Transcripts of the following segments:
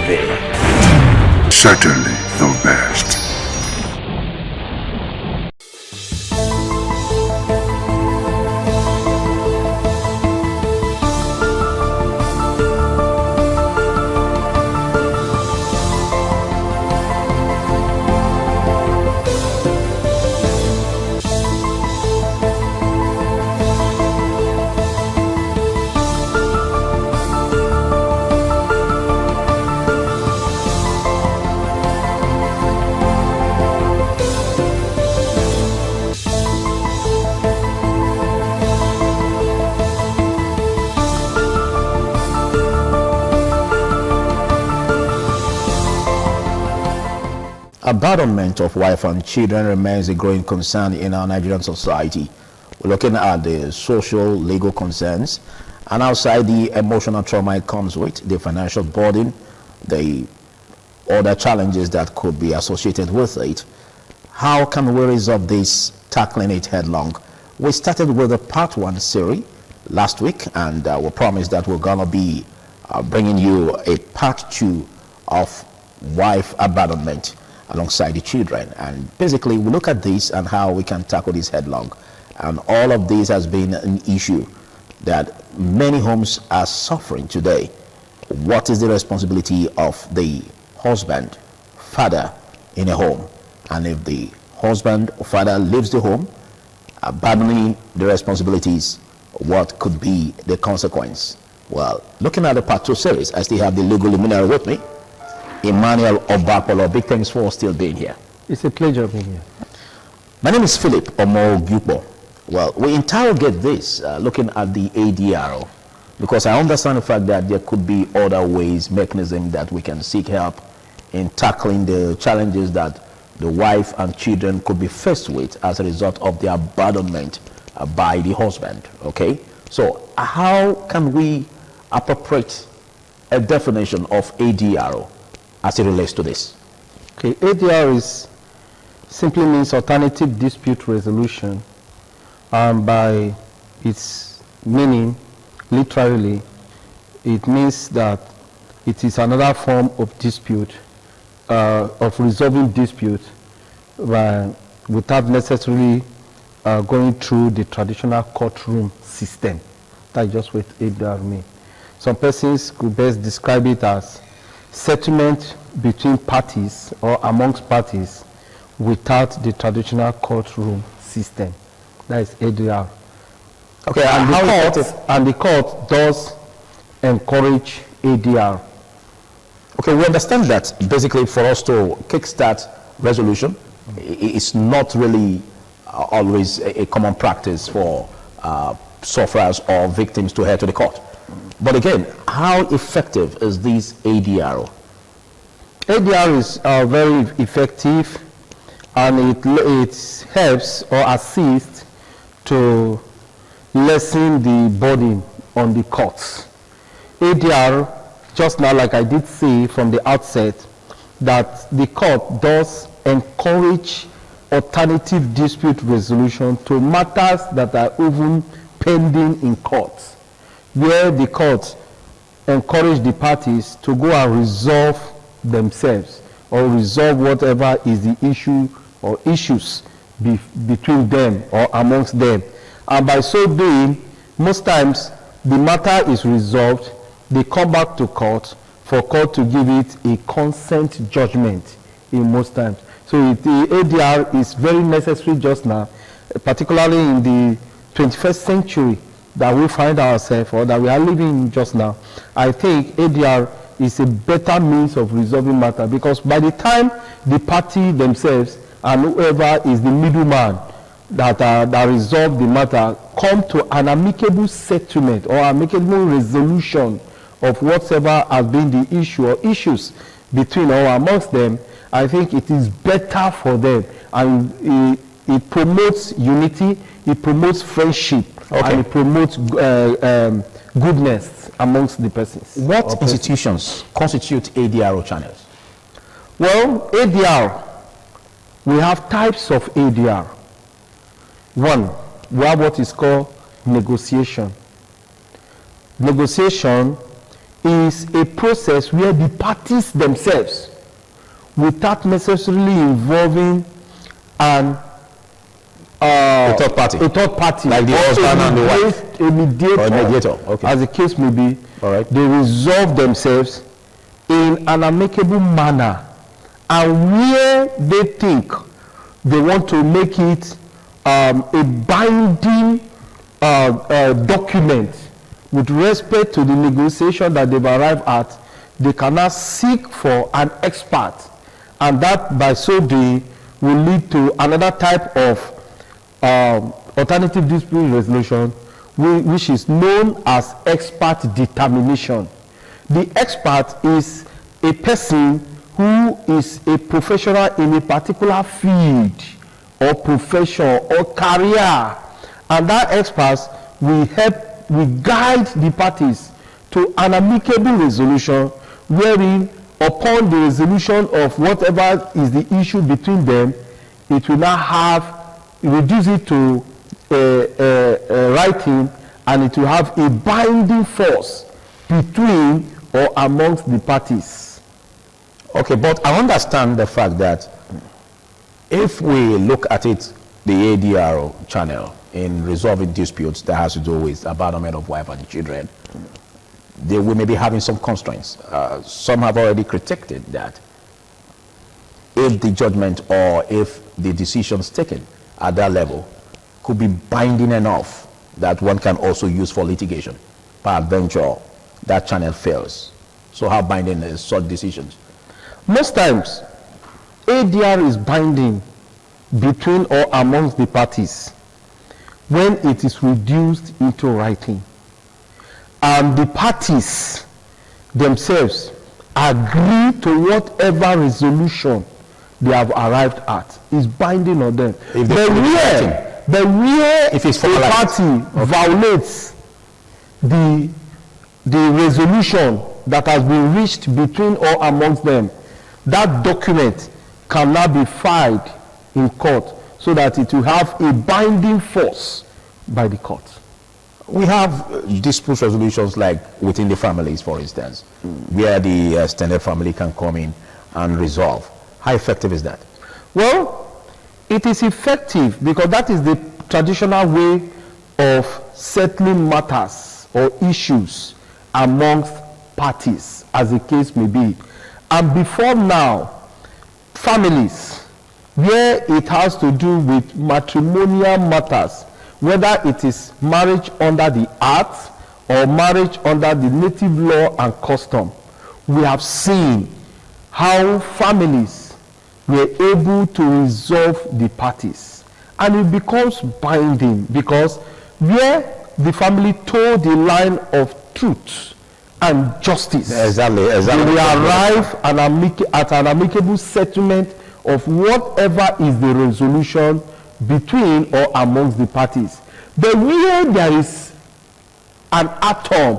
TV. Certainly the best. Abandonment of wife and children remains a growing concern in our Nigerian society. We're looking at the social, legal concerns, and outside the emotional trauma it comes with, the financial burden, the other challenges that could be associated with it. How can we resolve this, tackling it headlong? We started with a part 1 series last week, and we promised that we're going to be bringing you a part 2 of wife abandonment alongside the children. And basically we look at this and how we can tackle this headlong. And all of this has been an issue that many homes are suffering today. What is the responsibility of the husband, father in a home? And if the husband or father leaves the home, abandoning the responsibilities, what could be the consequence? Well, looking at the part 2 series, I still have the legal luminary with me, Emmanuel Obapolo. Big thanks for still being here. It's a pleasure being here. My name is Philip Omo. Well, we interrogate this looking at the ADRO, because I understand the fact that there could be other ways, mechanisms that we can seek help in tackling the challenges that the wife and children could be faced with as a result of the abandonment by the husband. Okay, so how can we appropriate a definition of ADRO as it relates to this? Okay, ADR simply means alternative dispute resolution, and by its meaning, literally, it means that it is another form of dispute, of resolving dispute without necessarily going through the traditional courtroom system. That's just what ADR means. Some persons could best describe it as settlement between parties or amongst parties without the traditional courtroom system. That is ADR. Okay, and the court does encourage ADR. Okay, we understand that basically for us to kickstart resolution, it's not really always a common practice for sufferers or victims to head to the court. But again, how effective is this ADRO? ADR is very effective, and it helps or assists to lessen the burden on the courts. ADR, just now, like I did say from the outset, that the court does encourage alternative dispute resolution to matters that are even pending in courts, where the court encourage the parties to go and resolve themselves or resolve whatever is the issue or issues between them or amongst them. And by so doing, most times the matter is resolved, they come back to court for court to give it a consent judgment in most times. So the ADR is very necessary just now, particularly in the 21st century that we find ourselves, or that we are living in just now. I think ADR is a better means of resolving matter, because by the time the party themselves and whoever is the middleman that resolve the matter come to an amicable settlement or amicable resolution of whatever has been the issue or issues between or amongst them, I think it is better for them, and it promotes unity, it promotes friendship, and it promotes goodness amongst the persons. What institutions constitute ADRO channels? Well, ADR, we have types of ADR. One, we have what is called negotiation. Negotiation is a process where the parties themselves, without necessarily involving a third party, like the husband and the wife, a mediator, okay, as the case may be, all right, they resolve themselves in an amicable manner, and where they think they want to make it a binding document with respect to the negotiation that they've arrived at, they cannot seek for an expert, and that by so doing will lead to another type of alternative dispute resolution, which is known as expert determination. The expert is a person who is a professional in a particular field or profession or career, and that expert will guide the parties to an amicable resolution, wherein upon the resolution of whatever is the issue between them, it will now reduce it to writing, and it will have a binding force between or amongst the parties. Okay, but I understand the fact that if we look at it, the ADRO channel in resolving disputes that has to do with abandonment of wife and children, we may be having some constraints. Some have already critiqued it, that if the judgment or if the decisions taken at that level could be binding enough that one can also use for litigation, peradventure that channel fails. So how binding is such decisions? Most times, ADR is binding between or amongst the parties when it is reduced into writing, and the parties themselves agree to whatever resolution they have arrived at is binding on them. If a party violates the resolution that has been reached between or amongst them, that document cannot be filed in court so that it will have a binding force by the court. We have dispute resolutions like within the families, for instance, where the extended family can come in and resolve. How effective is that? Well, it is effective because that is the traditional way of settling matters or issues amongst parties, as the case may be. And before now, families, where it has to do with matrimonial matters, whether it is marriage under the Act or marriage under the native law and custom, we have seen how families were able to resolve the parties, and it becomes binding because where the family told the line of truth and justice, exactly. They will arrive at an amicable settlement of whatever is the resolution between or amongst the parties. But where there is an atom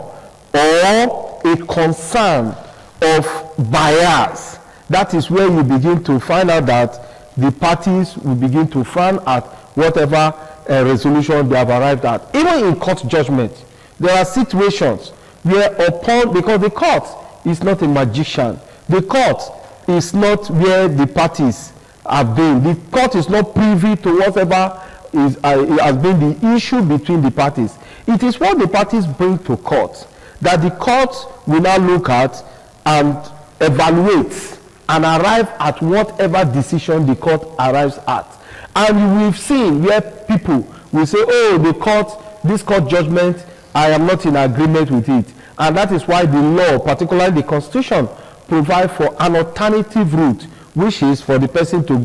or a concern of bias, that is where you begin to find out that the parties will begin to frown at whatever resolution they have arrived at. Even in court judgment, there are situations where because the court is not a magician, the court is not where the parties have been. The court is not privy to whatever has been the issue between the parties. It is what the parties bring to court that the court will now look at and evaluate and arrive at whatever decision the court arrives at. And we've seen where people will say, oh, this court judgment, I am not in agreement with it. And that is why the law, particularly the Constitution, provide for an alternative route, which is for the person to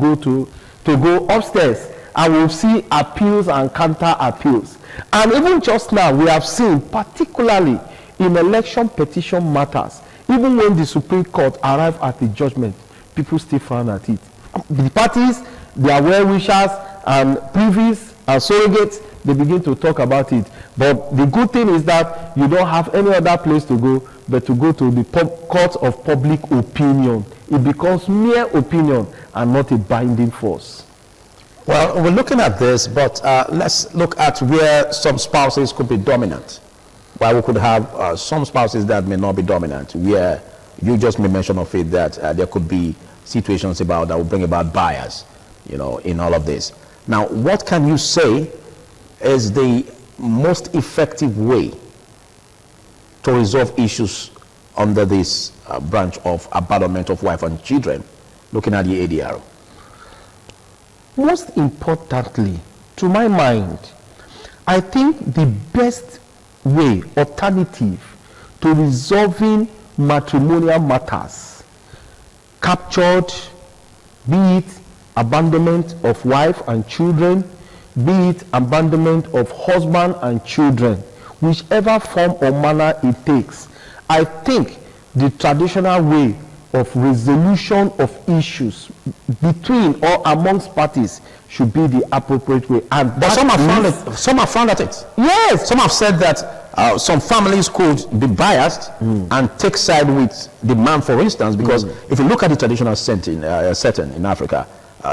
go upstairs. And we'll see appeals and counter appeals. And even just now, we have seen, particularly in election petition matters, even when the Supreme Court arrive at the judgment, people still frown at it. The parties, their well-wishers and privies and surrogates, they begin to talk about it. But the good thing is that you don't have any other place to go but to go to the court of public opinion. It becomes mere opinion and not a binding force. Well, we're looking at this, but let's look at where some spouses could be dominant. While we could have some spouses that may not be dominant, where you just made mention of it that there could be situations about that will bring about bias, you know, in all of this. Now, what can you say is the most effective way to resolve issues under this branch of abandonment of wife and children, looking at the ADR? Most importantly, to my mind, I think the best way, alternative to resolving matrimonial matters, captured, be it abandonment of wife and children, be it abandonment of husband and children, whichever form or manner it takes, I think the traditional way of resolution of issues between or amongst parties should be the appropriate way. And but some have frowned at it. Yes. Some have said that some families could be biased and take side with the man, for instance, because if you look at the traditional setting in Africa,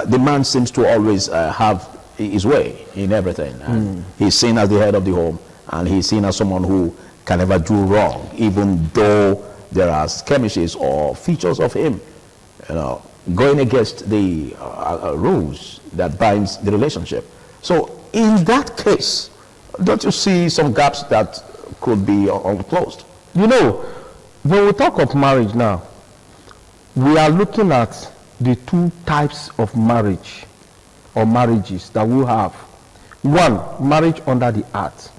the man seems to always have his way in everything. And he's seen as the head of the home, and he's seen as someone who can never do wrong, even though there are skirmishes or features of him, you know, going against the rules that binds the relationship. So in that case, don't you see some gaps that could be closed? You know, when we talk of marriage now, we are looking at the two types of marriage or marriages that we have. One, marriage under the act.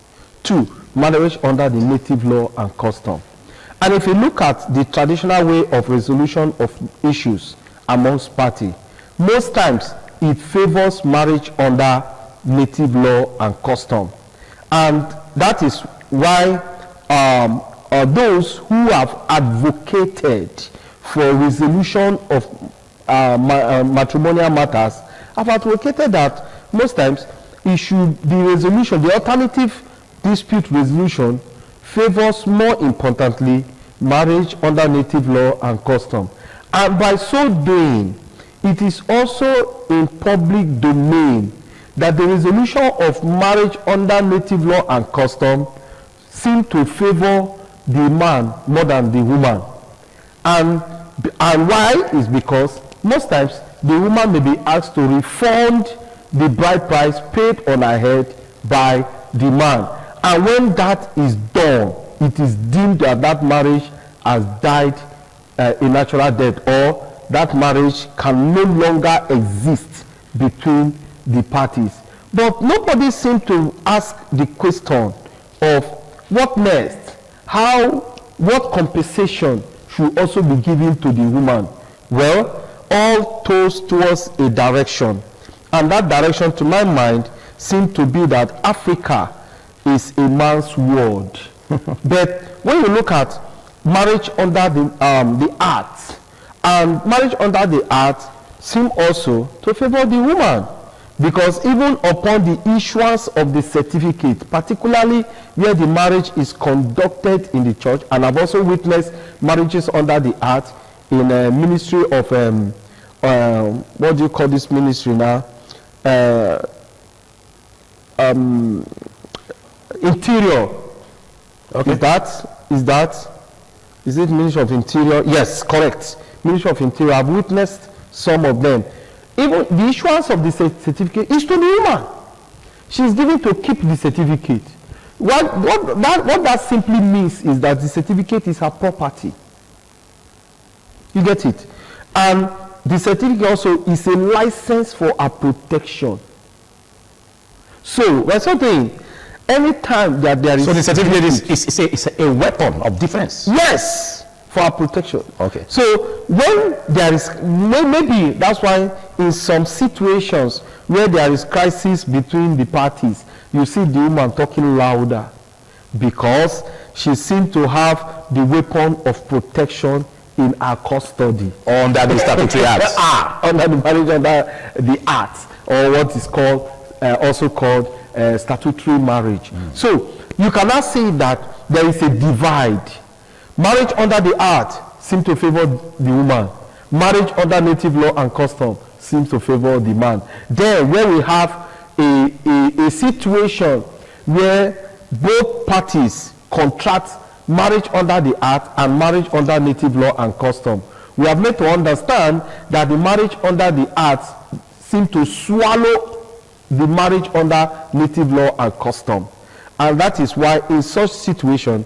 Two, marriage under the native law and custom. And if you look at the traditional way of resolution of issues amongst parties, most times it favors marriage under native law and custom. And that is why those who have advocated for resolution of matrimonial matters have advocated that most times it should be resolution, the alternative dispute resolution favors more importantly marriage under native law and custom. And by so doing, it is also in public domain that the resolution of marriage under native law and custom seem to favor the man more than the woman. And why is because most times the woman may be asked to refund the bride price paid on her head by the man. And when that is done, it is deemed that that marriage has died a natural death, or that marriage can no longer exist between the parties. But nobody seems to ask the question of what next? What compensation should also be given to the woman? Well, all toes towards a direction. And that direction, to my mind, seems to be that Africa is a man's world. But when you look at marriage under the arts, and marriage under the arts seem also to favor the woman, because even upon the issuance of the certificate, particularly where the marriage is conducted in the church, and I've also witnessed marriages under the arts in a ministry of what do you call this ministry now? Interior. Okay. Is it Ministry of Interior? Yes, correct. Ministry of Interior. I've witnessed some of them. Even the issuance of the certificate is to the woman. She's given to keep the certificate. What that simply means is that the certificate is her property. You get it? And the certificate also is a license for her protection. So, we're saying, anytime that there is... So the certificate is a weapon of defense? Yes, for our protection. Okay. So when there is, maybe that's why in some situations where there is crisis between the parties, you see the woman talking louder because she seems to have the weapon of protection in her custody. Under the statutory acts. Under the marriage, under the acts, or what is called, also called statutory marriage. So you cannot say that there is a divide. Marriage under the act seems to favor the woman. Marriage under native law and custom seems to favor the man. Then when we have a situation where both parties contract marriage under the act and marriage under native law and custom. We have made to understand that the marriage under the act seems to swallow the marriage under native law and custom. And that is why in such situation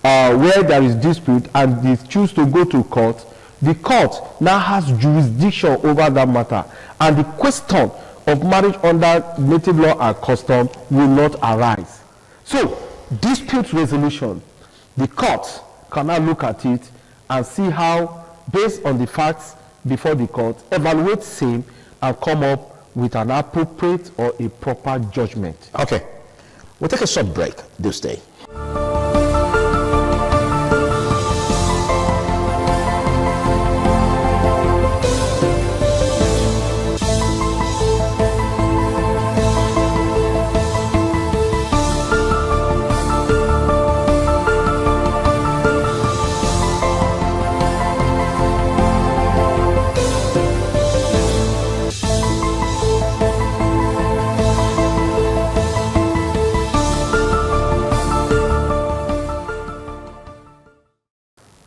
where there is dispute and they choose to go to court, the court now has jurisdiction over that matter, and the question of marriage under native law and custom will not arise. So, dispute resolution, the court can now look at it and see how, based on the facts before the court, evaluate same and come up with an appropriate or a proper judgment. Okay, we'll take a short break. Do stay.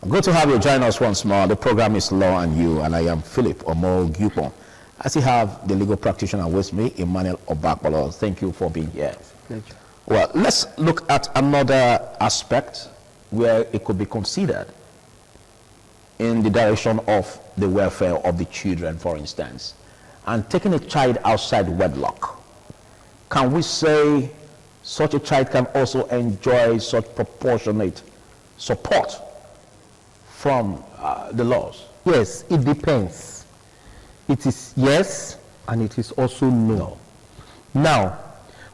Good to have you join us once more. The program is Law and You, and I am Philip Omo-Gupon. I still have the legal practitioner with me, Emmanuel Obakpolo. Thank you for being here. Thank you. Well, let's look at another aspect where it could be considered in the direction of the welfare of the children, for instance, and taking a child outside wedlock. Can we say such a child can also enjoy such proportionate support from the laws? Yes, it depends. It is yes, and it is also no. Now,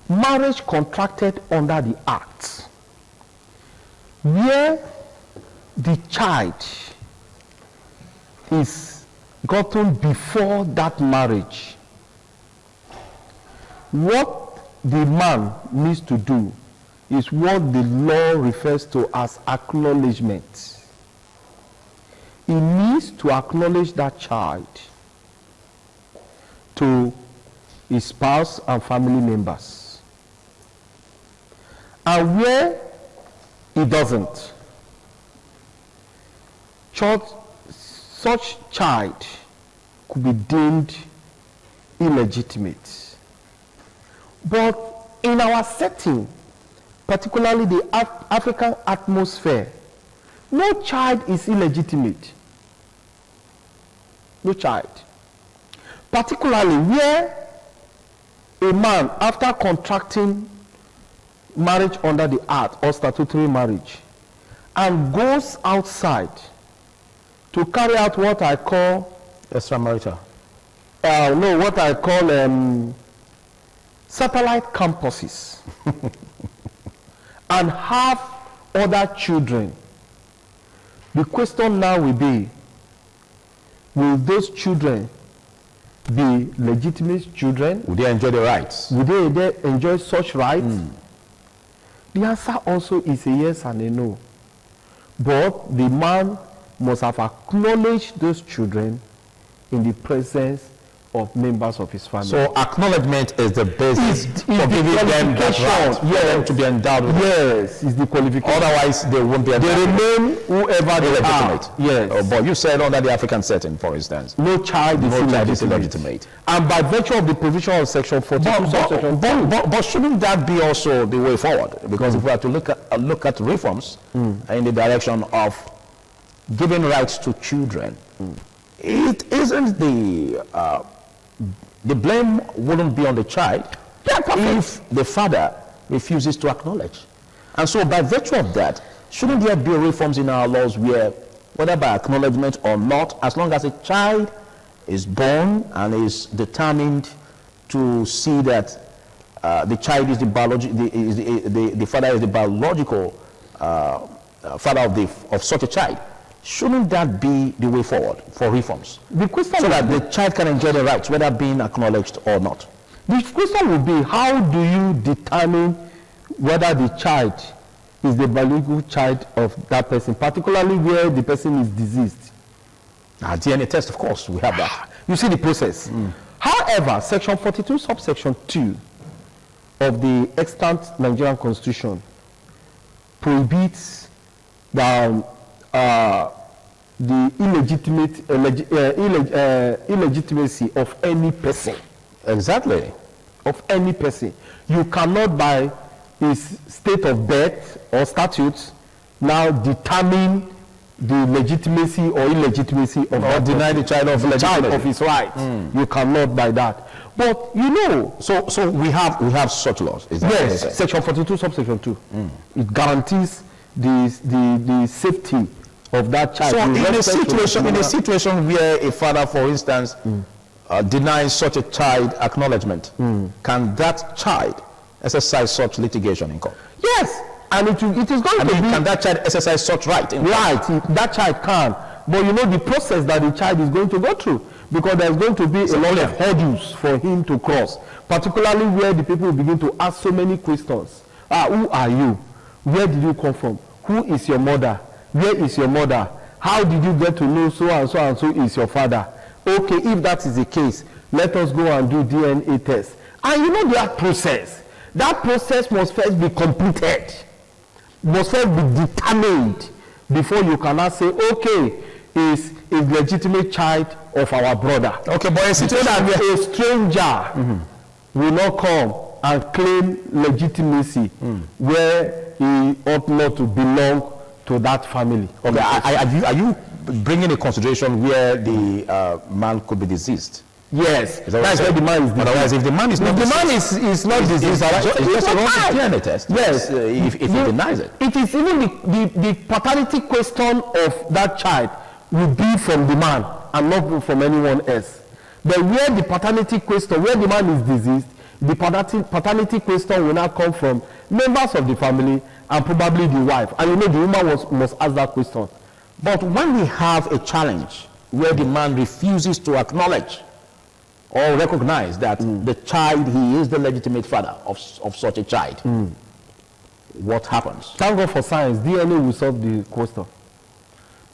marriage contracted under the Act, where the child is gotten before that marriage, what the man needs to do is what the law refers to as acknowledgement. He needs to acknowledge that child to his spouse and family members. And where he doesn't, such child could be deemed illegitimate. But in our setting, particularly the African atmosphere, no child is illegitimate. No child. Particularly where a man, after contracting marriage under the Act or statutory marriage, and goes outside to carry out what I call Extramarital. what I call satellite campuses and have other children. The question now will be, will those children be legitimate children? Would they enjoy the rights? Would they enjoy such rights? The answer also is a yes and a no. But the man must have acknowledged those children in the presence of members of his family. So acknowledgement is the basis for giving them that right, for them to be endowed with. Yes, is the qualification. Otherwise, they won't be able They remain whoever they are. Yes. But you said under the African setting, for instance, No child is illegitimate. And by virtue of the provision of Section 42, subsection 2. But shouldn't that be also the way forward? Because if we are to look at reforms in the direction of giving rights to children, it isn't the blame wouldn't be on the child if the father refuses to acknowledge. And so by virtue of that, shouldn't there be reforms in our laws where, whether by acknowledgement or not, as long as a child is born and is determined to see that the child is the father is the biological father of such a child, shouldn't that be the way forward for reforms? The question so that the child can enjoy the rights, whether being acknowledged or not. The question would be, how do you determine whether the child is the biological child of that person, particularly where the person is deceased? DNA test, of course, we have that. You see the process. However, Section 42, subsection 2 of the extant Nigerian Constitution prohibits the illegitimacy of any person. Exactly. Of any person. You cannot, by his state of birth or statutes, now determine the legitimacy or illegitimacy of or deny the child of his rights. You cannot by that. But you know, so we have such laws. Is that yes, section 42, subsection 2. It guarantees the safety of that child. So in a situation where a father, for instance, denies such a child acknowledgement, can that child exercise such litigation in court? Yes, and it is going to be. Can that child exercise such right? That child can. But you know the process that the child is going to go through, because there's going to be a lot of hurdles for him to cross, particularly where the people begin to ask so many questions. Who are you? Where did you come from? Who is your mother? Where is your mother? How did you get to know so and so is your father? Okay, if that is the case, let us go and do DNA test. And you know that process must first be completed, must first be determined before you cannot say, okay, is a legitimate child of our brother. Okay, but a stranger will not come and claim legitimacy where he ought not to belong to that family. Okay, are you bringing a consideration where the man could be deceased? Yes, that's where the man is deceased. Otherwise, if the man is not deceased, is not deceased, it's just a DNA test. Yes, if he denies it. It is even the paternity question of that child will be from the man and not from anyone else. But where the paternity question, where the man is deceased, the paternity question will now come from members of the family and probably the wife. And you know the woman must ask that question. But when we have a challenge where the man refuses to acknowledge or recognize that the child, he is the legitimate father of such a child, what happens? Thank God for science, DNA will solve the question.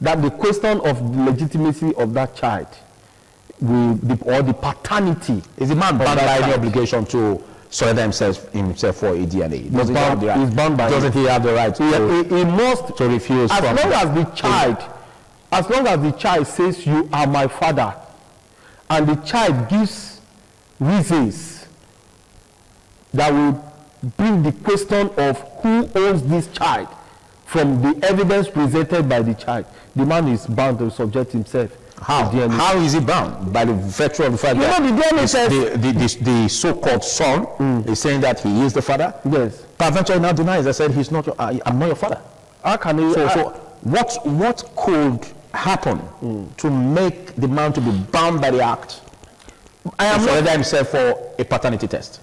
That the question of the legitimacy of that child or the paternity. Is the man bound by any obligation to surrender himself for a DNA? Doesn't he have the right he must to refuse? As long as the child says, you are my father, and the child gives reasons that will bring the question of who owns this child from the evidence presented by the child, the man is bound to subject himself. How is he bound? By the virtue of the fact that the so-called son is saying that he is the father? Yes. Peradventure now denies. I said I'm not your father. How can he? So what could happen to make the man to be bound by the act and surrender himself for a paternity test?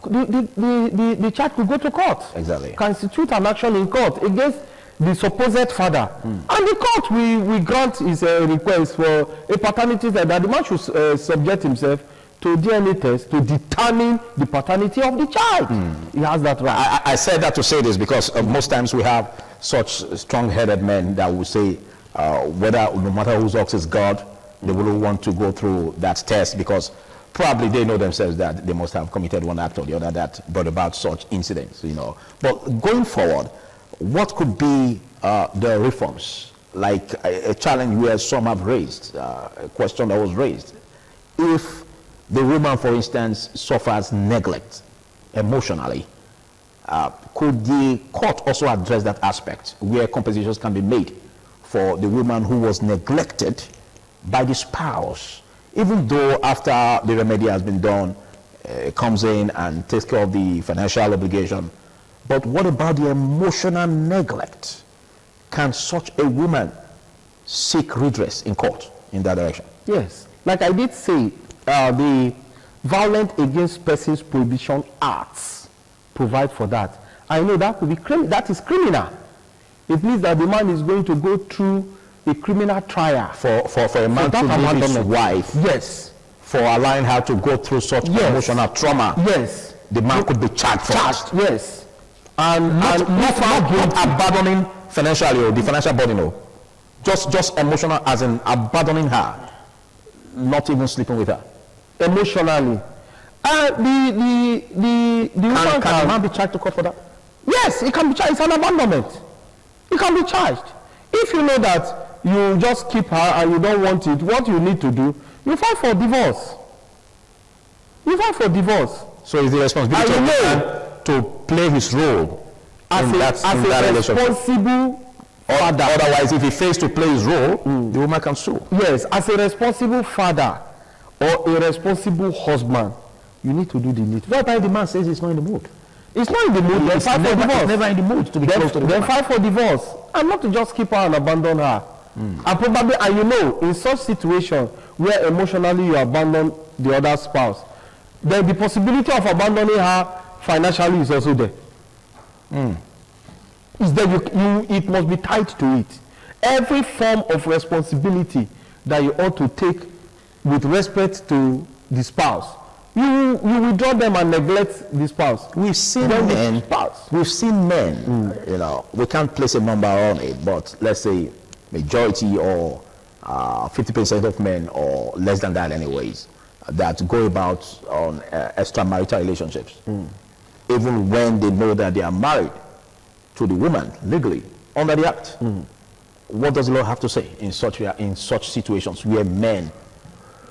The child could go to court. Exactly. Constitute an action in court against the supposed father. And the court will grant his request for a paternity test, that the man should subject himself to DNA test to determine the paternity of the child. He has that right. I said that to say this because most times we have such strong-headed men that will say no matter whose ox is God, they will want to go through that test because probably they know themselves that they must have committed one act or the other that brought about such incidents, you know. But going forward, what could be the reforms? Like a challenge where some have raised, a question that was raised. If the woman, for instance, suffers neglect emotionally, could the court also address that aspect where compensations can be made for the woman who was neglected by the spouse, even though after the remedy has been done, comes in and takes care of the financial obligation? But what about the emotional neglect? Can such a woman seek redress in court in that direction? Yes. Like I did say, the Violent Against Persons Prohibition Acts provide for that. I know that could be that is criminal. It means that the man is going to go through a criminal trial for a man to leave his wife. Yes. For allowing her to go through such emotional trauma. Yes. The man could be charged. Yes. And not abandoning financially or the financial burden, no. Just emotional, as in abandoning her, not even sleeping with her. Emotionally. Can the man be charged to court for that? Yes, it can be charged. It's an abandonment. It can be charged. If you know that you just keep her and you don't want it, what you need to do, you file for divorce. You file for divorce. So it's the responsibility of the man to play his role as a responsible father. Otherwise, if he fails to play his role, the woman can sue. Yes, as a responsible father or a responsible husband, you need to do the need. What if the man says he's not in the mood? It's not in the mood. Then file for divorce. Never in the mood to be close to the woman. Then file for divorce, and not to just keep her and abandon her. And probably, and you know, in such situation where emotionally you abandon the other spouse, then the possibility of abandoning her financially is also there. Is that it must be tied to it. Every form of responsibility that you ought to take with respect to the spouse, you withdraw them and neglect the spouse. We've seen men. You know, we can't place a number on it, but let's say majority or 50% of men, or less than that, anyways, that go about on extramarital relationships, even when they know that they are married to the woman legally under the act. What does the law have to say in such situations where men,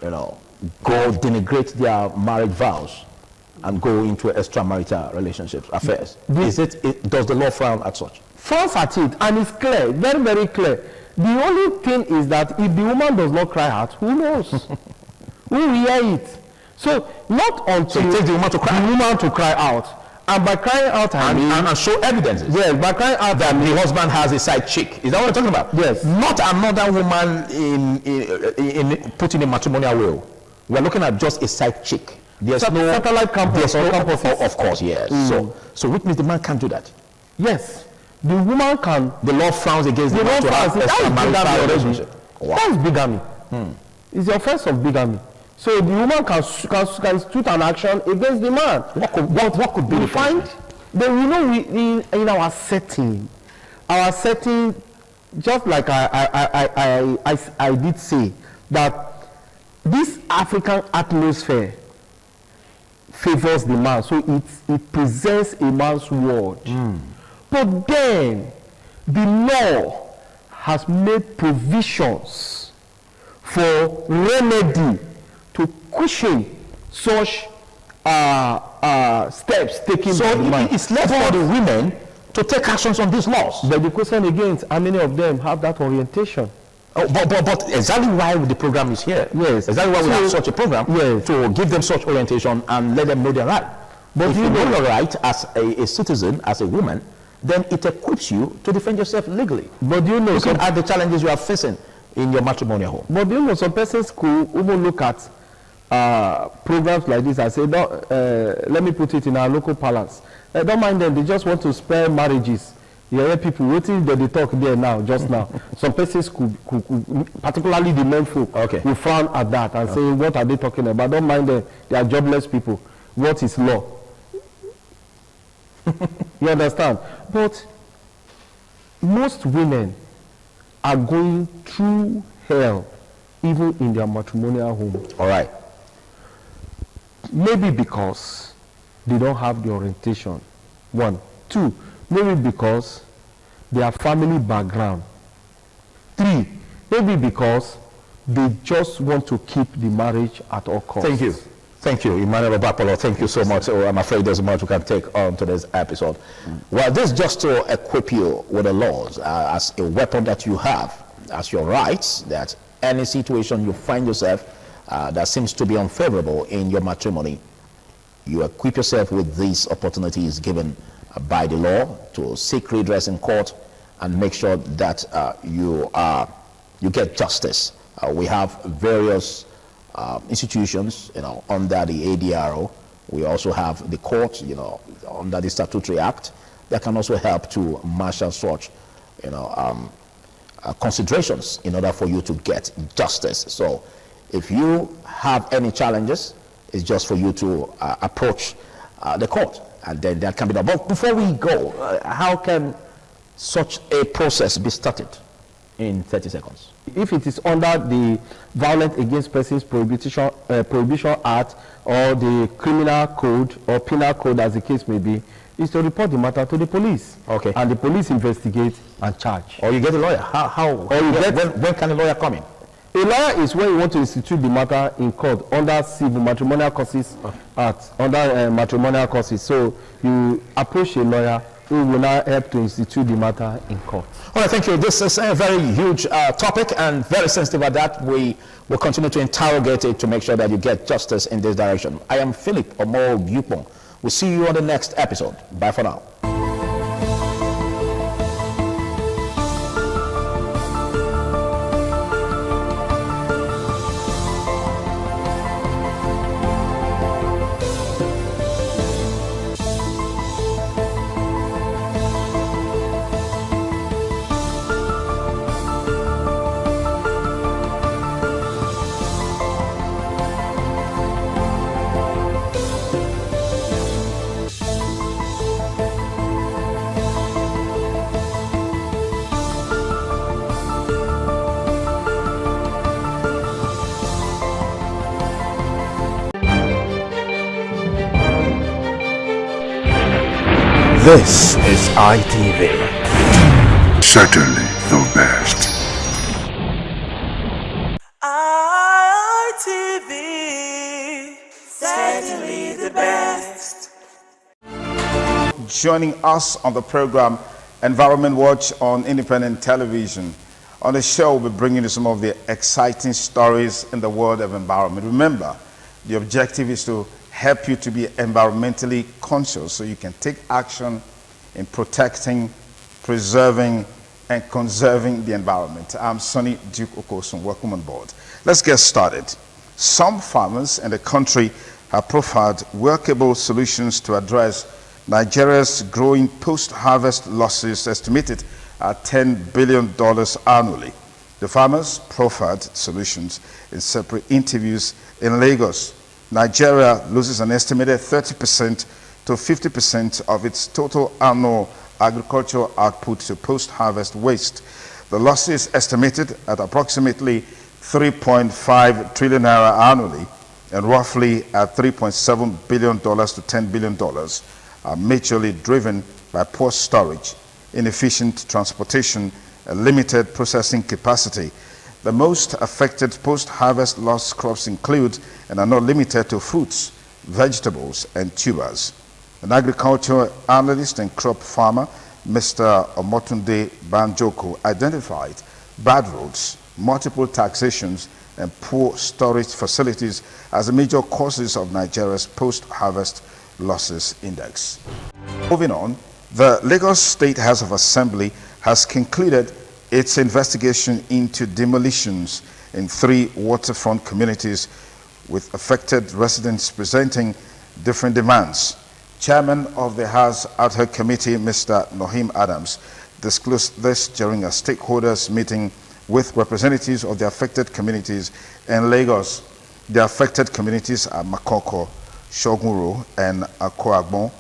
you know, go denigrate their marriage vows and go into extramarital relationships, affairs? Does the law frown at such? Frowns at it, and it's clear, very, very clear. The only thing is that if the woman does not cry out, who knows? Who will hear it? So not until it takes the woman to cry out. And by crying out, and show evidence. Yes, by crying out that the husband has a side chick. Is that what you're talking about? Yes. Not another woman in put in a matrimonial will. We're looking at just a side chick. There's no satellite campus. Of course, yes. So which means the man can't do that. Yes, the woman can. The law frowns against the man to have extramarital relationship. Wow. That is bigamy. It's the offense of bigamy. So the woman can suit an action against the man. What could be the find? Then, you know, in our setting, just like I did say, that this African atmosphere favors the man, so it presents a man's world. But then the law has made provisions for remedy to cushion such steps taken by the man. It's left for the women to take actions on these laws. But the question again is, how many of them have that orientation? But exactly why the program is here. Yes. Exactly why we have such a program, to give them such orientation and let them know their right. But if you know your right as a citizen, as a woman, then it equips you to defend yourself legally. But you know, looking at the challenges you are facing in your matrimonial home. But you know, some persons could even look at programs like this and say, let me put it in our local parlance. Don't mind them, they just want to spare marriages. You hear people waiting that they talk there now, just now. Some persons could, particularly the men folk, will frown at that and say, what are they talking about? Don't mind them, they are jobless people. What is law? You understand? But most women are going through hell even in their matrimonial home. All right. Maybe because they don't have the orientation. 1. 2, maybe because their family background. 3, maybe because they just want to keep the marriage at all costs. Thank you. Thank you, Emmanuel Obapolo. Thank you so much. I'm afraid there's much we can take on today's episode. Well, this is just to equip you with the laws as a weapon that you have, as your rights, that any situation you find yourself that seems to be unfavorable in your matrimony, you equip yourself with these opportunities given by the law to seek redress in court and make sure that you get justice. We have various institutions, under the ADRO. We also have the court, under the Statutory Act, that can also help to marshal such, considerations in order for you to get justice. So if you have any challenges, it's just for you to approach the court, and then that can be done. But before we go, how can such a process be started in 30 seconds? If it is under the Violence Against Persons Prohibition Act or the Criminal Code or Penal Code, as the case may be, is to report the matter to the police. Okay. And the police investigate and charge. Or you get a lawyer. When can a lawyer come in? A lawyer is when you want to institute the matter in court under Civil Matrimonial Causes Act, under matrimonial causes. So you approach a lawyer who will now help to institute the matter in court. All right, thank you. This is a very huge topic and very sensitive at that. We will continue to interrogate it to make sure that you get justice in this direction. I am Philip Omo Bupon. We'll see you on the next episode. Bye for now. This is ITV. Certainly the best. ITV, certainly the best. Joining us on the program Environment Watch on Independent Television. On the show, we'll be bringing you some of the exciting stories in the world of environment. Remember, the objective is to help you to be environmentally conscious so you can take action in protecting, preserving, and conserving the environment. I'm Sonny Duke Okosun. Welcome on board. Let's get started. Some farmers in the country have proffered workable solutions to address Nigeria's growing post-harvest losses estimated at $10 billion annually. The farmers proffered solutions in separate interviews in Lagos. Nigeria loses an estimated 30% to 50% of its total annual agricultural output to post-harvest waste. The loss is estimated at approximately 3.5 trillion naira annually and roughly at $3.7 billion to $10 billion are majorly driven by poor storage, inefficient transportation, and limited processing capacity. The most affected post-harvest loss crops include and are not limited to fruits, vegetables, and tubers. An agricultural analyst and crop farmer, Mr. Omotunde Banjoko, identified bad roads, multiple taxations, and poor storage facilities as the major causes of Nigeria's post-harvest losses index. Moving on, the Lagos State House of Assembly has concluded its investigation into demolitions in 3 waterfront communities with affected residents presenting different demands. Chairman of the House Ad Hoc Committee, Mr. Nohim Adams, disclosed this during a stakeholders meeting with representatives of the affected communities in Lagos. The affected communities are Makoko, Shogunro, and Akoagbon.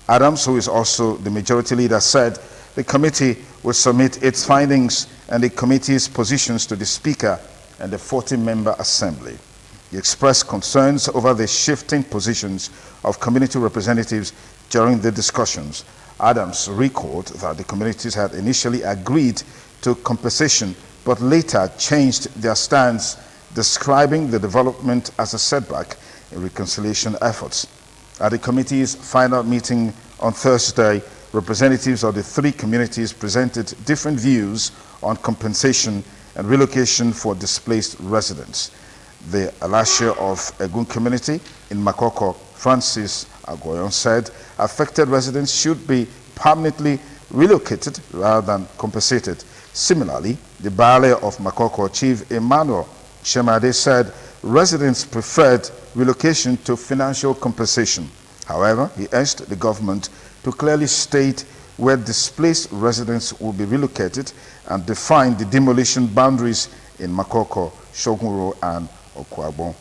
Adams, who is also the majority leader, said the committee will submit its findings and the committee's positions to the Speaker and the 40-member Assembly. He expressed concerns over the shifting positions of community representatives during the discussions. Adams recalled that the communities had initially agreed to compensation but later changed their stance, describing the development as a setback in reconciliation efforts. At the committee's final meeting on Thursday, representatives of the 3 communities presented different views on compensation and relocation for displaced residents. The Alashe of Egun community in Makoko, Francis Agoyon, said affected residents should be permanently relocated rather than compensated. Similarly, the Baale of Makoko, Chief Emmanuel Shemade, said residents preferred relocation to financial compensation. However, he urged the government to clearly state where displaced residents will be relocated and define the demolition boundaries in Makoko, Shogunro, and Okwabon.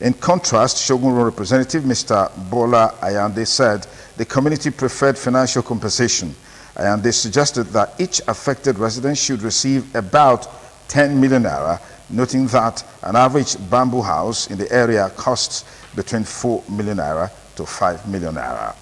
In contrast, Shogunro representative Mr. Bola Ayande said the community preferred financial compensation. Ayande suggested that each affected resident should receive about 10 million naira, noting that an average bamboo house in the area costs between 4 million naira to 5 million naira.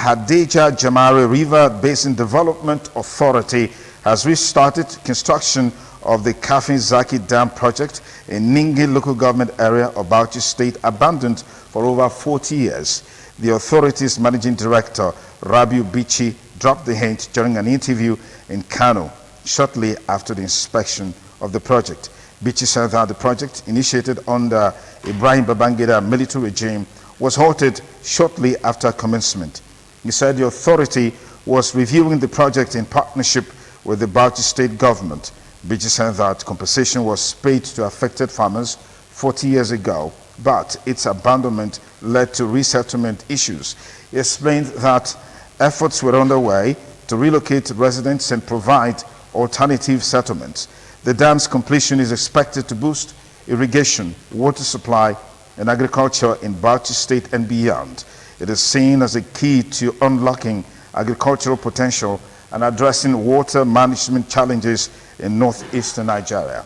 Hadejia Jamare River Basin Development Authority has restarted construction of the Kafin Zaki Dam project in Ningi local government area of Bauchi State, abandoned for over 40 years. The authority's managing director, Rabiu Bichi, dropped the hint during an interview in Kano shortly after the inspection of the project. Bichi said that the project, initiated under Ibrahim Babangida military regime, was halted shortly after commencement. He said the authority was reviewing the project in partnership with the Bauchi state government. Bichi said that compensation was paid to affected farmers 40 years ago, but its abandonment led to resettlement issues. He explained that efforts were underway to relocate residents and provide alternative settlements. The dam's completion is expected to boost irrigation, water supply, and agriculture in Bauchi State and beyond. It is seen as a key to unlocking agricultural potential and addressing water management challenges in northeastern Nigeria.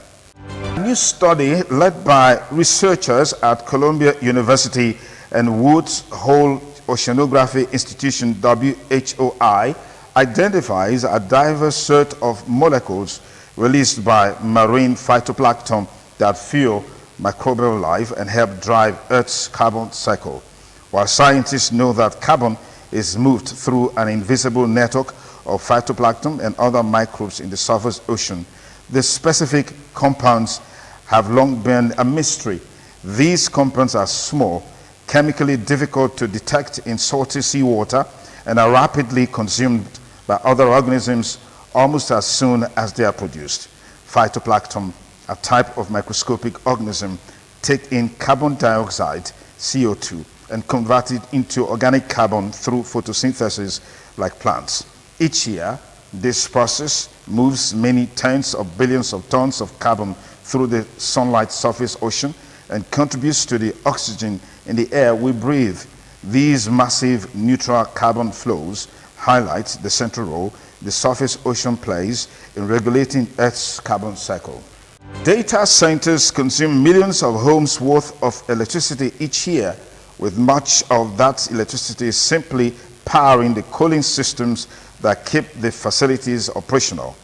A new study led by researchers at Columbia University and Woods Hole Oceanography Institution, WHOI, identifies a diverse set of molecules released by marine phytoplankton that fuel microbial life and help drive Earth's carbon cycle. While scientists know that carbon is moved through an invisible network of phytoplankton and other microbes in the surface ocean, the specific compounds have long been a mystery. These compounds are small, chemically difficult to detect in salty seawater, and are rapidly consumed by other organisms almost as soon as they are produced. Phytoplankton, a type of microscopic organism, take in carbon dioxide, CO2, and convert it into organic carbon through photosynthesis like plants. Each year, this process moves many tens of billions of tons of carbon through the sunlight surface ocean and contributes to the oxygen in the air we breathe. These massive neutral carbon flows highlight the central role the surface ocean plays in regulating Earth's carbon cycle. Data centers consume millions of homes worth of electricity each year, with much of that electricity simply powering the cooling systems that keep the facilities operational.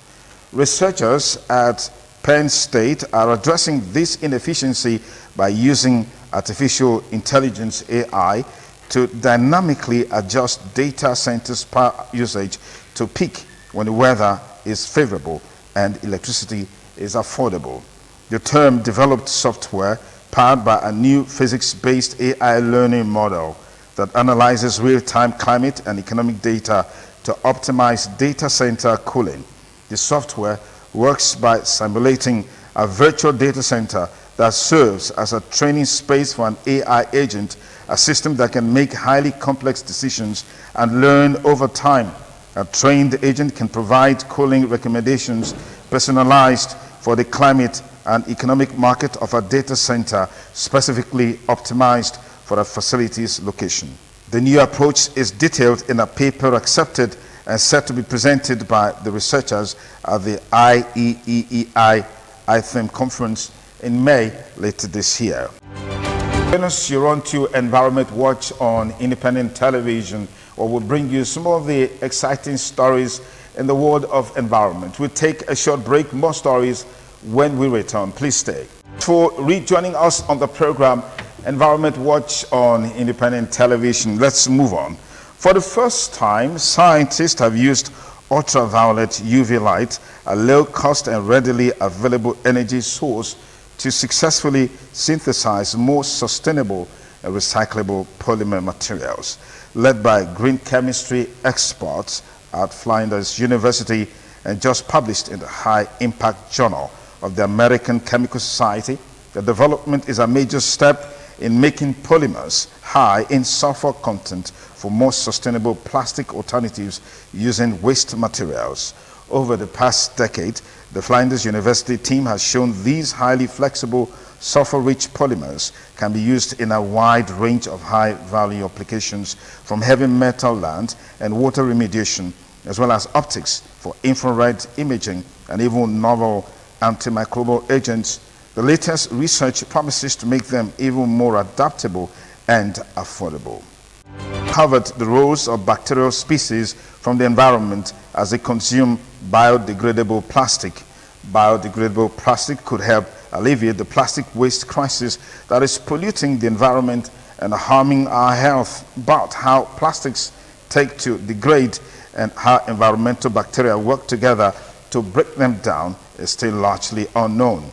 Researchers at Penn State are addressing this inefficiency by using artificial intelligence AI to dynamically adjust data centers' power usage to peak when the weather is favorable and electricity is affordable. The term developed software powered by a new physics-based AI learning model that analyzes real-time climate and economic data to optimize data center cooling. The software works by simulating a virtual data center that serves as a training space for an AI agent, a system that can make highly complex decisions and learn over time. A trained agent can provide cooling recommendations personalized for the climate and economic market of a data center, specifically optimized for a facility's location. The new approach is detailed in a paper accepted and set to be presented by the researchers at the IEEEI ITHM conference in May later this year. You're on to Environment Watch on independent television, where we'll bring you some of the exciting stories in the world of environment. We'll take a short break, more stories when we return. Please stay. For rejoining us on the program, Environment Watch on independent television, let's move on. For the first time, scientists have used ultraviolet UV light, a low-cost and readily available energy source, to successfully synthesize more sustainable and recyclable polymer materials. Led by green chemistry experts at Flinders University and just published in the High Impact Journal of the American Chemical Society, the development is a major step in making polymers high in sulfur content for more sustainable plastic alternatives using waste materials. Over the past decade, the Flinders University team has shown these highly flexible sulfur-rich polymers can be used in a wide range of high-value applications, from heavy metal land and water remediation, as well as optics for infrared imaging and even novel antimicrobial agents. The latest research promises to make them even more adaptable and affordable. covered the roles of bacterial species from the environment as they consume biodegradable plastic. Biodegradable plastic could help alleviate the plastic waste crisis that is polluting the environment and harming our health. But how plastics take to degrade and how environmental bacteria work together to break them down is still largely unknown.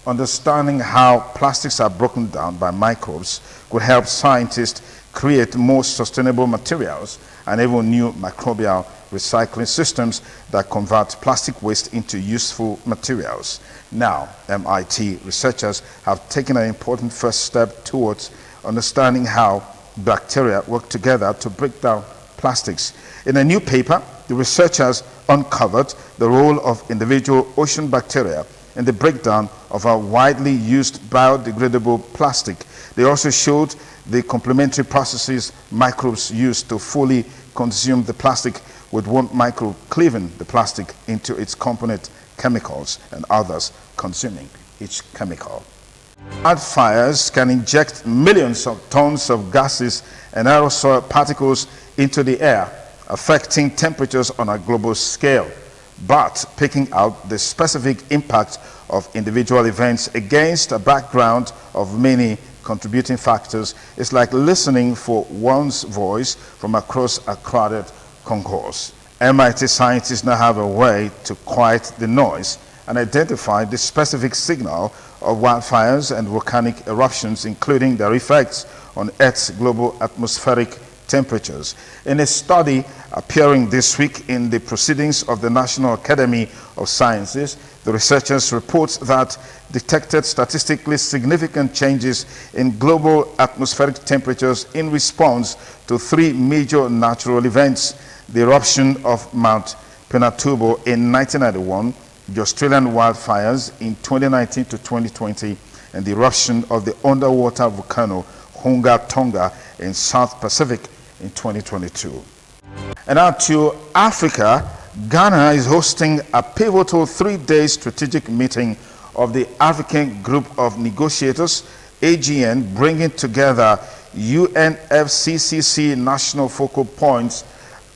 Understanding how plastics are broken down by microbes could help scientists create more sustainable materials and even new microbial recycling systems that convert plastic waste into useful materials. Now, MIT researchers have taken an important first step towards understanding how bacteria work together to break down plastics. In a new paper, the researchers uncovered the role of individual ocean bacteria in the breakdown of a widely used biodegradable plastic. They also showed the complementary processes microbes use to fully consume the plastic, with one microbe cleaving the plastic into its component chemicals and others consuming each chemical. Wildfires can inject millions of tons of gases and aerosol particles into the air, affecting temperatures on a global scale. But picking out the specific impact of individual events against a background of many contributing factors is like listening for one's voice from across a crowded concourse. MIT scientists now have a way to quiet the noise and identify the specific signal of wildfires and volcanic eruptions, including their effects on Earth's global atmospheric temperatures. In a study appearing this week in the Proceedings of the National Academy of Sciences, the researchers report that detected statistically significant changes in global atmospheric temperatures in response to three major natural events: the eruption of Mount Pinatubo in 1991, the Australian wildfires in 2019 to 2020, and the eruption of the underwater volcano Hunga Tonga in South Pacific in 2022. And now to Africa. Ghana is hosting a pivotal three-day strategic meeting of the African Group of Negotiators, AGN, bringing together UNFCCC national focal points,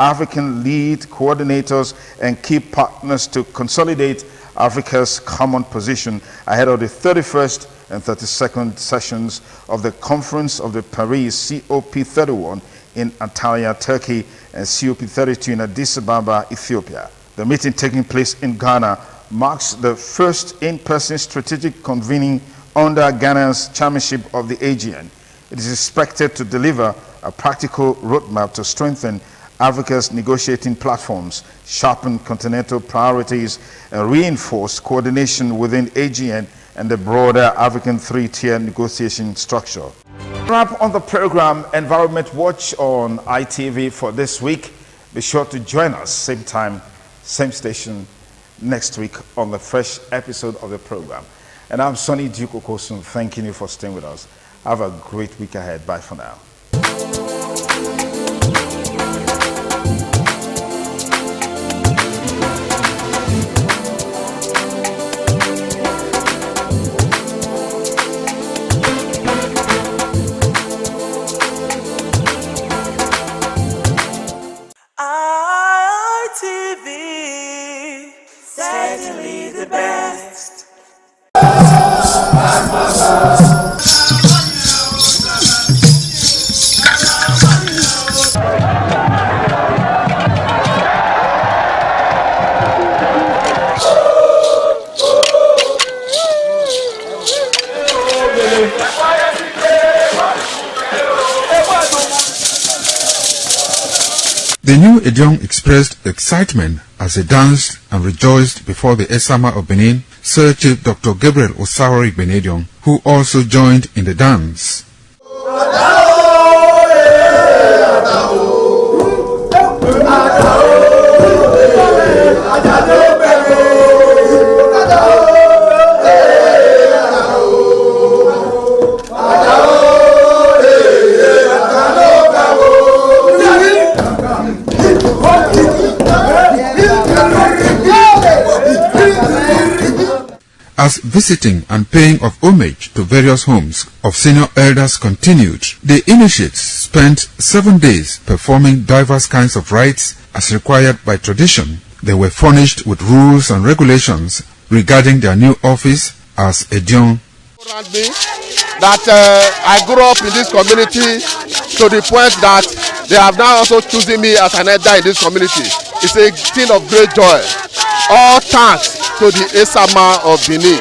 African lead coordinators, and key partners to consolidate Africa's common position ahead of the 31st and 32nd sessions of the Conference of the Paris COP31 in Antalya, Turkey, and COP32 in Addis Ababa, Ethiopia. The meeting taking place in Ghana marks the first in-person strategic convening under Ghana's chairmanship of the AGN. It is expected to deliver a practical roadmap to strengthen Africa's negotiating platforms, sharpen continental priorities, and reinforce coordination within AGN and the broader African three-tier negotiation structure. Wrap on the program Environment Watch on ITV for this week. Be sure to join us same time, same station next week on the fresh episode of the program. And I'm Sonny Duke Okosun, thanking you for staying with us. Have a great week ahead. Bye for now. ITV, certainly the best. The new Idiom expressed excitement as they danced and rejoiced before the Esama of Benin, Sir Chief Dr. Gabriel Osawari Benedion, who also joined in the dance. As visiting and paying of homage to various homes of senior elders continued. The initiates spent 7 days performing diverse kinds of rites as required by tradition. They were furnished with rules and regulations regarding their new office as Edion. That I grew up in this community to the point that they have now also chosen me as an elder in this community. It's a thing of great joy. All thanks to the Esama of Benin,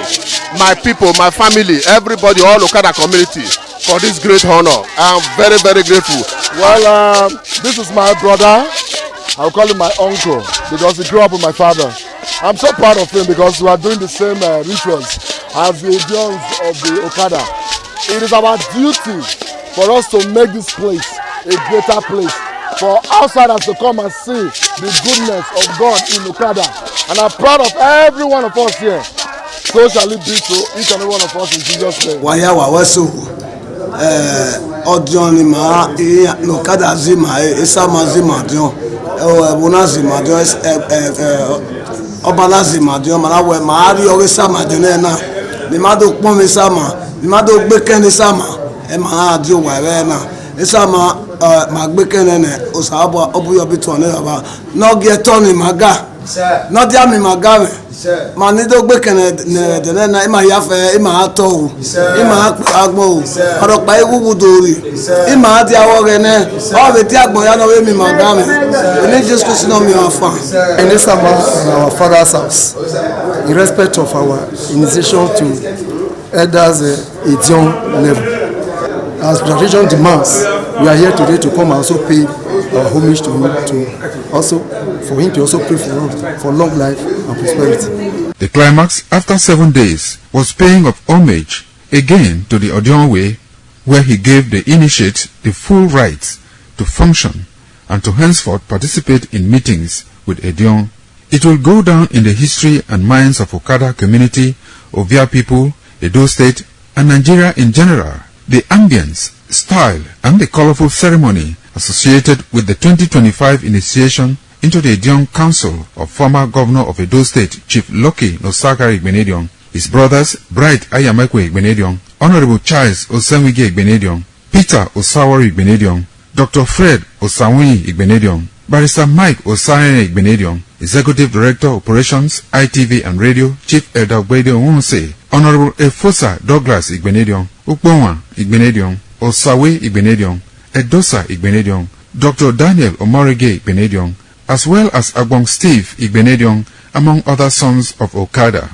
my people, my family, everybody, all Okada community for this great honor. I am very, very grateful. Well, this is my brother. I'll call him my uncle because he grew up with my father. I'm so proud of him because we are doing the same rituals as the Edions of the Okada. It is our duty for us to make this place a greater place, for outsiders to come and see the goodness of God in Okada. And I'm proud of every one of us here. So shall it be to each and every one of us in Jesus' name. Okada zima Esama zima dio Bona zima dio Obala zima dio Manawe Maari Esama dio na Nimado Pom Esama Nimado Beken Esama Emana dio Wena Esama Magbekene Osaba Obuyo Bitone Aba No Getoni Maga No Diami Magame Manido Bekene Dena Ima Yafe Ima Ato Ima Agmo Arokpa Ewudori Ima Adi Awogene All the Tiagmo Yano Emi Magame We need just to know me afar. In this summer, in our father's house, in respect of our initiation to elders Edion level, as tradition demands, we are here today to come and also pay our homage to him, for him to also pray for us for long life and prosperity. The climax after 7 days was paying of homage again to the Edion way, where he gave the initiates the full rights to function and to henceforth participate in meetings with Edion. It will go down in the history and minds of Okada community, Ovia people, Edo State, and Nigeria in general. The ambience, style, and the colorful ceremony associated with the 2025 initiation into the Edion Council of former Governor of Edo State, Chief Lucky Nosakari Igbenedion, his brothers Bright Ayamekwe Igbenedion, Honorable Charles Osenwige Igbenedion, Peter Osawari Igbenedion, Dr. Fred Osanwi Igbenedion, Barrister Mike Osane Igbenedion, Executive Director Operations, ITV and Radio, Chief Elder Gwede Onwunse, Honorable Efosa Douglas Igbenedion, Ukponwa Igbenedion, Osawe Igbenedion, Edosa Igbenedion, Dr. Daniel Omorige Igbenedion, as well as Agbong Steve Igbenedion, among other sons of Okada.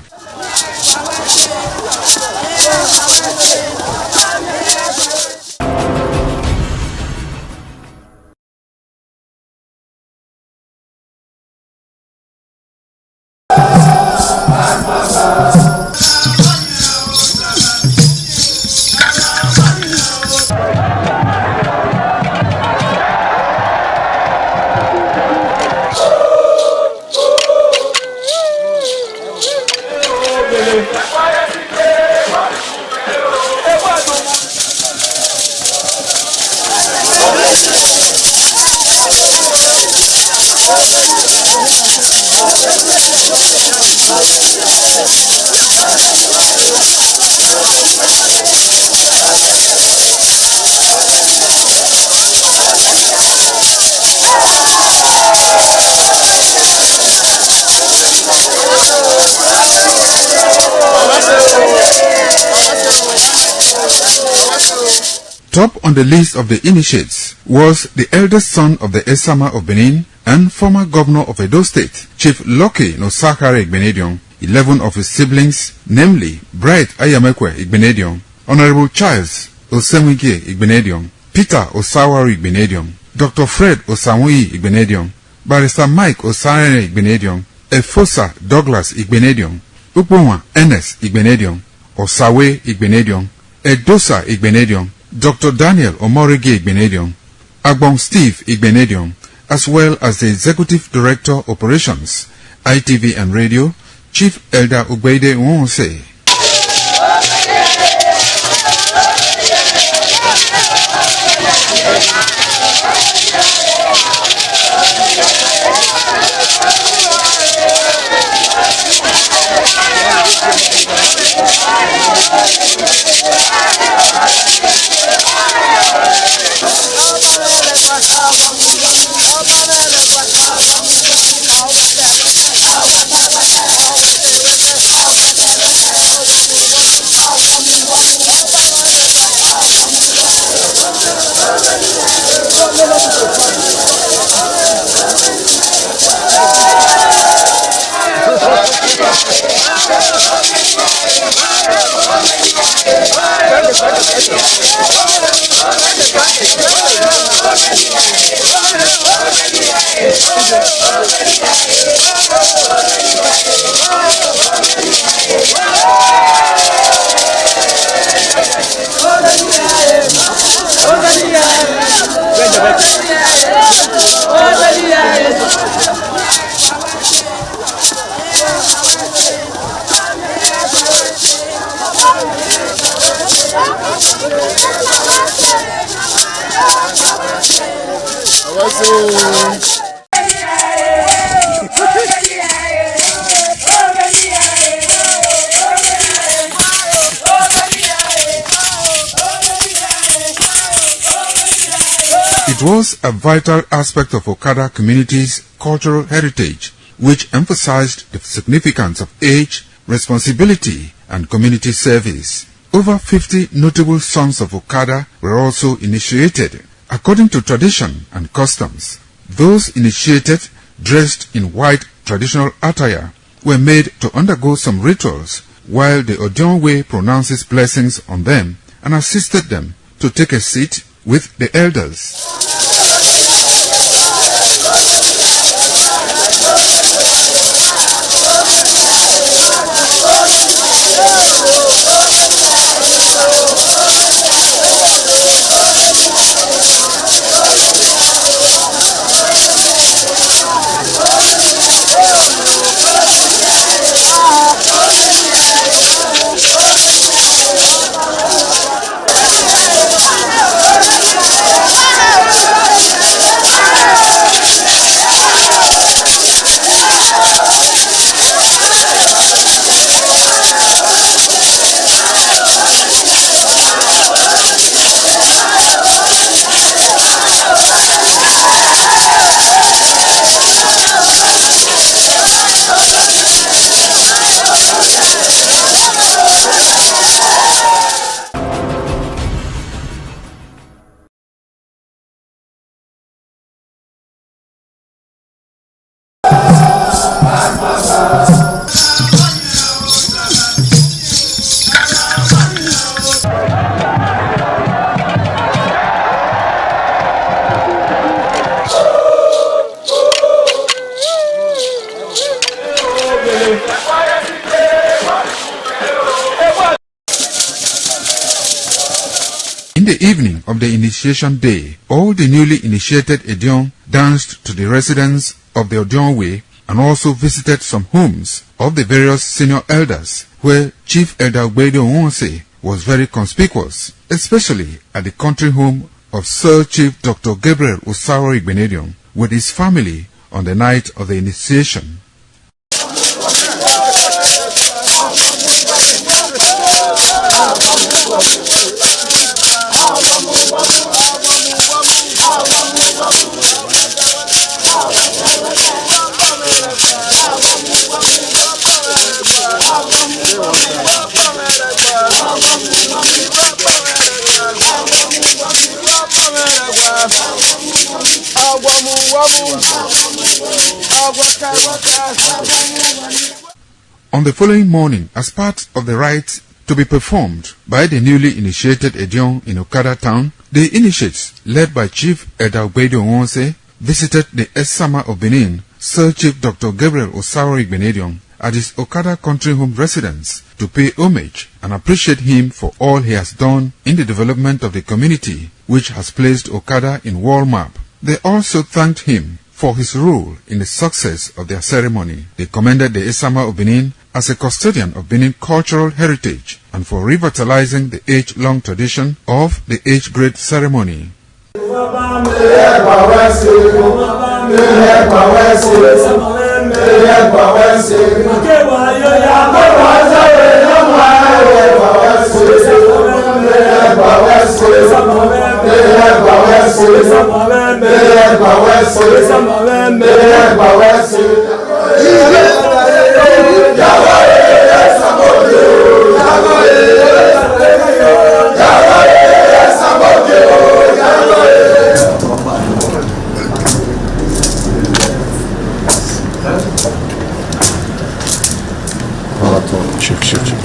Top on the list of the initiates was the eldest son of the Esama of Benin and former governor of Edo State, Chief Lucky Nosakare Igbenedion. 11 of his siblings, namely Bright Ayamekwe Igbenedion, Honorable Charles Osenwige Igbenedion, Peter Osawari Igbenedion, Dr. Fred Osanwi Igbenedion, Barrister Mike Osane Igbenedion, Efosa Douglas Igbenedion, Ukponwa Enes Igbenedion, Osawe Igbenedion, Edosa Igbenedion, Dr. Daniel Omorige Igbenedion, Agbong Steve Igbenedion, as well as the Executive Director Operations, ITV and Radio, Chief Elder Ugbeide Nwonse. It was a vital aspect of Okada community's cultural heritage, which emphasized the significance of age, responsibility, and community service. Over 50 notable sons of Okada were also initiated. According to tradition and customs, those initiated, dressed in white traditional attire, were made to undergo some rituals, while the Odionwe pronounces blessings on them and assisted them to take a seat with the elders. In the evening of the initiation day, all the newly initiated Edion danced to the residence of the Odionwe and also visited some homes of the various senior elders, where Chief Elder Ogbedo Onse was very conspicuous, especially at the country home of Sir Chief Dr. Gabriel Osaro Igbenedion with his family on the night of the initiation. On the following morning, as part of the rites to be performed by the newly initiated Edion in Okada town, the initiates, led by Chief Elder Ogbedo Onse, visited the Esama of Benin, Sir Chief Dr. Gabriel Osaro Igbenedion, at his Okada country home residence to pay homage and appreciate him for all he has done in the development of the community, which has placed Okada in world map. They also thanked him for his role in the success of their ceremony. They commended the Esama of Benin as a custodian of Benin cultural heritage and for revitalizing the age-long tradition of the age-grade ceremony. Check.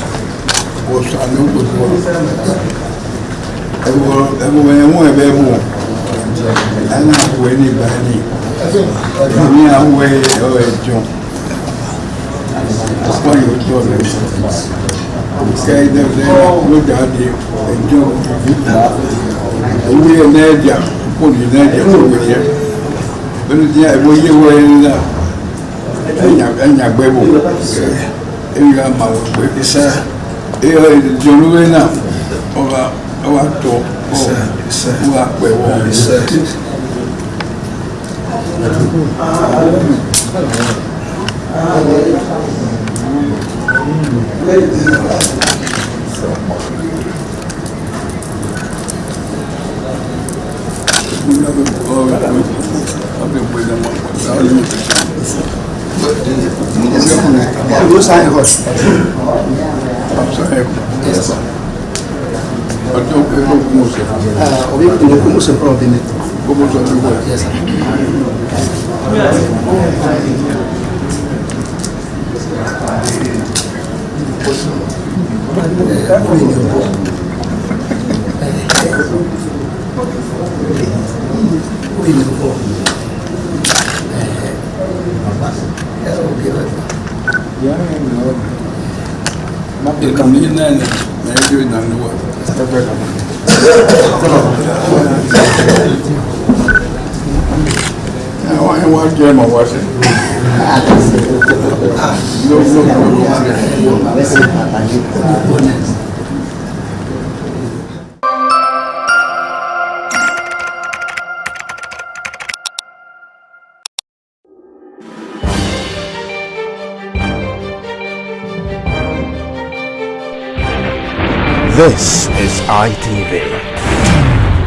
This is ITV.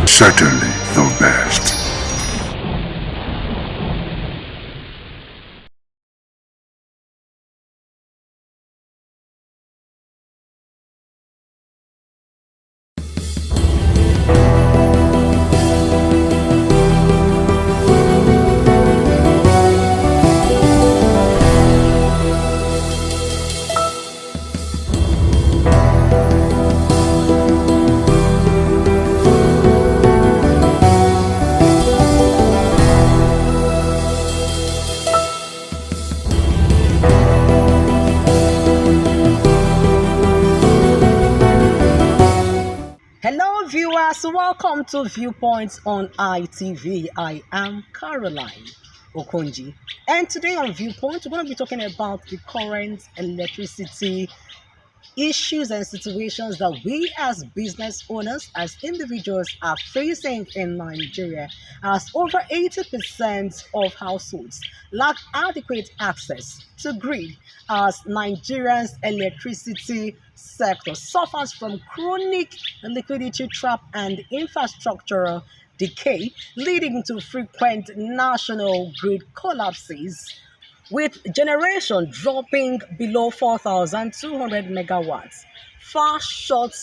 Certainly the best. Welcome to Viewpoints on ITV. I am Caroline Okonji, and today on Viewpoint we're going to be talking about the current electricity issues and situations that we as business owners, as individuals, are facing in Nigeria, as over 80% of households lack adequate access to grid, as Nigeria's electricity sector suffers from chronic liquidity trap and infrastructural decay, leading to frequent national grid collapses, with generation dropping below 4,200 megawatts, far short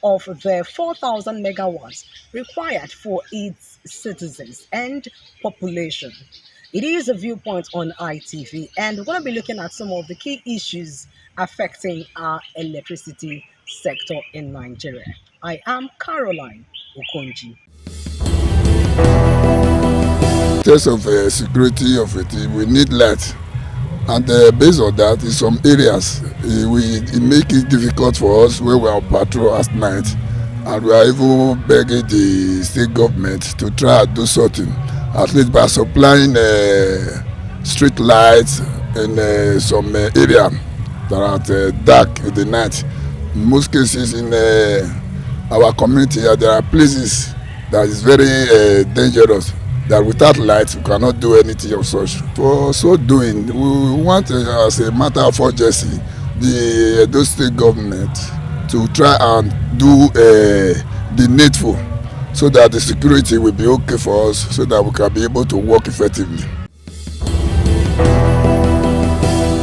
of the 4,000 megawatts required for its citizens and population. It is a Viewpoint on ITV, and we're going to be looking at some of the key issues affecting our electricity sector in Nigeria. I am Caroline Okonji. In terms of security of it, we need light. And based on that, in some areas, it makes it difficult for us when we are on patrol at night. And we are even begging the state government to try and do something, at least by supplying street lights in some area that are dark in the night. In most cases in our community, there are places that is very dangerous, that without light we cannot do anything of such. For so doing, we want, as a matter of urgency, the Edo state government to try and do the needful, so that the security will be okay for us, so that we can be able to work effectively.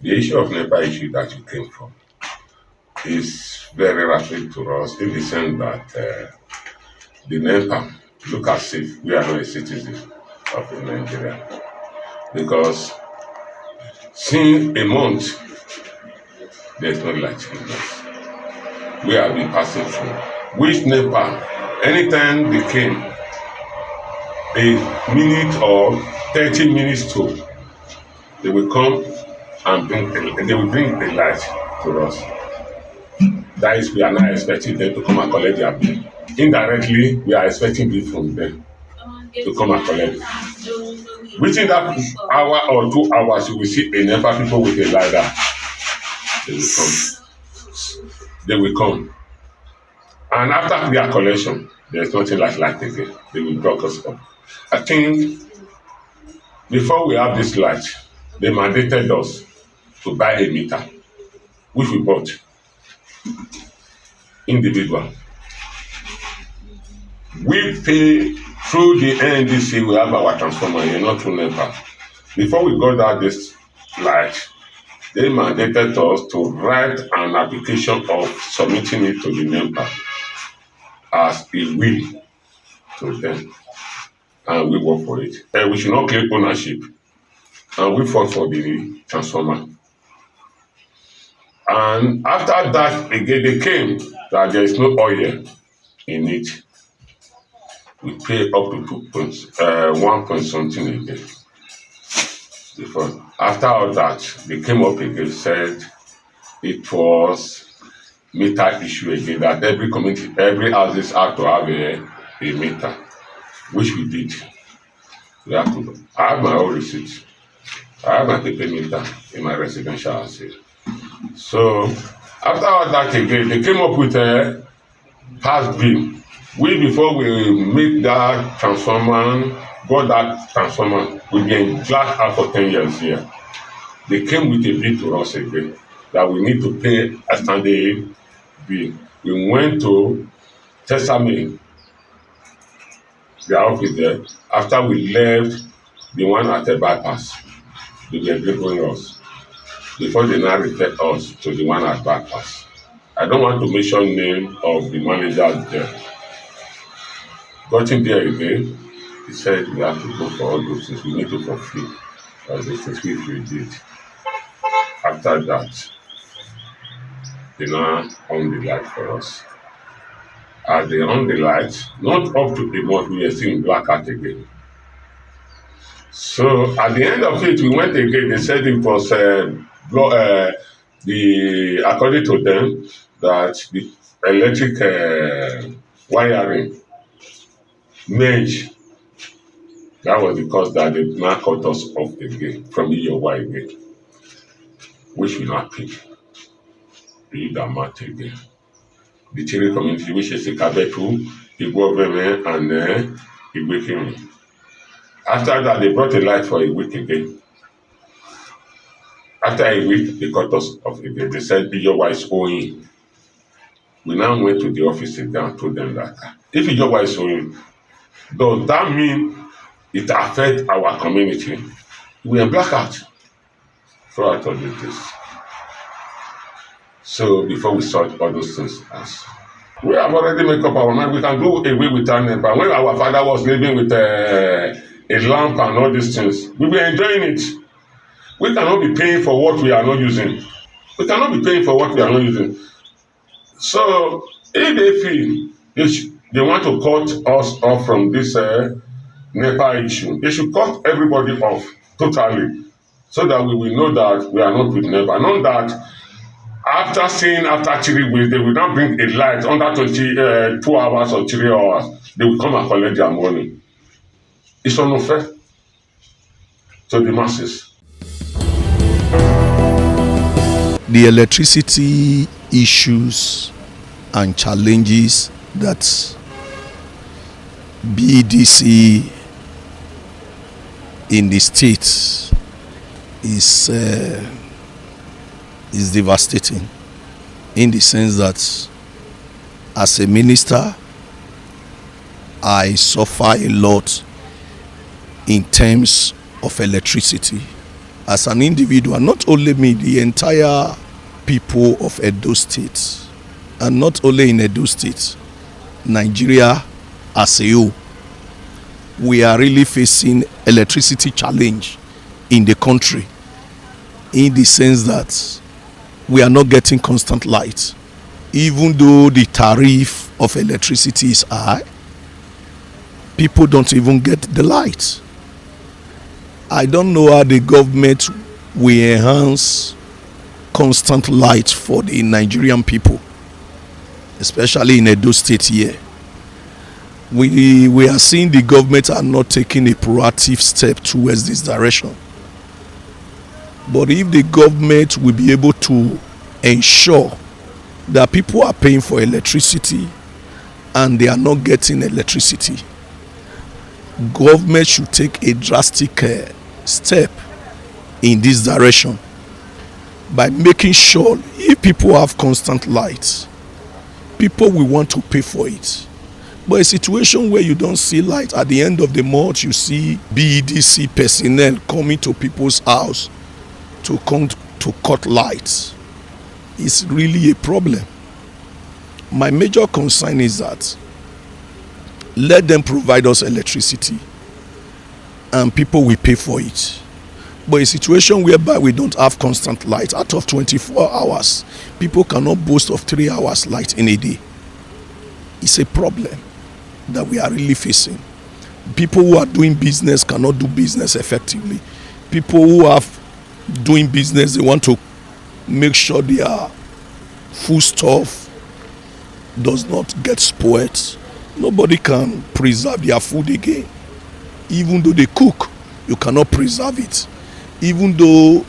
The issue of NEPA issue that you came from is very rapid to us, in the sense that the NEPA look as if we are not a citizen of Nigeria, because since a month there's no light in us. We have been passing through. Which NEPA anytime they came, a minute or 30 minutes to, they will come and they will bring the light to us. That is, we are not expecting them to come and collect their bill. Indirectly, we are expecting bill from them to come and collect it. Within that hour or 2 hours, you will see a number of people with a ladder. They will come. They will come. And after their collection, there's nothing like light again. They will block us up. I think before we have this light, they mandated us to buy a meter, which we bought individual. We pay through the NDC, we have our transformer here, not through NEPA. Before we got out this light, they mandated us to write an application of submitting it to the NEPA as a will to them. And we work for it. We should not claim ownership. And we fought for the transformer. And after that, again, they came that there is no oil in it. We pay up to 1 point something again. Before. After all that, they came up again, said it was meter issue again, that every community, every houses have to have a meter, which we did. We have to. I have my own receipt. I have my paper meter in my residential house here. So after all that again, they came up with a past bill. We, before we make that transformer, got that transformer, we've been black out for 10 years here. They came with a bill to us again that we need to pay a standing bill. We went to Testament, their office there. After we left the one at the bypass, they were delivering us before they now refer us to the one at bypass. I don't want to mention name of the manager there. Got in there again, he said we have to go for all those things, we need to fulfill all those things, which we did. After that, they now on the light for us. As they on the light, not up to a month, we were still in blackout again. So at the end of it, we went again, they said it was according to them, that the electric wiring merge. That was because that they now cut us off again from EOY again, which we not pay. We that amount again. The Chile community, which is the Kabetu, Igua Festival, and Igua. After that, they brought a light for a week again. After a week, they cut us off again. They said EOY is owing. We now went to the office again and told them that if EOY is owing, does that mean it affects our community? We are blackout. So I told you this. So before we sort all those things out, we have already made up our mind. We can do away with our NEPA. When our father was living with a lamp and all these things, we were enjoying it. We cannot be paying for what we are not using. We cannot be paying for what we are not using. So if they feel they want to cut us off from this NEPA issue, they should cut everybody off totally, so that we will know that we are not with NEPA. Not that after 3 weeks, they will not bring a light under 2 hours or 3 hours. They will come and collect their money. It's unfair to the masses. The electricity issues and challenges that BDC in the state is devastating, in the sense that as a minister I suffer a lot in terms of electricity. As an individual, not only me, the entire people of Edo State, and not only in Edo State, Nigeria as a whole, we are really facing electricity challenge in the country, in the sense that we are not getting constant light. Even though the tariff of electricity is high, people don't even get the light. I don't know how the government will enhance constant light for the Nigerian people, especially in Edo State here. We are seeing the government are not taking a proactive step towards this direction. But if the government will be able to ensure that people are paying for electricity and they are not getting electricity, government should take a drastic step in this direction by making sure if people have constant light, people will want to pay for it. But a situation where you don't see light, at the end of the month you see BEDC personnel coming to people's house to come to cut lights, is really a problem. My major concern is that let them provide us electricity and people will pay for it. But a situation whereby we don't have constant light, out of 24 hours, people cannot boast of 3 hours light in a day. It's a problem that we are really facing. People who are doing business cannot do business effectively. People who are doing business, they want to make sure their food stuff does not get spoiled. Nobody can preserve their food again. Even though they cook, you cannot preserve it. Even though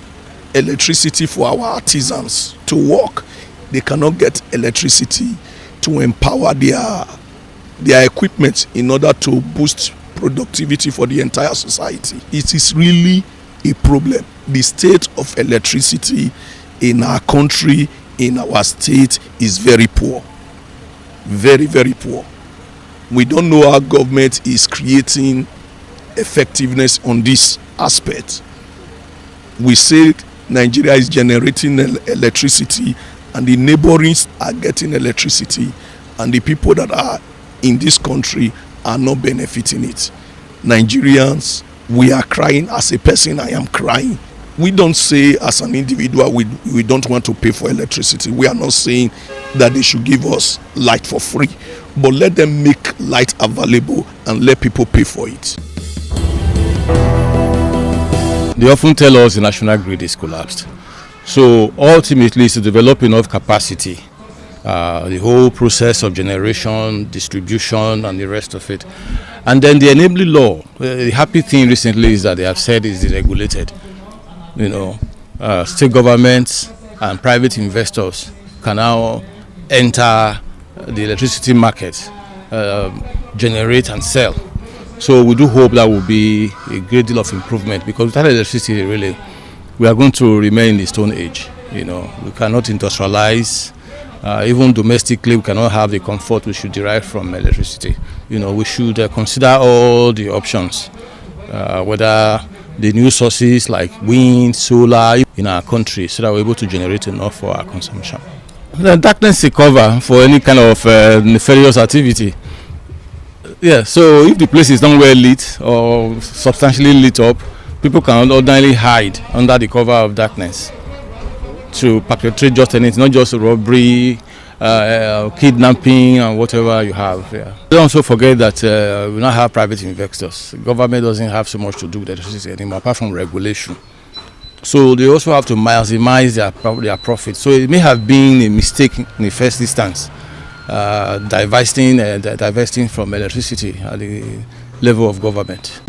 electricity for our artisans to work, they cannot get electricity to empower their equipment in order to boost productivity for the entire society. It is really a problem. The state of electricity in our country, in our state, is very poor. Very, very poor. We don't know how government is creating effectiveness on this aspect. We say Nigeria is generating electricity and the neighboring are getting electricity, and the people that are in this country are not benefiting it. Nigerians, we are crying. As a person, I am crying. We don't say as an individual we don't want to pay for electricity. We are not saying that they should give us light for free, but let them make light available and let people pay for it. They often tell us the national grid is collapsed. So ultimately it's to develop enough capacity, the whole process of generation, distribution and the rest of it. And then the enabling law, the happy thing recently is that they have said is deregulated. State governments and private investors can now enter the electricity market, generate and sell. So we do hope that will be a great deal of improvement, because without electricity, really, we are going to remain in the Stone Age. We cannot industrialize. Even domestically, we cannot have the comfort we should derive from electricity. We should consider all the options, whether the new sources like wind, solar in our country, so that we're able to generate enough for our consumption. The darkness is cover for any kind of nefarious activity. Yeah, so if the place is not well lit or substantially lit up, people can ordinarily hide under the cover of darkness to perpetrate just anything, not just robbery, kidnapping and whatever you have. Yeah. Don't also forget that we now have private investors. The government doesn't have so much to do with electricity anymore, apart from regulation. So they also have to maximize their profit. So it may have been a mistake in the first instance, divesting from electricity at the level of government.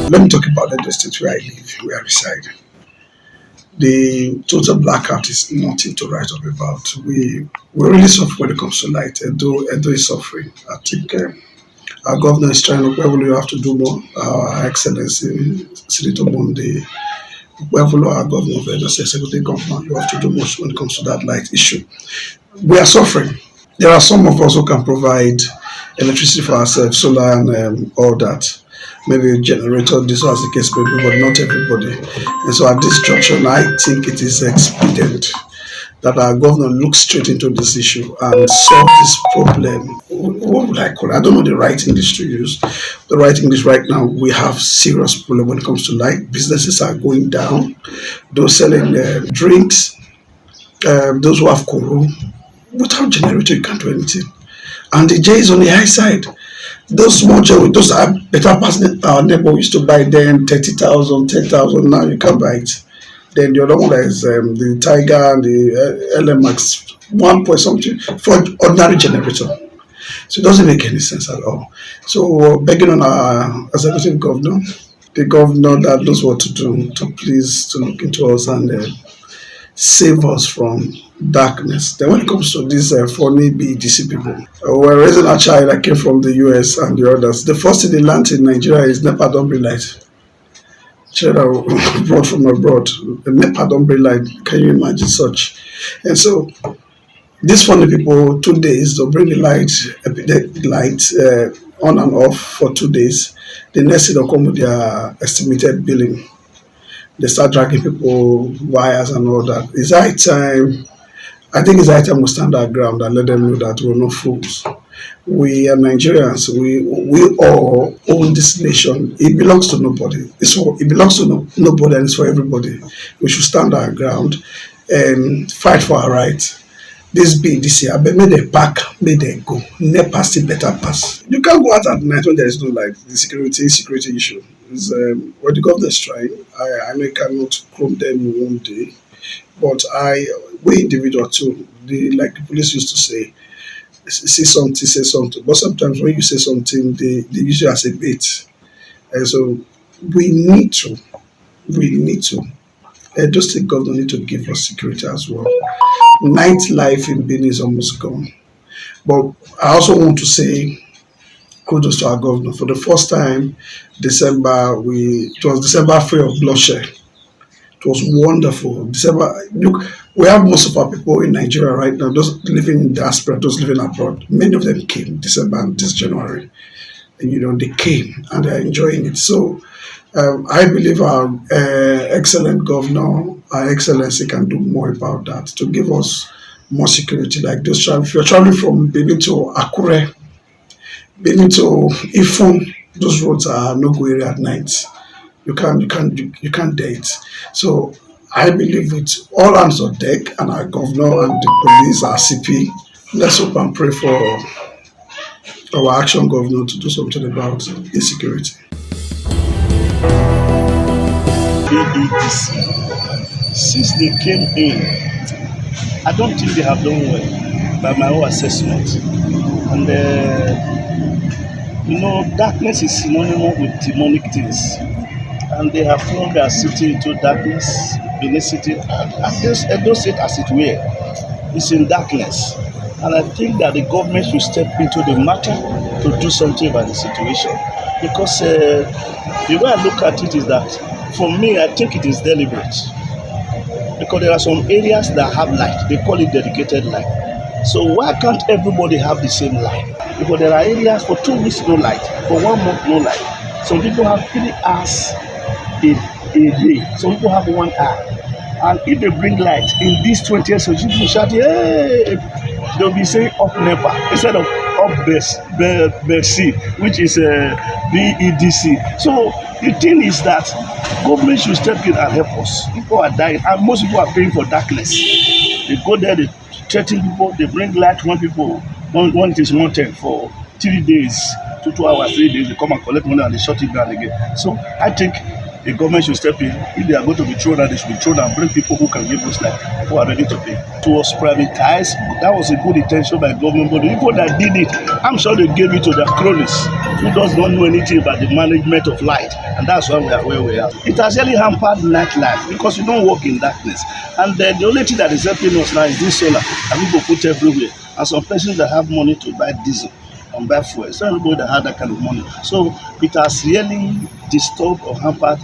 Let me talk about the state where I live, where I reside. The total blackout is nothing to write up about. We really suffer when it comes to light. Edo is suffering. I think our governor is trying to, you have to do more. Our Excellency, Senator Monday, our governor of Edo State, executive governor, you have to do more when it comes to that light issue. We are suffering. There are some of us who can provide electricity for ourselves, solar and all that. Maybe a generator, this was the case, but not everybody. And so at this junction, I think it is expedient that our governor looks straight into this issue and solve this problem. What would I call it? I don't know the right English to use. The right English right now, we have serious problem when it comes to light. Businesses are going down. Those selling drinks, those who have koro, without generator, you can't do anything. and the J is on the high side. Those small J, those are better passing our neighbor used to buy then 30,000, 10,000. Now you can't buy it. Then the other one is the Tiger and the LMX 1 point something for ordinary generator. So it doesn't make any sense at all. So begging on our executive governor, the governor that knows what to do, to please to look into us and save us from darkness. Then when it comes to these funny BDC people, we're raising a child that came from the US and the others. The first thing they learned in Nigeria is NEPA don't be light. Children brought from abroad, the NEPA don't be light. Can you imagine such? And so these funny people, 2 days, they'll bring the light on and off for 2 days. The next thing they'll come with their estimated billing. They start dragging people, wires and all that. It's high time. I think it's high time we stand our ground and let them know that we're not fools. We are Nigerians. We all own this nation. It belongs to nobody. It belongs to nobody and it's for everybody. We should stand our ground and fight for our rights. This BDC, I bet may they pack, may they go. NEPA still better pass. You can't go out at night when there is no light. The security issue. Is what the government is trying. I know you cannot chrome them in one day, but we individual too. Like the police used to say something, say something. But sometimes when you say something, they use you as a bait. And so we need to. Just the government need to give us security as well. Nightlife in Benin is almost gone. But I also want to say kudos to our governor. For the first time, it was December free of bloodshed. It was wonderful. Look, we have most of our people in Nigeria right now, those living in diaspora, those living abroad. Many of them came December and this January. And they came and they're enjoying it. So I believe our excellent governor, our excellency can do more about that to give us more security. Like this, if you're traveling from Benin to Akure, Benin to Ifun, those roads are no-go area at night. You can't date. So I believe with all hands on deck and our governor and the police, our CP, let's hope and pray for our action governor to do something about insecurity. ADDC, since they came in, I don't think they have done well by my own assessment. And darkness is synonymous with demonic things. And they have thrown their city into darkness, Benin City, and Edo State as it were. It's in darkness. And I think that the government should step into the matter to do something about the situation. Because the way I look at it is that, for me, I think it is deliberate. Because there are some areas that have light. They call it dedicated light. So why can't everybody have the same light? Because there are areas for 2 weeks no light, for 1 month no light. Some people have 3 hours a day. Some people have 1 hour. And if they bring light in these 20 years, people shout, hey! They'll be saying up NEPA instead of up BEC, which is BEDC. So the thing is that government should step in and help us. People are dying, and most people are paying for darkness. They go there, they threaten people, they bring light when it is wanted for 3 days, 2 hours, 3 days, they come and collect money and they shut it down again. So I think the government should step in. If they are going to be thrown out, they should be thrown and bring people who can give us light, who are ready to pay. It was privatized. That was a good intention by government, but the people that did it, I'm sure they gave it to their cronies who does not know anything about the management of light, and that's why we are where we are. It has really hampered nightlife because you don't work in darkness, and then the only thing that is helping us now is this solar, and we go put everywhere, and some persons that have money to buy diesel and buy fuel. It's not everybody that has that kind of money. So it has really disturbed or hampered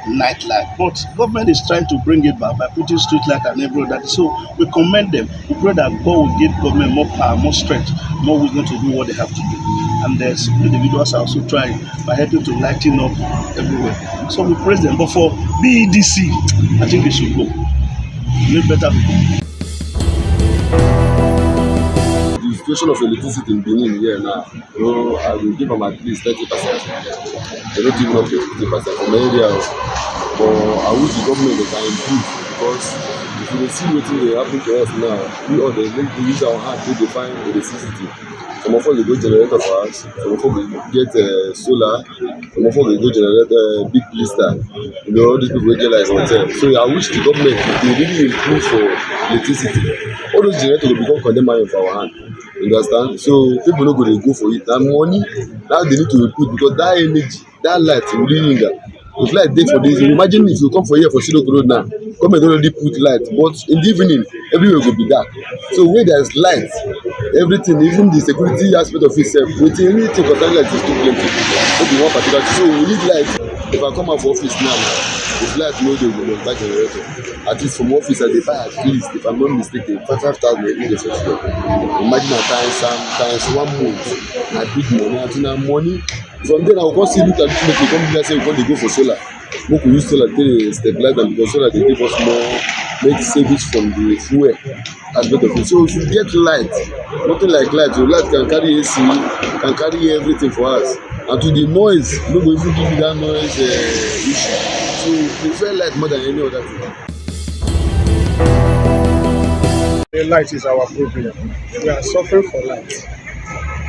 nightlife. But government is trying to bring it back by putting street light and everything. So we commend them. We pray that God will give government more power, more strength, more wisdom to do what they have to do. And there's individuals are also trying by helping to lighten up everywhere. So we praise them. But for BEDC, I think they should go. Need better people. The situation of electricity in Benin here now, I will give them at least 30%. They don't even up to 50% from areas. But I wish the government can improve because If you see what dey happen to us now, we all dey use our hand to define electricity. Some of us dey go generator for house, some of us dey get solar, some of us dey go generate big blister. You know, all these people wey get like hotel. So I wish the government dey really improve for electricity. All those generators go become condemn iron for our hand. You understand? So people no go dey go for it. Na money that they need to put because that energy, that light will really linger. If light dey for this, imagine if you come for here for Silok Road now, government already put light, but in the evening everywhere go be dark. So where there is light, everything, even the security aspect of itself, wetin anything concern light is too plenty. No be one particular thing. So we need light. If I come out for office now, if light no dey, we must buy generator. At least from office I dey buy at least, if I'm not mistaken, 5,000 every day for sure. Imagine na times 1 month, na big money. Until na money. From there I go come see look at this make we come be like say we come dey go for solar. Make we use solar take stabilize am because solar dey give us more make savings from the fuel aspect of it. So if you get light, nothing like light, your light can carry AC, can carry everything for us. And to the noise, no go even give you that noise issue. So we prefer light more than any other thing. The light is our problem. We are suffering for light.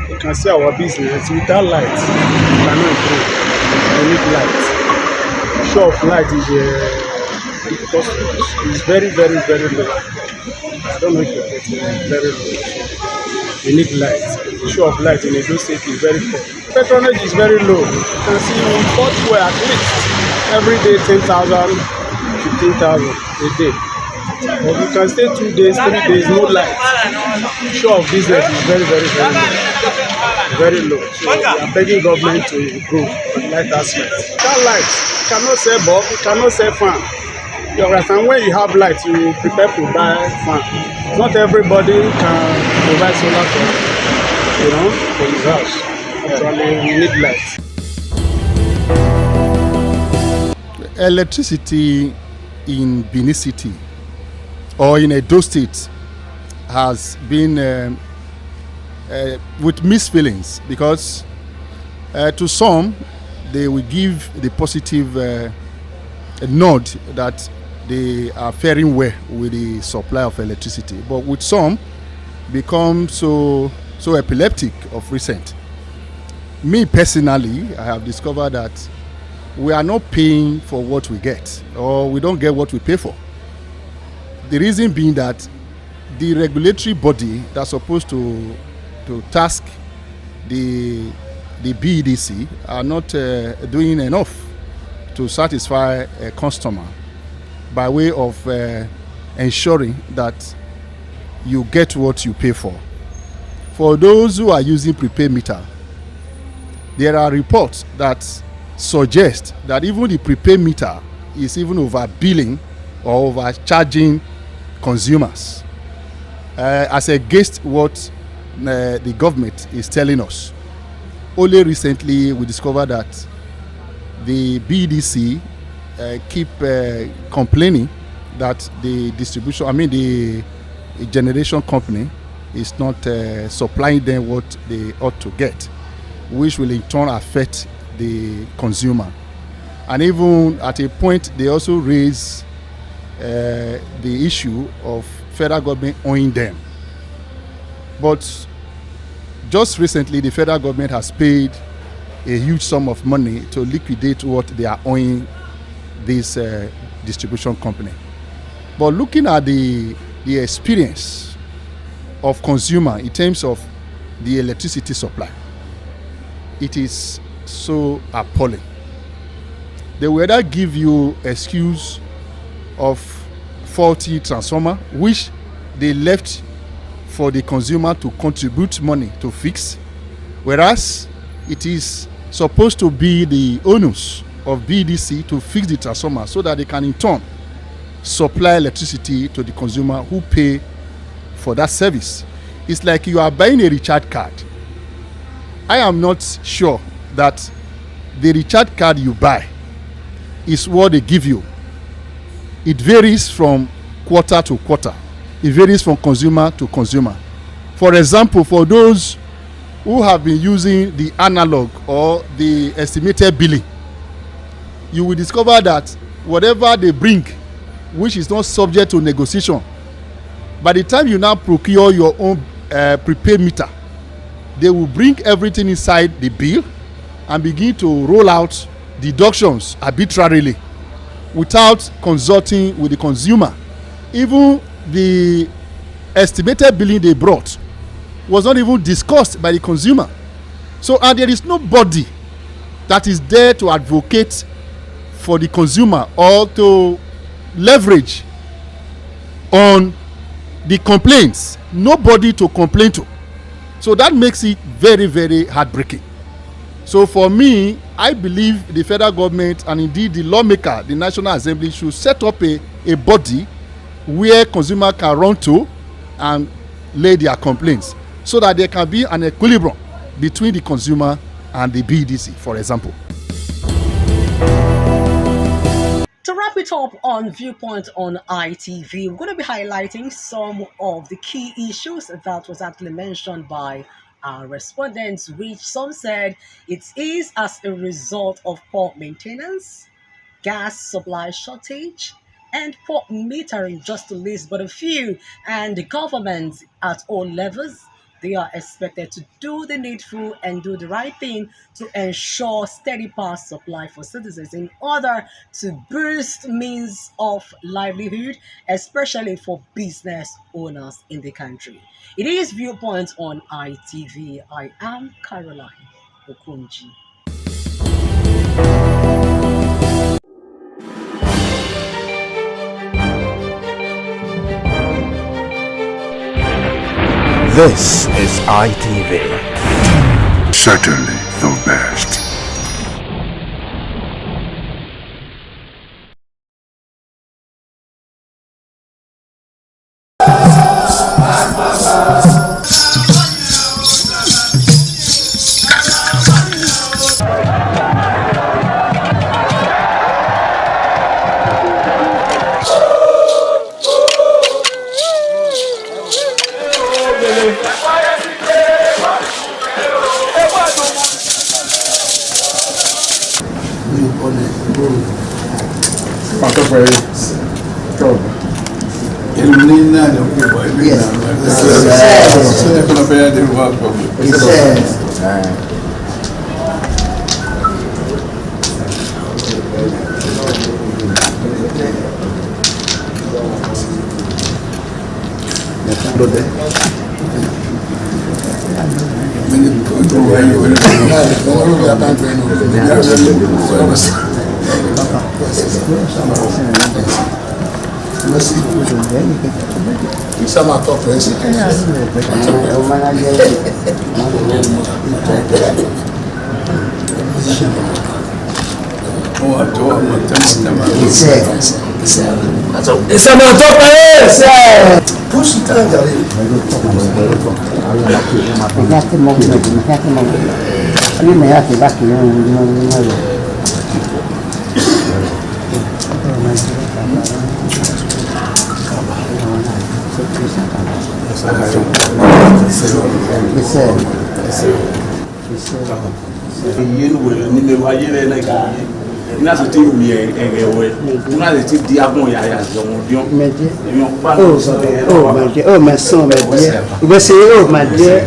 You can see our business without light, we cannot improve. We need light. The show of light is very, very, very low. I don't know if you're getting it, very low. We need light. The show of light in Edo State is very poor. Patronage is very low. You can see we import fuel at least every day 10,000, 15,000 a day. But you can stay 2 days, 3 days, no light. The show of business is very, very, very low. Very low. So we are begging government to improve the light aspect. That light, you cannot sell bulb, you cannot sell fan. You understand? When you have light, you prepare to buy fan. Not everybody can provide solar for his house. Actually, we need light. Electricity in Benin City or in Edo State has been with mixed feelings because to some they will give the positive nod that they are faring well with the supply of electricity, but with some become so epileptic of recent. Me personally, I have discovered that we are not paying for what we get, or we don't get what we pay for. The reason being that the regulatory body that's supposed to task the BEDC are not doing enough to satisfy a customer by way of ensuring that you get what you pay for. For those who are using prepaid meter, there are reports that suggest that even the prepaid meter is even overbilling or overcharging consumers as against what the government is telling us. Only recently we discovered that the BDC keep complaining that the the generation company is not supplying them what they ought to get, which will in turn affect the consumer. And even at a point they also raise the issue of federal government owing them. But just recently the federal government has paid a huge sum of money to liquidate what they are owing this distribution company. But looking at the experience of consumer in terms of the electricity supply, it is so appalling. They will either give you excuse of faulty transformer, which they left for the consumer to contribute money to fix, whereas it is supposed to be the onus of BDC to fix the transformer so that they can in turn supply electricity to the consumer who pay for that service. It's like you are buying a recharge card. I am not sure that the recharge card you buy is what they give you. It varies from quarter to quarter. It varies from consumer to consumer. For example, for those who have been using the analog or the estimated billing, you will discover that whatever they bring which is not subject to negotiation. By the time you now procure your own prepaid meter, they will bring everything inside the bill and begin to roll out deductions arbitrarily without consulting with the consumer. Even the estimated billing they brought was not even discussed by the consumer. So, and there is nobody that is there to advocate for the consumer or to leverage on the complaints. Nobody to complain to. So that makes it very, very heartbreaking. So for me, I believe the federal government and indeed the lawmaker, the National Assembly, should set up a body where consumer can run to and lay their complaints so that there can be an equilibrium between the consumer and the BDC, for example. To wrap it up on Viewpoint on ITV, we're going to be highlighting some of the key issues that was actually mentioned by our respondents, which some said it is as a result of poor maintenance, gas supply shortage, and poor metering, just to list but a few. And the government at all levels, they are expected to do the needful and do the right thing to ensure steady power supply for citizens in order to boost means of livelihood, especially for business owners in the country. It is Viewpoint on ITV. I am Caroline Okunji. This is ITV. Certainly the best. Oh, my son, my dear. We say, oh, my dear.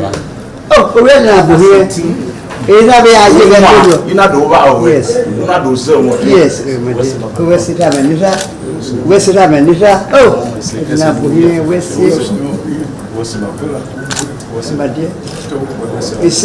Oh, where are you here? You not over. Yes. You not do so much. Yes, my dear. Where's it happening? Where's it happening? Oh, where's my dear? It's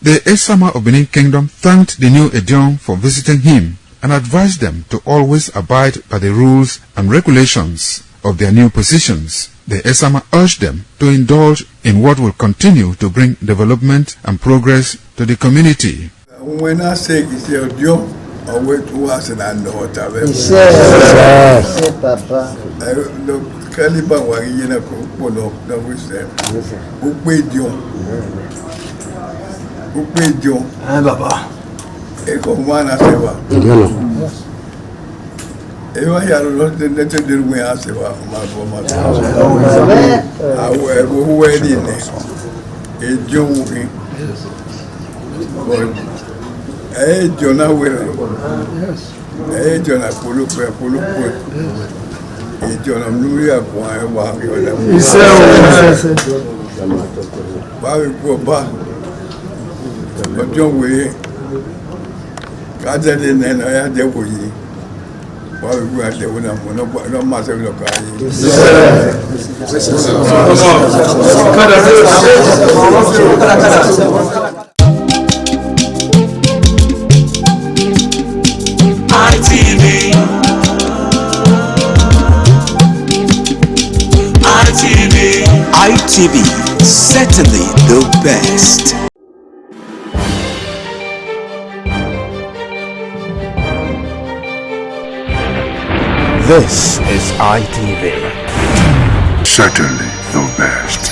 The Esama of Benin Kingdom thanked the new Edion for visiting him and advised them to always abide by the rules and regulations of their new positions. The Esama urged them to indulge in what will continue to bring development and progress to the community. When I say it's your job, I wait to us and I know what I will. Yes, Papa. The caliber was in a couple of the wisdom. Who paid you? Who paid you? Papa. Echo one as ever. Ewa ya lote nete dirwe as ever. I will wedding a joke. Jonah will. Jonah Pulu, Jonah Nuria, but John Way gathered in and I had the way. While we were there, no matter look ITV, certainly the best. This is ITV. Certainly the best.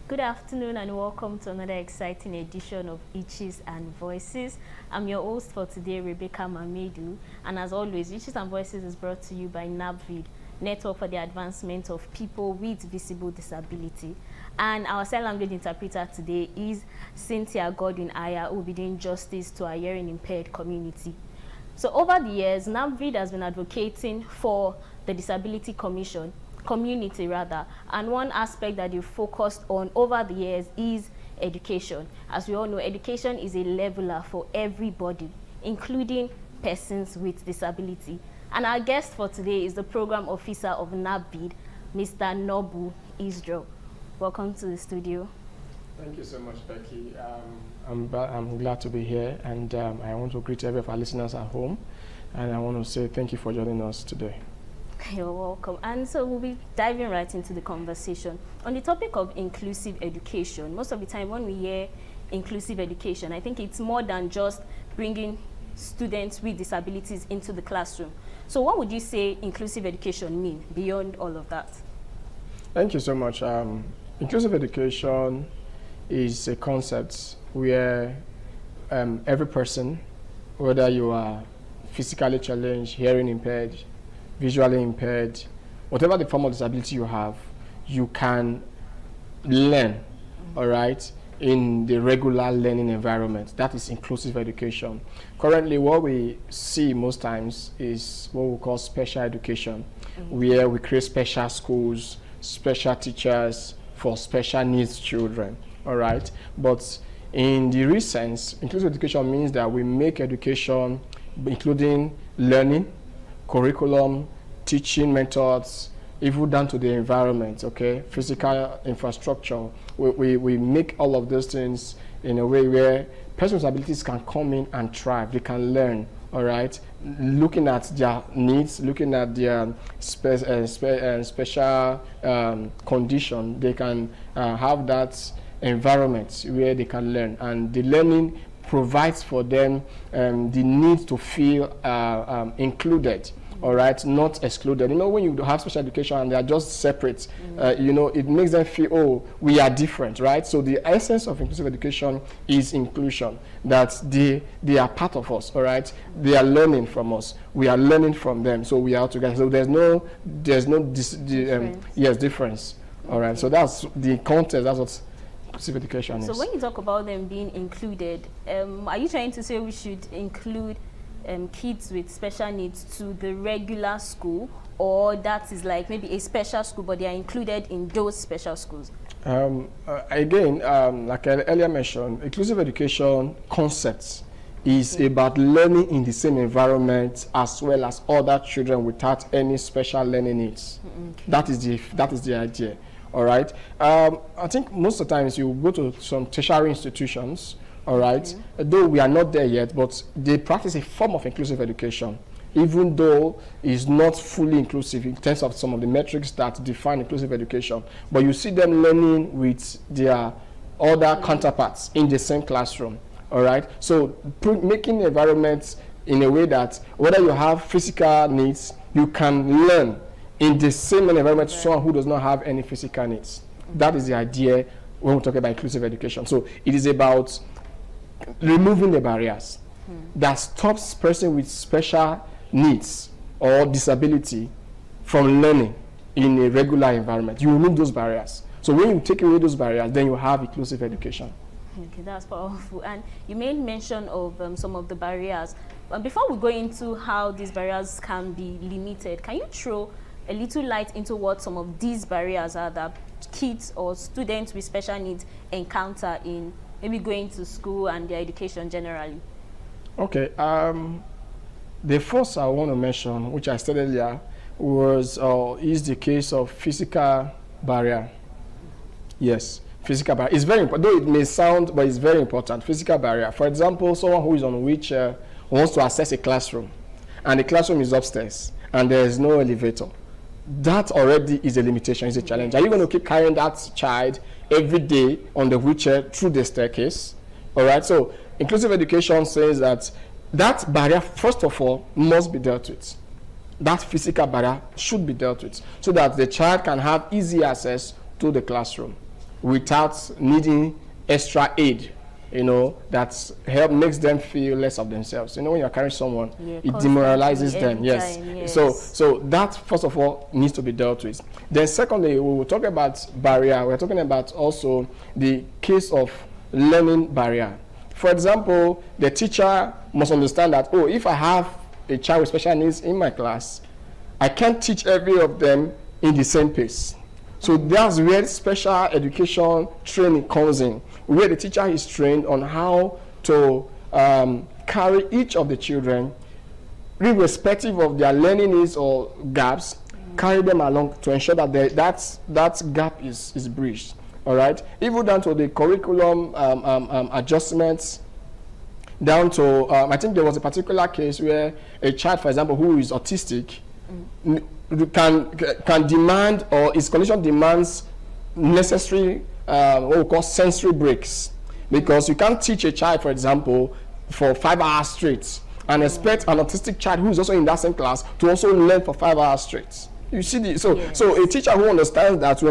Good afternoon and welcome to another exciting edition of Itches and Voices. I'm your host for today, Rebecca Mamedu, and as always, Itches and Voices is brought to you by NABVID, Network for the Advancement of People with Visible Disability. And our sign language interpreter today is Cynthia Godwin-Aya, who will be doing justice to our hearing impaired community. So over the years, NABVID has been advocating for the Disability community, and one aspect that you focused on over the years is education. As we all know, education is a leveler for everybody, including persons with disability. And our guest for today is the program officer of NABVID, Mr. Nobu Israel. Welcome to the studio. Thank you so much, Becky. I'm glad to be here, and I want to greet every of our listeners at home, and I want to say thank you for joining us today. You're welcome. And so we'll be diving right into the conversation. On the topic of inclusive education, most of the time when we hear inclusive education, I think it's more than just bringing students with disabilities into the classroom. So what would you say inclusive education mean beyond all of that? Thank you so much. Inclusive education is a concept where every person, whether you are physically challenged, hearing impaired, visually impaired, whatever the form of disability you have, you can learn, all right, in the regular learning environment. That is inclusive education. Currently, what we see most times is what we call special education, where we create special schools, special teachers for special needs children, all right? But in the real sense, inclusive education means that we make education, including learning, curriculum, teaching methods, even down to the environment, okay? Physical infrastructure. We make all of those things in a way where persons with abilities can come in and thrive. They can learn, all right? Looking at their needs, looking at their special condition, they can have that environment where they can learn. And the learning provides for them the need to feel included, all right, not excluded. You know, when you have special education and they are just separate, you know, it makes them feel, oh, we are different, right? So the essence of inclusive education is inclusion, that they are part of us, all right? They are learning from us. We are learning from them, so we are together. So there's no difference, all right? So that's the context, that's what inclusive education is. So when you talk about them being included, are you trying to say we should include kids with special needs to the regular school, or that is like maybe a special school, but they are included in those special schools? Again, like I earlier mentioned, inclusive education concepts is about learning in the same environment as well as other children without any special learning needs. That is the idea. All right. I think most of the times you go to some tertiary institutions. All right. Though we are not there yet, but they practice a form of inclusive education, even though it's not fully inclusive in terms of some of the metrics that define inclusive education. But you see them learning with their other counterparts in the same classroom. All right. So making the environment in a way that whether you have physical needs, you can learn in the same environment to someone who does not have any physical needs. That is the idea when we talk about inclusive education. So it is about removing the barriers that stops person with special needs or disability from learning in a regular environment. You remove those barriers. So when you take away those barriers, then you have inclusive education. Okay, that's powerful. And you made mention of some of the barriers. Before we go into how these barriers can be limited, can you throw a little light into what some of these barriers are that kids or students with special needs encounter in maybe going to school and their education generally? Okay. The first I want to mention, which I stated earlier, is the case of physical barrier. Yes. Physical barrier is very important, though it may sound, but it's very important. Physical barrier. For example, someone who is on a wheelchair wants to access a classroom, and the classroom is upstairs, and there is no elevator. That already is a limitation, is a challenge. Are you going to keep carrying that child every day on the wheelchair through the staircase? All right. So inclusive education says that that barrier, first of all, must be dealt with. That physical barrier should be dealt with, so that the child can have easy access to the classroom without needing extra aid, that makes them feel less of themselves. When you're carrying someone, it demoralizes them. Yes. So that, first of all, needs to be dealt with. Then secondly, we will talk about barrier. We're talking about also the case of learning barrier. For example, the teacher must understand that, if I have a child with special needs in my class, I can't teach every of them in the same pace. So that's where special education training comes in, where the teacher is trained on how to carry each of the children, irrespective of their learning needs or gaps, carry them along to ensure that that gap is bridged. All right, even down to the curriculum adjustments, down to I think there was a particular case where a child, for example, who is autistic, can demand, or his condition demands necessary what we call sensory breaks, because you can't teach a child, for example, for 5 hours straight and expect an autistic child who is also in that same class to also learn for 5 hours straight. You see, so a teacher who understands that,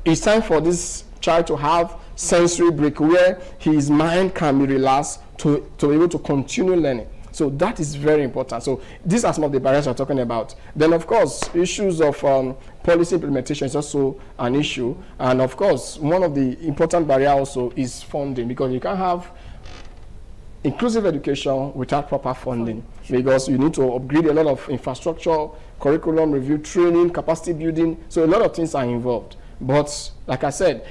it's time for this child to have sensory break where his mind can be relaxed to be able to continue learning. So that is very important. So these are some of the barriers we're talking about. Then, of course, issues of policy implementation is also an issue. And, of course, one of the important barriers also is funding, because you can't have inclusive education without proper funding, because you need to upgrade a lot of infrastructure, curriculum review, training, capacity building. So a lot of things are involved. But, like I said,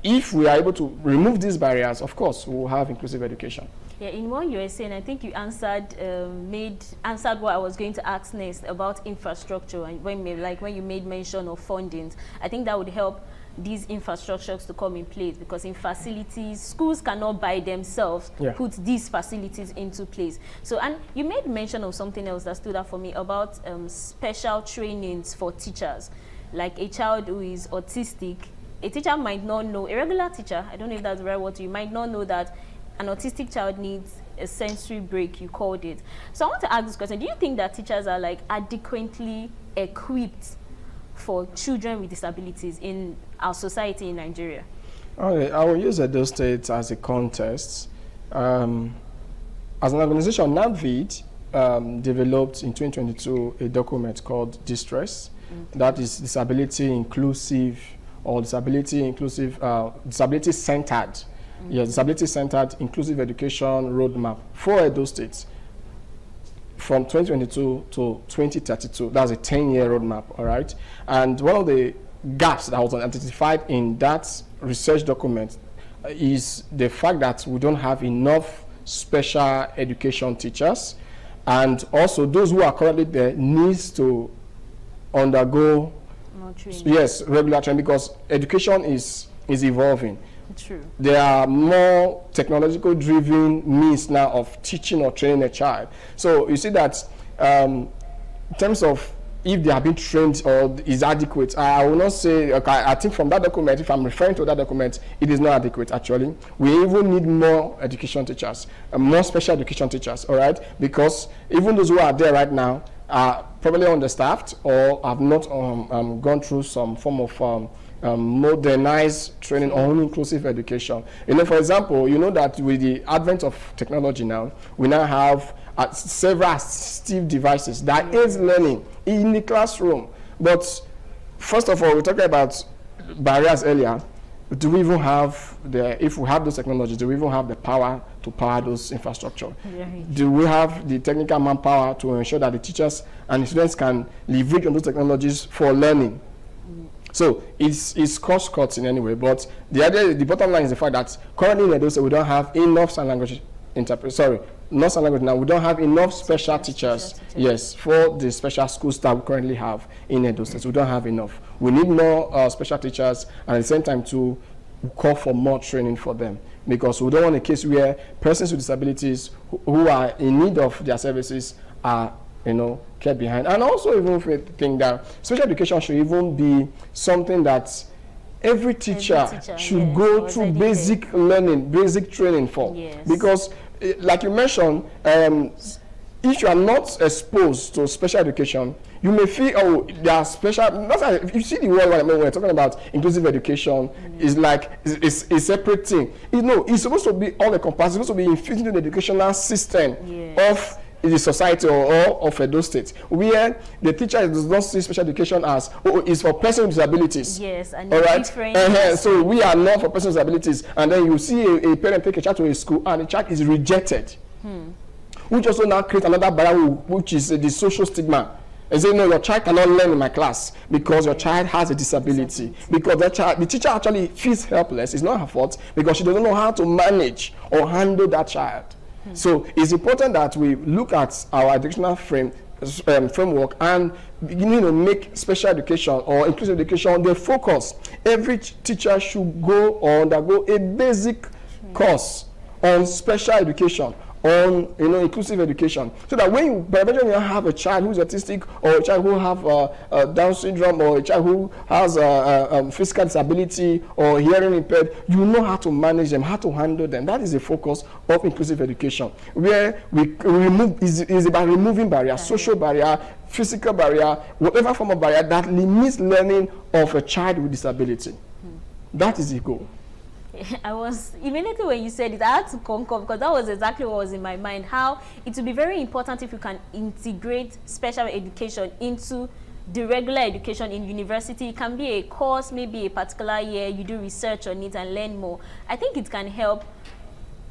if we are able to remove these barriers, of course, we will have inclusive education. Yeah, in what you were saying, I think you answered what I was going to ask next about infrastructure, and when you made mention of funding, I think that would help these infrastructures to come in place, because in facilities, schools cannot by themselves put these facilities into place. So, and you made mention of something else that stood out for me about special trainings for teachers, like a child who is autistic. A teacher might not know, a regular teacher, I don't know if that's the right word, you might not know that an autistic child needs a sensory break, you called it. So I want to ask this question. Do you think that teachers are adequately equipped for children with disabilities in our society in Nigeria? Okay, I will use Edo State as a context. As an organization, NAVID developed in 2022 a document called Discourse, that is disability inclusive, or disability centered. Yes, disability centered inclusive education roadmap for Edo State. from 2022 to 2032. That's a 10-year roadmap, all right? And one of the gaps that was identified in that research document is the fact that we don't have enough special education teachers, and also those who are currently there needs to undergo regular training, because education is evolving. True. There are more technological driven means now of teaching or training a child. So you see that in terms of if they have been trained or is adequate, I will not say, okay, I think from that document, if I'm referring to that document, it is not adequate actually. We even need more education teachers, more special education teachers, all right? Because even those who are there right now are probably understaffed or have not gone through some form of modernized training or inclusive education. You know, for example, you know that with the advent of technology now, we now have several assistive devices that aids learning in the classroom. But first of all, we talked about barriers earlier. Do we even have if we have those technologies, do we even have the power to power those infrastructure? Right. Do we have the technical manpower to ensure that the teachers and the students can leverage on those technologies for learning? So it's cost cuts in any way, but the bottom line is the fact that currently in Edo State we don't have enough sign language not sign language now, we don't have enough special teachers, yes, for the special schools that we currently have in Edo State. We don't have enough. We need more special teachers, and at the same time to call for more training for them, because we don't want a case where persons with disabilities who are in need of their services are, you know, kept behind. And also even think that special education should even be something that every teacher should go through basic learning, basic training for. Yes. Because like you mentioned, if you are not exposed to special education, you may feel, oh, they are special. That's why if you see the word when we're talking about inclusive education, is like it's a separate thing. You know, it's supposed to be all encompassing. It's supposed to be infused into the educational system of the society or of Edo State, where the teacher does not see special education as, oh, it's for persons with disabilities. Yes, and all right. So we are not for persons with disabilities, and then you see a parent take a child to a school and the child is rejected, which also now creates another barrier, which is the social stigma. And say, no, your child cannot learn in my class because your child has a disability. Because the teacher actually feels helpless. It's not her fault, because she doesn't know how to manage or handle that child. So it's important that we look at our educational framework and beginning to make special education or inclusive education the focus. Every teacher should go or undergo a basic course on special education, on, you know, inclusive education, so that when you have a child who's autistic, or a child who have Down syndrome, or a child who has physical disability or hearing impaired, you know how to manage them, how to handle them. That is the focus of inclusive education, where we remove is about removing barriers, social barrier, physical barrier, whatever form of barrier that limits learning of a child with disability. That is the goal. I was, immediately when you said it, I had to concur, because that was exactly what was in my mind. How it would be very important if you can integrate special education into the regular education in university. It can be a course, maybe a particular year, you do research on it and learn more. I think it can help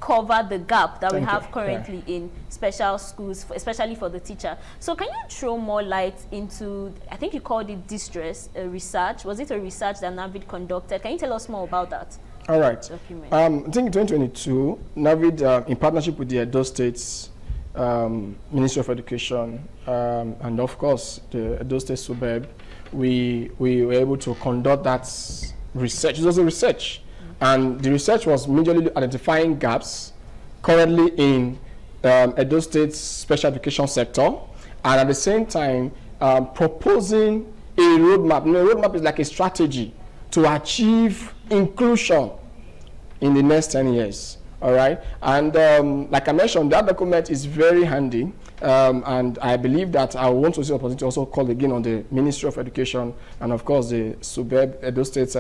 cover the gap that we have currently in special schools, especially for the teacher. So can you throw more light into, I think you called it distress research. Was it a research that NAVID conducted? Can you tell us more about that? All right. I think in 2022, NAVID, in partnership with the Edo State's Ministry of Education, and of course the Edo State Suburb, we were able to conduct that research. It was a research, and the research was majorly identifying gaps currently in Edo State's special education sector, and at the same time proposing a roadmap. You know, a roadmap is like a strategy to achieve inclusion in the next 10 years. All right, and like I mentioned, that document is very handy, and I believe that I want to see the opportunity to also call again on the Ministry of Education and of course the Suburb, Edo State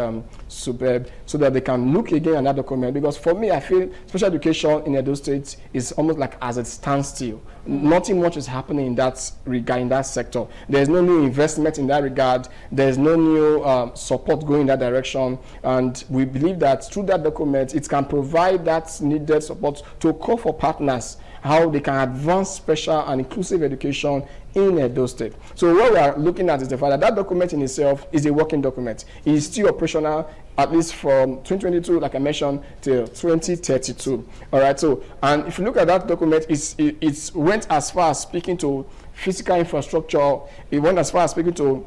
Suburb, so that they can look again at that document. Because for me, I feel special education in Edo State is almost like as it stands still. Nothing much is happening in that regard, in that sector. There's no new investment in that regard. There's no new support going in that direction, and we believe that through that document, it can provide that needed support to call for partners how they can advance special and inclusive education in Edo State. So what we are looking at is the fact that that document in itself is a working document. It is still operational at least from 2022, like I mentioned, till 2032. All right. So, and if you look at that document, it went as far as speaking to physical infrastructure. It went as far as speaking to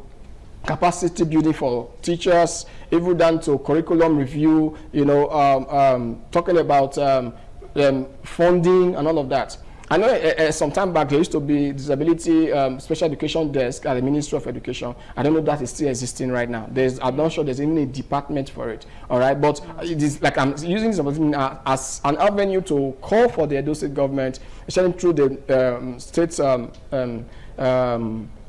capacity building for teachers, even down to curriculum review. You know, talking about funding and all of that. I know some time back there used to be disability special education desk at the Ministry of Education. I don't know if that is still existing right now. I'm not sure there's any department for it. All right, but it is like I'm using this as an avenue to call for the Edo State government, especially through the state's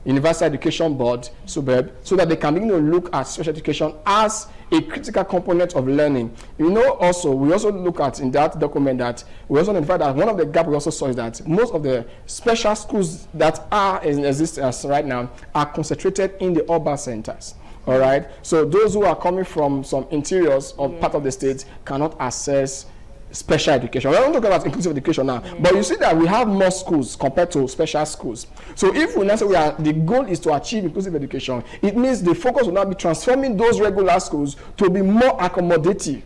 Universal Education Board, SUBEB, so that they can begin to look at special education as a critical component of learning. You know, also, we also look at in that document that we also identified that one of the gaps we also saw is that most of the special schools that are in existence right now are concentrated in the urban centers. All right, so those who are coming from some interiors or part of the state cannot access special education. We're not talking about inclusive education now, but you see that we have more schools compared to special schools. So if we now say the goal is to achieve inclusive education, it means the focus will now be transforming those regular schools to be more accommodating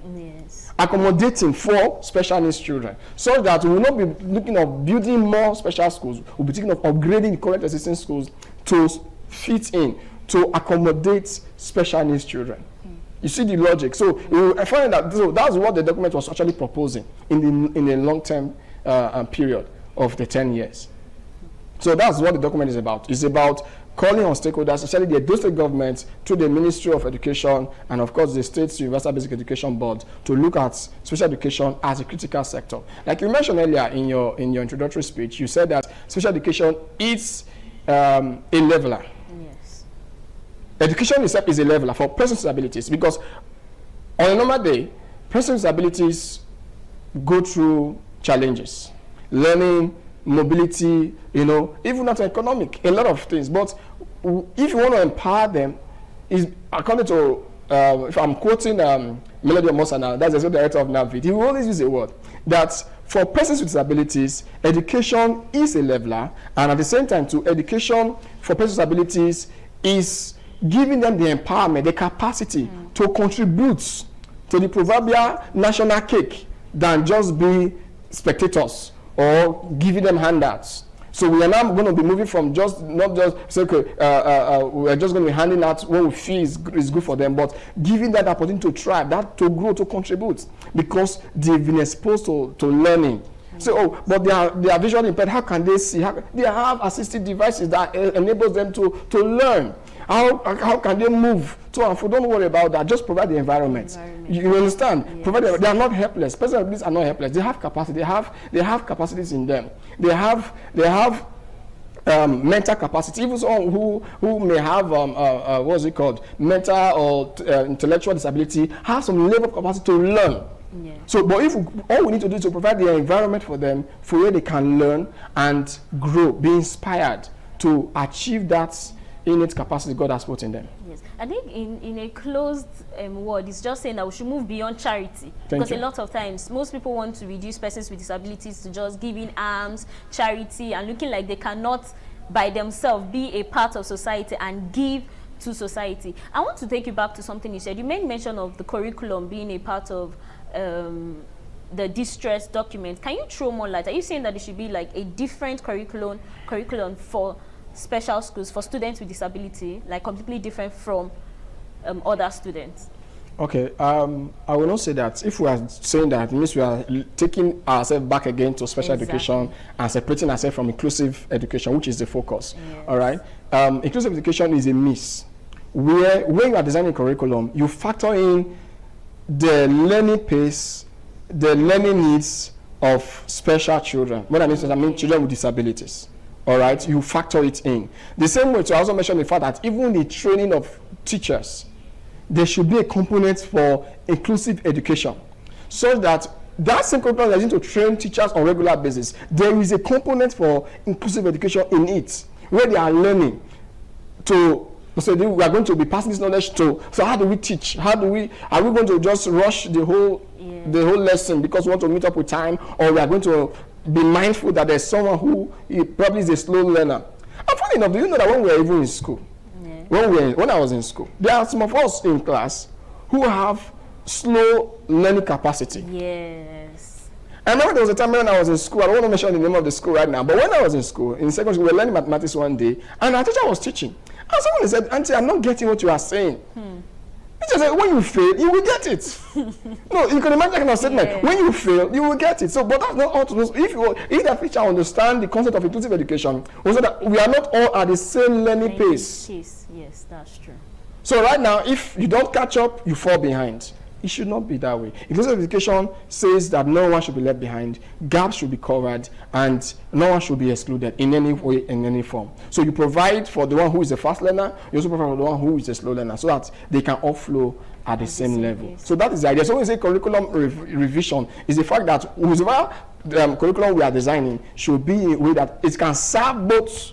for special needs children, so that we will not be looking at building more special schools. We'll be thinking of upgrading the current existing schools to fit in, to accommodate special needs children. You see the logic. So I find that that's what the document was actually proposing in the long-term period of the 10 years. So that's what the document is about. It's about calling on stakeholders, especially the Edo State government, to the Ministry of Education, and of course the state's Universal Basic Education Board, to look at special education as a critical sector. Like you mentioned earlier in your introductory speech, you said that special education is a leveler. Education itself is a leveler for persons with disabilities, because on a normal day, persons with disabilities go through challenges, learning, mobility, you know, even not economic, a lot of things. But if you want to empower them, is according to, if I'm quoting Melody Omosana, that's the director of NAVID, he will always use a word that for persons with disabilities, education is a leveler, and at the same time, too, education for persons with disabilities is giving them the empowerment, the capacity to contribute to the proverbial national cake than just be spectators or giving them handouts. So we are now going to be moving from not just say, okay, we are just going to be handing out what we feel is good for them, but giving that opportunity to thrive, that to grow, to contribute, because they've been exposed to learning. So, but they are visually impaired. How can they see? They have assistive devices that enables them to learn. How can they move to and fro? Don't worry about that. Just provide the environment. You understand? Yes. They are not helpless. Persons with disabilities are not helpless. They have capacity. They have capacities in them. They have mental capacity. Even someone who may have what's it called, mental or intellectual disability, has some level of capacity to learn. Yeah. So, but if all we need to do is to provide the environment for them, for where they can learn and grow, be inspired to achieve that innate capacity God has put in them. Yes, I think in a closed word, it's just saying that we should move beyond charity. Because a lot of times, most people want to reduce persons with disabilities to just giving alms, charity, and looking like they cannot by themselves be a part of society and give to society. I want to take you back to something you said. You made mention of the curriculum being a part of the distress document. Can you throw more light? Are you saying that it should be like a different curriculum for special schools, for students with disability, like completely different from other students? Okay, I will not say that. If we are saying that, it means we are taking ourselves back again to special education and separating ourselves from inclusive education, which is the focus. Yes. All right. Inclusive education is a miss, where when you are designing curriculum, you factor in the learning pace, the learning needs of special children. What I mean children with disabilities. All right, you factor it in. The same way to also mention the fact that even the training of teachers, there should be a component for inclusive education, so that same component that is to train teachers on a regular basis, there is a component for inclusive education in it, where they are learning to. So we are going to be passing this knowledge to. So how do we teach? Are we going to just rush the whole lesson because we want to meet up with time, or we are going to be mindful that there's someone who probably is a slow learner. And funny enough, do you know that when we were even in school, when I was in school, there are some of us in class who have slow learning capacity. Yes. I remember there was a time when I was in school, I don't want to mention the name of the school right now, but when I was in school, in secondary school, we were learning mathematics one day, and our teacher was teaching. And someone said, Auntie, I'm not getting what you are saying. Teacher said, when you fail, you will get it. No, you can imagine that kind of statement. Yeah. When you fail, you will get it. So, but that's not all to know. If the teacher understand the concept of inclusive education, also that we are not all at the same learning pace. Yes, that's true. So right now, if you don't catch up, you fall behind. It should not be that way. Inclusive education says that no one should be left behind, gaps should be covered, and no one should be excluded in any way, in any form. So you provide for the one who is a fast learner, you also provide for the one who is a slow learner, so that they can all flow at the same level. So that is the idea. So when we say curriculum revision, is the fact that whatever curriculum we are designing should be in a way that it can serve both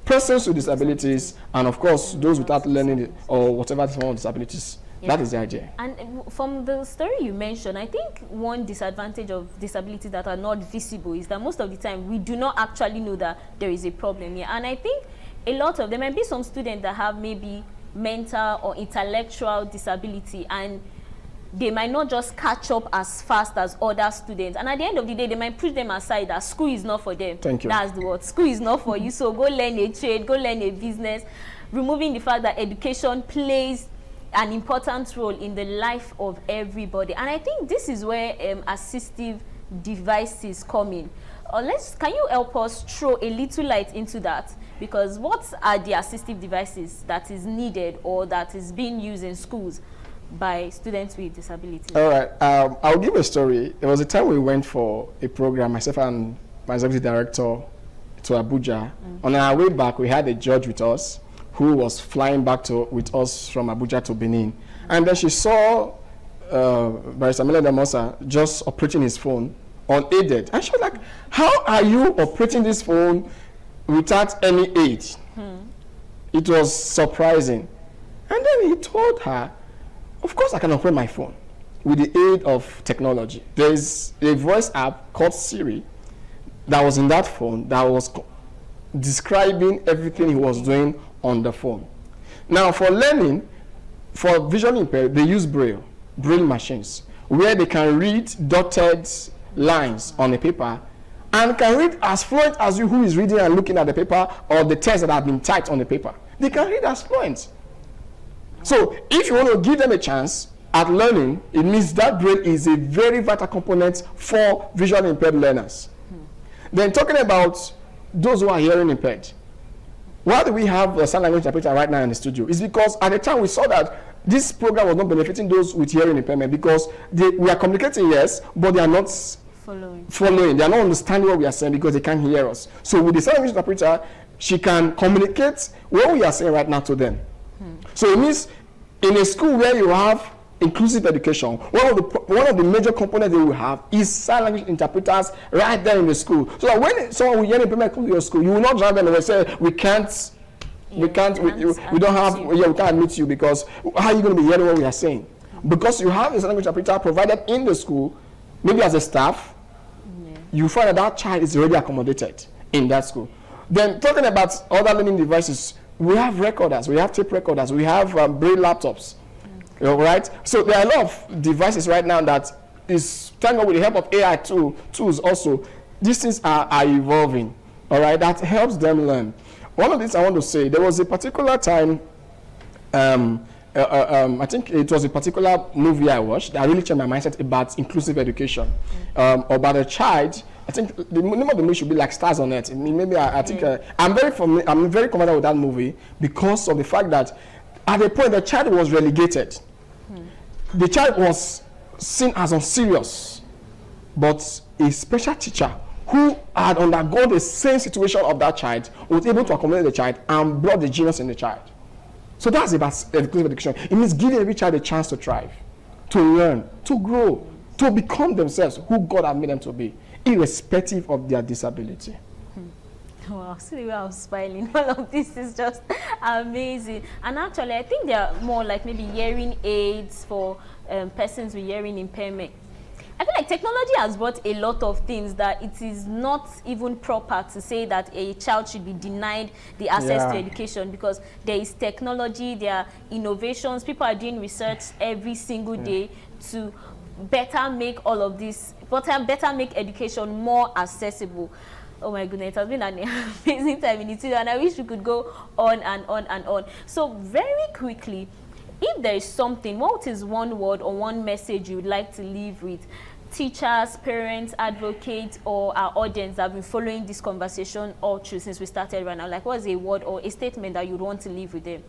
persons with disabilities and, of course, those without learning or whatever form of disabilities. Yeah. That is the idea. And from the story you mentioned, I think one disadvantage of disabilities that are not visible is that most of the time we do not actually know that there is a problem here. And I think a lot of there might be some students that have maybe mental or intellectual disability, and they might not just catch up as fast as other students. And at the end of the day, they might push them aside that school is not for them. Thank you. That's the word. School is not for you. So go learn a trade, go learn a business, removing the fact that education plays an important role in the life of everybody. And I think this is where assistive devices come in. Can you help us throw a little light into that? Because what are the assistive devices that is needed or that is being used in schools by students with disabilities? All right, I'll give a story. There was a time we went for a program, myself and my executive director, to Abuja. On our way back, we had a judge with us who was flying back with us from Abuja to Benin. And then she saw Barrister Mele Damosa just operating his phone unaided. And she was like, how are you operating this phone without any aid? It was surprising. And then he told her, of course I can operate my phone with the aid of technology. There is a voice app called Siri that was in that phone that was describing everything he was doing on the phone. Now for learning, for visually impaired, they use braille machines, where they can read dotted lines on a paper and can read as fluent as you who is reading and looking at the paper or the text that have been typed on the paper. They can read as fluent. So if you want to give them a chance at learning, it means that braille is a very vital component for visually impaired learners. Then talking about those who are hearing impaired, why do we have a sign language interpreter right now in the studio? It's because at the time we saw that this program was not benefiting those with hearing impairment, because we are communicating, yes, but they are not following. They are not understanding what we are saying because they can't hear us. So with the sign language interpreter, she can communicate what we are saying right now to them. So it means in a school where you have inclusive education, one of the major components they will have is sign language interpreters right there in the school. So that when someone with hearing impairment comes to your school, you will not drive them and say, we can't admit you, because how are you going to be hearing what we are saying? Because you have a sign language interpreter provided in the school, maybe as a staff, you find that child is already accommodated in that school. Then talking about other learning devices, we have recorders, we have tape recorders, we have braille laptops. All right, so there are a lot of devices right now that is, thank God, with the help of AI tools also, these things are evolving, all right, that helps them learn. One of these I want to say, there was a particular time, I think it was a particular movie I watched that really changed my mindset about inclusive education, about a child. I think the name of the movie should be like Stars on Earth. Maybe I think I'm very familiar with that movie because of the fact that at a point the child was relegated. The child was seen as unserious, but a special teacher who had undergone the same situation of that child was able to accommodate the child and brought the genius in the child. So that's about inclusive education. It means giving every child a chance to thrive, to learn, to grow, to become themselves who God has made them to be, irrespective of their disability. Wow, see the way I was smiling. All of this is just amazing. And actually, I think they are more like maybe hearing aids for persons with hearing impairment. I feel like technology has brought a lot of things that it is not even proper to say that a child should be denied the access to education, because there is technology, there are innovations, people are doing research every single day to better make all of this, better make education more accessible. Oh my goodness, it has been an amazing time in the studio, and I wish we could go on and on and on. So very quickly, if there is something, what is one word or one message you would like to leave with teachers, parents, advocates, or our audience that have been following this conversation all through since we started right now? Like, what is a word or a statement that you'd want to leave with them?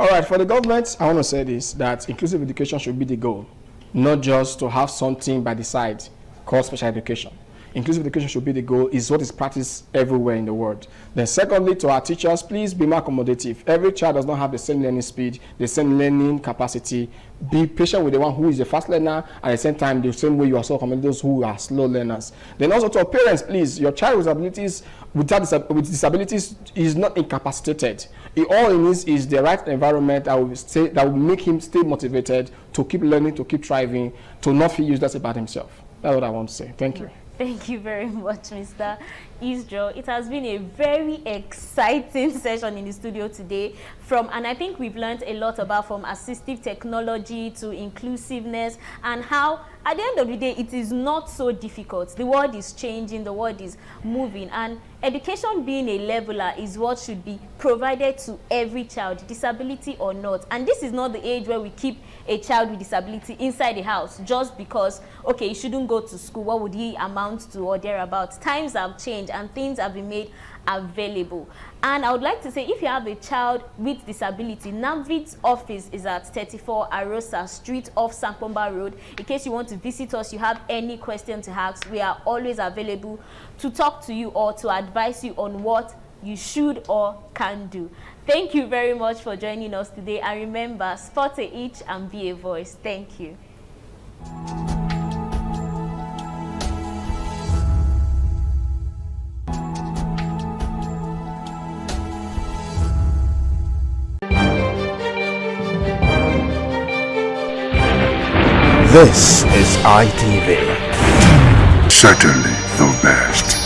All right, for the government, I want to say this, that inclusive education should be the goal, not just to have something by the side called special education. Inclusive education should be the goal, is what is practiced everywhere in the world. Then secondly, to our teachers, please be more accommodative. Every child does not have the same learning speed, the same learning capacity. Be patient with the one who is a fast learner, at the same time, the same way you also accommodate those who are slow learners. Then also to our parents, please, your child with disabilities is not incapacitated. All it needs is the right environment that will make him stay motivated to keep learning, to keep thriving, to not feel useless about himself. That's what I want to say. Thank you. Thank you very much, Mr. Isdro. It has been a very exciting session in the studio today, and I think we've learned a lot about from assistive technology to inclusiveness, and how at the end of the day it is not so difficult. The world is changing, the world is moving, and education being a leveler is what should be provided to every child, disability or not. And this is not the age where we keep a child with disability inside the house just because, okay, he shouldn't go to school, what would he amount to or thereabouts. Times have changed and things have been made available. And I would like to say, if you have a child with disability, NAMVID's office is at 34 Arosa Street off Sampomba Road. In case you want to visit us, you have any question to ask, we are always available to talk to you or to advise you on what you should or can do. Thank you very much for joining us today, and remember, spot a itch and be a voice. Thank you. This is ITV. Certainly the best.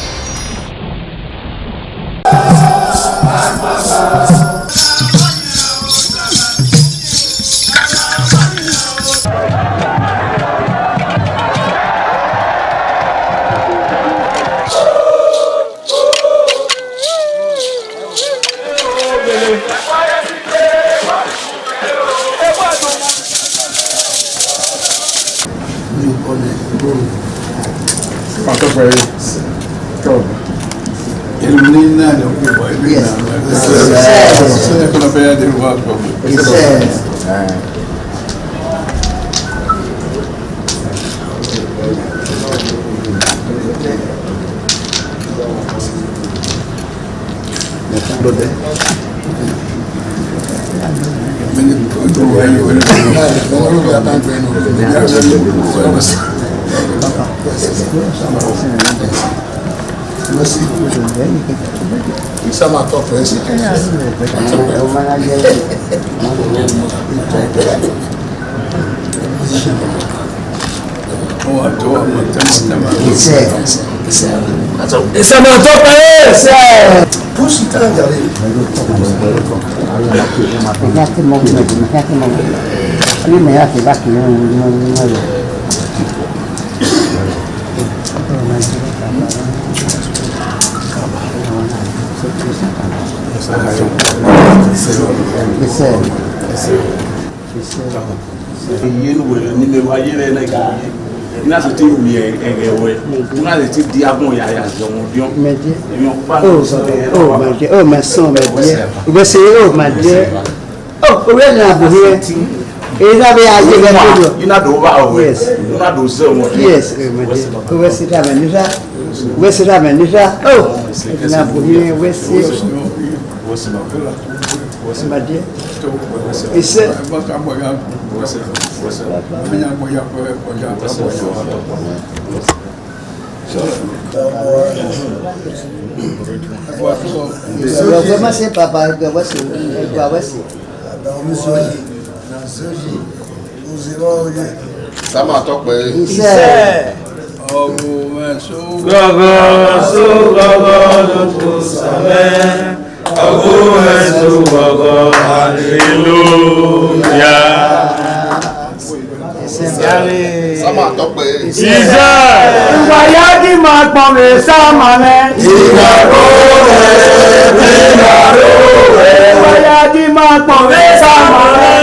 Oh, my son, my dear. We say, oh, my dear. Oh, we're not here. Is that where you not over? Yes. You not do so much. Yes, we sit down and we sit down and oh, it's not here. We see. What's my dear? It's comment c'est papa voici nous irons Sama Tokwe. Sama Tokwe. Wayagi makpome samane. Wayagi makpome samane.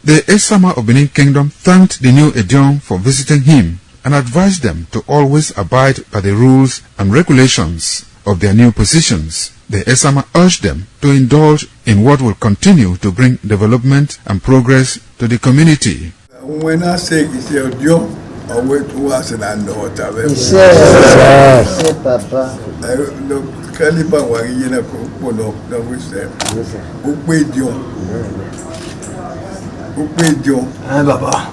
The Esama of Benin Kingdom thanked the new Edion for visiting him and advised them to always abide by the rules and regulations of their new positions. The Esama urged them to indulge in what will continue to bring development and progress to the community. When I say it's your job, I wait to us and I know what I will. Yes, Papa. Caliban was in a couple of the wisdom. Who paid you? Who paid you? Papa.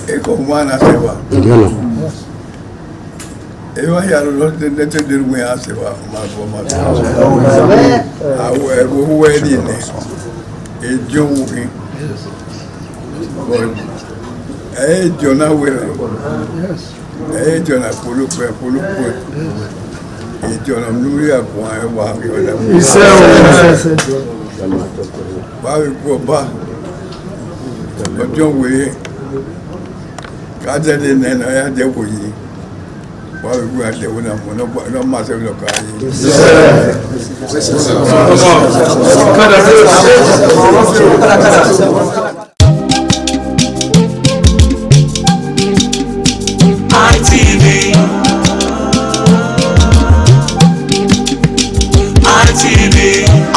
Eko mwana sewa. Ewa ya lote nete dirwe asewa maboma. Awe huwe dine. Ejo muhi. Ejo na wele. Ejo na pulupe. Ejo na mnuri ya kwa ewa. Bawi kwa ba. Ojo wele. Kaja de nena ya de wuyi. Bawi kwa de wuna no mase lo kai.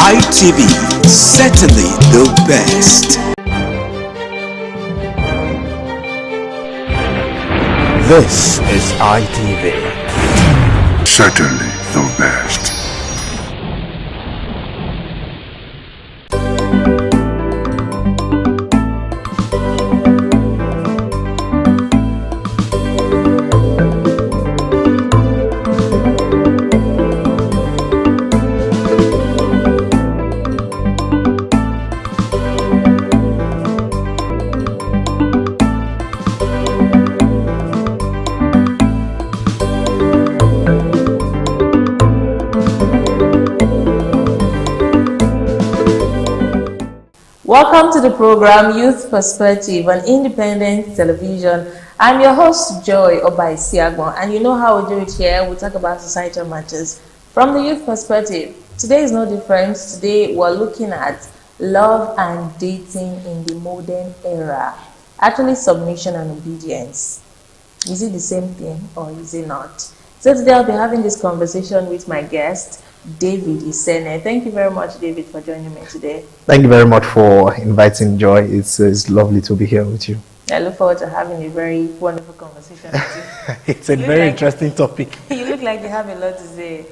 ITV, certainly the best. This is ITV. Certainly the best. Welcome to the program Youth Perspective on Independent Television. I'm your host, Joy Obaisiagbon, and you know how we do it here. We talk about societal matters from the youth perspective. Today is no different. Today we're looking at love and dating in the modern era. Actually, submission and obedience. Is it the same thing or is it not? So today I'll be having this conversation with my guest, David Isene. Thank you very much, David, for joining me today. Thank you very much for inviting Joy. It's lovely to be here with you. I look forward to having a very wonderful conversation with you. It's a very interesting topic. You look like you have a lot to say.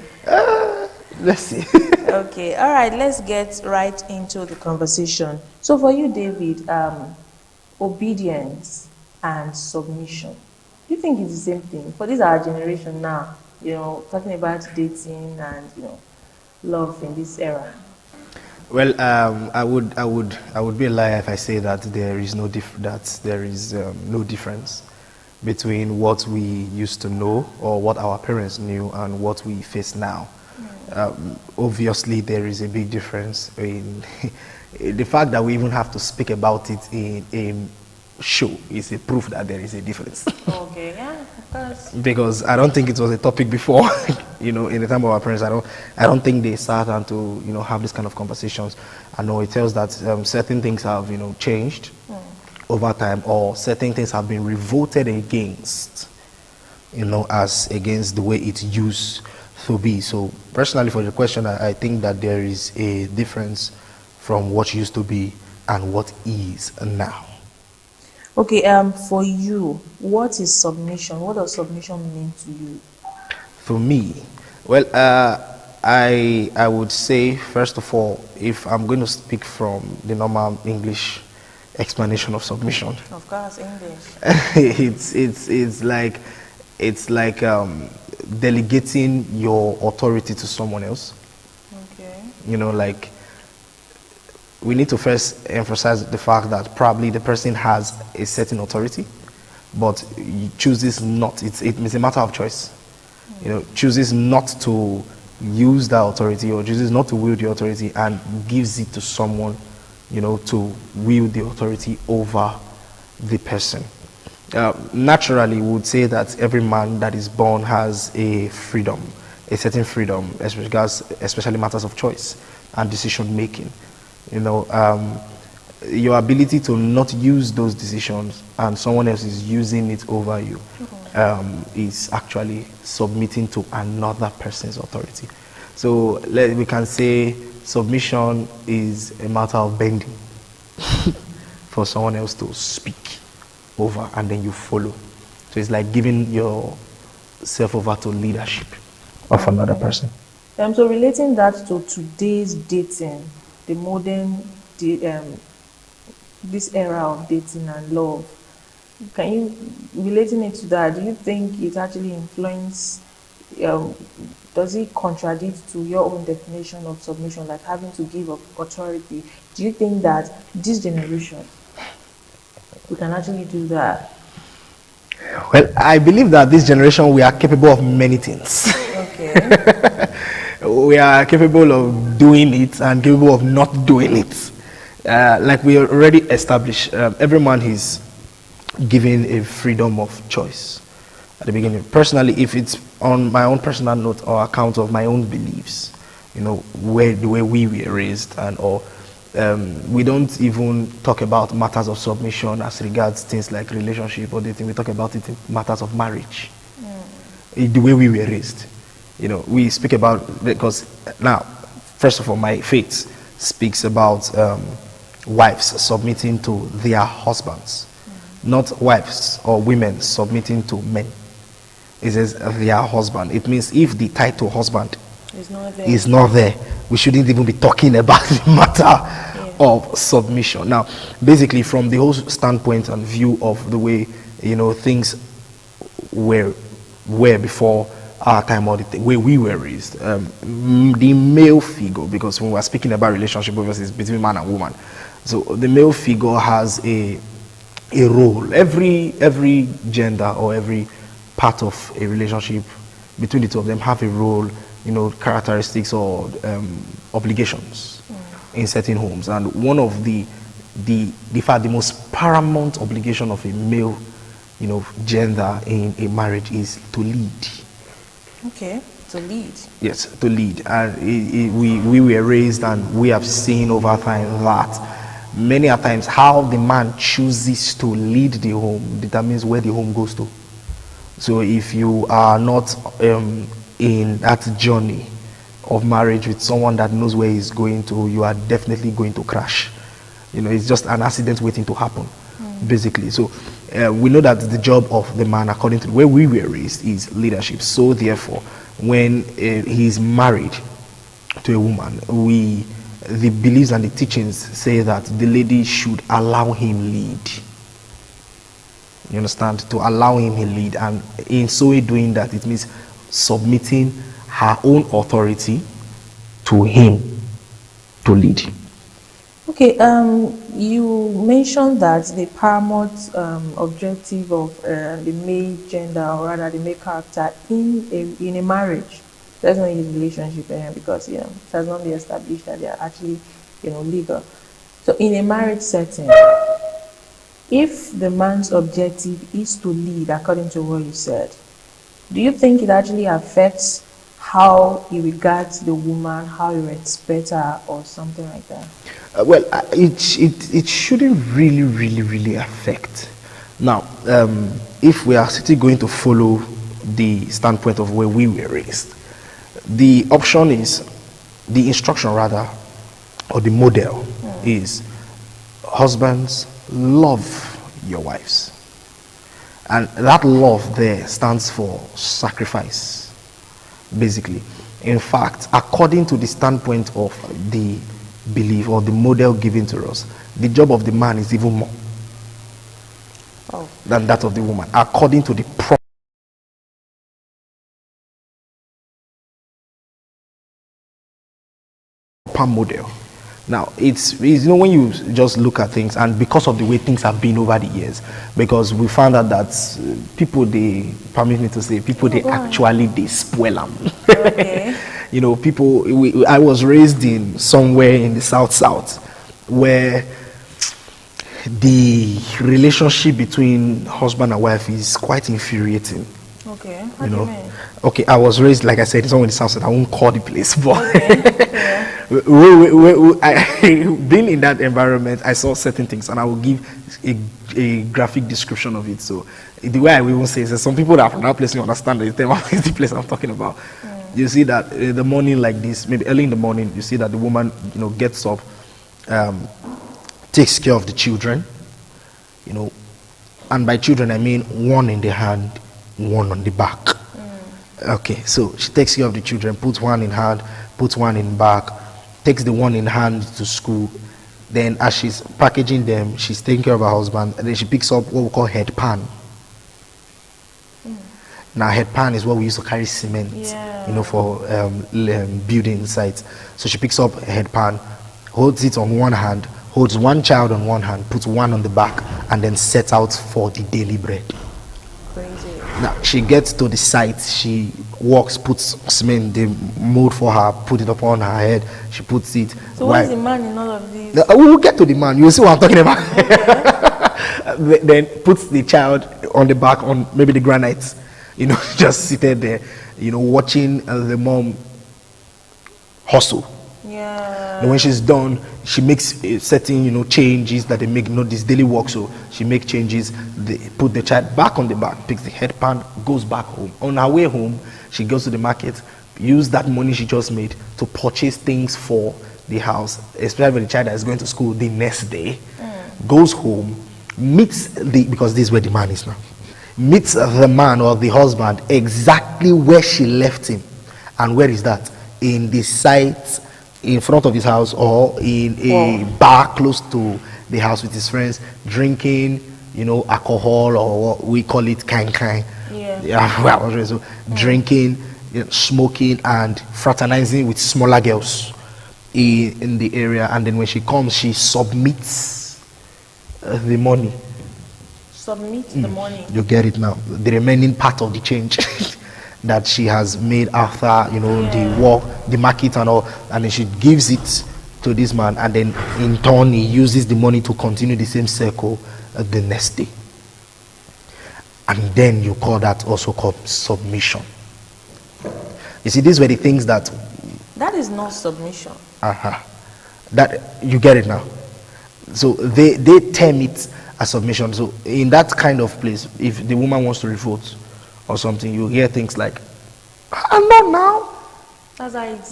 Let's see. Okay, all right, let's get right into the conversation. So for you, David, obedience and submission, do you think it's the same thing? For this our generation now, you know, talking about dating and, you know, love in this era. Well, I would be a liar if I say that there is no no difference between what we used to know or what our parents knew and what we face now. Obviously, there is a big difference in the fact that we even have to speak about it in a show is a proof that there is a difference. Okay, yeah, of course. Because I don't think it was a topic before, you know, in the time of our parents. I don't think they sat down to, you know, have this kind of conversations. I know it tells that certain things have, you know, changed over time, or certain things have been revolted against, you know, as against the way it used to be. So personally, for the question, I think that there is a difference from what used to be and what is now. Okay, for you, what is submission? What does submission mean to you? For me, well, I would say, first of all, if I'm going to speak from the normal English explanation of submission. Of course, English. it's like delegating your authority to someone else. Okay. You know, like we need to first emphasize the fact that probably the person has a certain authority, but he chooses not. It's a matter of choice. You know, chooses not to use that authority or chooses not to wield the authority and gives it to someone, you know, to wield the authority over the person. Naturally, we would say that every man that is born has a freedom, a certain freedom, as regards especially matters of choice and decision making. You know, your ability to not use those decisions and someone else is using it over you is actually submitting to another person's authority. So we can say submission is a matter of bending for someone else to speak over and then you follow. So it's like giving yourself over to leadership of another person. So relating that to today's dating, the modern, this era of dating and love, can you, relating it to that, do you think it actually influences, does it contradict to your own definition of submission, like having to give up authority? Do you think that this generation, we can actually do that? Well, I believe that this generation, we are capable of many things. Okay. We are capable of doing it and capable of not doing it. Like we already established, every man is given a freedom of choice at the beginning. Personally, if it's on my own personal note or account of my own beliefs, you know, the way we were raised and or we don't even talk about matters of submission as regards things like relationship or dating. We talk about it in matters of marriage. The way we were raised. You know, we speak about, because now, first of all, my faith speaks about wives submitting to their husbands, not wives or women submitting to men. It says their husband. It means if the title husband is not there, we shouldn't even be talking about the matter of submission. Now, basically, from the whole standpoint and view of the way, you know, things were before our time or the way we were raised, the male figure, because when we're speaking about relationship, obviously it's between man and woman, so the male figure has a role. Every gender or every part of a relationship between the two of them have a role, you know, characteristics or obligations in certain homes. And one of the most paramount obligation of a male, you know, gender in a marriage is to lead. Okay, to lead. Yes, to lead. And we were raised and we have seen over time that many a times how the man chooses to lead the home determines where the home goes to. So if you are not in that journey of marriage with someone that knows where he's going to, you are definitely going to crash. You know, it's just an accident waiting to happen, basically. So we know that the job of the man, according to the way we were raised, is leadership. So therefore, when he's married to a woman, the beliefs and the teachings say that the lady should allow him lead. You understand? To allow him to lead, and in so doing that, it means submitting her own authority to him to lead. Okay, you mentioned that the paramount objective of the male gender, or rather the male character in a marriage, that's not his relationship, because it has not been established that they are actually, legal. So in a marriage setting, if the man's objective is to lead, according to what you said, do you think it actually affects how he regards the woman, how he respects her, or something like that? Well, it shouldn't really affect. Now, if we are still going to follow the standpoint of where we were raised, the option is, the instruction rather, or the model is, husbands, love your wives. And that love there stands for sacrifice, basically. In fact, according to the standpoint of the belief or the model given to us, the job of the man is even more than that of the woman, according to the proper model. Now, it's when you just look at things, and because of the way things have been over the years, because we found out that people, they, permit me to say, people, they actually, they spoil them. Okay. People, I was raised in somewhere in the South, where the relationship between husband and wife is quite infuriating. Okay. How do you mean? Okay, I was raised, like I said, somewhere in the South, I won't call the place, but being in that environment, I saw certain things, and I will give a graphic description of it. So the way I will even say is that some people that are from that place, you understand that it's the place I'm talking about. You see that in the morning like this, maybe early in the morning, you see that the woman, gets up, takes care of the children, and by children I mean one in the hand, one on the back. Okay, so she takes care of the children, puts one in hand, puts one in back, takes the one in hand to school. Then as she's packaging them, she's taking care of her husband, and then she picks up what we call head pan. Now head pan is what we used to carry cement, for building sites. So she picks up a head pan, holds it on one hand, holds one child on one hand, puts one on the back, and then sets out for the daily bread. Crazy. Now she gets to the site, she walks, puts cement, they mold for her, put it upon her head, she puts it. So what is the man in all of these? We will get to the man, you'll see what I'm talking about. Okay. Then puts the child on the back, on maybe the granites, just seated there, watching the mom hustle. Yeah. And when she's done, she makes certain, changes that they make, this daily work. So she makes changes, they put the child back on the back, picks the headband, goes back home. On her way home, she goes to the market, use that money she just made to purchase things for the house, especially the child that is going to school the next day, goes home, meets because this is where the man is now, meets the man or the husband exactly where she left him. And where is that? In the site in front of his house, or in a bar close to the house with his friends, drinking, alcohol, or what we call it kind. So drinking, smoking, and fraternizing with smaller girls in the area. And then when she comes, she submits the money. Submit the money. You get it now. The remaining part of the change that she has made after the work, the market and all, and then she gives it to this man, and then in turn he uses the money to continue the same circle the next day. And then you call that also called submission. You see, these were the things that is not submission. That you get it now. So they term it as submission. So in that kind of place, if the woman wants to revolt or something, you hear things like, not now.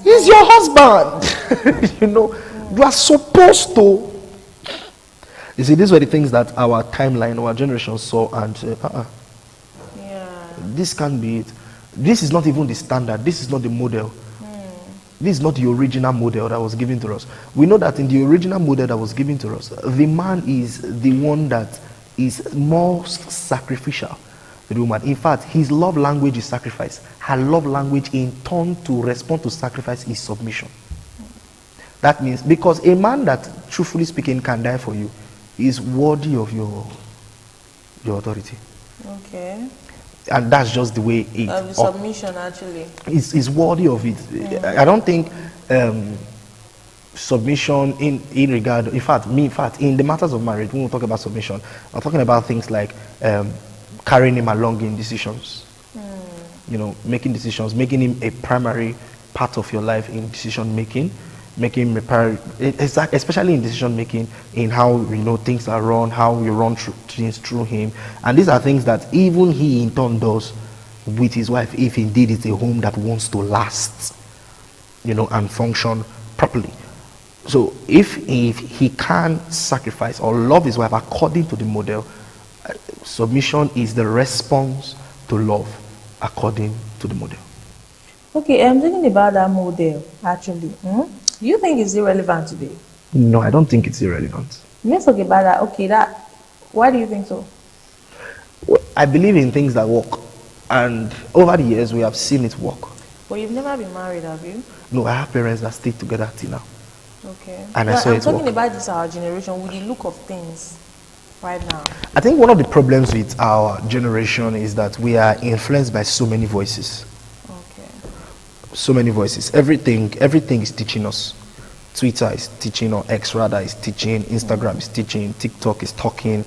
He's your husband. You are supposed to. You see, these were the things that our timeline, our generation saw and said, this can't be it. This is not even the standard. This is not the model. This is not the original model that was given to us. We know that in the original model that was given to us, the man is the one that is most sacrificial. The woman. In fact, his love language is sacrifice. Her love language in turn to respond to sacrifice is submission. That means, because a man that, truthfully speaking, can die for you is worthy of your authority. Okay. And that's just the way it the submission actually is worthy of it. I don't think submission in regard, in fact, in the matters of marriage, when we talk about submission, I'm talking about things like carrying him along in decisions, making decisions, making him a primary part of your life in decision making, making him especially in decision making, in how things are run, how you run things through him. And these are things that even he in turn does with his wife, if indeed it's a home that wants to last, and function properly. So if he can sacrifice or love his wife according to the model, submission is the response to love according to the model. Okay, I'm thinking about that model actually. Do you think it's irrelevant today? No, I don't think it's irrelevant. Let's talk about that. Okay, why do you think so? Well, I believe in things that work, and over the years we have seen it work. But you've never been married, have you? No, I have parents that stay together till now. Okay. And well, I saw I'm it talking work. about this our generation with the look of things right now. I think one of the problems with our generation is that we are influenced by so many voices. Okay. So many voices. Everything is teaching us. Twitter is teaching, or X rather is teaching, Instagram is teaching, TikTok is talking.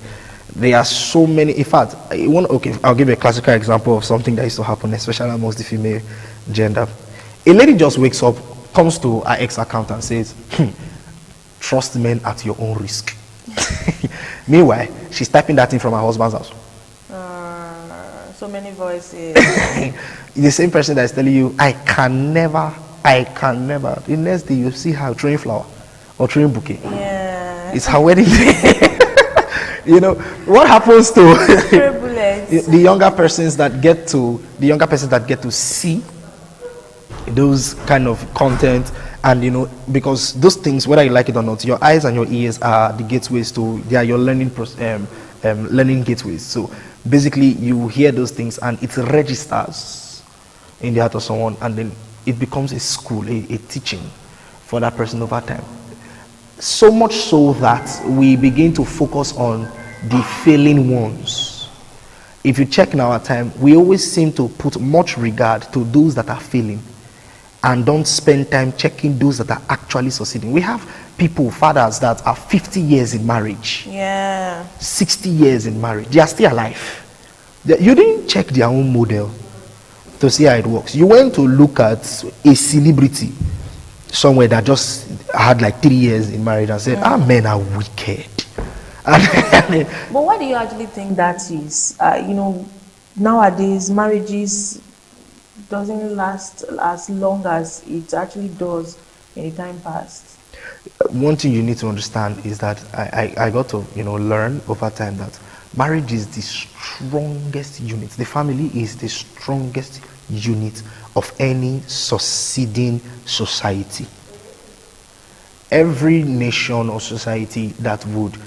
There are so many. In fact, I'll give you a classical example of something that used to happen, especially amongst the female gender. A lady just wakes up, comes to her ex account and says, trust men at your own risk. Meanwhile, she's typing that in from her husband's house. So many voices. The same person that is telling you, I can never. The next day you see her throwing flower or throwing bouquet. Yeah. It's her wedding day. You know what happens to the younger persons that get to see those kind of content, and because those things, whether you like it or not, your eyes and your ears are the gateways to. They are your learning gateways. So basically, you hear those things and it registers in the heart of someone, and then it becomes a school, a teaching for that person over time. So much so that we begin to focus on the failing ones. If you check in our time, we always seem to put much regard to those that are failing and don't spend time checking those that are actually succeeding. We have people, fathers that are 50 years in marriage, 60 years in marriage. They are still alive. You didn't check their own model to see how it works. You went to look at a celebrity somewhere that just had like 3 years in marriage and said, men are wicked. But why do you actually think that is? Nowadays marriages doesn't last as long as it actually does in the time past. One thing you need to understand is that I got to learn over time that marriage is the strongest unit. The family is the strongest unit of any succeeding society. Every nation or society that would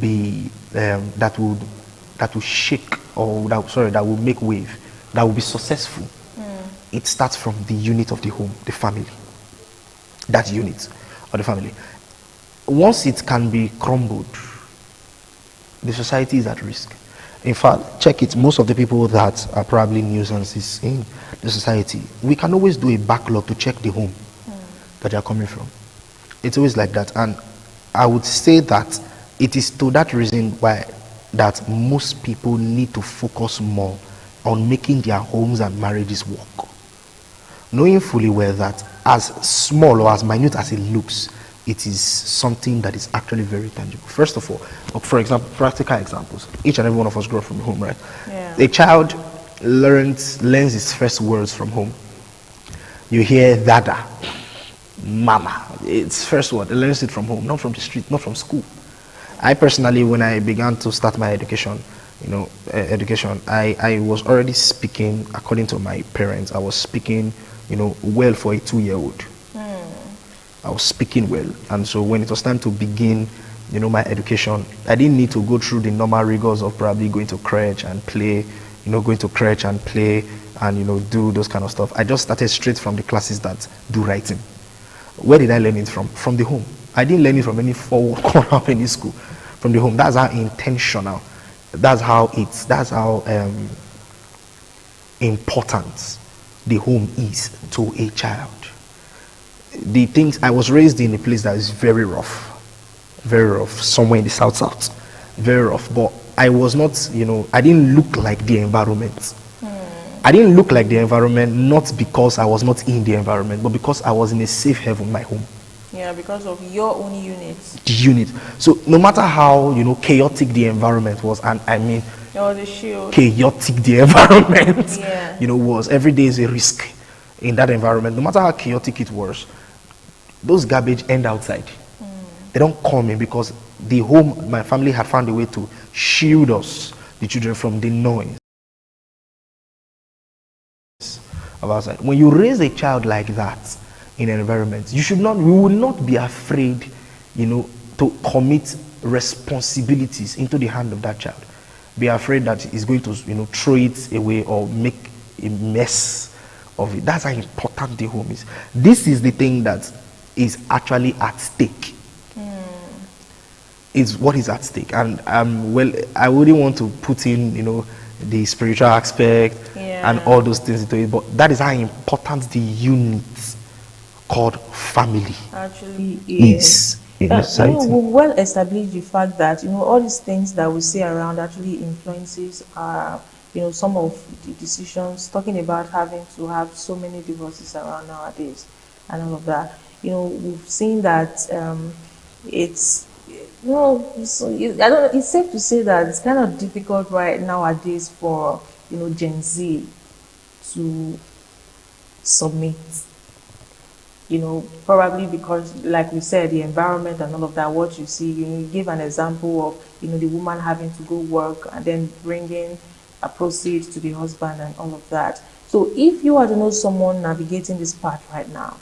be that will shake, or that will make wave, that will be successful, it starts from the unit of the home, the family. That unit of the family. Once it can be crumbled, the society is at risk. In fact, check it, most of the people that are probably nuisances in the society, we can always do a backlog to check the home that they are coming from. It's always like that. And I would say that it is to that reason why that most people need to focus more on making their homes and marriages work, knowing fully well that as small or as minute as it looks, it is something that is actually very tangible. First of all, for example, practical examples. Each and every one of us grew up from home, right? Yeah. A child learns his first words from home. You hear dada, mama. It's first word. It learns it from home, not from the street, not from school. I personally, when I began to start my education, I was already speaking according to my parents. I was speaking, well for a 2-year-old. I was speaking well, and so when it was time to begin, my education, I didn't need to go through the normal rigors of probably going to crèche and play, and do those kind of stuff. I just started straight from the classes that do writing. Where did I learn it from? From the home. I didn't learn it from any forward corner of any school. From the home. That's how intentional. That's how important the home is to a child. The things, I was raised in a place that is very rough, somewhere in the south, very rough. But I was not, I didn't look like the environment. I didn't look like the environment not because I was not in the environment, but because I was in a safe haven, my home. Yeah, because of your own unit. The unit. So no matter how chaotic the environment was, and I mean, the shield. Chaotic the environment, was every day is a risk in that environment. No matter how chaotic it was, those garbage end outside. They don't come in because the home, my family had found a way to shield us, the children, from the noise of outside. When you raise a child like that, in an environment. We will not be afraid, to commit responsibilities into the hand of that child. Be afraid that he's going to, throw it away or make a mess of it. That's how important the home is. This is the thing that is actually at stake. It's what is at stake. And I wouldn't want to put in, the spiritual aspect and all those things into it, but that is how important the unit called family actually is in society. We well established the fact that all these things that we see around actually influences some of the decisions, talking about having to have so many divorces around nowadays and all of that. We've seen that it's I don't know, it's safe to say that it's kind of difficult right nowadays for Gen Z to submit. Probably because, like we said, the environment and all of that, what you see, you give an example of, the woman having to go work and then bringing a proceed to the husband and all of that. So if you are to know someone navigating this path right now,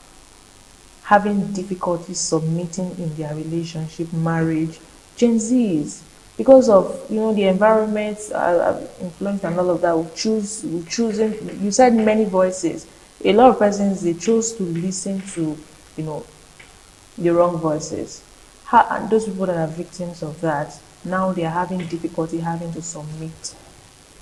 having difficulty submitting in their relationship, marriage, Gen Zs, because of, the environment, influence and all of that, we're choosing, you said many voices. A lot of persons, they chose to listen to, the wrong voices. And those people that are victims of that, now they are having difficulty having to submit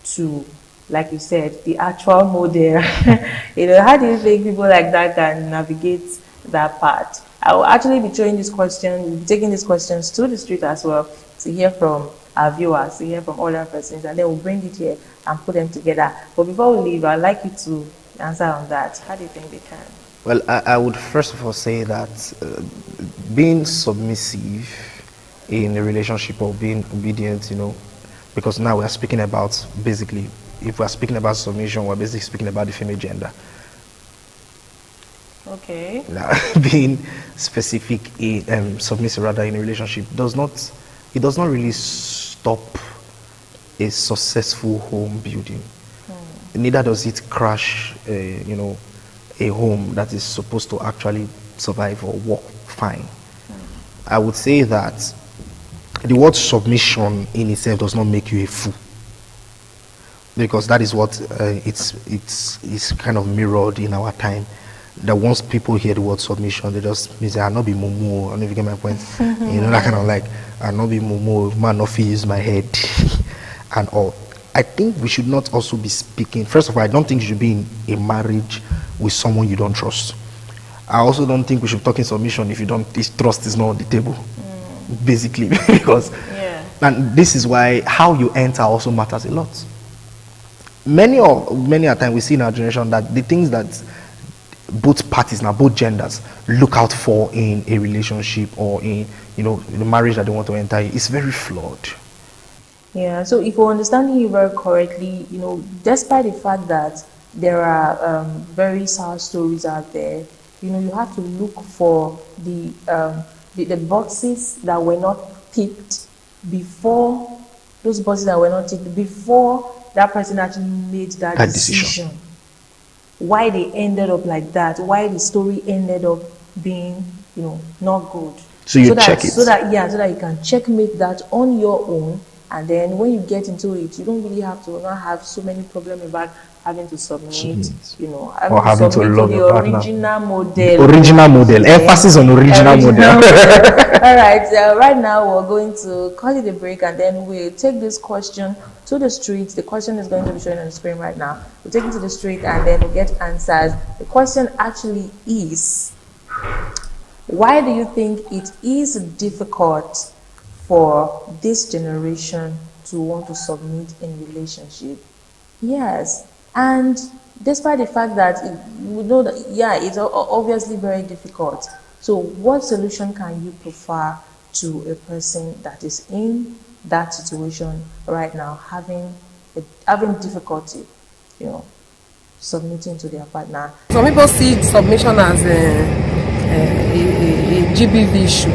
to, like you said, the actual model. How do you think people like that can navigate that part? I will actually be throwing this question, we'll be taking these questions to the street as well, to hear from our viewers, to hear from other persons, and then we'll bring it here and put them together. But before we leave, I'd like you to answer on that. How do you think they can? Well, I would first of all say that being submissive in a relationship or being obedient, because now we're speaking about, basically, if we're speaking about submission, we're basically speaking about the female gender. Okay. Now, being specific, submissive rather in a relationship does not really stop a successful home building. Neither does it crash, a home that is supposed to actually survive or work fine. I would say that the word submission in itself does not make you a fool, because that is what it's kind of mirrored in our time. That once people hear the word submission, they just mean I'll not be mumu. I don't know if you get my point. That kind of like, I'll not be mumu, man, not use my head and all. I think we should not also be speaking. First of all, I don't think you should be in a marriage with someone you don't trust. I also don't think we should talk in submission if trust is not on the table, basically, because and this is why how you enter also matters a lot. Many a time we see in our generation that the things that both parties, now both genders, look out for in a relationship or in the marriage that they want to enter is very flawed. Yeah, so if we're understanding you very correctly, despite the fact that there are very sad stories out there, you have to look for the boxes that were not ticked before, those boxes that were not ticked before that person actually made that decision. Why they ended up like that, why the story ended up being, not good. So you check it. So that you can checkmate that on your own. And then when you get into it, you don't really have to not have so many problems about having to submit, or having to love the your partner. original model. Original model. Emphasis on original model. All right. Right now, we're going to call it a break, and then we'll take this question to the street. The question is going to be showing on the screen right now. We'll take it to the street, and then we'll get answers. The question actually is, why do you think it is difficult for this generation to want to submit in relationship? Yes, and despite the fact that we know that it's obviously very difficult. So what solution can you prefer to a person that is in that situation right now, having difficulty, submitting to their partner? Some people see submission as a GBV issue,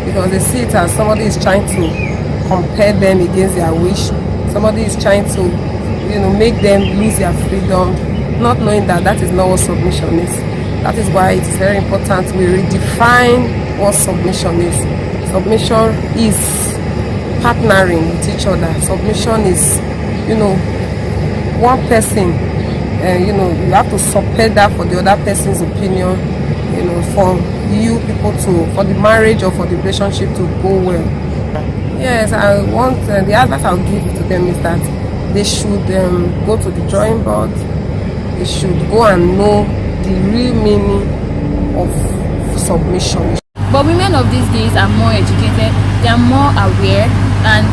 because they see it as somebody is trying to compare them against their wish. Somebody is trying to, make them lose their freedom, not knowing that that is not what submission is. That is why it is very important we redefine what submission is. Submission is partnering with each other. Submission is, one person, you have to support that for the other person's opinion, for you people for the marriage or for the relationship to go well. Yes, I want, the advice I'll give to them is that they should go to the drawing board. They should go and know the real meaning of submission. But women of these days are more educated, they are more aware, and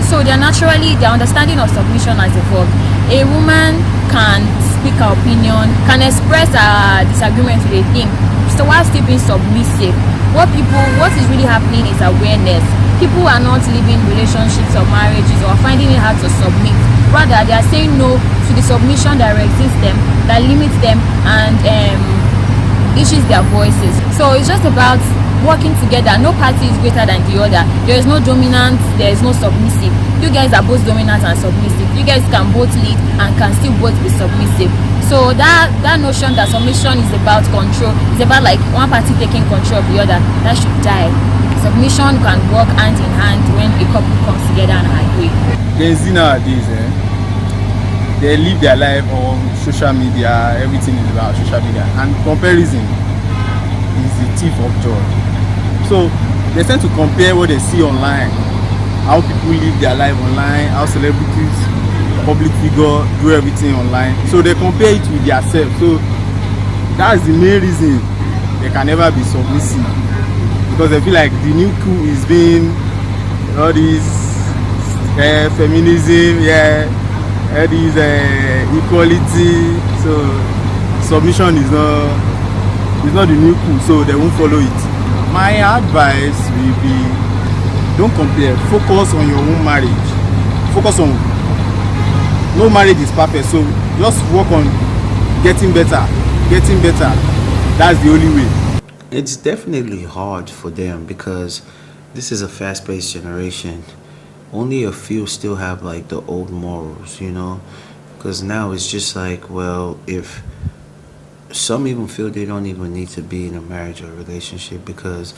so they're understanding of submission has evolved. A woman can speak her opinion, can express her disagreement with a thing, so while still being submissive. What is really happening is awareness. People are not living relationships or marriages or finding it hard to submit. Rather, they are saying no to the submission that resists them, that limits them, and issues their voices. So it's just about working together. No party is greater than the other. There is no dominant, there is no submissive. You guys are both dominant and submissive. You guys can both lead and can still both be submissive. So that notion that submission is about control, is about like one party taking control of the other, that should die. Submission can work hand in hand when a couple comes together and agree. Gen Z nowadays, they live their life on social media. Everything is about social media, and comparison is the thief of joy. So they tend to compare what they see online, how people live their life online, how celebrities, public figure do everything online. So they compare it with themselves. So that's the main reason they can never be submissive, because they feel like the new coup is being all these feminism, all these equality. So submission is not the new coup, so they won't follow it. My advice will be, don't compare. Focus on your own marriage. Focus on, no marriage is perfect, so just work on getting better. That's the only way. It's definitely hard for them because this is a fast-paced generation. Only a few still have like the old morals, because now it's just like, well, if some even feel they don't even need to be in a marriage or a relationship, because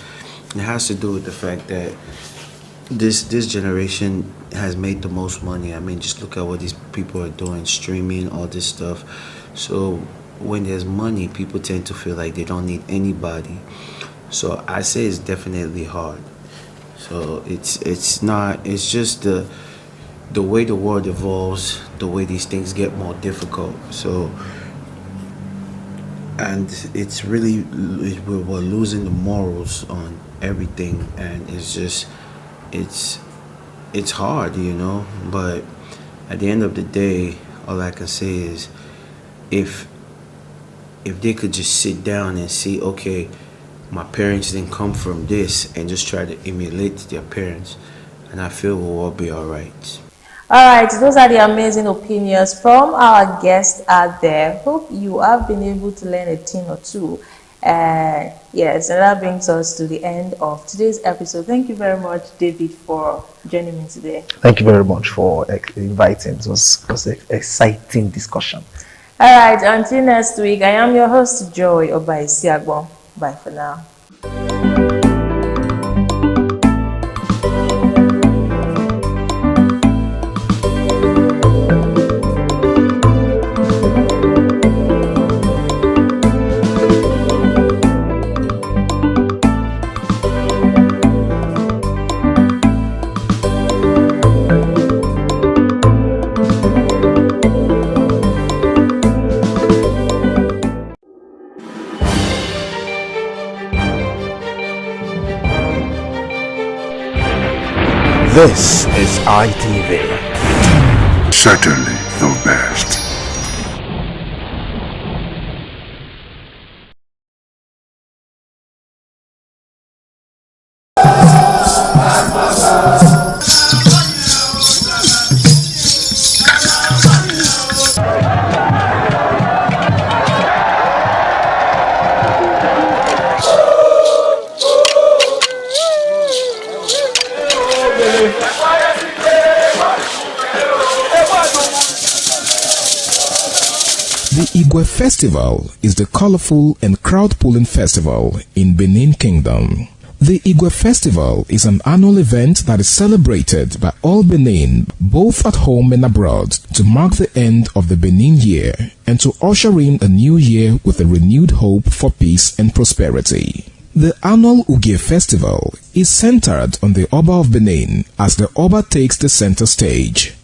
it has to do with the fact that this generation has made the most money. I mean, just look at what these people are doing, streaming, all this stuff. So when there's money, people tend to feel like they don't need anybody. So I say it's definitely hard. So it's just the way the world evolves, the way these things get more difficult. So, and it's really, we're losing the morals on everything, and it's hard, but at the end of the day, all I can say is if they could just sit down and see, okay, my parents didn't come from this, and just try to emulate their parents, and I feel we'll all be all right. All right, those are the amazing opinions from our guests out there. Hope you have been able to learn a thing or two. Yes, and that brings us to the end of today's episode. Thank you very much, David, for joining me today. Thank you very much for inviting. It was an exciting discussion. All right, until next week, I am your host, Joy Obaisiagbon. Bye for now. This is ITV. Certainly the best. The Igua Festival is the colorful and crowd-pulling festival in Benin Kingdom. The Igua Festival is an annual event that is celebrated by all Benin, both at home and abroad, to mark the end of the Benin year and to usher in a new year with a renewed hope for peace and prosperity. The annual Igua Festival is centered on the Oba of Benin as the Oba takes the center stage.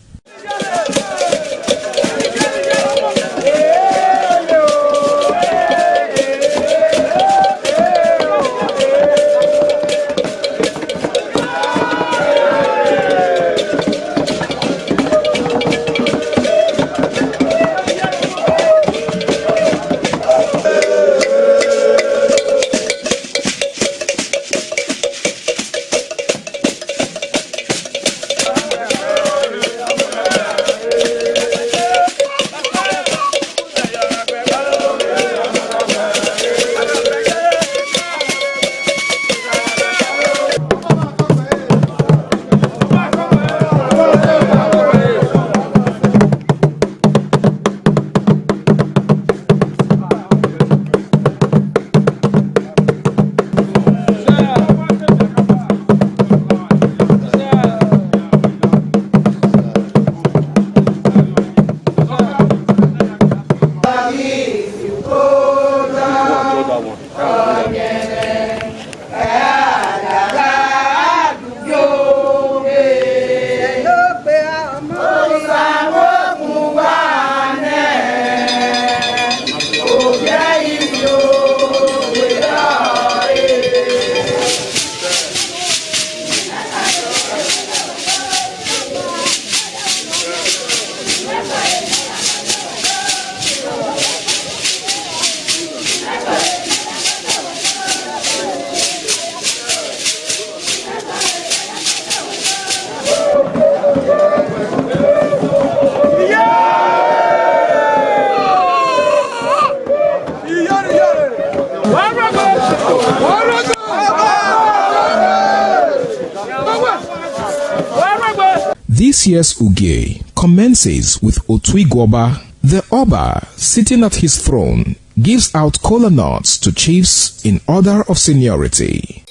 This year's Uge commences with Otuigwoba. The Oba, sitting at his throne, gives out kola nuts to chiefs in order of seniority.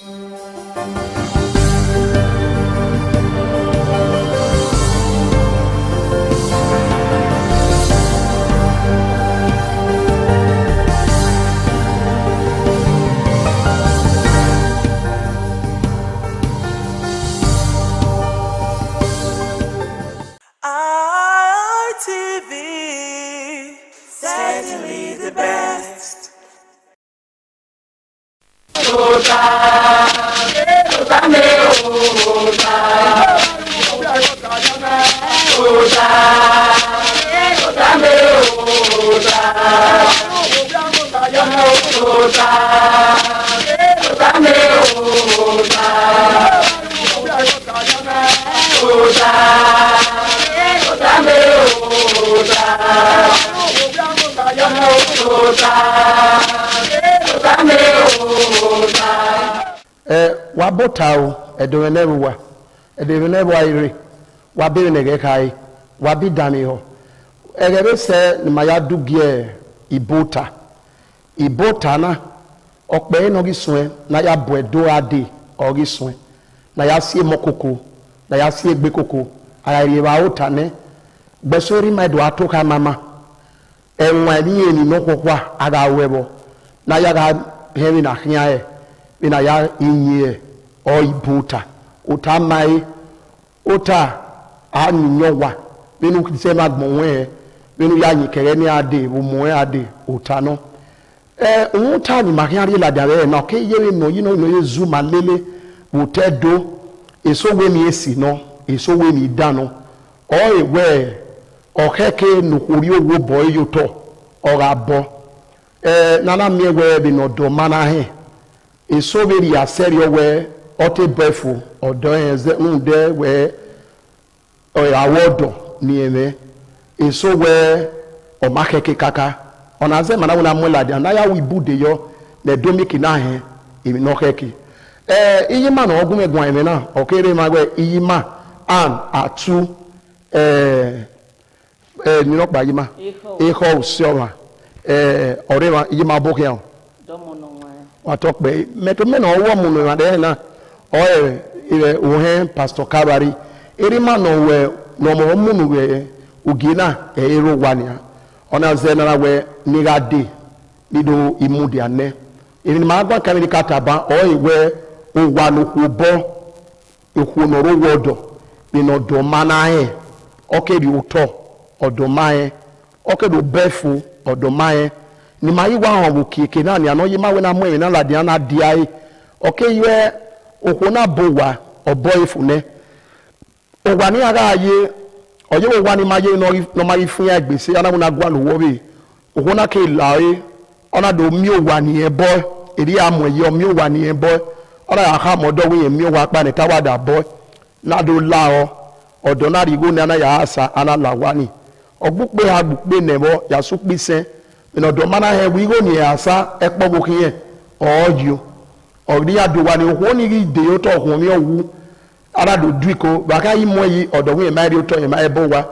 Certainly the best. Wabotao edonenewa edonenewa ire wabi negekai wabi daniho egebe se maya dugie ibota na okpe no giswe na ya boedo ade ogiswe na ya sie mokoko na ya sie gbekoko ayire ba otane gbesori maido atoka mama enwa ni eni nokokwa aga webo na ya ga hemi na hia ina ya inye o ibuta utamai uta anyowa binu kisema gmonwe binu ya nyikere ni ade bumoe ade utano uta ni makiari la dawe na ke yewe no yino no yezu malele utedo eso we mi esi no eso we mi dano o ewe o keke no kuri owo boy yoto ora bo nana mi ewe bi no do mana he eso be ya serio we ote befu odo enze unde we awodo ni eme eso we o makeke kaka onaze mana wona mulade na ya wi bude yo na domiki na he emi no keke iyima na ogun egun eme na okere magwe iyima an atu ni no pa yima eho usioma ore ma yima bokian domo no wa talk be meto me no wo mu no de na o he pastor Kabari eri ma no we no mo mu no we ugina ero wania ona zena we niga de nido imudi ane eri ma gba kan ni kataba we o wa no ku bo eku no ro wodo bi no do manae oke di uto odomae oke do befu odomae ni mai wa hon kike na ni anoye ma we na mo na la dia na diai oke ye okuna bowa oboyfune ogwa ni ara aye oye wo wa ni maye no mai fun ya gbese ana na gwa lo wo be okuna ke lae ona do mi o wa ni e boy eri amoye o mi o wa ni e boy ona aka modo we mi o wa pa ni tawada boy na do lao odo na rigo ni ana ya asa ana lawani ogbukpe agbukpe nebo ya sukpise ino do mana he wi go ni asa epogo kiyen ojo ori adowa ni ho ni de yo to ho mi owu ara do duiko baka yi mo yi odo we ma ri to yin ma ebo wa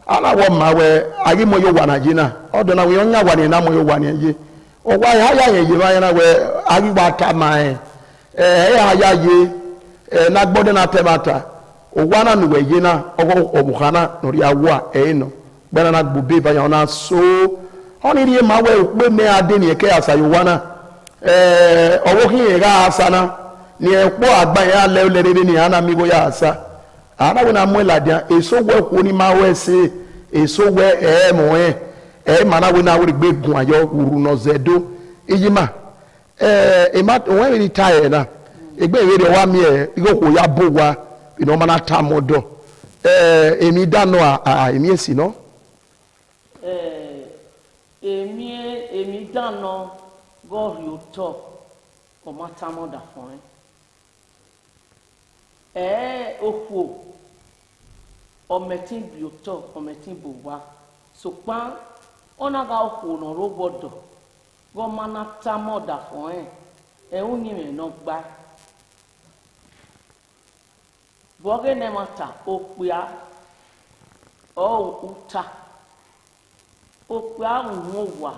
ala wo ma we agi mo yo wa na jina odo na we onya wa ni na mo yo wa ni ye o wa ya ye ma ya na we agi wa ta ma ya ye na gbode na temata ogwana nu we yina ogo obukhana nori awa no gbana na gbube ba yana so oni rie ma we pe me ade ni ke asayo wana owo kin ga asana ni epo agba ya le lerere ni ana mi go ya asa ana we na mo ladia eso we ko ni ma we se eso we mo mana we na we gbe gun ayo uru no zedo iyima ma when we retire na egbe we wa mi igo ko ya bo wa ino mana tamodo emi dano emi esi no emi dano go ri oto o ma tamoda fun ofu o metin bi oto o metin bo wa so pa ona ga ofu no ro gbodo go mana tamoda fun uni me no gba boge ne mata opia o uta opia unwa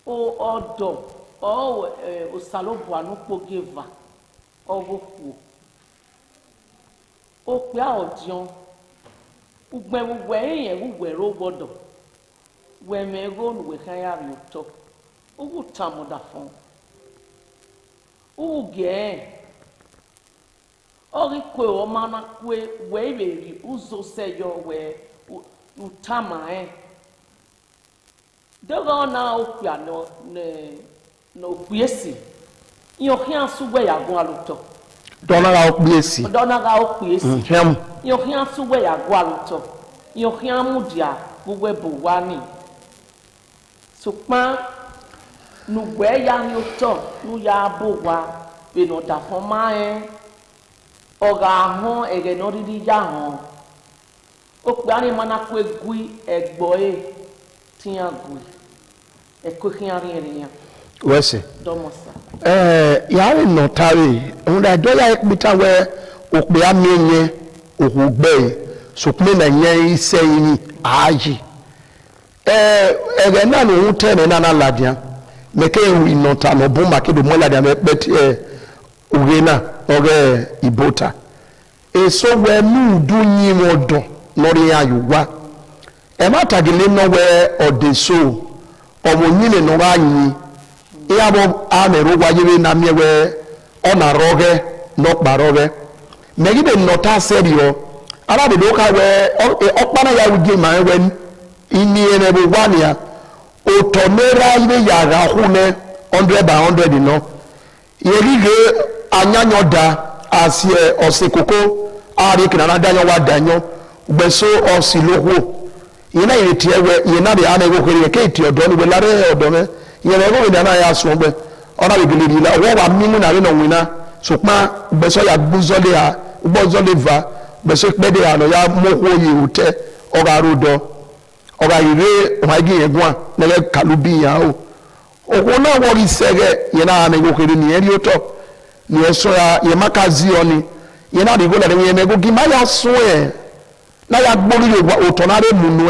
o odo o osalobo anu pogeva ogofu opia odion ugbe yen ugbe ro gbodo we me go nu we kan ya ri to ogu tamoda fun uge ori kwe o mana kwe we ri uzo seyo we utama dogo na opia no piesi yo hian sugbe ya gun aluto dona ga opiesi hem yo hian sugbe ya gun aluto yo hian mudia gbogbo bo wa ni supa nu gbe ya ni oto nu ya bo wa be no da fon ma oga hon ege no riri ya hon o pe ani mana ku egui egbo tian gui e ko kian rin wese domosa ya ri no tare un da do ya ekbita we o pe amenye o gbe so pe na yen ise yin aji ege na no tene na na ladian meke wi no ta no bu makedo mo ladian me peti ugena oge ibota eso we mu du yin odo lori ayuwa e ma tagile no we odeso omo nyine no wa yin iya bo ameru wajebe na miewe ona roge no baroge megide no ta serio ara de do ka we opana ya uje ma we ini ene bo wania o tonera ibe ya ga hune 100 by 100 no yerige anyanyo da asie osekoko ari kinana danyo wa danyo gbeso osilowo ina yeti ewe ina de ana ego kere ke ti odo ni we lare odo me ina ego we na ya so gbe ona be gele la wo wa mimu na re no wina so pa gbeso ya gbuzole ha gbozole va gbeso pe de ano ya mo ho yi ute oga rodo oga ire wa gi egun na le kalubi ya o ogo na wo ri sege ina ana ego kere ni eri oto ni eso ya ye makazi oni ina de go la de ye nego gi ma ya so na ya gbori yo otonare munu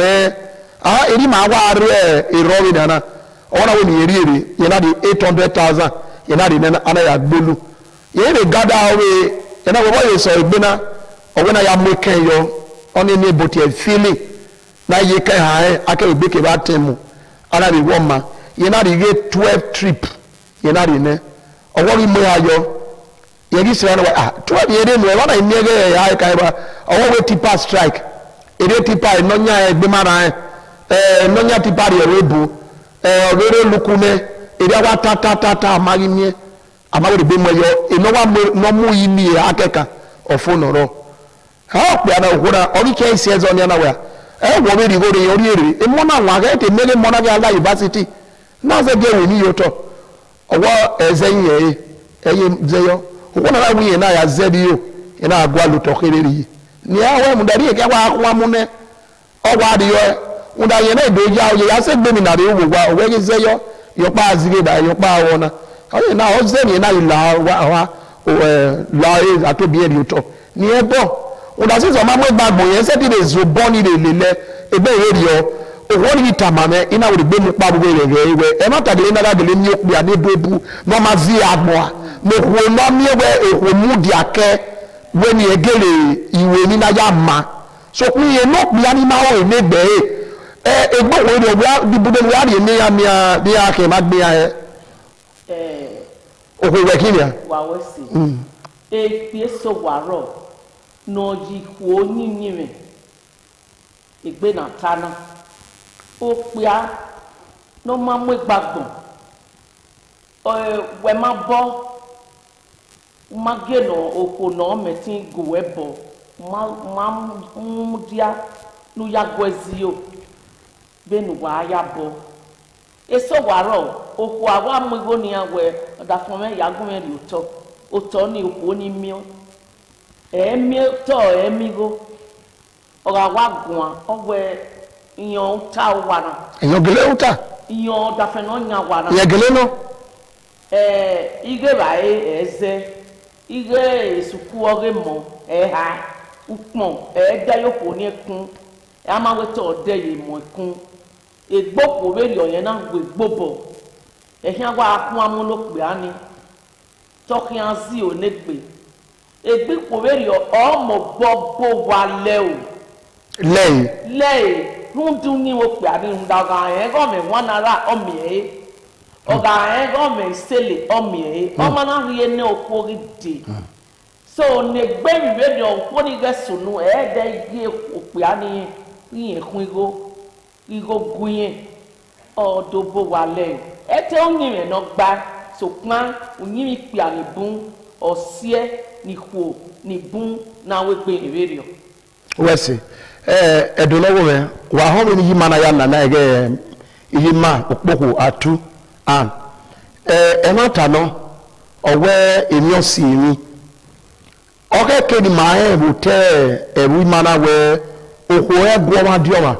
eri ma wa re erowi dana ona we ni eri yena di 800,000 yena di ana ya gbolu yena gada we yena wo so igbena owena ya meken yo oni ni boti e feeling na ye kan ha aka egbe ke ba temu ana di woma yena di 12 trip yena di ne owo ri mo ayo yegi sira no 12 yede no wa na nyege ya kai ba owo we tipa strike ere tipa no nya egbe mara no nya tipa re rebu orere lukume ere wa tata amagi mi amagi be mo yo eno wa no mu yi ni akeka ofonoro ha pe ana ogura ori ke isi ezo ni ana wa wo be rigo re ori ere e mo na wa ga te mele mo na ga la university na ze ge we ni yo to owo ezeyin eye zeyo wona la wi na ya zedio ina agwa lu to kereri ni awe mu dari ke wa kwa mu ne ogwa di yo unda ye na do ja o ya se gbe mi na re wo wa o we zeyo yo pa azire da yo pa wona o na o ze ni na ila wa la e atobi eri to ni e bo unda se so ma mo gbagbo yen se ti de zo boni de lele ebe eri o o ni tamame ina wo gbe mu pa bu re e ma tagele na da gele ni opi ade dobu no ma zi agbo mo ko na mi we e ko mu di ake we ni egele iwe ni na ya ma so kun ye no bi ani ma o ne gbe egbo wo ni o bi bude wa ri ni ya mi a bi a ke ma gbe ya o ko we kinia wa we si e pie so waro no ji ko ni ni me egbe na tana o pia no ma mu gbagbon we ma bo mageno oko no metin go ebo ma dia nu ya gwezio benu wa ya bo eso waro oko awa mego ni awe da fun me ya gun me ri oto ni oko ni mi mi to mi go ora wa gun owe iyan ta wa na iyan gele uta iyan da fe no nya wa na iyan gele no ige ba eze ige isuku ore mo ha upon da yoko ni kun e ma we to de ye mo kun egbopo we ri oyen na we gbobo ehian wa kun amuno pe ani tokian zi o negbe egbopo we ri o mo bobo wa le o le rundun ni wo pe ani ndaga en go me wanara o mi oga go me sele o mi o ma na ri ene okori de so ne gbe mi we de okwo ni ge sunu de igi ope ani yin kun igo gunye o do bo wa le te onyin me no gba so pan onyin mi pe ani bun osie ni kwo ni bun na we gbe ni we ri o wesi edonowo me wa ho mi yi mana ya na ege yi ma opoku atu an enata no owe emi osi mi oke ke ni ma hotel ewi mana we oko egwo ma dioma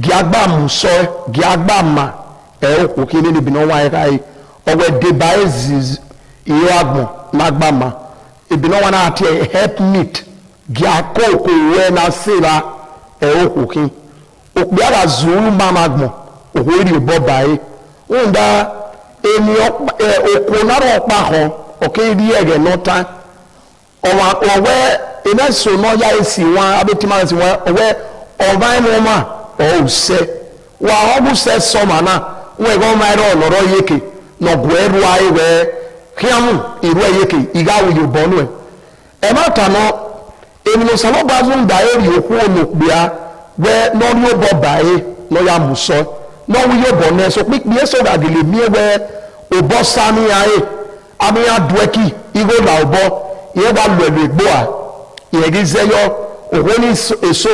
gi agba mu so gi agba ma oko ke ni bi no wa kai owe de baezis iyo agbon na agba ma ebi no wa na ati help meet gi akoko we na sira okukin okbi ara zuru mama gbon ohori bo bai unda emi oko na ro pa ho oke ri ege no ta owe ina so no ya esi wan abetima si wan owe oban mo ma o se wa obu se so mana we go ma ro loro yeke no gweru ai we kiamu iru yeke igawu yo bonu e ma ta no emi no salo bazun da eri oku olopia we no ri obo bae no ya muso no wi obo ne so pipi so da gele mi we obo sani ae ami adueki igo la obo ye ba lu egbo a ye gi zeyo ohoni eso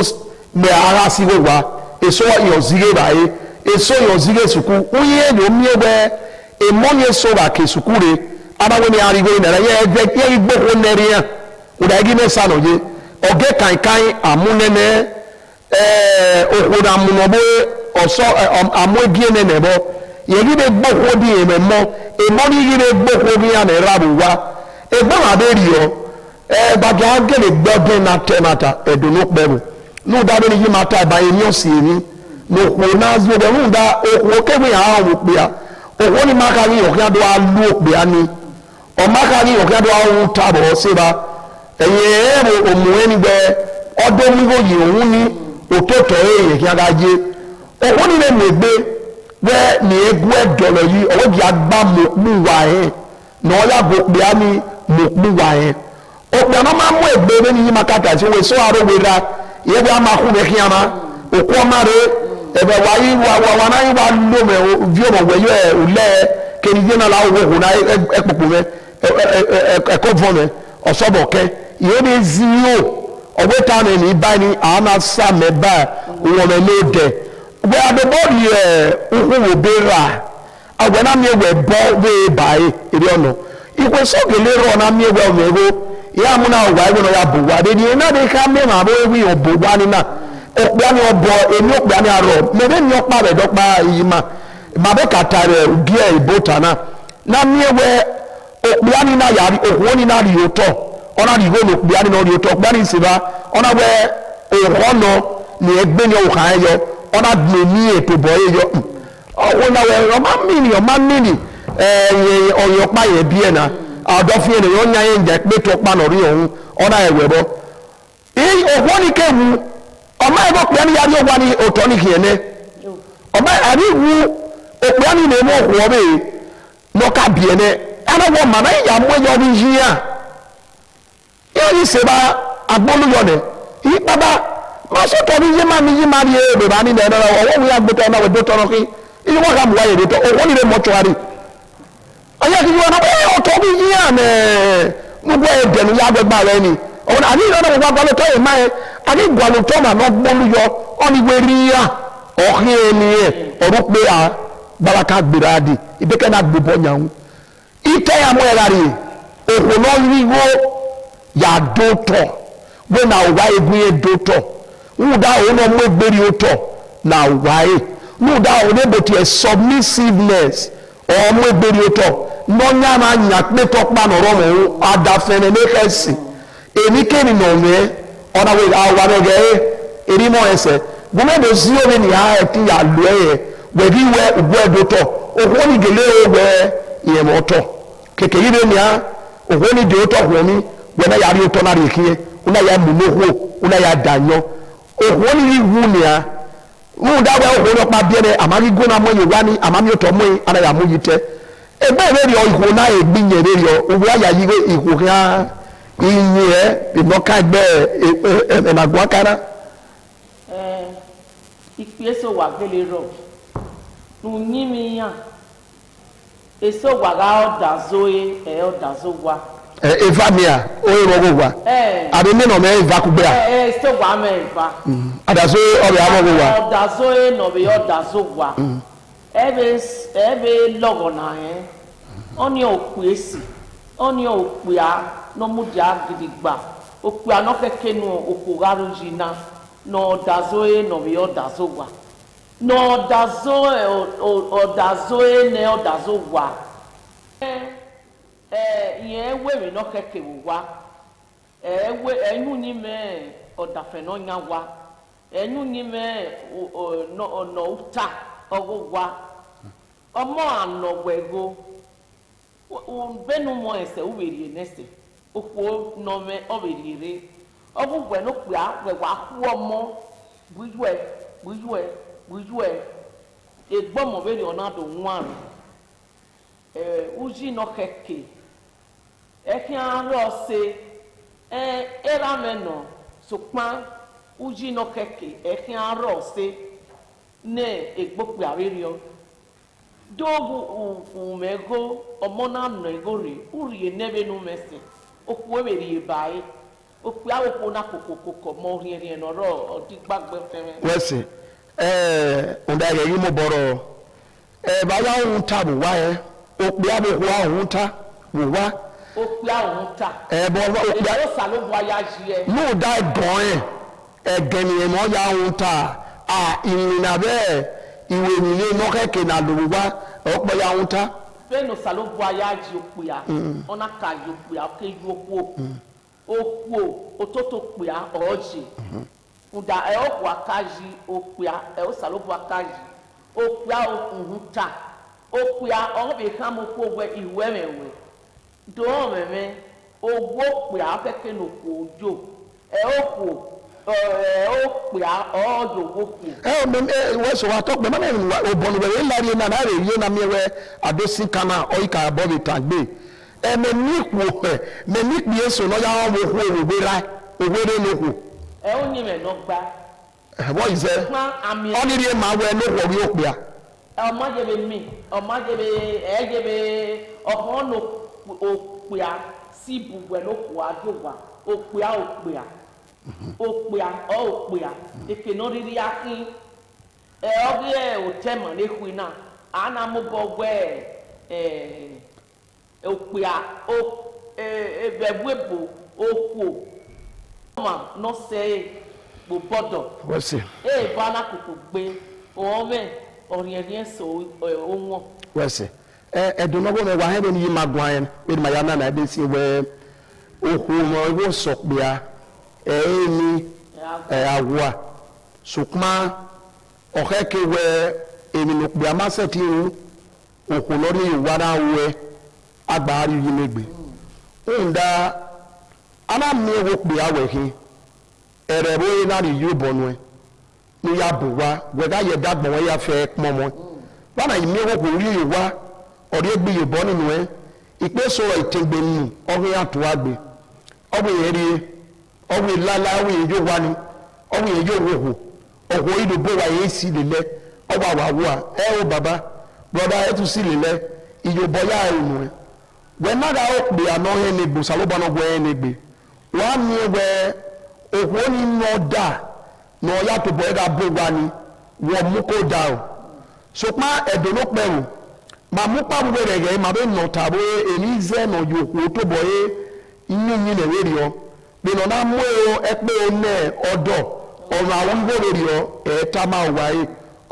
me ara si go wa eso yo zige bae eso yo zige suku uye ni omi we e monye so ba ke sukure abawo ni arigo na ye igbo ko neri ya uda gi me sano je oge kankan amunene okoda munobo oso amogie nene bo yegide gboko di ememo emori yigide gboko bi ya na rabu wa egbo aberio baga gele gbodun na temata eduno pebu no da be ni mata ba emi osi ni no nazo de munda o ke mi ha wo pe a o ni makari o kan do alu pe ani o makari o kan do awu tabo se ba eye o mu eni gbe odo mi go yi ohun ni ototo eye ki aga je o ni le megbe we ni egu edolo yi o gi agba mu wa e no ya go pe ani mu wa e o pe no ma mu egbe ni yi makata se we so aro we ra ye bi ama ku be ki ama o ko mare ebe wa yi wa na yi wa lo me vi o mo we yo e ule ke ni na la wo na epopo me e ko vo me o so bo ke yo de zio o we ta na ni ba ni ana sa me ba wo me no de we ade body uhu wo bera agwa na me we bo we bai iri ono ikwe so gele ro na me we me go ya mu na wa we no ya bo wa de ni na de ka me ma bo we o bo wa ni na okpiani obo emi okpiani aro mebe ni okpa be dokpa yima mabe katare ugie ibota na miewe okpiani na yari ohoni na ri oto ona ri go okpiani no ri oto okpiani siba ona we ohono ni egbe ni o kan yo ona gbe ni eto boye yo ona we o ma mini oyo pa ye bie na adofie ni yo nya ye nje pe to pa no ri ohun ona ewe bo ohoni kewu ọmọ ẹgbẹ́ ọ̀pẹ́ ní yàrá ọgbà ní ọ̀tọ̀ ní kìí ẹ̀nẹ́ ọmọ àríwú ọ̀pẹ́ ní ilẹ̀ mọ́ ọ̀hún ọbẹ̀ lọ́ka bì ẹ̀nẹ́ ẹnẹ́wọ̀n màmá ìyá mú ẹ̀yọ́ bí yí à yóò yí sèba agbólúyọ̀ nẹ̀ yí bàbá má sọ̀tọ̀ bí yí má rí ẹ̀ bèbá ní ẹ̀nẹ́ ọwọ́ wí agbótọ́ ọ̀nà wẹ̀ dótọ́ lọ́kí yí wọ́n kà mú wáyé dótọ́ ọwọ́ nílẹ̀ mọ́túwárì ọyẹ́ kí wọ́n náà ọ̀tọ̀ bí yí à nẹ̀ gbogbo ẹ̀dẹ̀nu yá gbẹgbà rẹ ni ọ̀nà àní ìrọ̀lẹ́ gbogbo agbálótọ́ yìí máa ani gwalutọ ma n'ọgbọlu yọ ọniweri ya ọhìn ẹniyẹ ọdún pé a baraka gbèrè adi ìbẹkẹ náà gbébọ nyàwó ìtẹ ya mọ ẹ̀rari òhun náà yíwó yà dótọ wẹ náà wá egun yẹ dótọ wúdà òun náà mọ egbèrè ótọ náà wáyé wúdà òun náà bò tiẹ̀ submissiveness ọmọ egbèrè ótọ n'ọnyà máa nyà pé tọpa nọrọ mọ adafẹnẹ n'ekẹsì èmi kéènì nà ọmọ ẹ ọ̀nà wẹ̀ àwọn ẹ̀gẹ́ erimọ̀ ẹsẹ̀ gbọ́mọ̀dé sí omi ní a ẹ̀tí yà lù ẹ̀yẹ wẹ̀bí wẹ ògbó ẹ̀dọ́ tọ̀ òhun ní gèlè wẹ ìyẹ̀mọ̀ tọ̀ kèkè yìí ní a òhun ní dèó tọ̀ wẹ̀ ní wẹ̀ náà yà rí ọtọ̀ náà rí kíyẹ wọn náà yà múlòhó wọn náà yà dànyọ òhun ní wù ní a wọn dáwọ́ òhun ní ọ̀pá bíẹ́ àmàlí gbóná mọ́ yìí wá ní àmàmí ọ̀tọ̀ mọ́ yìí àná yà mú yìí tẹ́ ẹgbẹ́ ìrẹ́rìọ ìhò náà ègbìyàn ìrẹ́rìọ òwú àyà yìí ìhò hàn iye ìnọka ẹgbẹ ẹnàgbọn kára. ìpèsè wà gbélé rọ nùnyìmíyàn èso wàrà ọ̀dà zoe ọ̀dà zowa. eva mia o yẹ wọ́n wa àbí mí nà ọmọ eva kúgbé a. èso wà mẹ eva. àdàzó ọbẹ̀ àwọn ọmọ wa. ọ̀dà zoe nọ̀bẹ̀ ọ̀dà zowa ẹ̀bẹ̀ lọ́gọ̀ náà yẹn ọ̀nì òkú èsì ọ̀nì òkú à n'ọmụdị agịdịgba okpu anọ keke nụ okpogharụ ji na n'ọdazoe nọbị ọdazogwa n'ọdazoe na ọdazogwa ihe ewere nọ keke wụwa enyu n'ime ọdafe n'ọnya wa enyu n'ime n'ụta ọgwụgwa ọmọ anọgwego benu mọ ẹsẹ uweri enese okwo nọmẹ ọbẹrẹrẹ ọbụbụ n'okpu a wẹwà akwụọ mọ gbujue egbọmọbẹrẹ ọnàdọ nwarụ uji nọ keke ẹkẹ arọ se ẹramẹnọ sokpa uji nọ keke ẹkẹ arọ se ne egbokpu arịrịọ dogu umego ọmọna nọ ego re uri nebe no mesi okwu eweri bai okwu awokwo na kokokoko mo riere nọrọ ọdịgbagbe fere wesi onda ye yi mo boro ba ya ohun ta bu wa e okpu abokwo ohun ta bu wa okpu ohun ta bo okpu o salo bo ya ji e no da don egeni mo ya ohun ta ìrìnà bẹ́ẹ̀ ìwé ìrìnlẹ̀ nọ́kẹ́kẹ́ nà lòwúwá ọ̀pọ̀ ya ń ta. bẹ́ẹ̀ ní sàlóbù ayé àjì òkú ya ọ̀nà ká yòókù ya ọ̀kẹ́ yú okú òkú òtótó kù ya ọ̀ọ́jì Uda eo wakaji okuya eo salobu wakaji okuya okunhuta okuya onbe kamo kogwe iwemewe do meme ogwo okuya keke no kojo eo okuya ojo goku weso wa tok be mama obonu we lari na na re na mewe adosi kana oika abobi tagbe me ni ku me ni bi so no ya wo ku ogbera ogbere no ku only me no gba what is it only the ma we no wo wi opia o ma je be mi o ma je be je be o no opia si bu we no ku ajowa opia opia eke no riri akin obi o tema le ku na ana mo bo we opia o bebuebo oku no say bo bodo what's it bana kuku gbe o me orien so onwo what's it do no go me wa he ni magwan we ma ya na de si we oku mo wo sok bia ni agwa sukma okeke we emi no bia ma seti ru oku lori wara we agbari yi megbe nda ana mi wo pe awehin erebo na ri yo bonu ni ya buwa we ga ye dagbon we ya fe momo bana mi wo ko ri wa ori egbe ye bonu nu ipe so itegbe ni ogun atu agbe ogun yeri ogun lala we yo wa ni ogun ye yo wo ogun ido bo wa ye si lele ogba wa wo o baba brother e tu si lele iyo boya e nu we na ga o pe ano he ni bu salo bana gwe ni gbe wa mi we ogun ni no da no ya to boy ga bo wa ni wo mu ko da o so pa edo lo pe o ma mu pa bu re ge ma be no tabo eni ze no yo ko to boy inu yin le we ri o be no na mu o e pe o ne odo ọ̀rọ̀ àwọn gbòòrò rí ọ ẹ̀ẹ́ta máa wáyé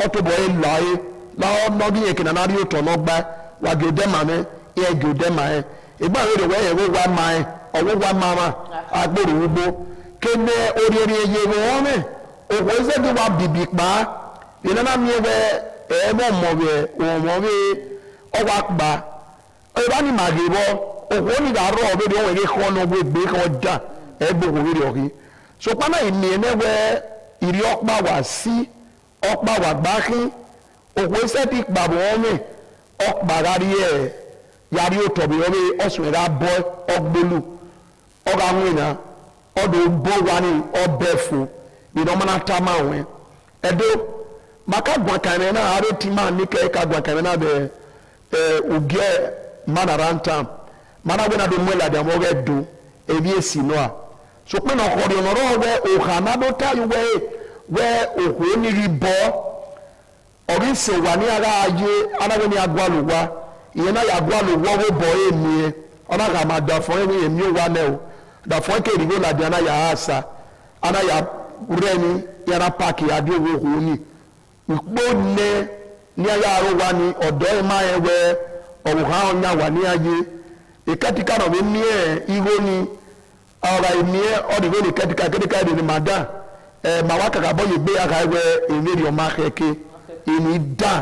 ọ̀tọ̀bọ̀ ẹ̀ láyé láwọn ọmọdé yẹn kìnnà náà rí òtọ̀ náà gbá wà gòdẹ́mà mẹ́ ẹ̀ gòdẹ́mà ẹ̀ ìgbà wo rẹ̀ wẹ́yẹ̀ wọ́n wá máa ẹ̀ ọ̀wọ́ wá máa ma agbèrò gbogbo kéde orí ẹyẹ wọ́n mẹ́ òkú ẹsẹ̀ tó wà bìbì pa ìnáná mi wẹ ẹ̀ẹ́mọ̀ mọ̀wẹ̀ òmọ̀wé ọwọ́ àgbà ẹ̀bá ni màgì bọ́ òkú ó ní ìdárọ̀ ọ̀bẹ̀dẹ̀ ọ̀wẹ̀ kọ́ ọ̀nà gbé kọ́ ọjà ẹ̀gbọ̀n òwúrẹ̀ ọ̀kí sopana ìmìẹ̀nẹ́wẹ́ ìrì ọ̀pá wà sí ọ̀pá wà gbáhín òkú ẹsẹ̀ tí gbàgbọ́ wọn mẹ́ ọ̀pá rárí ẹ̀ yàrí ó tọ̀bí wọn mẹ́ ọ̀sùn ẹ̀rá bọ́ ọ̀gbẹ́lù ọ̀gá wọn ìná ọ̀dọ̀ bọ́ wa ní ọbẹ̀ fún ìdánmọ́ná tá máa wẹ̀ ẹ̀dọ́ màkà gbọ̀n kàmẹ́ náà àárẹ̀ tí máa ní kẹ́ẹ̀ká gbọ̀n kàmẹ́ náà bẹ̀ ògẹ́ mánàrántàm mánàwé náà bẹ̀ mọ́ ìlàdí àwọn ọ̀gẹ́ dùn èmi èsì náà sopena ọkọọdẹ ọ̀nọ̀rọ̀ wẹ òhànàdó táyì wẹ òhò onírì bọ́ ọ̀rí sè wà ní ara ayé anáwó ní agbálùwá ìyẹn náà yà agbálùwá wó bọ̀ èmi yẹn ọ̀nà kà máa dàfọ́ ẹ̀mí èmi ò wá náà o dàfọ́ kéèrè wó làdí aná yà á sa aná yà rẹ́ni yàrá páàkì adé owó òhò ní ìpó nẹ ní ayé àrò wa ní ọ̀dọ́ ẹ̀ máa ẹ̀ wẹ ọ̀hùhàn ọ̀nyà wà ní ayé ìkẹ́tìkà náà mi ní ẹ̀ ihó ni ọ̀rọ̀ ìmìẹ́ ọ̀dìgbò ní kẹ́tíkà ìdè ní màdá màwá kàkà bọ́ yìí gbé àkà ẹgbẹ́ ìrírí ọmọ akẹ́kẹ́ ìní dá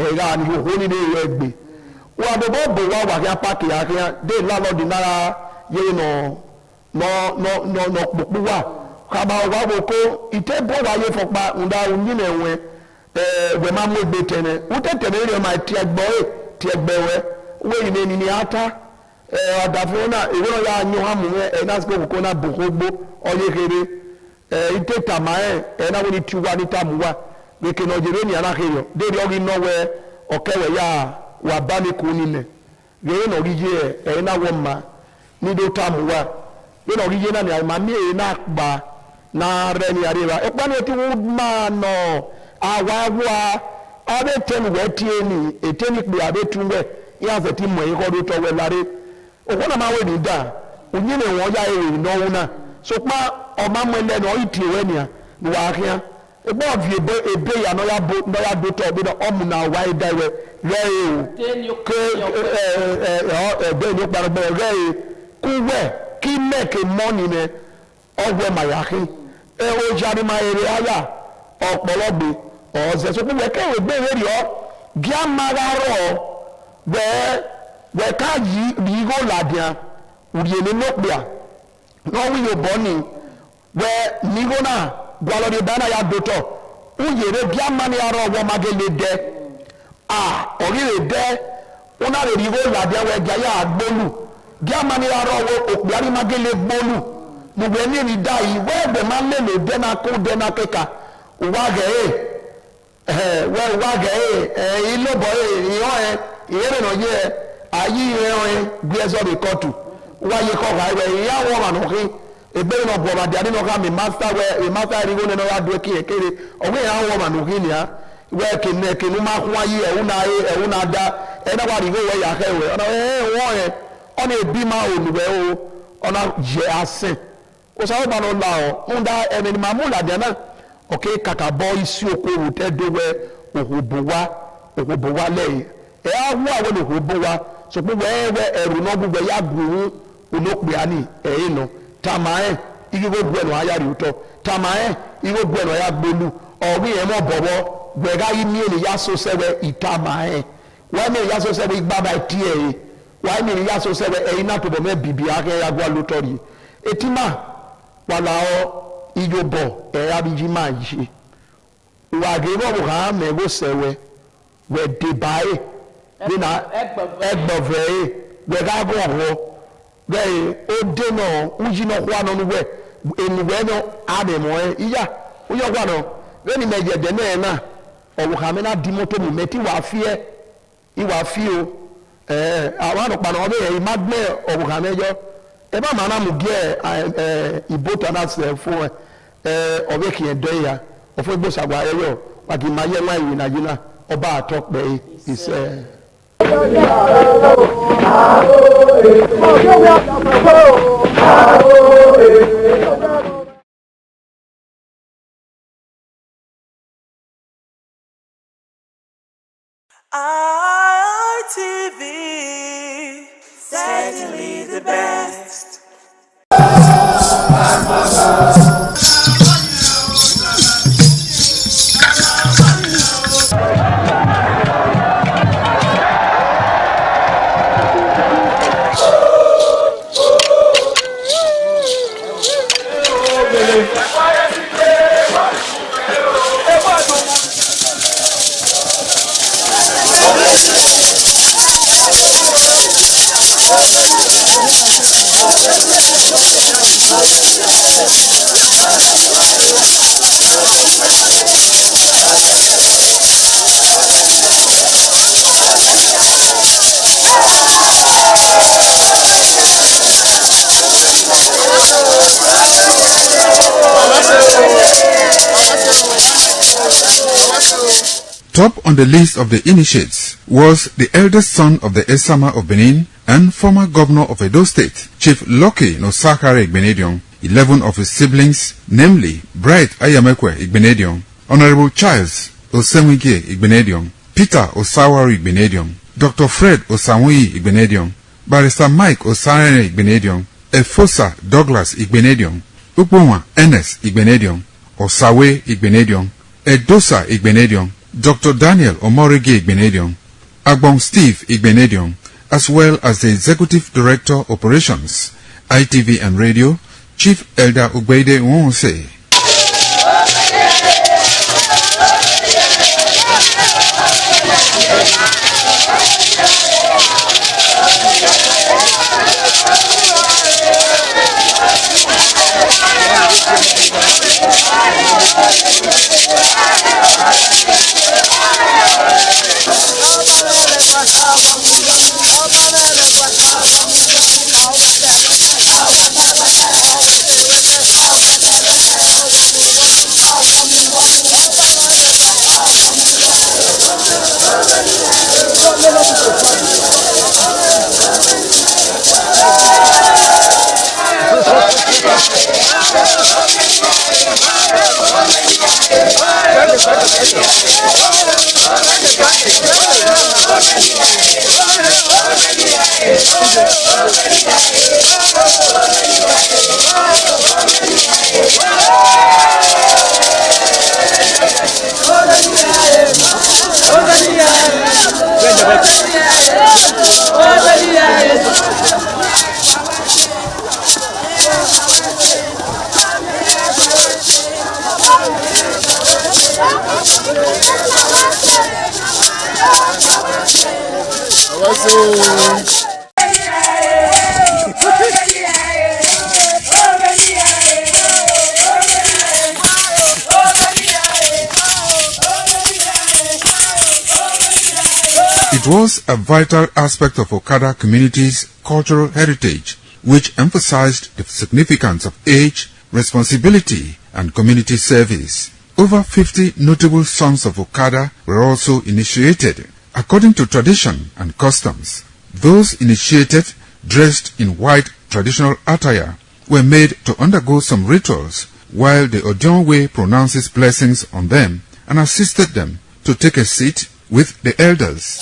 ẹ̀rọ àníhòhò nínú ìwé ẹgbẹ́ wọn àbẹ̀bọ̀ bò wá wà kí apákì àkíyá dé lálọ́dì nára yé nà pòpò wà kàbà wà wò kó ìtẹ́ bọ́ wà yé fọpa ǹda nínú ẹ̀wẹ̀ ẹ̀wẹ̀ máa mú ẹgbẹ́ tẹ̀lé wọ́n tẹ̀lé rí ọmọ tiẹ̀gbẹ́ wẹ́ wọ́n yìí ní ata ọ̀dàfún náà ìwé náà yà á yún hàmù ẹ̀ náà sọ́kò kókó náà bò kógbó ọyẹ́ kéré ìtẹ́ tàmá ẹ̀ náà wọ́n ní tiwa ní tàmú wa kékeré náà jẹ́rẹ́ ní alákèrè déédéé ọ̀gí náà wẹ ọ̀kẹ́wẹ̀ yà wà bá mi kú nílẹ̀ gẹ́gẹ́ náà ọ̀gí yẹ ẹ̀ náà wọ́n ma nídó tàmú wa gẹ́gẹ́ náà ọ̀gí yẹ náà ní àyè màmí ẹ̀ náà gbà náà rẹ̀ ní àríwá ẹ̀pá ni tí wọ́n máa nọ àwa wa abẹ́ tẹnuwẹ̀ tiẹ̀ ní ètè ní pé abẹ́ tún wẹ̀ yíyànfẹ́ tí mọ̀ ẹ̀kọ́ tó tọ́ wẹ̀ lárí òkúnà máa wé ní dáa ònyí ni wọ́n yá èrè ìnáwó náà sọpá ọmọ amúlẹ̀ ní ọ̀yí tì wẹ́ nìyà ní wàá kíá ẹgbẹ́ ọ̀fi ebe yà náà dó tọ̀ bí ọmọ náà wá ẹ̀dá rẹ̀ rẹ̀ o ké ẹ̀bẹ́ ní parọ́gbẹ́ rẹ̀ kú wẹ̀ kí mẹ́ẹ̀kì mọ́ni ní ọ̀wẹ́ màyàkí o jari ma ere aya ọ̀pọ̀lọpọ̀ ọ̀sẹ̀ so pe ke we gbe ri o gi amagaro we ka yi go ladia uri ni nopia no wi yo boni we ni go na gwalo de bana ya doto uyere gi amani aro wo magele de ori re de una re ri go ladia we ga ya agbolu gi amani aro wo opiari magele gbolu gbogbo ẹni rí dá yìí wẹ́ẹ̀bẹ̀ máa ń lè lò dẹ́nà kó dẹ́nà kíkà wágẹ̀ ìlọ́bọ̀ ìyàn ìyẹ́rẹ̀ náà yẹ ayé ìrìn gbé ẹzọ́ bí kọ́tù wáyé kọ́kà ẹ̀wẹ̀ ìyàwó ọ̀rọ̀ ànàkí ẹgbẹ́ náà bọ̀ bàdí àdínà ká mi mástá ìrìngó nínú wá dúró kí ẹ̀kẹ́rẹ́ ọ̀gbẹ́ ìyàwó ọ̀rọ̀ ànàkí nìyà wẹ́ẹ̀ kìnnìkìnnì máa kún ayé ẹ̀hún náà dá ẹ̀dá wà rí wẹ́ẹ̀ yà kẹ́wẹ̀ ọ̀nà ẹ̀bí máa olùwẹ̀ ọ̀nà yẹ asẹ́ osawo ba no la o nda ene ni mamula de na okay kaka boy isi okowo te dowe ohobowa le e awu awo le ohobowa so pe we eru no gbugbe ya guru olokpe ani e no tamae igi go gbe no aya ri uto tamae igi go gbe no ya gbolu owi e mo bobo gbe ga yi ni ele ya so sewe itamae wa ni ya so sewe igba ba ti e wa ni ya so sewe e ina to bo me bibi ake ya gwa lotori etima walao ijobo abiji ma yi wa ge bo ka me go sewe we de bae ni na egbove we ga go ho we o de no uji no kwa no we eni we no ade mo iya uyo kwa no we ni meje de na o ka me na di moto mu meti wa fie I wa fie o awon no pa no be magme o ka mejo eba mana mu gie ibota na se fun obe ki edo ya ofo igbo sagwa eyo wa ki maye wa iwi na yina oba atokpe ise ITV, certainly the best. Top on the list of the initiates was the eldest son of the Esama of Benin and former governor of Edo State, Chief Lucky Nosakare Igbenedion. 11 of his siblings, namely Bright Ayamekwe Igbenedion, Honorable Charles Osemwige Igbenedion, Peter Osawari Igbenedion, Dr. Fred Osanwi Igbenedion, Barrister Mike Osarene Igbenedion, Efosa Douglas Igbenedion, Ukponwa Enes Igbenedion, Osawe Igbenedion, Edosa Igbenedion, Dr. Daniel Omorige Igbenedion, Agbon Steve Igbenedion, as well as the Executive Director Operations, ITV and Radio, Chief Elder Ugbeide Nwonse. It was a vital aspect of Okada community's cultural heritage, which emphasized the significance of age, responsibility, and community service. Over 50 notable sons of Okada were also initiated, according to tradition and customs. Those initiated, dressed in white traditional attire, were made to undergo some rituals, while the Odionwe pronounces blessings on them and assisted them to take a seat with the elders.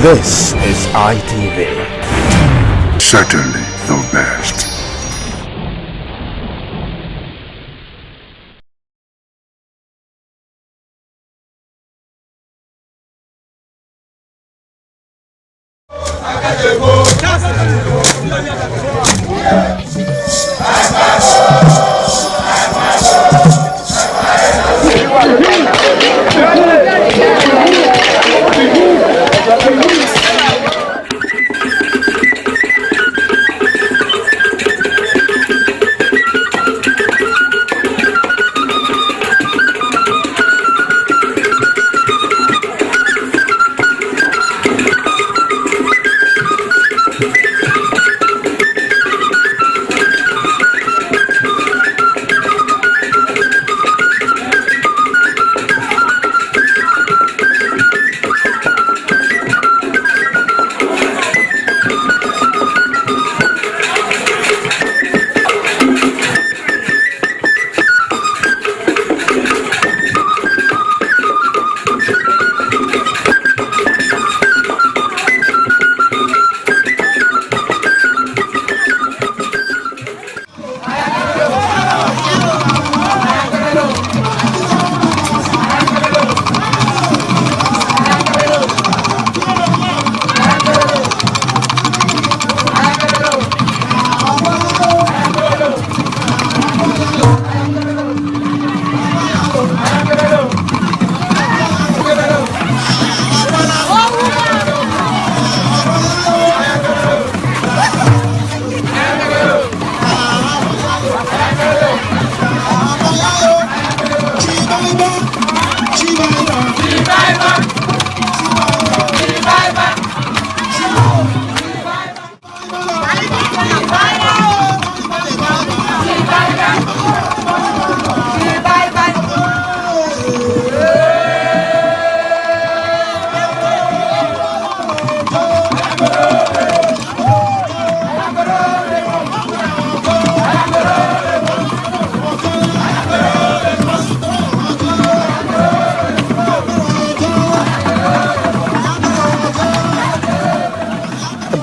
This is ITV. Certainly the best.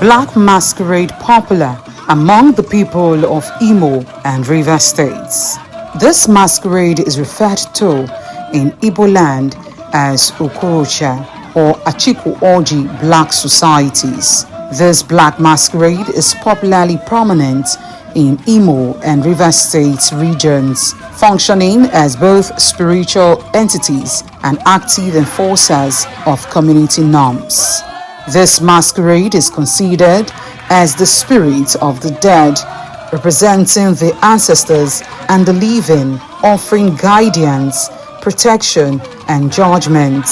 Black masquerade popular among the people of Imo and River states. This masquerade is referred to in Igbo land as Okorocha or Achiku Oji black societies. This black masquerade is popularly prominent in Imo and River States regions, functioning as both spiritual entities and active enforcers of community norms. This masquerade is considered as the spirit of the dead, representing the ancestors and the living, offering guidance, protection, and judgment.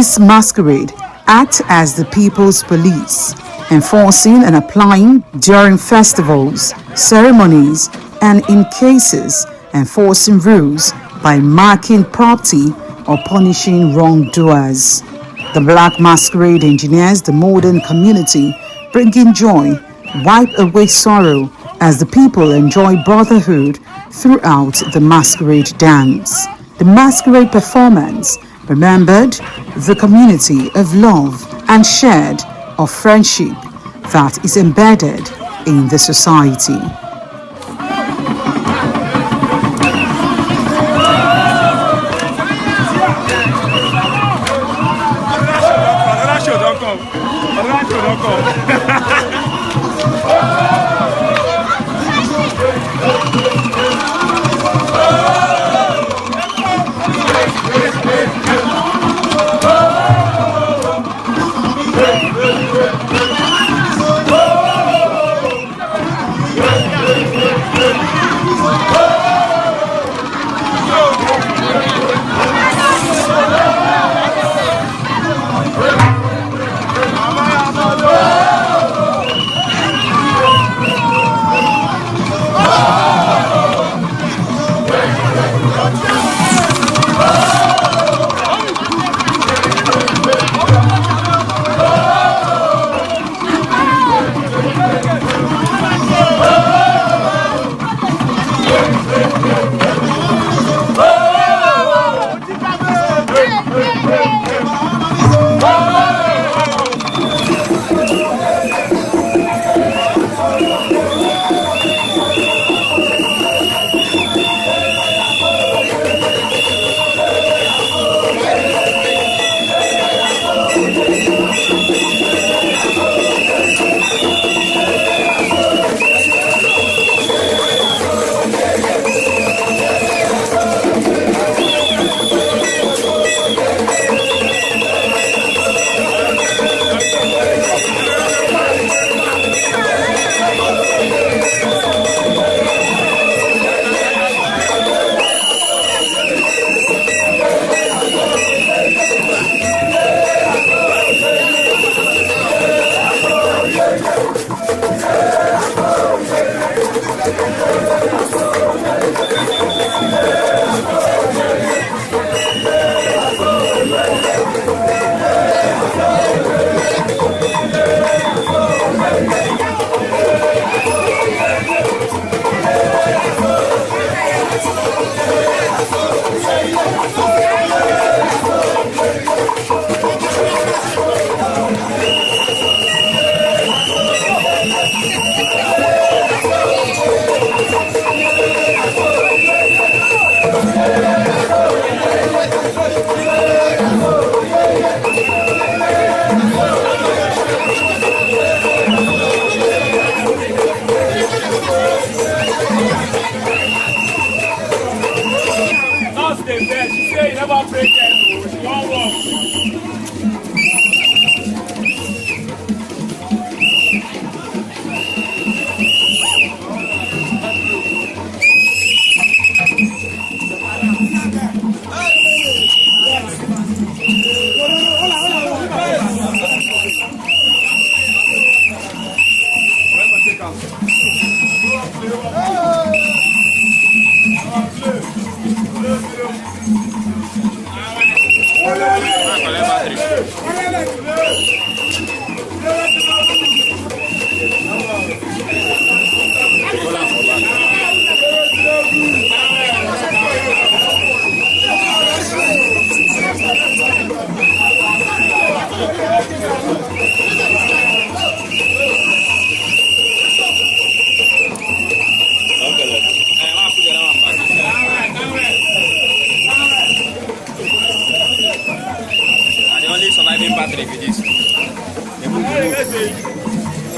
This masquerade acts as the people's police, enforcing and applying during festivals, ceremonies, and in cases, enforcing rules by marking property or punishing wrongdoers. The black masquerade engineers the modern community, bringing joy, wipe away sorrow as the people enjoy brotherhood throughout the masquerade dance. The masquerade performance remembered the community of love and shared of friendship that is embedded in the society.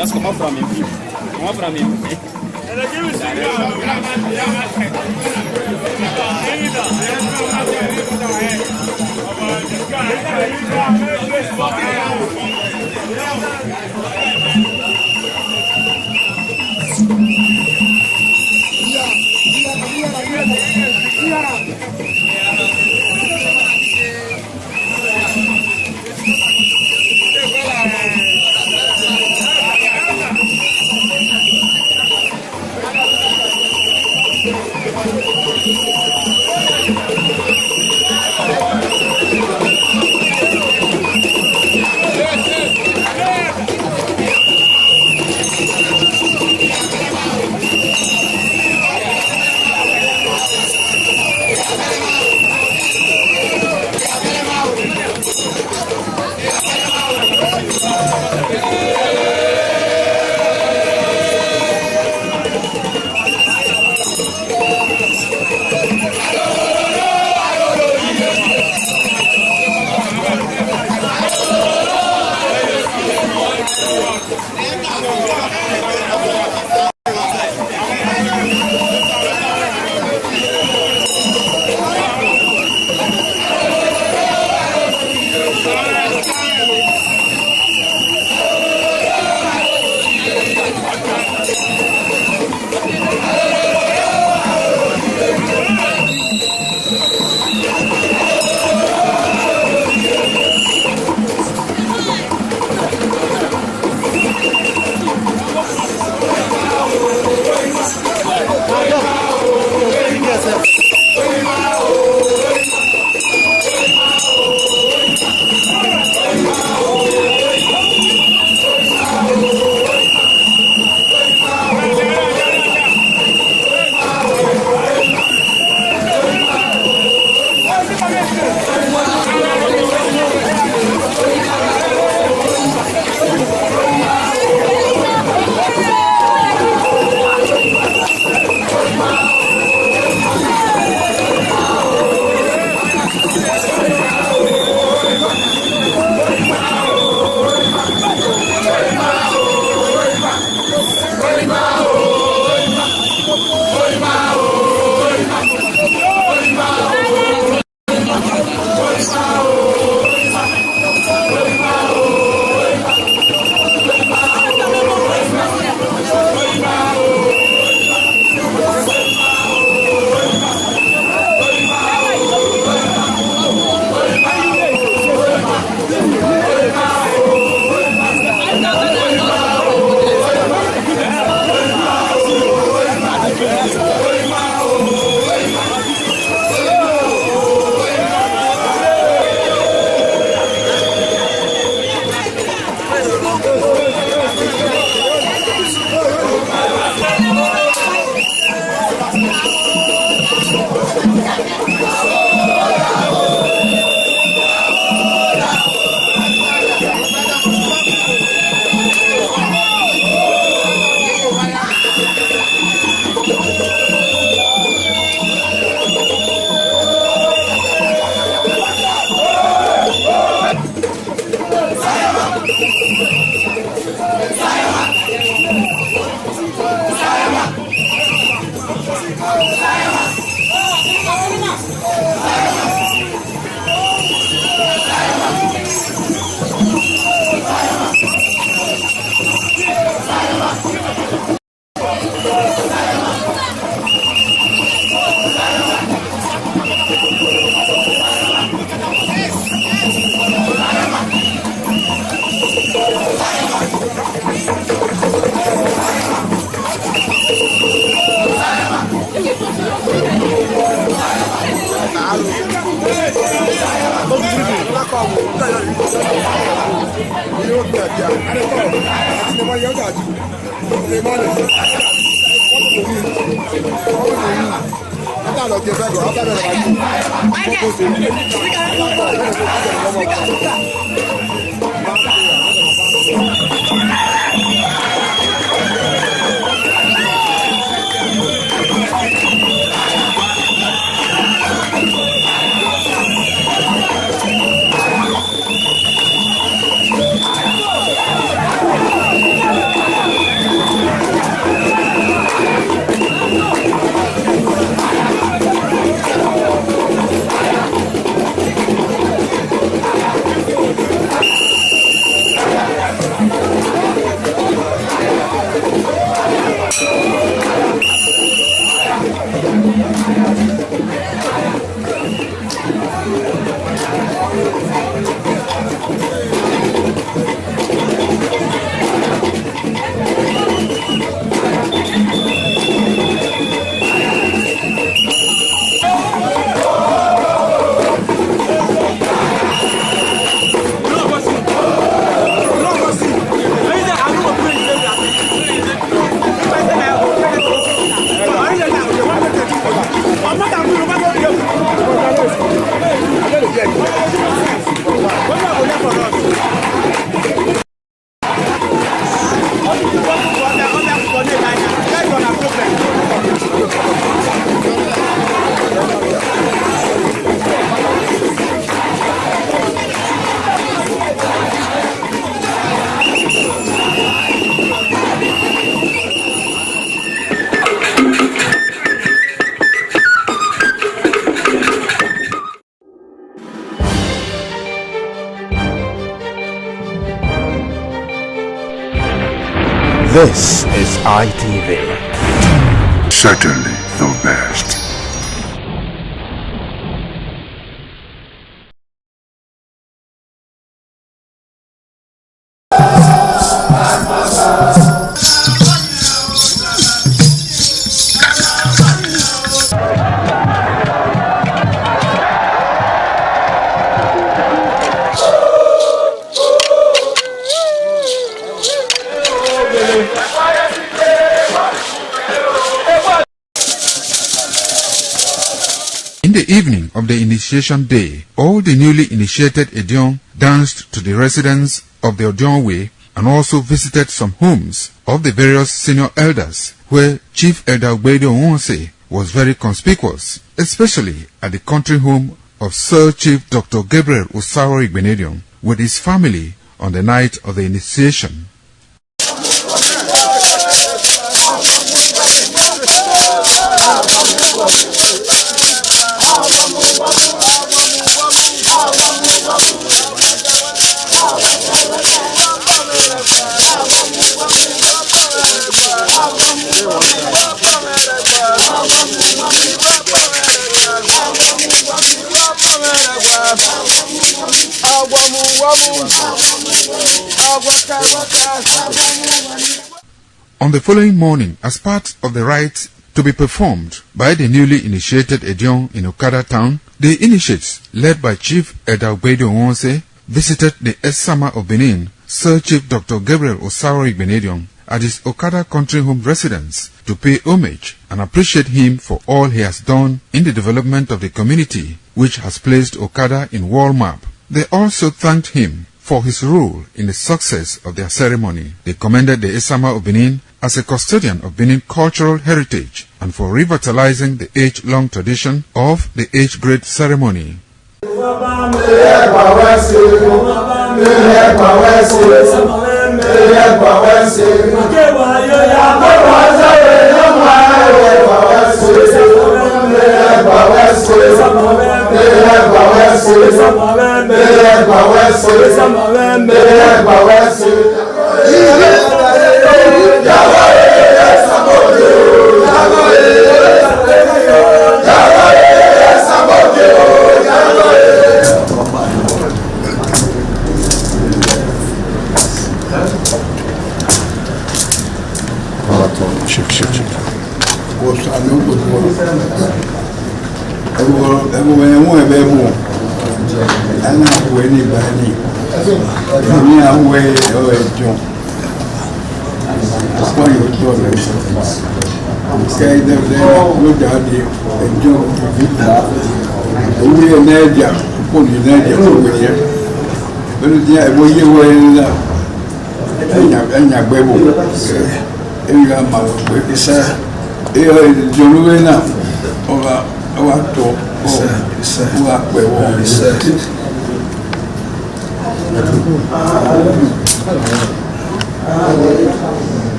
Just come up from him. Come up from him. This is ITV. Certainly the best. In the evening of the initiation day, all the newly initiated Edion danced to the residents of the Odion Way and also visited some homes of the various senior elders, where Chief Elder Ogbedo Onwonse was very conspicuous, especially at the country home of Sir Chief Dr. Gabriel Osaro Igbenedion with his family on the night of the initiation. On the following morning, as part of the rite to be performed by the newly initiated Edion in Okada town, the initiates, led by Chief Elder Ogbedo Onwonse, visited the Esama of Benin, Sir Chief Dr. Gabriel Osaro Igbenedion, at his Okada country home residence to pay homage and appreciate him for all he has done in the development of the community, which has placed Okada in world map. They also thanked him for his role in the success of their ceremony. They commended the Esama of Benin as a custodian of Benin cultural heritage and for revitalizing the age-long tradition of the age-grade ceremony.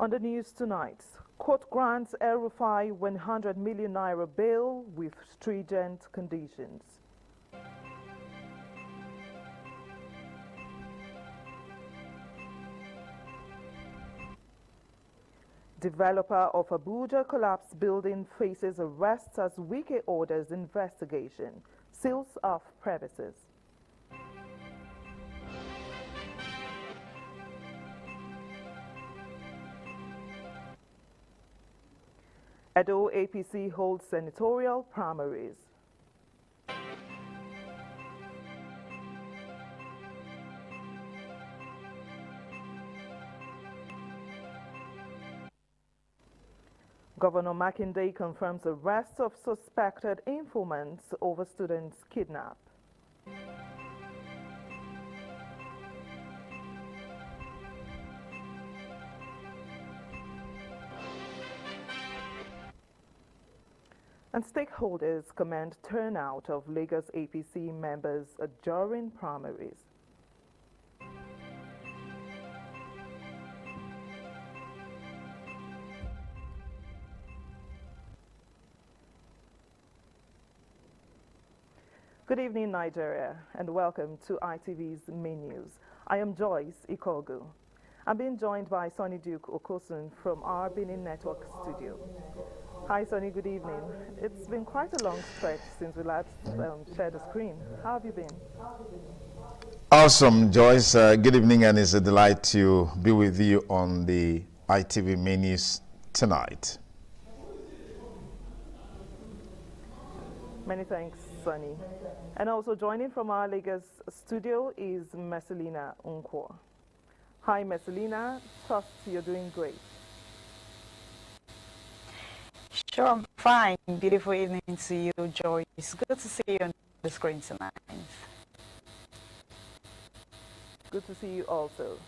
On the news tonight, court grants El-Rufai 100 million naira bail with stringent conditions. Developer of Abuja collapsed building faces arrest as Wike orders investigation. Seals off premises. Edo APC holds senatorial primaries. Governor Makinde confirms arrest of suspected informants over students kidnapped. And stakeholders commend turnout of Lagos APC members during primaries. Good evening, Nigeria, and welcome to ITV's main news. I am Joyce Ikogu. I'm being joined by Sonny Duke Okosun from our Benin Network studio. Hi, Sonny, good evening. It's been quite a long stretch since we last shared the screen. How have you been? Awesome, Joyce. Good evening, and it's a delight to be with you on the ITV main news tonight. Many thanks, Sonny. And also joining from our Lagos studio is Messelina Unkwo. Hi, Messelina. Trust you're doing great. Sure, I'm fine. Beautiful evening to you, Joyce. Good to see you on the screen tonight. Good to see you also.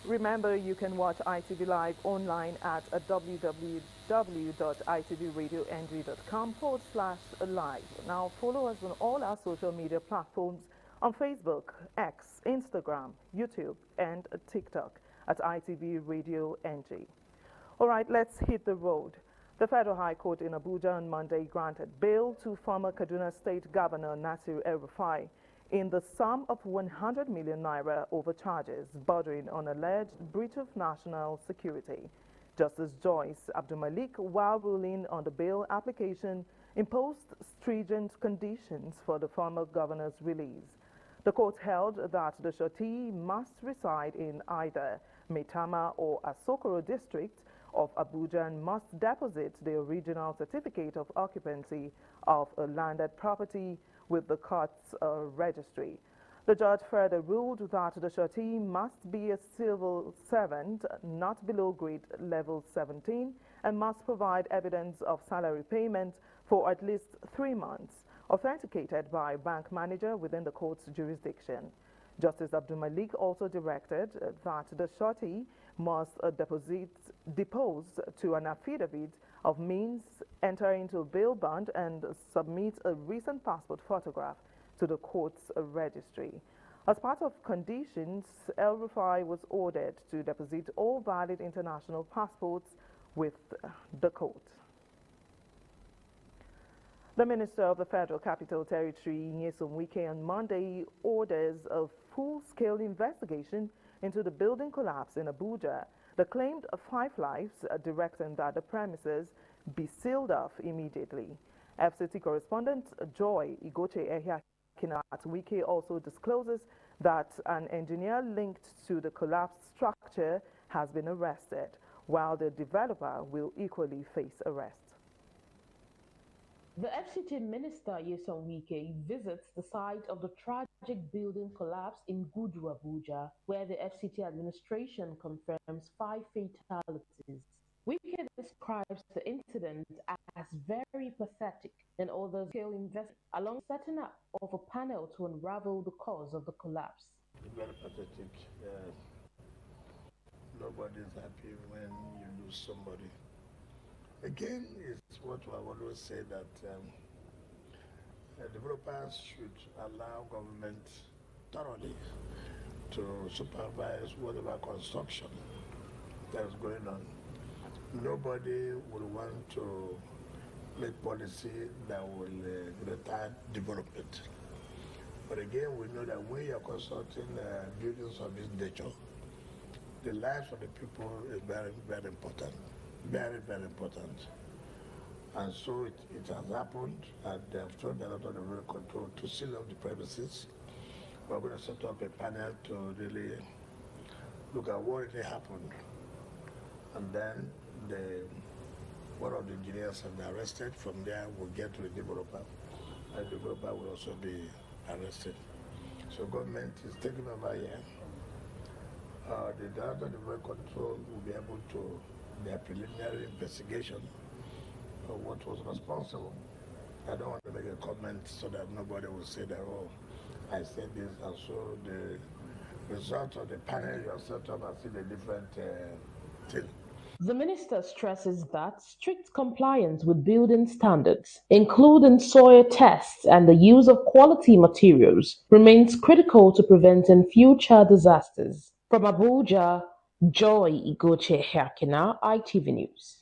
Remember, you can watch ITV Live online at www.itvradioNG.com/live. Now follow us on all our social media platforms on Facebook, X, Instagram, YouTube, and TikTok at ITV Radio NG. All right, let's hit the road. The Federal High Court in Abuja on Monday granted bail to former Kaduna State Governor Nasir El-Rufai in the sum of 100 million naira over charges bordering on alleged breach of national security. Justice Joyce Abdulmalik, while ruling on the bail application, imposed stringent conditions for the former governor's release. The court held that the surety must reside in either Maitama or Asokoro district of Abuja and must deposit the original certificate of occupancy of a landed property with the court's registry. The judge further ruled that the surety must be a civil servant not below grade level 17 and must provide evidence of salary payment for at least 3 months, authenticated by a bank manager within the court's jurisdiction. Justice Abdulmalik also directed that the surety must depose to an affidavit of means, enter into a bail bond, and submit a recent passport photograph to the court's registry. As part of conditions, El-Rufai was ordered to deposit all valid international passports with the court. The Minister of the Federal Capital Territory, Nyesom Wike, on Monday orders a full-scale investigation into the building collapse in Abuja. The claimed 5 lives, directing that the premises be sealed off immediately. FCT correspondent Joy Igoche Ehiakinat Wike also discloses that an engineer linked to the collapsed structure has been arrested, while the developer will equally face arrest. The FCT Minister Nyesom Wike visits the site of the tragic building collapse in Gudu, Abuja, where the FCT administration confirms 5 fatalities. Wike describes the incident as very pathetic and orders scale investment along setting up of a panel to unravel the cause of the collapse. Very pathetic. Nobody's happy when you lose somebody. Again, it's what I've always said, that developers should allow government thoroughly to supervise whatever construction that is going on. Nobody will want to make policy that will retard development. But again, we know that when you're constructing buildings of this nature, the lives of the people is very, very important. Very, very important. And so it has happened, and they have told the lot of the rail control to seal up the premises. We're going to set up a panel to really look at what really happened. And then one of the engineers have been arrested. From there, we'll get to the developer. And the developer will also be arrested. So government is taking over here. The director of the rail control will be able to their preliminary investigation of what was responsible. I don't want to make a comment so that nobody will say that, oh, I said this, and so the result of the panel you have set up has seen a different thing. The minister stresses that strict compliance with building standards, including soil tests and the use of quality materials, remains critical to preventing future disasters. From Abuja, Joy Igoche Herkina, ITV News.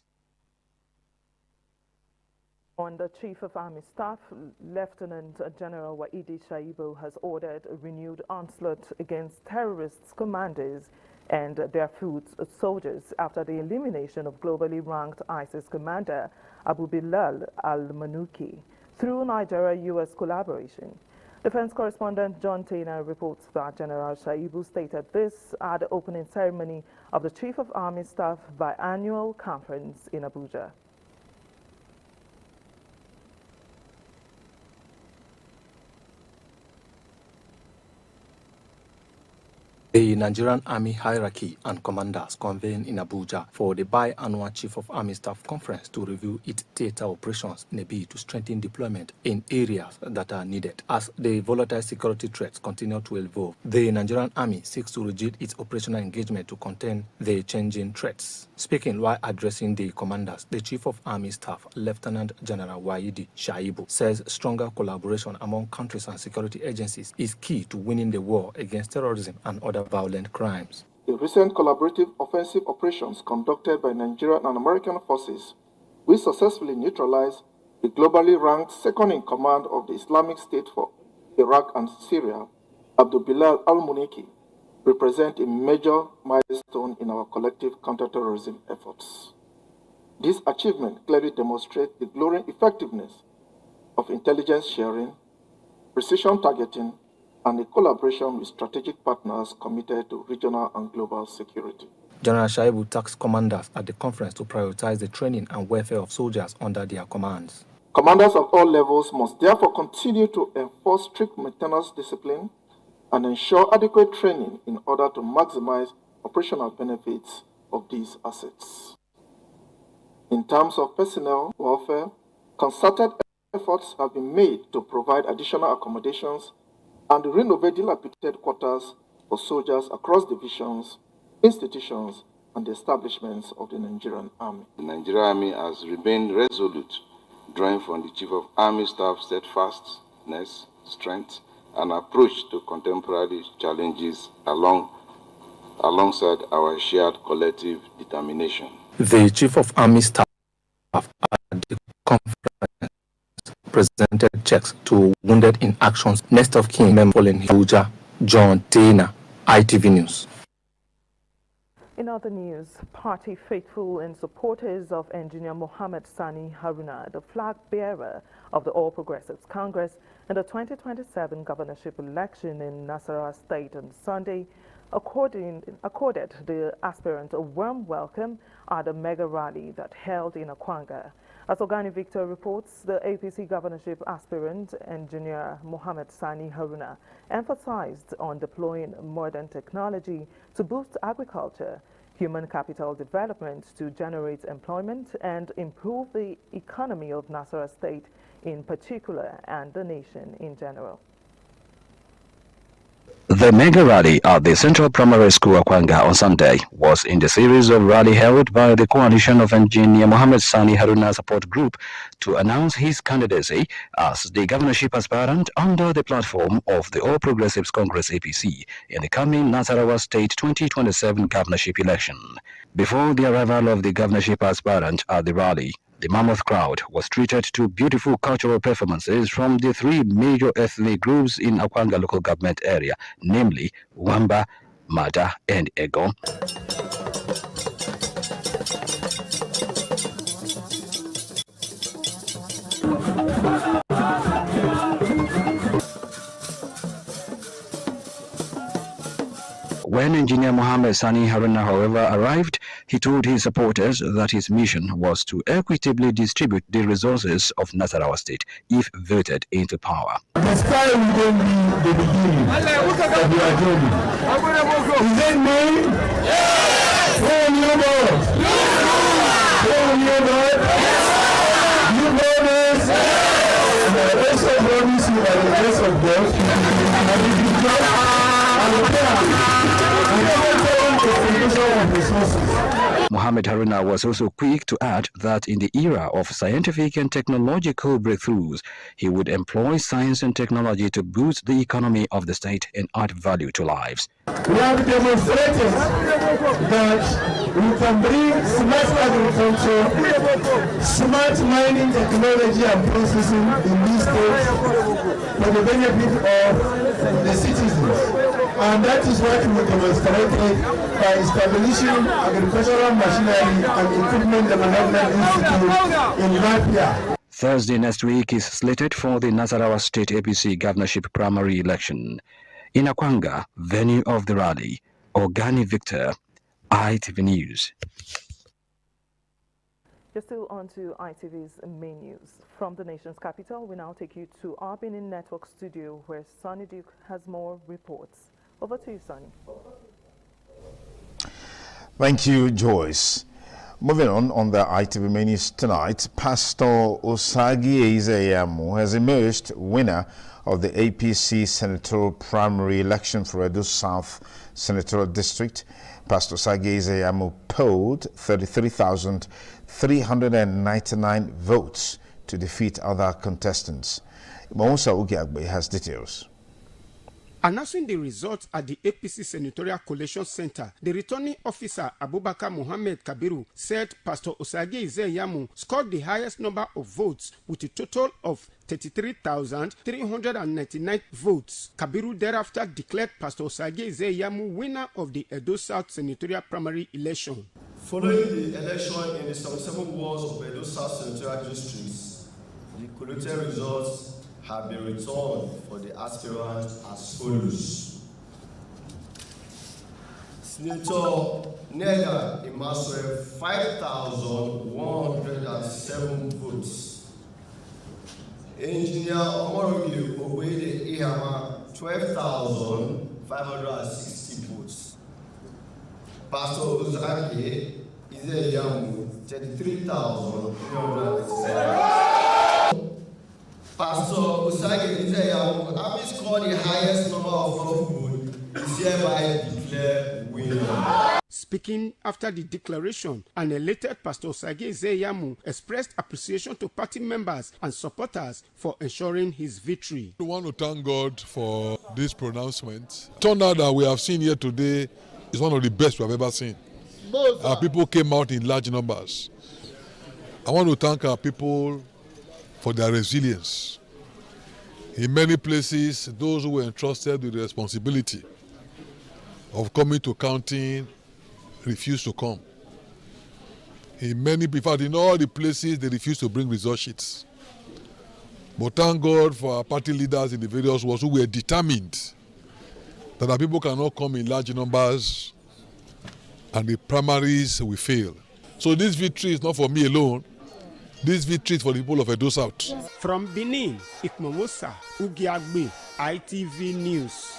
On the Chief of Army Staff, Lieutenant General Waidi Shaibu has ordered a renewed onslaught against terrorists, commanders, and their foot soldiers after the elimination of globally ranked ISIS commander Abu Bilal al-Manuki through Nigeria-US collaboration. Defense correspondent John Taylor reports that General Shaibu stated this at the opening ceremony of the Chief of Army Staff biannual conference in Abuja. The Nigerian Army hierarchy and commanders convened in Abuja for the biannual Chief of Army Staff Conference to review its theater operations in a bid to strengthen deployment in areas that are needed. As the volatile security threats continue to evolve, the Nigerian Army seeks to reduce its operational engagement to contain the changing threats. Speaking while addressing the commanders, the Chief of Army Staff, Lieutenant General Waidi Shaibu, says stronger collaboration among countries and security agencies is key to winning the war against terrorism and other violent crimes. The recent collaborative offensive operations conducted by Nigerian and American forces, we successfully neutralized the globally ranked second-in-command of the Islamic State for Iraq and Syria, Abu Bilal al-Muniki, represent a major milestone in our collective counterterrorism efforts. This achievement clearly demonstrates the glowing effectiveness of intelligence sharing, precision targeting, and a collaboration with strategic partners committed to regional and global security. General Shaibu tasked commanders at the conference to prioritize the training and welfare of soldiers under their commands. Commanders of all levels must therefore continue to enforce strict maintenance discipline and ensure adequate training in order to maximize operational benefits of these assets. In terms of personnel welfare, concerted efforts have been made to provide additional accommodations and renovate dilapidated quarters for soldiers across divisions, institutions, and establishments of the Nigerian Army. The Nigerian Army has remained resolute, drawing from the Chief of Army Staff steadfastness, strength, and approach to contemporary challenges alongside our shared collective determination. The Chief of Army Staff at the conference presented checks to wounded in actions. Next of kin member in Abuja, John Taylor, ITV News. In other news, party faithful and supporters of engineer Mohammed Sani Haruna, the flag bearer of the All Progressives Congress in the 2027 governorship election in Nasarawa State on Sunday, accorded the aspirant a warm welcome at the mega rally that held in Akwanga. As Organi Victor reports, the APC governorship aspirant, engineer Mohammed Sani Haruna, emphasized on deploying modern technology to boost agriculture, human capital development to generate employment and improve the economy of Nasarawa State in particular and the nation in general. The mega rally at the Central Primary School Akwanga on Sunday was in the series of rally held by the coalition of engineer Mohammed Sani Haruna support group to announce his candidacy as the governorship aspirant under the platform of the All Progressives Congress APC in the coming Nasarawa State 2027 governorship election. Before the arrival of the governorship aspirant at the rally, the mammoth crowd was treated to beautiful cultural performances from the three major ethnic groups in Akwanga local government area, namely Wamba, Mada, and Ego. When engineer Mohammed Sani Haruna, however, arrived, he told his supporters that his mission was to equitably distribute the resources of Nasarawa State if voted into power. The sky will then be the beginning of your journey. Is that me? Yes! Oh, you know. Oh, you know. You know this? And I also promise you by the grace of God, and if you trust, I will tell you. I will tell you the foundation of resources. Mohammed Haruna was also quick to add that in the era of scientific and technological breakthroughs, he would employ science and technology to boost the economy of the state and add value to lives. We have demonstrated that we can bring smart agriculture, smart mining technology and processing in this state for the benefit of the citizens. And that is what we demonstrated by establishing agricultural machinery and equipment development institute in Latvia. Thursday next week is slated for the Nasarawa State APC governorship primary election. In Akwanga, venue of the rally, Organi Victor, ITV News. You're still on to ITV's main news. From the nation's capital, we now take you to our Benin Network studio where Sonny Duke has more reports. Over to you, Sonny. Thank you, Joyce. Moving on the ITV main news tonight, Pastor Osagi Ezeyamu has emerged winner of the APC senatorial primary election for Edo South Senatorial District. Pastor Osagi Ezeyamu polled 33,399 votes to defeat other contestants. Moussa Ugiagbe has details. Announcing the results at the APC Senatorial Collation Center, the returning officer Abubakar Mohammed Kabiru said Pastor Osagi Ezeyamu scored the highest number of votes with a total of 33,399 votes. Kabiru thereafter declared Pastor Osagi Ezeyamu winner of the Edo South Senatorial primary election. Following the election in the 77 wards of Edo South Senatorial districts, the collated results have been returned for the aspirants as follows. Senator Nega Imaswe, 5,107 votes. Engineer Omorogi Obede Ihama, 12,560 votes. Pastor Uzaki Izeyamu, 33,387. Pastor Osagi Ezeyamu, having scored the highest number of votes, is hereby declared winner. Speaking after the declaration, an elated Pastor Osagi Ezeyamu expressed appreciation to party members and supporters for ensuring his victory. We want to thank God for this pronouncement. Turnout that we have seen here today is one of the best we have ever seen. Our people came out in large numbers. I want to thank our people for their resilience. In many places, those who were entrusted with the responsibility of coming to counting refused to come. In fact, in all the places, they refused to bring result sheets. But thank God for our party leaders in the various wards who were determined that our people cannot come in large numbers and the primaries will fail. So this victory is not for me alone. This victory is for the people of Edo South. From Benin, Ikmomosa Ugiagbe, ITV News.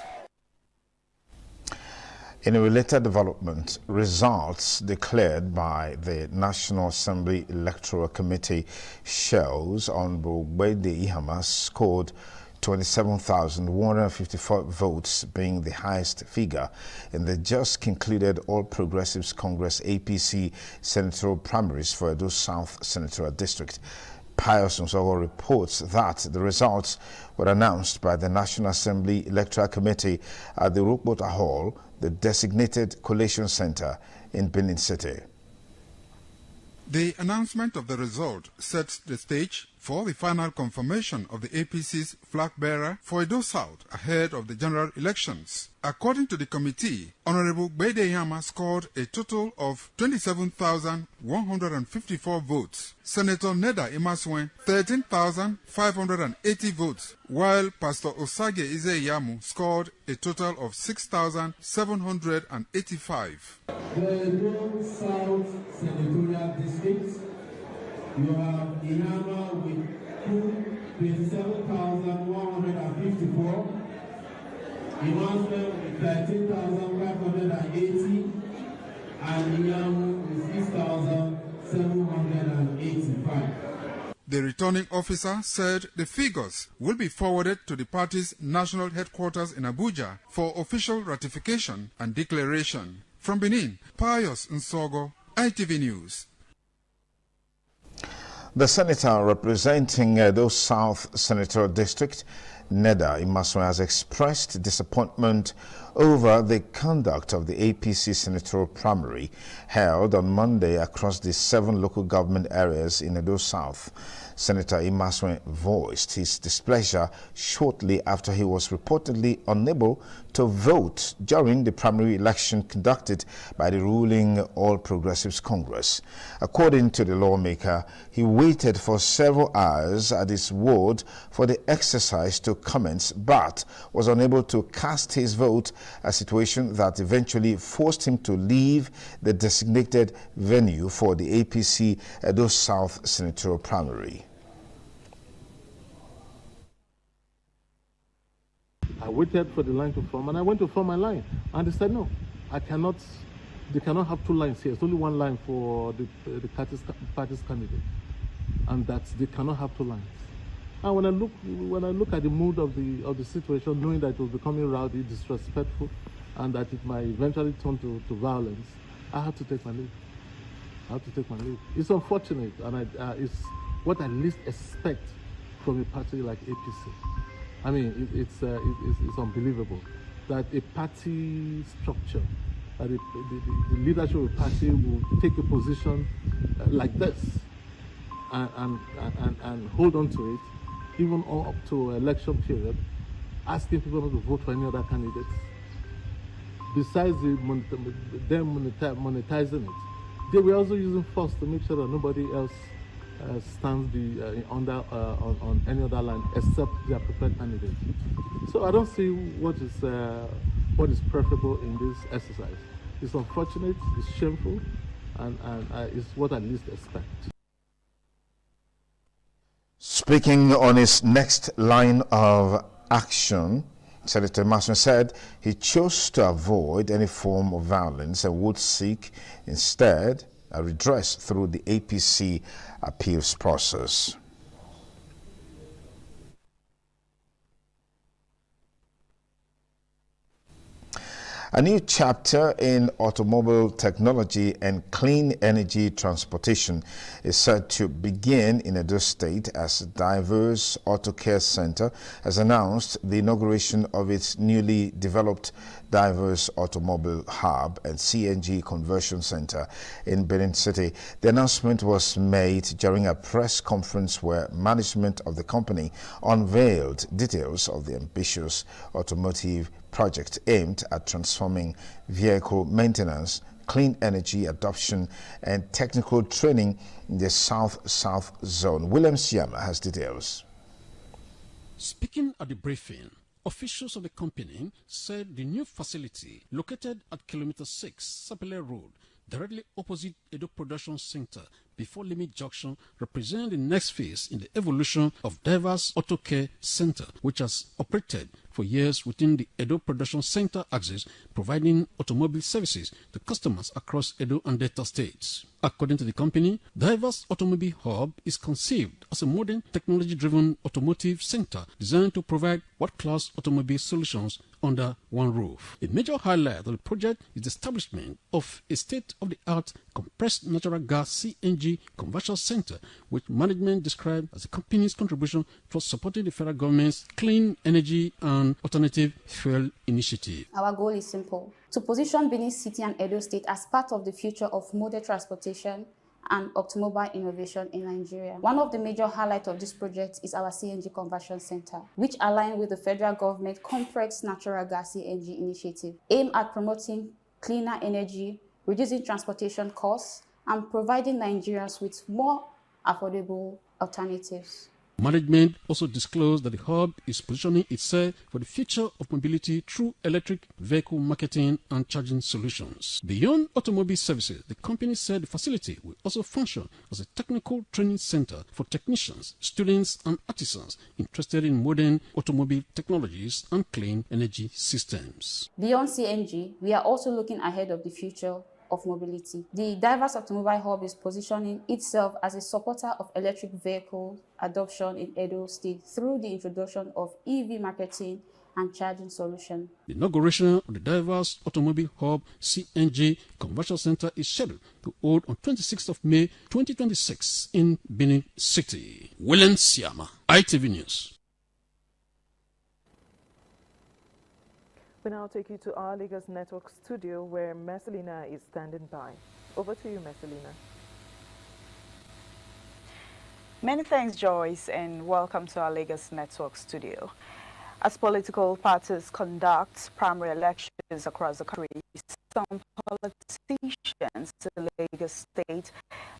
In a related development, results declared by the National Assembly Electoral Committee shows Honorable Bede Ihama scored 27,154 votes, being the highest figure in the just concluded All Progressives Congress APC senatorial primaries for Edo South Senatorial District. Pius Nsogo reports that the results were announced by the National Assembly Electoral Committee at the Rukbota Hall, the designated collation center in Benin City. The announcement of the result sets the stage for the final confirmation of the APC's flag bearer for Edo South ahead of the general elections. According to the committee, Honorable Bede Ihama scored a total of 27,154 votes. Senator Neda Imaswen, 13,580 votes, while Pastor Osagi Ezeyamu scored a total of 6,785. The Edo South Senatorial District, you have Ihama with 27,154, Imaswen with 13,580, and Iyamu with 6,785. The returning officer said the figures will be forwarded to the party's national headquarters in Abuja for official ratification and declaration. From Benin, Pius Nsogo, ITV News. The senator representing Edo South Senatorial District, Neda Imaswe, has expressed disappointment over the conduct of the APC senatorial primary held on Monday across the 7 local government areas in Edo South. Senator Imaswe voiced his displeasure shortly after he was reportedly unable to vote during the primary election conducted by the ruling All Progressives Congress. According to the lawmaker, he waited for several hours at his ward for the exercise to commence, but was unable to cast his vote, a situation that eventually forced him to leave the designated venue for the APC Edo South senatorial primary. I waited for the line to form, and I went to form my line, and they said no, they cannot have 2 lines here. It's only 1 line for the party's candidate, and that they cannot have 2 lines. And when I look at the mood of the situation, knowing that it was becoming rowdy, disrespectful, and that it might eventually turn to violence, I had to take my leave. It's unfortunate, and it's what I least expect from a party like APC. I mean, it's unbelievable that a party structure, that the leadership of a party will take a position like this and hold on to it, even up to election period, asking people not to vote for any other candidates. Besides them monetizing it, they were also using force to make sure that nobody else stands on any other line except their preferred candidate. So I don't see what is preferable in this exercise. It's unfortunate, it's shameful, and it's what I least expect. Speaking on his next line of action, Senator Imaswe said he chose to avoid any form of violence and would seek instead a redress through the APC appeals process. A new chapter in automobile technology and clean energy transportation is set to begin in Edo State as Diverse Auto Care Center has announced the inauguration of its newly developed Diverse Automobile Hub and CNG Conversion Center in Benin City. The announcement was made during a press conference where management of the company unveiled details of the ambitious automotive project aimed at transforming vehicle maintenance, clean energy adoption, and technical training in the South-South zone. William Siama has details. Speaking at the briefing, officials of the company said the new facility, located at Kilometer 6, Sapele Road, directly opposite Edo Production Center, before Limit Junction, represents the next phase in the evolution of Diverse Auto Care Center, which has operated for years within the Edo Production Center axis, providing automobile services to customers across Edo and Delta states. According to the company, Diverse Automobile Hub is conceived as a modern technology-driven automotive center designed to provide world-class automobile solutions under one roof. A major highlight of the project is the establishment of a state-of-the-art compressed natural gas CNG conversion center, which management described as the company's contribution towards supporting the federal government's clean energy and alternative fuel initiative. Our goal is simple: to position Benin City and Edo State as part of the future of modern transportation and automobile innovation in Nigeria. One of the major highlights of this project is our CNG Conversion Center, which aligns with the federal government compressed natural gas CNG initiative, aimed at promoting cleaner energy, reducing transportation costs, and providing Nigerians with more affordable alternatives. Management also disclosed that the hub is positioning itself for the future of mobility through electric vehicle marketing and charging solutions. Beyond automobile services, the company said the facility will also function as a technical training center for technicians, students, and artisans interested in modern automobile technologies and clean energy systems. Beyond CNG, we are also looking ahead of the future of mobility. The Diverse Automobile Hub is positioning itself as a supporter of electric vehicle adoption in Edo State through the introduction of EV marketing and charging solution. The inauguration of the diverse automobile hub CNG Conversion Center is scheduled to hold on 26th of May 2026 in Benin City. William Siama, ITV News. We now take you to our Lagos Network studio where Marcelina is standing by. Over to you, Marcelina. Many thanks, Joyce, and welcome to our Lagos Network studio. As political parties conduct primary elections across the country, some politicians in Lagos State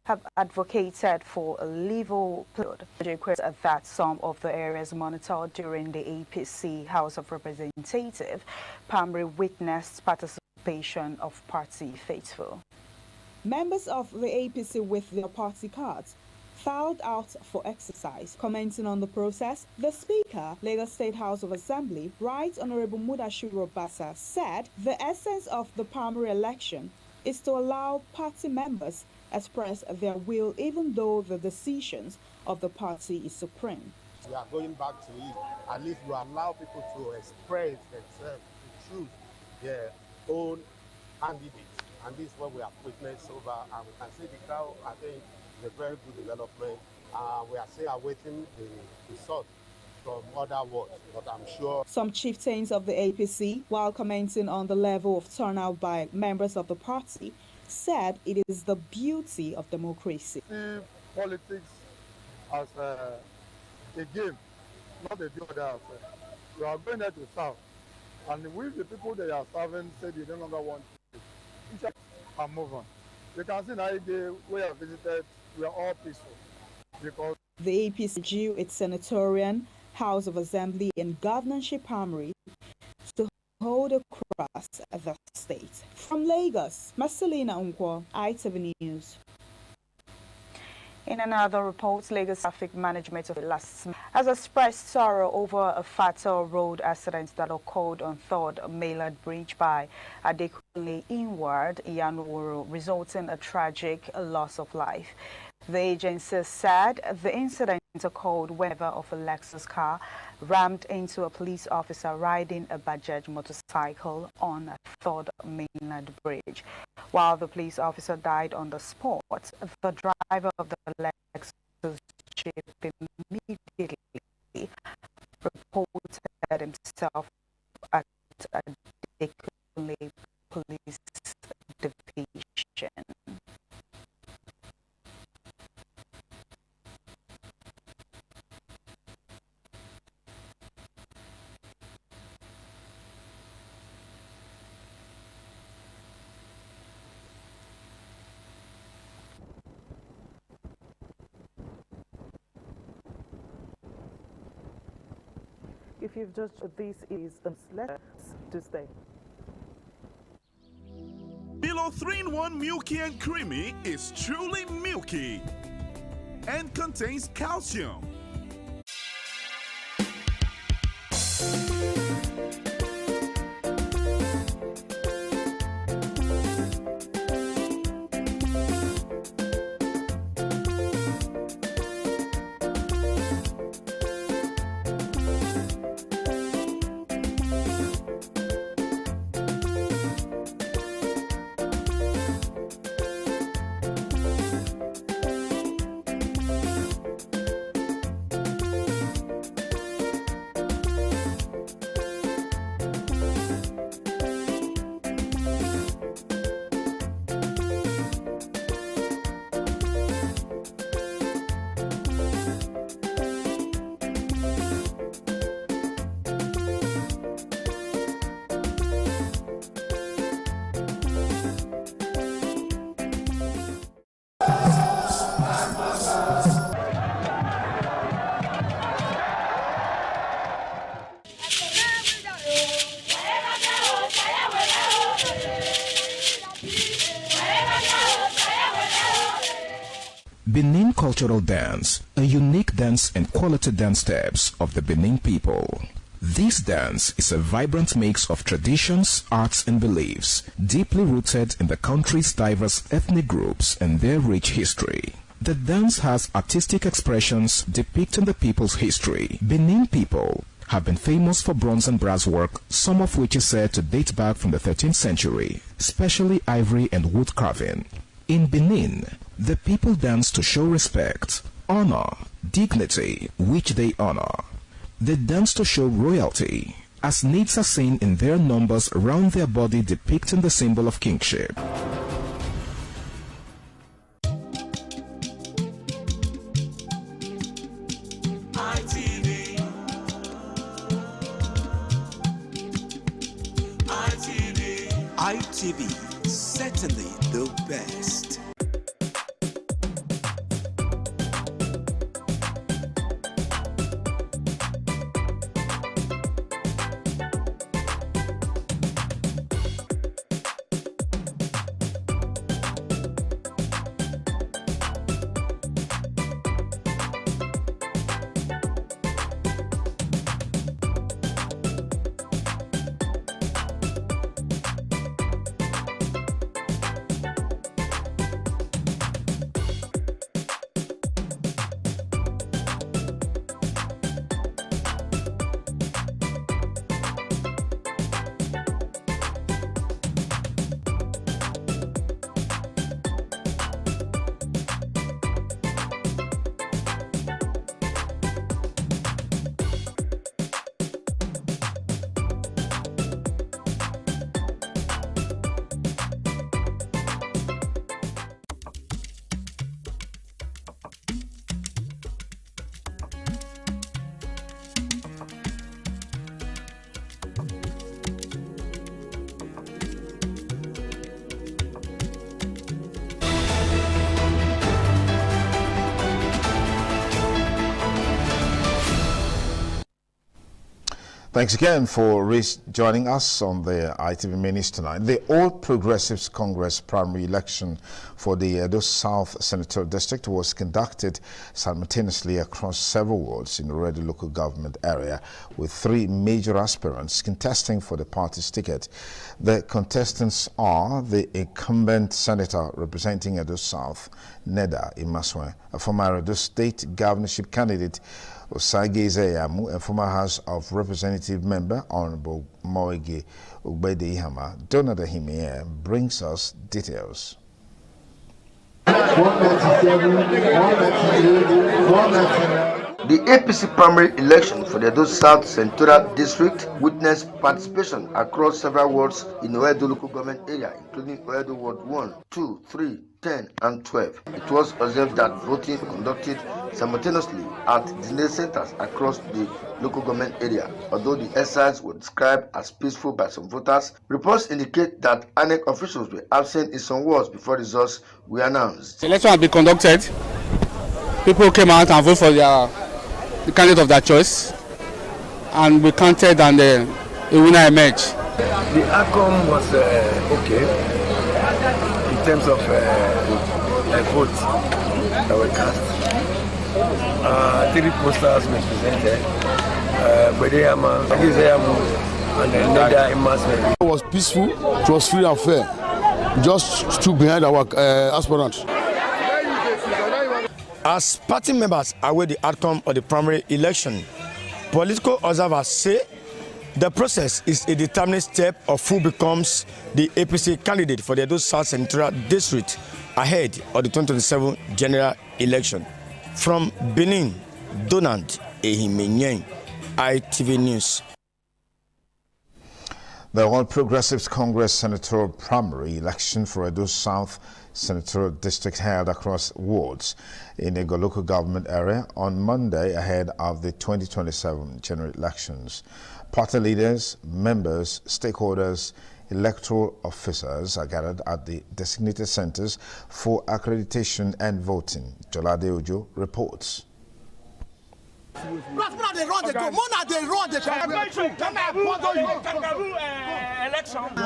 have advocated for a level playing field that some of the areas monitored during the APC House of Representatives primary witnessed participation of party faithful. Members of the APC with their party cards filed out for exercise. Commenting on the process, the Speaker, Lagos State House of Assembly, Right Honorable Mudashiru Basa, said the essence of the primary election is to allow party members express their will even though the decisions of the party is supreme. We are going back to it. At least we allow people to express themselves, to choose their own candidates. And this is what we have witnessed over, and we can see the crowd, I think, is a very good development. We are still awaiting the result from other wards, but I'm sure. Some chieftains of the APC, while commenting on the level of turnout by members of the party, said it is the beauty of democracy. See politics as a game, not a other. We are going there to serve, and with the people they are serving said they no longer want to and move on. You can see now the way I visited, we are all peaceful because the APC due its senatorial, House of Assembly and governorship primary to hold across the state. From Lagos, Marcelina Unkwo, ITV News. In another report, Lagos Traffic Management of last month has expressed sorrow over a fatal road accident that occurred on 3rd Mainland Bridge by Adekunle inward Iyanwuru, resulting in a tragic loss of life. The agency said the incident occurred whenever of a Lexus car rammed into a police officer riding a Bajaj motorcycle on 3rd Mainland Bridge. While the police officer died on the spot, the driver of the Lexus Jeep immediately reported himself at Adekunle Police Division. If you've just this is let's to stay. Milo 3-in-1 Milky and Creamy is truly milky and contains calcium. Benin Cultural Dance, a unique dance and quality dance steps of the Benin people. This dance is a vibrant mix of traditions, arts and beliefs, deeply rooted in the country's diverse ethnic groups and their rich history. The dance has artistic expressions depicting the people's history. Benin people have been famous for bronze and brass work, some of which is said to date back from the 13th century, especially ivory and wood carving. In Benin, the people dance to show respect, honor, dignity, which they honor. They dance to show royalty, as natives are seen in their numbers around their body depicting the symbol of kingship. ITV, certainly the best. Thanks again for joining us on the ITV Minis tonight. The All Progressives Congress primary election for the Edo South Senatorial District was conducted simultaneously across several wards in the Oredo local government area, with 3 major aspirants contesting for the party's ticket. The contestants are the incumbent senator representing Edo South, Neda Imaswe, a former Edo State governorship candidate, Osage Izeyamu, a former House of Representative member, Honorable Moege Ugbede Ihama. Donald Ahimie brings us details. The APC primary election for the Edo South Senatorial District witnessed participation across several wards in Oredo local government area, including Oredo Ward 1, 2, 3, 10, and 12. It was observed that voting conducted simultaneously at designated centers across the local government area. Although the exercise was described as peaceful by some voters, reports indicate that INEC officials were absent in some wards before results were announced. The election has been conducted. People came out and voted for the candidate of their choice, and we counted, and a winner emerged. The outcome was okay in terms of votes that were cast. 3 posters were presented. And Neda Imaswe. It was peaceful, it was free and fair. We just stood behind our aspirants. As party members await the outcome of the primary election, political observers say the process is a determinate step of who becomes the APC candidate for the Edo South Senatorial District ahead of the 2027 general election. From Benin, Donald Ehimie, ITV News. The All Progressives Congress Senatorial primary election for Edo South Senatorial District held across wards in the local government area on Monday ahead of the 2027 general elections. Party leaders, members, stakeholders, electoral officers are gathered at the designated centers for accreditation and voting. Jolade Ojo reports. I'm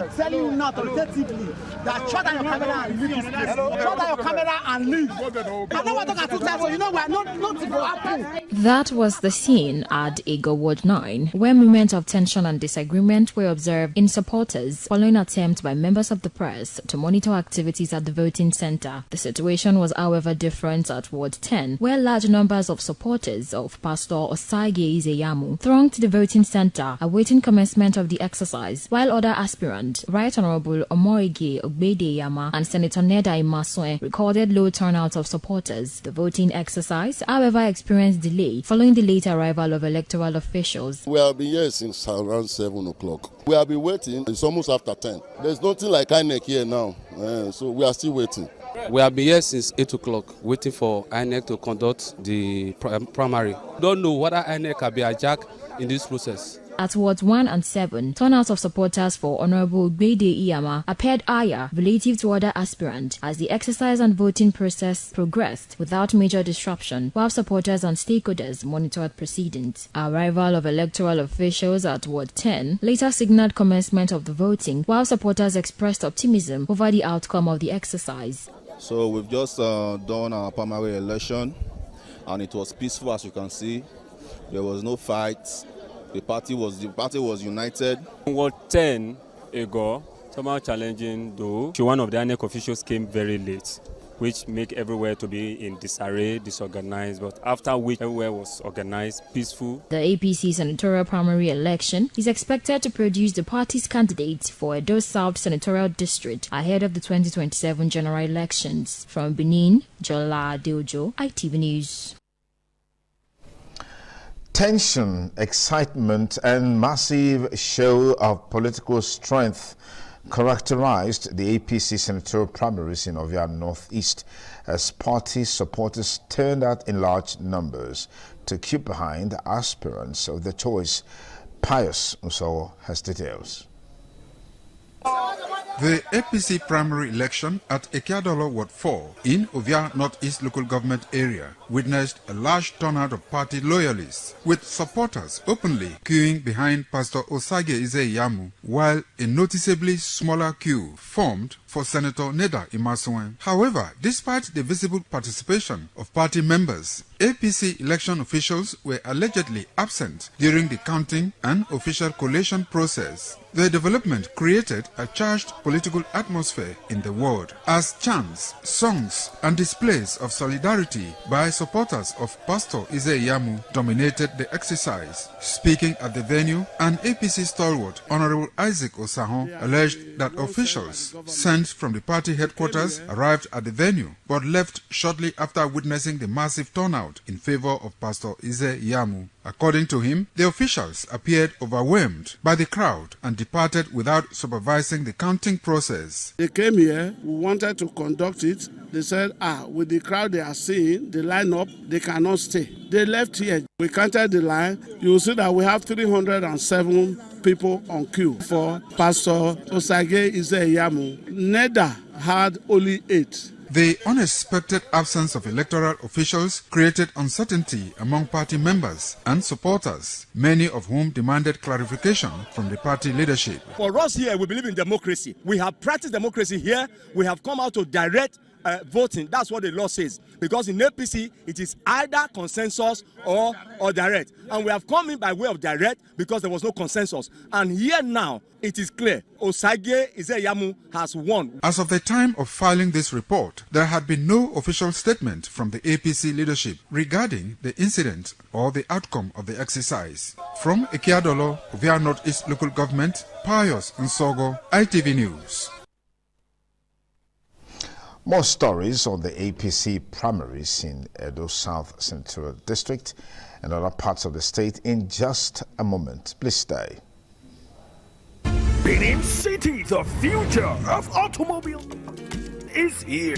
telling you now authoritatively that shut down your camera and leave this place. Shut down your camera and leave. I know what I'm talking about, you know we're not to go happen. That was the scene at Igua Ward 9, where moments of tension and disagreement were observed in supporters following attempts by members of the press to monitor activities at the voting center. The situation was, however, different at Ward 10, where large numbers of supporters of Pastor Pastor Osagie Izeyamu thronged to the voting center awaiting commencement of the exercise, while other aspirants, Right Honorable Omoige Ogbedeyama and Senator Neda Imasue, recorded low turnout of supporters. The voting exercise, however, experienced delay following the late arrival of electoral officials. We have been here since around 7 o'clock. We have been waiting. It's almost after 10. There's nothing like INEC here now, so we are still waiting. We have been here since 8 o'clock waiting for INEC to conduct the primary. Don't know whether INEC can be hijacked in this process. At Wards 1 and 7, turnout of supporters for Honorable Gbede Iyama appeared higher relative to other aspirants as the exercise and voting process progressed without major disruption, while supporters and stakeholders monitored proceedings. Arrival of electoral officials at Ward 10 later signaled commencement of the voting, while supporters expressed optimism over the outcome of the exercise. So we've just done our primary election, and it was peaceful, as you can see. There was no fights. The party was united. Ward 10 ago, somehow challenging though. One of the INEC officials came very late, which make everywhere to be in disarray, disorganized. But after which everywhere was organized, peaceful. The APC senatorial primary election is expected to produce the party's candidates for Edo South senatorial district ahead of the 2027 general elections. From Benin, Jola Deojo, ITV News. Tension, excitement, and massive show of political strength characterized the APC senatorial primaries in Ovia Northeast as party supporters turned out in large numbers to queue behind the aspirants of their choice. Pius Usawo has details. The APC primary election at Ekiadolo Ward 4 in Ovia Northeast local government area witnessed a large turnout of party loyalists, with supporters openly queuing behind Pastor Osagie Izeyamu, while a noticeably smaller queue formed for Senator Neda Imasue. However, despite the visible participation of party members, APC election officials were allegedly absent during the counting and official collation process. The development created a charged political atmosphere in the ward as chants, songs, and displays of solidarity by supporters of Pastor Izeyamu dominated the exercise. Speaking at the venue, an APC stalwart, Honorable Isaac Osahon, alleged that officials sent from the party headquarters arrived at the venue but left shortly after witnessing the massive turnout in favor of Pastor Izeyamu. According to him, the officials appeared overwhelmed by the crowd and departed without supervising the counting process. They came here, we wanted to conduct it. They said, with the crowd they are seeing, the lineup, they cannot stay. They left here. We counted the line. You will see that we have 307 people on queue for Pastor Osagie Izeyamu. Neda had only 8. The unexpected absence of electoral officials created uncertainty among party members and supporters, many of whom demanded clarification from the party leadership. For us here, we believe in democracy. We have practiced democracy here. We have come out to direct voting. That's what the law says. Because in APC, it is either consensus or direct. And we have come in by way of direct because there was no consensus. And here now, it is clear. Osagie Izeyamu has won. As of the time of filing this report, there had been no official statement from the APC leadership regarding the incident or the outcome of the exercise. From Ekiadolo, Ovia Northeast Local Government, Pius Nsogo, ITV News. More stories on the APC primaries in Edo South Senatorial District and other parts of the state in just a moment. Please stay. Benin City, the future of automobile is here.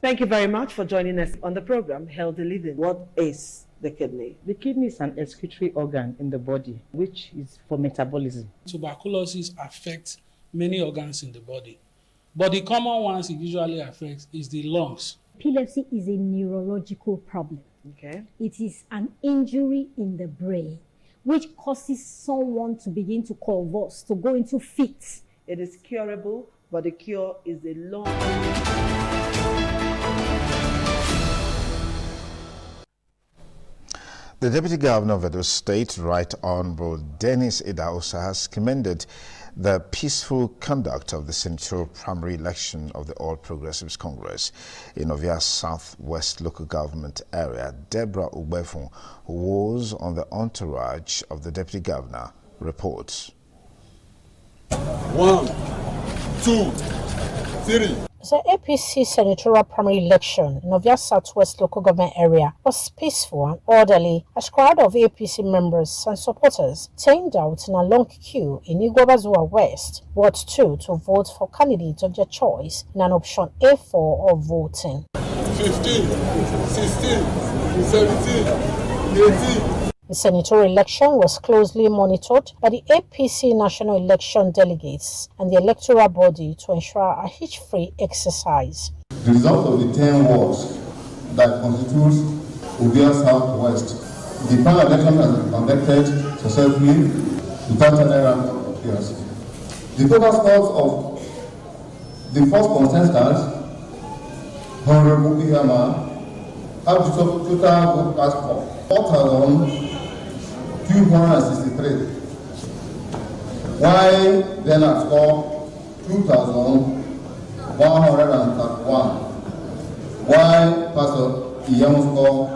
Thank you very much for joining us on the program, Healthy Living. What is the kidney? The kidney is an excretory organ in the body, which is for metabolism. Tuberculosis affects many organs in the body, but the common ones it usually affects is the lungs. Epilepsy is a neurological problem. Okay. It is an injury in the brain, which causes someone to begin to convulse, to go into fits. It is curable, but the cure is a long. The Deputy Governor of Edo State, Right Honorable Dennis Idahosa, has commended the peaceful conduct of the senatorial primary election of the All Progressives Congress in Ovia Southwest local government area. Deborah Ugbefun, who was on the entourage of the Deputy Governor, reports. 1, 2, 3. The APC senatorial primary election in Ovia Southwest local government area was peaceful and orderly as crowd of APC members and supporters turned out in a long queue in Igua West, Ward 2 to vote for candidates of their choice in an option A4 of voting. 15, 16, 17, 18. The senatorial election was closely monitored by the APC national election delegates and the electoral body to ensure a hitch-free exercise. The result of the 10 wards that constitute Ovia Southwest, the panel election has been conducted successfully without any round of appearance. The total scores of the first contestant, Honorable Iyama, have the total vote cast for 4,263, while then at score 2,131, while Pastor Iyama score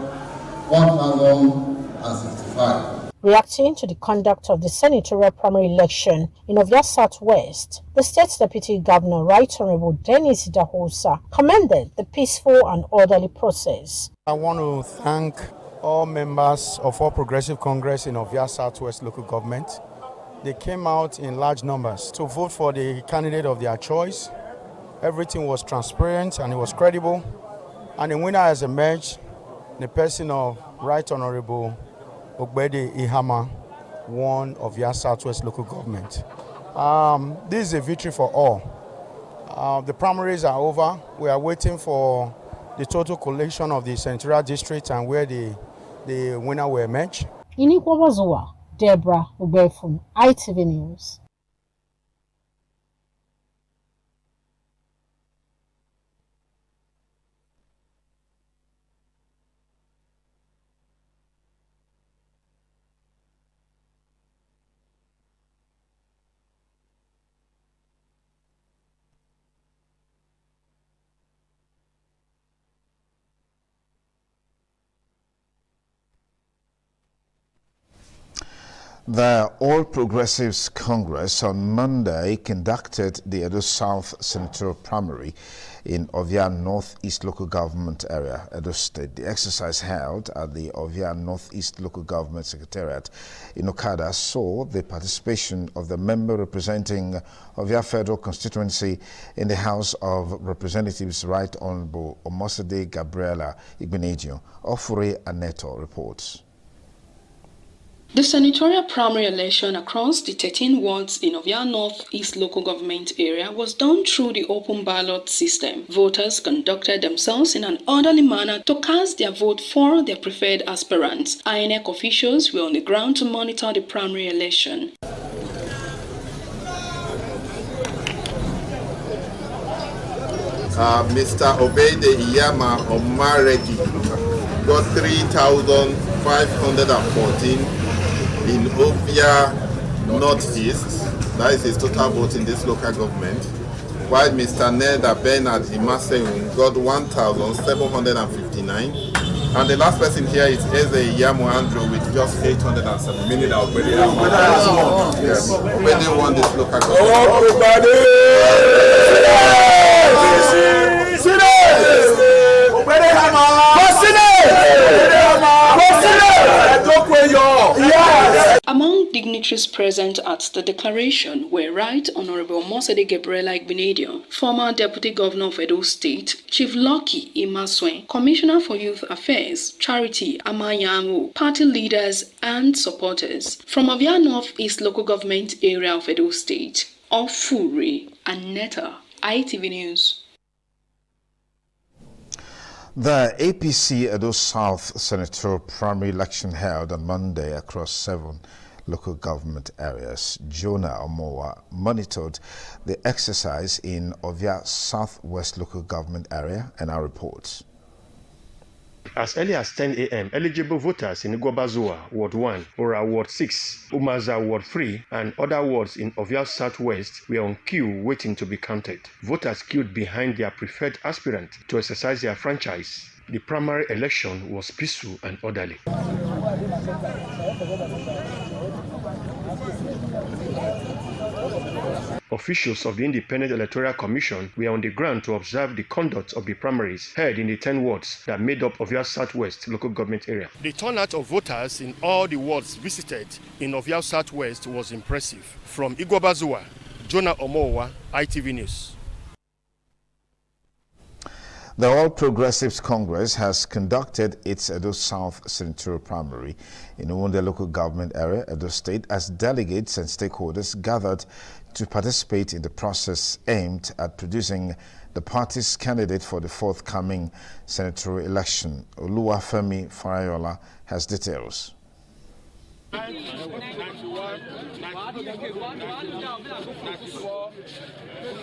1,065. Reacting to the conduct of the senatorial primary election in Ovia Southwest, the state's Deputy Governor, Right Honorable Dennis Dahosa, commended the peaceful and orderly process. I want to thank all members of All Progressive Congress in Ovia Southwest local government. They came out in large numbers to vote for the candidate of their choice. Everything was transparent and it was credible. And the winner has emerged, the person of Right Honorable Ogbede Ihama, one of your Southwest local government. This is a victory for all. The primaries are over. We are waiting for the total collation of the senatorial district and where the winner will emerge. In Igua, Deborah Ubefun, ITV News. The All Progressives Congress on Monday conducted the Edo South Senatorial Primary in Ovia Northeast Local Government Area, Edo State. The exercise held at the Ovia Northeast Local Government Secretariat in Okada saw the participation of the member representing Ovia Federal Constituency in the House of Representatives, Right Honorable Omosade Gabriela Igbenegio. Ofuri Aneto reports. The senatorial primary election across the 13 wards in Ovia North East local government area was done through the open ballot system. Voters conducted themselves in an orderly manner to cast their vote for their preferred aspirants. INEC officials were on the ground to monitor the primary election. Mr. Obede Iyama Omaregi got 3,514 in Ovia Northeast. That is his total vote in this local government. While Mr. Neda Bernard Imaseun got 1,759. And the last person here is Eze Iyamo Andrew with just 807. Meaning that Obede won this local government. Among dignitaries present at the declaration were Right Honorable Omosade Gabriela Igbenegio, former Deputy Governor of Edo State, Chief Lucky Imaswe, Commissioner for Youth Affairs, Charity Amayango, party leaders and supporters. From Ovia North East local government area of Edo State, Ofuri Aneta, ITV News. The APC Edo South Senatorial Primary election held on Monday across 7 local government areas. Jonah Omowa monitored the exercise in Ovia Southwest local government area and our reports. As early as 10 a.m., eligible voters in Igua Ward 1, Ora Ward 6, Umaza Ward 3, and other wards in Ovia Southwest were on queue waiting to be counted. Voters queued behind their preferred aspirant to exercise their franchise. The primary election was peaceful and orderly. Officials of the Independent Electoral Commission were on the ground to observe the conduct of the primaries held in the 10 wards that made up Ovia Southwest local government area. The turnout of voters in all the wards visited in Ovia Southwest was impressive. From Igua, Jonah Omowa, ITV News. The All Progressives Congress has conducted its Edo South Senatorial Primary in Uwunde local government area, Edo State, as delegates and stakeholders gathered to participate in the process aimed at producing the party's candidate for the forthcoming senatorial election. Oluwafemi Farayola has details. 91, 92, 94,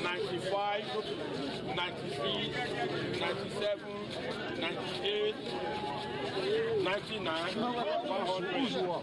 95, 93, 97, 98, 99, 100.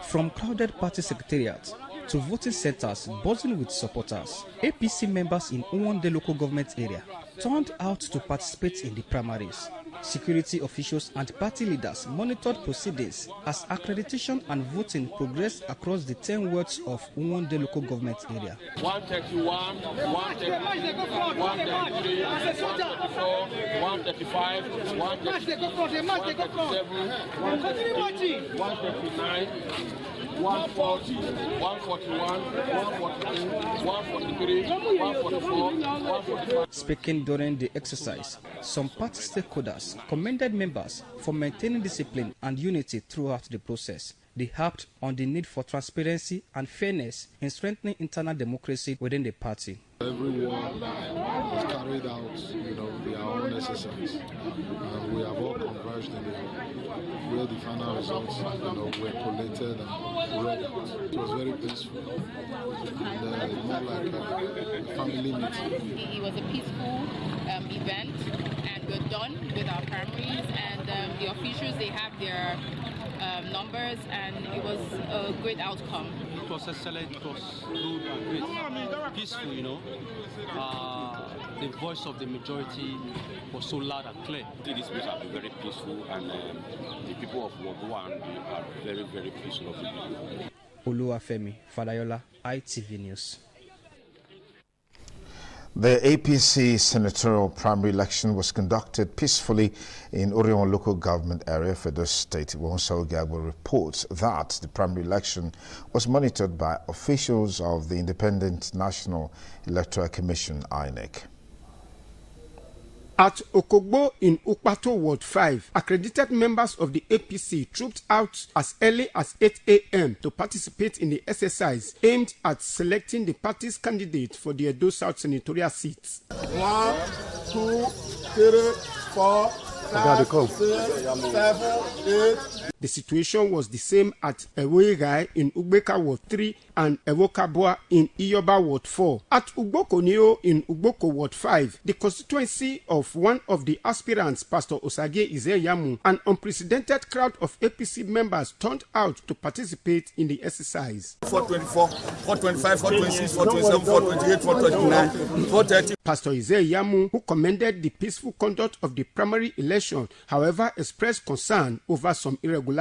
From crowded party secretariats to voting centers buzzing with supporters, APC members in Uwunde local government area turned out to participate in the primaries. Security officials and party leaders monitored proceedings as accreditation and voting progressed across the 10 wards of Uwunde local government area. 131, 133, 133, 134, 135, 137, 138, 139, 140, 141, 142, 143, 144, 145. Speaking during the exercise, some party stakeholders commended members for maintaining discipline and unity throughout the process. They harped on the need for transparency and fairness in strengthening internal democracy within the party. Everyone has carried out, their own exercise, and we have all converged in where the final results, were collated and read out. It was very peaceful, and more like a family meeting. It was a peaceful event, and we're done with our primaries, and the officials, they have their numbers, and it was a great outcome. It was excellent, it was good and great, peaceful, the voice of the majority was so loud and clear. This place has been very peaceful, and the people of Ward 1 are very, very peaceful. Oluwafemi Farayola, ITV News. The APC senatorial primary election was conducted peacefully in Orion local government area for the state. Wonsa Ogiagbo reports that the primary election was monitored by officials of the Independent National Electoral Commission, INEC. At Okogbo in Ukpato Ward 5, accredited members of the APC trooped out as early as 8 a.m. to participate in the exercise aimed at selecting the party's candidate for the Edo South senatorial seats. 1, 2, 3, 4, 5, 6, 7, 8. The situation was the same at Ewoigai in Ugbeka Ward 3 and Ewokabwa in Iyoba Ward 4. At Ugbokonio in Ugboko Ward 5, the constituency of one of the aspirants, Pastor Osage Izeyamu, an unprecedented crowd of APC members turned out to participate in the exercise. 424, 425, 426, 427, 428, 429, 430. Pastor Izeyamu, who commended the peaceful conduct of the primary election, however, expressed concern over some irregularities.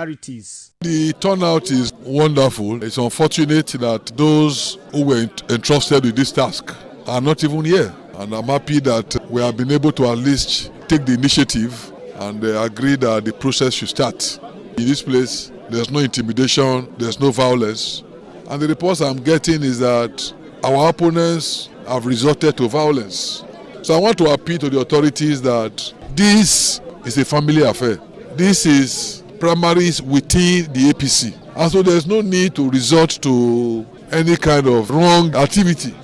The turnout is wonderful. It's unfortunate that those who were entrusted with this task are not even here. And I'm happy that we have been able to at least take the initiative and agree that the process should start. In this place, there's no intimidation, there's no violence. And the reports I'm getting is that our opponents have resorted to violence. So I want to appeal to the authorities that this is a family affair. This is primaries within the APC. And so there's no need to resort to any kind of wrong activity.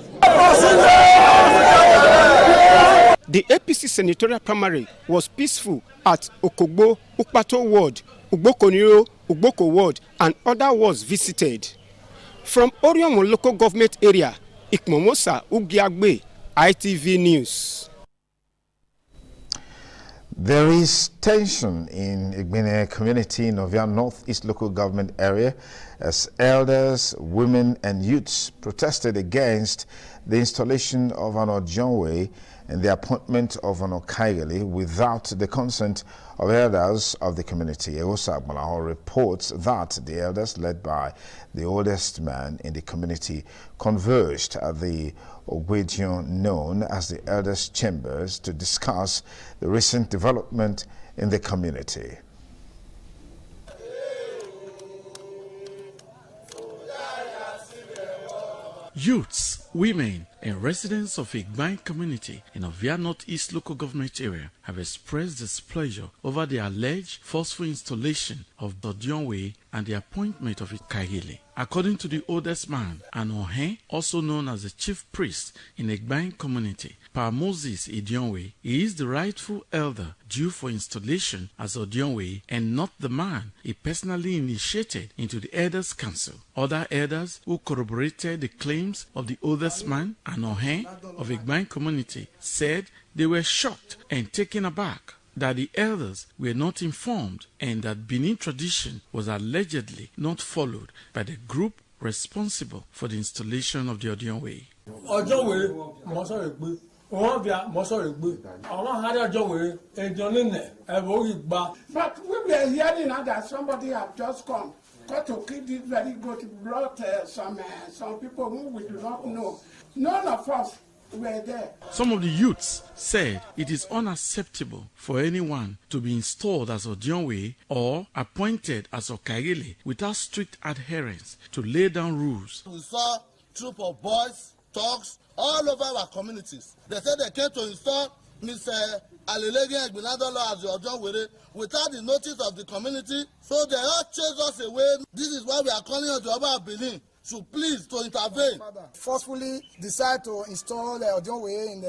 The APC senatorial primary was peaceful at Okogbo, Ukpato Ward, Ugbokoniro, Ugboko Ward, and other wards visited. From Orion local government area, Ikmomosa Ugiagbe, ITV News. There is tension in Igbine community in Ovia Northeast local government area as elders, women and youths protested against the installation of an Ojonwe and the appointment of an Okaigali without the consent of elders of the community. Ewosa Agbalaho reports that the elders, led by the oldest man in the community, converged at the Ogwedion known as the Elders' Chambers to discuss the recent development in the community. Youths, women, and residents of Igba community in Ovia Northeast local government area have expressed displeasure over the alleged forceful installation of Dodionwe and the appointment of Ikahile. According to the oldest man, Anohe, also known as the chief priest in Igba community, Pa Moses Idionwe, he is the rightful elder due for installation as Odionwe and not the man he personally initiated into the elders' council. Other elders who corroborated the claims of the oldest man, Anohe of Igba community, said they were shocked and taken aback that the elders were not informed and that Benin tradition was allegedly not followed by the group responsible for the installation of the Odionwe. But we were hearing now that somebody have just come to keep this very good brought some people who we do not know. None of us were there. Some of the youths said it is unacceptable for anyone to be installed as Odionwe or appointed as Okagile without strict adherence to lay down rules. We saw a troop of boys, thugs, all over our communities. They said they came to install Mr. Alelege Egbinadolo as the Odionwe without the notice of the community. So they all chased us away. This is why we are calling on the Oba of Benin to please to intervene. Forcefully decide to install Odionwe in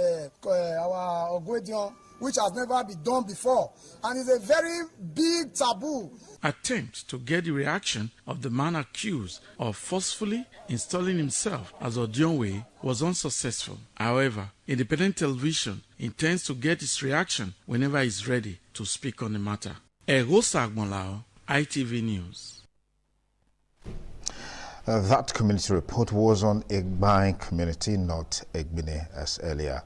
our Ogwedion, which has never been done before, and it's a very big taboo. Attempts to get the reaction of the man accused of forcefully installing himself as Odionwe was unsuccessful. However, independent television intends to get its reaction whenever it's ready to speak on the matter. Egosa Agmonlao, ITV News. That community report was on Igba community, not Egbine, as earlier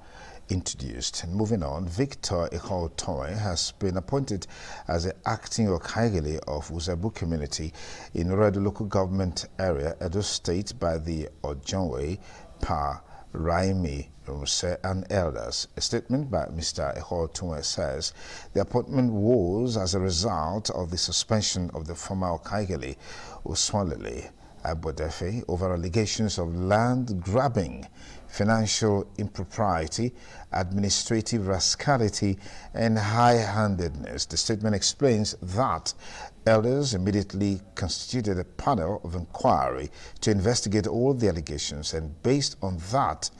introduced. And moving on, Victor Ikhaotoe has been appointed as the acting Okagile of Uzebu community in Oredo local government area, Edo State, by the Ojonwe, Pa, Raimi, Rumse, and elders. A statement by Mr. Ikhaotoe says the appointment was as a result of the suspension of the former Okagile, Uswalele Abodefe, over allegations of land grabbing, financial impropriety, administrative rascality, and high-handedness. The statement explains that elders immediately constituted a panel of inquiry to investigate all the allegations, and based on that,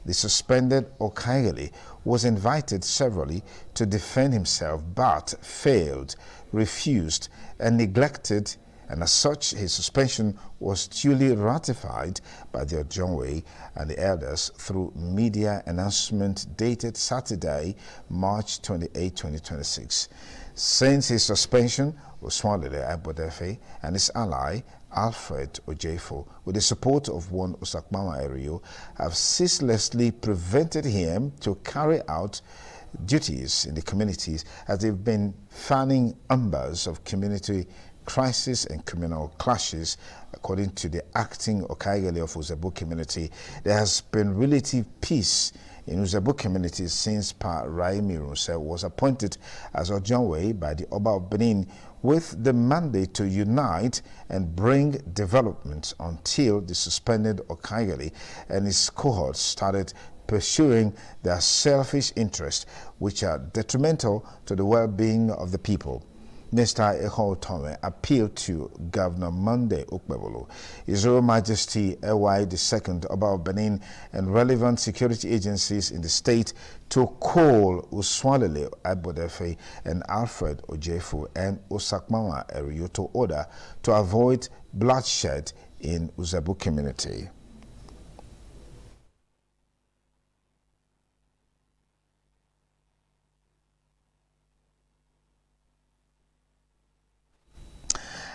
the suspended Okagile was invited severally to defend himself, but failed, refused, and neglected. And as such, his suspension was duly ratified by the Ojonwe and the elders through media announcement dated Saturday, March 28, 2026. Since his suspension, Oswalele Abodefe and his ally, Alfred Ojefo, with the support of one Osakmama Erio, have ceaselessly prevented him to carry out duties in the communities as they've been fanning embers of community crisis and criminal clashes. According to the acting Okagile of Uzebu community, there has been relative peace in Uzebu community since Pa Raimi Rumse was appointed as Ojonwe by the Oba of Benin with the mandate to unite and bring development until the suspended Okagile and his cohorts started pursuing their selfish interests, which are detrimental to the well-being of the people. Mr. Ikhaotoe appealed to Governor Monday Okpebolo, His Royal Majesty Ewa II, Oba of Benin, and relevant security agencies in the state to call Uswalele Abodefe and Alfred Ojefo and Osakmama Erio to order to avoid bloodshed in Uzebu community.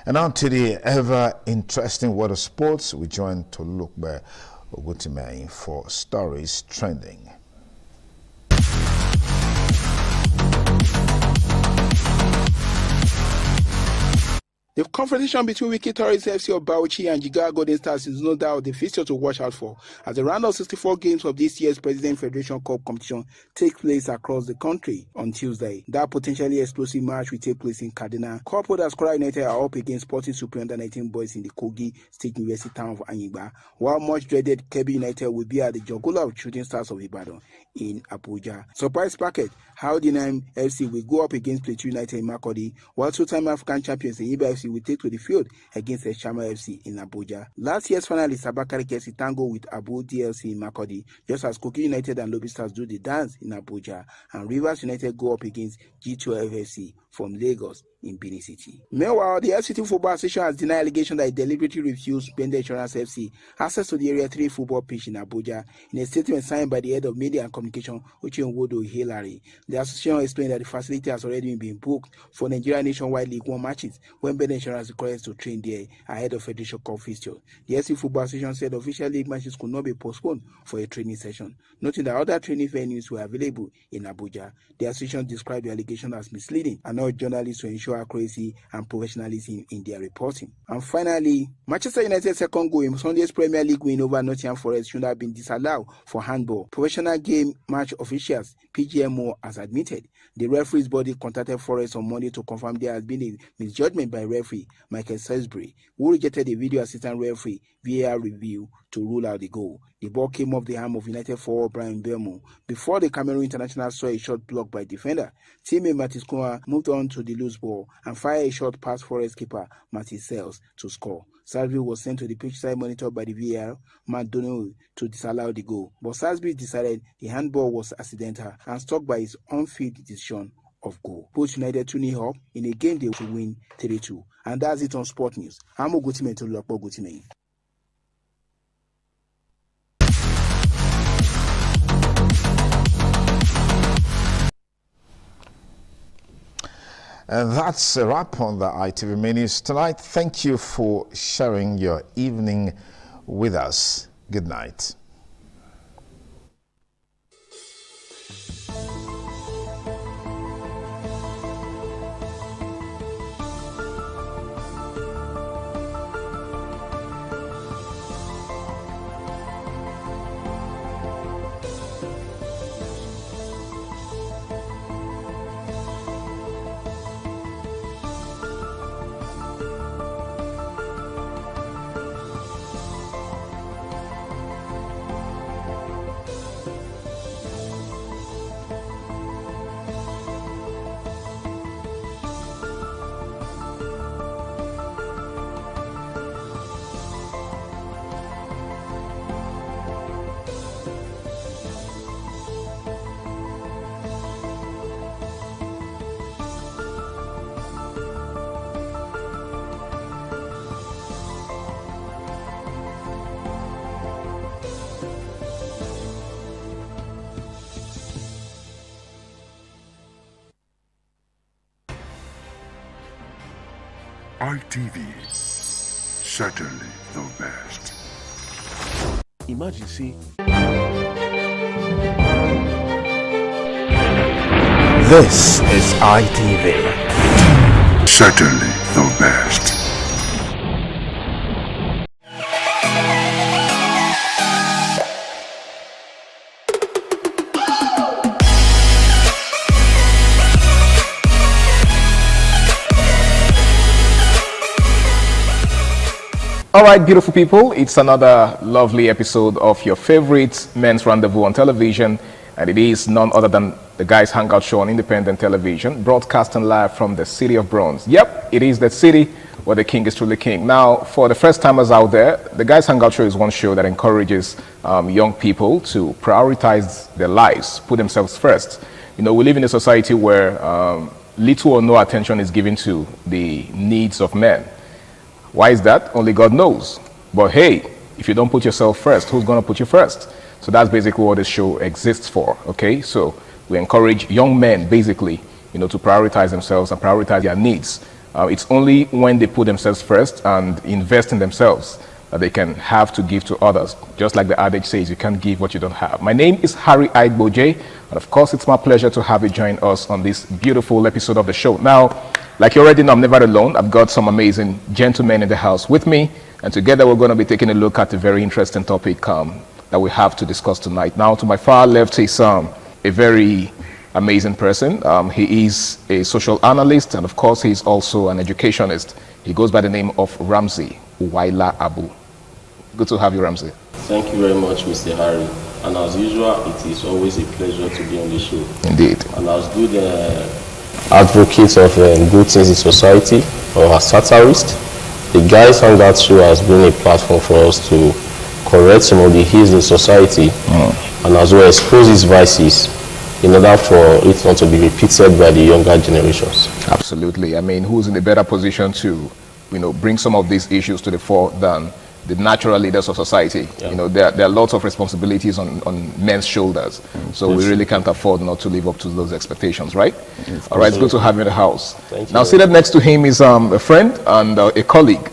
And on to the ever-interesting world of sports, we join Tolukbe Ogutime for stories trending. The confrontation between Wiki Tourist FC of Bauchi and Jigawa Golden Stars is no doubt the fixture to watch out for as the round of 64 games of this year's President Federation Cup competition takes place across the country on Tuesday. That potentially explosive match will take place in Kaduna. Cup holders Kwara United are up against Sporting Super Under 19 boys in the Kogi State University town of Anyigba, while much dreaded Kebbi United will be at the Jogola of Shooting Stars of Ibadan in Abuja. Surprise packet, Howdinheim FC will go up against Plateau United in Makurdi, while two-time African champions in Iba FC will take to the field against Eshama FC in Abuja. Last year's finalist Abakari FC tango with Abu DLC in Makurdi, just as Kogi United and Lobby Stars do the dance in Abuja, and Rivers United go up against G12 FC from Lagos in Benin City. Meanwhile, the FCT Football Association has denied allegation that it deliberately refused Bender Insurance FC access to the Area 3 football pitch in Abuja. In a statement signed by the head of media and communication, Uche Nwodo Hilary, the association explained that the facility has already been booked for Nigeria Nationwide League 1 matches when Bender Insurance requires to train there ahead of Federation Cup fixture. The FC Football Association said official league matches could not be postponed for a training session, noting that other training venues were available in Abuja. The association described the allegation as misleading and urged journalists to ensure accuracy and professionalism in their reporting. And finally, Manchester United's second goal in Sunday's Premier League win over Nottingham Forest should have been disallowed for handball. Professional game match officials PGMO has admitted. The referee's body contacted Forest on Monday to confirm there has been a misjudgment by referee Michael Salisbury, who rejected a video assistant referee VAR review to rule out the goal. The ball came off the arm of United forward Brian Belmo before the Cameroon international saw a shot blocked by defender. Teammate Matis Kunwa moved on to the loose ball and fired a shot past Forest keeper Matis Sells to score. Salisbury was sent to the pitch side monitored by the VAR Matt Donoghue to disallow the goal, but Salisbury decided the handball was accidental and stuck by his on-field decision of goal. Both United 2-0 up in a game they will win 3-2. And that's it on Sport News. I'm Ogutime to Lokpo Ogutime. And that's a wrap on the ITV News tonight. Thank you for sharing your evening with us. Good night. ITV, certainly the best. Imagine, see. This is ITV, certainly the best. All right, beautiful people, it's another lovely episode of your favorite men's rendezvous on television, and it is none other than the Guys Hangout show on independent television, broadcasting live from the city of Bronze. Yep, it is that city where the king is truly king. Now, for the first timers out there, the Guys Hangout show is one show that encourages young people to prioritize their lives, put themselves first. You know, we live in a society where little or no attention is given to the needs of men. Why is that? Only God knows. But hey, if you don't put yourself first, who's going to put you first? So that's basically what this show exists for, okay? So we encourage young men, basically, you know, to prioritize themselves and prioritize their needs. It's only when they put themselves first and invest in themselves that they can have to give to others. Just like the adage says, you can't give what you don't have. My name is Harry Igboje, and of course, it's my pleasure to have you join us on this beautiful episode of the show. Now, like you already know, I'm never alone. I've got some amazing gentlemen in the house with me, and together we're going to be taking a look at a very interesting topic that we have to discuss tonight. Now, to my far left is a very amazing person. He is a social analyst, and of course, he's also an educationist. He goes by the name of Ramsey Uwaila Abu. Good to have you, Ramsey. Thank you very much, Mr. Harry. And as usual, it is always a pleasure to be on the show. Indeed. And as good advocates of good things in society, or as satirists, the Guys Hangout show has been a platform for us to correct some of the ills in society and as well expose its vices in order for it not to be repeated by the younger generations. Absolutely. I mean, who's in a better position to, bring some of these issues to the fore than the natural leaders of society? Yeah. There are lots of responsibilities on men's shoulders, so we really can't afford not to live up to those expectations, right? Yes, all right, it's good to have you in the house. Thank you. Now, seated next to him is a friend and a colleague.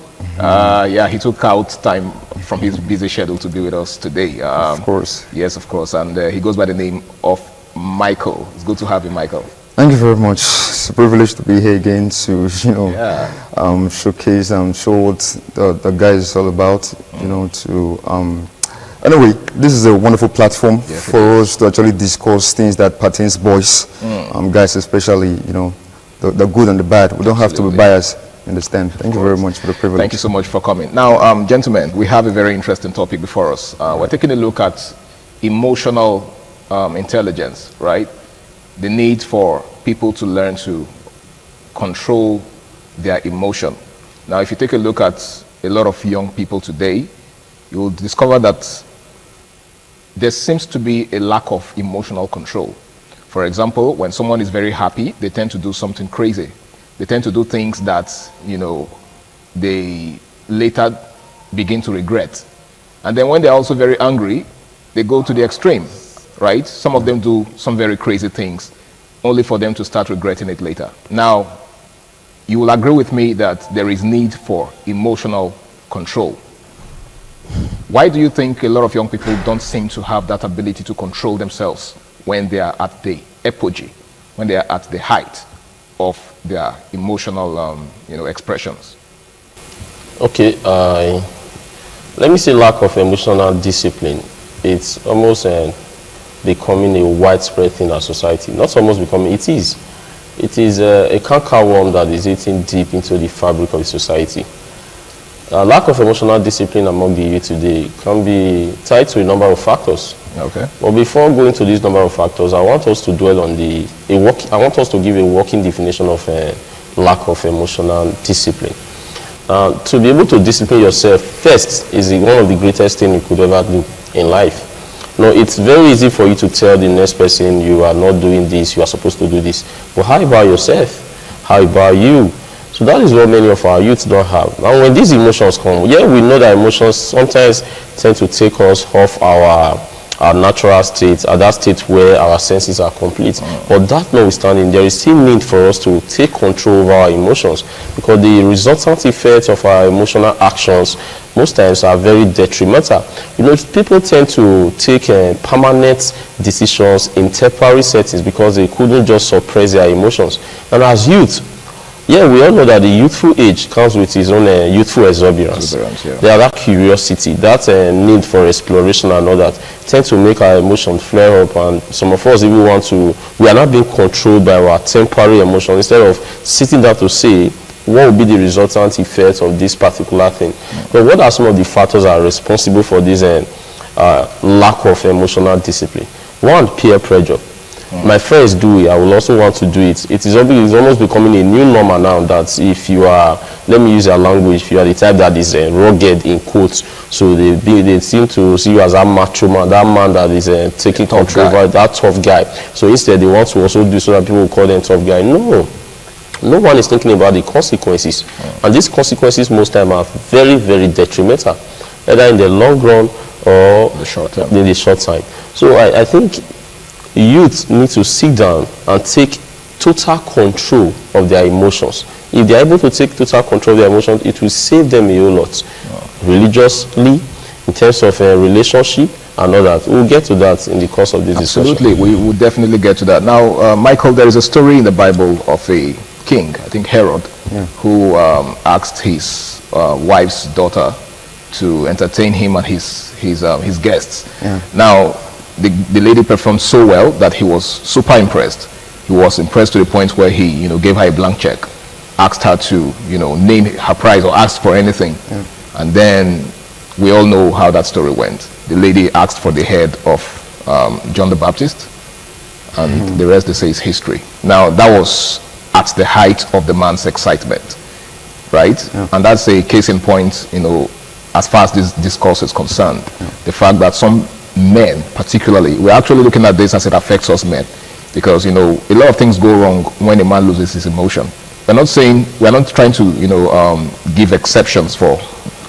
He took out time from his busy schedule to be with us today. Of course. Yes, of course, and he goes by the name of Michael. It's good to have you, Michael. Thank you very much. It's a privilege to be here again to, showcase and show what the guys is all about. Anyway, this is a wonderful platform for us to actually discuss things that pertains boys, guys especially. The good and the bad. We don't have to be biased. Understand? Thank you very much for the privilege. Thank you so much for coming. Now, gentlemen, we have a very interesting topic before us. We're taking a look at emotional intelligence, right? The need for people to learn to control their emotion. Now, if you take a look at a lot of young people today, you will discover that there seems to be a lack of emotional control. For example, when someone is very happy, they tend to do something crazy. They tend to do things that, they later begin to regret. And then when they're also very angry, they go to the extreme. Right? Some of them do some very crazy things, only for them to start regretting it later. Now, you will agree with me that there is need for emotional control. Why do you think a lot of young people don't seem to have that ability to control themselves when they are at the apogee, when they are at the height of their emotional, expressions? Okay, let me say lack of emotional discipline. It's almost becoming a widespread thing in our society. Not almost becoming, it is. It is a cankerworm that is eating deep into the fabric of the society. Lack of emotional discipline among the youth today can be tied to a number of factors. Okay. But before going to this number of factors, I want us to dwell on I want us to give a working definition of lack of emotional discipline. To be able to discipline yourself first is one of the greatest things you could ever do in life. It's very easy for you to tell the next person you are not doing this, you are supposed to do this. But how about yourself? How about you? So that is what many of our youth don't have. Now when these emotions come, we know that emotions sometimes tend to take us off our natural state, at that state where our senses are complete. But that notwithstanding, there is still need for us to take control over our emotions, because the resultant effects of our emotional actions most times are very detrimental. People tend to take permanent decisions in temporary settings because they couldn't just suppress their emotions. And as youth, we all know that the youthful age comes with its own youthful exuberance. There are that curiosity, that need for exploration and all that tend to make our emotions flare up, and some of us even we are not being controlled by our temporary emotions instead of sitting down to say, what will be the resultant effect of this particular thing? But what are some of the factors that are responsible for this lack of emotional discipline? One, peer pressure. My friends do it, I will also want to do it. It's almost becoming a new normal now that if you are, let me use your language, if you are the type that is rugged in quotes, so they seem to see you as a macho man, that man that is taking control over, that tough guy. So instead they want to also do so that people will call them tough guy. No one is thinking about the consequences. And these consequences most time are very, very detrimental, either in the long run or in the short time. So I think youth need to sit down and take total control of their emotions. If they are able to take total control of their emotions, it will save them a whole lot. religiously, in terms of relationship and all that. We'll get to that in the course of this discussion. Absolutely, we will definitely get to that. Now, Michael, there is a story in the Bible of a king, I think Herod, who asked his wife's daughter to entertain him and his guests. Now, the lady performed so well that he was super impressed. He was impressed to the point where he, gave her a blank check, asked her to, name her price or ask for anything. And then we all know how that story went. The lady asked for the head of John the Baptist, and the rest, they say, is history. Now, that was at the height of the man's excitement, right? And that's a case in point, as far as this discourse is concerned. The fact that some men, particularly, we're actually looking at this as it affects us men, because, a lot of things go wrong when a man loses his emotion. We're not trying to, give exceptions for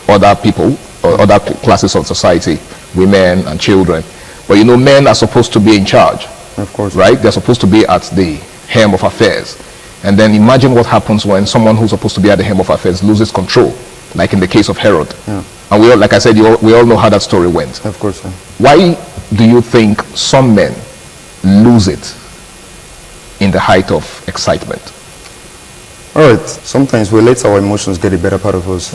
other people or other classes of society, women and children. But, men are supposed to be in charge. Of course. Right? They're supposed to be at the helm of affairs. And then imagine what happens when someone who's supposed to be at the helm of affairs loses control, like in the case of Herod. And we all, like I said, we all know how that story went. Of course. Why do you think some men lose it in the height of excitement? All right. Sometimes we let our emotions get the better part of us.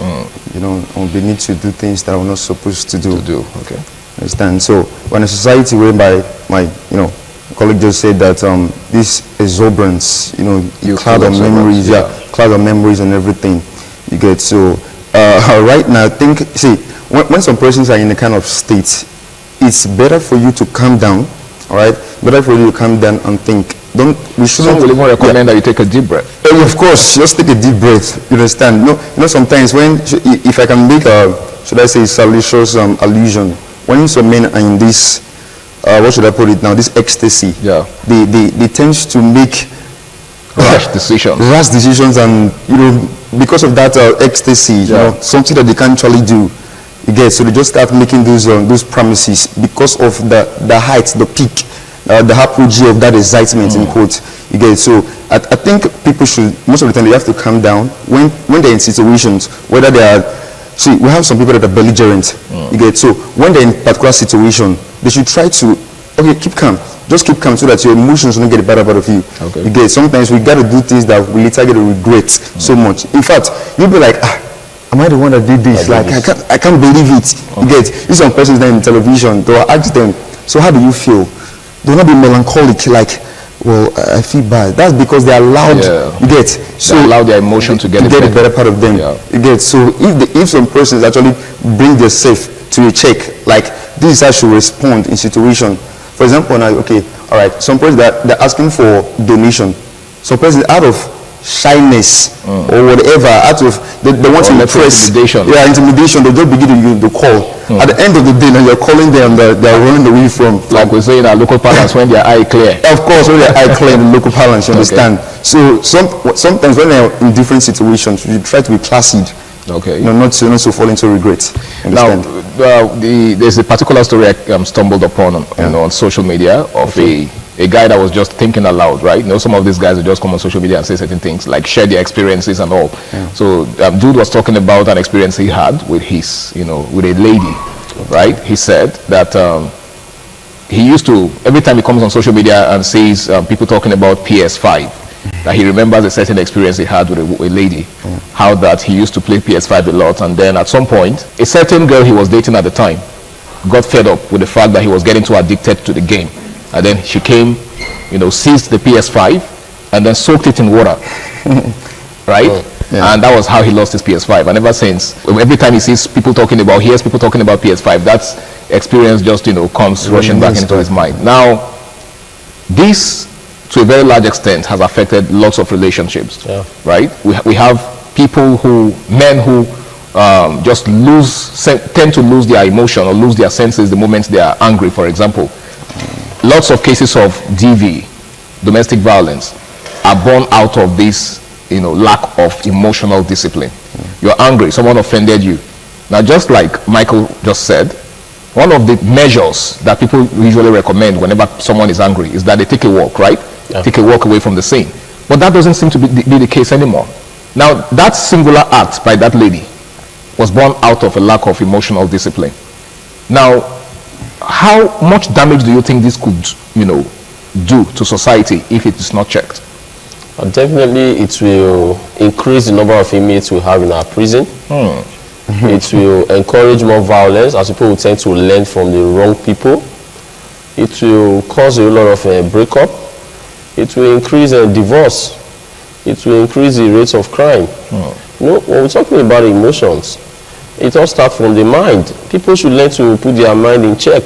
We need to do things that we're not supposed to do. Okay. Understand? So when a society whereby my colleague just said that this exuberance, cloud of memories, cloud of memories and everything, you get. So right now, when some persons are in a kind of state, it's better for you to calm down. All right, better for you to calm down and think. We shouldn't. Some will even recommend that you take a deep breath. Of course, just take a deep breath. You understand? Sometimes if I can make should I say, salacious allusion, when some men are in this, what should I put it now? This ecstasy. They tend to make rash decisions, and because of that ecstasy, something that they can't actually do. You get, so they just start making those promises because of the height, the peak, the apogee of that excitement in quotes. You get, so I think people should, most of the time they have to calm down when they're in situations, whether they are, we have some people that are belligerent. You get, so when they're in a particular situation, they should try to, keep calm. Just keep calm so that your emotions don't get the better part of you. You get, sometimes we got to do things that we later get to regret so much. In fact, you'll be like, am I the one that did this? I can't believe it. You get, these some persons there in television, they'll ask them, so how do you feel? They'll not be melancholic, like, well, I feel bad. That's because they are allowed, you get, so they allow their emotion to get the better part of them. You get, so if some persons actually bring themselves to a check, like, this is how she respond in situation. For example, now, all right, some persons they're asking for donation. Some persons out of shyness or whatever, out of they want to impress, intimidation, they don't begin to call. At the end of the day, now you're calling them, they're running away from. Like we say in our local parlance, when their eye clear. Of course, when their eye clear in the local parlance, you understand. So sometimes when they're in different situations, you try to be placid. Not so fall into regret. Now, there's a particular story I stumbled upon on social media of a guy that was just thinking aloud, right? Some of these guys will just come on social media and say certain things, like share their experiences and all. So dude was talking about an experience he had with his, with a lady, right? He said that he used to, every time he comes on social media and sees people talking about PS5, that he remembers a certain experience he had with a lady, how that he used to play PS5 a lot, and then at some point, a certain girl he was dating at the time got fed up with the fact that he was getting too addicted to the game. And then she came, seized the PS5 and then soaked it in water, right? And that was how he lost his PS5. And ever since, every time he hears people talking about PS5, that experience just, comes rushing back into his mind. Now, this, to a very large extent, has affected lots of relationships, right? We have men who just tend to lose their emotion or lose their senses the moment they are angry, for example. Lots of cases of DV, domestic violence, are born out of this, lack of emotional discipline. You're angry, someone offended you. Now, just like Michael just said, one of the measures that people usually recommend whenever someone is angry is that they take a walk, right? Take a walk away from the scene. But that doesn't seem to be the case anymore. Now, that singular act by that lady was born out of a lack of emotional discipline. Now, how much damage do you think this could, do to society if it is not checked? Definitely, it will increase the number of inmates we have in our prison. It will encourage more violence, as people will tend to learn from the wrong people. It will cause a lot of breakup. It will increase divorce. It will increase the rates of crime. When we're talking about emotions, it all starts from the mind. People should learn to put their mind in check.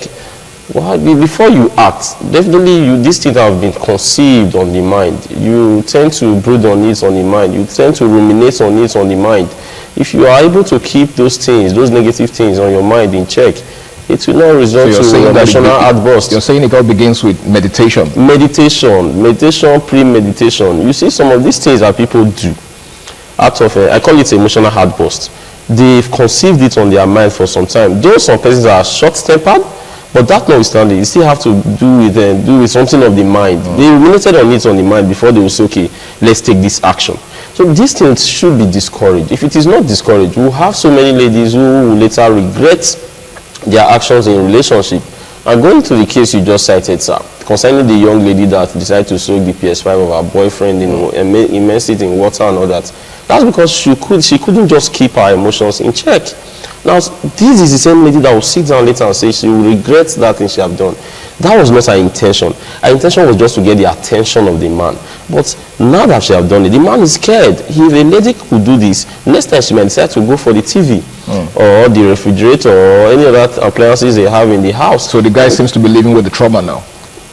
Before you act, definitely these things have been conceived on the mind. You tend to brood on it on the mind. You tend to ruminate on it on the mind. If you are able to keep those things, those negative things on your mind in check, it will not result to emotional outburst. You're saying it all begins with meditation. Meditation, premeditation. You see some of these things that people do out of, I call it emotional outburst. They've conceived it on their mind for some time. Though some persons are short-tempered, but that notwithstanding, you still have to do with something of the mind. They ruminated on it on the mind before they will say, okay, let's take this action. So these things should be discouraged. If it is not discouraged, we'll have so many ladies who will later regret their actions in relationship. And going to the case you just cited, sir, concerning the young lady that decided to soak the PS5 of her boyfriend and immerse it in water and all that, that's because she couldn't just keep her emotions in check. Now, this is the same lady that will sit down later and say she will regret that thing she have done. That was not her intention. Her intention was just to get the attention of the man. But now that she have done it, the man is scared. If a lady could do this, next time she might decide to go for the TV or the refrigerator or any other appliances they have in the house. So the guy seems to be living with the trauma now.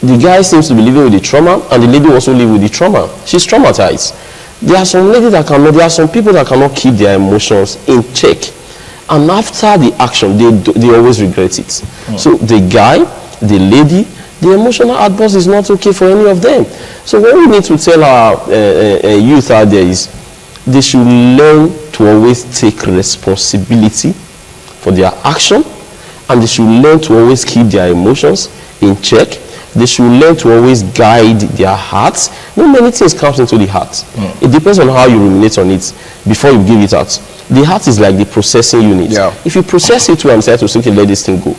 The guy seems to be living with the trauma, and the lady also live with the trauma. She's traumatized. There are some ladies that cannot, there are some people that cannot keep their emotions in check. And after the action, they always regret it. So the guy, the lady, the emotional outburst is not okay for any of them. So what we need to tell our youth out there is they should learn to always take responsibility for their action, and they should learn to always keep their emotions in check. They should learn to always guide their hearts. Many things comes into the heart. It depends on how you ruminate on it before you give it out. The heart is like the processing unit. If you process it well and decide to say, okay, let this thing go,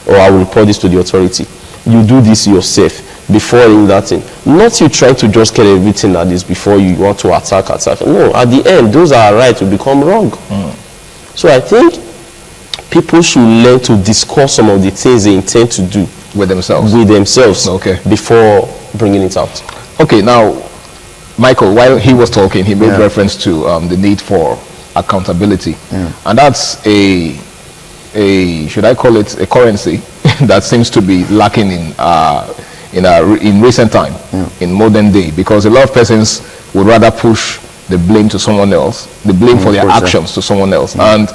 or I will report this to the authority, you do this yourself before doing that thing. Not you try to just get everything at this before you want to attack. No, at the end, those are right to become wrong. So I think people should learn to discuss some of the things they intend to do with themselves. Before bringing it out. Okay, now, Michael, while he was talking, he made reference to the need for accountability, and that's a should I call it a currency that seems to be lacking in recent time, in modern day, because a lot of persons would rather push the blame to someone else, the blame for their actions to someone else, and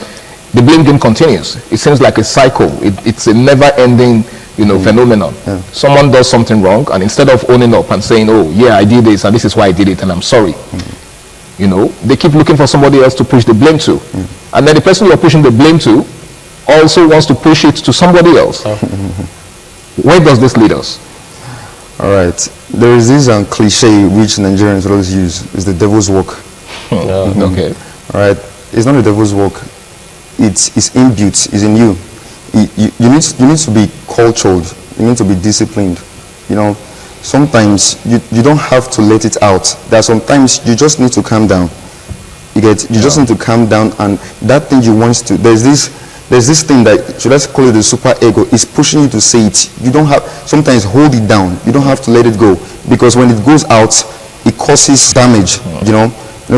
the blame game continues. It seems like a cycle. It's a never-ending phenomenon. Someone does something wrong, and instead of owning up and saying, oh yeah, I did this and this is why I did it and I'm sorry, they keep looking for somebody else to push the blame to, and then the person you're pushing the blame to also wants to push it to somebody else. Where does this lead us? All right, there is this cliche which Nigerians always use, is the devil's work. Okay. All right, it's not the devil's work. It's imbued, it's in you. You need to be cultured. You need to be disciplined. Sometimes you don't have to let it out. There are sometimes you just need to calm down. You just need to calm down, and that thing you want to. There's this thing that, should I call it the super ego, is pushing you to say it. You don't have, sometimes hold it down. You don't have to let it go, because when it goes out, it causes damage.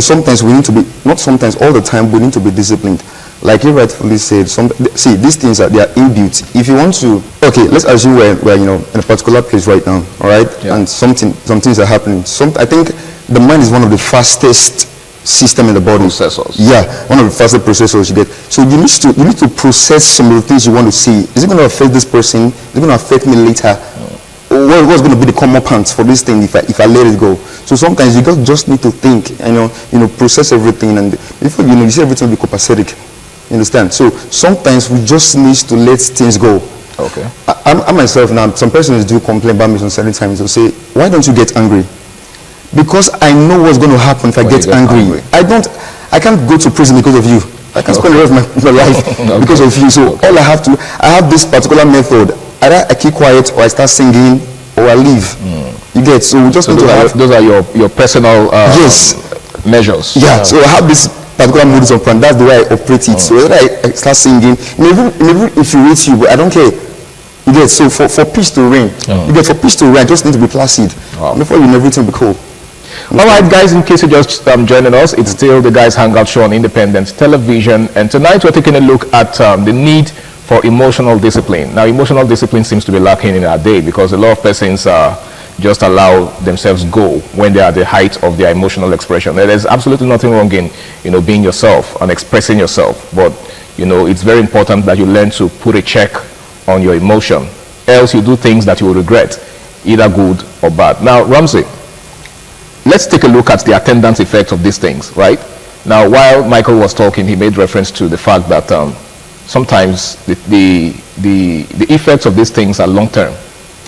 Sometimes we need to be, not sometimes, all the time we need to be disciplined. Like you rightfully said, see, these things they are inbuilt. If you want to, okay, let's assume we're in a particular place right now, all right, and some things are happening. I think the mind is one of the fastest system in the body. Processors. Yeah, one of the fastest processors you get. So you need to process some of the things you want to see. Is it going to affect this person? Is it going to affect me later? What's going to be the common pants for this thing if I let it go? So sometimes you just need to think and process everything, and before you see everything will be copacetic. You understand? So sometimes we just need to let things go. Okay. I myself now, some persons do complain about me some certain times. They'll say, why don't you get angry? Because I know what's going to happen if I get angry. I can't go to prison because of you. I can spend the rest of my life because of you. So all I have this particular method. Either I keep quiet or I start singing or I leave. You get, so we just need to have... Those are your personal yes. measures. Yeah, so I have this particular modus operandi. That's the way I operate it. So whether I start singing, maybe infuriate you, but I don't care. You get, so for peace to reign, you get, for peace to reign, I just need to be placid. Before you know, everything will be cool. All right, guys, in case you're just joining us, it's still the Guys Hangout show on Independent Television. And tonight we're taking a look at the need for emotional discipline. Now, emotional discipline seems to be lacking in our day because a lot of persons just allow themselves go when they are at the height of their emotional expression. There's absolutely nothing wrong in, being yourself and expressing yourself. But, it's very important that you learn to put a check on your emotion. Else you do things that you will regret, either good or bad. Now, Ramsey, let's take a look at the attendance effect of these things, right? Now, while Michael was talking, he made reference to the fact that sometimes the effects of these things are long-term.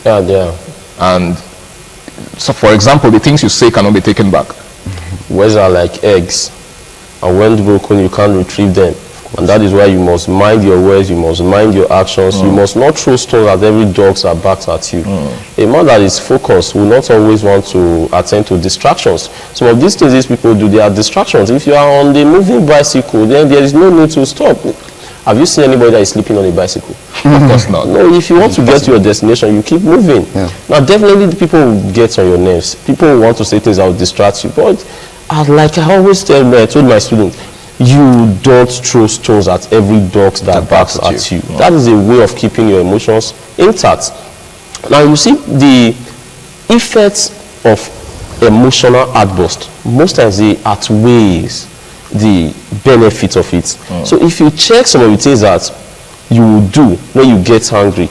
Yeah, they are. And so, for example, the things you say cannot be taken back. Words are like eggs, and when broken, you can't retrieve them. And that is why you must mind your words, you must mind your actions. You must not throw stones at every dog that barks at you. A man that is focused will not always want to attend to distractions. Some of these things these people do, they are distractions. If you are on the moving bicycle, then there is no need to stop. Have you seen anybody that is sleeping on a bicycle? Of course not. No, if you want to get to your destination, you keep moving. Now, definitely the people will get on your nerves. People will want to say things that will distract you. But like I always told my students, you don't throw stones at every dog that barks at you. That is a way of keeping your emotions intact. Now, you see the effects of emotional outburst. Most times they outweighs the benefit of it. So if you check some of the things that you will do when you get angry,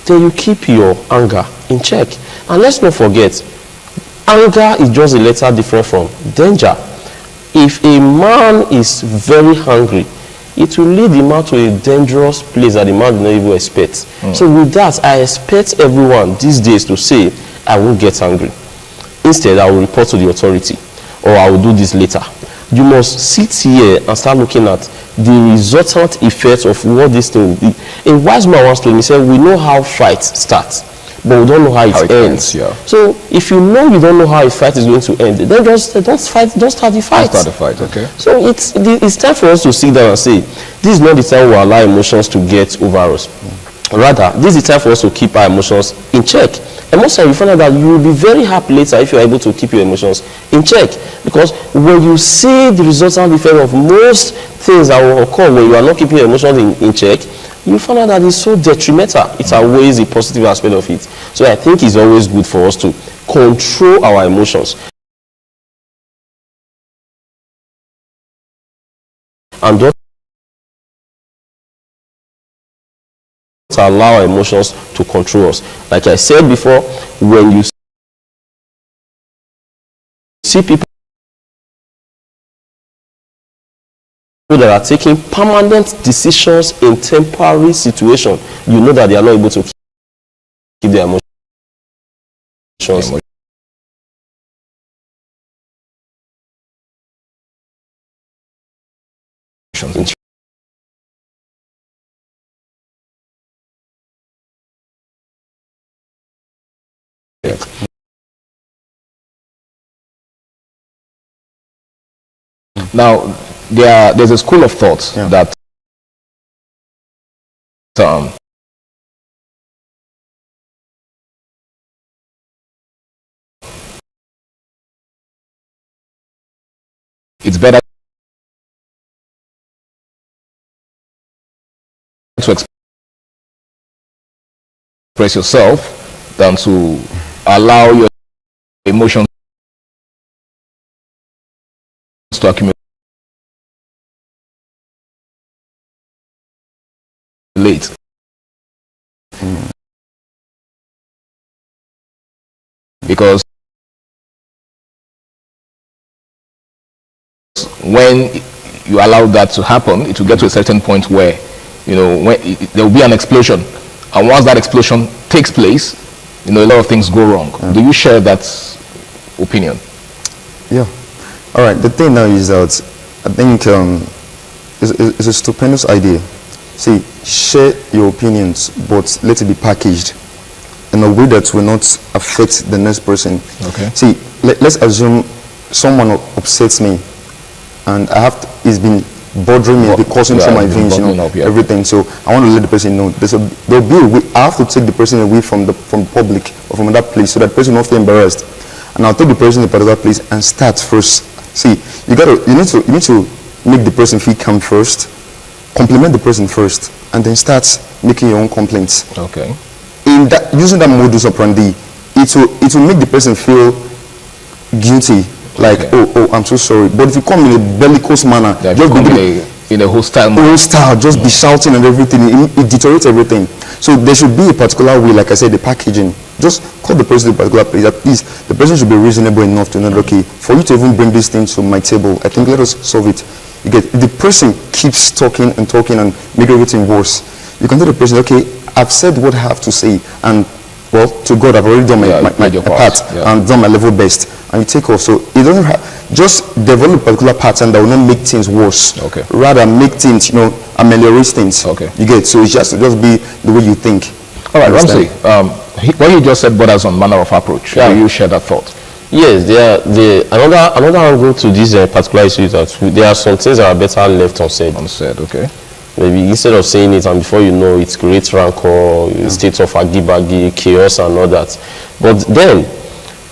then you keep your anger in check. And let's not forget, anger is just a letter different from danger. If a man is very hungry, it will lead the man to a dangerous place that the man did not even expect. So with that, I expect everyone these days to say, I won't get angry. Instead, I will report to the authority, or I will do this later. You must sit here and start looking at the resultant effects of what this thing will be. A wise man once told me, he said, we know how fights start, but we don't know how it ends. So if you know you don't know how a fight is going to end, then just start the fight. Start the fight, okay. So it's time for us to sit down and say, this is not the time we allow emotions to get over us. Rather, this is the time for us to keep our emotions in check. And most times you find out that you will be very happy later if you are able to keep your emotions in check. Because when you see the resultant effect of most things that will occur when you are not keeping your emotions in check, you find out that it's so detrimental. It outweighs the positive aspect of it. So I think it's always good for us to control our emotions. And don't allow our emotions to control us. Like I said before, when you see people that are taking permanent decisions in temporary situations, you know that they are not able to keep their emotions. Now, there's a school of thought that it's better to express yourself than to allow your emotions to accumulate. Because when you allow that to happen, it will get to a certain point where, when there will be an explosion, and once that explosion takes place, a lot of things go wrong. Do you share that opinion? Yeah. All right. The thing now is that I think it's a stupendous idea. See, share your opinions, but let it be packaged in a way that will not affect the next person. Okay. See, let's assume someone upsets me, and it's been bothering me, causing through my veins, everything. So I want to let the person know. There'll be a way. I have to take the person away from public or from that place, so that person will not feel embarrassed. And I'll take the person to a particular place and start first. See, you need to make the person feel calm first, compliment the person first, and then start making your own complaints. Okay. In that, using that modus operandi, it will make the person feel guilty. Like, oh, I'm so sorry. But if you come in a bellicose manner, just in a hostile manner. Just be shouting and everything, it deteriorates everything. So there should be a particular way, like I said, the packaging. Just call the person to a particular place. At least the person should be reasonable enough to know, okay, for you to even bring this thing to my table, I think let us solve it. You get, if the person keeps talking and make everything worse, you can tell the person, okay, I've said what I have to say, and well, to God, I've already done my part and done my level best, and you take off. So you don't just develop a particular pattern that will not make things worse. Okay. Rather make things, ameliorate things. Okay. You get, so it's just be the way you think. All right, Ramsey, what you just said borders on manner of approach. Do you share that thought? Yes, another angle to this particular issue is that there are some things that are better left unsaid. Okay. Maybe instead of saying it, and before you know it creates rancor, states of aggy-baggy, chaos and all that. But then,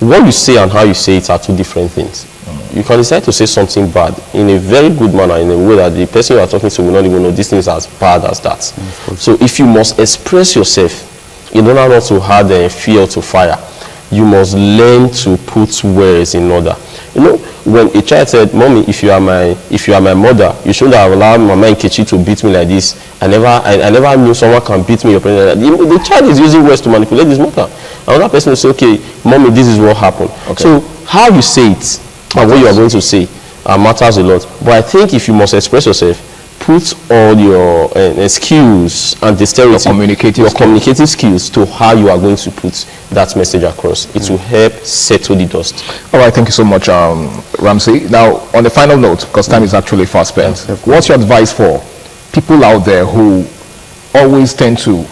what you say and how you say it are two different things. You can decide to say something bad in a very good manner, in a way that the person you are talking to will not even know this thing is as bad as that. So if you must express yourself in order not to add fuel to fire, you must learn to put words in order. When a child said, "Mommy, if you are my mother, you shouldn't have allowed Mama Nkechi to beat me like this. I never knew someone can beat me." The child is using words to manipulate his mother. Another person will say, "Okay, Mommy, this is what happened." Okay. So how you say it and what you are going to say matters a lot. But I think if you must express yourself, put all your skills and dexterity, your communicative skills to how you are going to put that message across. It will help settle the dust. All right, thank you so much, Ramsey. Now, on the final note, because time is actually fast spent, what's your advice for people out there who always tend to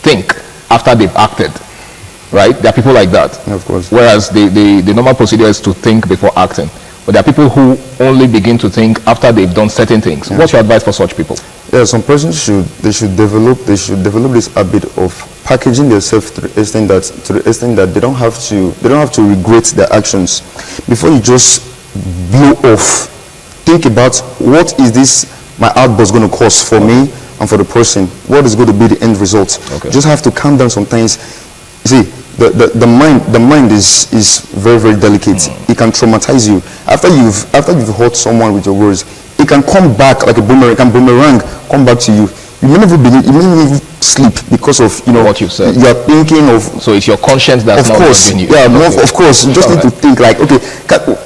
think after they've acted? Right? There are people like that. Of course. Whereas the normal procedure is to think before acting. But there are people who only begin to think after they've done certain things. What's your advice for such people? Yeah, some persons should develop this habit of packaging themselves to the extent that they don't have to regret their actions. Before you just blow off, think about what is this my outburst going to cause for me and for the person. What is going to be the end result? Okay. Just have to calm down sometimes. You see, the mind is very, very delicate. It can traumatize you. After you've hurt someone with your words, it can come back like a boomerang. It can boomerang, come back to you. You may never sleep because of what you've said. You are thinking of. So it's your conscience that's not helping you. Yeah, of course. You just need to think like, okay,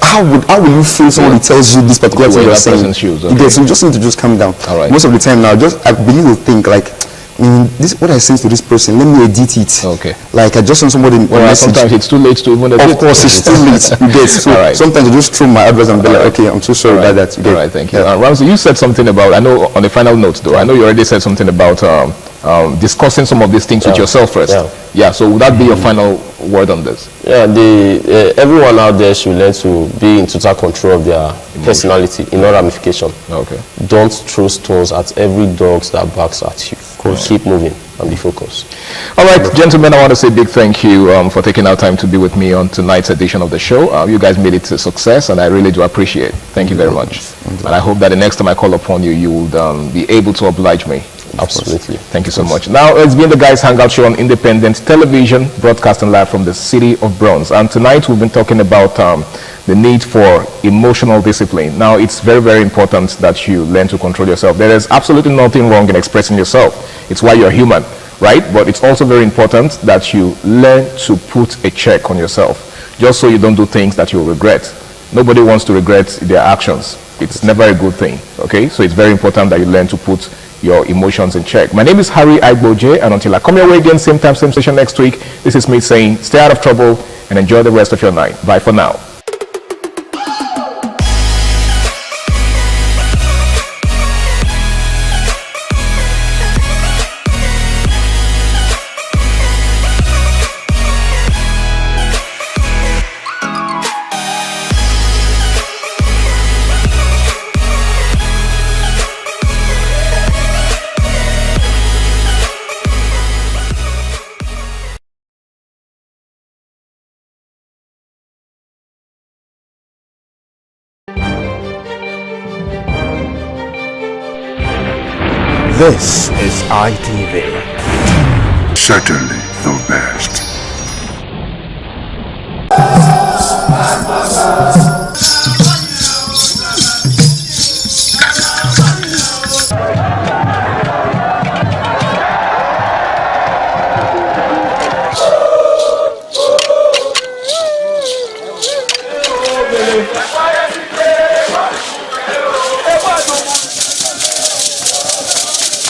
how will you feel someone tells you this particular thing you're saying? Okay. So you just need to calm down. All right. Most of the time now, I believe to think like, this what I say to this person, let me edit it. Okay. Like I just send somebody a message. Sometimes it's too late to even edit. Of course, it's too late. You get so sometimes I just throw my advice and be like, okay, I'm so sorry about that. All right, thank you. Ramsey, you said something about, I know on the final note though, I know you already said something about discussing some of these things with yourself first. Yeah, so would that be your final word on this? Yeah, everyone out there should learn to be in total control of their personality in all ramification. Okay. Don't throw stones at every dog that barks at you. Keep moving and be focused. All right, gentlemen, I want to say a big thank you for taking our time to be with me on tonight's edition of the show. You guys made it a success, and I really do appreciate it. Thank you very much. And I hope that the next time I call upon you, you will be able to oblige me. Absolutely. Thank you so much. Now, it's been the Guys Hangout Show on Independent Television, broadcasting live from the city of Bronx. And tonight we've been talking about the need for emotional discipline. Now, it's very, very important that you learn to control yourself. There is absolutely nothing wrong in expressing yourself. It's why you're human, right? But it's also very important that you learn to put a check on yourself, just so you don't do things that you'll regret. Nobody wants to regret their actions. It's never a good thing, okay? So it's very important that you learn to put your emotions in check. My name is Harry Igboje, and until I come your way again, same time, same station next week, this is me saying stay out of trouble and enjoy the rest of your night. Bye for now. This is ITV. Certainly the best.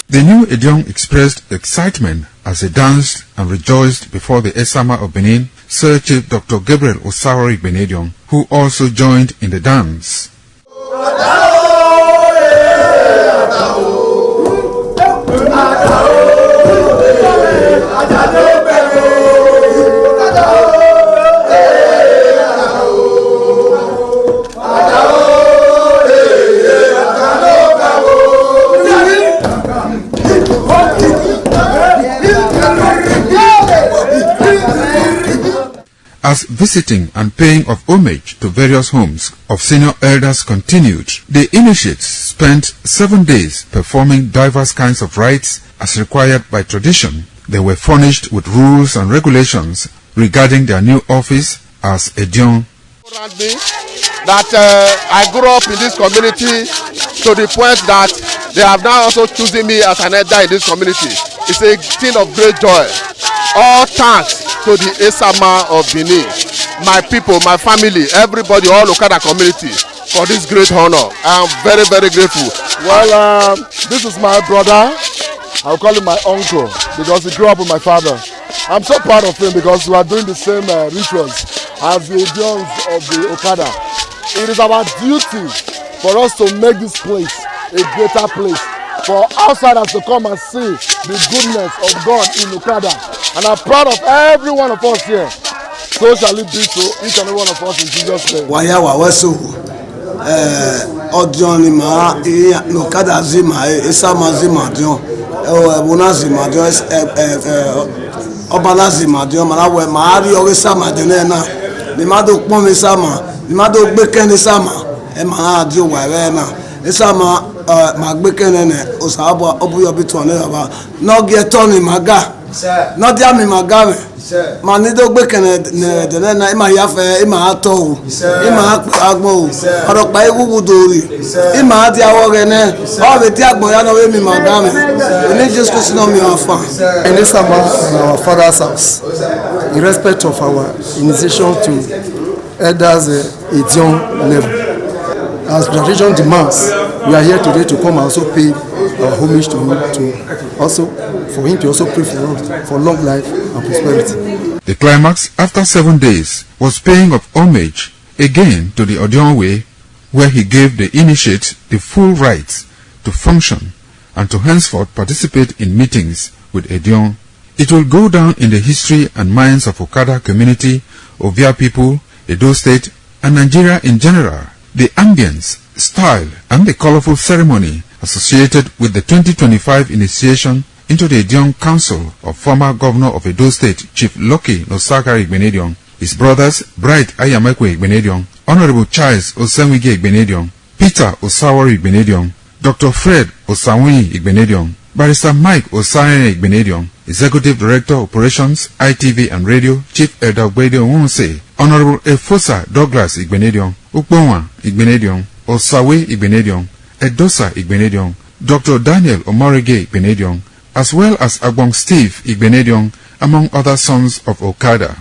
The new Edion expressed excitement as he danced and rejoiced before the Esama of Benin, Sir Chief Dr. Gabriel Osawari Benedion, who also joined in the dance. As visiting and paying of homage to various homes of senior elders continued, the initiates spent 7 days performing diverse kinds of rites as required by tradition. They were furnished with rules and regulations regarding their new office as Edion. That I grew up in this community to the point that they have now also chosen me as an elder in this community. It's a thing of great joy. All thanks to the Esama of Benin, my people, my family, everybody, all Okada community for this great honor. I am very, very grateful. Well, this is my brother. I'll call him my uncle because he grew up with my father. I'm so proud of him because we are doing the same rituals as the Edions of the Okada. It is our duty for us to make this place a greater place, for outsiders to come and see the goodness of God in Okada. And I'm proud of every one of us here. So shall it be to each and every one of us in Jesus' name. Waya wawesu Odion ma Okada zima Esama zima Odion Bona zima Odion Obala zima Odion Malawe Maari Esama Odion na the mado pon Esama the mado gbeken Esama e ma Odion wa na Esama magbeken ne osabo obuyo bitu ne baba no get turn maga no dia mi maga ma ni do gbeken ne de na e ma ya fe e ma ato o e ma agbon o oro pa ewu dori e ma di awo re ne o be ti agbon ya no we mi maga me ni just question no mi afa In Esama, in our father's house, in respect of our initiation to elders Edion level, as tradition demands, we are here today to come and also pay our homage to him, to also for him to also pray for us for long life and prosperity. The climax after 7 days was paying of homage again to the Odion way, where he gave the initiates the full rights to function and to henceforth participate in meetings with Edion. It will go down in the history and minds of Okada community, Ovia people, Edo State, and Nigeria in general. The ambience, style, and the colorful ceremony associated with the 2025 initiation into the Edion Council of former Governor of Edo State, Chief Lucky Nosakari Benedion, his brothers Bright Ayamekwe Benedion, Honorable Charles Osenwige Benedion, Peter Osawari Benedion, Dr. Fred Osanwi Benedion, Barrister Mike Osane Benedion, Executive Director Operations, ITV and Radio, Chief Elder Gbede Wonse, Honorable Efosa Douglas Igbenedion, Ukponwa Igbenedion, Osawe Igbenedion, Edosa Igbenedion, Dr. Daniel Omorige Igbenedion, as well as Agbong Steve Igbenedion, among other sons of Okada.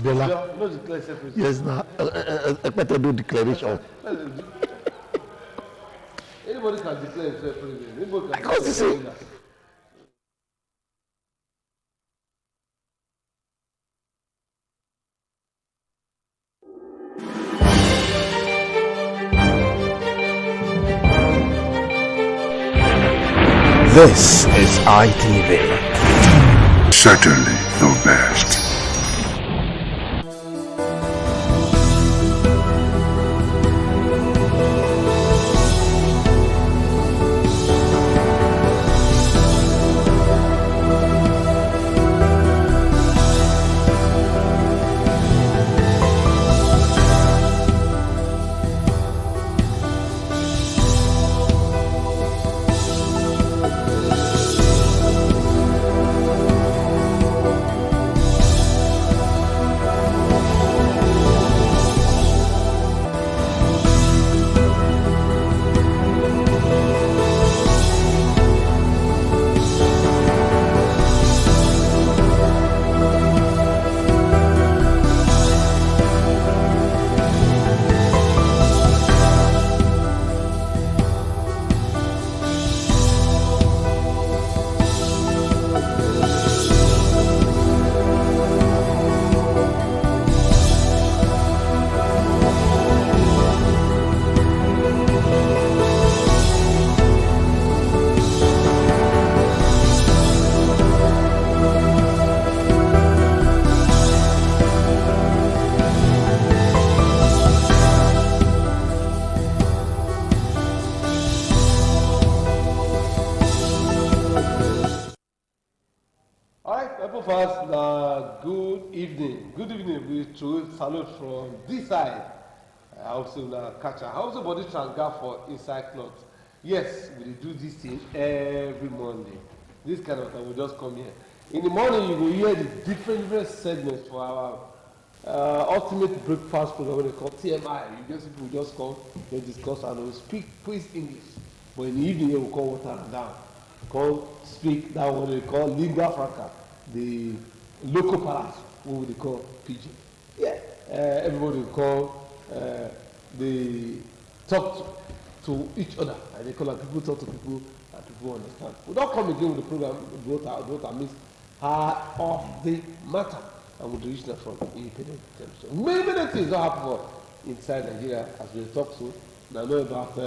Abiola. No declare separate. Yes, now. I better do declaration. Anybody can declare himself president. Anybody can I can't declare see. president. This is ITV. Certainly the best. Good evening. Good evening. We to salute from this side. I also catch. I also body transfer for inside cloth. Yes, we do this thing every Monday. This kind of time we just come here. In the morning you will hear the different segments for our ultimate breakfast program. What they call TMI. You just people just come, they discuss and we speak quiz English. But in the evening we call water and down. Call speak that what they call lingua franca. The local palace, what they call pidgin. Yeah, everybody will call they talk to each other, and they call like people talk to people and people understand. We don't come again with the program. Daughter means heart of the matter, and we reach that from independent television. Many things don't happen for inside Nigeria as we talk to. Now know about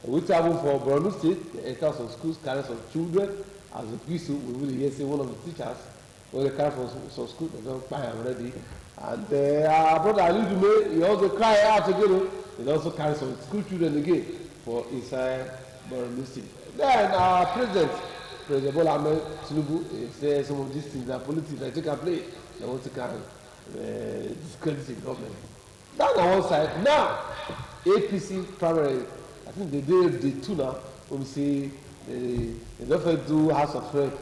which happened for Borno State. They enter some schools, carry some children. As a piece, we will hear say one of the teachers. When they carry from some school, they don't buy already. And our brother Ali Dume, he also cry out again. They also carry some school children again for inside Borno State. Then our President Bola Ahmed Tinubu, says some of these things are politics. They take a play. They want to carry discredit the government. That's on one side. Now, APC primary, I think they did the two now. When we see they don't do House of Rep.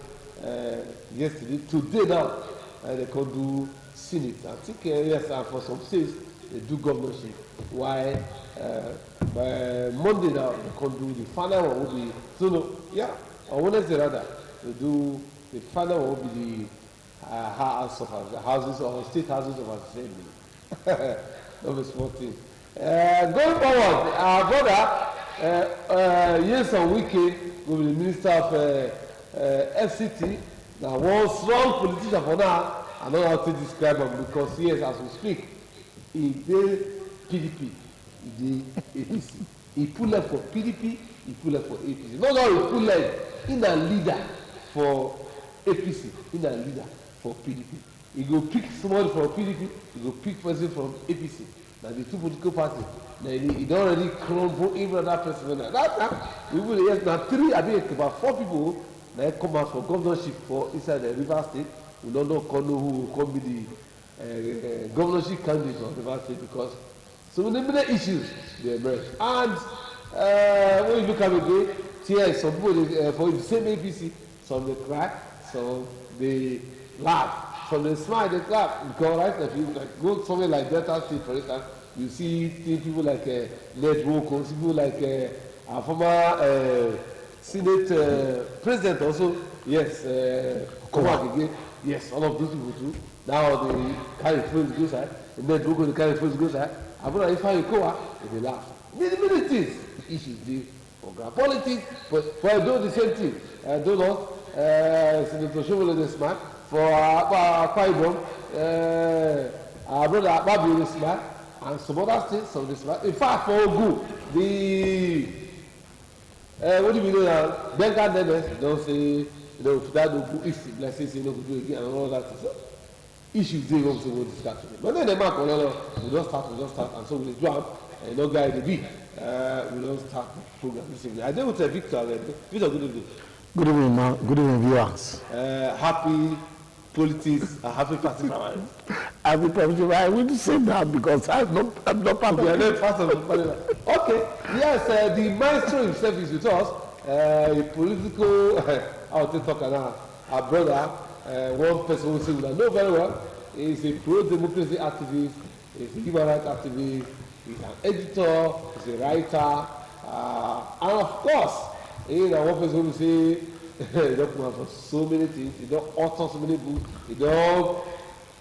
Yesterday, today now, they can do Senate. I think yes, for some states they do governorship. Why by Monday now they can do the final one will be so no, yeah. On Wednesday rather they do the final one will be the houses or state houses of assembly. That was 14. Going forward, our brother yes on weekend will be the minister of FCT. Now one strong politician for now, I don't know how to describe him because yes, as we speak, he did PDP, he did APC. He pulled left for PDP, he pulled left for APC. Not only he pulled left, in a leader for APC, in a leader for PDP. He go pick somebody from PDP, he go pick person from APC. Now the two political parties, now he don't already crumble even another person. That time, we will yes, now three, I think about 4 people. They come out for governorship for inside the River State. We don't know who will come be the governorship candidate of River State because so many issues they emerge. And when you look at it again, here some people for the same APC, some they cry, some they laugh, some they smile, they clap. Because right now, if you like, go somewhere like Delta State, for instance, you see people like Ned Woko, people like our former Senate president also, yes, come back again. Yes, all of those people too. Now they carry phones go side, and then they go to carry phones go side. I'm gonna if I go they laugh. Many things. Issues they for politics, but for do the same thing. Do not Senator Shomole the smart for Kwaibom, our brother Babu the smart, and some other things of the smart. In fact, for good, the what do you mean now? Benga Dennis don't say. That will if blessings do again and all that. So, issues they want to discuss today. But then the mark, we don't start, and so we jump and no guy the beat. We don't start the program. I don't say Victor. Victor, good evening. Good evening, man. Good evening, viewers. Happy politics, happy party. Happy party. I wouldn't say that because I'm not part of it. Okay. Yes, the maestro himself is with us. A political. I'll talk now. Our brother, one person who I know very well, is a pro-democracy activist, is a human rights activist, he's an editor, he's a writer, and of course, one person who say he don't come out for so many things, he don't author so many books, he don't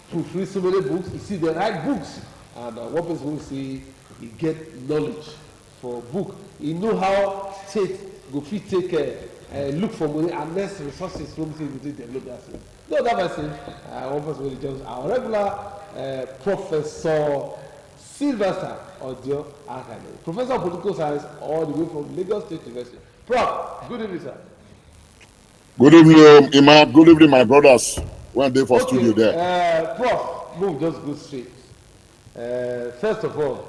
proofread so many books, he see the right books, and one person who say he get knowledge for book, he know how state go fit take care. Look for money and less resources from the develop that. No, that was it. One person just our regular Professor Sylvester Odio Akane, Professor of Political Science, all the way from Lagos State University. Prof, good evening, sir. Good evening, Imam. Good evening, my brothers. One day for studio there. Prof, move just go straight. First of all,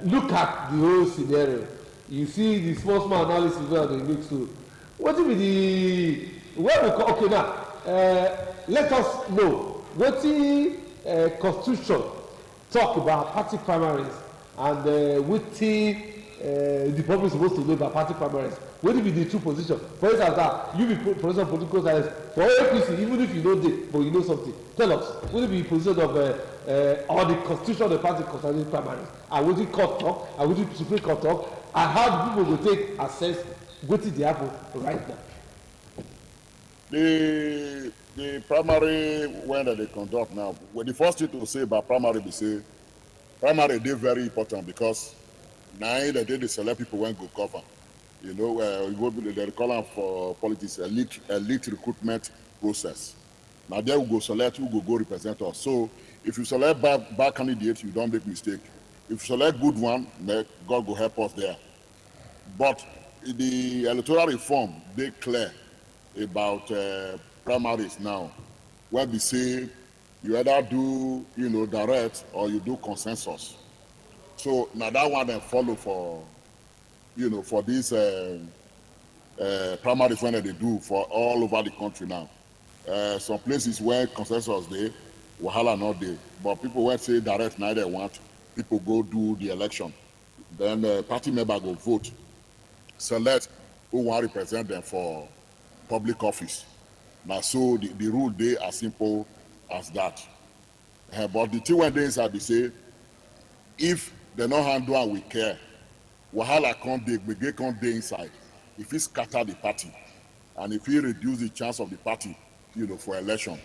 look at the whole scenario. You see the small analysis where they make so. What will be the where we call okay now? Let us know what the constitution talk about party primaries and what the public is supposed to know about party primaries. What will be the true position? For instance, that you be professor of political science for APC, even if you know this, but you know something. Tell us what will be the position of or the constitution of the party concerning primaries, and what the court talk, and what the Supreme Court talk. And how do people go take assess what is the happen right now? The primary when they conduct now, well, the first thing to say about primary, they say primary they very important because now they select people when go cover. You know, they call them for politics elite recruitment process. Now they will go select who go represent us. So if you select bad candidates, you don't make mistake. If you select good one, God will help us there. But the electoral reform, they clear about primaries now. Where we say you either do, direct or you do consensus. So now that one then follow for, for these primaries when they do for all over the country now. Some places where consensus they, wahala not they. But people when say direct now they want, people go do the election. Then party member go vote. Select who want to represent them for public office. Now, so the rule they as simple as that. But the thing when they inside, they say, if they not handle and we care, wahala can't dey inside. If he scatter the party, and if he reduce the chance of the party, for election,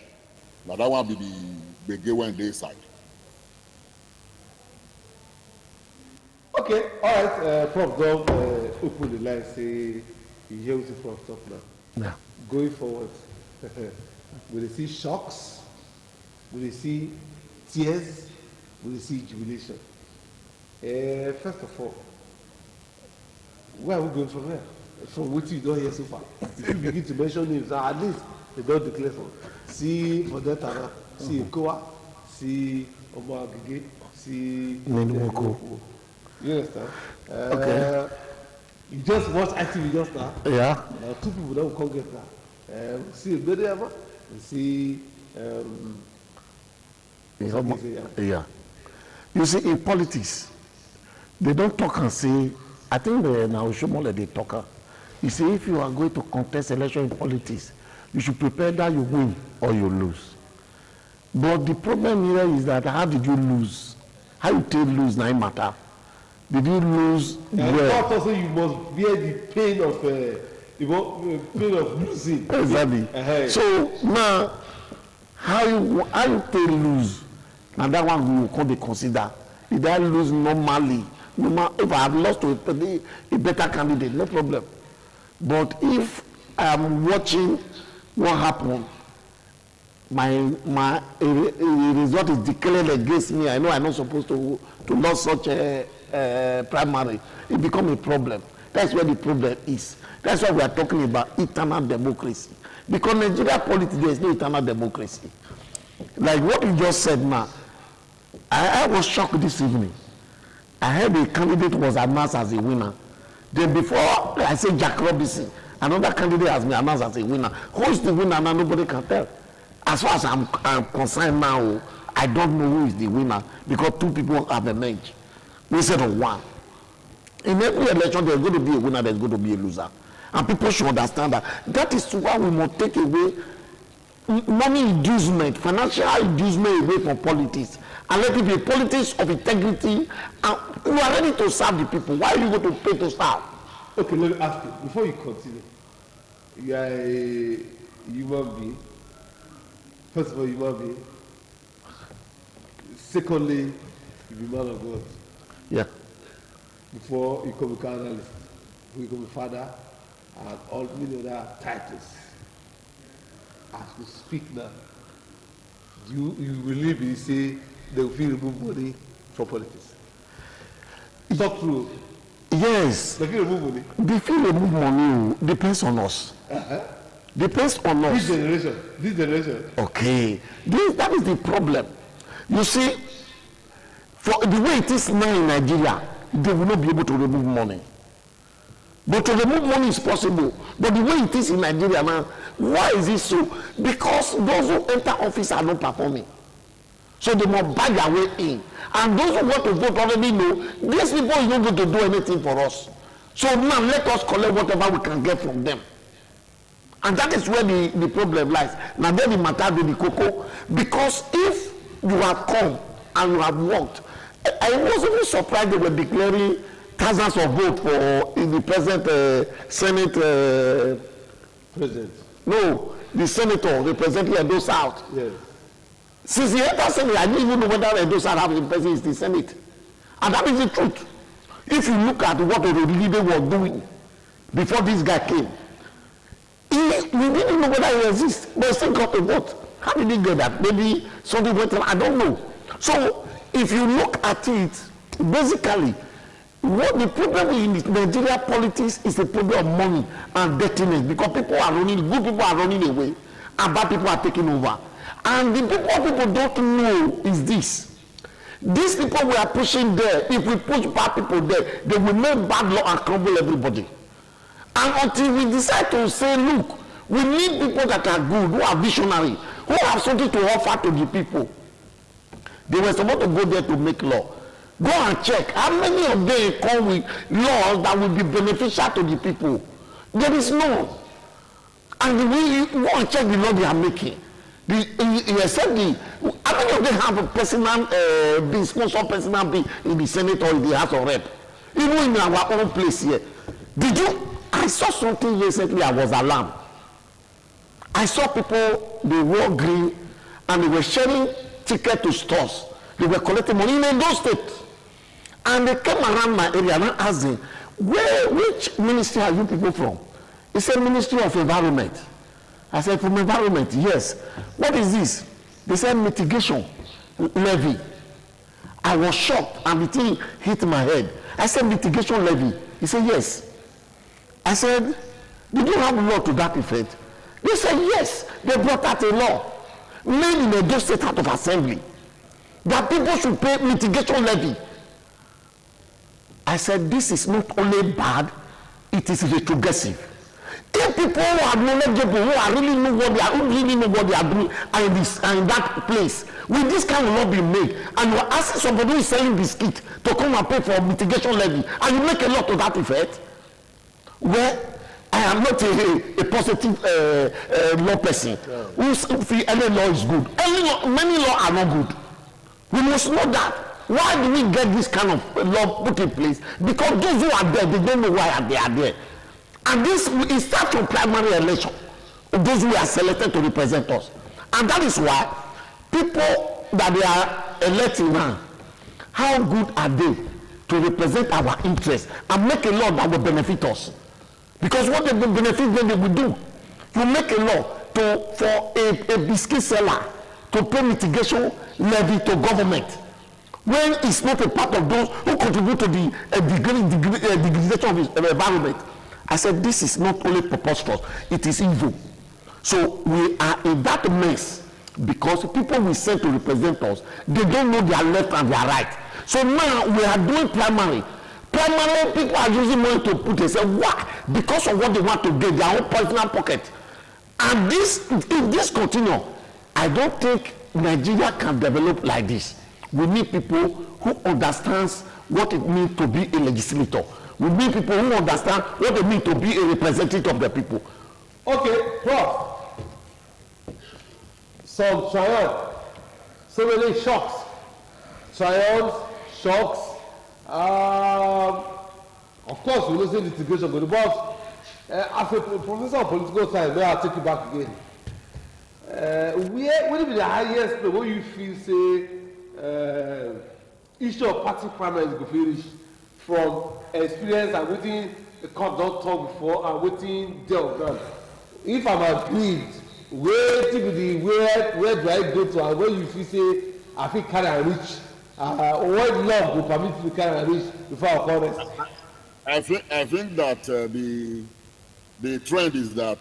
now that one be the big when they inside. Okay, all right, Prof. Don't open the line, say, you hear what the Prof talk now. Yeah. Going forward, will they see shocks? Will they see tears? Will they see jubilation? First of all, where are we going from here? From what you don't hear so far. If you begin to mention names, at least they don't declare for. See Botanical, see Igua, see Omo Agege, see Nollywood. You understand? Okay. You just watch ITV just now. Yeah. Now two people don't come get now. See Bediama and see. Yeah. You see, in politics, they don't talk and say. I think now Shomole they talk. You see, if you are going to contest election in politics, you should prepare that you win or you lose. But the problem here is that how did you lose? How you take lose now matter? Did you lose? And also you must bear the pain of losing. Exactly. So now how you take lose, na that one we will come dey consider. If I lose normally, if I have lost to a better candidate, no problem. But if I'm watching what happened, my result is declared against me. I know I'm not supposed to lose such a primary. It becomes a problem. That's where the problem is. That's why we are talking about eternal democracy. Because Nigeria politics, there is no eternal democracy. Like what you just said now, I was shocked this evening. I heard a candidate was announced as a winner. Then before I say Jack Robinson, another candidate has been announced as a winner. Who is the winner now? Nobody can tell. As far as I'm concerned now, I don't know who is the winner because two people have emerged instead of one. In every election, there's going to be a winner, there's going to be a loser. And people should understand that. That is why we must take away money inducement, financial inducement away from politics. And let it be politics of integrity. And you are ready to serve the people. Why are you going to pay to serve? Okay, let me ask you, before you continue, you are a human being. First of all, human being. Secondly, you be man of God. Yeah. Before you become a journalist, before you become a father, and all many other titles. As we speak now, you believe you say they will remove money from politics? Talk through. Yes. They will remove money. They feel remove money depends on us. Depends on us. This generation. Okay. That is the problem. You see, for the way it is now in Nigeria, they will not be able to remove money. But to remove money is possible. But the way it is in Nigeria now, why is it so? Because those who enter office are not performing. So they must buy their way in. And those who want to vote already know, these people are not going to do anything for us. So now let us collect whatever we can get from them. And that is where the problem lies. Now then the matter with the cocoa. Because if you have come and you have worked, I was even surprised they were declaring thousands of votes for in the present Senate. President. No, the senator representing Edo South. Yes. Since he entered Senate, I didn't even know whether Edo South have the president in the Senate. And that is the truth. If you look at what the leader was doing before this guy came, we didn't know whether he exists, but he still got a vote. How did he get that? Maybe something went on, I don't know. So if you look at it, basically, what the problem in Nigeria politics is the problem of money and dirtiness, because people are running, good people are running away, and bad people are taking over. And the people don't know is this. These people we are pushing there, if we push bad people there, they will make bad law and crumble everybody. And until we decide to say, look, we need people that are good, who are visionary, who have something to offer to the people. They were supposed to go there to make law. Go and check how many of them come with laws that will be beneficial to the people. There is none. And we go and check the law they are making. Except how many of them have a personal bill, sponsor personal bill in the Senate or in the House of Rep? Even in our own place here. I saw something recently, I was alarmed. I saw people, they wore green and they were sharing tickets to stores. They were collecting money in those states. And they came around my area and I asked them, which ministry are you people from? He said, Ministry of Environment. I said, from environment, yes. What is this? They said, mitigation levy. I was shocked and the thing hit my head. I said, mitigation levy. He said, yes. I said, did you have a law to that effect? They said, yes. They brought out a law made in a State House of Assembly that people should pay mitigation levy. I said, this is not only bad, it is retrogressive. If people who are knowledgeable, who really know what they are doing, are in that place, will this kind of law be made? And you are asking somebody who is selling biscuit to come and pay for mitigation levy, and you make a law to that effect? Well, I am not a positive law person who feel any law is good. Many laws are not good. We must know that. Why do we get this kind of law put in place? Because those who are there, they don't know why they are there. And this, it starts from primary election. Those who are selected to represent us. And that is why people that they are electing now, how good are they to represent our interests and make a law that will benefit us? Because what they will benefit them, they will do. You make a law for a biscuit seller to pay mitigation levy to government when it's not a part of those who contribute to the degradation of the environment. I said this is not only preposterous, it is evil. So we are in that mess because people we send to represent us, they don't know their left and their right. So now we are doing primary. Primarily, people are using money to put. They say, why? Because of what they want to get, their own personal pocket. And this, if this continue, I don't think Nigeria can develop like this. We need people who understands what it means to be a legislator. We need people who understand what it means to be a representative of the people. Okay, Prof. Some triumph, so many shocks. Triumphs, shocks. Of course, we know say litigation go but as a professor of political science, may I take you back again? Where will be the highest where you feel say issue of party primaries go finish from experience and waiting the court don't talk before and waiting deal done? If I'm agreed, where do I go to and where you feel say I feel carry and reach? What love will permit you to carry and reach before I call this? I think that the trend is that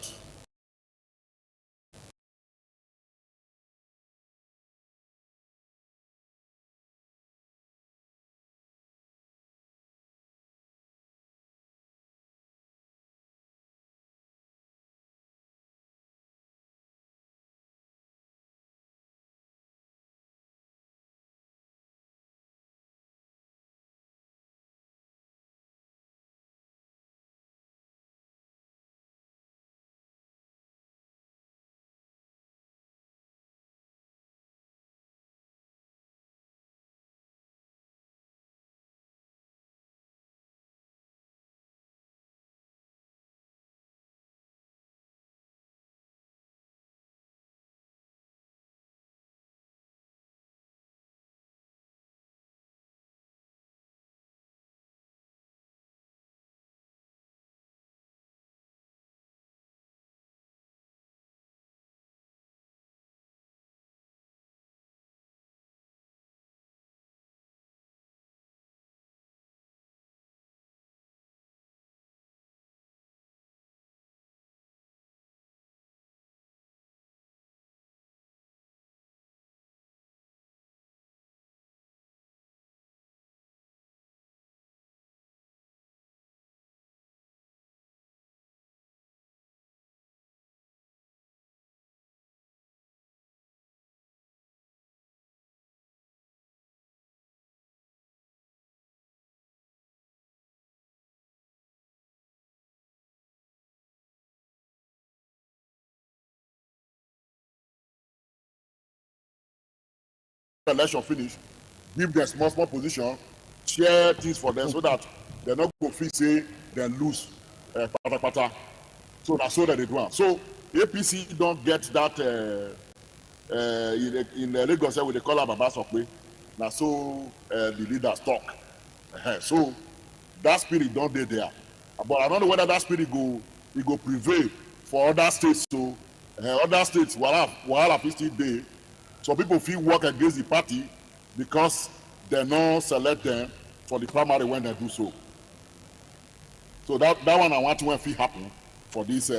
election finish, give them small position, share things for them so that they not go feel say they lose pata. So that's so that they do. So APC don't get that in Lagos where they call her Baba Sokwe. Now so the leaders talk. So that spirit don't dey there. But I don't know whether that spirit go prevail for other states. So other states while still dey. So people feel work against the party because they not select them for the primary when they do so. So that one I want to feel happen for this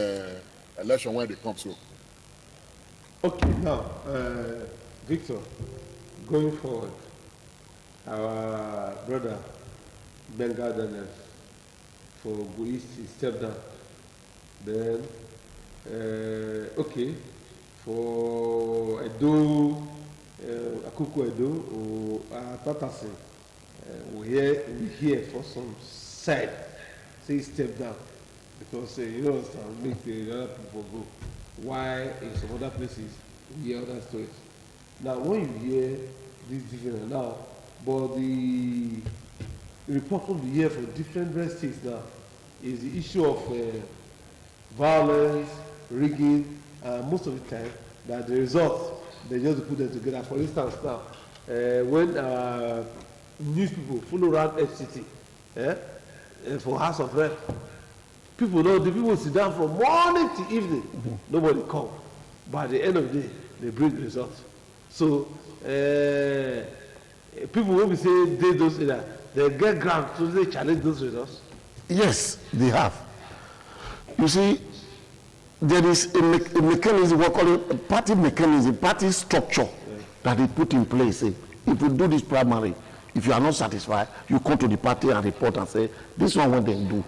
election when they come so. Okay, now, Victor, going forward, our brother Bengal Daniels for Go East, he stepped down. Then, okay, for Edo, Akuku Edo, or Tatasi, we hear for some side, say he stepped down because you know, make the other people go. Why in some other places we hear other stories. Now, when you hear this different now, but the report of the year for different red states now is the issue of violence, rigging, most of the time that the results, they just put them together. For instance, now, when news people follow around FCT for House of Rep, people know, the people sit down from morning to evening, nobody come. By the end of the day, they bring results. So, people will be saying they don't say that. They get grant so they challenge those results. Yes, they have. You see, there is a mechanism, we call it a party mechanism, party structure that they put in place. If you do this primary, if you are not satisfied, you come to the party and report and say, this one what they do,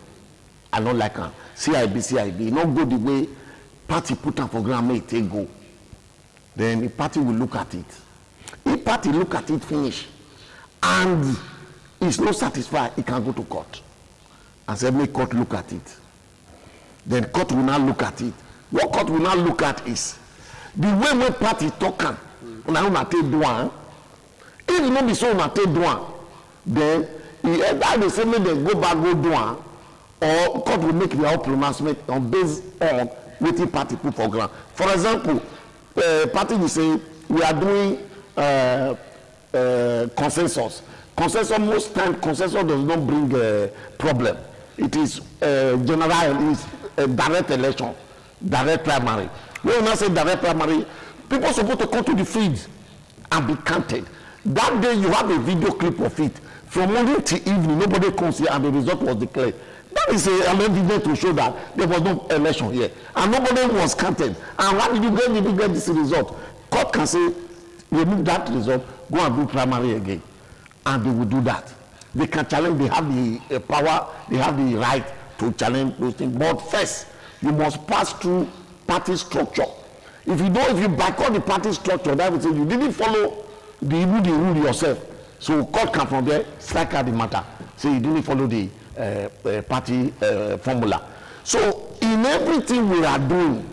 I don't like it. CIB, not go the way party put up for ground, may take go. Then the party will look at it. If party look at it, finish, and is not satisfied, it can go to court and say, make court look at it. Then court will not look at it. What court will not look at is the way when party talking. Una take one. If you not be so una take one, then either they say make them go back go do one, or court will make their own pronouncement on based on what party put for ground. For example, party will say we are doing consensus. Consensus, most time consensus does not bring problem. It is general, it is direct election, direct primary. When you now say direct primary, people are supposed to come to the field and be counted. That day you have a video clip of it. From morning to evening, nobody comes here and the result was declared. That is an evidence to show that there was no election here. And nobody was counted. And how did you get this result? Court can say, remove that result, go and do primary again. And they will do that. They can challenge, they have the power, they have the right to challenge those things. But first, you must pass through party structure. If you boycott the party structure, that will say you didn't follow the rule yourself. So court can from there strike out the matter. Say you didn't follow the party formula. So in everything we are doing,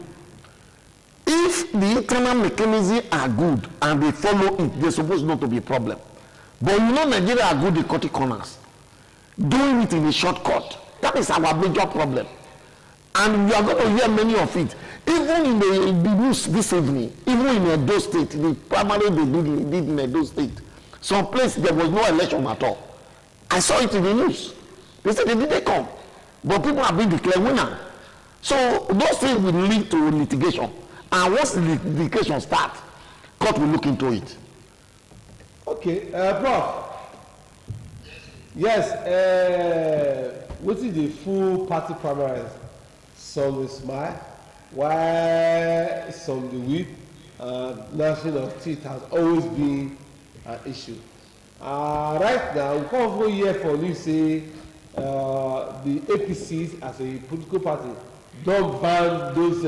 if the internal mechanisms are good and they follow it, they're supposed not to be a problem. But you know Nigeria are good in cutting corners. Doing it in a shortcut. That is our major problem. And we are going to hear many of it. Even in the news this evening, even in Edo State, the primary they did in Edo State, some place there was no election at all. I saw it in the news. They said they didn't come. But people have been declared winner. So those things will lead to litigation. And once the litigation starts, court will look into it. Okay, Prof. Yes, what is the full party primaries? Some will smile, while some will weep. Gnashing of teeth has always been an issue. Right now, we come over here for you say the APCs as a political party don't ban those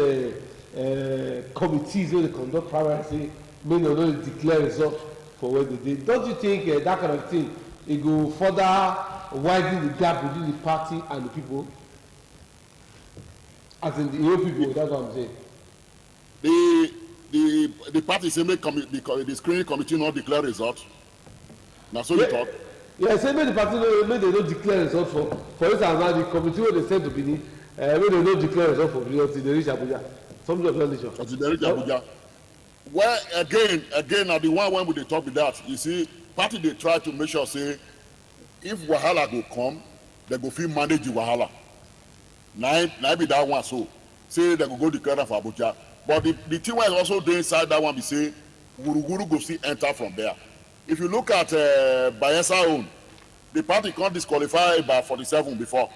committees where they conduct primaries, say, may not declare results for what they did. Don't you think that kind of thing it go further widen the gap between the party and the people? As in the young people, that's what I'm saying. The party say make the screening committee not declare results. Now so you talk. Yeah, say make the party make they don't declare results for instance now the committee where they send to Benin, make they don't declare results for Benin until they reach Abuja. Something of that nature. Until they reach Abuja. Well, again, now the one when we dey talk with that, you see, party they try to make sure say if wahala go come, they go fit manage the wahala. Now be that one so say they go declare for Abuja. But the thing was also dey inside that one be say Guru go see enter from there. If you look at Bayelsa own, the party can't disqualify by 47 before.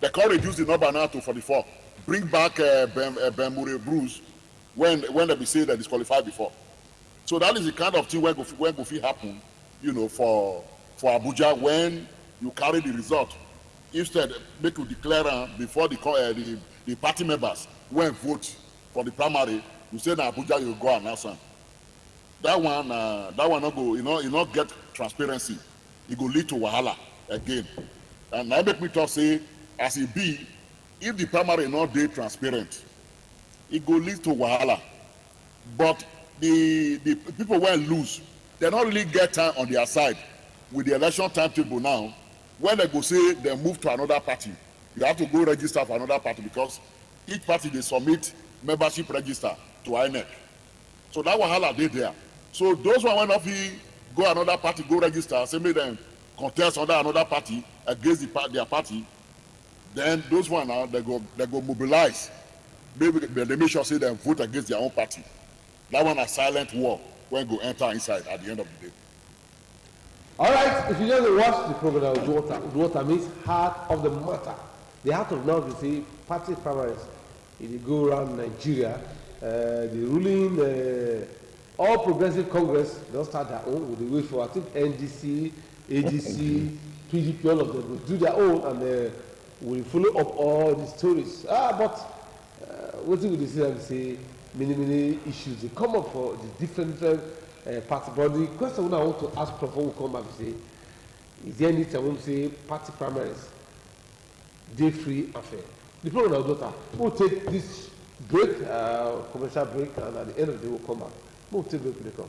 They can't reduce the number now to 44. Bring back Bemure Bruce when they be say they disqualified before. So that is the kind of thing where go fit happen, you know, for Abuja when you carry the result. Instead, make you declare before the party members when vote for the primary, you say na Abuja you go announce am. That one not go, you not get transparency. It go lead to wahala again. And now make me talk say, as it be, if the primary not dey transparent, it go lead to wahala. But the people will lose. They not really get time on their side with the election timetable now. When they go say they move to another party, you have to go register for another party because each party they submit membership register to INEC. So that wahala dey there. So those one when not go another party, go register, say make them contest under another party against their party, then those one now they go mobilize. Maybe they make sure say they vote against their own party. That one a silent war when go enter inside at the end of the day. All right, if you just watch the program, Udwota means heart of the matter. The heart of now is the party primaries. If you go around Nigeria, the ruling All Progressive Congress don't start their own with the way for I think NDC, AGC, PDP, all of them will do their own and will follow up all the stories. But what do we say? Many issues they come up for the different party. But the question I want to ask before we come back is say, is there any time when we say party primaries, day free affair? The problem of daughter, we'll take this break, commercial break, and at the end of the day we'll come back. We'll take a break when they come.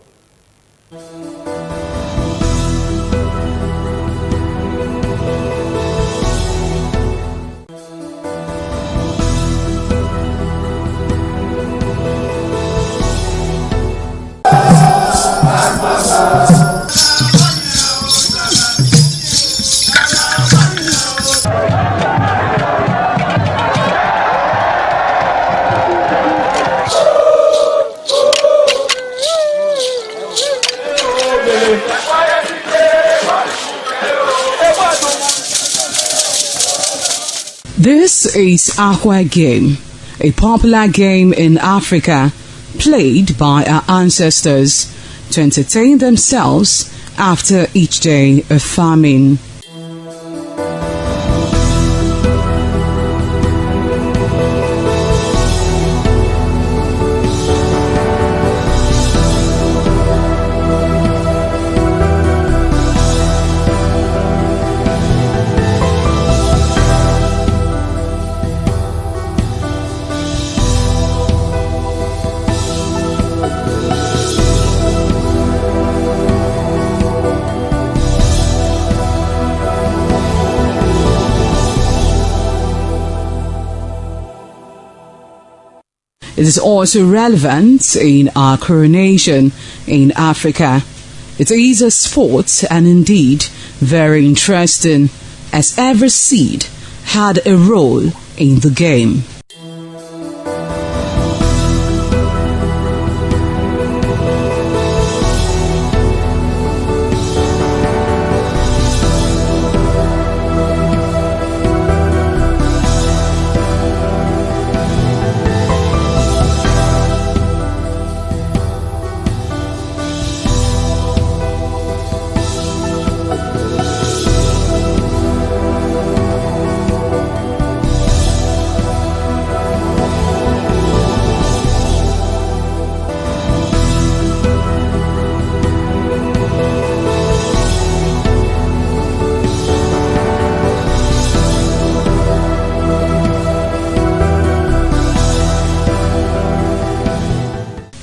This is Aqua Game, a popular game in Africa played by our ancestors to entertain themselves after each day of farming. It is also relevant in our coronation in Africa. It is a sport and indeed very interesting, as every seed had a role in the game.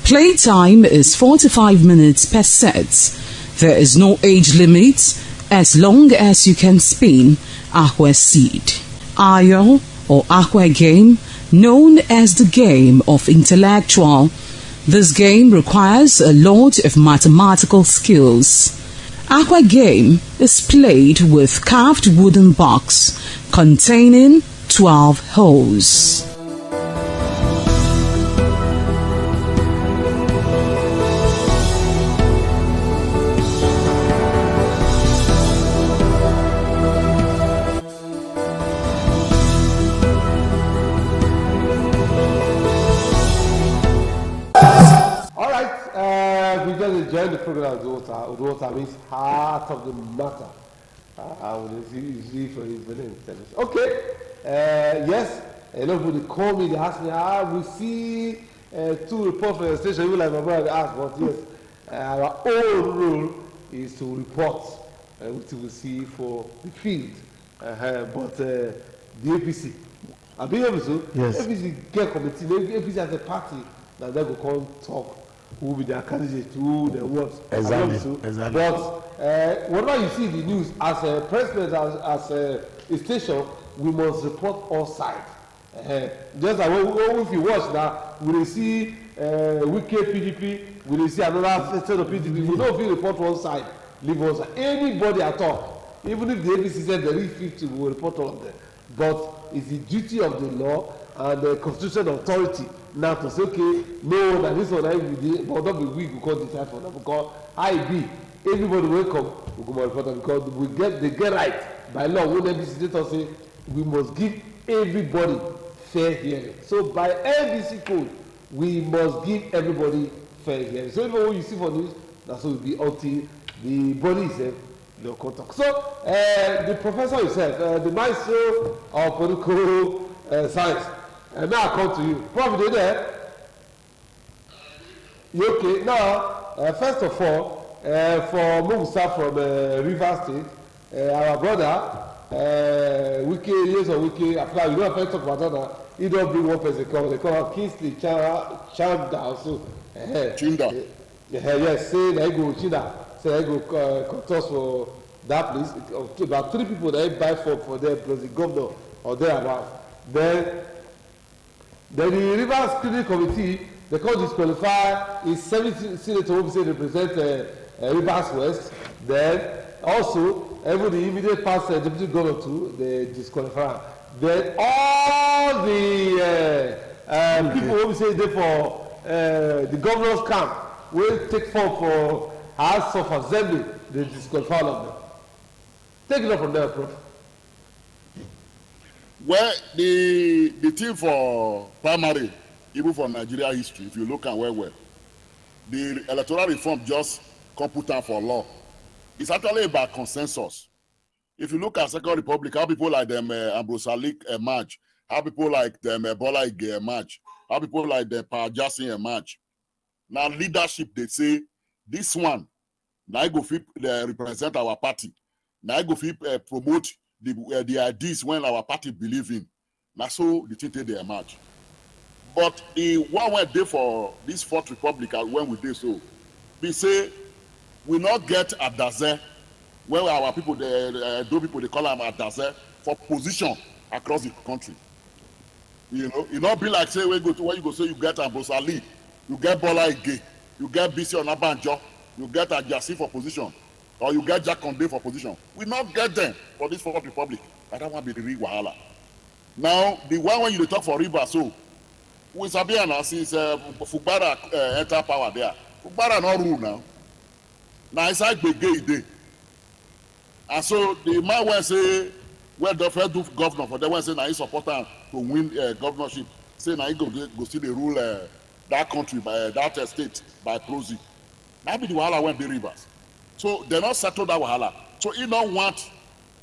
Playtime is 45 minutes per set. There is no age limit as long as you can spin aqua seed. Ayo or aqua game, known as the game of intellectual. This game requires a lot of mathematical skills. Aqua game is played with carved wooden box containing 12 holes. Join the program Udwota means heart of the matter. I would see for his Benin television. Okay, yes, a lot of people call me, they ask me, we see 2 reports from the station, you like my brother asked, but yes, our own rule is to report which we will see for the field. But the APC, I've been able to, yes. APC get committee, APC as a party, that they will come talk. Who will be their candidate, who the what. Exactly. But whenever you see the news, as a president, as a station, we must report all sides. Just like if you watch now, we will see Wike PDP, we will see another set of PDP. We don't feel report one side, leave one side. Anybody at all, even if the ABC said there is 50, we will report all of them. But it's the duty of the law and the constitutional authority now to say, okay, no, that this one I will do, but not be weak because decide for them. Because everybody will come, we go report them because they get right by law. When NBC data say we must give everybody fair hearing. So by NBC code, we must give everybody fair hearing. So even when you see for news, that's what will be until the body itself no contact. So the professor himself, the maestro of political science, and now I come to you. Prof, you there? You okay? Now, first of all, for Musa from Rivers State, our brother, Wiki, years of Wiki, apply. We don't have to talk about that now. He don't bring one person come. They call him Kingsley Chanda. So, Chinda. Yes, say they go Chinda. Say they go contest for that place. About 3 people that buy for them because the governor or thereabout. Then the Rivers Screening Committee, they call disqualify is 70 senators who say represent Rivers West. Then also even the immediate past deputy governor too, they disqualify. Then all the people who say they for the governor's camp will take form for House of Assembly, they disqualify all of them. Take it up from there, Prof. Well, the thing for primary, even for Nigeria history, if you look at well, the electoral reform just come put down for law. It's actually about consensus. If you look at Second Republic, how people like them Ambrose Alik emerge, how people like them Bola Ige emerge, how people like them Pajasin emerge. Now leadership, they say, this one, now go fit represent our party. Now go fit promote the ideas when our party believe in. Now so the thing they emerge. But the one went there for this Fourth Republic, when we did so, we say, we not get Adaze, where our people, those people, they call them Adaze, for position across the country. You know, it not be like, say, when you go say you get Ambrose Ali, you get Bola Ige, you get BC Onabanjo, you get Ajasi for position, or you get Jack Conde for position. We not get them for this Fourth Republic. I don't want to be the real wahala. Now, the one when you talk for River, so, we sabi now since Fubara enter power there. Fubara no rule now. Now inside Gbege Ide. And so the man will say, well, the first do governor for them, when say now he support him to win governorship. Say now he go see the rule that country by that state by proxy. Now be the wahala when the Rivers. So they not settle that wahala. So he don't want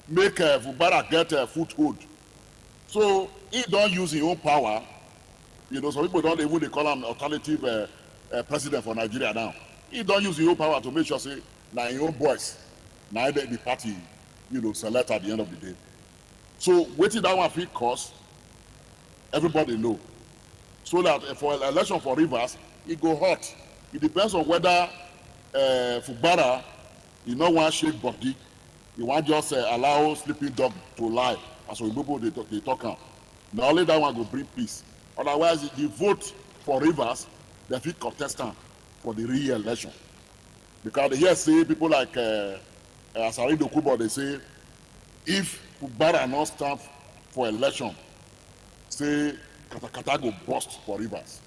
make Fubara get a foothold. So he don't use his own power. You know, some people don't even they call him alternative president for Nigeria now. He don't use his own power to make sure say now his own boys, now the party, you know, select at the end of the day. So waiting that one fit cost, everybody know. So that for election for Rivers, it go hot. It depends on whether Fubara, you know, want shake body, you want just allow sleeping dog to lie. As we people they talk on. Now only that one go bring peace. Otherwise, the vote for Rivers, they fit contestant for the re-election. Because they hear say people like Asari Dokubo, they say, if Fubara not stand for election, say Katakata go bust for Rivers.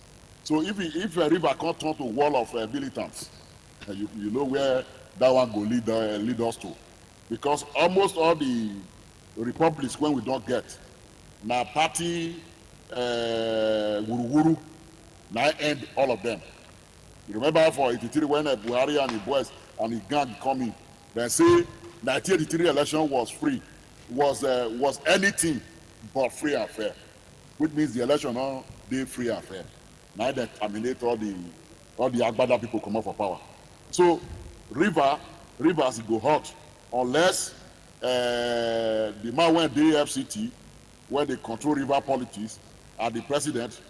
So if a river can't turn to wall of militants, you know where that one go lead us to. Because almost all the republics when we don't get, now party wuru now end all of them. You remember for 83 when Buhari and the boys and the gang come in, they say 1983 election was free, was anything but free and fair, which means the election now they free and fair. Now they terminate all the Agbada people come up for power. So Rivers go hot unless the man went the FCT where they control river politics and the president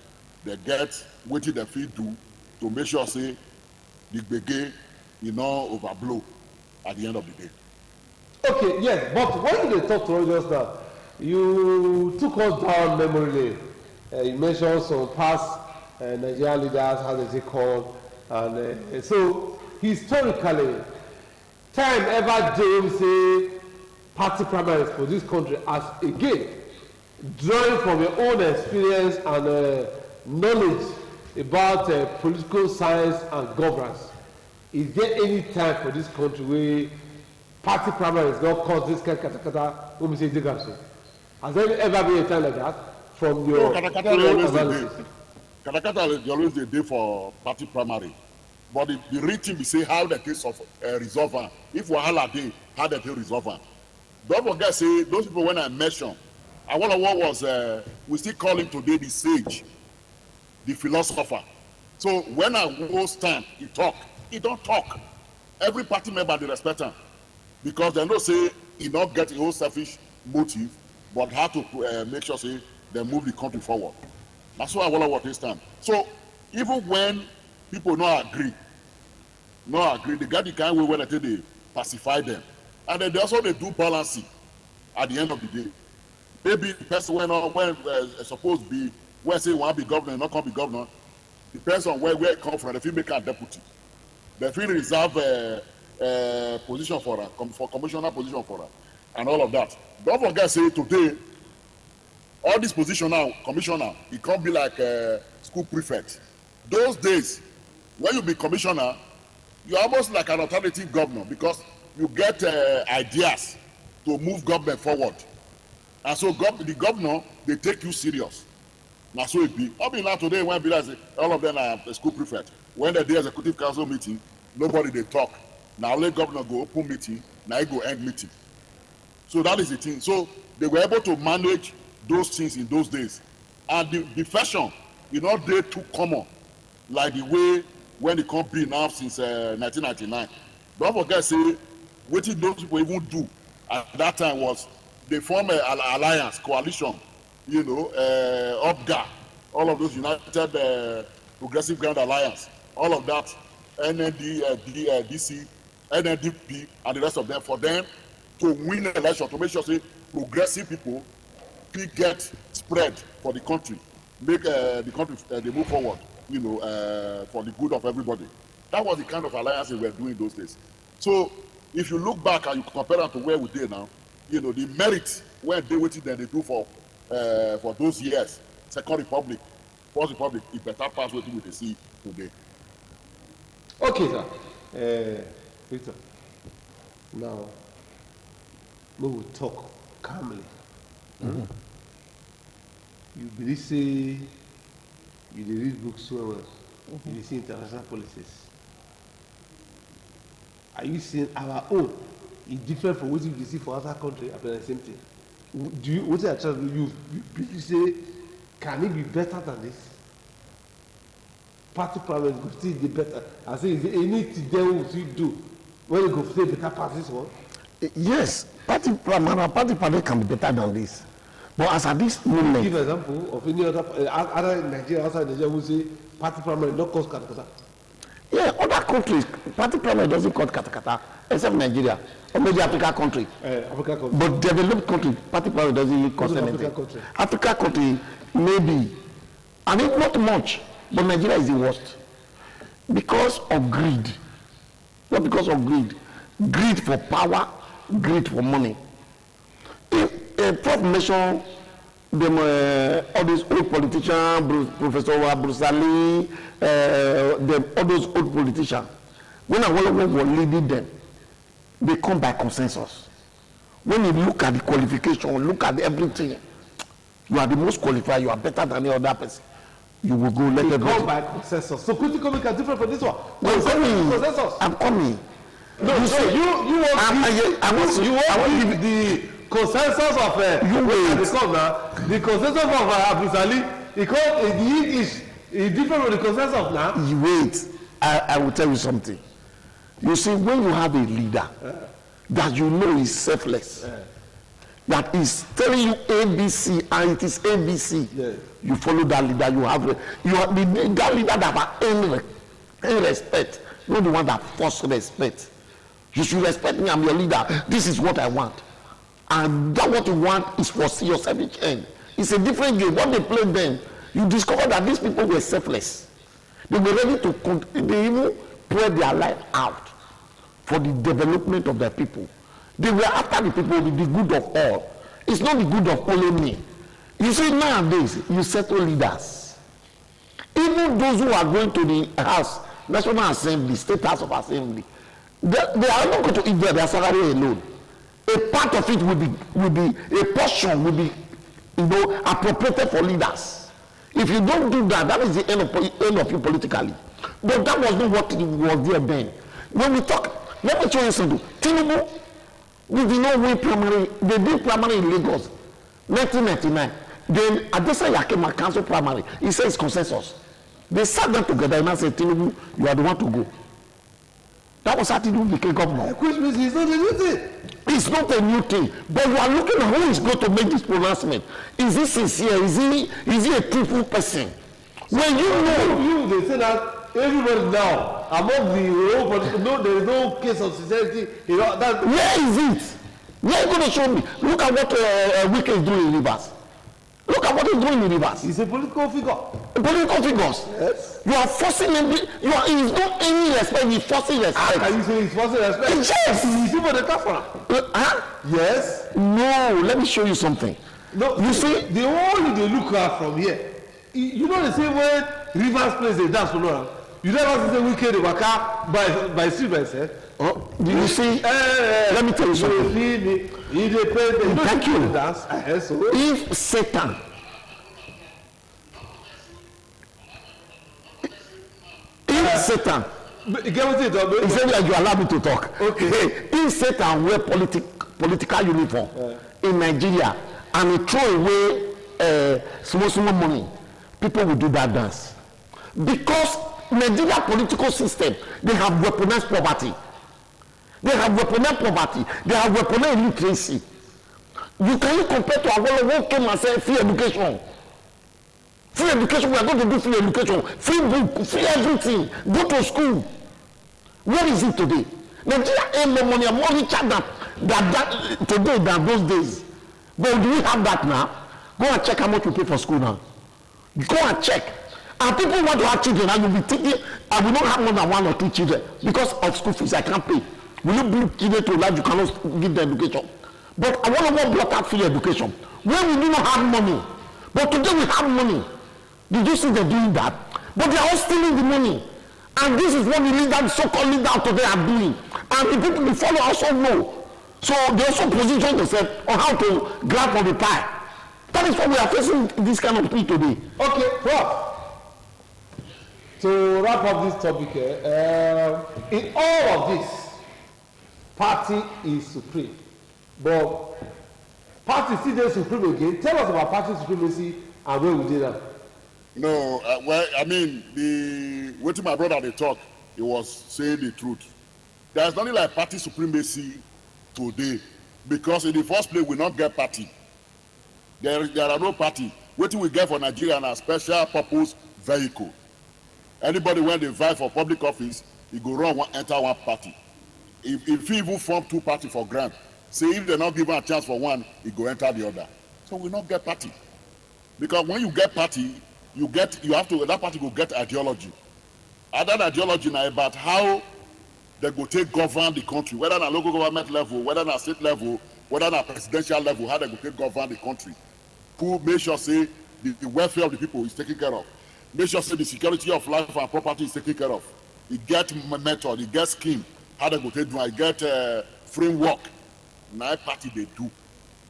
they get what they fit do to make sure say the gbege you know overblow at the end of the day. Okay, yes, but when you talk to us just now, you took us down memory lane. You mentioned some past Nigerian leaders, how they call, and so historically, time ever do we say party primaries for this country as again drawing from your own experience and knowledge about political science and governance. Is there any time for this country where party primaries not cause this kind of katakata when we say digaso? Has there ever been a time like that from your own analysis? Katakata always the day for party primary. But the written we say how the case of resolver. If wahala dey, how the case resolver. Don't forget, say those people when I mention, and one of what was we still call him today the sage, the philosopher. So when I go stand, he don't talk. Every party member they respect him because they know say he not get his own selfish motive, but how to make sure say they move the country forward. That's why I want to work this time. So even when people not agree, they get the kind way when they pacify them. And then they also they do balancing at the end of the day. Maybe the person when supposed to be when say want to be governor, not can be governor, depends on where it come from. If you make a deputy, they feel reserve position for her, for commissioner position for her, and all of that. Don't forget say today, all this position now, commissioner, it can't be like school prefect. Those days, when you be commissioner, you're almost like an alternative governor because you get ideas to move government forward. And so the governor, they take you serious. Now so it be. I mean now today when be all of them are a school prefect. When the day executive council meeting, nobody they talk. Now let governor go open meeting, now he go end meeting. So that is the thing. So they were able to manage those things in those days. And the fashion, not they too common, like the way when it can't be now since 1999. Don't forget, say, what did those people even do at that time was they form an alliance, coalition, UPGA, all of those United Progressive Grand Alliance, all of that, DC, NNDP, and the rest of them, for them to win an election, to make sure, say, progressive people get spread for the country, make the country they move forward, for the good of everybody. That was the kind of alliance we were doing those days. So if you look back and you compare that to where we did now, the merit when they waited that they do for those years, Second Republic, First Republic, it better pass what we see today. Okay, sir. Victor. Now, we will talk calmly. Mm-hmm. You believe say you read books so well. Mm-hmm. You see international policies. Are you seeing our own is different from what you see for other countries after the same thing? Do you what you believe say can it be better than this? Party parliament go still be better. I say is there anything they will still do when you go say better pass this one? Yes, party parliament can be better than this. But as at this moment, give example of any other Nigeria outside Nigeria who say party parliament not cause katakata. Yeah, other countries party parliament doesn't cause katakata except Nigeria or maybe Africa country. Africa country. But developed country party parliament doesn't cause anything. Africa country maybe, and it's not much, but Nigeria is the worst because of greed. Not because of greed for power, greed for money. Prof mentioned them, all these old politicians, Professor Brusali, all those old politicians. When Awolowo was leading them, they come by consensus. When you look at the qualification, look at everything, you are the most qualified, you are better than any other person. You will go let them come by consensus. So critical make a difference for this one. Consensus. I'm coming. No, you want the consensus of the consensus of Abusali, because the English is different from the consensus of now. You wait, I will tell you something. You see, when you have a leader that you know is selfless, that is telling you ABC and it is ABC, you follow that leader. You have that leader that have any respect, not the one that force respect. You should respect me. I'm your leader. This is what I want. And that what you want is for yourself each end. It's a different game. What they play then you discover that these people were selfless. They were ready to, they even pour their life out for the development of their people. They were after the people with the good of all. It's not the good of only me. You see, nowadays, you settle leaders. Even those who are going to the House, National Assembly, State House of Assembly, they are not going to eat their salary alone. A part of it will be a portion will be, appropriated for leaders. If you don't do that, that is the end of you politically. But that was not what was there then. When we talk, let me show you something. Tinubu, we did not win primary. They did primary in Lagos, 1999. Then Adesanya came and cancelled primary. He says consensus. They sat down together and said, Tinubu, you are the one to go. That was how Tinubu became governor. Which means it's not a new thing. It's not a new thing. But you are looking at who is going to make this pronouncement. Is he sincere? Is he a truthful person? When you know, they say that everybody now among the whole political, no, there is no case of sincerity. Where is it? Where are you going to show me? Look at what Wike is doing in Rivers. Look at what he's doing in Rivers. He's a political figure. Political figures. Yes. You are forcing him. He's not any respect. He's forcing respect. How can you say he's forcing respect? Yes. He's even the kafara. Yes. No. Let me show you something. No. You see, the only they look at from here. You know the same way Rivers plays a dance for no. You never see the wicked waka by street by itself. Oh, do you see? Let me tell you something. Thank you. If Satan he said that you allow me to talk. Okay. If Satan wear political uniform in Nigeria and he throw away small money, people will do that dance. Because Nigeria political system, they have weaponized poverty. They have weaponized poverty. They have weaponized illiteracy. You can compare to Awolowo who came and said free education. Free education, we are going to do free education. Free book, free everything. Go to school. Where is it today? Nigeria ain't more money, more richer than today than those days. But do we have that now? Go and check how much we pay for school now. Go and check. And people want to have children and you'll be thinking, I will not have more than 1 or 2 children because of school fees I can't pay. Will you bring children to life you cannot give them education? But I want to block out free education. When we do not have money, but today we have money. Did you see them doing that? But they are all stealing the money. And this is what the leaders, so-called leaders today are doing. And the people who follow also know. So they also position themselves on how to grab for the pie. That is what we are facing this kind of thing today. Okay, Prof. To wrap up this topic, in all of this, party is supreme. But party still is supreme again. Tell us about party supremacy and where we did that. No, well, I mean, what my brother they talk, he was saying the truth. There's nothing like party supremacy today, because in the first place we not get party. There are no party. What we get for Nigeria and a special purpose vehicle. Anybody when they vie for public office, he go run enter one party. If he even form 2 parties for grant, say if they not given a chance for one, he go enter the other. So we not get party, because when you get party, that party go get ideology. And that ideology now about how they go take govern the country, whether on a local government level, whether on a state level, whether on a presidential level, how they go take govern the country. Who make sure say the welfare of the people is taken care of. Make sure say the security of life and property is taken care of. You get method, you get scheme, how they go take do, you get framework. Now party they do.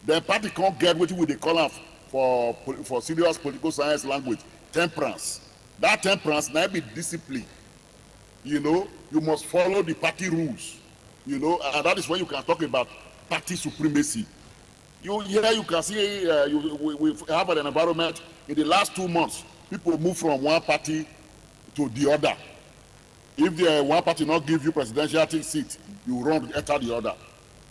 The party can't get what they call them for serious political science language, temperance. That temperance now be discipline. You know, you must follow the party rules. You know, and that is when you can talk about party supremacy. You can see we have an environment in the last 2 months. People move from one party to the other. If the one party not give you presidential seat, you run enter the other.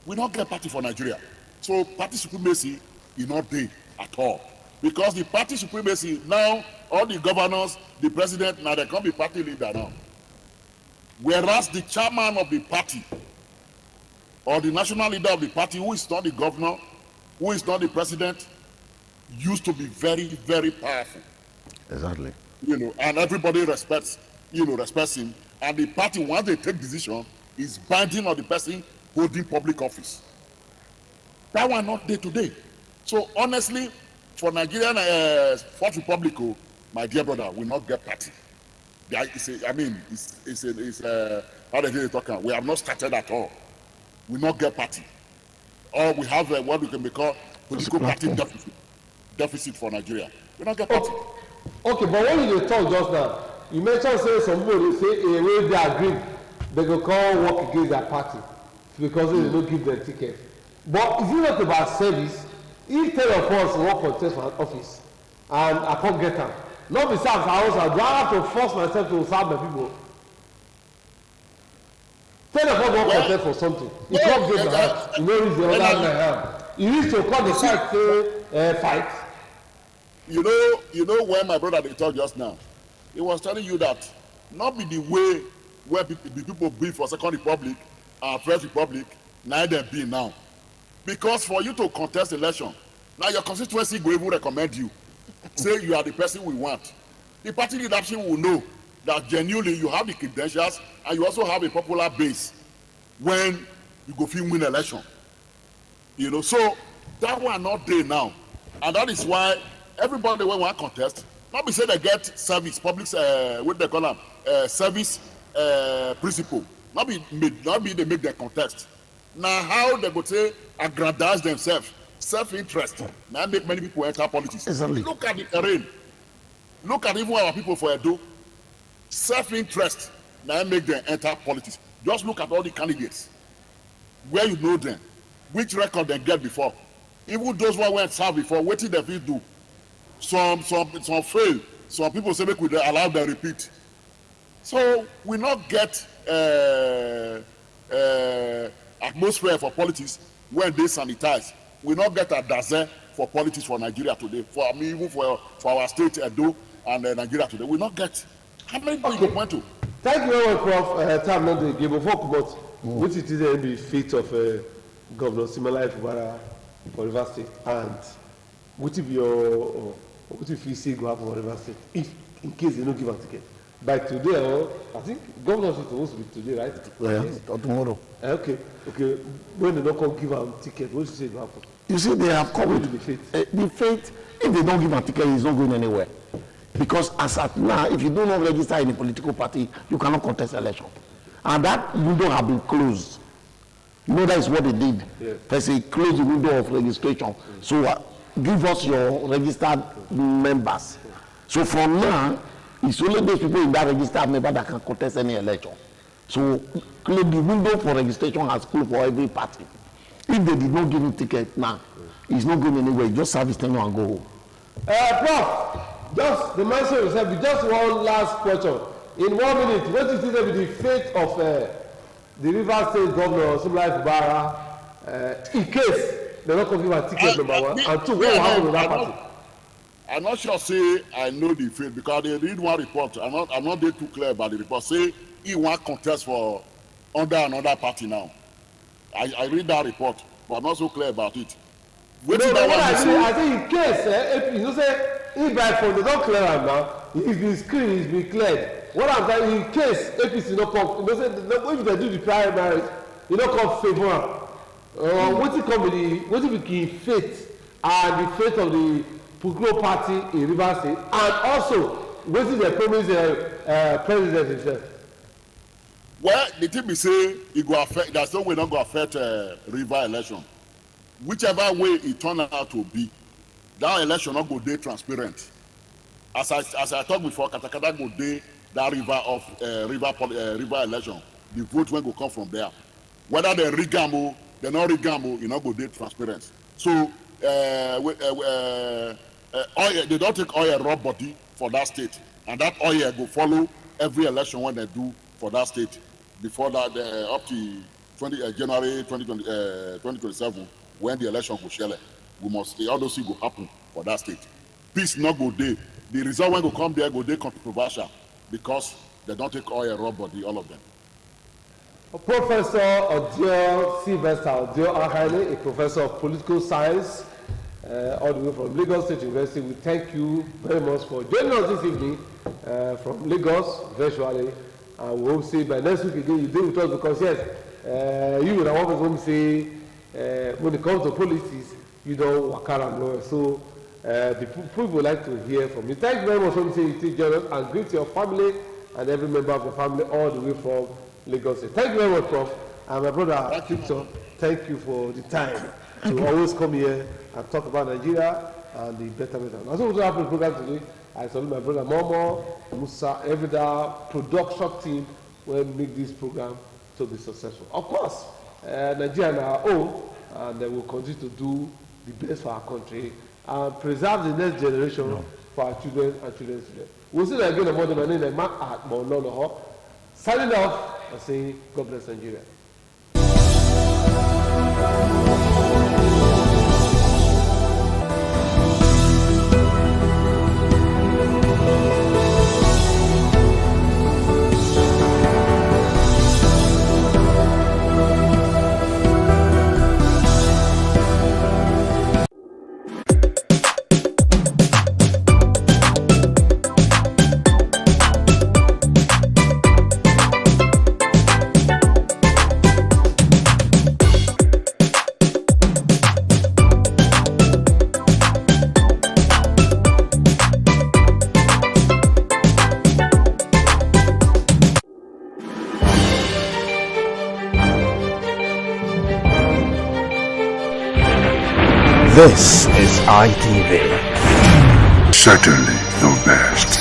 We don't get party for Nigeria. So party supremacy is not there at all. Because the party supremacy now, all the governors, the president, now they can't be party leader now. Whereas the chairman of the party or the national leader of the party, who is not the governor, who is not the president, used to be very, very powerful. Exactly. You know, and everybody respects him. And the party, once they take decision, is binding on the person holding public office. That one not day to day. So honestly, for Nigerian Fourth Republic, my dear brother, will not get party. How they talking? We have not started at all. We not get party. Or we have what we can call political party deficit for Nigeria. We not get party. Okay, but when you talk just now, you mentioned say some people say a way they agree, they go come work against their party because they don't give them ticket. But is it not about service? If 10 of us work for test for an office and I can't get them, not besides house, I do I have to force myself to serve my people? 10 of us work for test for something. You can't get that. You know, it's the other hand. You need to call the fight, fight. You know when my brother they talked just now, he was telling you that not be the way where the people be for Second Republic and First Republic, neither be now. Because for you to contest election, now your constituency will even recommend you. Say you are the person we want. The party leadership will know that genuinely you have the credentials and you also have a popular base when you go film win election. You know, so that one not there now. And that is why everybody when one contest, not be say they get service, public, what they call them, service principle. Not be they make their contest. Now how they go say aggrandize themselves, self-interest. Now make many people enter politics. Exactly. Look at the terrain. Look at even our people for Edo. Self-interest. Now make them enter politics. Just look at all the candidates. Where you know them, which record they get before. Even those who went serve before, what did they do? Some fail. Some people say make we allow them repeat. So we not get atmosphere for politics when they sanitize. We not get a dozen for politics for Nigeria today. For me, even for our state Edo and Nigeria today, we not get. How many people you point to? Thank you very much, Prof. Time not to give before about what it is the fate of Governor Simelai Fubara for River State and what if you see go happen for River State if in case they don't give a ticket by today I think governor is supposed to be today, right? Yeah, yes. Or tomorrow. Okay. When they don't come give a ticket, what you say go happen? You see, they have come with the fate. The fate, if they don't give a ticket, it's not going anywhere. Because as at now, if you do not register in a political party, you cannot contest election. And that window have been closed. You know that is what they did. Yeah. They say close the window of registration. So give us your registered members. So from now, it's only those people in that registered member that can contest any election. So the window for registration has closed for every party. If they did not give you ticket now, it's not going anywhere. Just service tenure and go home. Prof, just the mention yourself. Just one last question. In 1 minute, what is the fate of the River State Governor Simelai Fubara in case they don't give a ticket number one and two? What will happen with that party? I'm not sure. Say I know the fate because they read one report. I'm not there too clear about the report. Say he want contest for under another party now. I read that report, but I'm not so clear about it. I think in case if you know say if by phone they don't clear am now, if the screen is been cleared. What I'm saying in case APC no come, you know say if they do the primaries, you no come favour am. Wetin come with the wetin be the fate and the fate of the political party in Rivers State and also wetin dey promise president himself. Well, the thing be say e go affect. That's no way not go affect river election. Whichever way it turn out to be, that election not go dey transparent. As I talked before, katakata go dey that river of river election. The vote when go come from there. Whether they rig am o, they not rig am o, e not go dey transparent. So oil, they don't take oil raw body for that state, and that oil go follow every election when they do for that state. Before that, up to January 2027, when the election go shele, we must all those things go happen for that state. Peace not go there. The result when go come there go dey controversial because they don't take oil raw body, all of them. Professor Odio Sylvester Odio Ahane, a professor of political science all the way from Lagos State University. We thank you very much for joining us this evening from Lagos virtually. And we hope to see by next week again you deal with us, because yes, you and I want to say when it comes to politics, you don't work around nowhere. So the people would like to hear from you. Thank you very much for saying you join us, and greet your family and every member of the family all the way from Lagos State. Thank you very much, Prof. And my brother Victor, thank you for the time to always come here and talk about Nigeria and the betterment. As we also have the program today, I salute my brother Momo, Musa, Evida, production team will make this program to be successful. Of course, Nigeria on our own, and they will continue to do the best for our country and preserve the next generation for our children and children's children. We'll see that again about the man in man at Mount signing off and saying God bless Nigeria. This is ITV. Certainly the best.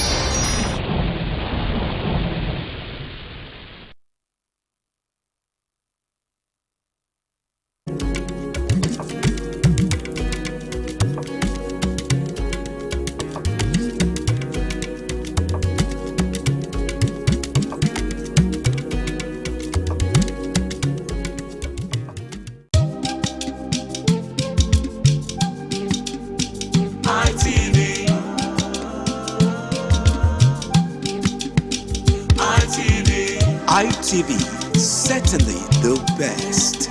ITV, certainly the best.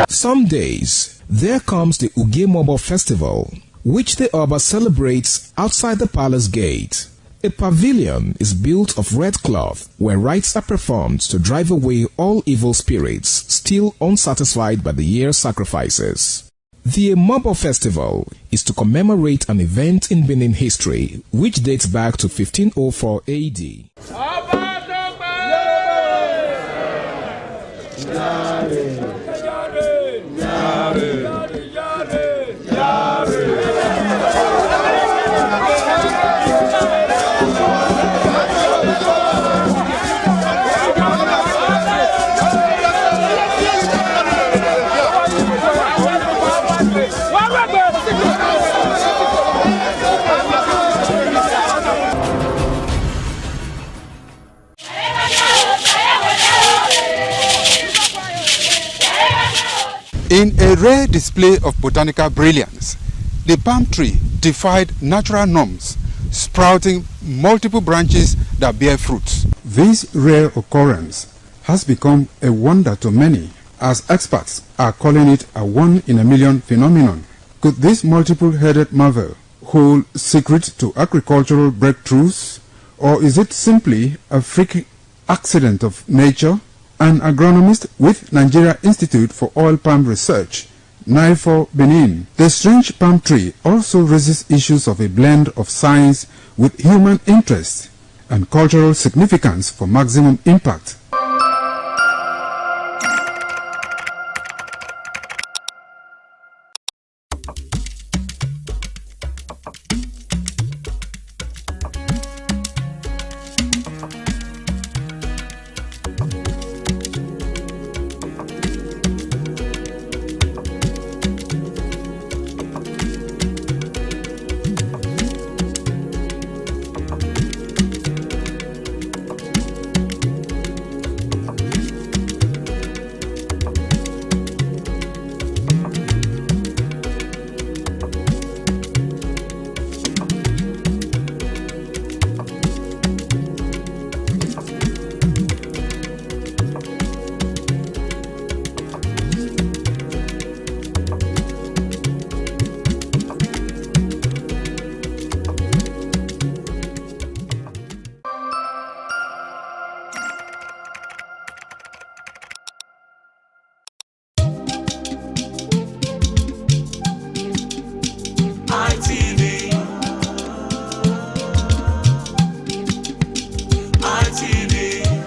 Some days, there comes the Ugemobo Festival, which the Oba celebrates outside the palace gate. A pavilion is built of red cloth where rites are performed to drive away all evil spirits still unsatisfied by the year's sacrifices. The Ugemobo Festival is to commemorate an event in Benin history which dates back to 1504 AD. Yare. In a rare display of botanical brilliance, the palm tree defied natural norms, sprouting multiple branches that bear fruits. This rare occurrence has become a wonder to many, as experts are calling it a one-in-a-million phenomenon. Could this multiple-headed marvel hold secret to agricultural breakthroughs, or is it simply a freak accident of nature? An agronomist with Nigeria Institute for Oil Palm Research, NIFO Benin. The strange palm tree also raises issues of a blend of science with human interest and cultural significance for maximum impact.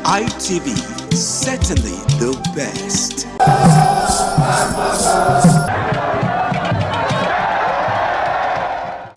ITV, certainly the best.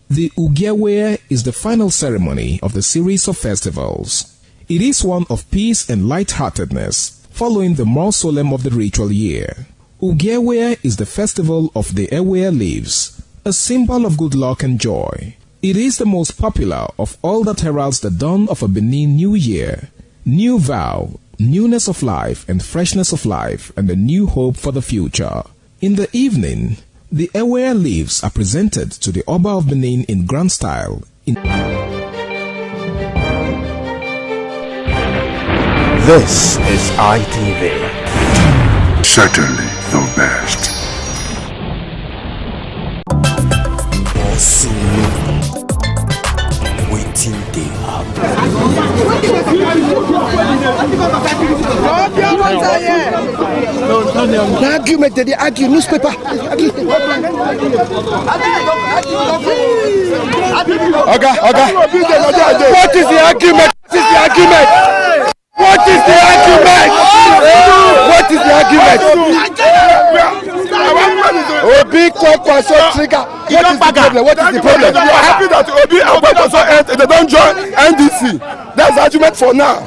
The Ugewe is the final ceremony of the series of festivals. It is one of peace and lightheartedness, following the more solemn of the ritual year. Ugewe is the festival of the Ewe leaves, a symbol of good luck and joy. It is the most popular of all that heralds the dawn of a Benin New Year, new vow, newness of life and freshness of life, and a new hope for the future. In the evening, the Ewe leaves are presented to the Oba of Benin in grand style. This is ITV. Certainly the best. Waiting day up. The argument that they argue, newspaper. Okay. What is the argument? What is the argument? What is the argument? Obi Kwakwaso trigger. What is the problem? What is the problem? You are happy that Obi and Kwakwaso they don't join NDC. That's the argument for now.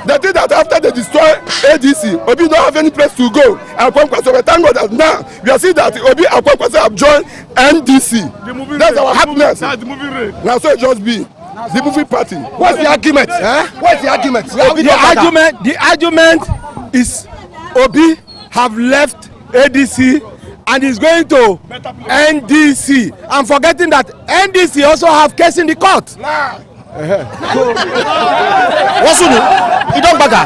The thing that after they destroy ADC, Obi don't have any place to go. And Kwakwaso, we thank God that now we are seeing that Obi and Kwakwaso have joined NDC. That's our happiness. That's the movie rate. Now so it just be. The movie party. What's the argument? What's the argument? The argument is Obi have left ADC and is going to NDC. I'm forgetting that NDC also have case in the court. What's it? You don't bugger.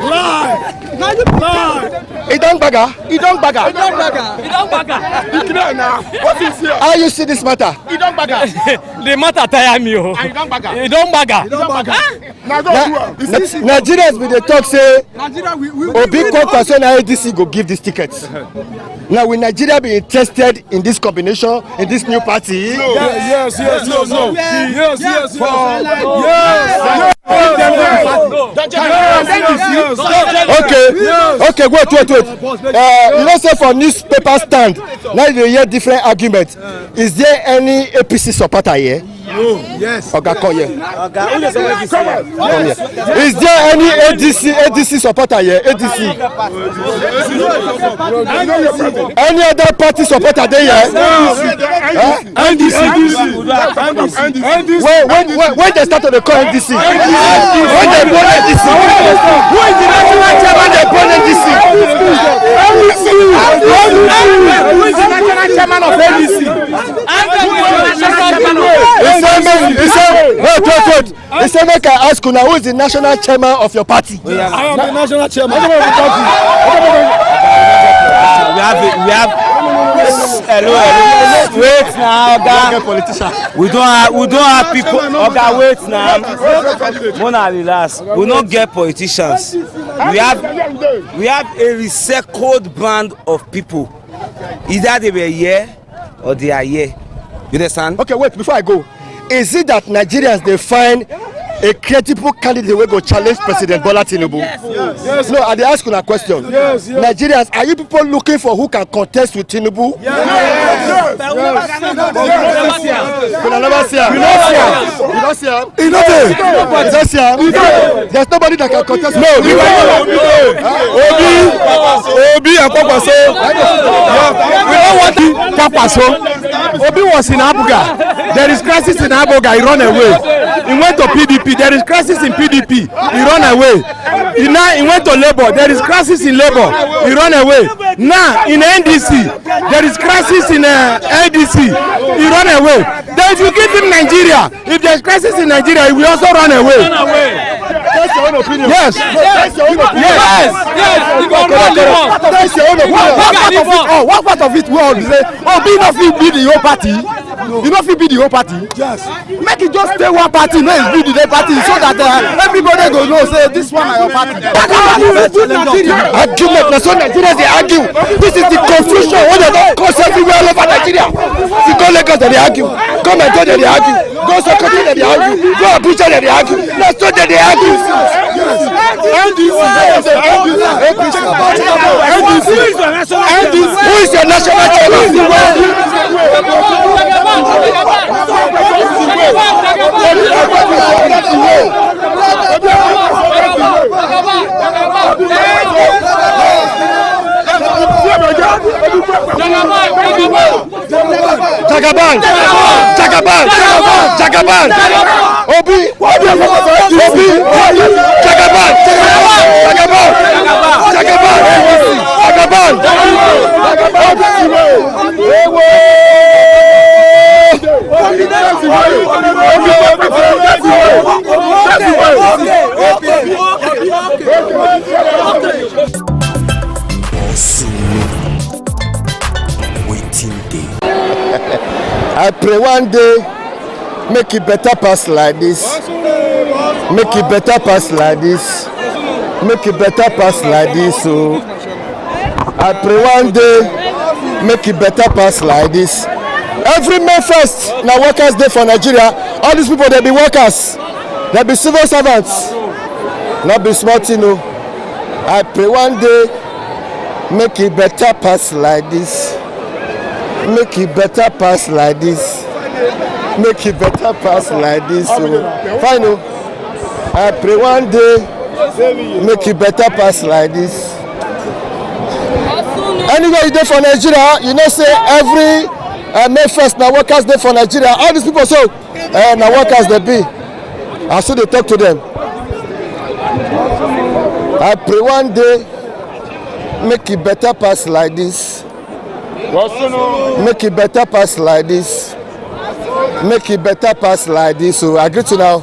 Lie. You don't bugger. What is here? How you see this matter? You don't bugger. The matter tire me. You don't bugger. Nigerians with the talk say Obi Kwakwaso and ADC go give these tickets. Now will Nigeria be interested in this combination, in this new party? Yes. Okay, wait. You know, say for newspaper stand, now you hear different arguments. Is there any APC supporter here? Yes. Oga, come here. Come here. Is there any ADC supporter here? ADC. Any other party supporter there here? NDC. When they start to call NDC? When they born NDC? Who is the national chairman they born NDC? Who is the national chairman of NDC? Wait. He said, make I ask you now, who is the national chairman of your party? I am the national chairman of the party. We have. Hello. Wait now, Oga. We don't have people. Oga, wait now. Mona, relax. We don't get politicians. We have a recycled band of people. Either they were here or they are here. You understand? Okay, wait, before I go. Is it that Nigerians, they find a credible candidate will go challenge President Bola Tinubu? Yes. No, I ask you a question. Yes. Nigerians, are you people looking for who can contest with Tinubu? Yes. There's nobody that can contest. No. Obi and Papaso. We don't want Papaso. Obi was in Abuja. There is crisis in Abuja. He run away. He went to PDP. There is crisis in PDP. He run away. He went to Labour. There is crisis in Labour. He run away. Now in NDC, there is crisis in NDC. He run away. Then if you give him Nigeria, if there is crisis in Nigeria, he will also run away. That's your own opinion. Yes. That's your own opinion. Yes. That's your own opinion. What part of it we all say? Oh, be not be the whole party. You don't feel be the whole party. Yes. Make it just stay one party, no be the party, so that everybody go know say this one is your party. Argument, that's what Nigerians they argue. This is the confusion when they don't cause everywhere all over Nigeria. You go Lagos they argue, go Nigeria they argue, go Sokoto they argue, go Abuja they argue. That's what they argue. Who is your national chairman? Jagaban. Obi. I pray one day make it better pass like this. Make it better pass like this. Make it better pass like this. So I pray one day make it better pass like this. Every May 1st, now workers day for Nigeria. All these people they be workers, they be civil servants, not be smart, you know. I pray one day make it better pass like this. Make it better pass like this. Make it better pass like this. So, final. I pray one day make it better pass like this. Anyway, you dey for Nigeria, you know say every May 1st now workers day for Nigeria. All these people so now workers they be. I so they talk to them. I pray one day make it better pass like this. Make it better pass like this. Make it better pass like this. So I agree to now.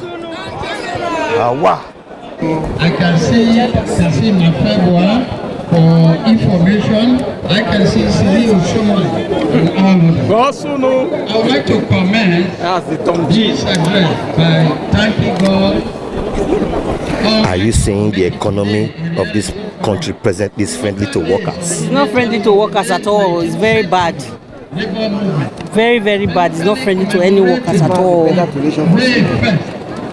Wow. I can see my February for information. I can see Cyril Shomoli. I would like to comment this address by thanking God. Are you saying the economy of this country presently is friendly to workers? It's not friendly to workers at all. It's very bad. Very, very bad. It's not friendly to any workers at all.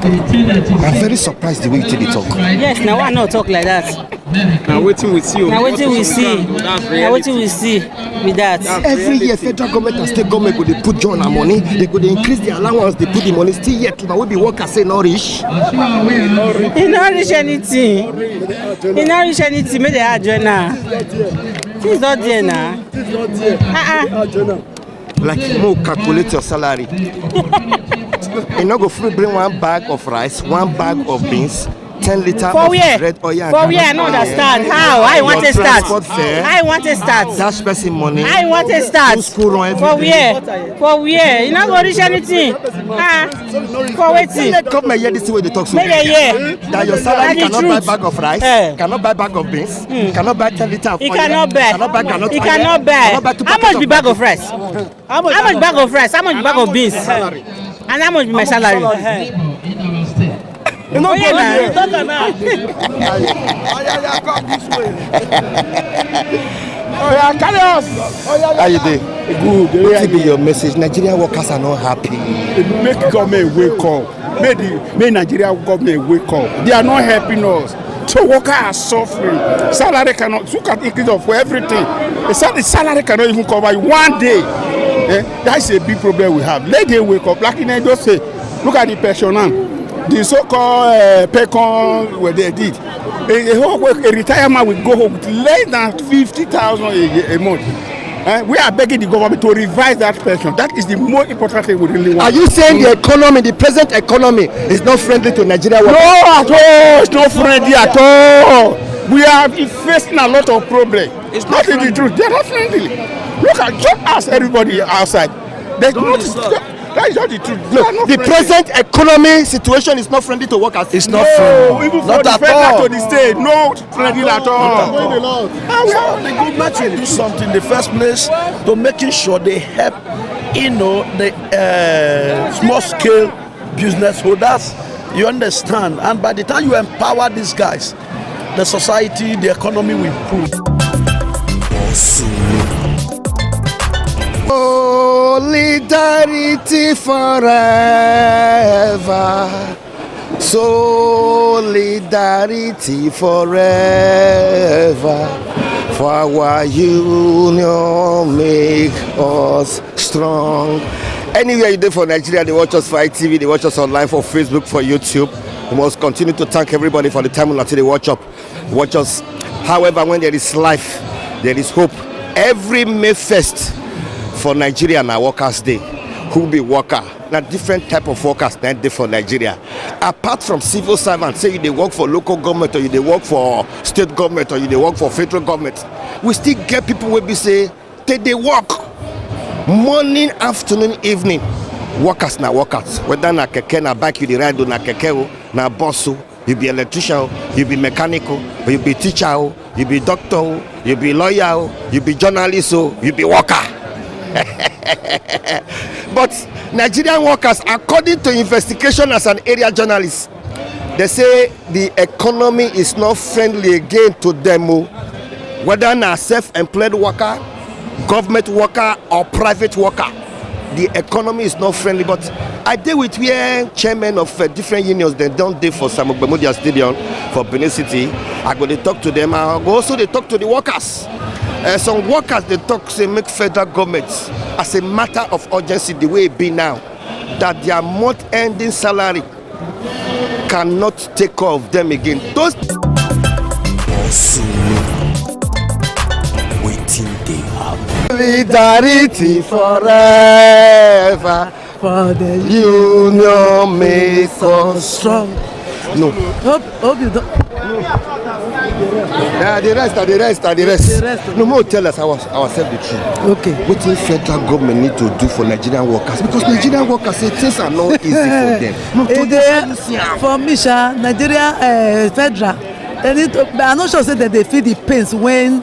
I'm very surprised the way you take the talk. Yes, now why not talk like that? Now waiting we see. Now waiting we see. Now waiting we see with that. Every year, federal government and state government go dey put join our money. They go dey increase the allowance. They put the money still yet. Now we be workers say not rich. He not reach anything. He not reach anything. Make the hard join now. Things not there now. Like more calculate your salary. You not go free bring one bag of rice, one bag of beans, 10 liters of red oil. For where? I don't understand. How? I want to start. I want to start. That's person money. I want to start. For where? For where? You not go reach anything. For waiting. Let government hear this way they talk so. That your salary cannot buy bag of rice, cannot buy bag of beans, cannot buy 10 liters of oil. He cannot buy. He cannot buy. How much be bag of rice? How much bag of rice? How much bag of beans? And how much be my salary? You know, carry us. How you doing? Good. What be your message? Nigerian workers are not happy. Make government wake up. Make Nigerian government wake up. They are not helping us. So workers are suffering. Salary cannot look at increase of everything. The salary cannot even cover you one day. That's a big problem we have. Let them wake up. Like in Edo say, look at the pensioner. The so-called PECON where they did. A retirement will go home with less than 50,000 a month. We are begging the government to revise that pension. That is the most important thing we really want. Are you saying the economy, the present economy, is not friendly to Nigeria workers? No, at all. It's not friendly at all. We are facing a lot of problems. It's not the truth. They are not friendly. Look at, just ask everybody outside. There's not. That is not the truth. Look, the present economy situation is not friendly to workers. It's not friendly. Even for the federal to the state, not friendly at all. The government will do something in the first place to making sure they help, the small scale business holders. You understand? And by the time you empower these guys, the society, the economy will improve. Solidarity forever. Solidarity forever. For our union make us strong. Anywhere you do for Nigeria, they watch us for ITV, they watch us online for Facebook, for YouTube. We must continue to thank everybody for the time until they watch us. However, when there is life, there is hope. Every May 1st for Nigeria and our Workers' Day, who be worker, now different type of workers that day for Nigeria. Apart from civil servants, say they work for local government or they work for state government or they work for federal government, we still get people who be say they work morning, afternoon, evening. Workers na workers. Whether na keke na bike you dey ride na keke na bus, you be electrician, you be mechanical, you be teacher, you be doctor, you be lawyer, you be journalist, you be worker. But Nigerian workers, according to investigation as an area journalist, they say the economy is not friendly again to them, whether na self-employed worker, government worker or private worker. The economy is not friendly. But I deal with where chairmen of different unions, they don't deal for Samuel Bemudia Stadium for Benin City. I go to talk to them. I go also they talk to the workers. Some workers they talk say make federal government as a matter of urgency the way it be now, that their month-ending salary cannot take care of them again. Those solidarity forever, for the union make us strong. No. Hope you don't. The rest. No more tell us ourselves the truth. Okay. What the federal government need to do for Nigerian workers? Because Nigerian workers say things are not easy for them. For me, Nigeria federal, they need to, I'm not sure say that they feel the pains when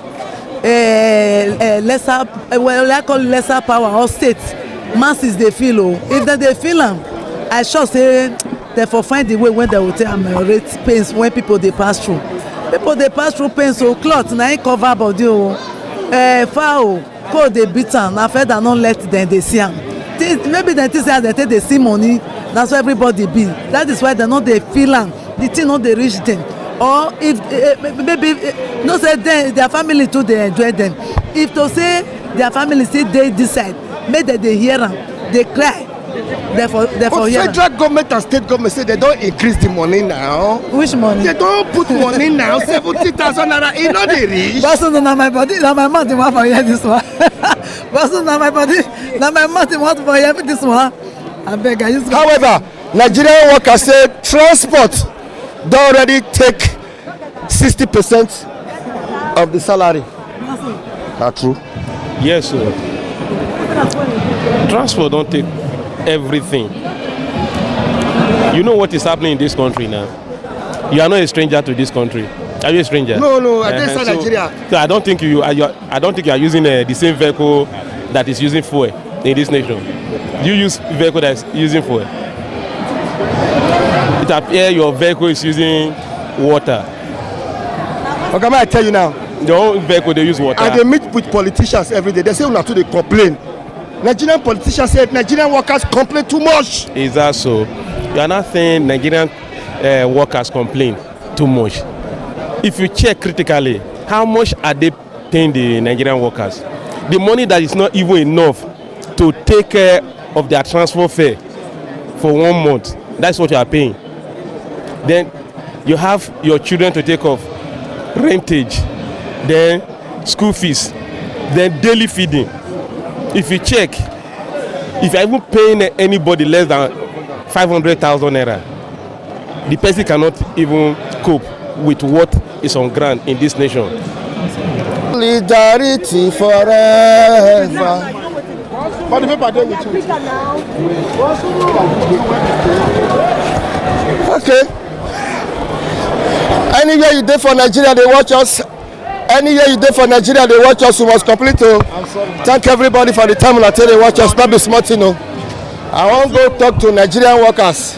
lesser power or states masses they feel. If they feel them, I sure say they for find the way when they will take ameliorate pains when people they pass through. People they pass through pains, so cloth na cover body fowl cold they beat am na feather not let them they see am. maybe they think say as they take dey see money that's why everybody be that is why they no dey feel am the thing no dey reach them or if maybe no say their family too dey enjoy them if to say their family still dey this side make dem dey hear am dey cry therefore hear am. Federal government and state government say they don increase the money now. Which money? They don put money now 70,000 naira e no dey reach. Bosun na my body na my mouth dey wan for hear this one. Bosun na my body na my mouth dey wan for hear this one. Abeg I use. However, Nigerian workers say transport don already take 60% of the salary. Na true? Yes, sir. Transport don't take everything. You know what is happening in this country now. You are not a stranger to this country. Are you a stranger? No, I didn't say Nigeria. So I don't think you are. I don't think you are using the same vehicle that is using fuel in this nation. Do you use vehicle that is using fuel? It appears your vehicle is using water. Okay, may I tell you now? Your own vehicle they use water. And they meet with politicians every day. They say una too dey complain. Nigerian politicians say Nigerian workers complain too much. Is that so? You are not saying Nigerian workers complain too much. If you check critically, how much are they paying the Nigerian workers? The money that is not even enough to take care of their transport fare for 1 month. That's what you are paying. Then you have your children to take off, rentage, then school fees, then daily feeding. If you check, if you're even paying anybody less than 500,000 naira, the person cannot even cope with what is on ground in this nation. Solidarity forever. But the paper there with you. Okay. Anywhere you dey for Nigeria, they watch us. Anywhere you dey for Nigeria, they watch us. You must complete. Thank everybody for the time until they watch us. Not be smart, you know. I want to go talk to Nigerian workers.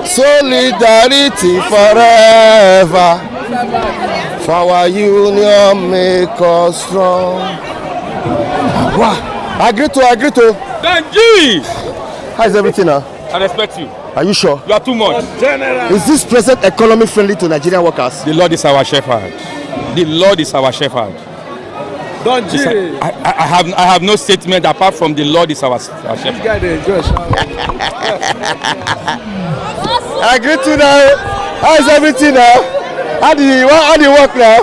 Solidarity forever. For our union make us strong. Wow. Agree to. Danji! How is everything now? I respect you. Are you sure? You are too much. Is this present economy friendly to Nigerian workers? The Lord is our shepherd. The Lord is our shepherd. Danji! I have no statement apart from the Lord is our shepherd. Agree to now. How is everything now? How do you work now?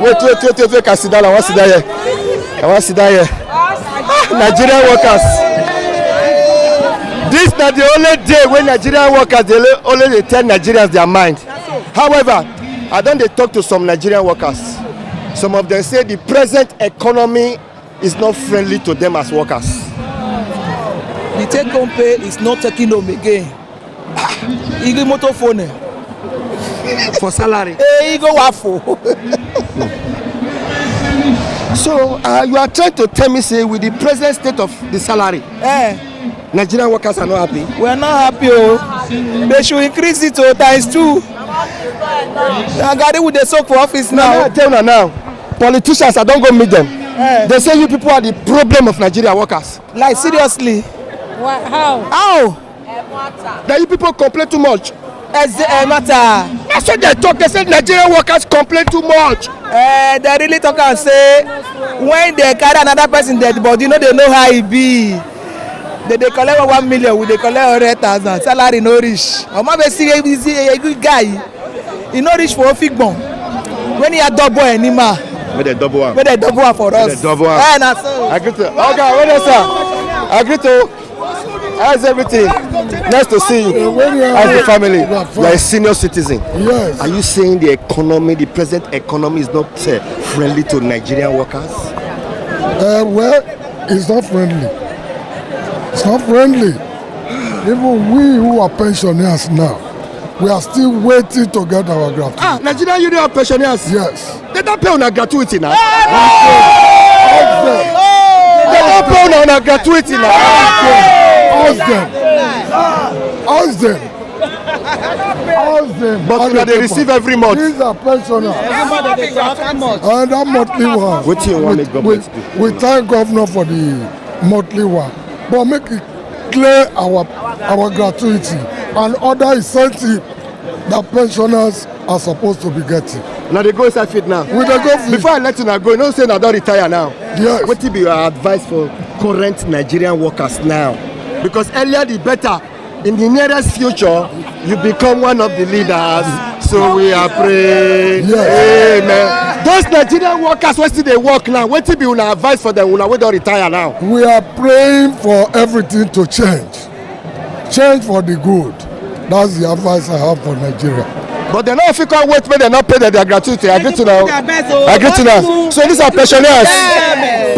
Wait, can sit down. I want to sit down here. Nigerian workers. This is not the only day when Nigerian workers they only tell Nigerians their mind. However, I don't talk to some Nigerian workers. Some of them say the present economy is not friendly to them as workers. The take-home pay is not taking home again. Igua motor phone for salary. Igua waffle. So you are trying to tell me, say, with the present state of the salary, Nigerian workers are not happy? We are not happy. They should increase it to ×2. Gary with the soak for office now. I tell you now, politicians, I don't go meet them. They say you people are the problem of Nigerian workers. Like seriously? What? How? How? That you people complain too much. Matter. That's what they talk. They say Nigerian workers complain too much. They really talk and say when they carry another person dead body, they know how it be. They collect 1 million, we collect 100,000. Salary no reach. Maybe see a good guy. He no reach for a fig bomb. When he a double anymore. With a double one. With a double one for us. With a double one. Agree to. Okay, wait a second. Agree to. How's everything? Nice to see you. How's the family? You are a senior citizen. Yes. Are you saying the economy, the present economy, is not friendly to Nigerian workers? Well, it's not friendly. It's not friendly. Even we who are pensioners now, we are still waiting to get our gratuity. Nigerian Union of Pensioners? Yes. They don't pay on a gratuity now. They don't pay on a gratuity now. Ask them. But they receive every month. These are pensioners. And that monthly one. What do you want the government to do? We thank governor for the monthly one, but make it clear our gratuity and other incentive that pensioners are supposed to be getting. Now they go inside fit now. We dey go fit. Before I let you go, you know say na don retire now. Yes. What will be your advice for current Nigerian workers now? Because earlier the better. In the nearest future, you become one of the leaders. So we are praying. Yes. Amen. Those Nigerian workers, what still they work now? What will be your advice for them when we don't retire now? We are praying for everything to change. Change for the good. That's the advice I have for Nigeria. But they not if you can't wait, but they not pay their gratuity. I agree to now. I agree to now. So these are pensioners.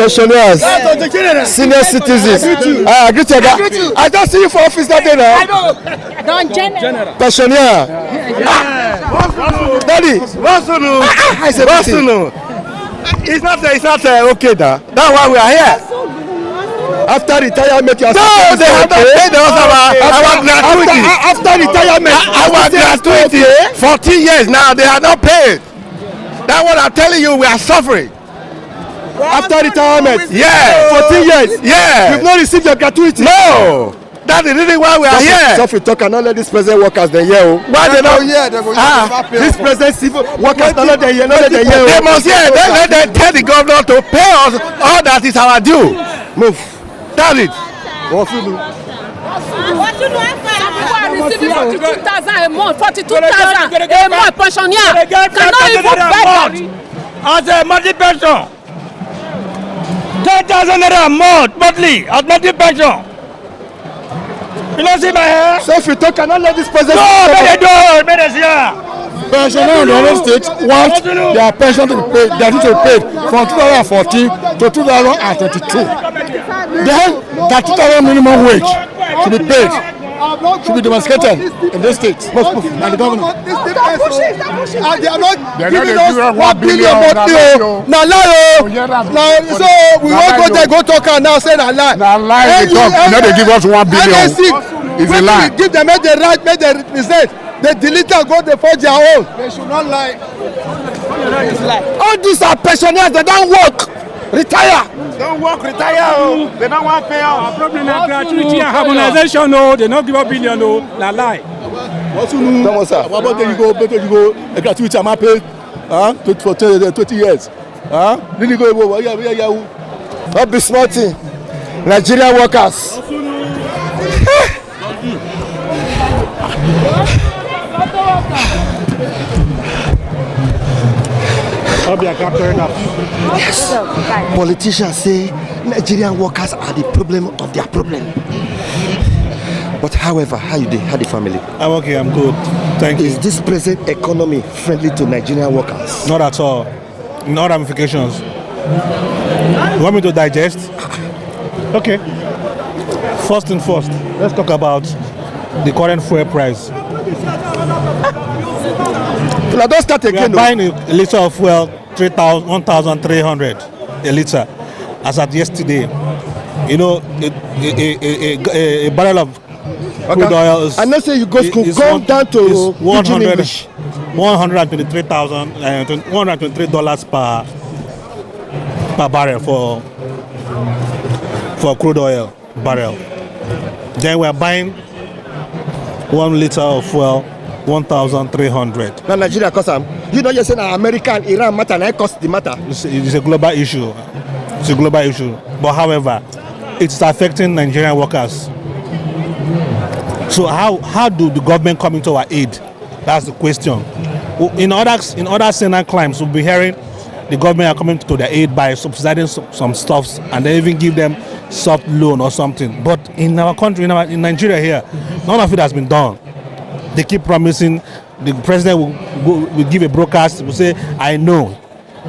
Pensioners. Senior citizens. I agree to that. I don't see you for office that day now. I know. Don't general. Pensioner. Daddy. I said, it's not okay now. That's why we are here. After retirement, you are no, they have not paid us our gratuity. After retirement, our gratuity 14 years now, they are not paid. That's what I'm telling you, we are suffering. After retirement? Yeah. 14 years? Yeah. You've not received your gratuity? No. That's the reason why we are here. So if you talk and not let these present workers then hear. Why they not? This present civil workers not let them hear. They must hear. Let them tell the governor to pay us all that is our due. Move. That's it. What you do? Receiving 42,000 a month, 42,000 a month, pensioner cannot even beg. As a monthly pension, 10,000 naira a month monthly as monthly pension. You don't see my hair? So if you talk, cannot let this president. No, they don't. They see. Pensioners in the United States want their pension to be paid, their duty to be paid from 2014 to 2022. Then that 2,000 minimum wage should be paid, should be demonstrated in this state by the government. And they are not giving us 1 billion monthly. Now lie. So we won't go there, go talk and now say na lie. Na lie they talk. Now they give us 1 billion. It's a lie. Give them make the right, make the represent. They delete and go they forge their own. They should not lie. All these are pensioners, they don't work. Retire. Don't work, retire. Oh. They don't want to pay off. Our problem is gratuity and harmonization. No, they don't give a billion. No, la lie. What about you go gratuity am paid for 20 years? Really go Not be smarting. Nigerian workers. Yes. Politicians say Nigerian workers are the problem of their problem. But however, how the family? I'm okay, I'm good. Thank you. Is this present economy friendly to Nigerian workers? Not at all. No ramifications. You want me to digest? Okay. First and first, let's talk about the current fuel price. Now don't start again. We are buying a liter of fuel 1,300 a liter as at yesterday. You know, a barrel of crude oil is. I know say you go down to $123 per barrel for crude oil barrel. Then we are buying 1 liter of fuel 1,300. Now Nigeria cost them. You know you're saying America and Iran matter and I cost the matter. It's a global issue. It's a global issue. But however, it's affecting Nigerian workers. So how do the government come into our aid? That's the question. In other Senate climes, we'll be hearing the government are coming to their aid by subsidizing some stuffs and they even give them soft loan or something. But in our country, in Nigeria here, none of it has been done. They keep promising. The president will give a broadcast, will say, I know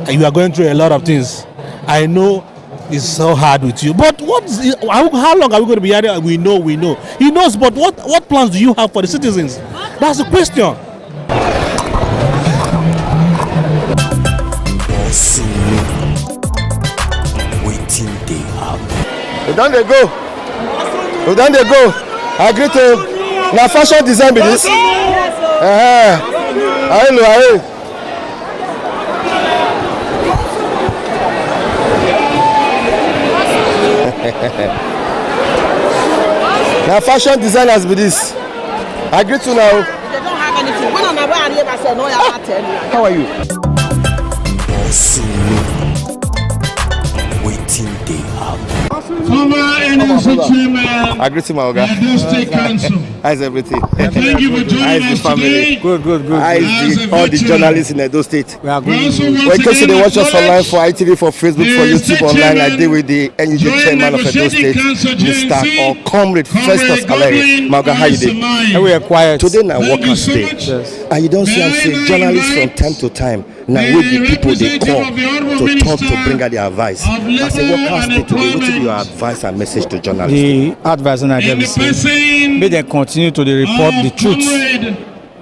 you are going through a lot of things. I know it's so hard with you. But how long are we going to be here? We know. He knows, but what plans do you have for the citizens? That's the question. Waiting they have. We done they go. I agree to now fashion design be this. Now fashion designers be this. I greet you now. They don't have anything. When I'm about here, I said, no, I can't tell you. How are you? Waiting they have. Former NNC chairman. I greet you, my Oga. Edo State Council. How's everything? Thank you for joining us today. Good. As a All the veteran. journalists in Edo State. We are good. Well, in case they watch us online for ITV, for Facebook, for YouTube, online, I did with the NUJ chairman of Edo State, Mr. or Comrade Festus Aleri. Maga, how you doing? We are quiet. Today now Workers' Day. And you don't see I'm saying journalists from time to time. Now with the people they come to talk to bring out their advice. I say Workers' Day today, what is your advice and message to journalists? The advice and I give say, may they continue to report the truth.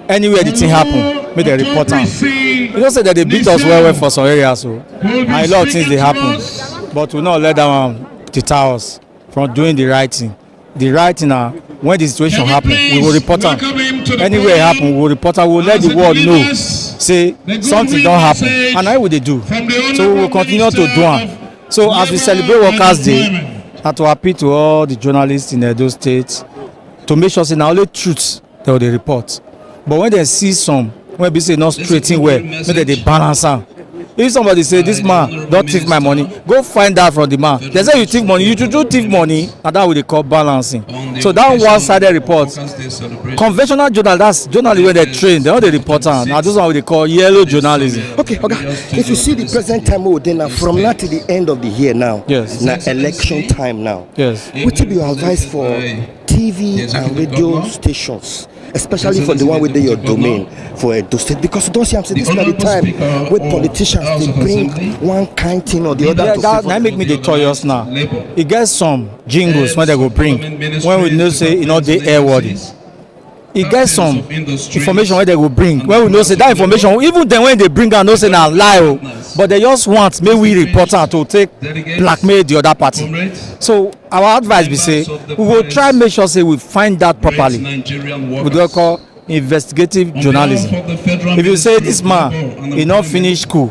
Anywhere the thing happen, may they report them. You don't say that they beat us well for some areas, so and a lot of things they happen, but we not let them deter us from doing the right thing. The right thing now, when the situation happen, we will report them. Anywhere it happen, we will report them. We will let the world know. Say something don't happen, and how will they do? So we will continue to do it. So as we celebrate Workers' Day, and to appeal to all the journalists in Edo State to make sure say now only truth they will report. But when they see some, when they say not straighten well, maybe they balance out. If somebody say this man don't thief my money, go find out from the man. They say you thief money, you do thief money, and that will they call balancing. So that one-sided report. Conventional journal, that's journalists when they train, they all the report on. Now this one what they call yellow journalism. Okay. If you see the present time we're now, from now to the end of the year now, yes. Now election time now. Yes. What will be your advice for TV and radio stations? Especially for the one within your domain for Edo State, because you don't see I'm saying this is not the time where politicians they bring one kind thing or the other. Yeah, that make me the toyous now. It gets some jingles when they go bring when we know say you know they airworthy. It gets some information when they go bring when we know say that information even then when they bring and know say na lie but they just want make we report am to take blackmail the other party. So our advice be say we will try make sure say we find that properly. We do call investigative journalism. If you say this man he not finish school,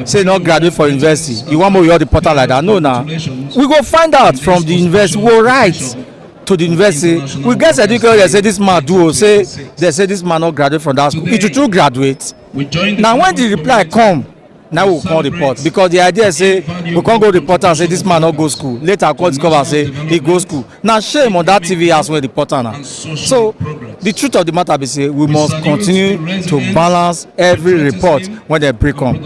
say not graduate for university, you want more your reporter like that? No, now we go find out from the university. We will write to the university. We get certificate. They say this man do. Say they say this man not graduate from that school. It will true graduate. Now when the reply come, now we call report because the idea is say we can't go report and say this man not go school. Later I call discover and say he go school. Now shame on that TV as well reporter now. So the truth of the matter be say we must continue to balance every report when they break on.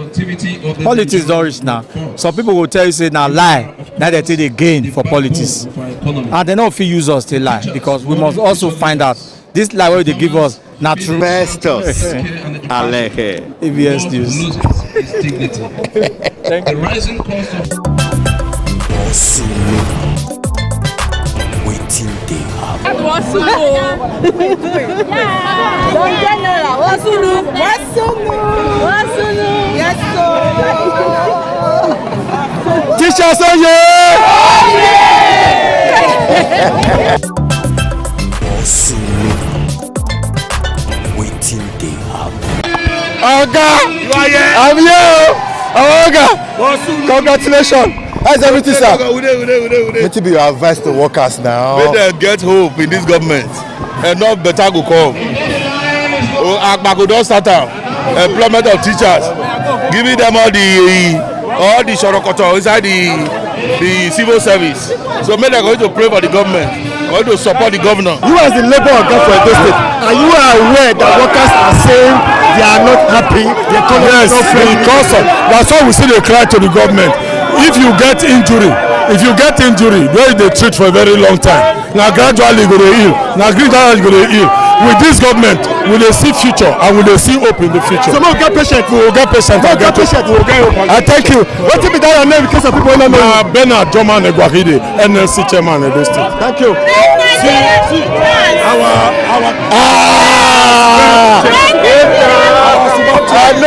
Politics don't reach now. Some people will tell you say now lie. Now they take the gain for politics, and they don't feel use us to lie because we must also find out this lie where they give us not true. Festus Aleri, ABS News. Thank you. Rising cost of Waiting they have. Teachers on you. Waiting they have. Oga, I'm here. Oga, congratulations. How's everything, sir? What will be your advice to workers now? May they get hope in this government and not better go come. Agbago don start employment of teachers, giving them all the shorokoto inside the civil service. So may they going to pray for the government, going to support the governor. You as the labor organ for Edo State, are you aware that workers are saying they are not happy? Yes, because that's why we see they cry to the government. If you get injury, where they treat for a very long time, now gradually go to heal. Now gradually go to heal. With this government, we will see future and we will see hope in the future. So we'll get patient. We will get patient. We'll get patient. I thank you. What will be that your name in case of people don't know? Bernard Joman Egwahide, NLC chairman of this state. Thank you. I know.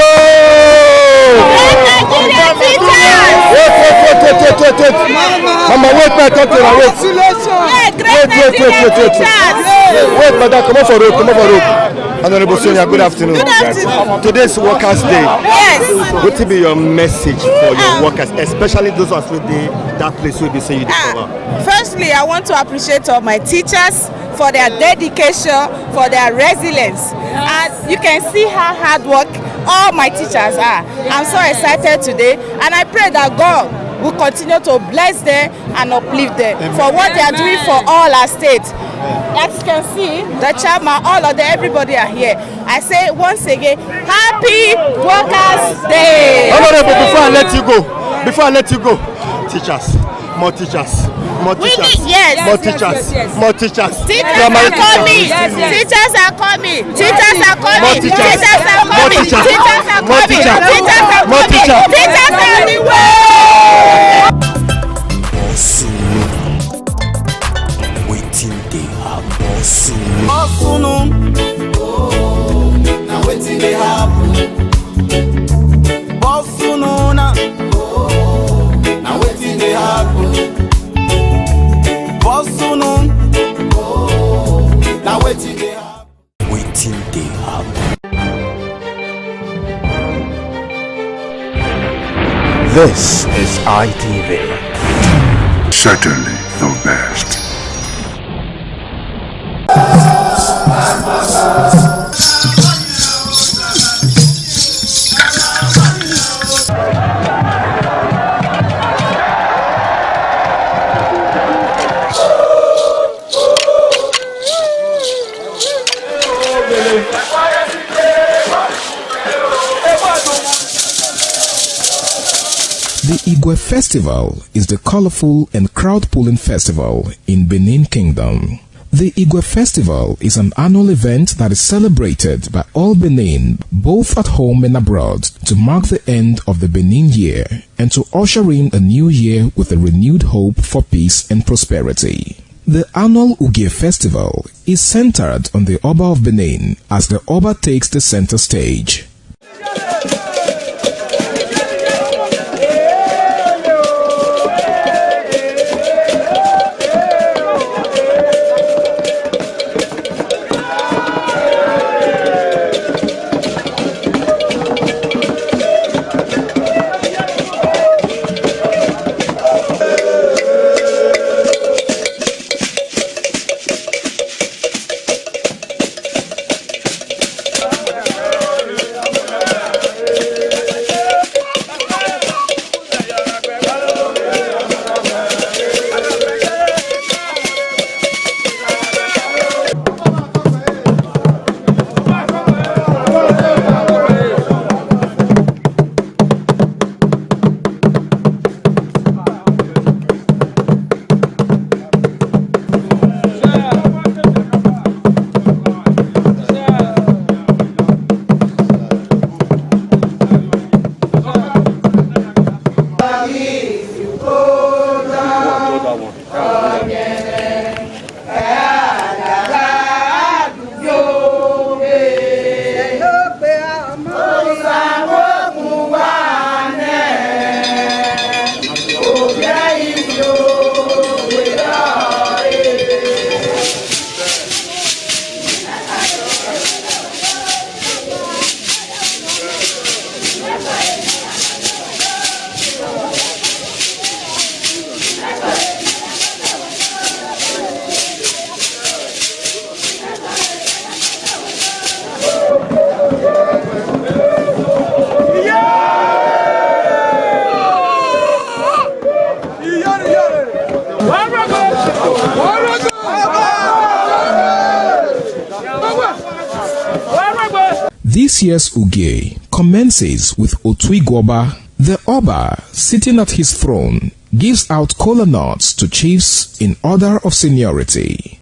Wait. Mama, wait, wait, madam, come on for road. Honorable Sonia, good afternoon. Good afternoon. Today's Workers' Day. Yes. What will be your message for your workers, especially those of that place will be saying you discover? Firstly, I want to appreciate all my teachers for their dedication, for their resilience. And you can see how hard work all my teachers are. I'm so excited today, and I pray that God will continue to bless them and uplift them for what they are doing for all our states. As you can see, the chairman, all of them, everybody are here. I say once again, Happy Workers' Day! Honorable, before I let you go, teachers, more teachers. More teachers. Yes. More teachers. Yes. More teachers. Teachers are coming. Teachers are coming. Teachers are coming. Teachers are coming. Teachers are coming. Teachers are coming. Teachers are on the way. Waiting they happen soon. Now waiting they happen. Now waiting they happen. Now waiting they happen. Waiting they happen. This is ITV. Certainly the best. The Igua Festival is the colorful and crowd-pulling festival in Benin Kingdom. The Igua Festival is an annual event that is celebrated by all Benin, both at home and abroad, to mark the end of the Benin year and to usher in a new year with a renewed hope for peace and prosperity. The annual Igua Festival is centered on the Oba of Benin as the Oba takes the center stage. This year's Uge commences with Otuigwoba. The Oba, sitting at his throne, gives out kola nuts to chiefs in order of seniority.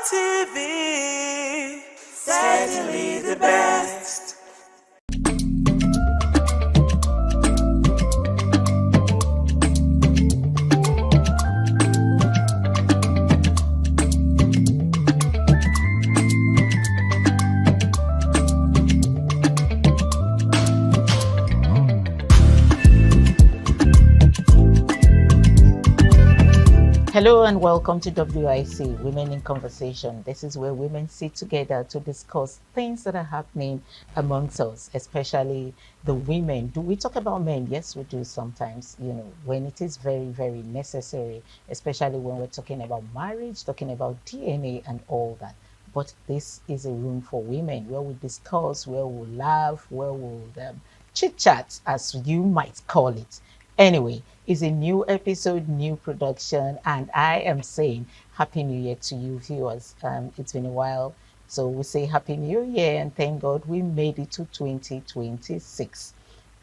ITV, certainly the best. Hello and welcome to WIC, Women in Conversation. This is where women sit together to discuss things that are happening amongst us, especially the women. Do we talk about men? Yes, we do sometimes, when it is very, very necessary, especially when we're talking about marriage, talking about DNA and all that. But this is a room for women where we discuss, where we'll laugh, where we'll chit-chat, as you might call it. Anyway, it's a new episode, new production, and I am saying Happy New Year to you viewers. It's been a while, so we say Happy New Year and thank God we made it to 2026.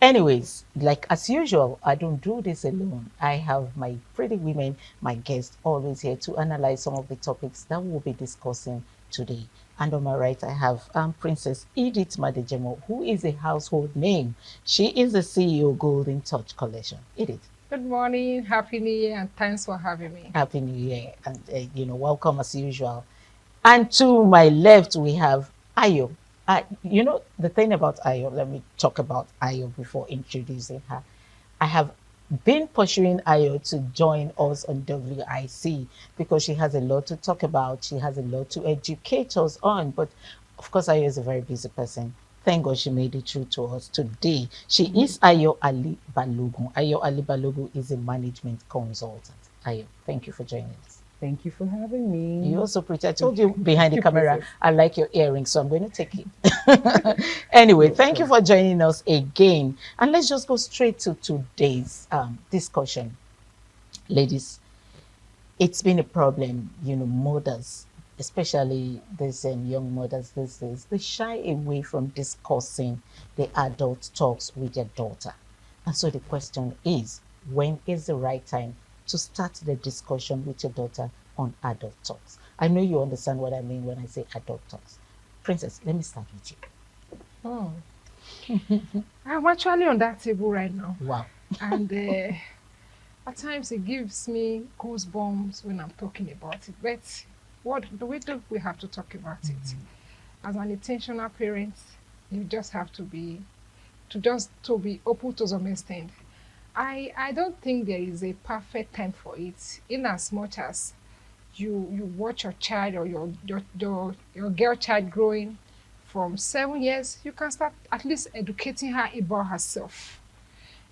Anyways, like as usual, I don't do this alone. I have my pretty women, my guests, always here to analyze some of the topics that we'll be discussing today. And on my right, I have Princess Edith Madejemo, who is a household name. She is the CEO Golden Touch Collection. Edith. Good morning, Happy New Year, and thanks for having me. Happy New Year, and welcome as usual. And to my left, we have Ayo. The thing about Ayo, let me talk about Ayo before introducing her. I have been pursuing Ayo to join us on WIC because she has a lot to talk about. She has a lot to educate us on. But of course, Ayo is a very busy person. Thank God she made it through to us today. She is Ayo Ali Balogun. Ayo Ali Balogun is a management consultant. Ayo, thank you for joining us. Thank you for having me. You also pretty. I told you behind the camera, I like your earrings, so I'm going to take it. Anyway, thank you for joining us again. And let's just go straight to today's discussion. Ladies, it's been a problem, mothers, especially these young mothers these days, they shy away from discussing the adult talks with their daughter. And so the question is, when is the right time to start the discussion with your daughter on adult talks? I know you understand what I mean when I say adult talks. Princess, let me start with you. Oh. I'm actually on that table right now. Wow. And at times it gives me goosebumps when I'm talking about it. But what do we have to talk about it? As an intentional parent, you just have to be open to some extent. I don't think there is a perfect time for it, in as much as you watch your child or your girl child growing from 7 years, you can start at least educating her about herself.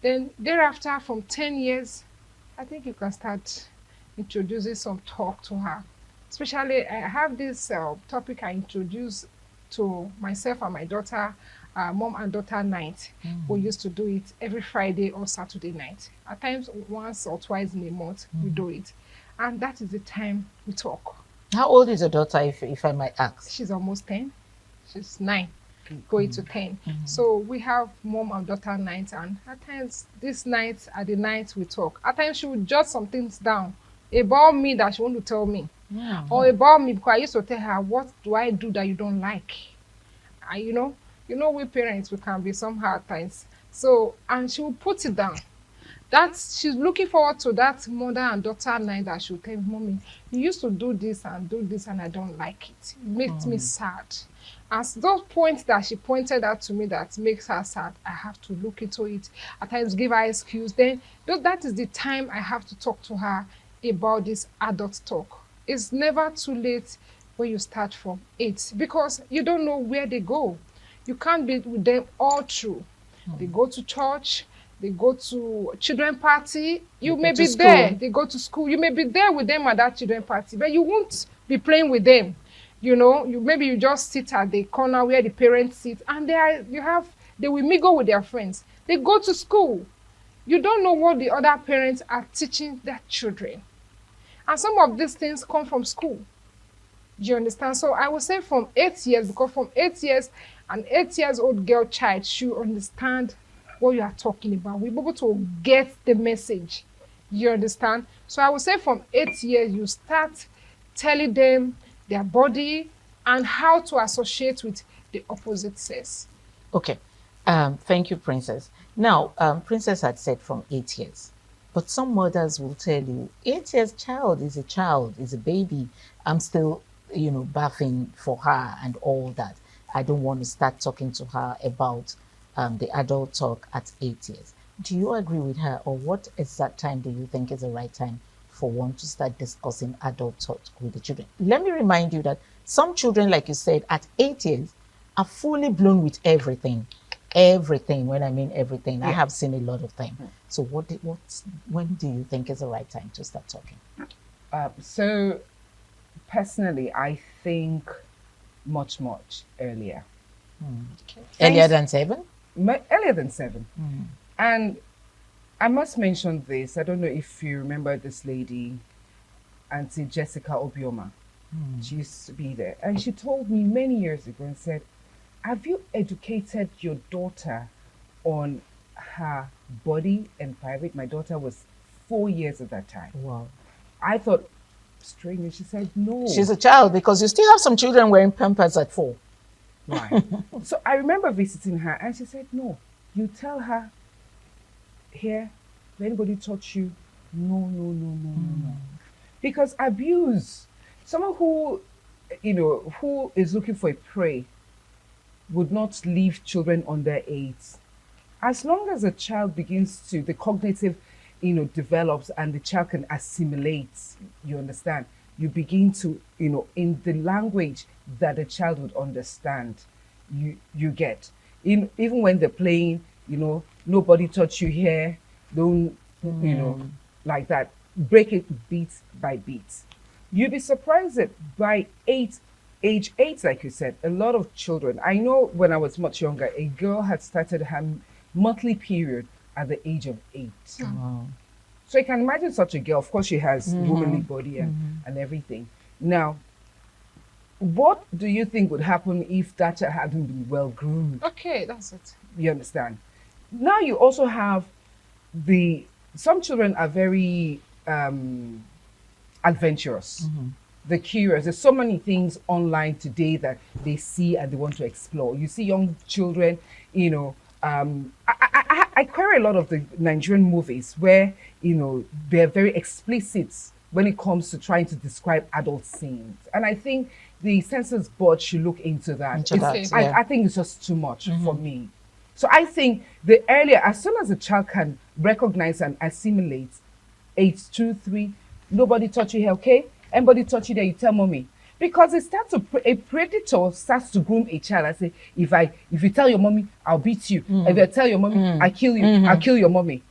Then thereafter, from 10 years, I think you can start introducing some talk to her. Especially, I have this topic I introduced to myself and my daughter, mom and daughter night. We used to do it every Friday or Saturday night. At times, once or twice in a month, we do it. And that is the time we talk. How old is your daughter, if I might ask? She's almost 10. She's 9, going to 10. So we have mom and daughter nights, and at times, these nights are the nights we talk. At times, she will jot some things down about me that she want to tell me. Or about me, because I used to tell her, what do I do that you don't like? We parents, we can be somehow at times. So, and she will put it down. She's looking forward to that mother and daughter night that she'll tell me, Mommy, you used to do this and I don't like it. It makes me sad. As those points that she pointed out to me that makes her sad, I have to look into it. At times give her excuse. Then that is the time I have to talk to her about this adult talk. It's never too late when you start from 8, because you don't know where they go. You can't be with them all through. They go to church, they go to children party, you may be there. They go to school, you may be there with them at that children party, but you won't be playing with them. Maybe you just sit at the corner where the parents sit, and they will mingle with their friends. They go to school. You don't know what the other parents are teaching their children. And some of these things come from school. Do you understand? So I would say from 8 years, because from 8 years, an 8-year-old girl child should understand what you are talking about. We're able to get the message. You understand? So I would say from 8 years, you start telling them their body and how to associate with the opposite sex. Okay. Thank you, Princess. Now, Princess had said from 8 years. But some mothers will tell you, 8 years child, is a baby. I'm still, bathing for her and all that. I don't want to start talking to her about the adult talk at 8 years. Do you agree with her, or what exact time do you think is the right time for one to start discussing adult talk with the children? Let me remind you that some children, like you said, at 8 years, are fully blown with everything. Everything. When I mean everything, I have seen a lot of them. So when do you think is the right time to start talking? So personally, I think much earlier. Okay. Earlier than 7? Earlier than 7. And I must mention this. I don't know if you remember this lady, Auntie Jessica Obioma. She used to be there. And she told me many years ago and said, have you educated your daughter on her body and private? My daughter was 4 years at that time. Wow. I thought, strange. She said, no. She's a child, because you still have some children wearing Pampers at 4. Right. So I remember visiting her and she said, no, you tell her, here, if anybody touch you, no. Because abuse, someone who, who is looking for a prey would not leave children under 8. As long as a child begins to, the cognitive, develops and the child can assimilate, you understand, you begin to, in the language that the child would understand, you get. Even when they're playing, nobody touch you here, don't, like that. Break it beat by beat. You'd be surprised that by age 8, like you said, a lot of children, I know when I was much younger, a girl had started her monthly period at the age of 8. Wow. So you can imagine such a girl. Of course, she has womanly body and everything. Now, what do you think would happen if that child hadn't been well groomed? Okay, that's it. You understand? Now you also have some children are very adventurous. They're curious. There's so many things online today that they see and they want to explore. You see young children, I query a lot of the Nigerian movies where, they're very explicit when it comes to trying to describe adult scenes. And I think the census board should look into that. I think it's just too much for me. So I think the earlier, as soon as a child can recognize and assimilate, 8, 2, 3, nobody touch you here, okay? Anybody touch you there, you tell mommy. Because it starts a predator starts to groom a child. I say, if you tell your mommy, I'll beat you. If I tell your mommy, I kill you. I'll kill your mommy.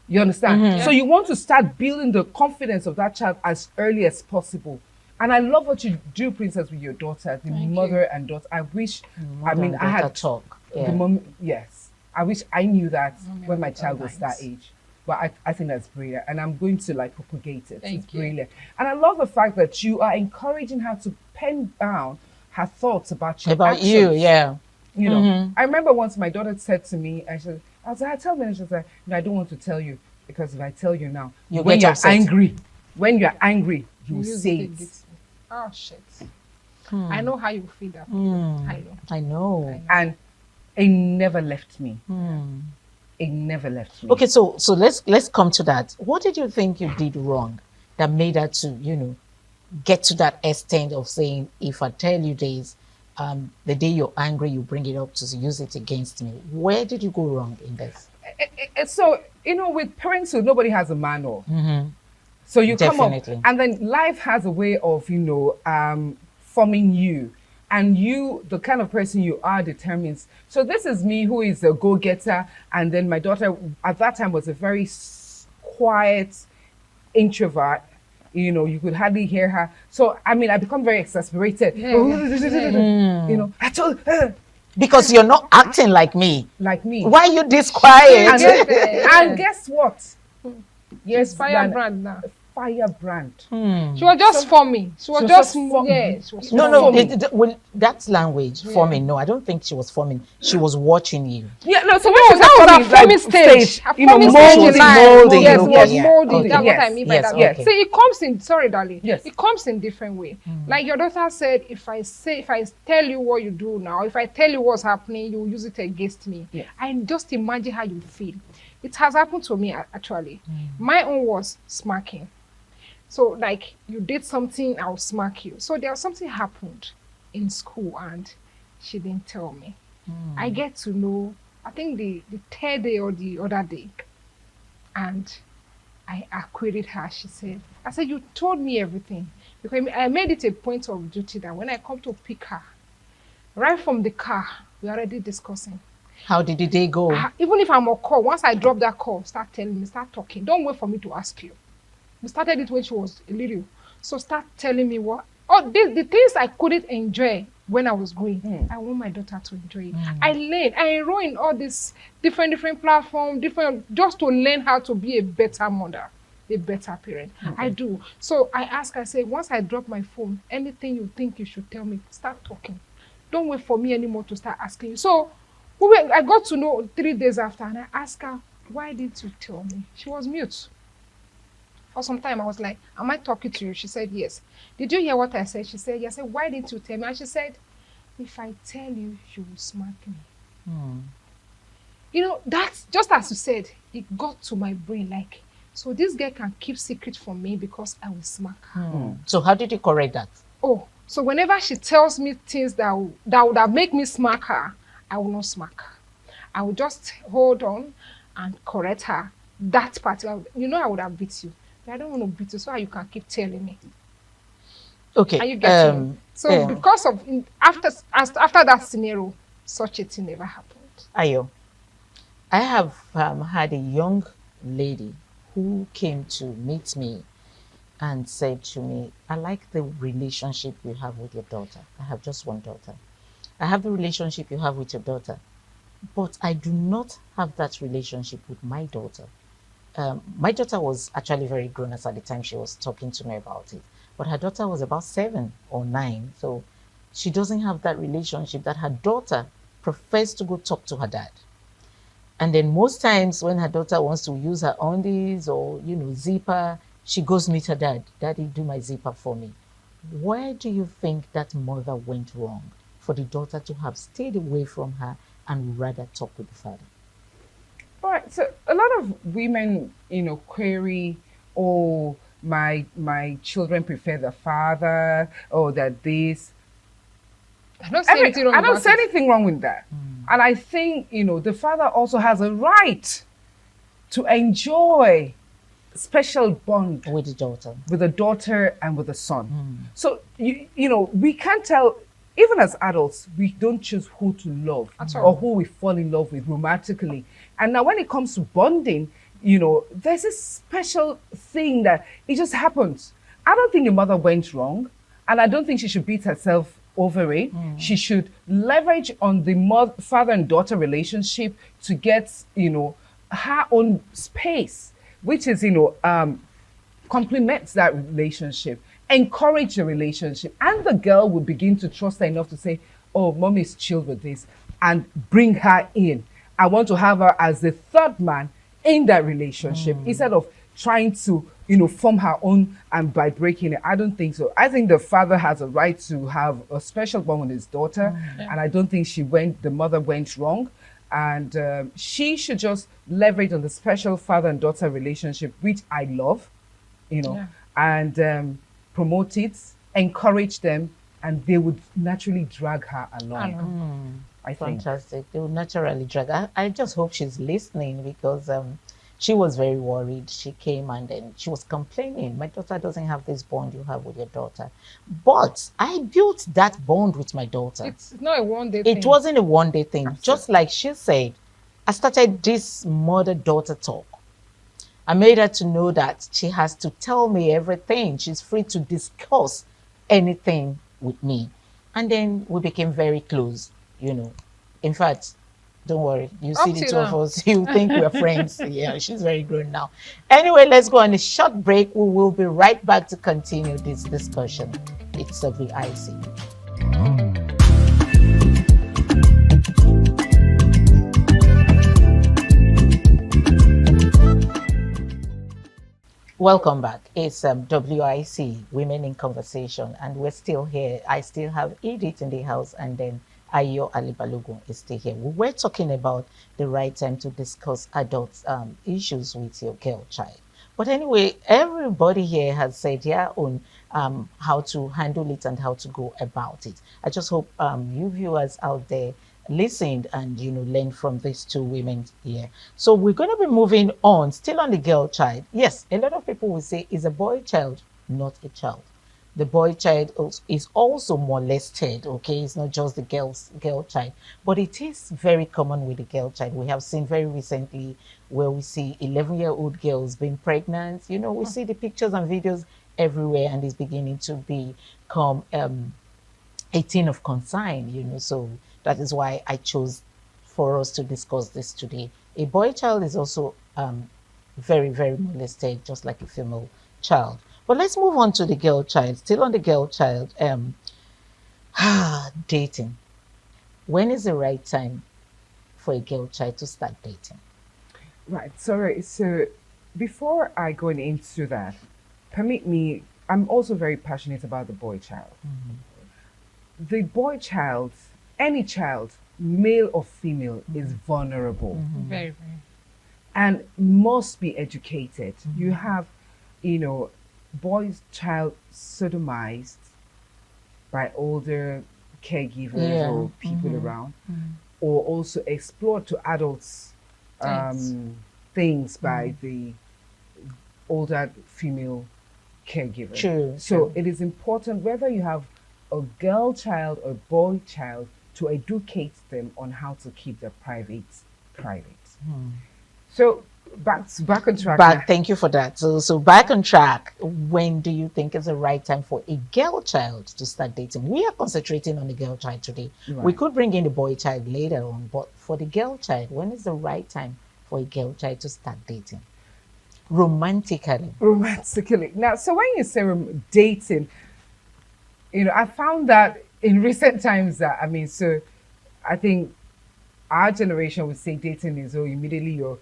You understand? So you want to start building the confidence of that child as early as possible. And I love what you do, Princess, with your daughter, the mother and daughter. I wish, I had talk. The mom, yes. I wish I knew that when my child was that age. But I think that's brilliant. And I'm going to propagate it. It's brilliant. And I love the fact that you are encouraging her to pen down her thoughts about your actions. You, yeah. I remember once my daughter said to me, I said, tell me, and she said, no, I don't want to tell you, because if I tell you now, when you're angry, you will say it. Oh, shit. I know how you feel that. I know. And it never left me. It never left me. Okay, so let's come to that. What did you think you did wrong that made her to, get to that extent of saying, if I tell you this, the day you're angry, you bring it up to use it against me? Where did you go wrong in this? So, with parenthood, nobody has a manual. So you come up, and then life has a way of, forming you. And you, the kind of person you are, determines. So this is me, who is a go-getter, and then my daughter at that time was a very quiet introvert. You could hardly hear her. So I become very exasperated. I told her, because you're not acting like me. Why are you this quiet? And guess what? Yes, firebrand now. Firebrand. She was just forming. She was just forming. No, that's language. Forming. No, I don't think she was forming. She was watching you. Yeah, no. So that was her forming stage. Molding. Yes, was molding. That's what I mean by that. Okay. So it comes in. Sorry, darling. Yes. It comes in different way. Like your daughter said, if I tell you what you do now, if I tell you what's happening, you use it against me. Yes. I just imagine how you feel. It has happened to me actually. My own was smacking. So like you did something, I'll smack you. So there was something happened in school and she didn't tell me. I get to know, I think the third day or the other day. And I queried her. She said, I said, you told me everything. Because I made it a point of duty that when I come to pick her, right from the car, we're already discussing. How did the day go? Even if I'm on call, once I drop that call, start telling me, start talking. Don't wait for me to ask you. We started it when she was little. So start telling me what, the things I couldn't enjoy when I was growing. I want my daughter to enjoy it. I learned, I enroll in all these different platforms, just to learn how to be a better mother, a better parent. I do. So I ask, I say, once I drop my phone, anything you think you should tell me, start talking. Don't wait for me anymore to start asking you. So I got to know 3 days after, and I asked her, why didn't you tell me? She was mute. For some time, I was like, am I talking to you? She said, yes. Did you hear what I said? She said, yes. I said, why didn't you tell me? And she said, if I tell you, you will smack me. You know, that's just as you said, it got to my brain like, so this girl can keep secret from me because I will smack her. So how did you correct that? Oh, so whenever she tells me things that would have made me smack her, I will not smack her. I will just hold on and correct her. That part, you know, I would have beat you. But I don't want to beat you, so you can keep telling me. Okay. And you get me. So because of after that scenario, such a thing never happened. Ayo, I have had a young lady who came to meet me and said to me, I like the relationship you have with your daughter. I have just one daughter. I have the relationship you have with your daughter, but I do not have that relationship with my daughter. My daughter was actually very grown at the time she was talking to me about it, but her daughter was about 7 or 9, so she doesn't have that relationship that her daughter prefers to go talk to her dad. And then most times when her daughter wants to use her undies or, you know, zipper, she goes meet her dad. Daddy, do my zipper for me. Where do you think that mother went wrong for the daughter to have stayed away from her and rather talk with the father? All right, so a lot of women, you know, query, oh, my children prefer the father, or that this. I don't say anything wrong with that. And I think, you know, the father also has a right to enjoy special bond with the daughter and with the son. So, you know, we can't tell, even as adults, we don't choose who to love or who we fall in love with romantically. And now when it comes to bonding, you know, there's this special thing that it just happens. I don't think the mother went wrong, and I don't think she should beat herself over it. She should leverage on the father and daughter relationship to get, you know, her own space, which is, you know, complements that relationship, encourage the relationship, and the girl will begin to trust her enough to say, oh, mommy's chill with this, and bring her in. I want to have her as the third man in that relationship instead of trying to, you know, form her own and by breaking it. I don't think so. I think the father has a right to have a special bond with his daughter, and I don't think the mother went wrong. And she should just leverage on the special father and daughter relationship, which I love, you know, and promote it, encourage them, and they would naturally drag her along. I think. Fantastic. They would naturally drag. I just hope she's listening, because she was very worried. She came and then she was complaining, my daughter doesn't have this bond you have with your daughter. But I built that bond with my daughter. It's not a one-day thing. It wasn't a one-day thing. Absolutely. Just like she said, I started this mother-daughter talk. I made her to know that she has to tell me everything. She's free to discuss anything with me. And then we became very close, you know. In fact, don't worry, you see the two of us, you think we're friends. Yeah, she's very grown now. Anyway, let's go on a short break. We will be right back to continue this discussion. It's a VIC. Welcome back. It's WIC, Women in Conversation, and we're still here. I still have Edith in the house, and then Ayo Alibalogun is still here. We were talking about the right time to discuss adult issues with your girl child. But anyway, everybody here has said their own how to handle it and how to go about it. I just hope you viewers out there listened and learned from these two women here. So we're going to be moving on, still on the girl child. Yes, a lot of people will say is a boy child not a child. The boy child is also molested. Okay, it's not just the girl child, but it is very common with the girl child. We have seen very recently where we see 11-year-old girls being pregnant. We see the pictures and videos everywhere, and it's beginning to become a thing of concern. So that is why I chose for us to discuss this today. A boy child is also very, very molested, just like a female child. But let's move on to the girl child. Still on the girl child, dating. When is the right time for a girl child to start dating? Right. Sorry. So before I go into that, permit me, I'm also very passionate about the boy child. Mm-hmm. The boy child, any child, male or female, is vulnerable. Mm-hmm. Very, very. And must be educated. Mm-hmm. You have, boys child sodomized by older caregivers or people around, or also explored to adults things by the older female caregiver. True. So it is important, whether you have a girl child or boy child, to educate them on how to keep their private. So back on track. Thank you for that. So back on track. When do you think is the right time for a girl child to start dating? We are concentrating on the girl child today. Right. We could bring in the boy child later on, but for the girl child, when is the right time for a girl child to start dating? Romantically. Now, so when you say dating, I found that in recent times that, I think our generation would say dating is, immediately you're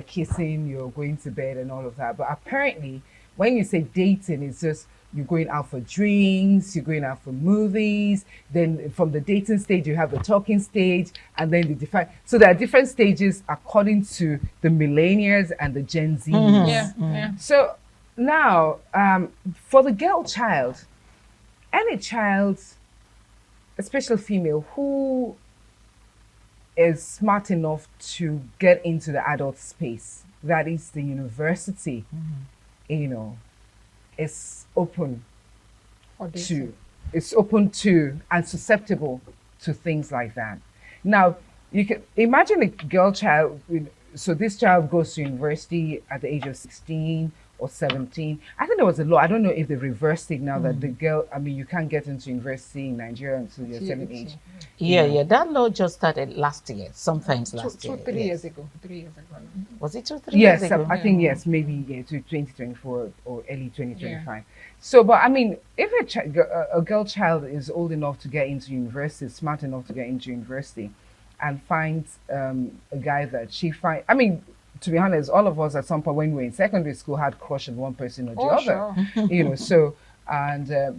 kissing, you're going to bed and all of that. But apparently, when you say dating, it's just you're going out for drinks, you're going out for movies. Then from the dating stage, you have the talking stage, and then so there are different stages according to the millennials and the Gen Z. Mm-hmm. Yeah. So now, for the girl child, any child, especially female, who is smart enough to get into the adult space, that is the university, is open to and susceptible to things like that. Now, you can imagine a girl child. So this child goes to university at the age of 16 or 17. I think there was a law. I don't know if they reversed it now that the girl, you can't get into university in Nigeria until you're 7 age. Yeah. That law just started last year, sometimes last year. 3 years ago. 3 years ago. Was it 2 3 years ago? Yes, I think yes, maybe to 2024 or early 2025. Yeah. So, but if a girl child is old enough to get into university, smart enough to get into university, and finds a guy that she finds, to be honest, all of us at some point when we were in secondary school had crush on one person or the other. Sure.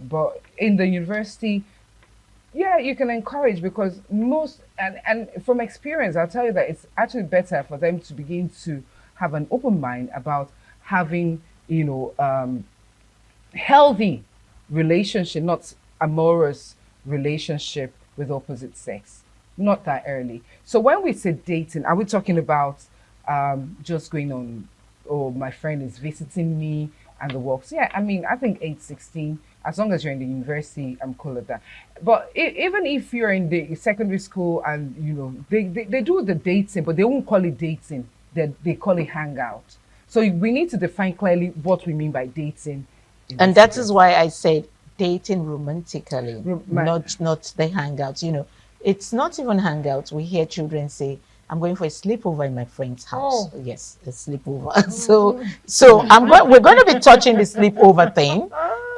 But in the university, you can encourage, because most, and from experience, I'll tell you that it's actually better for them to begin to have an open mind about having, healthy relationship, not amorous relationship with opposite sex, not that early. So when we say dating, are we talking about just going on, my friend is visiting me and the works? Yeah, I think 8, 16, as long as you're in the university, I'm cool with that. But even if you're in the secondary school and, they do the dating, but they won't call it dating, they call it hangout. So we need to define clearly what we mean by dating. And that is why I said dating romantically, not the hangouts. It's not even hangouts. We hear children say, I'm going for a sleepover in my friend's house. Oh. Yes, a sleepover. So we're going to be touching the sleepover thing,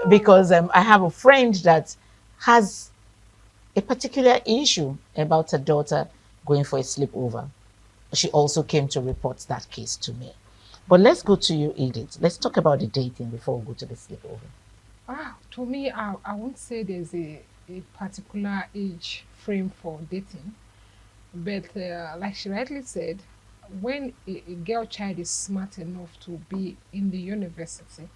because I have a friend that has a particular issue about her daughter going for a sleepover. She also came to report that case to me. But let's go to you, Edith. Let's talk about the dating before we go to the sleepover. To me, I won't say there's a particular age frame for dating. But like she rightly said, when a girl child is smart enough to be in the university,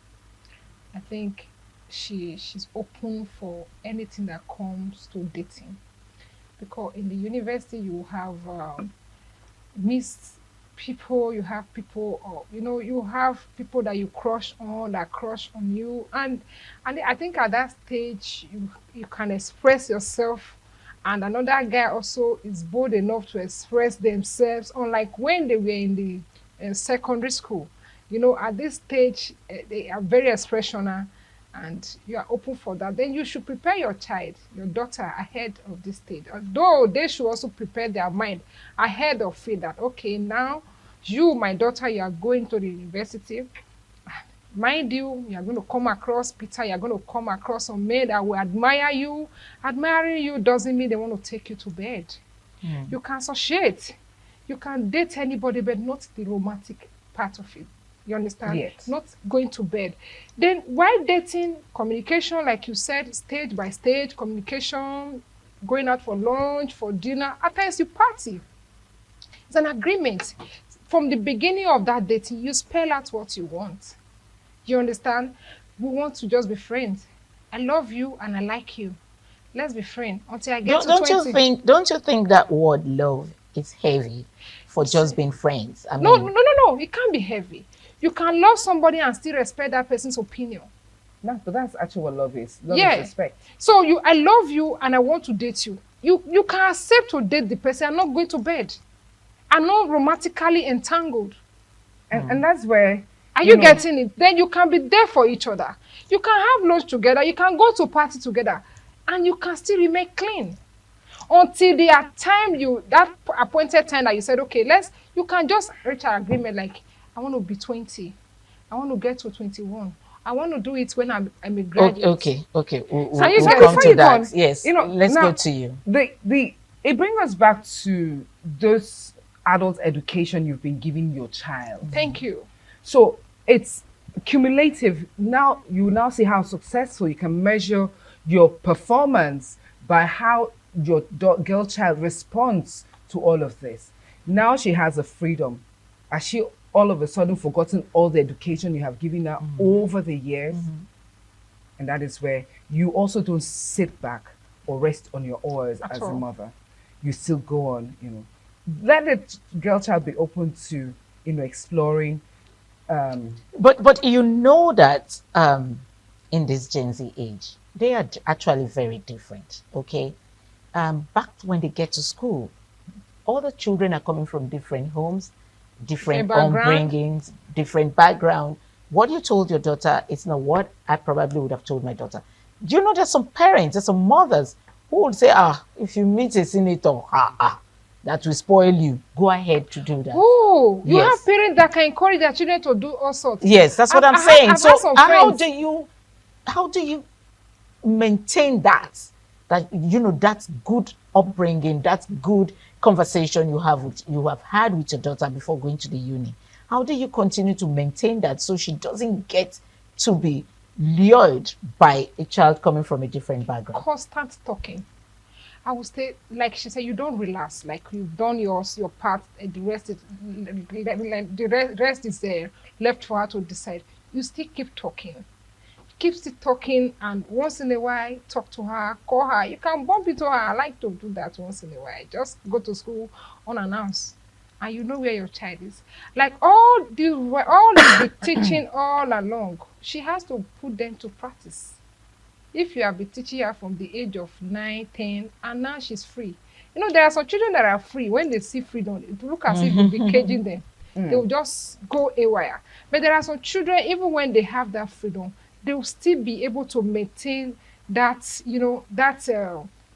I think she's open for anything that comes to dating. because in the university you have missed people, you have people, or you have people that you crush on, that crush on you, and I think at that stage you can express yourself, and another guy also is bold enough to express themselves, unlike when they were in the secondary school. At this stage they are very expressional, and you are open for that. Then you should prepare your child, your daughter, ahead of this stage. Although they should also prepare their mind ahead of it, that okay, now you, my daughter, you are going to the university. Mind you, are going to come across Peter, you are going to come across some men that will admire you. Admiring you doesn't mean they want to take you to bed. You can associate, you can date anybody, but not the romantic part of it. You understand? Yes. Not going to bed. Then while dating, communication, like you said, stage by stage, communication, going out for lunch, for dinner, at times you party. It's an agreement. From the beginning of that dating, you spell out what you want. You understand? We want to just be friends. I love you and I like you. Let's be friends until I get to 20. Don't you think that word love is heavy for just being friends? No, it can't be heavy. You can love somebody and still respect that person's opinion. But that's actually what love is. Love is respect. So I love you and I want to date you. You can accept to date the person. I'm not going to bed. I'm not romantically entangled. And that's where... Are you getting it? Then you can be there for each other. You can have lunch together. You can go to party together. And you can still remain clean. Until the time that appointed time that you said, okay, you can just reach an agreement like, I want to be 20. I want to get to 21. I want to do it when I'm a graduate. Okay. We'll come to that. Yes, let's go to you. It brings us back to those adult education you've been giving your child. Thank you. So it's cumulative. Now you now see how successful you can measure your performance by how your girl child responds to all of this. Now she has a freedom. Has she all of a sudden forgotten all the education you have given her over the years? And that is where you also don't sit back or rest on your oars as a mother. You still go on, Let the girl child be open to, exploring. But you know that in this Gen Z age, they are actually very different, okay? Back when they get to school, all the children are coming from different homes, different upbringings, different background. What you told your daughter is not what I probably would have told my daughter. Do you know there's some parents, there's some mothers who would say, if you meet a senator, that will spoil you. Go ahead to do that. Oh, you have parents that can encourage their children to do all sorts. Yes, that's what I'm saying. So how do you maintain that that's good upbringing, that's good conversation you have had with your daughter before going to the uni? How do you continue to maintain that so she doesn't get to be lured by a child coming from a different background? Constant talking. I would say, like she said, you don't relax. Like you've done your part, and the rest is there, left for her to decide. You still keep talking. Keep still talking, and once in a while, talk to her, call her. You can bump into her. I like to do that once in a while. Just go to school unannounced, and you know where your child is. Like all the teaching all along, she has to put them to practice. If you have been teaching her from the age of 9, 10, and now she's free. There are some children that are free. When they see freedom, it look as if you'll be caging them. They will just go haywire. But there are some children, even when they have that freedom, they will still be able to maintain that,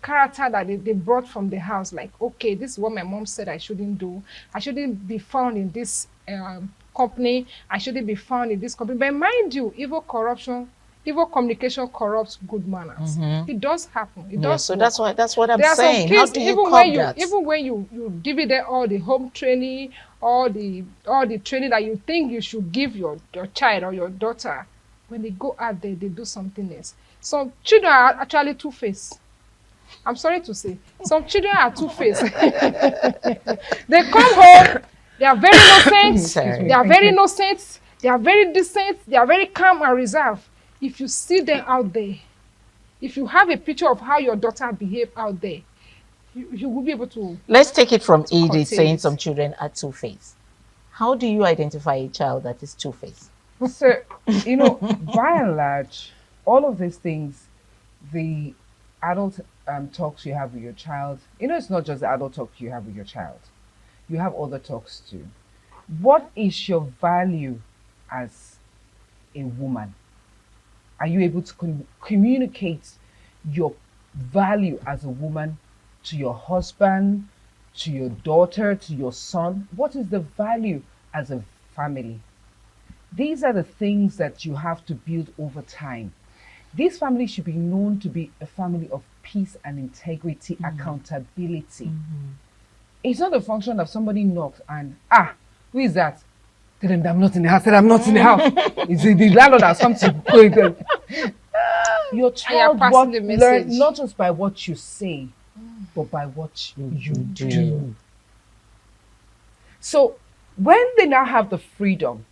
character that they brought from the house. Like, okay, this is what my mom said I shouldn't do. I shouldn't be found in this company. I shouldn't be found in this company. But mind you, evil communication corrupts good manners. It does happen. It does. So that's what I'm saying. Kids, how do you that? Even when you give them all the home training, all the training that you think you should give your child or your daughter, when they go out there, they do something else. Some children are actually two-faced. I'm sorry to say, some children are two-faced. They come home, they are very innocent. They are very innocent. They are very decent. They are very calm and reserved. If you see them out there, if you have a picture of how your daughter behaved out there, you will be able to. Let's take it from Edith contain saying it. some children are two-faced. How do you identify a child that is two-faced? So, you know, by and large, all of these things, the adult talks you have with your child, you know, it's not just the adult talk you have with your child. You have other talks too. What is your value as a woman? Are you able to communicate your value as a woman to your husband, to your daughter, to your son? What is the value as a family? These are the things that you have to build over time. This family should be known to be a family of peace and integrity, accountability. It's not a function of somebody knocks and, who is that? Tell them that I'm not in the house. Tell them I'm not in the house. It's the landlord has come to your child learn not just by what you say, but by what you do. So when they now have the freedom,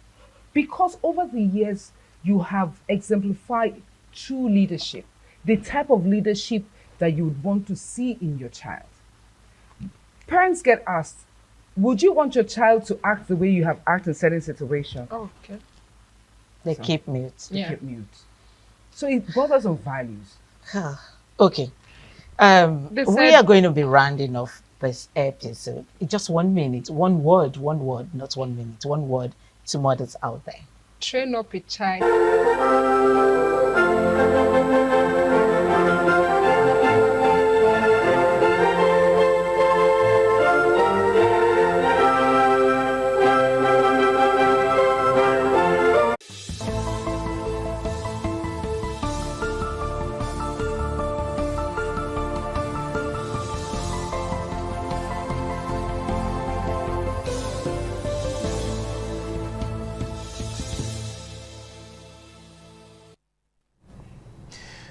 because over the years you have exemplified true leadership, the type of leadership that you would want to see in your child. Parents get asked, would you want your child to act the way you have acted in certain situations? Okay. They keep mute. They keep mute. So it bothers on values. Okay. We are going to be rounding off this episode. Just 1 minute, one word, not 1 minute, one word to mothers out there. Train up a child.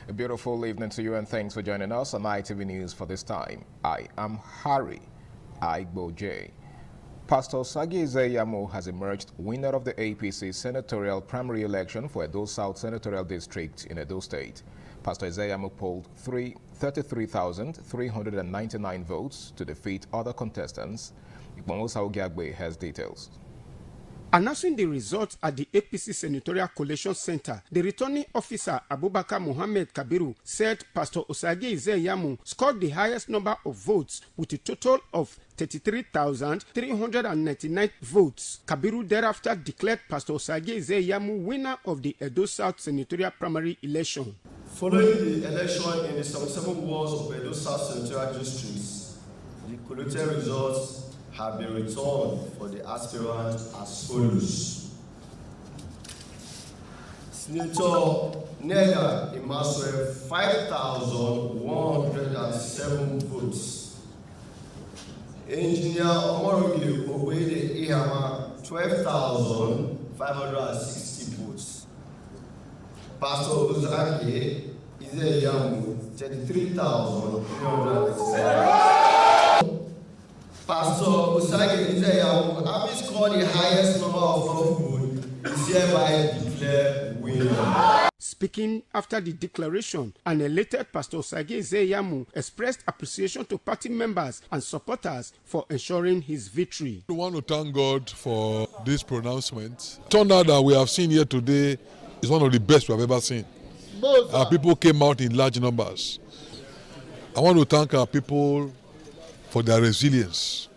A beautiful evening to you and thanks for joining us on ITV News for this time. I am Harry Igboje. Pastor Sagi Izeyamo has emerged winner of the APC senatorial primary election for Edo South Senatorial District in Edo State. Pastor Izeyamo polled 33,399 votes to defeat other contestants. Igbomosa Ogiagbe has details. Announcing the results at the APC Senatorial Collation Center, the returning officer Abubakar Mohammed Kabiru said Pastor Osage Izeyamu scored the highest number of votes with a total of 33,399 votes. Kabiru thereafter declared Pastor Osage Izeyamu winner of the Edo South Senatorial primary election. Following the election in the 77 wards of Edo South Senatorial districts, the collated results have been returned for the aspirants as follows. Senator Nega Imaswe, 5,107 votes. Engineer Omoroge Obede Ihama, 12,560 votes. Pastor Ozage Izeyamu, 33,397. Pastor Osage Izeyamu, having scored the highest number of votes, is hereby declared winner. Speaking after the declaration, an elated Pastor Osage Izeyamu expressed appreciation to party members and supporters for ensuring his victory. We want to thank God for this pronouncement. The turnout that we have seen here today is one of the best we have ever seen. Our people came out in large numbers. I want to thank our people for their resilience.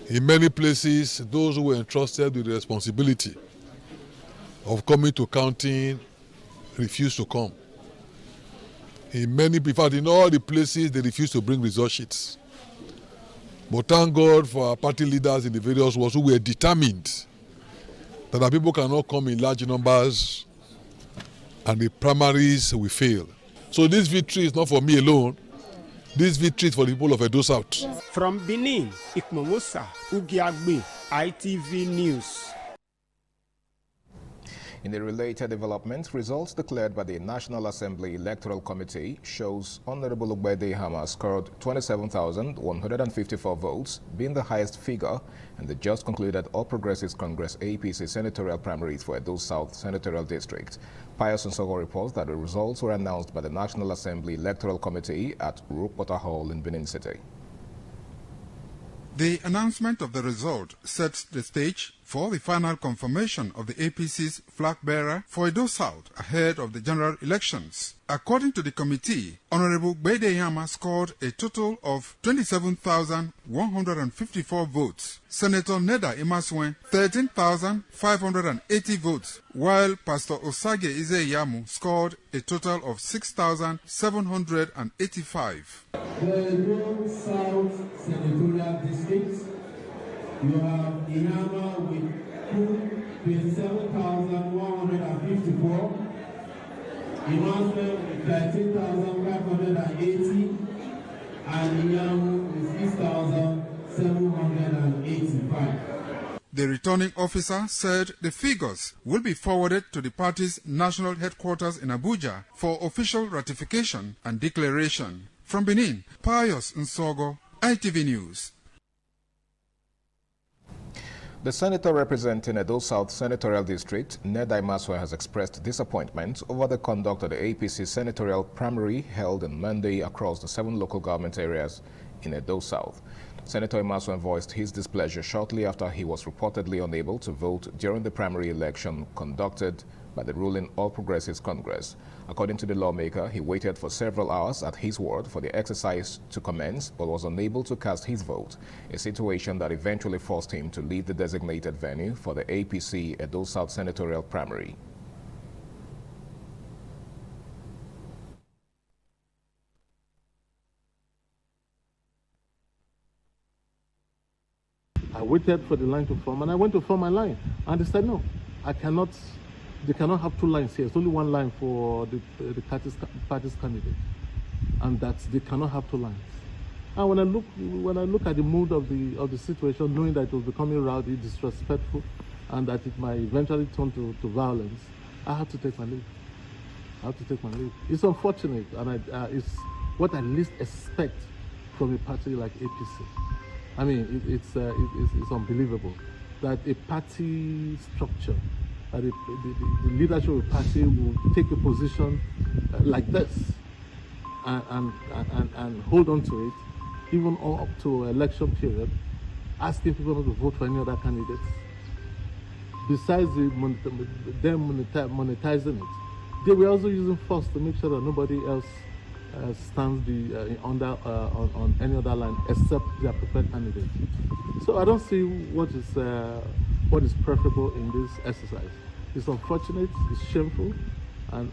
In many places, those who were entrusted with the responsibility of coming to counting refused to come. In fact, in all the places, they refused to bring result sheets. But thank God for our party leaders in the various wards who were determined that our people cannot come in large numbers and the primaries will fail. So this victory is not for me alone. This victory is for the people of Edo South. From Benin, Igbomosa Ogiagbe, ITV News. In a related development, results declared by the National Assembly Electoral Committee shows Honorable Ogbede Hama scored 27,154 votes, being the highest figure in the just concluded All Progressives Congress APC senatorial primaries for Edo South Senatorial District. Pius Nsogo reports that the results were announced by the National Assembly Electoral Committee at Rupota Hall in Benin City. The announcement of the result sets the stage for the final confirmation of the APC's flag bearer for Edo South ahead of the general elections. According to the committee, Honorable Gbede Yama scored a total of 27,154 votes. Senator Neda Imaswen, 13,580 votes, while Pastor Osage Izeyamu scored a total of 6,785. The Edo South Senatorial District, you have Iyama with 27,154, Imaswe with 13,580, and Iyamu with 6,785. The returning officer said the figures will be forwarded to the party's national headquarters in Abuja for official ratification and declaration. From Benin, Pius Nsogo, ITV News. The senator representing Edo South Senatorial District, Neda Imaswe, has expressed disappointment over the conduct of the APC senatorial primary held on Monday across the 7 local government areas in Edo South. Senator Imaswe voiced his displeasure shortly after he was reportedly unable to vote during the primary election conducted by the ruling All Progressives Congress. According to the lawmaker, he waited for several hours at his ward for the exercise to commence but was unable to cast his vote, a situation that eventually forced him to leave the designated venue for the APC Edo South Senatorial primary. I waited for the line to form, and I went to form my line, and they said no, I cannot. They cannot have 2 lines here. It's only 1 line for the party's candidate, and that they cannot have 2 lines. And when I look at the mood of the situation, knowing that it was becoming rowdy, disrespectful, and that it might eventually turn to violence, I had to take my leave. It's unfortunate, and it's what I least expect from a party like APC. I mean, it's unbelievable that a party structure, that the leadership of a party will take a position like this and hold on to it, even up to election period, asking people not to vote for any other candidates. Besides them monetizing it, they were also using force to make sure that nobody else stands on any other line except their preferred candidate. So I don't see what is preferable in this exercise. It's unfortunate, it's shameful, and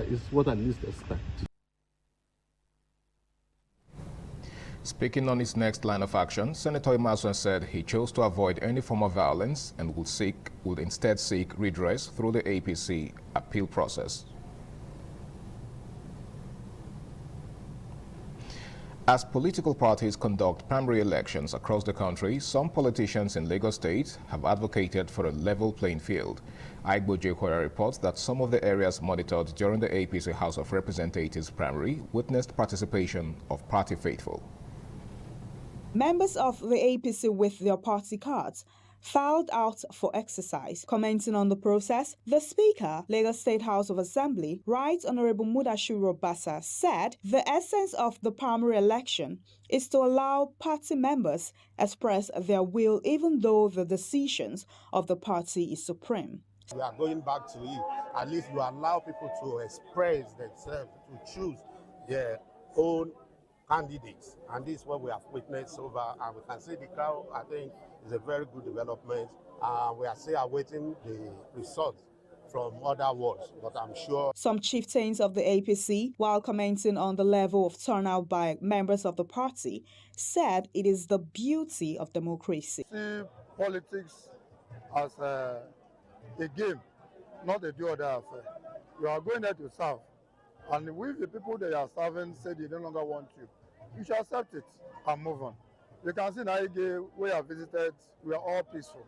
it's what I least expect. Speaking on his next line of action, Senator Imaswe said he chose to avoid any form of violence and would instead seek redress through the APC appeal process. As political parties conduct primary elections across the country, some politicians in Lagos State have advocated for a level playing field. Igua Festival reports that some of the areas monitored during the APC House of Representatives primary witnessed participation of party faithful. Members of the APC with their party cards filed out for exercise. Commenting on the process, the Speaker, Lagos State House of Assembly, Right Honorable Mudashiru Obasa, said the essence of the primary election is to allow party members express their will even though the decisions of the party is supreme. We are going back to it. At least we allow people to express themselves, to choose their own candidates. And this is what we have witnessed over, and we can see the crowd, I think, is a very good development. We are still awaiting the results from other wards, but I'm sure. Some chieftains of the APC, while commenting on the level of turnout by members of the party, said it is the beauty of democracy. See politics as a game, not a do-or-die affair. You are going there to serve, and if the people that you are serving say they no longer want you, you should accept it and move on. You can see in Aige, we have visited, we are all peaceful.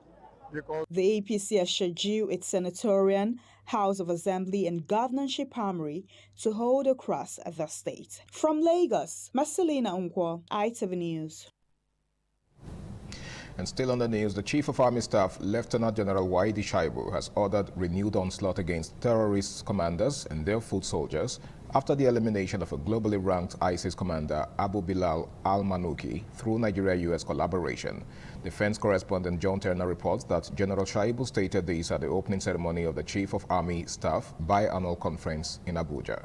because The APC has scheduled its senatorial, House of Assembly and governorship primary to hold across the state. From Lagos, Marcelina Unkwo, ITV News. And still on the news, the Chief of Army Staff, Lieutenant General Waidi Shaibu, has ordered renewed onslaught against terrorist commanders and their foot soldiers after the elimination of a globally ranked ISIS commander, Abu Bilal al-Manuki, through Nigeria-US collaboration. Defense correspondent John Turner reports that General Shaibu stated this at the opening ceremony of the Chief of Army Staff biannual conference in Abuja.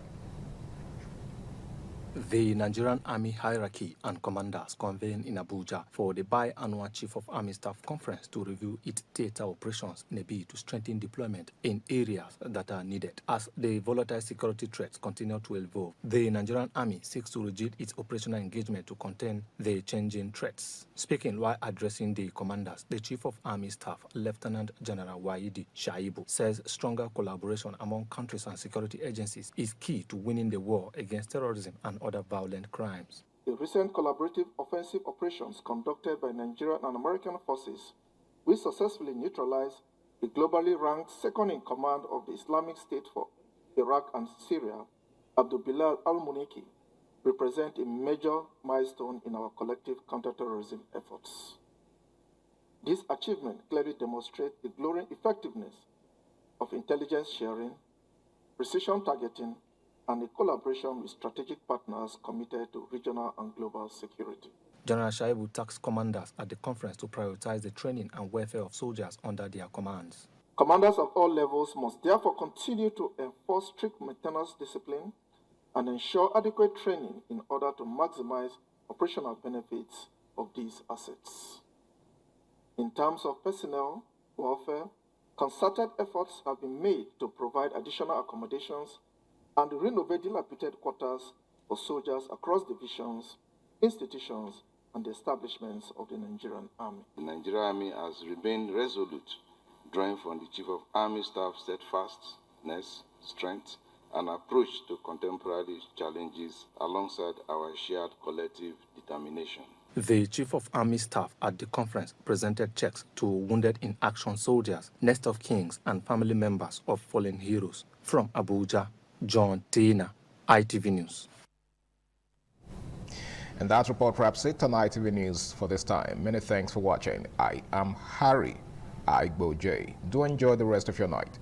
The Nigerian Army hierarchy and commanders convened in Abuja for the biannual Chief of Army Staff Conference to review its theater operations in a bid to strengthen deployment in areas that are needed. As the volatile security threats continue to evolve, the Nigerian Army seeks to reduce its operational engagement to contain the changing threats. Speaking while addressing the commanders, the Chief of Army Staff, Lieutenant General Waidi Shaibu, says stronger collaboration among countries and security agencies is key to winning the war against terrorism and other violent crimes. The recent collaborative offensive operations conducted by Nigerian and American forces, we successfully neutralized the globally ranked second in command of the Islamic State for Iraq and Syria, Abu Bilal al-Muniki, represent a major milestone in our collective counterterrorism efforts. This achievement clearly demonstrates the glowing effectiveness of intelligence sharing, precision targeting, and a collaboration with strategic partners committed to regional and global security. General Shaibu tasked commanders at the conference to prioritize the training and welfare of soldiers under their commands. Commanders of all levels must therefore continue to enforce strict maintenance discipline and ensure adequate training in order to maximize operational benefits of these assets. In terms of personnel welfare, concerted efforts have been made to provide additional accommodations and renovate dilapidated quarters for soldiers across divisions, institutions, and the establishments of the Nigerian Army. The Nigerian Army has remained resolute, drawing from the Chief of Army Staff steadfastness, strength, and approach to contemporary challenges alongside our shared collective determination. The Chief of Army Staff at the conference presented checks to wounded in action soldiers, next of kings, and family members of fallen heroes. From Abuja, John Tina, ITV News. And that report wraps it on ITV News for this time. Many thanks for watching. I am Harry Igbo J. Do enjoy the rest of your night.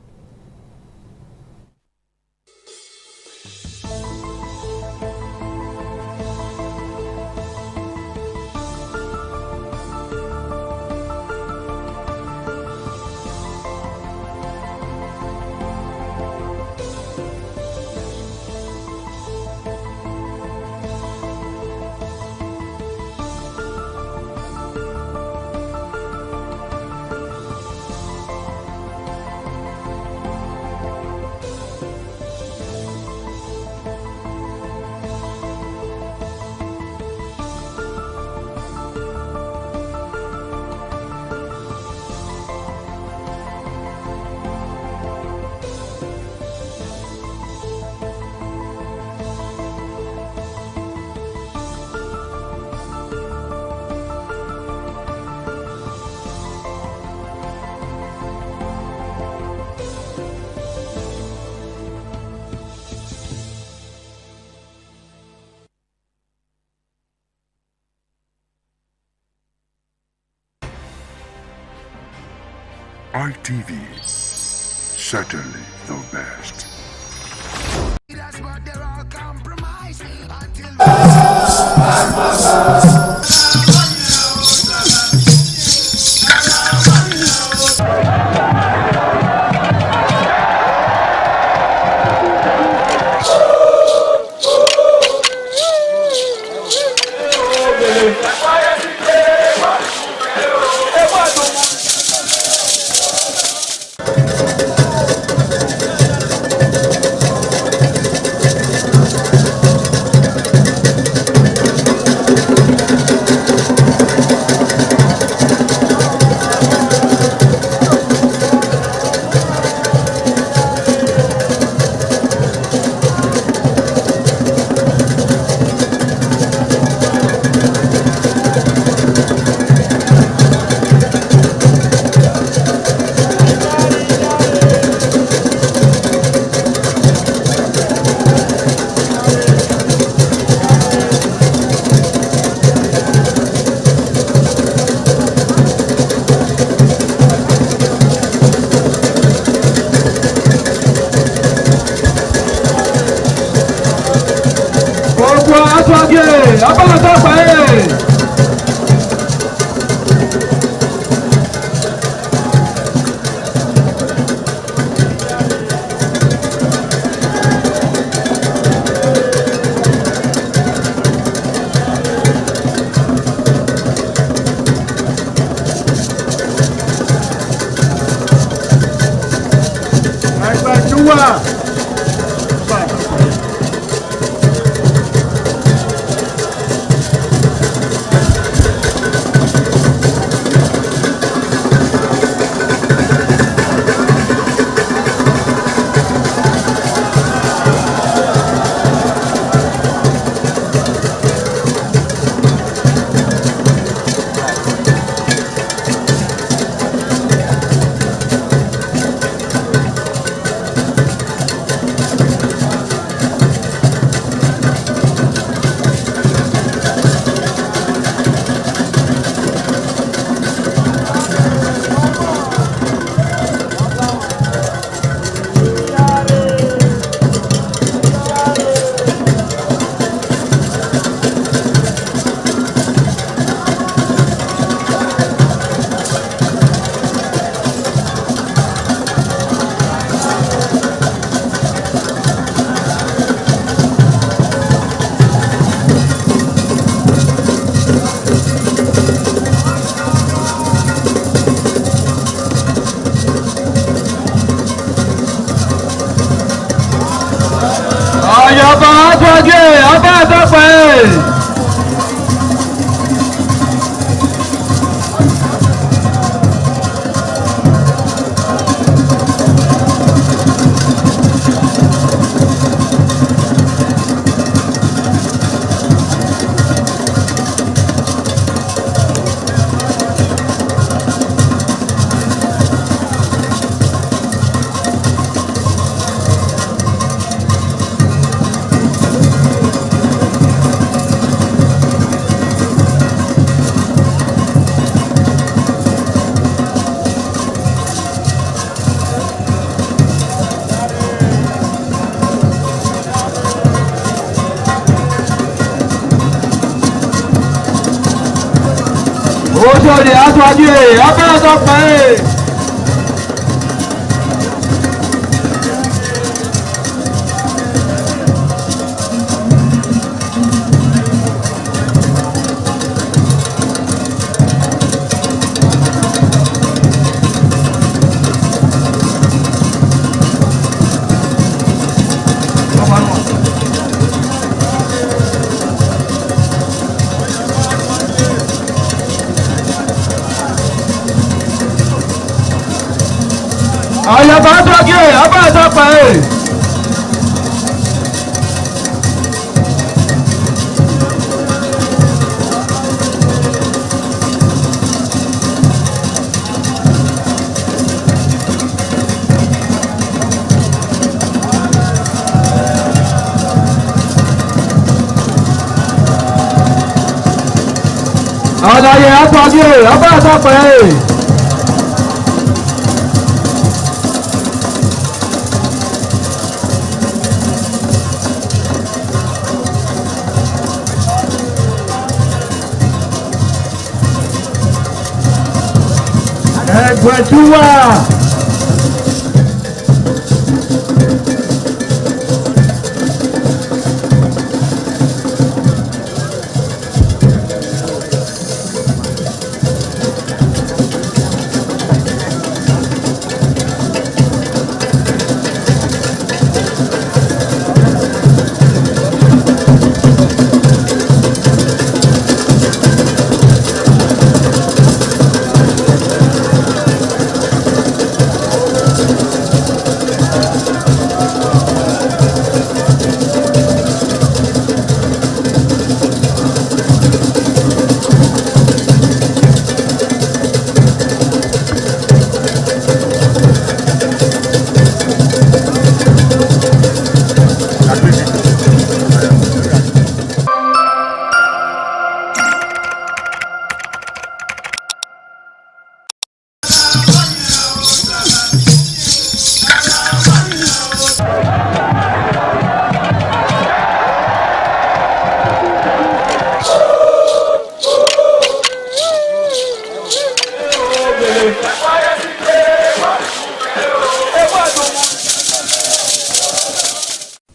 ITV, certainly the best. Ojúde aṣáájú ẹ̀ abẹ́rẹ́ pẹ́. Ayaba aṣáájú ẹ̀ abẹ́rẹ́ pẹ́. Adaye aṣáájú ẹ̀ abẹ́rẹ́ pẹ́. Ẹgbẹ̀dúwà.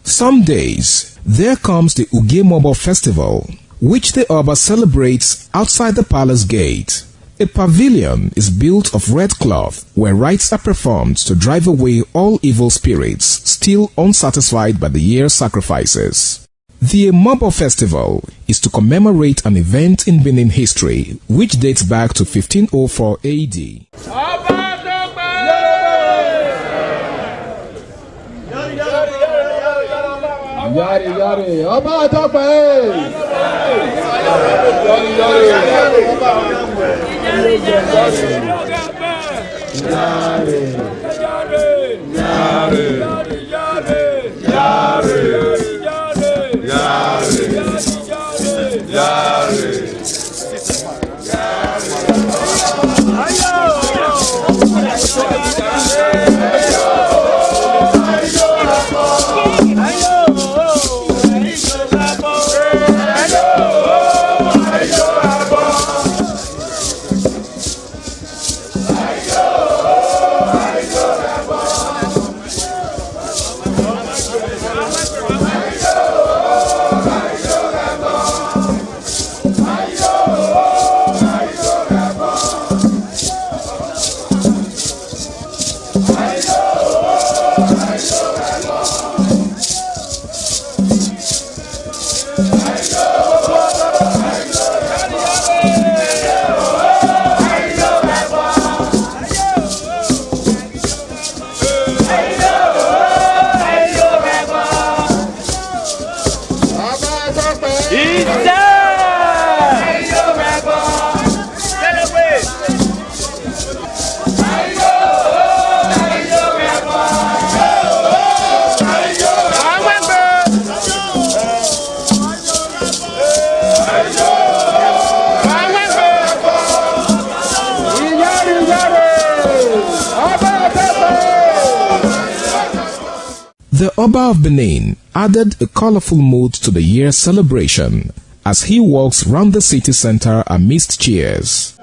Some days, there comes the Igua Festival, which the Oba celebrates outside the palace gate. A pavilion is built of red cloth where rites are performed to drive away all evil spirits still unsatisfied by the year's sacrifices. The Igua Festival is to commemorate an event in Benin history which dates back to 1504 AD. Yari yari, ọba àtọpẹ. Yari The Oba of Benin added a colorful mood to the year's celebration as he walks round the city center amidst cheers.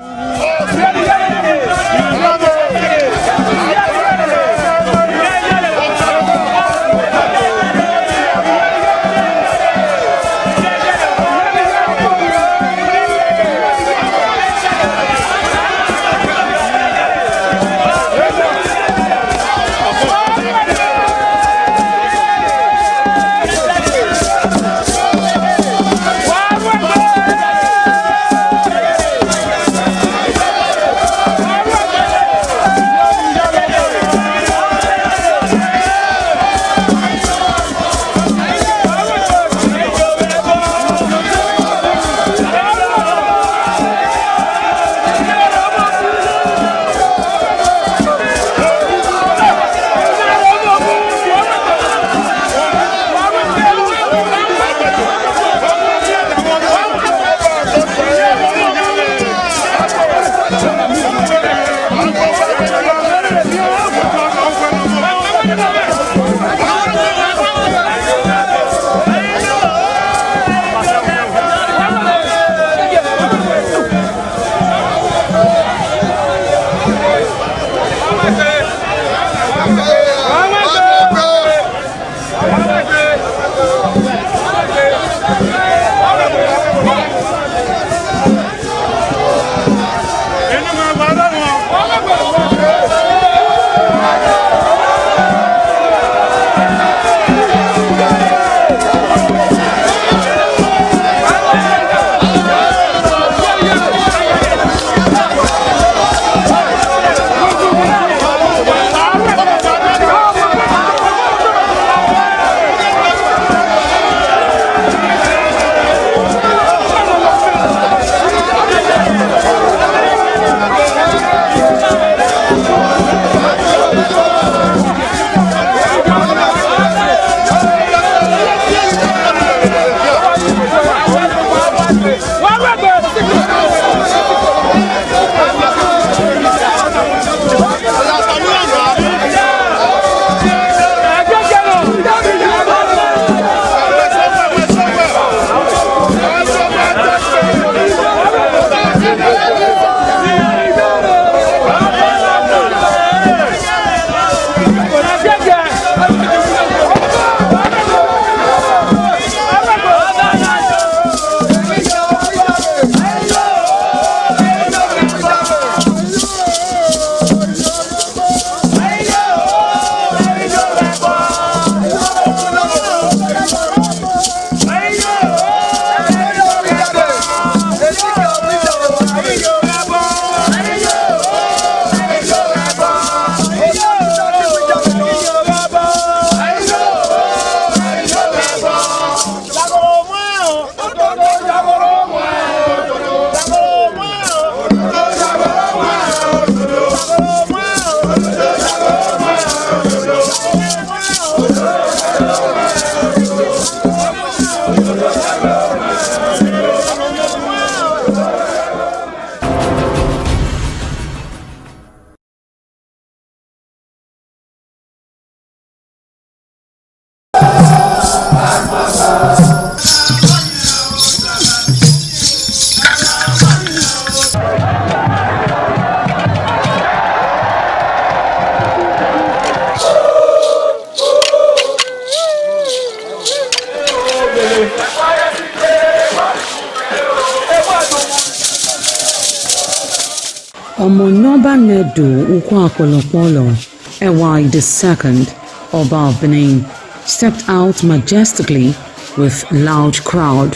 Omonoba Nedu Ukwakolopolo, Ewai II, Oba of Benin, stepped out majestically with loud crowd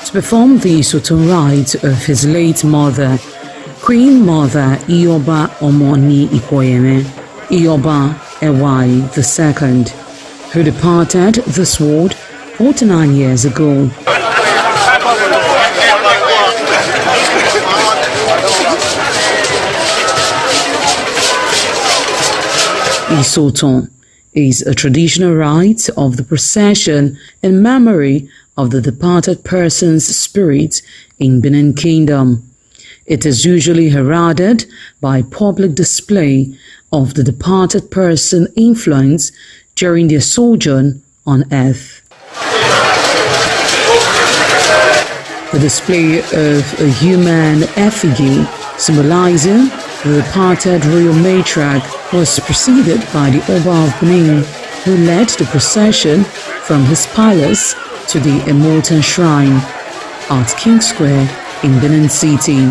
to perform the Soton rites of his late mother, Queen Mother Ioba Omoni Ikoyeme, Ioba Ewai II, who departed this world 49 years ago. Isoton is a traditional rite of the procession in memory of the departed person's spirit in Benin Kingdom. It is usually heralded by public display of the departed person's influence during their sojourn on earth. The display of a human effigy symbolizing the departed royal matriarch was preceded by the Oba of Benin, who led the procession from his palace to the Immortal Shrine at King Square in Benin City,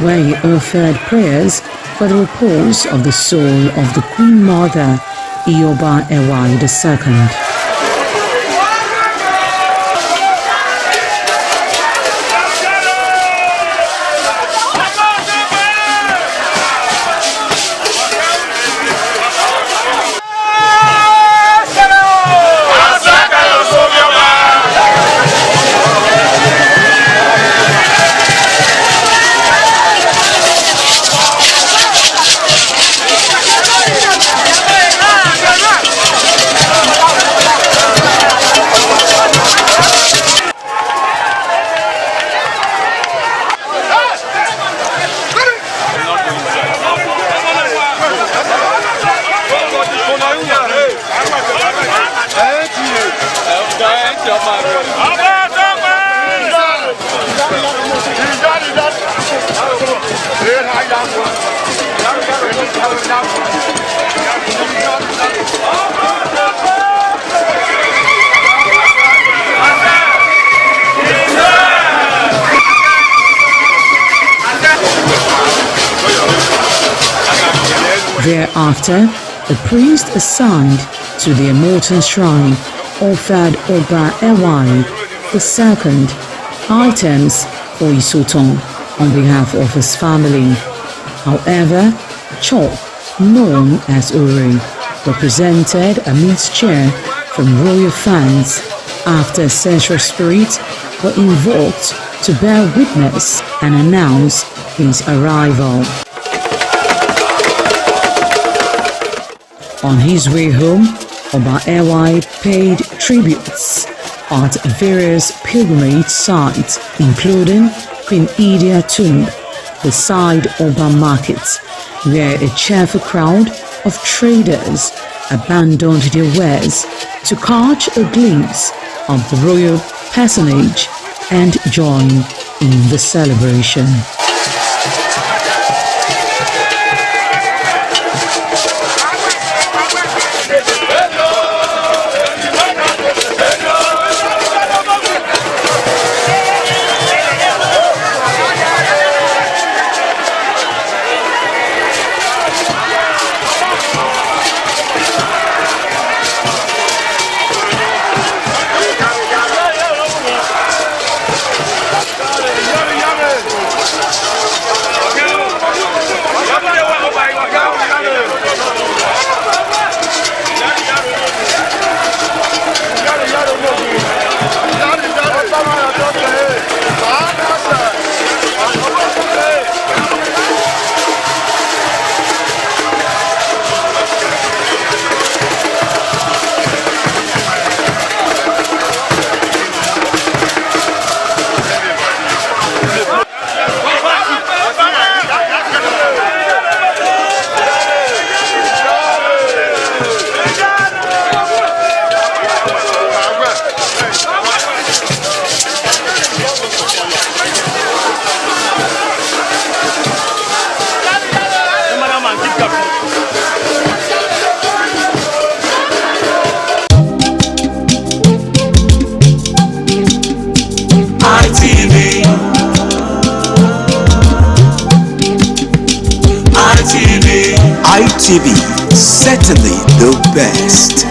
where he offered prayers for the repose of the soul of the Queen Mother, Ioba Ewai II. Thereafter, the priest assigned to the Immortal Shrine offered Oba Ewai II items for Isoton on behalf of his family. However, chalk, known as Uri, represented a mixture from royal fans after ancestral spirits were invoked to bear witness and announce his arrival. On his way home, Oba Ewai paid tributes at various pilgrimage sites, including Queen Idia Tomb, beside Oba Market, where a cheerful crowd of traders abandoned their wares to catch a glimpse of the royal personage and join in the celebration. ITV, certainly the best.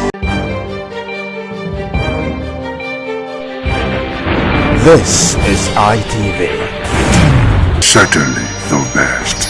This is ITV. Certainly the best.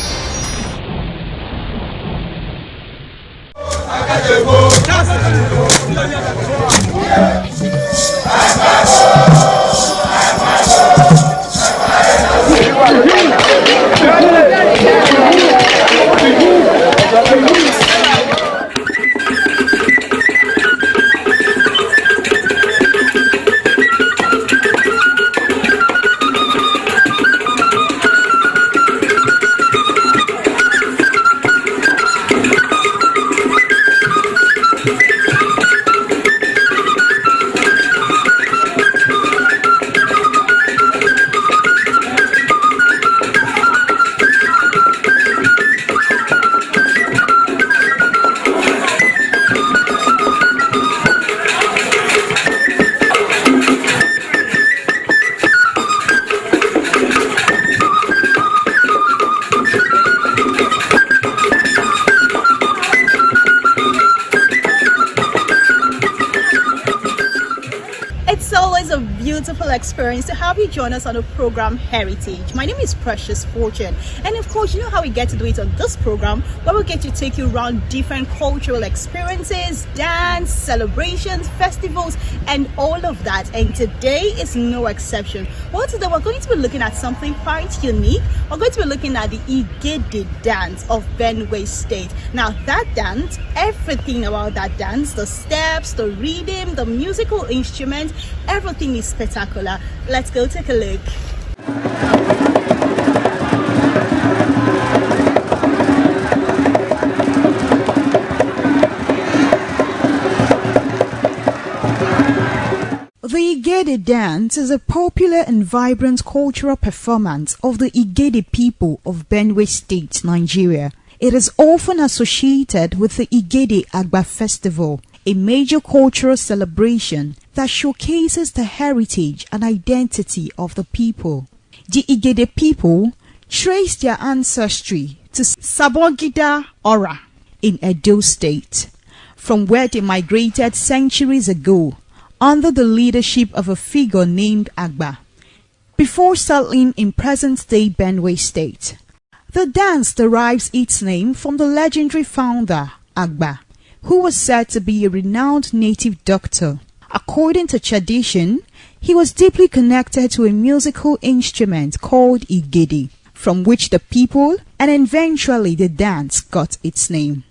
Experience to have you join us on the program Heritage. My name is Precious Fortune, and of course you know how we get to do it on this program, where we get to take you around different cultural experiences, dance, celebrations, festivals, and all of that. And today is no exception. Well, today we're going to be looking at something quite unique. We're going to be looking at the Igede dance of Benue State. Now that dance, everything about that dance, the steps, the rhythm, the musical instruments, everything is spectacular. Let's go take a look. The Igede dance is a popular and vibrant cultural performance of the Igede people of Benue State, Nigeria. It is often associated with the Igede Igua Festival, a major cultural celebration that showcases the heritage and identity of the people. The Igede people trace their ancestry to Sabongida Ora in Edo State, from where they migrated centuries ago under the leadership of a figure named Agba, before settling in present-day Benue State. The dance derives its name from the legendary founder, Agba, who was said to be a renowned native doctor. According to tradition, he was deeply connected to a musical instrument called Igede, from which the people and eventually the dance got its name.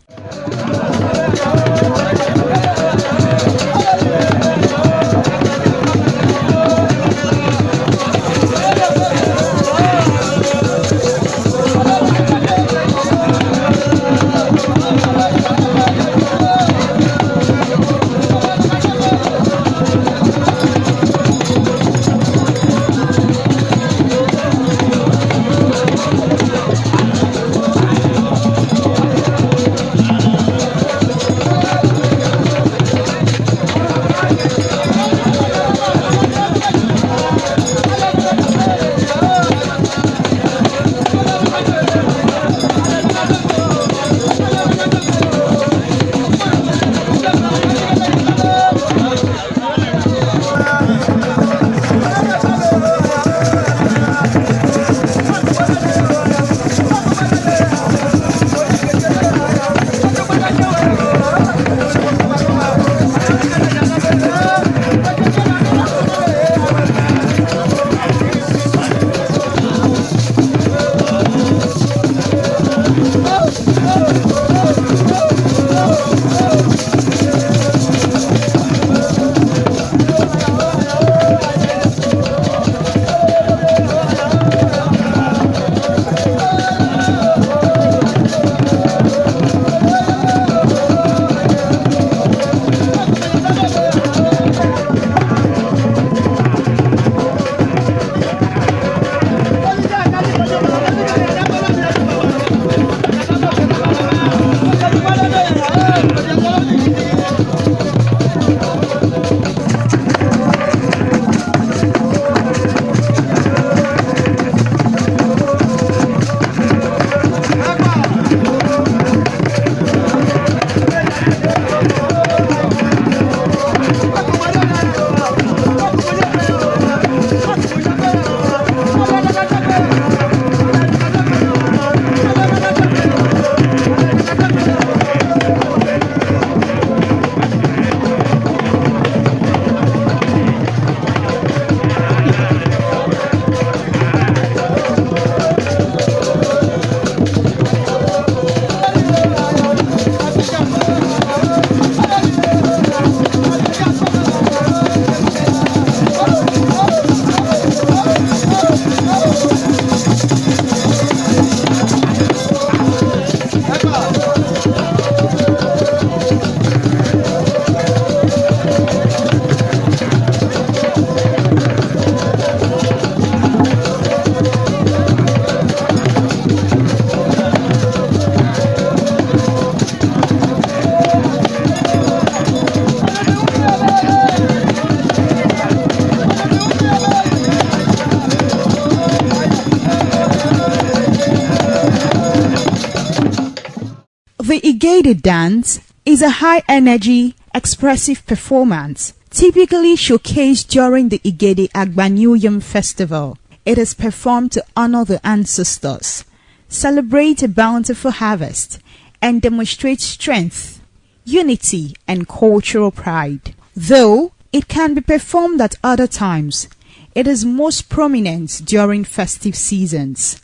The Igede dance is a high-energy, expressive performance typically showcased during the Igede Agbanyuyum festival. It is performed to honor the ancestors, celebrate a bountiful harvest, and demonstrate strength, unity, and cultural pride. Though it can be performed at other times, it is most prominent during festive seasons.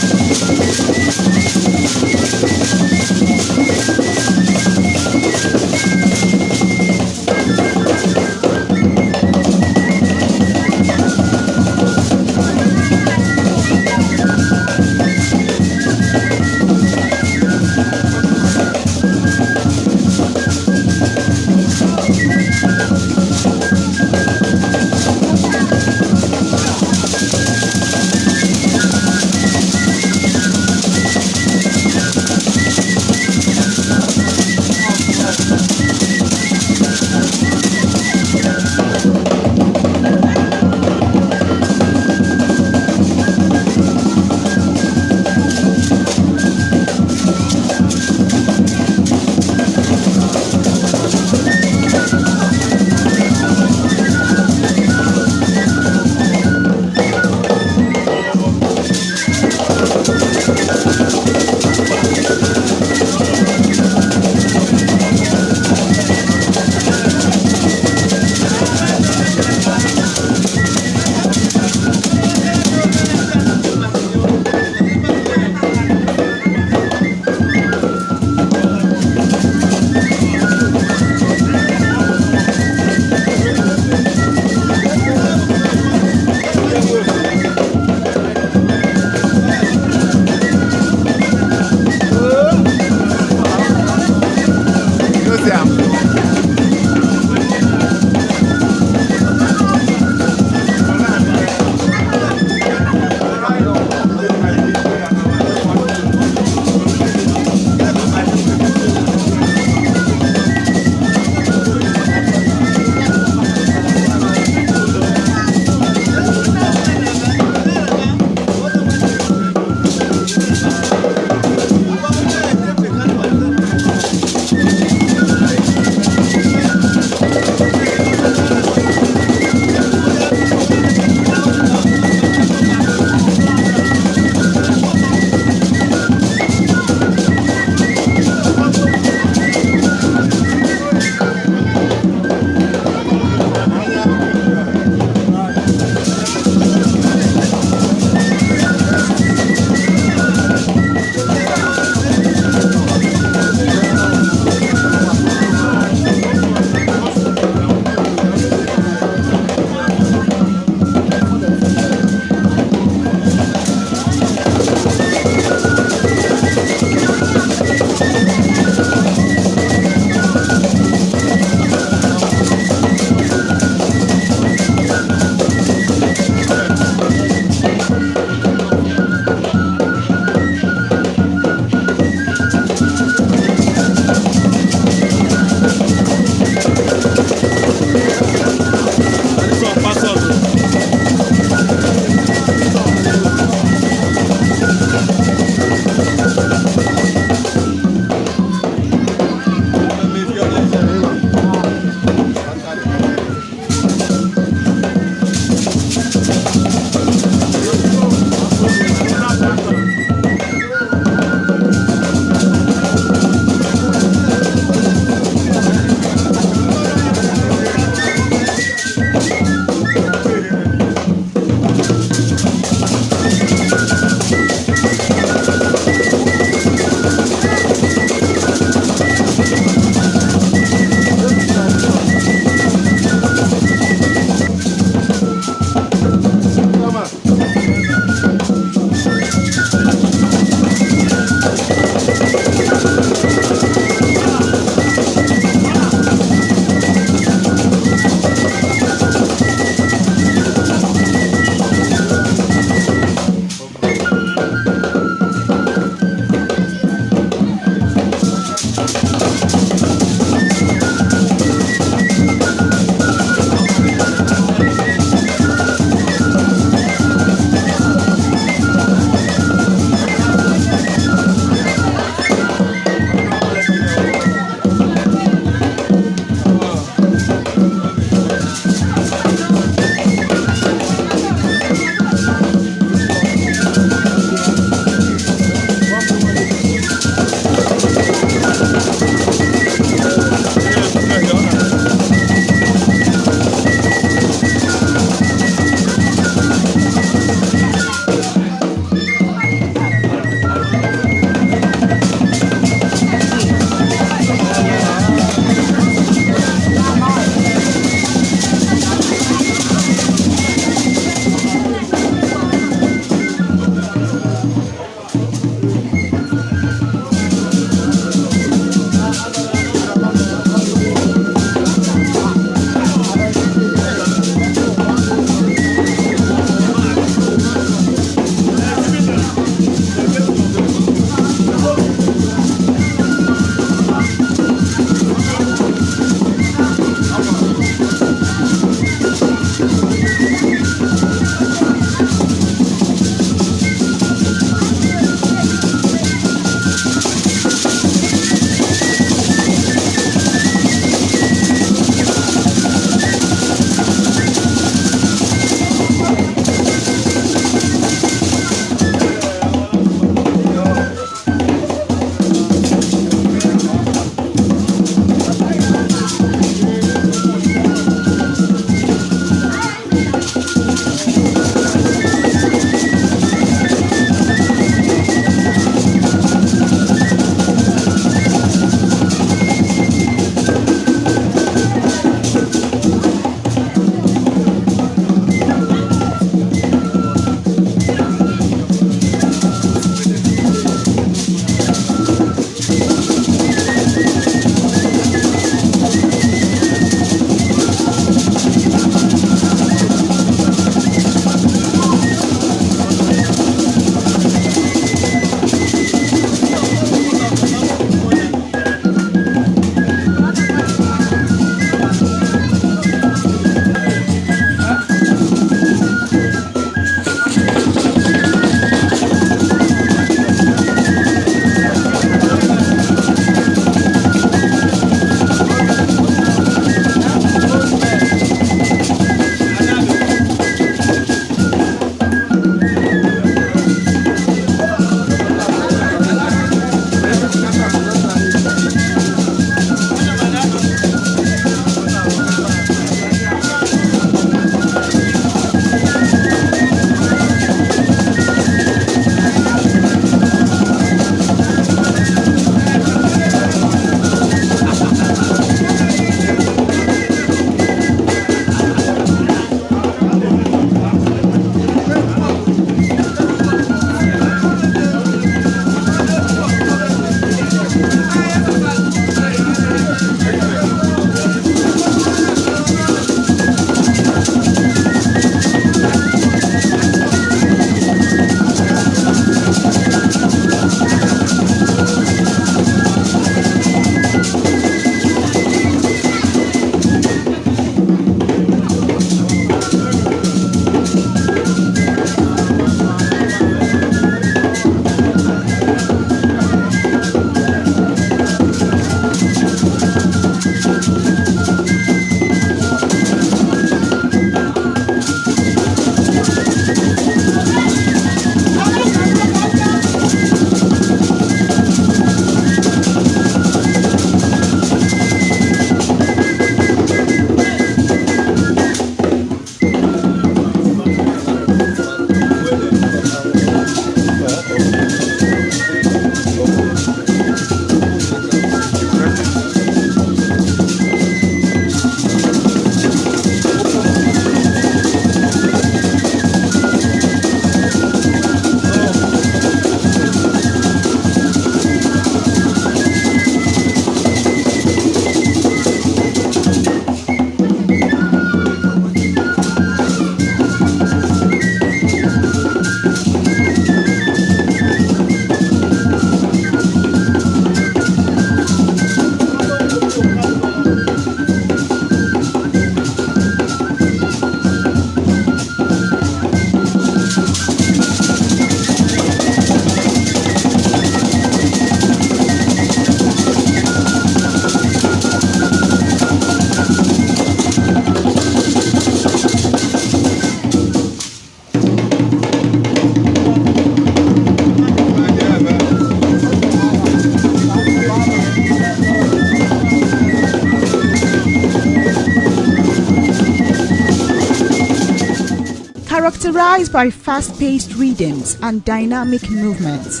Characterized by fast-paced rhythms and dynamic movements,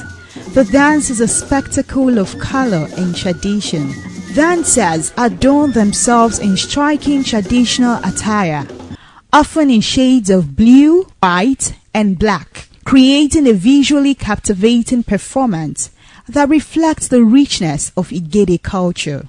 the dance is a spectacle of color and tradition. Dancers adorn themselves in striking traditional attire, often in shades of blue, white, and black, creating a visually captivating performance that reflects the richness of Igede culture.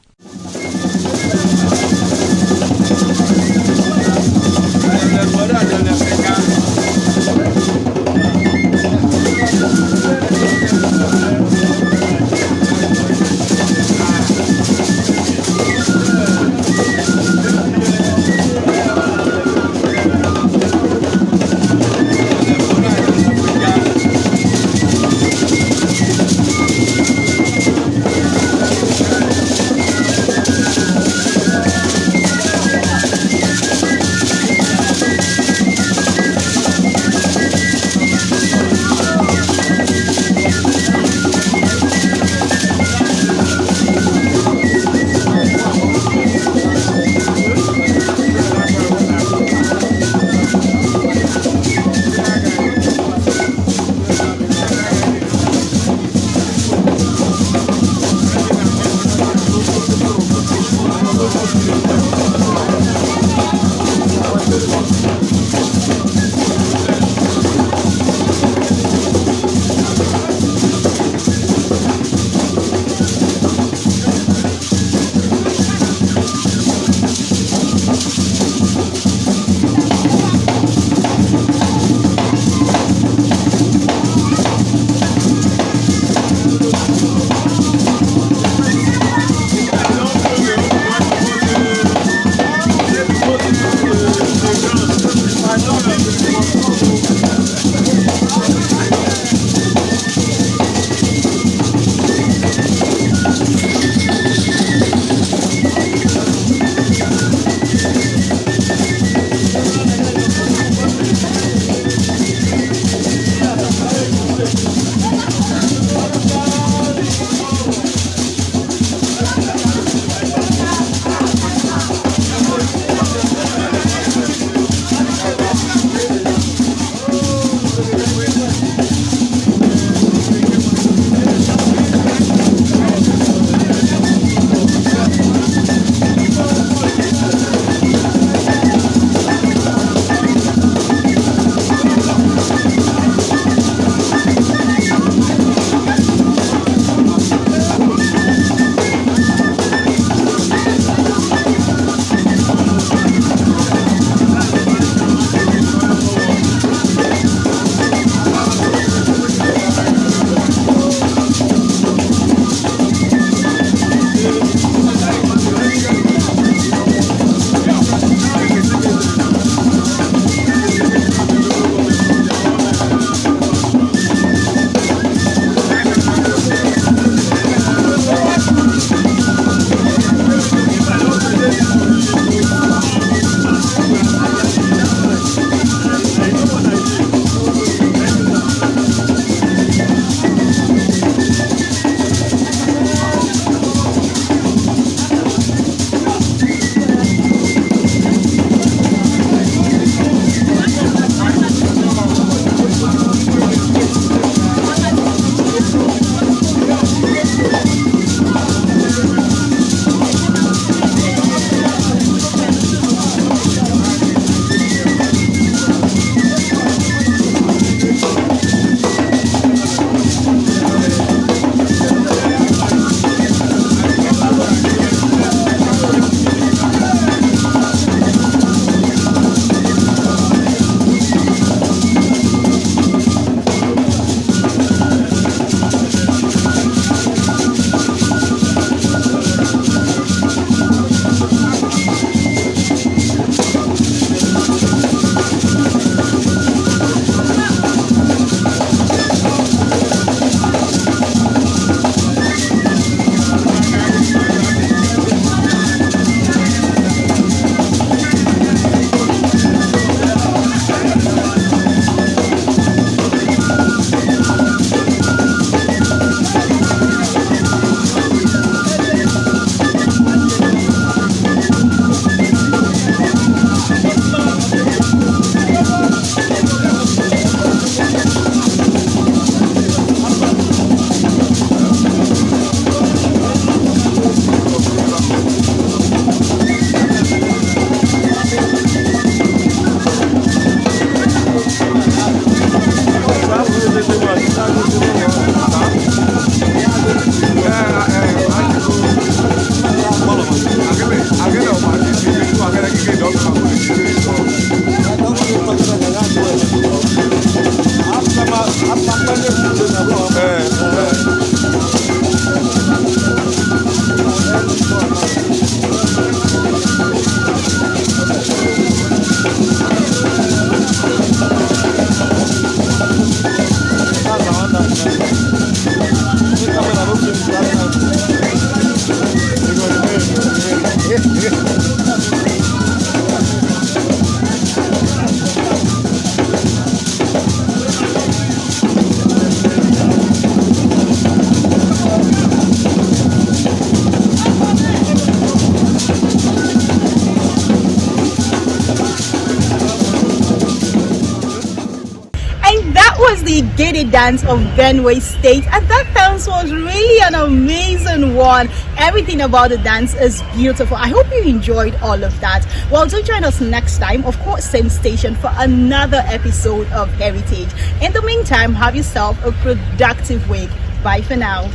The Igede dance of Benue State, and that dance was really an amazing one. Everything about the dance is beautiful. I hope you enjoyed all of that. Well, do join us next time, of course, same station, for another episode of Heritage. In the meantime, have yourself a productive week. Bye for now.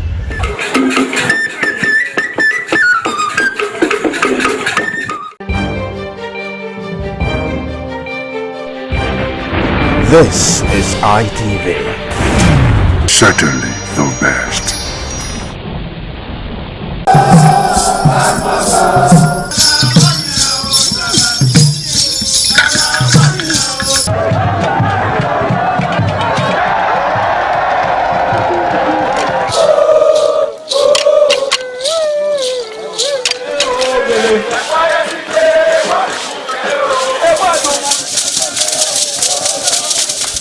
This is ITV. Certainly the best.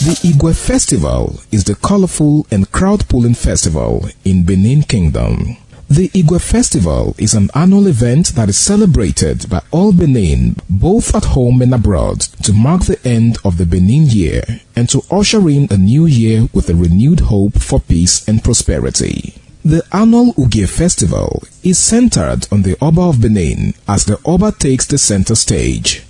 The Igua Festival is the colorful and crowd-pulling festival in Benin Kingdom. The Igua Festival is an annual event that is celebrated by all Benin, both at home and abroad, to mark the end of the Benin year and to usher in a new year with a renewed hope for peace and prosperity. The annual Igua Festival is centered on the Oba of Benin as the Oba takes the center stage.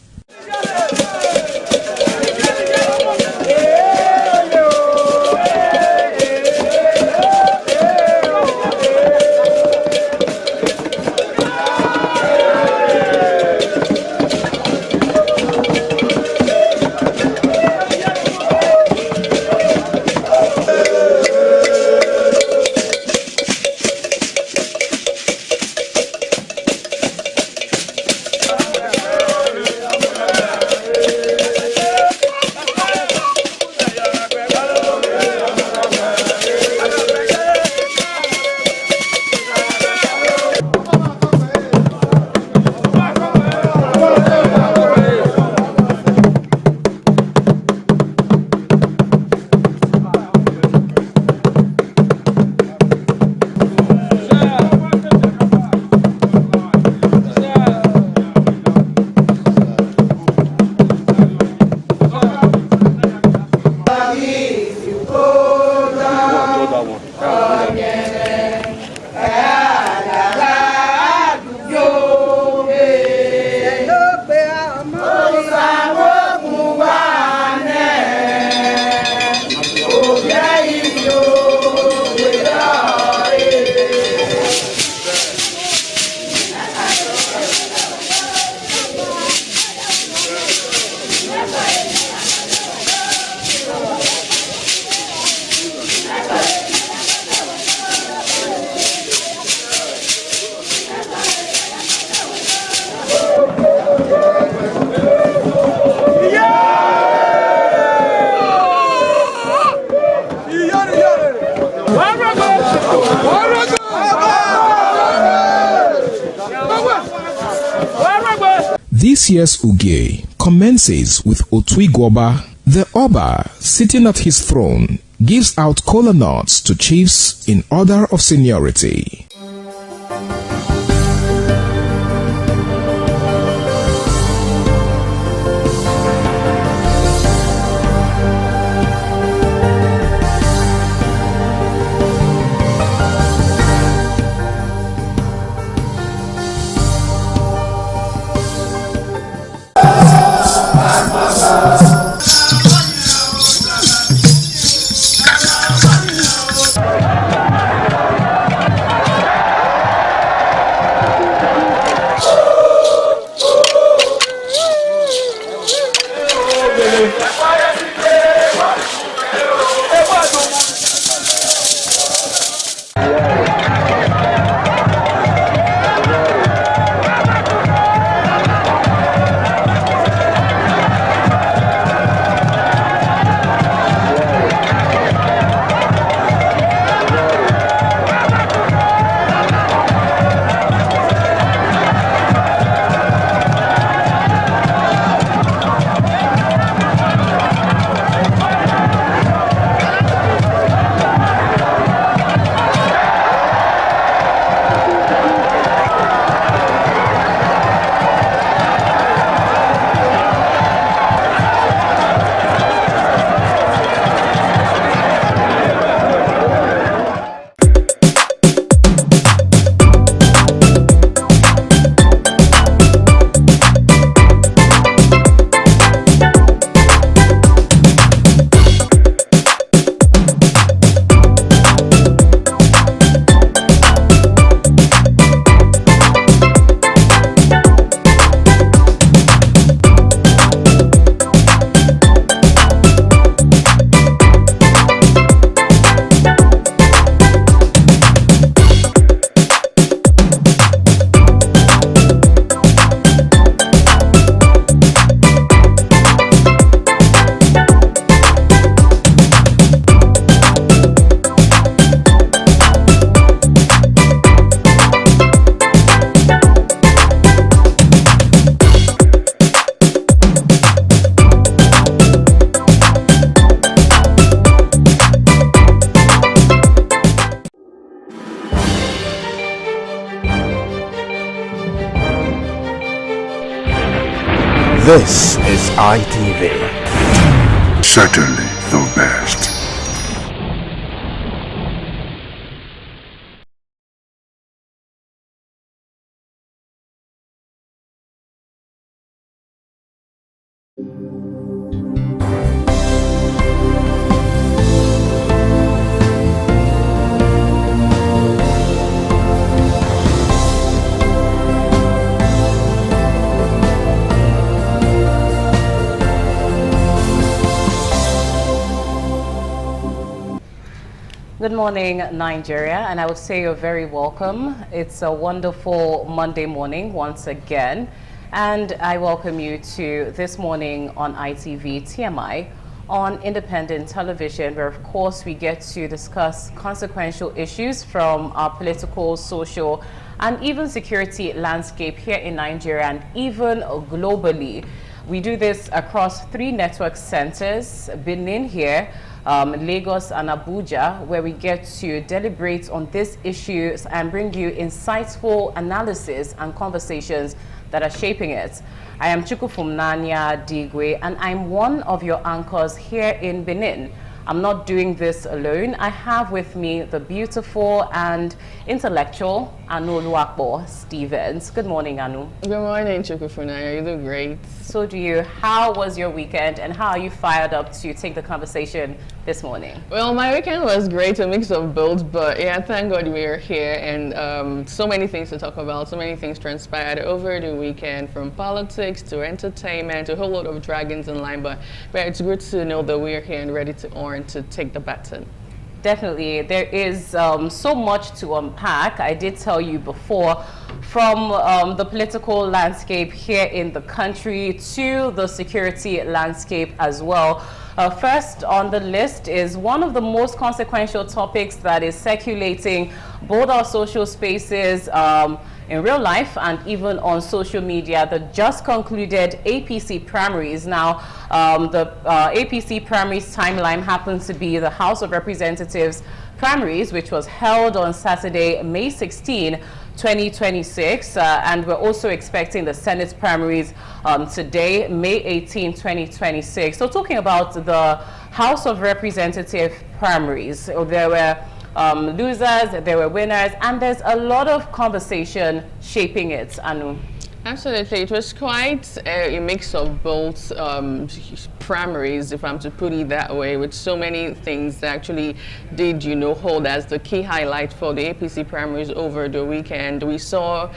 This year's Uge commences with Otuigwoba. The Oba, sitting at his throne, gives out kola nuts to chiefs in order of seniority. This is ITV. Certainly the best. Good morning, Nigeria, and I would say you're very welcome. It's a wonderful Monday morning once again, and I welcome you to This Morning on ITV TMI on independent television, where of course we get to discuss consequential issues from our political, social, and even security landscape here in Nigeria and even globally. We do this across 3 network centers, Benin here, Lagos and Abuja, where we get to deliberate on these issues and bring you insightful analysis and conversations that are shaping it. I am Chukwufumnanya Digwe, and I'm one of your anchors here in Benin. I'm not doing this alone. I have with me the beautiful and intellectual Anu Luakbo Stevens. Good morning, Anu. Good morning, Chukwufunaya. You look great. So do you. How was your weekend, and how are you fired up to take the conversation this morning? Well, my weekend was great, a mix of both, but yeah, thank God we are here, and so many things to talk about, so many things transpired over the weekend, from politics to entertainment, a whole lot of dragons in line, but it's good to know that we're here and ready to take the baton. Definitely. There is so much to unpack. I did tell you before, from the political landscape here in the country to the security landscape as well. First on the list is one of the most consequential topics that is circulating both our social spaces in real life and even on social media, the just concluded APC primaries. Now, the APC primaries timeline happens to be the House of Representatives primaries, which was held on Saturday, May 16, 2026, and we're also expecting the Senate primaries today, May 18, 2026. So talking about the House of Representative primaries, there were losers, there were winners, and there's a lot of conversation shaping it, Anu. Absolutely. It was quite a mix of both primaries, if I'm to put it that way, with so many things that actually did, hold as the key highlight for the APC primaries over the weekend. We saw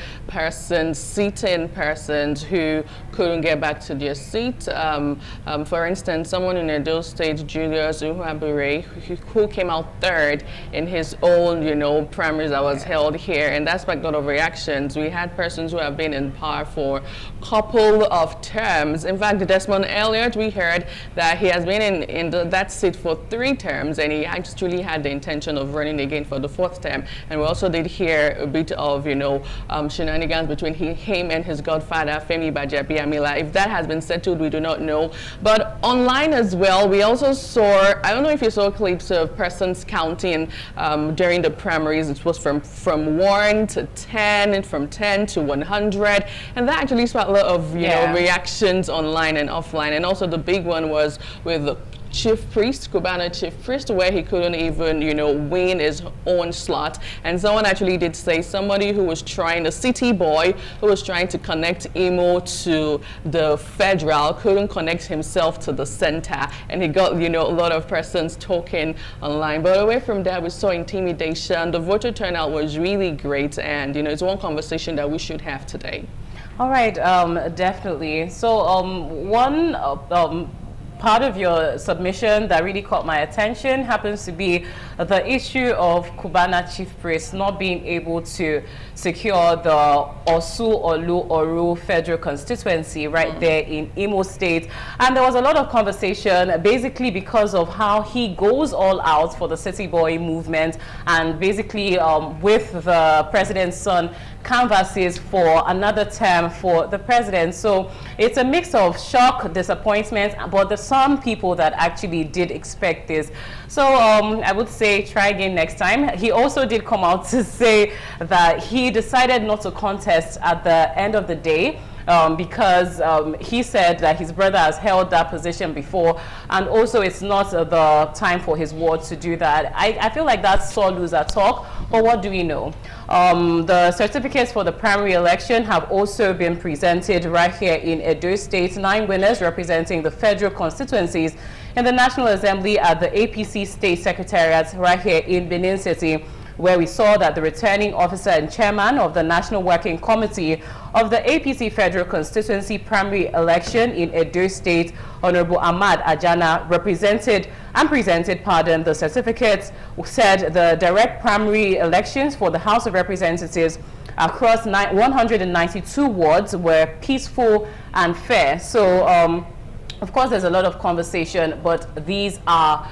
sitting persons who couldn't get back to their seat. For instance, someone in Edo State, Julius Uhuabure, who came out third in his own, primaries that was held here, and that sparked a lot of reactions. We had persons who have been in power for a couple of terms. In fact, Desmond Elliott, we heard that he has been in that seat for 3 terms, and he actually had the intention of running again for the 4th term. And we also did hear a bit of, shenanigans between him and his godfather, Femi Bajabiamila. If that has been settled, we do not know. But online as well, we also saw, I don't know if you saw clips of persons counting during the primaries. It was from 1 to 10, and from 10 to 100. And that actually sparked a lot of, reactions online and offline. And also the big one was with the chief priest, Cubana chief priest, where he couldn't even, win his own slot. And someone actually did say somebody who was trying, a city boy who was trying to connect Imo to the federal, couldn't connect himself to the center. And he got, a lot of persons talking online. But away from that, we saw intimidation. The voter turnout was really great. And, it's one conversation that we should have today. All right, definitely. So one part of your submission that really caught my attention happens to be the issue of Cubana chief priest not being able to secure the Osu Olu Oru federal constituency right there in Imo State. And there was a lot of conversation basically because of how he goes all out for the city boy movement, and basically with the president's son canvasses for another term for the president. So it's a mix of shock, disappointment, but there's some people that actually did expect this. So I would say try again next time. He also did come out to say that he decided not to contest at the end of the day because he said that his brother has held that position before, and also it's not the time for his ward to do that. I feel like that's sore loser talk, but what do we know? The certificates for the primary election have also been presented right here in Edo State. 9 winners representing the federal constituencies in the National Assembly at the APC State Secretariat right here in Benin City, where we saw that the returning officer and chairman of the National Working Committee of the APC Federal Constituency primary election in Edo State, Honorable Ahmad Ajana, presented the certificates, said the direct primary elections for the House of Representatives across 192 wards were peaceful and fair. So, of course, there's a lot of conversation, but these are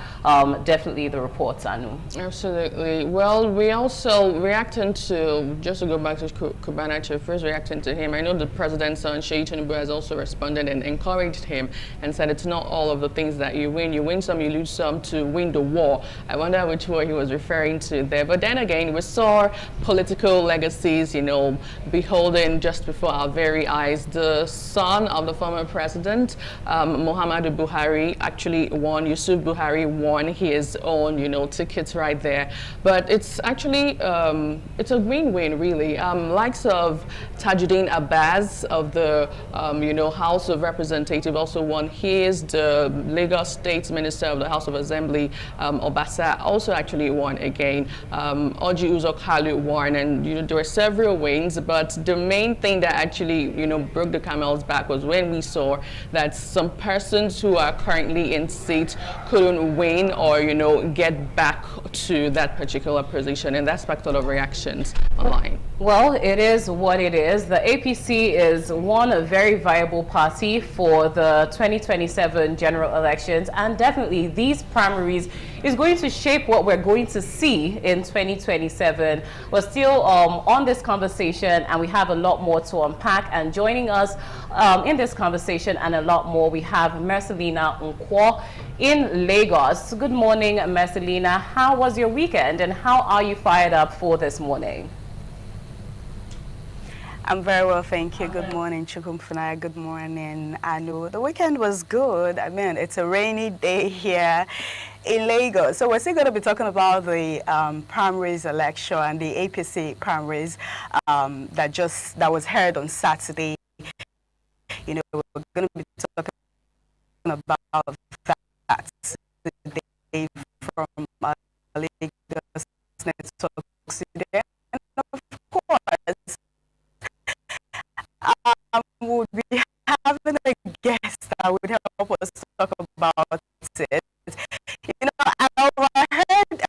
definitely the reports, Anu. Absolutely. Well, we also reacting to, just to go back to Kubanacho, first reacting to him, I know the president's son, Sheyi Tinubu, has also responded and encouraged him and said it's not all of the things that you win. You win some, you lose some to win the war. I wonder which war he was referring to there. But then again, we saw political legacies, you know, beholden just before our very eyes. The son of the former president, Muhammadu Buhari, actually won. Yusuf Buhari won his own, you know, tickets right there. But it's actually, it's a win-win, really. Likes of Tajuddin Abbas of the, you know, House of Representatives also won his. The Lagos State Minister of the House of Assembly, Obasa, also actually won again. Oji Uzor Kalu won, and you know, there were several wins. But the main thing that actually, you know, broke the camel's back was when we saw that some persons who are currently in seat couldn't win or, you know, get back to that particular position, and that's sparked a lot of reactions online. Well, it is what it is. The APC is one very viable party for the 2027 general elections, and definitely these primaries is going to shape what we're going to see in 2027. We're still on this conversation, and we have a lot more to unpack. And joining us in this conversation and a lot more, we have Mercelina Nkwo in Lagos. Good morning, Mercelina. How was your weekend, and how are you fired up for this morning? I'm very well, thank you. Good morning, Chukwumfunaya. Good morning, Anu. The weekend was good. I mean, it's a rainy day here in Lagos. So we're still going to be talking about the primaries election and the APC primaries that was held on Saturday. You know, we're going to be talking about that today from Lagos Network today. And of course, we'll be having a guest that would help us talk about it. You know, I overheard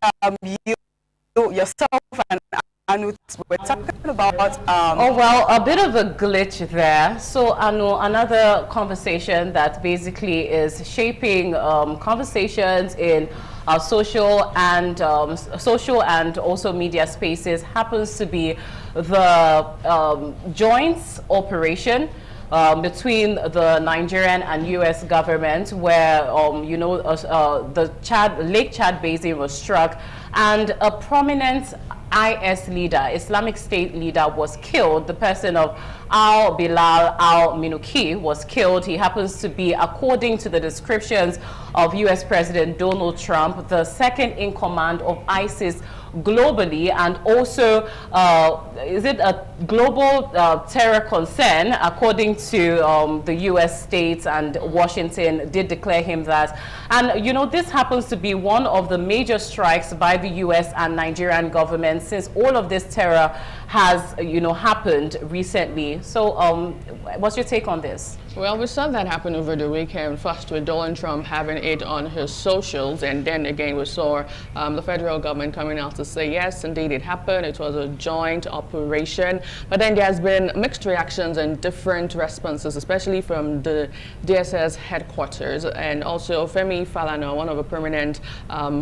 yourself and Anu were talking about... oh, well, a bit of a glitch there. So, Anu, another conversation that basically is shaping conversations in social and also media spaces happens to be the joint operation between the Nigerian and U.S. government, where you know, the Lake Chad Basin was struck, and a prominent IS leader, Islamic State leader, was killed. The person of Al-Bilal al-Minuki was killed. He happens to be, according to the descriptions of U.S. President Donald Trump, the second in command of ISIS globally, and also is it a global terror concern, according to the U.S. states, and Washington did declare him that. And you know, this happens to be one of the major strikes by the U.S. and Nigerian government since all of this terror has, you know, happened recently. So what's your take on this? Well, we saw that happen over the weekend, first with Donald Trump having it on his socials, and then again we saw the federal government coming out to say, yes, indeed it happened, it was a joint operation. But then there's been mixed reactions and different responses, especially from the DSS headquarters, and also Femi Falana, one of the prominent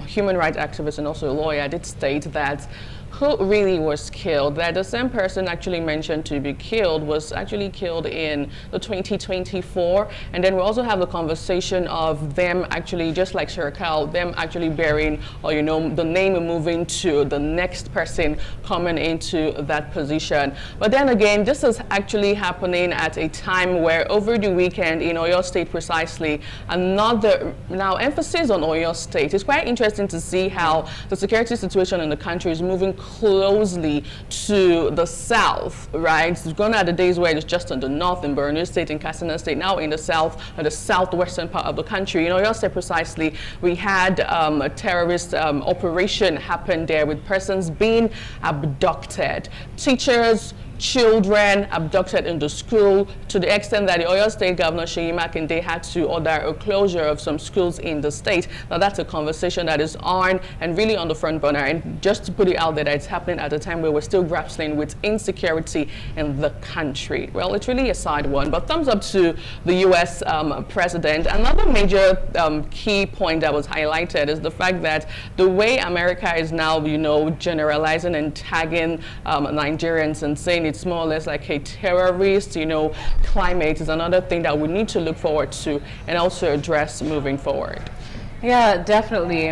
human rights activists and also a lawyer, did state that who really was killed, that the same person actually mentioned to be killed was actually killed in the 2024. And then we also have the conversation of them actually, just like Shirkal, them actually bearing, or you know, the name moving to the next person coming into that position. But then again, this is actually happening at a time where over the weekend in Oyo State precisely, another, now emphasis on Oyo State. It's quite interesting to see how the security situation in the country is moving closely to the south, right? It's gone at the days where it's just in the north, in Borno State, in Katsina State, now in the south, the southwestern part of the country. In Oyo State precisely, we had a terrorist operation happen there with persons being abducted. Teachers, children abducted in the school, to the extent that the Oyo State Governor Seyi Makinde had to order a closure of some schools in the state. Now that's a conversation that is on and really on the front burner. And just to put it out there, that it's happening at a time where we're still grappling with insecurity in the country. Well, it's really a side one, but thumbs up to the U.S. president. Another major key point that was highlighted is the fact that the way America is now, you know, generalizing and tagging Nigerians and saying it's more or less like a terrorist, you know, climate is another thing that we need to look forward to and also address moving forward. Yeah, definitely.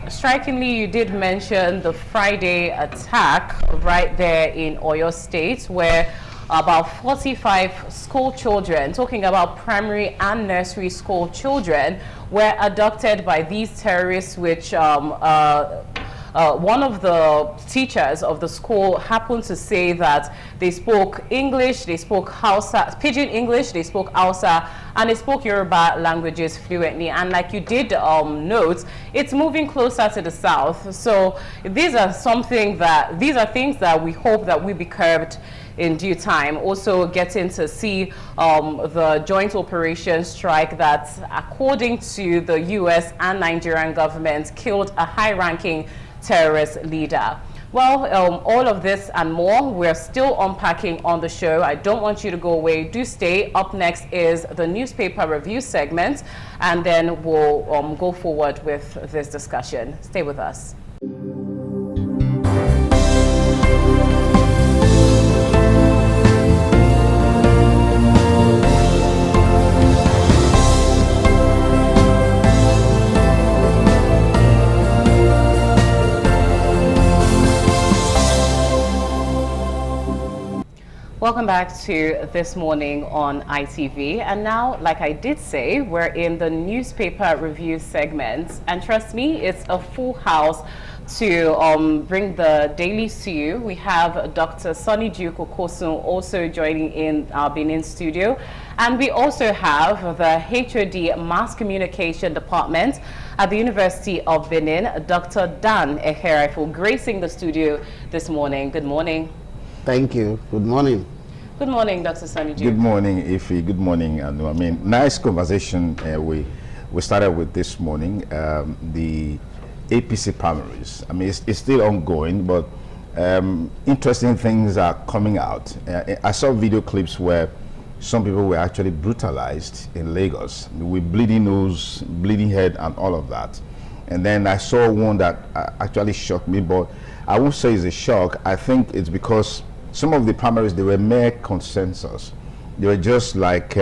Strikingly, you did mention the Friday attack right there in Oyo State, where about 45 school children, talking about primary and nursery school children, were abducted by these terrorists, which one of the teachers of the school happened to say that they spoke English, they spoke Hausa, Pidgin English, they spoke Hausa, and they spoke Yoruba languages fluently. And like you did note, it's moving closer to the south. So these are things that we hope that will be curbed in due time. Also getting to see the joint operation strike that, according to the US and Nigerian government, killed a high-ranking terrorist leader. Well, all of this and more, we're still unpacking on the show. I don't want you to go away. Do stay. Up next is the newspaper review segment, and then we'll go forward with this discussion. Stay with us. Welcome back to This Morning on ITV. And now, like I did say, we're in the newspaper review segment. And trust me, it's a full house to bring the dailies to you. We have Dr. Sonny Duke Okosun also joining in our Benin studio. And we also have the HOD Mass Communication Department at the University of Benin, Dr. Dan Eherifo, gracing the studio this morning. Good morning. Thank you. Good morning. Good morning, Dr. Sonny Duke. Good morning, Ife. Good morning, Anu. I mean, nice conversation we started with this morning. The APC primaries. I mean, it's still ongoing, but interesting things are coming out. I saw video clips where some people were actually brutalized in Lagos with bleeding nose, bleeding head, and all of that. And then I saw one that actually shocked me, but I won't say it's a shock. I think it's because some of the primaries, they were mere consensus. They were just like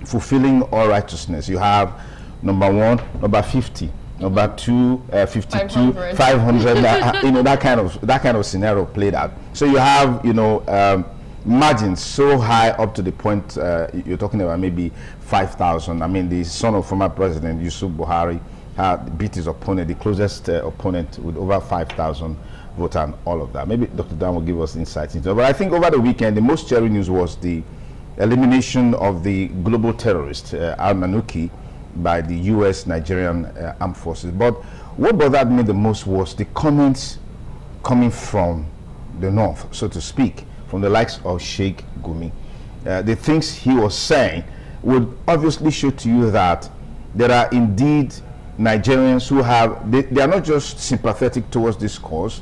fulfilling all righteousness. You have number one, number 50, number two, 52, 500. You know, that kind of scenario played out. So you have, you know, margins so high up to the point you're talking about maybe 5,000. I mean, the son of former President Yusuf Buhari beat his opponent, the closest opponent, with over 5,000 votes and all of that. Maybe Dr. Dan will give us insights into it. But I think over the weekend, the most cheering news was the elimination of the global terrorist, Al-Manuki, by the U.S. Nigerian armed forces. But what bothered me the most was the comments coming from the north, so to speak, from the likes of Sheikh Gumi. The things he was saying would obviously show to you that there are indeed Nigerians who have, they are not just sympathetic towards this cause,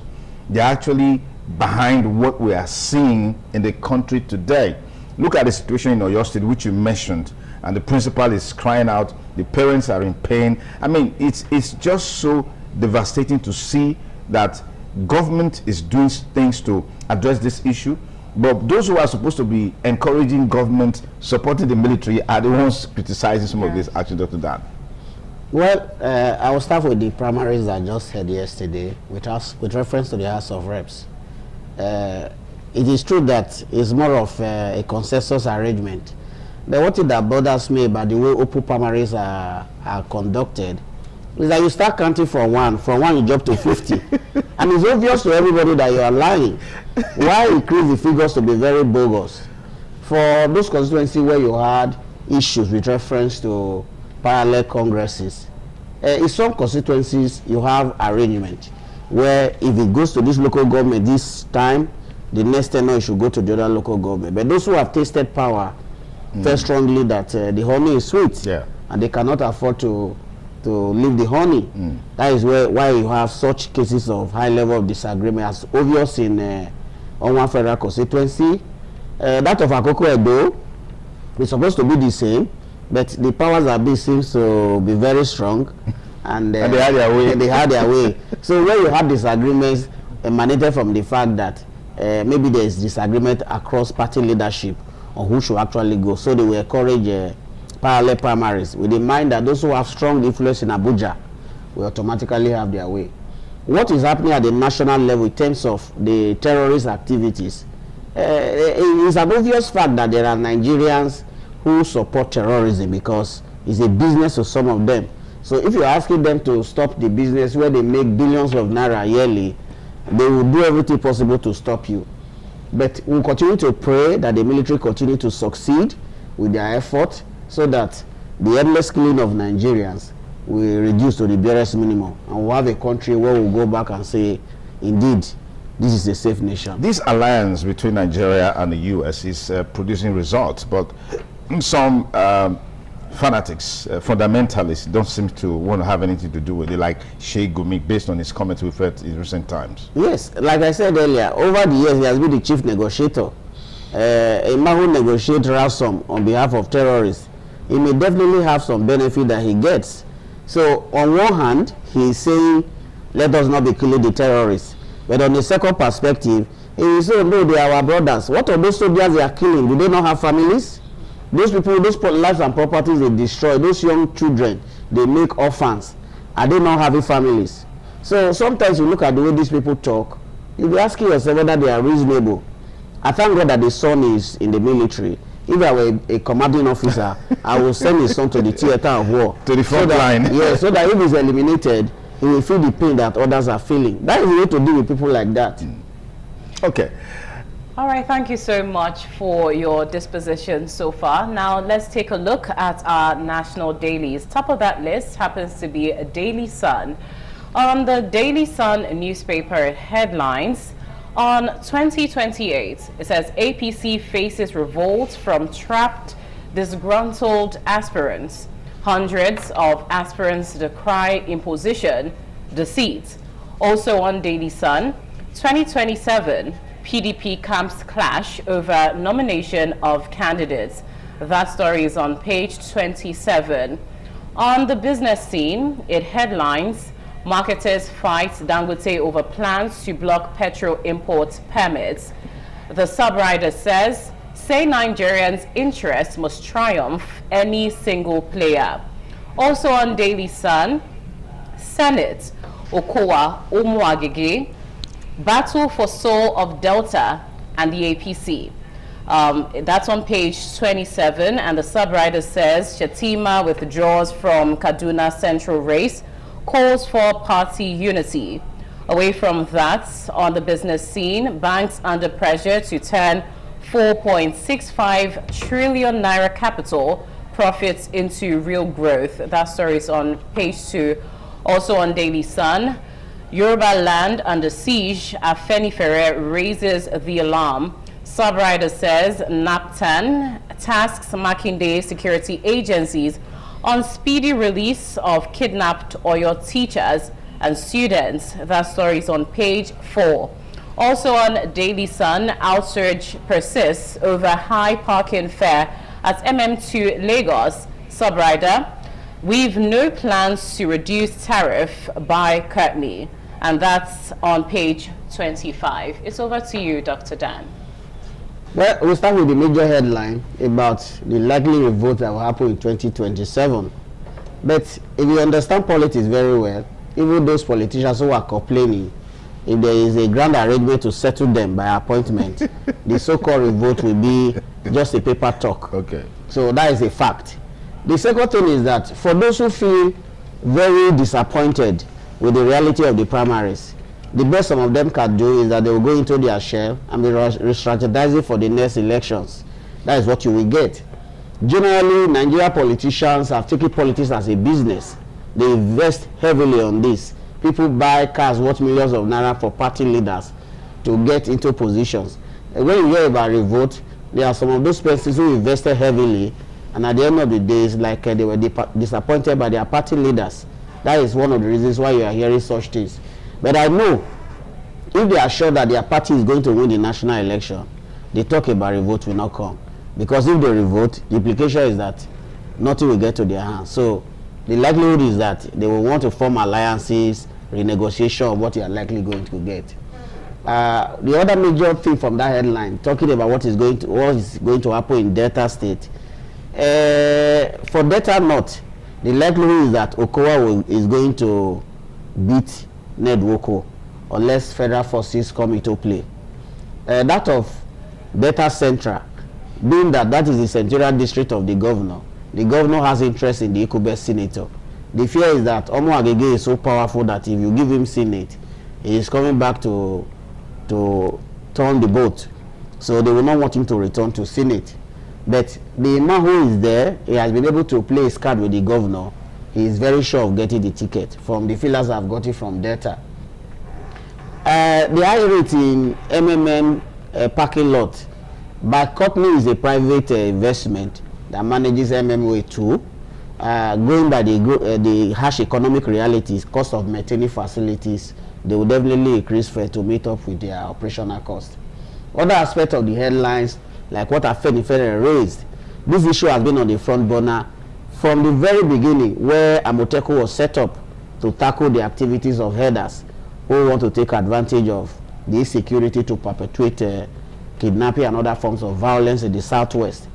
they're actually behind what we are seeing in the country today. Look at the situation in Oyo State, which you mentioned, and the principal is crying out, the parents are in pain. I mean, it's just so devastating to see that government is doing things to address this issue, but those who are supposed to be encouraging government, supporting the military, are the ones criticizing some of this action, Dr. Dan. Well, I will start with the primaries I just had yesterday with reference to the House of Reps. It is true that it's more of a consensus arrangement. But what thing that bothers me about the way open primaries are conducted is that you start counting from one you jump to 50. And it's obvious to everybody that you are lying. Why increase the figures to be very bogus? For those constituencies where you had issues with reference to parallel congresses, in some constituencies you have arrangement where if it goes to this local government this time, the next tenure it should go to the other local government. But those who have tasted power feel strongly that the honey is sweet, and they cannot afford to leave the honey. That is why you have such cases of high level of disagreement as obvious in on one federal constituency. That of Akoko Edo is supposed to be the same, but the powers that be seems to be very strong, and they had their way. They had their way. So where you have disagreements emanated from the fact that maybe there is disagreement across party leadership on who should actually go, so they will encourage parallel primaries with the mind that those who have strong influence in Abuja will automatically have their way. What is happening at the national level in terms of the terrorist activities? It is an obvious fact that there are Nigerians who support terrorism because it's a business to some of them. So if you're asking them to stop the business where they make billions of naira yearly, they will do everything possible to stop you. But we'll continue to pray that the military continue to succeed with their effort so that the endless killing of Nigerians will reduce to the barest minimum, and we'll have a country where we'll go back and say, indeed, this is a safe nation. This alliance between Nigeria and the U.S. is producing results, but some fanatics, fundamentalists, don't seem to want to have anything to do with it, like Sheikh Gumi, based on his comments we've heard in recent times. Yes, like I said earlier, over the years he has been the chief negotiator. A man who negotiates ransom on behalf of terrorists, he may definitely have some benefit that he gets. So on one hand, he is saying, let us not be killing the terrorists. But on the second perspective, he is saying, no, they are our brothers. What are those soldiers they are killing? Do they not have families? Those people, those lives and properties they destroy, those young children they make orphans, are they not having families? So sometimes you look at the way these people talk, you'll be asking yourself whether they are reasonable. I thank God that the son is in the military. If I were a commanding officer, I will send his son to the theater of war. To the front line. Yeah, so that if he's eliminated, he will feel the pain that others are feeling. That is the way to deal with people like that. Okay. All right, thank you so much for your disposition so far. Now let's take a look at our national dailies. Top of that list happens to be a Daily Sun. On the Daily Sun newspaper headlines, on 2028, it says APC faces revolt from trapped, disgruntled aspirants. Hundreds of aspirants decry imposition, deceit. Also on Daily Sun, 2027, PDP camps clash over nomination of candidates. That story is on page 27. On the business scene, it headlines, marketers fight Dangote over plans to block petrol import permits. The subrider says, say Nigerians' interests must triumph any single player. Also on Daily Sun, Senate, Okowa Umuagege, battle for soul of Delta and the APC. That's on page 27, and the subrider says Shatima withdraws from Kaduna Central race, calls for party unity. Away from that, on the business scene, banks under pressure to turn 4.65 trillion naira capital profits into real growth. That story is on page 2. Also on Daily Sun, Yoruba land under siege, Afenifere raises the alarm. Subrider says NAPTAN tasks Makinde security agencies on speedy release of kidnapped Oyo teachers and students. That story is on page 4. Also on Daily Sun, outsurge persists over high parking fare at MM2 Lagos. Subrider, we've no plans to reduce tariff by Courtney. and that's on page 25. It's over to you, Dr. Dan. Well, we'll start with the major headline about the likely revolt that will happen in 2027. But if you understand politics very well, even those politicians who are complaining, if there is a grand arrangement to settle them by appointment, the so-called revolt will be just a paper talk. Okay. So that is a fact. The second thing is that for those who feel very disappointed with the reality of the primaries, the best some of them can do is that they will go into their shell and be re-strategizing for the next elections. That is what you will get. Generally, Nigerian politicians have taken politics as a business. They invest heavily on this. People buy cars worth millions of naira for party leaders to get into positions. And when you hear about revolt, there are some of those persons who invested heavily, and at the end of the day, it's like they were disappointed by their party leaders. That is one of the reasons why you are hearing such things. But I know if they are sure that their party is going to win the national election, the talk about revolt will not come. Because if they revolt, the implication is that nothing will get to their hands. So the likelihood is that they will want to form alliances, renegotiation of what you are likely going to get. The other major thing from that headline, talking about what is going to happen in Delta State. For Delta North, the likelihood is that Okada is going to beat Nedwoko unless federal forces come into play. That of Delta Central, being that is the senatorial district of the governor has interest in the Ikube senator. The fear is that Omo Agege is so powerful that if you give him Senate, he is coming back to turn the boat. So they will not want him to return to Senate. But the man who is there, he has been able to play his card with the governor. He is very sure of getting the ticket from the feelers I've got it from Delta. The high rate in MMM parking lot by company is a private investment that manages MMWay 2. Going by the harsh economic realities, cost of maintaining facilities, they will definitely increase fare to meet up with their operational cost. Other aspects of the headlines, like what Afenifere raised, this issue has been on the front burner from the very beginning, where Automotive was set up to tackle the activities of headers who want to take advantage of the insecurity to perpetuate kidnapping and other forms of violence in the Southwest.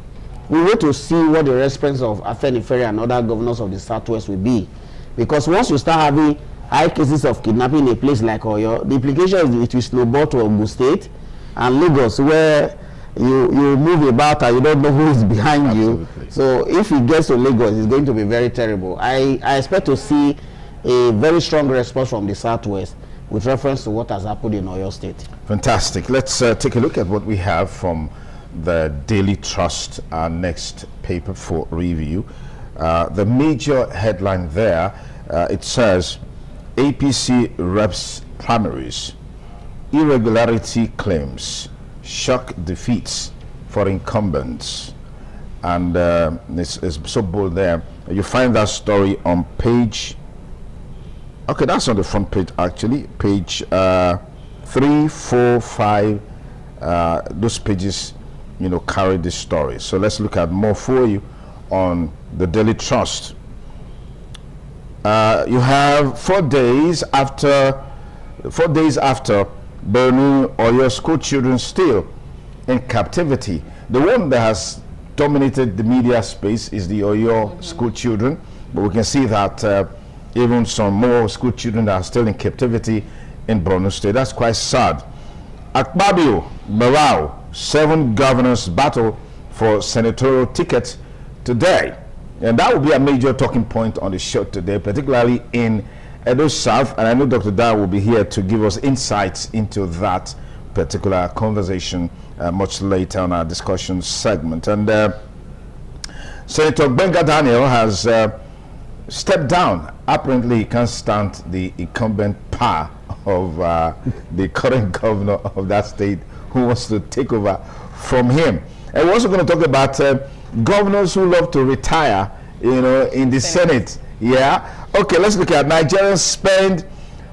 We want to see what the response of Afenifere and other governors of the Southwest will be. Because once you start having high cases of kidnapping in a place like Oyo, the implication is it will snowball to Ogun State and Lagos, where you move about and you don't know who is behind Absolutely. You. So if it gets to Lagos, it's going to be very terrible. I expect to see a very strong response from the Southwest with reference to what has happened in Oyo State. Fantastic. Let's take a look at what we have from the Daily Trust, our next paper for review. The major headline there, it says, APC reps primaries, irregularity claims, shock defeats for incumbents. And it's so bold there. You find that story on page, okay, that's on the front page actually, page 3, 4, 5, those pages, you know, carry this story. So let's look at more for you on the Daily Trust. You have 4 days after Benin, Oyo school children still in captivity. The one that has dominated the media space is the Oyo school children, but we can see that even some more school children that are still in captivity in Borno State. That's quite sad. Akpabio, Barao, 7 governors battle for senatorial tickets today. And that will be a major talking point on the show today, particularly in Edo South. And I know Dr. Da will be here to give us insights into that particular conversation much later on our discussion segment. And Senator Benga Daniel has stepped down. Apparently, he can't stand the incumbent power of the current governor of that state who wants to take over from him. And we're also going to talk about governors who love to retire, you know, in the Senate. Yeah. Okay, let's look at Nigerians spend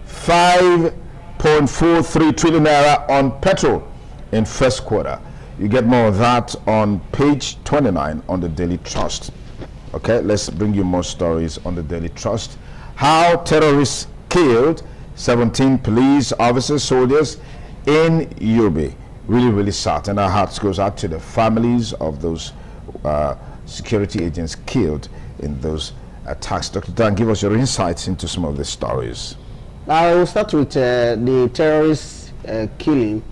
5.43 trillion naira on petrol in first quarter. You get more of that on page 29 on the Daily Trust. Okay, let's bring you more stories on the Daily Trust. How terrorists killed 17 police officers, soldiers in Yobe. Really, really sad. And our hearts goes out to the families of those security agents killed in those attacks. Dr. Dan, give us your insights into some of the stories. I will start with the terrorist killing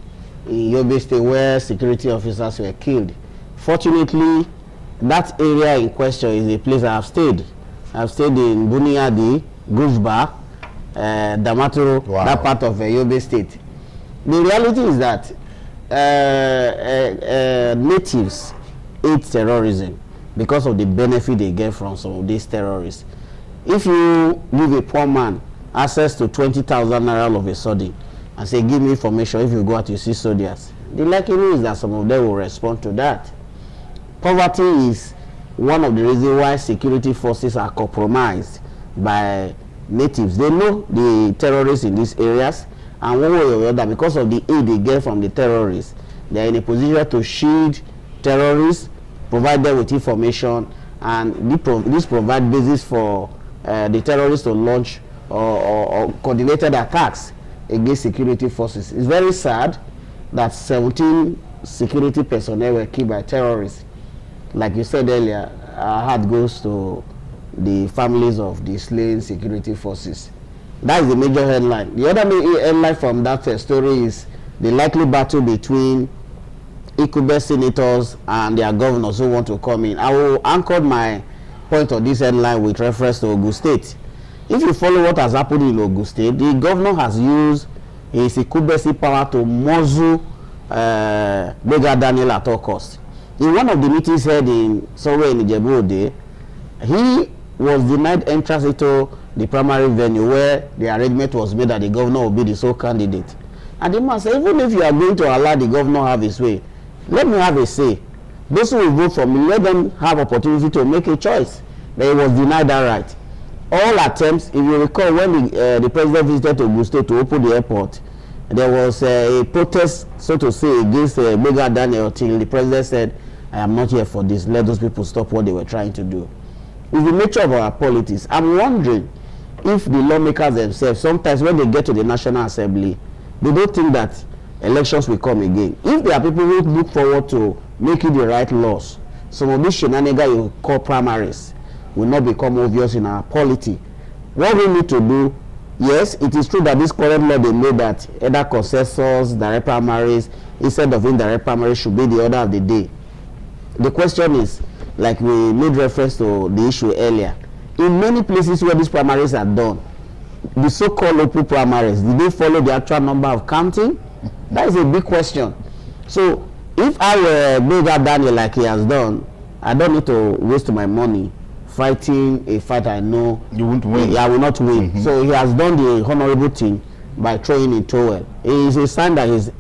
in Yobe State where security officers were killed. Fortunately, that area in question is a place I have stayed. I've stayed in Buniadi, Guzba, Damaturu, that part of Yobe State. The reality is that natives hate terrorism because of the benefit they get from some of these terrorists. If you give a poor man access to 20,000 naira all of a sudden and say, give me information if you go out, you see soldiers, the likelihood is that some of them will respond to that. Poverty is one of the reasons why security forces are compromised by natives. They know the terrorists in these areas, and one way or the other, because of the aid they get from the terrorists, they are in a position to shield terrorists, provide them with information, and this provide basis for the terrorists to launch or coordinated attacks against security forces. It's very sad that 17 security personnel were killed by terrorists. Like you said earlier, our heart goes to the families of the slain security forces. That is the major headline. The other major headline from that story is the likely battle between Ikube senators and their governors who want to come in. I will anchor my point of this headline with reference to Ogun State. If you follow what has happened in Ogun State, the governor has used his Ikubesi power to muzzle Bega Daniel at all costs. In one of the meetings held in somewhere in Ijebu-Ode, he was denied entrance into the primary venue where the arrangement was made that the governor will be the sole candidate. And the man said, even if you are going to allow the governor have his way, let me have a say. Those who will vote for me, let them have opportunity to make a choice. But he was denied that right. All attempts, if you recall, when the president visited Ogun State to open the airport, there was a protest, so to say, against Bega Daniel till the president said, I am not here for this. Let those people stop what they were trying to do. It's the nature of our politics. I'm wondering if the lawmakers themselves, sometimes when they get to the National Assembly, they don't think that elections will come again. If there are people who look forward to making the right laws, some of these shenanigans you call primaries will not become obvious in our polity. What we need to do, yes, it is true that this current law they made that either consensus, direct primaries, instead of indirect primaries should be the order of the day. The question is, like we made reference to the issue earlier, in many places where these primaries are done, the so-called local primaries, did they follow the actual number of counting? That is a big question. So if I were Bega Daniel like he has done, I don't need to waste my money fighting a fight I know you won't win. I will not win. So he has done the honorable thing by throwing in towel. It is a sign that he's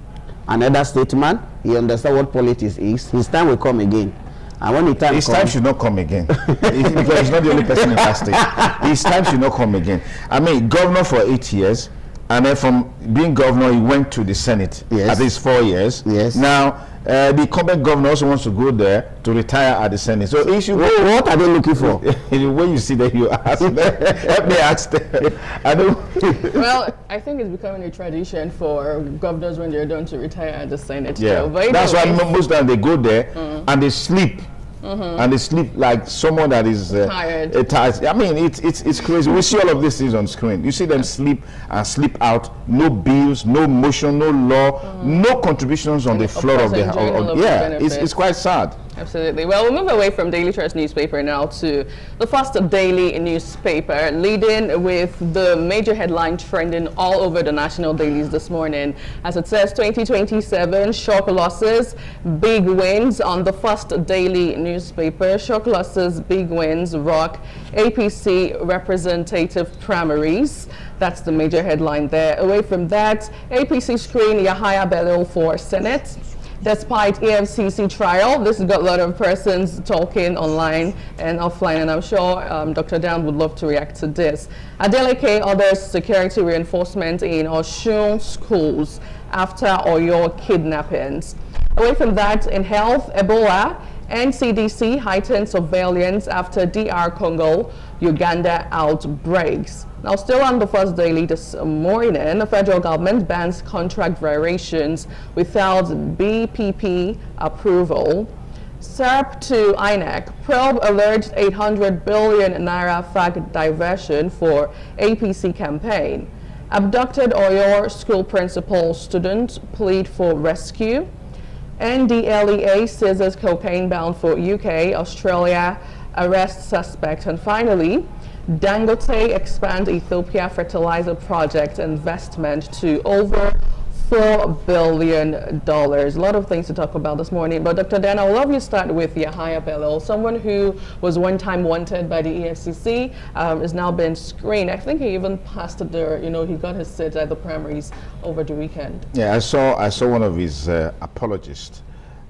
another statesman. He understands what politics is. His time will come again. And when his time should not come again. Because he's not the only person in that state. His time should not come again. I mean, governor for 8 years, and then from being governor, he went to the Senate. Yes. At least 4 years. Yes. Now, the incumbent governor also wants to go there to retire at the Senate. So he should. What are they looking for? When you see that, you ask them. Help me ask them. I don't. Well, I think it's becoming a tradition for governors when they're done to retire at the Senate. Yeah. But that's why most of them they go there and they sleep. And they sleep like someone that is tired. I mean, it's crazy. We see all of these things on screen. You see them sleep and sleep out. No bills, no motion, no law, no contributions on the floor of the house. Yeah, it's quite sad. Absolutely. Well, we'll move away from Daily Trust newspaper now to the first daily newspaper, leading with the major headline trending all over the national dailies this morning. As it says, 2027 shock losses, big wins on the first daily newspaper. Shock losses, big wins, rock APC representative primaries. That's the major headline there. Away from that, APC screen Yahaya Bello for Senate. Despite EFCC trial, this has got a lot of persons talking online and offline, and I'm sure Dr. Dan would love to react to this. Adeleke orders security reinforcement in Osun schools after Oyo kidnappings. Away from that, in health, Ebola, NCDC heightened surveillance after DR Congo, Uganda outbreaks. Now, still on the first daily this morning, the federal government bans contract variations without BPP approval. SERP to INEC, probe alleged 800 billion naira fag diversion for APC campaign. Abducted Oyo school principal student plead for rescue. NDLEA seizes cocaine bound for UK, Australia, arrest suspect. And finally, Dangote expands Ethiopia fertilizer project investment to over $4 billion. A lot of things to talk about this morning. But Dr. Dan, I would love you to start with Yahaya Bello, someone who was one time wanted by the EFCC, has now been screened. I think he even passed the, he got his seat at the primaries over the weekend. Yeah, I saw one of his apologists,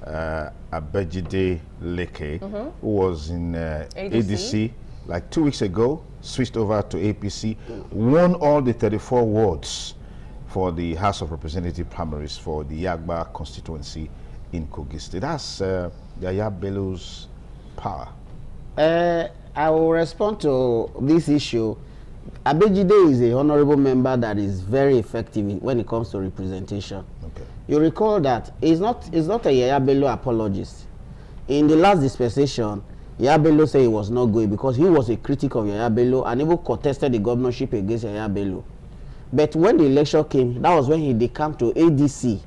Abejide Leke, who was in ADC like 2 weeks ago, switched over to APC, won all the 34 wards for the House of Representative primaries for the Yagba constituency in Kogi State. That's Yahaya Bello's power. I will respond to this issue. Abejide is a honorable member that is very effective when it comes to representation. Okay. You recall that he's not a Yahaya Bello apologist. In the last dispensation, Yahaya Bello said he was not going because he was a critic of Yahaya Bello and even contested the governorship against Yahaya Bello. But when the election came, that was when he decamped to ADC.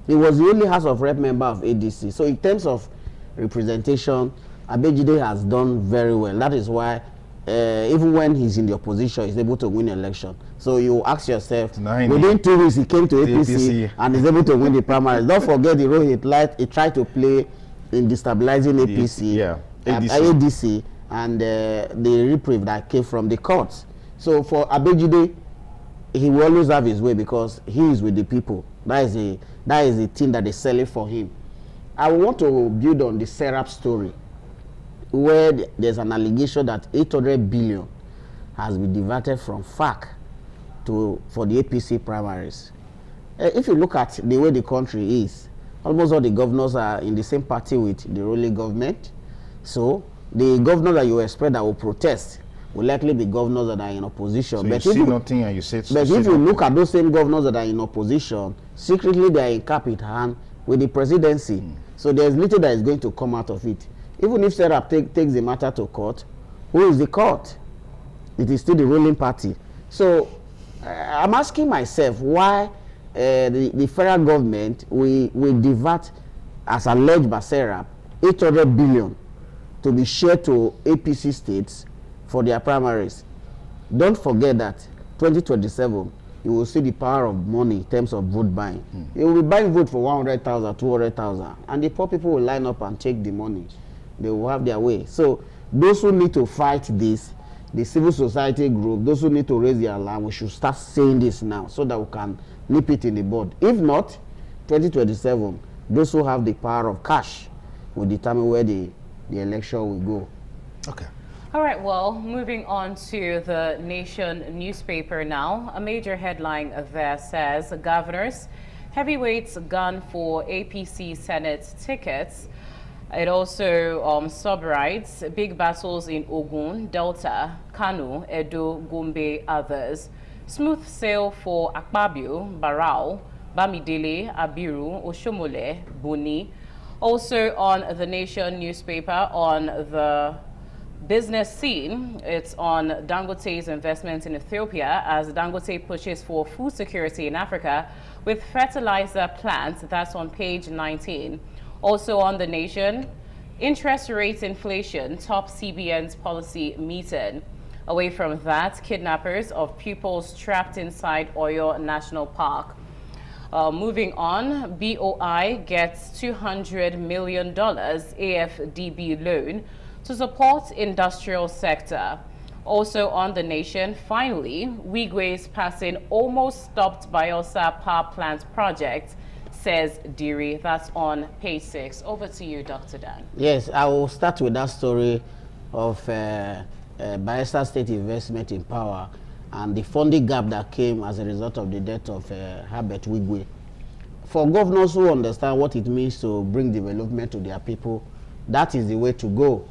He was the only House of Rep member of ADC. So in terms of representation, Abejide has done very well. That is why even when he's in the opposition, he's able to win election. So you ask yourself, within 2 weeks he came to APC and is able to win the primaries. Don't forget the role he tried to play in destabilizing APC, ADC, and the reprieve that came from the courts. So for Abejide, he will always have his way because he is with the people. That is a thing that they sell it for him. I want to build on the Serap story, where there's an allegation that 800 billion has been diverted from FAC for the APC primaries. If you look at the way the country is, almost all the governors are in the same party with the ruling government. So the governor that you expect that will protest will likely be governors that are in opposition. So but you see nothing and you say. But if you look at those same governors that are in opposition, secretly they are in cap in hand with the presidency. So there's little that is going to come out of it. Even if Serap takes the matter to court, who is the court? It is still the ruling party. So I'm asking myself why the federal government will divert, as alleged by Serap, 800 billion to be shared to APC states for their primaries. Don't forget that 2027, you will see the power of money in terms of vote buying. You will be buying vote for 100,000, 200,000, and the poor people will line up and take the money. They will have their way. So those who need to fight this, the civil society group, those who need to raise their alarm, we should start saying this now so that we can nip it in the bud. If not, 2027, those who have the power of cash will determine where the election will go. Okay. All right, well, moving on to the Nation newspaper now. A major headline there says, governors, heavyweights gun for APC Senate tickets. It also sub-writes, big battles in Ogun, Delta, Kano, Edo, Gombe, others. Smooth sail for Akpabio, Barao, Bamidele, Abiru, Oshomole, Buni. Also on the Nation newspaper, on the business scene, it's on Dangote's investment in Ethiopia as Dangote pushes for food security in Africa with fertilizer plants. That's on page 19. Also on the Nation, interest rate inflation top CBN's policy meeting. Away from that, kidnappers of pupils trapped inside Oyo National Park. Moving on, BOI gets $200 million AFDB loan to support industrial sector. Also on the Nation, finally, Wigwe's passing almost stopped Bielsa power plant project, says Diri. That's on page 6. Over to you, Dr. Dan. Yes, I will start with that story of Bielsa State investment in power and the funding gap that came as a result of the death of Herbert Wigwe. For governors who understand what it means to bring development to their people, that is the way to go.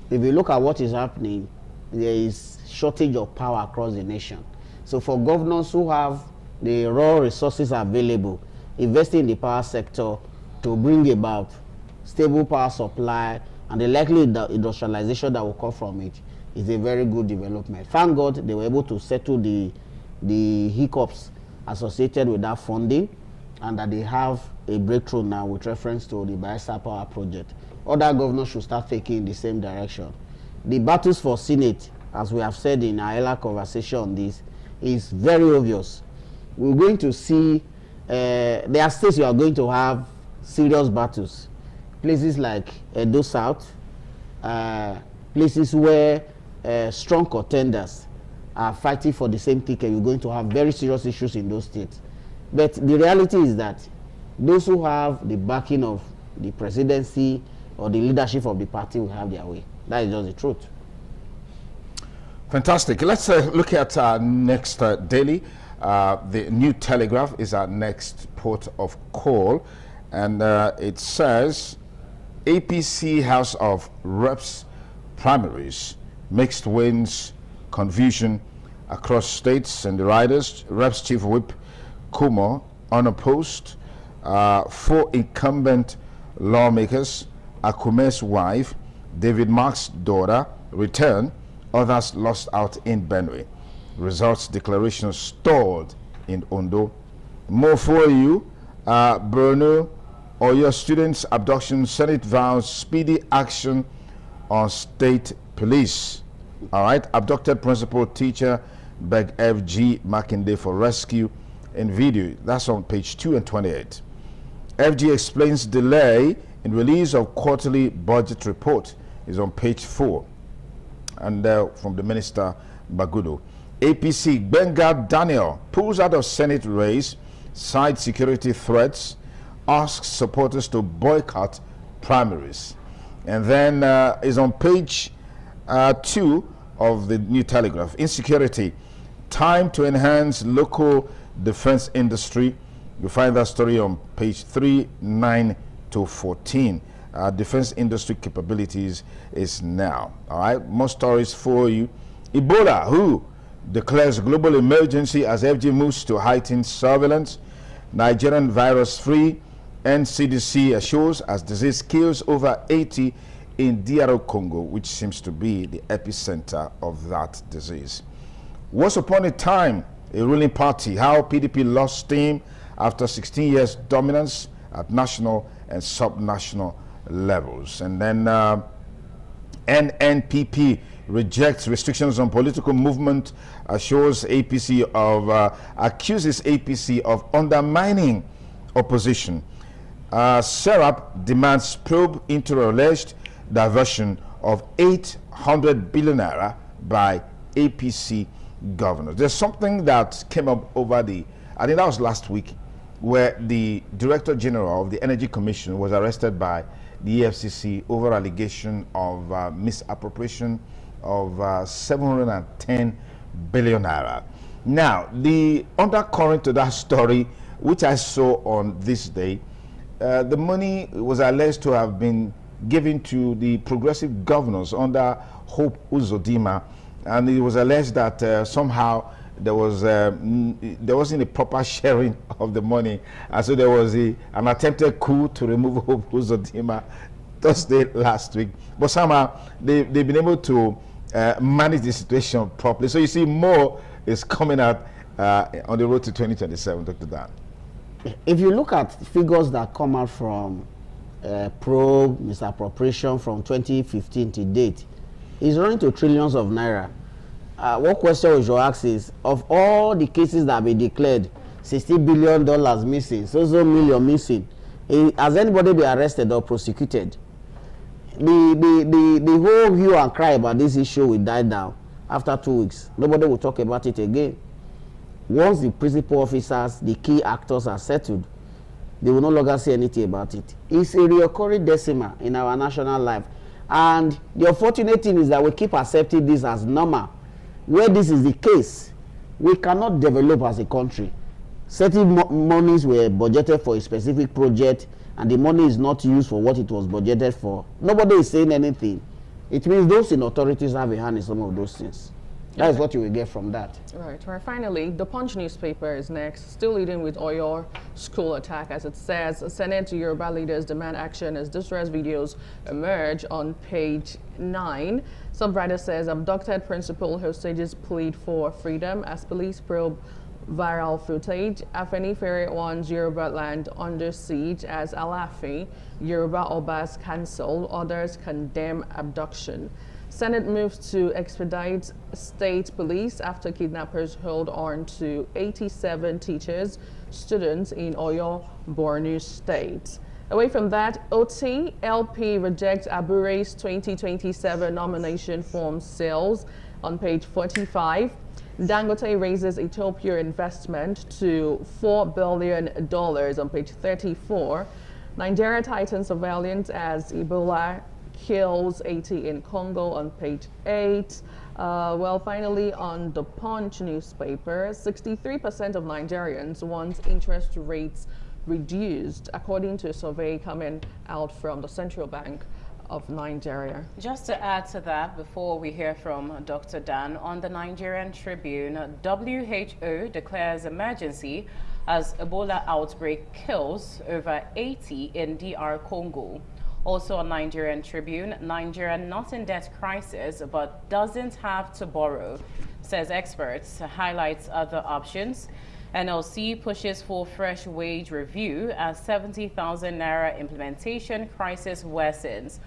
If you look at what is happening, there is shortage of power across the nation. So for governors who have the raw resources available, investing in the power sector to bring about stable power supply and the likely industrialization that will come from it is a very good development. Thank God they were able to settle the hiccups associated with that funding, and that they have a breakthrough now with reference to the Bayelsa Power Project. Other governors should start taking in the same direction. The battles for Senate, as we have said in our earlier conversation on this, is very obvious. We're going to see, there are states you are going to have serious battles. Places like Edo South, places where strong contenders are fighting for the same ticket, you're going to have very serious issues in those states. But the reality is that those who have the backing of the presidency or the leadership of the party will have their way. That is just the truth. Fantastic. Let's look at our next daily. The New Telegraph is our next port of call, and it says APC House of Reps primaries, mixed wins, confusion across states and the riders. Reps Chief Whip Kumo unopposed, 4 incumbent lawmakers, Akume's wife, David Mark's daughter returned, others lost out in Benue. Results declaration stalled in Ondo. More for you, Borno or your students' abduction, Senate vows speedy action on state police. All right, abducted principal teacher beg FG Makinde for rescue in video. That's on page 2 and 28. FG explains delay in release of quarterly budget report is on page 4. And from the minister Bagudo. APC Benga Daniel pulls out of Senate race, side security threats, asks supporters to boycott primaries. And then is on page 2 of the New Telegraph. Insecurity, time to enhance local defense industry. You find that story on page 3, 9 to 14. Defense industry capabilities is now. All right, more stories for you. Ebola, who declares global emergency as FG moves to heightened surveillance. Nigerian virus free. NCDC assures as disease kills over 80 in DR Congo, which seems to be the epicenter of that disease. Once upon a time, a ruling party, how PDP lost steam after 16 years dominance at national and sub-national levels. And then NNPP rejects restrictions on political movement, accuses APC of undermining opposition. Serap demands probe into alleged diversion of 800 billion naira by APC governors. There's something that came up over I think that was last week, where the Director General of the Energy Commission was arrested by the EFCC over allegation of misappropriation of 710 billion naira. Now, the undercurrent to that story, which I saw on this day, the money was alleged to have been given to the progressive governors under Hope Uzodinma, and it was alleged that somehow there wasn't a proper sharing of the money, and so there was an attempted coup to remove Hope Uzodinma Thursday last week. But somehow they've been able to manage the situation properly. So you see, more is coming out on the road to 2027, Dr. Dan. If you look at figures that come out from probe misappropriation from 2015 to date, it's running to trillions of naira. What question we should ask is, of all the cases that have been declared, $60 billion missing, so million missing, has anybody been arrested or prosecuted? The whole hue and cry about this issue will die down after 2 weeks. Nobody will talk about it again. Once the principal officers, the key actors are settled, they will no longer say anything about it. It's a recurring decimal in our national life. And the unfortunate thing is that we keep accepting this as normal. Where this is the case, we cannot develop as a country. Certain monies were budgeted for a specific project, and the money is not used for what it was budgeted for. Nobody is saying anything. It means those in authorities have a hand in some of those things. That is what you will get from that. Right. Finally, the Punch newspaper is next, still leading with Oyo school attack, as it says. Senate Yoruba leaders demand action as distress videos emerge on page 9. Subwriter says abducted principal hostages plead for freedom as police probe viral footage. Afenifere warns Yoruba land under siege as Alafi, Yoruba Obas cancel, others condemn abduction. Senate moves to expedite state police after kidnappers hold on to 87 teachers, students in Oyo, Borno State. Away from that, OTLP rejects Abure's 2027 nomination form sales on page 45. Dangote raises Ethiopia investment to $4 billion on page 34. Nigeria tightens surveillance as Ebola kills 80 in Congo on page 8. Well, finally, on the Punch newspaper, 63% of Nigerians want interest rates reduced, according to a survey coming out from the Central Bank of Nigeria. Just to add to that, before we hear from Dr. Dan, on the Nigerian Tribune, WHO declares emergency as Ebola outbreak kills over 80 in DR Congo. Also on Nigerian Tribune, Nigeria not in debt crisis but doesn't have to borrow, says experts, highlights other options. NLC pushes for fresh wage review as 70,000 naira implementation crisis worsens.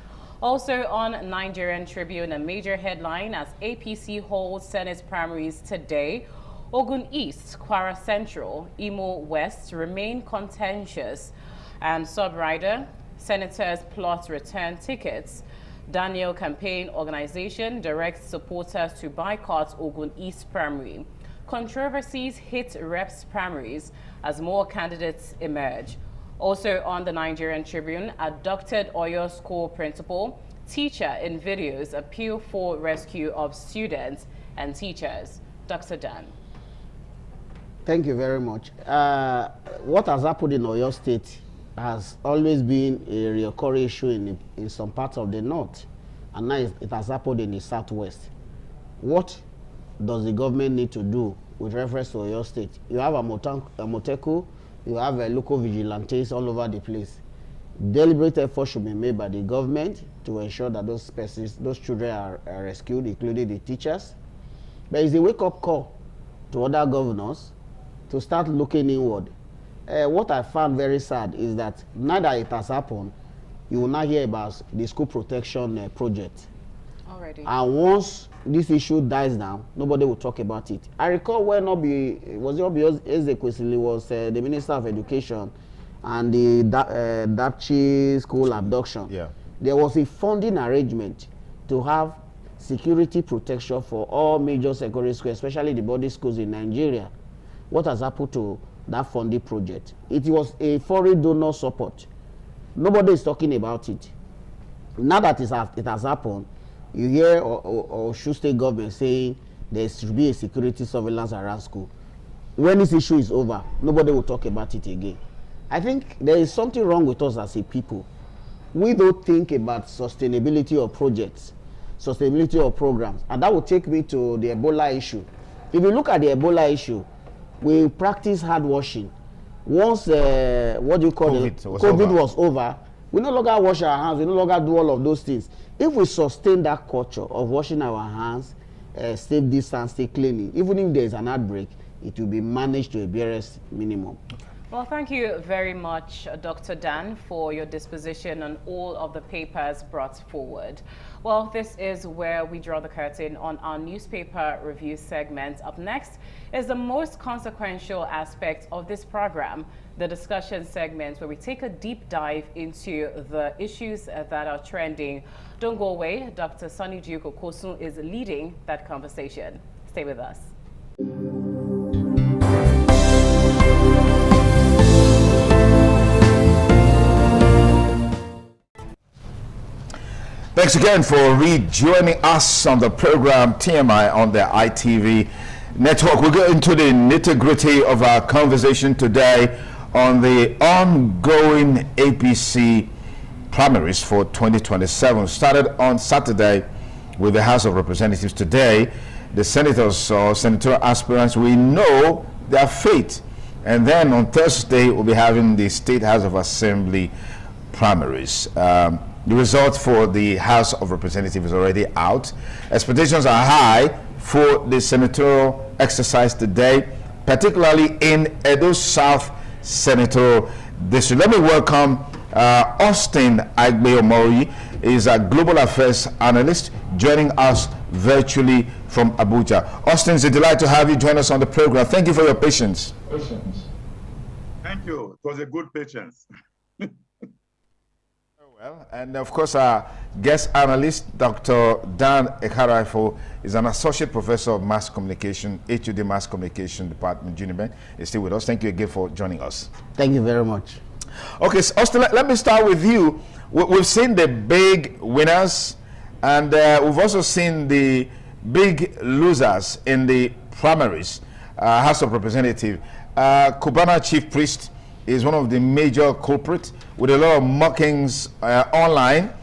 Also on Nigerian Tribune, a major headline as APC holds Senate primaries today. Ogun East, Kwara Central, Imo West remain contentious. And Subwriter, senators plot return tickets. Daniel Campaign Organization directs supporters to boycott Ogun East primary. Controversies hit reps primaries as more candidates emerge. Also on the Nigerian Tribune, abducted Oyo school principal, teacher in videos appeal for rescue of students and teachers. Dr. Dan. Thank you very much. What has happened in Oyo State has always been a recurring issue in some parts of the north, and now it has happened in the southwest. What does the government need to do with reference to Oyo State? You have a Moteku, you have a local vigilantes all over the place. Deliberate effort should be made by the government to ensure that those persons, those children are rescued, including the teachers. But it's a wake-up call to other governors to start looking inward. What I found very sad is that now that it has happened, you will not hear about the school protection project. Already. And once this issue dies down, nobody will talk about it. I recall when was the Minister of Education and the Dapchi school abduction. Yeah. There was a funding arrangement to have security protection for all major secondary schools, especially the boarding schools in Nigeria. What has happened to that funding project? It was a foreign donor support. Nobody is talking about it. Now that it has happened, you hear Osun State government saying there should be a security surveillance around school. When this issue is over, nobody will talk about it again. I think there is something wrong with us as a people. We don't think about sustainability of projects, sustainability of programs, and that will take me to the Ebola issue. If you look at the Ebola issue, we practice hand washing. Once COVID was over, we no longer wash our hands, we no longer do all of those things. If we sustain that culture of washing our hands, stay distance, stay cleaning, even if there is an outbreak, it will be managed to a barest minimum. Well, thank you very much, Dr. Dan, for your disposition on all of the papers brought forward. Well, this is where we draw the curtain on our newspaper review segment. Up next is the most consequential aspect of this program, the discussion segment, where we take a deep dive into the issues that are trending. Don't go away. Dr. Sonny Juko Kosun is leading that conversation. Stay with us. Thanks again for rejoining us on the program TMI on the ITV network. We'll go into the nitty-gritty of our conversation today on the ongoing APC primaries for 2027. Started on Saturday with the House of Representatives today. The senators or senatorial aspirants will know their fate. And then on Thursday, we'll be having the State House of Assembly primaries. The result for the House of Representatives is already out. Expectations are high for the senatorial exercise today, particularly in Edo South Senatorial District. Let me welcome Austin Agbeomori. Is a global affairs analyst joining us virtually from Abuja. Austin, it's a delight to have you join us on the program. Thank you for your patience. Thank you. It was a good patience. Well, and of course, our guest analyst, Dr. Dan Ekarifo, is an associate professor of mass communication, HUD Mass Communication Department, Uniben, is still with us. Thank you again for joining us. Thank you very much. Okay, so Austin, let me start with you. We've seen the big winners, and we've also seen the big losers in the primaries. House of Representatives. Cubana Chief Priest is one of the major culprits, with a lot of mockings online,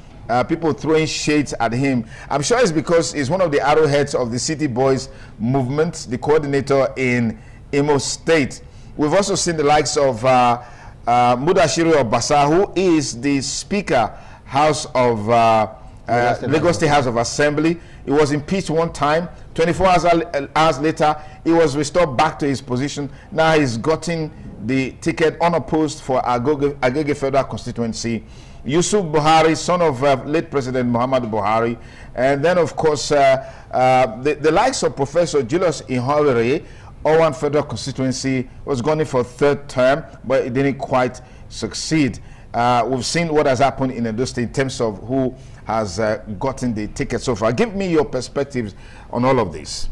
people throwing shades at him. I'm sure it's because he's one of the arrowheads of the City Boys movement, the coordinator in Imo State. We've also seen the likes of Mudashiru Obasa, who is the Speaker House of Lagos State House of Assembly. He was impeached one time. 24 hours later, he was restored back to his position. Now he's gotten the ticket unopposed for Agege Federal Constituency. Yusuf Buhari, son of late President Muhammadu Buhari. And then, of course, the likes of Professor Julius Ihonvere, Owan Federal Constituency, was going in for third term, but it didn't quite succeed. We've seen what has happened in Edo State in terms of who has gotten the ticket so far. Give me your perspectives on all of this.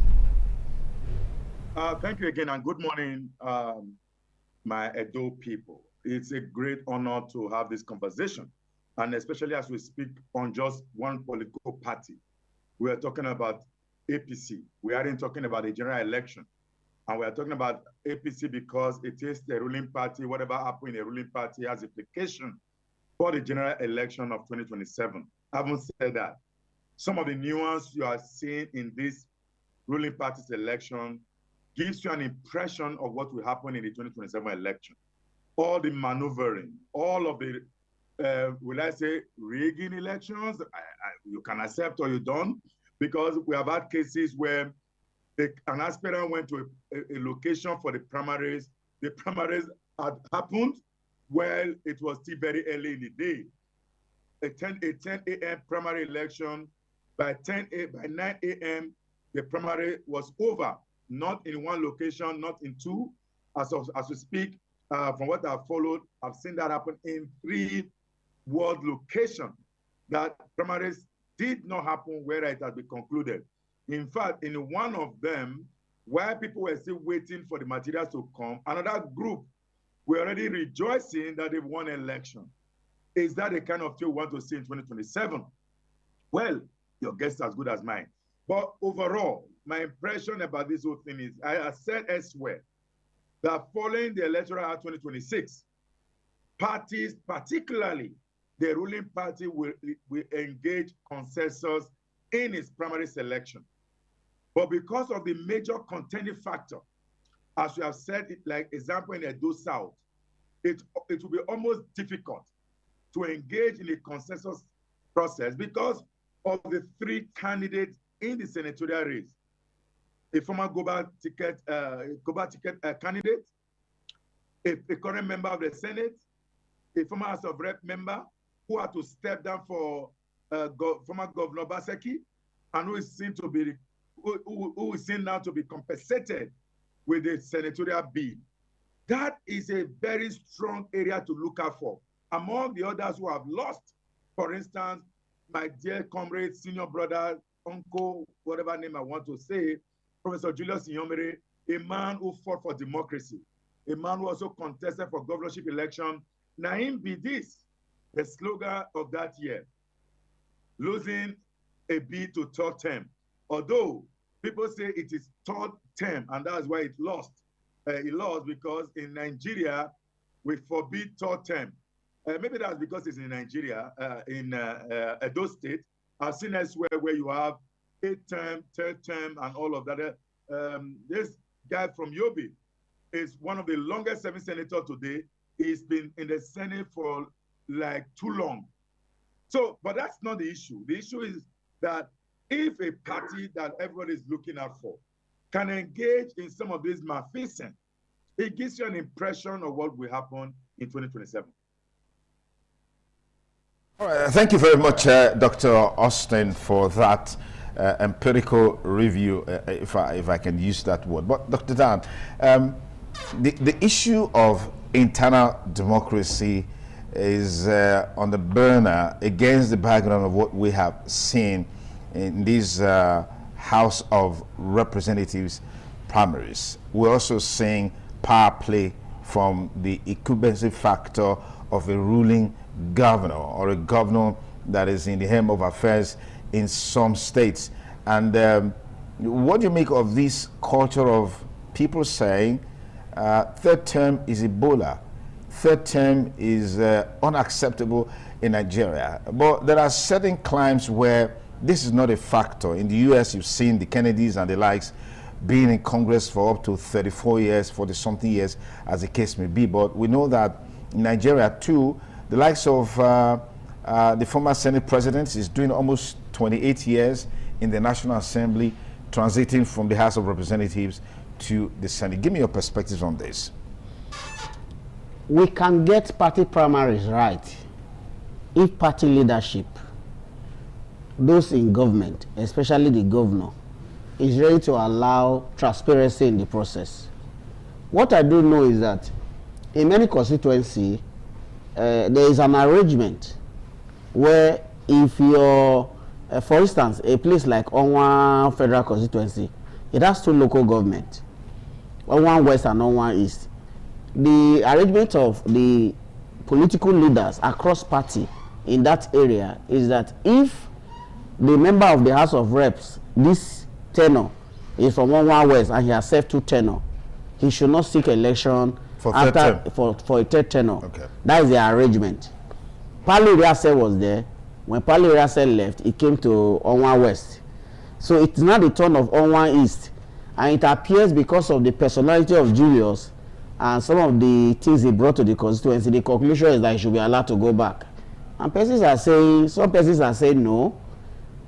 Thank you again, and good morning, my Edo people. It's a great honor to have this conversation, and especially as we speak on just one political party. We are talking about APC. We aren't talking about a general election. And we are talking about APC because it is the ruling party. Whatever happened in the ruling party has implication for the general election of 2027. Having said that, some of the nuance you are seeing in this ruling party's election gives you an impression of what will happen in the 2027 election. All the maneuvering, all of the, will I say, rigging elections, you can accept or you don't, because we have had cases where an aspirant went to a location for the primaries. The primaries had happened while it was still very early in the day. A 10 a.m. primary election, by 9 a.m., the primary was over, not in one location, not in two. As we speak, from what I've followed, I've seen that happen in 3 world locations, that primaries did not happen where it had been concluded. In fact, in one of them, while people were still waiting for the materials to come, another group were already rejoicing that they've won an election. Is that the kind of thing we want to see in 2027? Well, your guess is as good as mine. But overall, my impression about this whole thing is, I said elsewhere, that following the electoral act 2026, parties, particularly the ruling party, will engage consensus in its primary selection. But because of the major contending factor, as we have said, like example in Edo South, it will be almost difficult to engage in a consensus process because of the 3 candidates in the senatorial race. A former global ticket candidate, a current member of the Senate, a former House of Rep member who had to step down for former Governor Baseki, and who is seen to be who is seen now to be compensated with the senatorial bid. That is a very strong area to look out for. Among the others who have lost, for instance, my dear comrade, senior brother, uncle, whatever name I want to say, Professor Julius Ihonvere, a man who fought for democracy, a man who also contested for governorship election. Naim be this, the slogan of that year, losing a bid to 3rd term. Although people say it is 3rd term, and that's why it lost. It lost because in Nigeria, we forbid 3rd term. Maybe that's because it's in Nigeria, in Edo State. I've seen elsewhere where you have 8th term, 3rd term, and all of that. This guy from Yobe is one of the longest serving senators today. He's been in the Senate for like too long. So, but that's not the issue. The issue is that if a party that everybody is looking out for can engage in some of these malfeasance, it gives you an impression of what will happen in 2027. All right, thank you very much, Dr. Austin, for that empirical review, if I can use that word. But Dr. Dan, the issue of internal democracy is on the burner against the background of what we have seen in these House of Representatives primaries. We're also seeing power play from the incumbency factor of a ruling governor or a governor that is in the helm of affairs in some states. And what do you make of this culture of people saying third term is Ebola, third term is unacceptable in Nigeria? But there are certain climes where this is not a factor. In the US, you've seen the Kennedys and the likes being in Congress for up to 34 years, 40-something years, as the case may be. But we know that in Nigeria, too, the likes of the former Senate president is doing almost 28 years in the National Assembly, transiting from the House of Representatives to the Senate. Give me your perspectives on this. We can get party primaries right if party leadership, those in government, especially the governor, is ready to allow transparency in the process. What I do know is that in many constituencies, there is an arrangement where if you're, for instance, a place like Onwa Federal Constituency, it has two local governments, Onwa West and Onwa East. The arrangement of the political leaders across party in that area is that if the member of the House of Reps, this tenor, is from Onwa West and he has served 2 tenor, he should not seek election for a third tenor. Okay. That is the arrangement. Pali Riase was there. When Pali Riase left, he came to Onwa West. So it's not the turn of Onwa East. And it appears because of the personality of Julius and some of the things he brought to the constituency, the conclusion is that he should be allowed to go back. And some persons are saying no.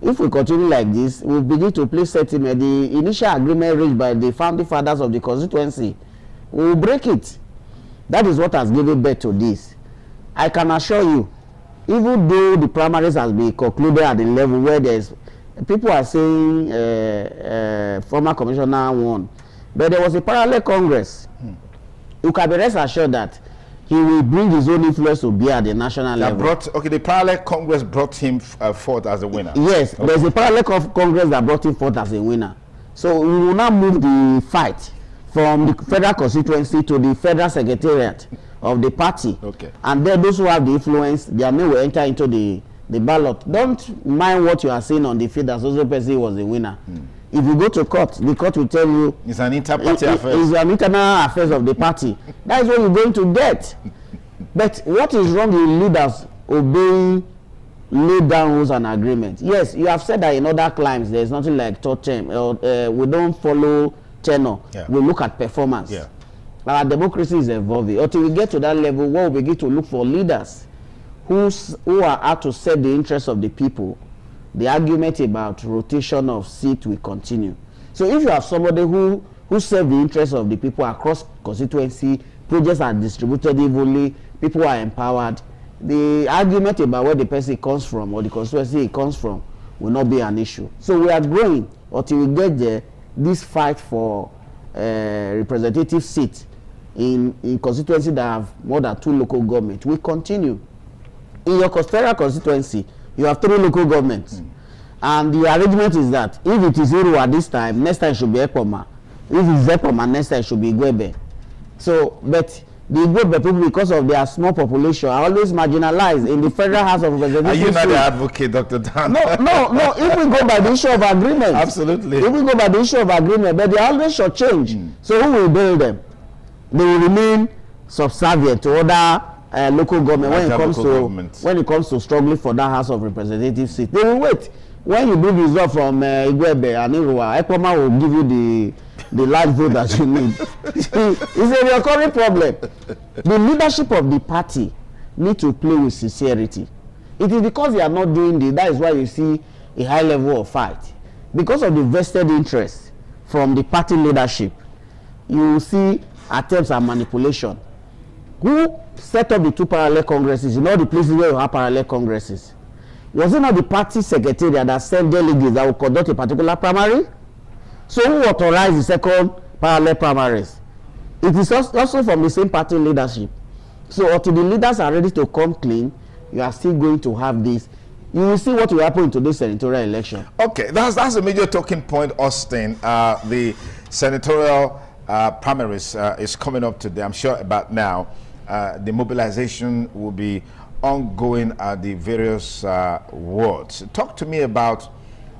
If we continue like this, we'll begin to play settlement. The initial agreement reached by the founding fathers of the constituency, we will break it. That is what has given birth to this. I can assure you, even though the primaries has been concluded at the level where there's people are saying former commissioner won, but there was a parallel Congress. You can be rest assured that he will bring his own influence to bear at the national level. The parallel Congress brought him forth as a winner. Yes, okay. There's a parallel Congress that brought him forth as a winner. So we will now move the fight from the federal constituency to the federal secretariat of the party. Okay. And then those who have the influence, their name will enter into the ballot. Don't mind what you are saying on the field that Social person was the winner. If you go to court, the court will tell you it's an inter-party affair. It's an internal affairs of the party. That is what you're going to get. But what is wrong with leaders obeying laid down rules and agreements? Yes, you have said that in other climes there is nothing like third term. We don't follow tenor. Yeah. We look at performance. Yeah. Our democracy is evolving. Until we get to that level where we begin to look for leaders who are out to serve the interests of the people, the argument about rotation of seat will continue. So if you have somebody who serves the interests of the people across constituency, projects are distributed evenly, people are empowered, the argument about where the person comes from or the constituency it comes from will not be an issue. So we are growing until we get there. This fight for representative seat in constituency that have more than 2 local governments will continue. In your federal constituency, you have 3 local governments. And the arrangement is that if it is Irua this time, next time it should be Epoma. If it's Epoma, next time it should be Igwebe. So, but the Igwebe people, because of their small population, are always marginalized in the Federal House of Representatives. Are you not the advocate, Dr. Dan? No. If we go by the issue of agreement. Absolutely. If we go by the issue of agreement, but they always short change. So who will build them? They will remain subservient to other local government when it comes to struggling for that House of Representatives seat. They will wait. when you bring result from Igwebe and Irua, Ekpoma will give you the large vote that you need. It's a recurring problem. The leadership of the party need to play with sincerity. It is because they are not doing this. That is why you see a high level of fight. Because of the vested interest from the party leadership, you see attempts at manipulation. Who set up the 2 parallel congresses in all the places where you have parallel congresses? Was it not the party secretariat that sent delegates that will conduct a particular primary? So who authorized the second parallel primaries? It is also from the same party leadership. So until the leaders are ready to come clean, you are still going to have this. You will see what will happen in today's senatorial election. Okay, that's a major talking point, Austin. The senatorial primaries is coming up today. I'm sure about now. The mobilization will be ongoing at the various wards. Talk to me about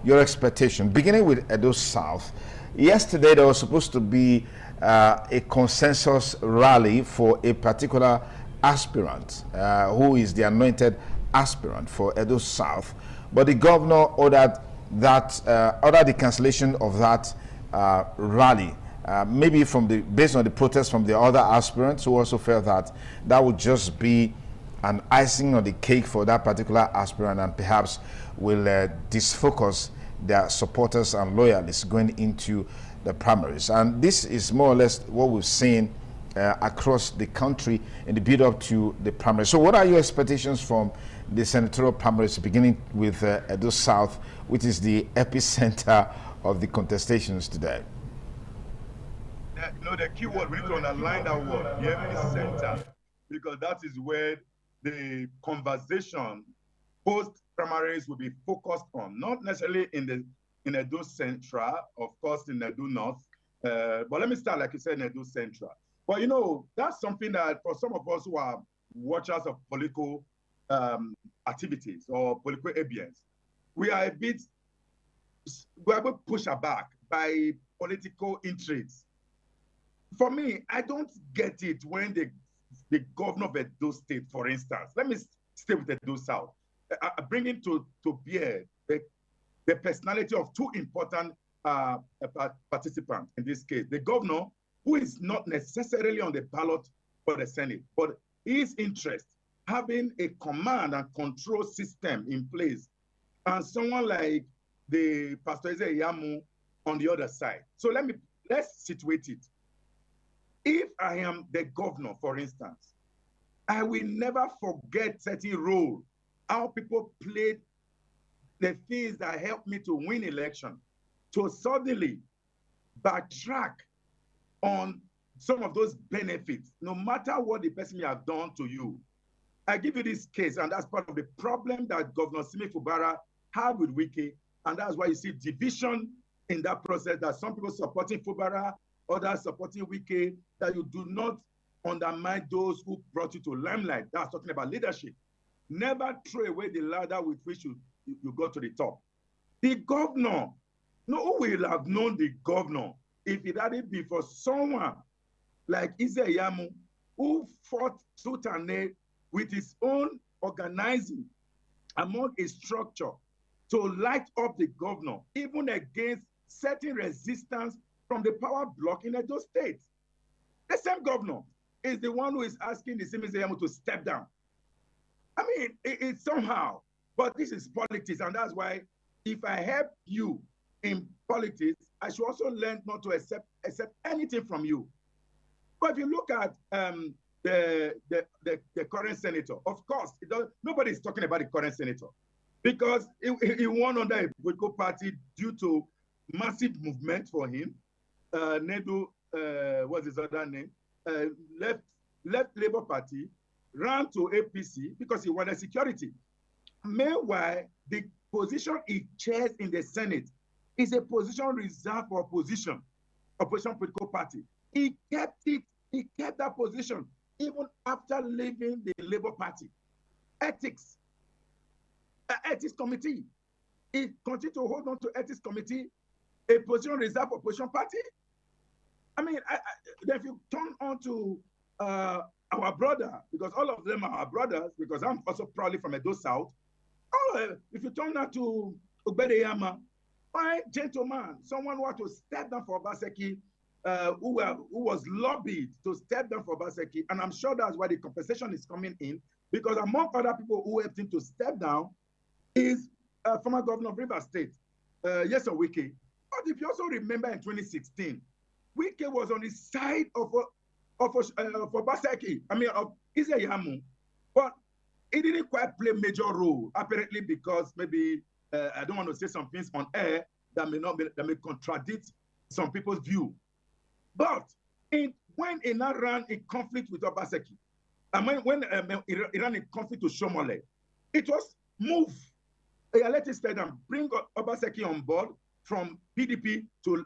your expectation, beginning with Edo South. Yesterday, there was supposed to be a consensus rally for a particular aspirant who is the anointed aspirant for Edo South, but the governor ordered the cancellation of that rally. Maybe based on the protest from the other aspirants who also felt that would just be an icing on the cake for that particular aspirant and perhaps will disfocus their supporters and loyalists going into the primaries. And this is more or less what we've seen across the country in the build up to the primaries. So what are your expectations from the senatorial primaries, beginning with Edo South, which is the epicenter of the contestations today? The key word, we need to underline that word, the epicenter, because that is where the conversation post-primaries will be focused on, not necessarily in Edo Central, of course in Edo North, but let me start, like you said, in Edo Central. But that's something that for some of us who are watchers of political activities or political ambience, we are a bit pushed back by political intrigues. For me, I don't get it when the governor of Edo State, for instance, let me stay with Edo South, bringing to bear the personality of 2 important participants in this case. The governor, who is not necessarily on the ballot for the Senate, but his interest, having a command and control system in place, and someone like the Pastor Yamu on the other side. So let's situate it. If I am the governor, for instance, I will never forget certain role, how people played the things that helped me to win election, to suddenly backtrack on some of those benefits, no matter what the person may have done to you. I give you this case, and that's part of the problem that Governor Simi Fubara had with Wike, and that's why you see division in that process, that some people supporting Fubara, others supporting Wike, that you do not undermine those who brought you to limelight. That's talking about leadership. Never throw away the ladder with which you got to the top. The governor, who will have known the governor if it hadn't been for someone like Yamu, who fought tooth and nail with his own organizing among a structure to light up the governor, even against certain resistance from the power bloc in Edo State. The same governor is the one who is asking the same Yamu to step down. I mean, it's somehow, but this is politics, and that's why if I help you in politics, I should also learn not to accept anything from you. But if you look at the current senator, of course, nobody is talking about the current senator, because he won under a political party due to massive movement for him. Nedu, what's his other name? Left Labour Party, ran to APC because he wanted security. Meanwhile, the position he chairs in the Senate is a position reserved for opposition political party. He kept that position even after leaving the Labour Party. Ethics committee. He continued to hold on to ethics committee, a position reserved for opposition party. I mean, if you turn on to our brother, because all of them are our brothers, because I'm also proudly from Edo South. If you turn now to Ugbedeyama, fine gentleman, someone who had to step down for Obaseki, who was lobbied to step down for Obaseki, and I'm sure that's why the compensation is coming in, because among other people who helped him to step down is former governor of Rivers State, yes, Wike. But if you also remember in 2016, Wike was on the side of Obaseki, I mean of Izeyamu, but he didn't quite play a major role, apparently because maybe I don't want to say some things on air that may contradict some people's view. But when Iran ran a conflict with Obaseki, and when he ran a conflict with Shomole, it was move. Let us stay down, bring Obaseki on board from PDP to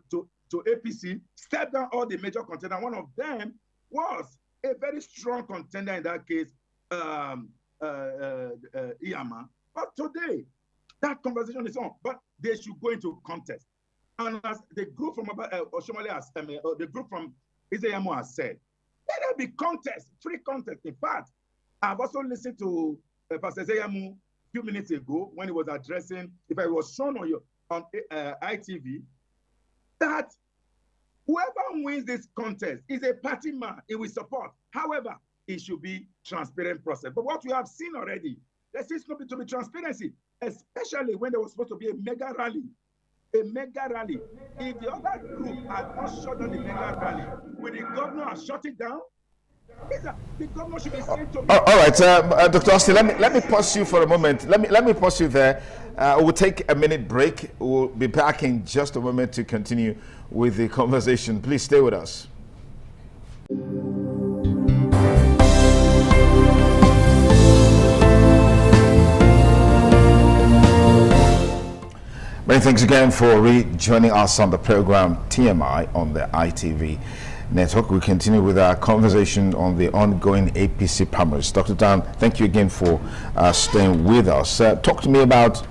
APC, step down all the major contenders. One of them was a very strong contender in that case, Iyama. But today, that conversation is on. But they should go into contest. And as the group from Oshomole has, the group from Izeyamu has said, let there be contest, free contest. In fact, I've also listened to Pastor Izeyamu a few minutes ago when he was addressing, if I was shown on ITV, that whoever wins this contest is a party man, he will support. However, it should be transparent process. But what we have seen already, there seems to be transparency, especially when there was supposed to be a mega rally. A mega rally. If the other group had not shut down the mega rally, would the governor have shut it down? The governor should be sent to me. All right, Dr. Austin, let me pause you for a moment. Let me pause you there. We'll take a minute break. We'll be back in just a moment to continue with the conversation. Please stay with us. Many thanks again for rejoining us on the program TMI on the ITV network. We continue with our conversation on the ongoing APC primaries. Dr. Dan, thank you again for staying with us. Talk to me about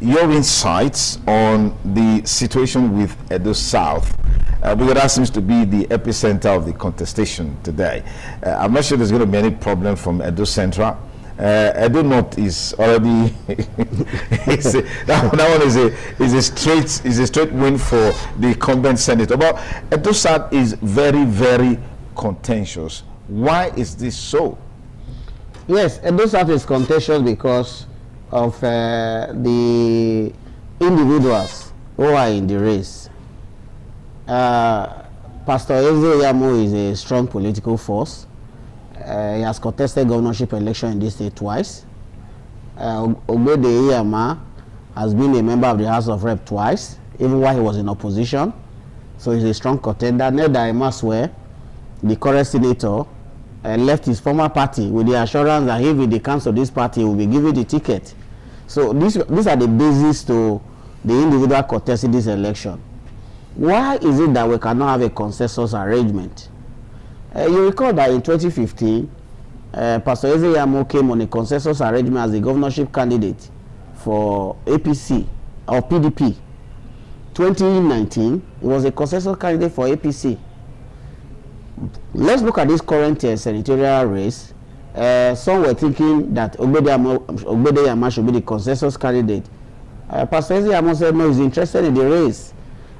your insights on the situation with Edo South, because that seems to be the epicenter of the contestation today. I'm not sure there's going to be any problem from Edo Central. Edo North is already that one is a straight win for the incumbent senator. But Edo South is very, very contentious. Why is this so? Yes, Edo South is contentious because of the individuals who are in the race. Pastor Izeyamu is a strong political force. He has contested governorship election in this state twice. Ogbede has been a member of the House of Rep twice, even while he was in opposition. So he's a strong contender. Neda Emaswe, the current senator, left his former party with the assurance that if he decamped to this party, he will be given the ticket. So these are the basis to the individual contesting this election. Why is it that we cannot have a consensus arrangement? You recall that in 2015, Pastor Izeyamu came on a consensus arrangement as the governorship candidate for APC or PDP. 2019, he was a consensus candidate for APC. Let's look at this current senatorial race. Some were thinking that Ogbedeyama should be the consensus candidate. Pastor Izeyamu said no, he's interested in the race.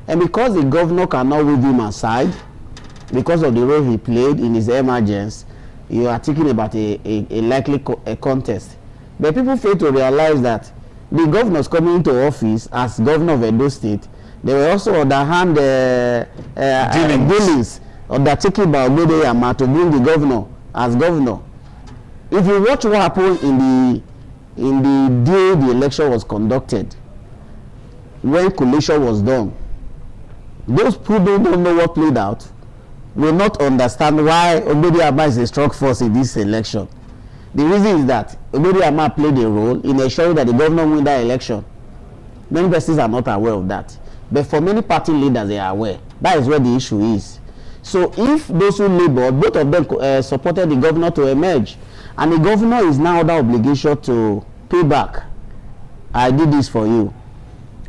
And because the governor cannot wave him aside, because of the role he played in his emergence, you are thinking about a likely contest. But people fail to realize that the governors coming into office as governor of Edo State, they were also underhand dealings undertaken by Ogbedeyama to bring the governor as governor. If you watch what happened in the day the election was conducted, when collation was done, those who don't know what played out will not understand why Ogbedeyama is a strong force in this election. The reason is that Ogbedeyama played a role in ensuring that the governor win that election. Many persons are not aware of that. But for many party leaders, they are aware. That is where the issue is. So if those who labored, both of them supported the governor to emerge, and the governor is now under obligation to pay back. I did this for you.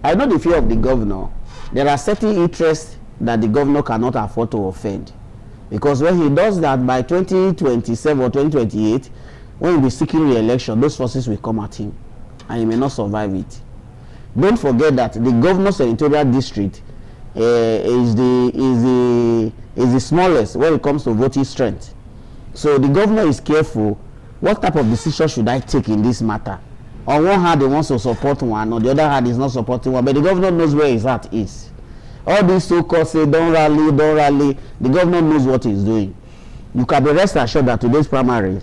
I know the fear of the governor. There are certain interests that the governor cannot afford to offend, because when he does that by 2027 or 2028, when he will be seeking re-election, those forces will come at him and he may not survive it. Don't forget that the governor's senatorial district is the smallest when it comes to voting strength. So the governor is careful. What type of decision should I take in this matter? On one hand, he wants to support one. On the other hand, he's not supporting one. But the governor knows where his heart is. All these so-called say, don't rally, don't rally. The governor knows what he's doing. You can be rest assured that today's primary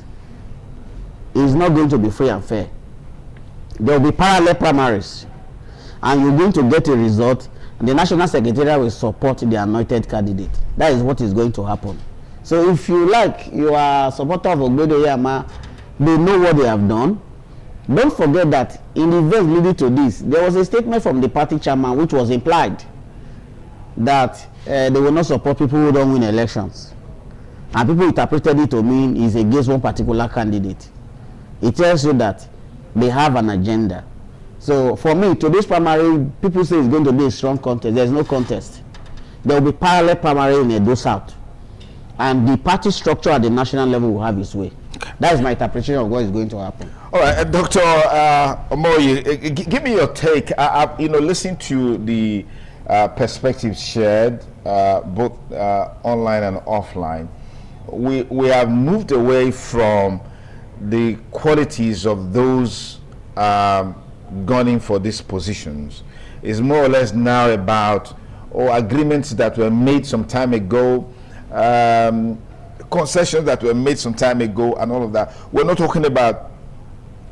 is not going to be free and fair. There will be parallel primaries. And you're going to get a result. And the National Secretariat will support the anointed candidate. That is what is going to happen. So if you like, you are a supporter of Ogbedo Yama, they know what they have done. Don't forget that in the events leading to this, there was a statement from the party chairman which was implied that they will not support people who don't win elections. And people interpreted it to mean is against one particular candidate. It tells you that they have an agenda. So for me, today's primary, people say it's going to be a strong contest. There's no contest. There will be parallel primary in Edo South. And the party structure at the national level will have its way. That is my interpretation of what is going to happen. All right, Dr. Omoye, give me your take. Listening to the perspectives shared, both online and offline, we have moved away from the qualities of those gunning for these positions. It's more or less now about agreements that were made some time ago, concessions that were made some time ago, and all of that. We're not talking about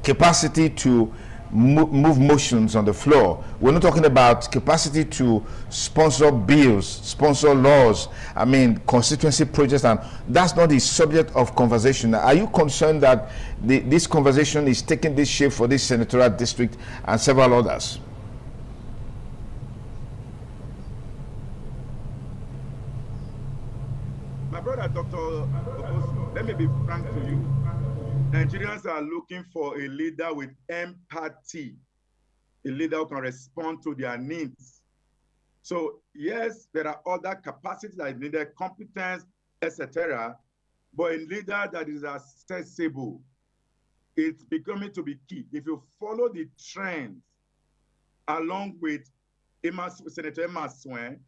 capacity to move motions on the floor. We're not talking about capacity to sponsor bills, sponsor laws, constituency projects, and that's not the subject of conversation. Are you concerned that this conversation is taking this shape for this senatorial district and several others? My brother, Dr. Okosu, let me be frank to you. Nigerians are looking for a leader with empathy, a leader who can respond to their needs. So yes, there are other capacities that are needed, competence, etc. But a leader that is accessible, it's becoming to be key. If you follow the trends along with Senator Emma Swen,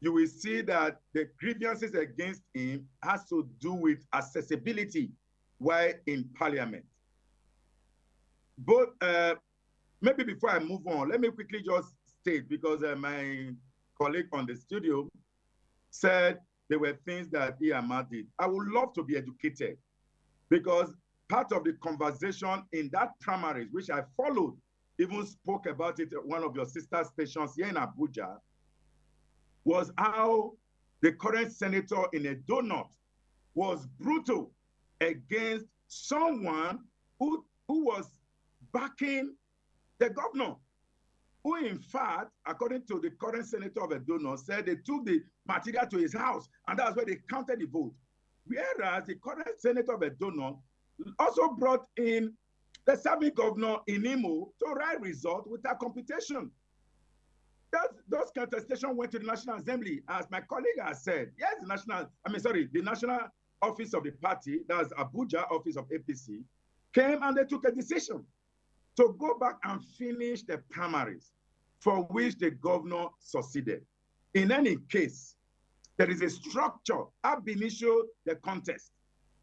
you will see that the grievances against him has to do with accessibility while in parliament. But maybe before I move on, let me quickly just state, because my colleague on the studio said there were things that Iyama did. I would love to be educated, because part of the conversation in that primaries, which I followed, even spoke about it at one of your sister stations here in Abuja, was how the current senator in Edo North was brutal against someone who was backing the governor, who in fact, according to the current senator of Edo North, said they took the material to his house and that's where they counted the vote. Whereas the current senator of Edo North also brought in the serving governor in Imo to write result without computation. Those contestations went to the National Assembly, as my colleague has said. Yes, the National Office of the party, that's Abuja office of APC, came and they took a decision to go back and finish the primaries for which the governor succeeded. In any case, there is a structure ab initio the contest.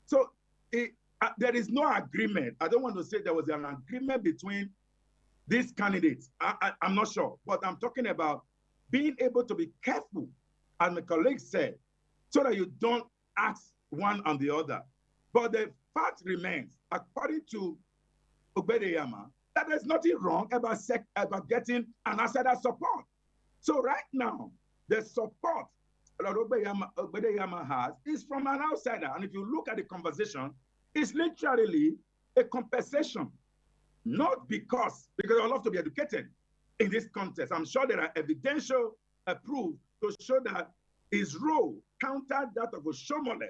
So there is no agreement. I don't want to say there was an agreement between these candidates. I'm not sure, but I'm talking about being able to be careful, as my colleague said, so that you don't ask one on the other. But the fact remains, according to Ogbedo Yama, that there's nothing wrong about getting an outsider support. So right now, the support that Ogbedo Yama has is from an outsider. And if you look at the conversation, it's literally a compensation. Not because I love to be educated in this contest. I'm sure there are evidential proof to show that his role countered that of Oshomole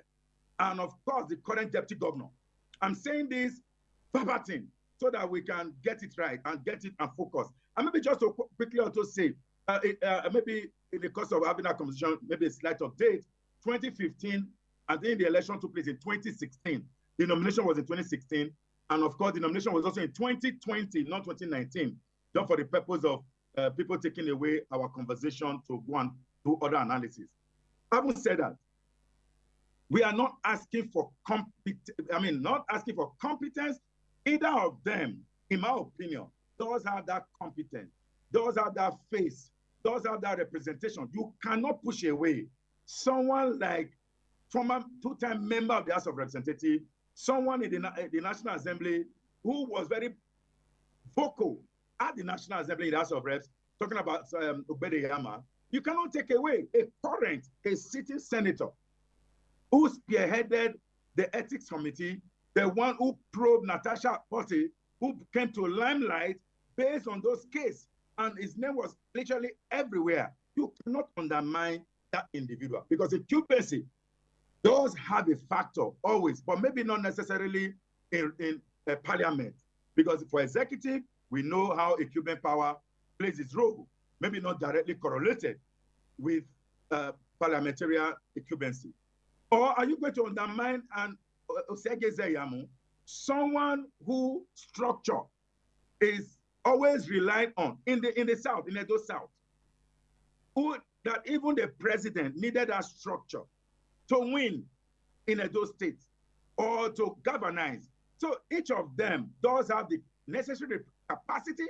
and of course the current deputy governor. I'm saying this verbatim so that we can get it right and get it and focus. And maybe just to quickly also say, maybe in the course of having a conversation, maybe a slight update, 2015, I think the election took place in 2016. The nomination was in 2016. And of course, the nomination was also in 2020, not 2019, just for the purpose of people taking away our conversation to go and do other analysis. Having said that, we are not asking for not asking for competence. Either of them, in my opinion, those have that competence, those have that face, those have that representation. You cannot push away someone like former two-time member of the House of Representatives, someone in the National Assembly who was very vocal at the National Assembly in the House of Reps, talking about Okada. You cannot take away a sitting senator who spearheaded the ethics committee, the one who probed Natasha Potty, who came to limelight based on those cases, and his name was literally everywhere. You cannot undermine that individual because occupancy does have a factor always, but maybe not necessarily in parliament. Because for executive, we know how incumbent power plays its role, maybe not directly correlated with parliamentary incumbency. Or are you going to undermine someone who structure is always relied on in the South, in Edo South, who that even the president needed that structure to win in Edo State or to governize. So each of them does have the necessary capacity,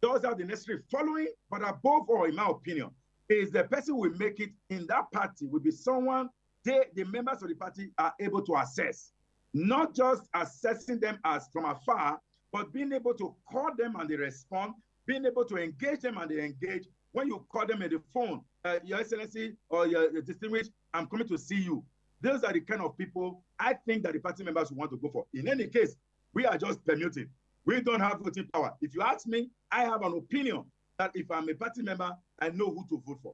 does have the necessary following, but above all, in my opinion, is the person who will make it in that party will be someone the members of the party are able to assess. Not just assessing them as from afar, but being able to call them and they respond, being able to engage them and they engage. When you call them on the phone, Your Excellency or your distinguished, I'm coming to see you. Those are the kind of people I think that the party members want to go for. In any case, we are just permuting. We don't have voting power. If you ask me, I have an opinion that if I'm a party member, I know who to vote for.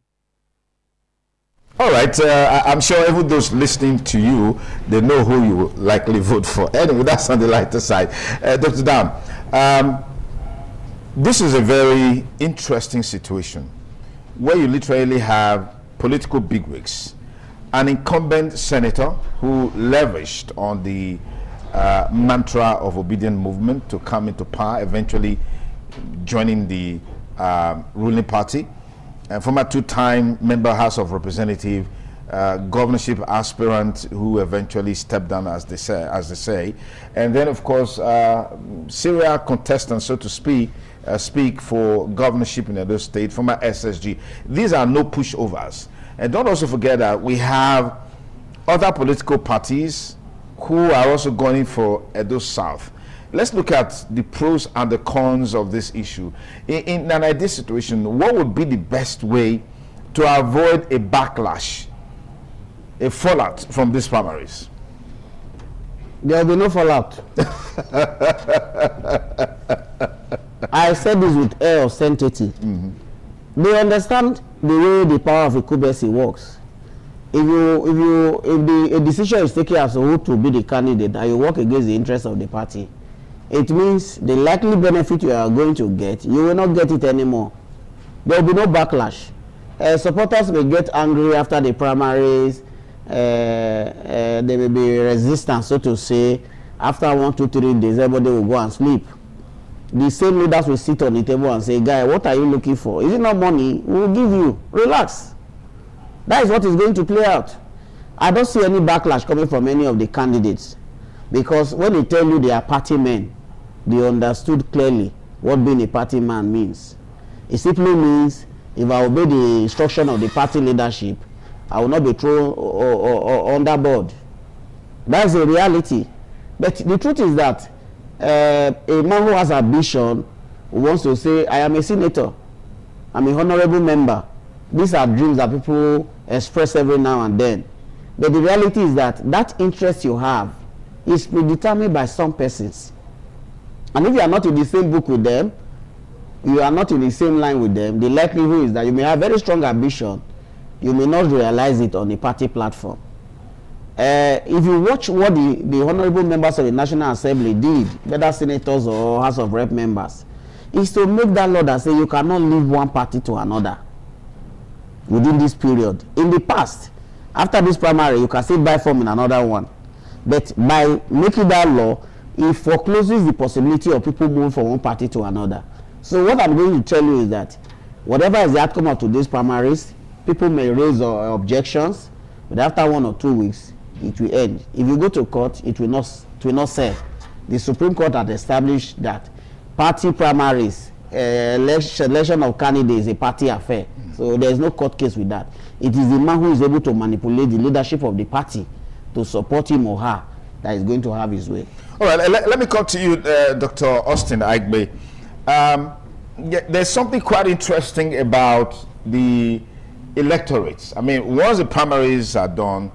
All right, I'm sure even those listening to you, they know who you will likely vote for. Anyway, that's on the lighter side. Dr. Dam, this is a very interesting situation where you literally have political bigwigs, an incumbent senator who leveraged on the mantra of obedient movement to come into power, eventually joining the ruling party. Former two-time member House of Representative, governorship aspirant who eventually stepped down, as they say, and then of course serial contestant, so to speak for governorship in Edo State, former SSG. These are no pushovers, and don't also forget that we have other political parties who are also going for Edo South. Let's look at the pros and the cons of this issue. In an ideal situation, what would be the best way to avoid a backlash, a fallout from these primaries? There will be no fallout. I said this with air of sanctity. They understand the way the power of incumbency works. If a decision is taken as to who to be the candidate and you work against the interests of the party, it means the likely benefit you are going to get, you will not get it anymore. There will be no backlash. Supporters may get angry after the primaries. There may be resistance, so to say. After 1, 2, 3 days, everybody will go and sleep. The same leaders will sit on the table and say, guy, what are you looking for? Is it not money? We will give you. Relax. That is what is going to play out. I don't see any backlash coming from any of the candidates, because when they tell you they are party men, they understood clearly what being a party man means. It simply means if I obey the instruction of the party leadership, I will not be thrown underboard. That's the reality. But the truth is that a man who has ambition, who wants to say, I am a senator, I'm a honorable member. These are dreams that people express every now and then. But the reality is that that interest you have is predetermined by some persons. And if you are not in the same book with them, you are not in the same line with them, the likelihood is that you may have very strong ambition, you may not realize it on the party platform. If you watch what the honorable members of the National Assembly did, whether senators or House of Rep members, is to make that law that say you cannot leave one party to another within this period. In the past, after this primary, you can still buy form in another one. But by making that law, it forecloses the possibility of people moving from one party to another. So what I'm going to tell you is that whatever is the outcome of today's primaries, people may raise objections, but after 1 or 2 weeks, it will end. If you go to court, it will not serve. The Supreme Court has established that party primaries, election of candidates is a party affair. So there is no court case with that. It is the man who is able to manipulate the leadership of the party to support him or her that is going to have his way. All right, let me come to you, Dr. Austin Aigbe. There's something quite interesting about the electorates. I mean, once the primaries are done,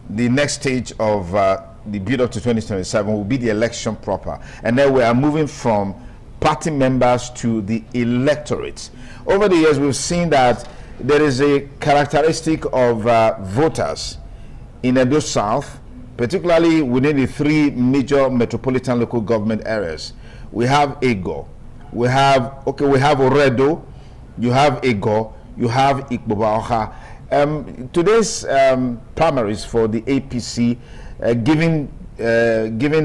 the next stage of the build-up to 2027 will be the election proper. And then we are moving from party members to the electorates. Over the years, we've seen that there is a characteristic of voters in Edo South, particularly within the 3 major metropolitan local government areas. We have Ego, we have Oredo, you have Ego, you have Ikbobaoha. Today's primaries for the APC, given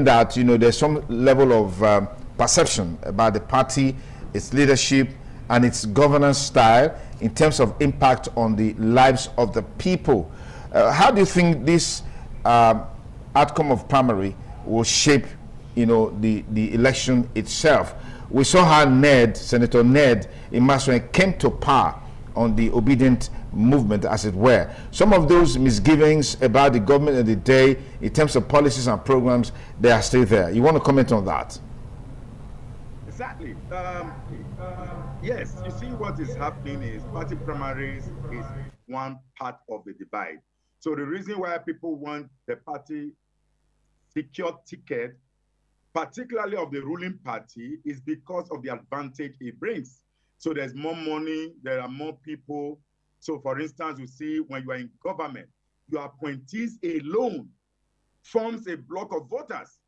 that there's some level of perception about the party, its leadership, and its governance style in terms of impact on the lives of the people. How do you think this outcome of primary will shape, the election itself? We saw how Senator Ned Imasuen came to power on the obedient movement, as it were. Some of those misgivings about the government of the day in terms of policies and programs, they are still there. You want to comment on that? Exactly. Yes, you see what is happening is party primaries is one part of the divide. So the reason why people want the party secure ticket, particularly of the ruling party, is because of the advantage it brings. So there's more money, there are more people. So for instance, you see when you are in government, your appointees alone forms a block of voters.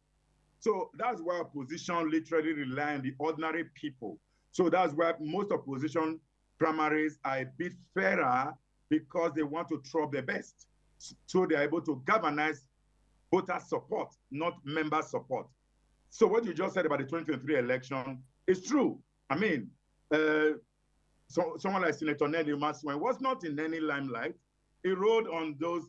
So that's why opposition literally rely on the ordinary people. So that's why most opposition primaries are a bit fairer, because they want to throw their best. So they're able to galvanize voter support, not member support. So what you just said about the 2023 election is true. I mean, someone like Senator Ned Imasuen was not in any limelight. He rode on those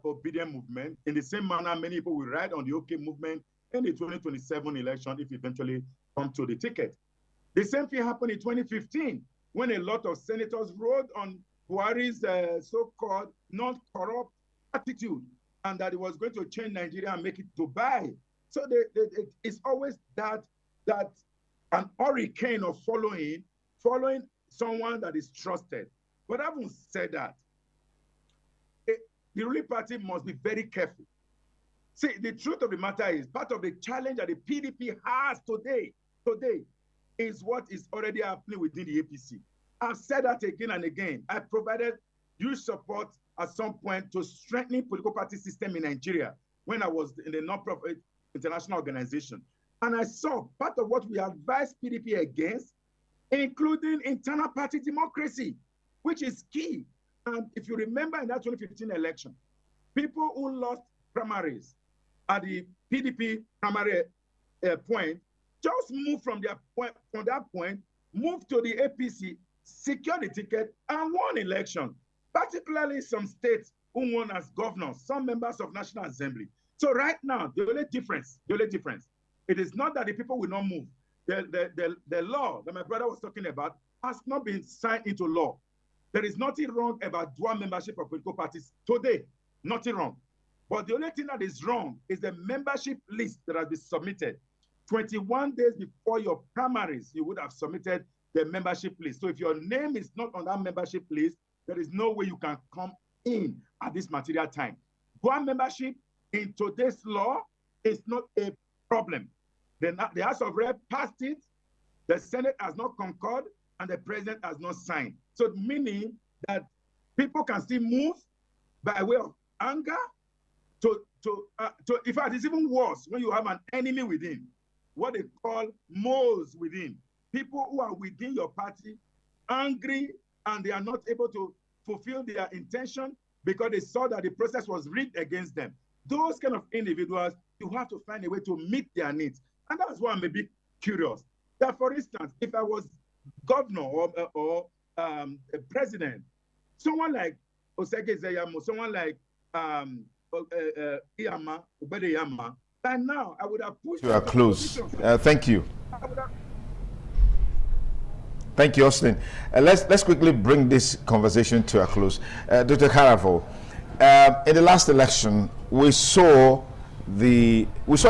obedient movement in the same manner many people will ride on the OK movement in the 2027 election if eventually come to the ticket. The same thing happened in 2015 when a lot of senators rode on Buhari's so-called non-corrupt attitude, and that it was going to change Nigeria and make it Dubai. So it's always that an hurricane of following someone that is trusted. But having said that, the ruling party must be very careful. See, the truth of the matter is, part of the challenge that the PDP has today is what is already happening within the APC. I've said that again and again. I provided huge support at some point to strengthening political party system in Nigeria when I was in the non-profit international organization. And I saw part of what we advised PDP against, including internal party democracy, which is key. And if you remember in that 2015 election, people who lost primaries at the PDP primary point just moved from that point, moved to the APC, secured the ticket, and won election. Particularly some states who won as governors, some members of National Assembly. So right now, the only difference, it is not that the people will not move. The law that my brother was talking about has not been signed into law. There is nothing wrong about dual membership of political parties today, nothing wrong. But the only thing that is wrong is the membership list that has been submitted. 21 days before your primaries, you would have submitted the membership list. So if your name is not on that membership list, there is no way you can come in at this material time. Dual membership in today's law is not a problem. The House of Rep passed it, the Senate has not concurred, and the President has not signed. So meaning that people can still move by way of anger in fact, it's even worse when you have an enemy within, what they call moles within. People who are within your party, angry, and they are not able to fulfill their intention because they saw that the process was rigged against them. Those kind of individuals, you have to find a way to meet their needs. And that's why I'm a bit curious. That, for instance, if I was governor or a president, someone like Osage Zeyamo, someone like Iyama, Ubede Iyama, by now I would have pushed. You are close. Thank you. Thank you, Austin. Let's quickly bring this conversation to a close. Dr. Karafo, in the last election, we saw a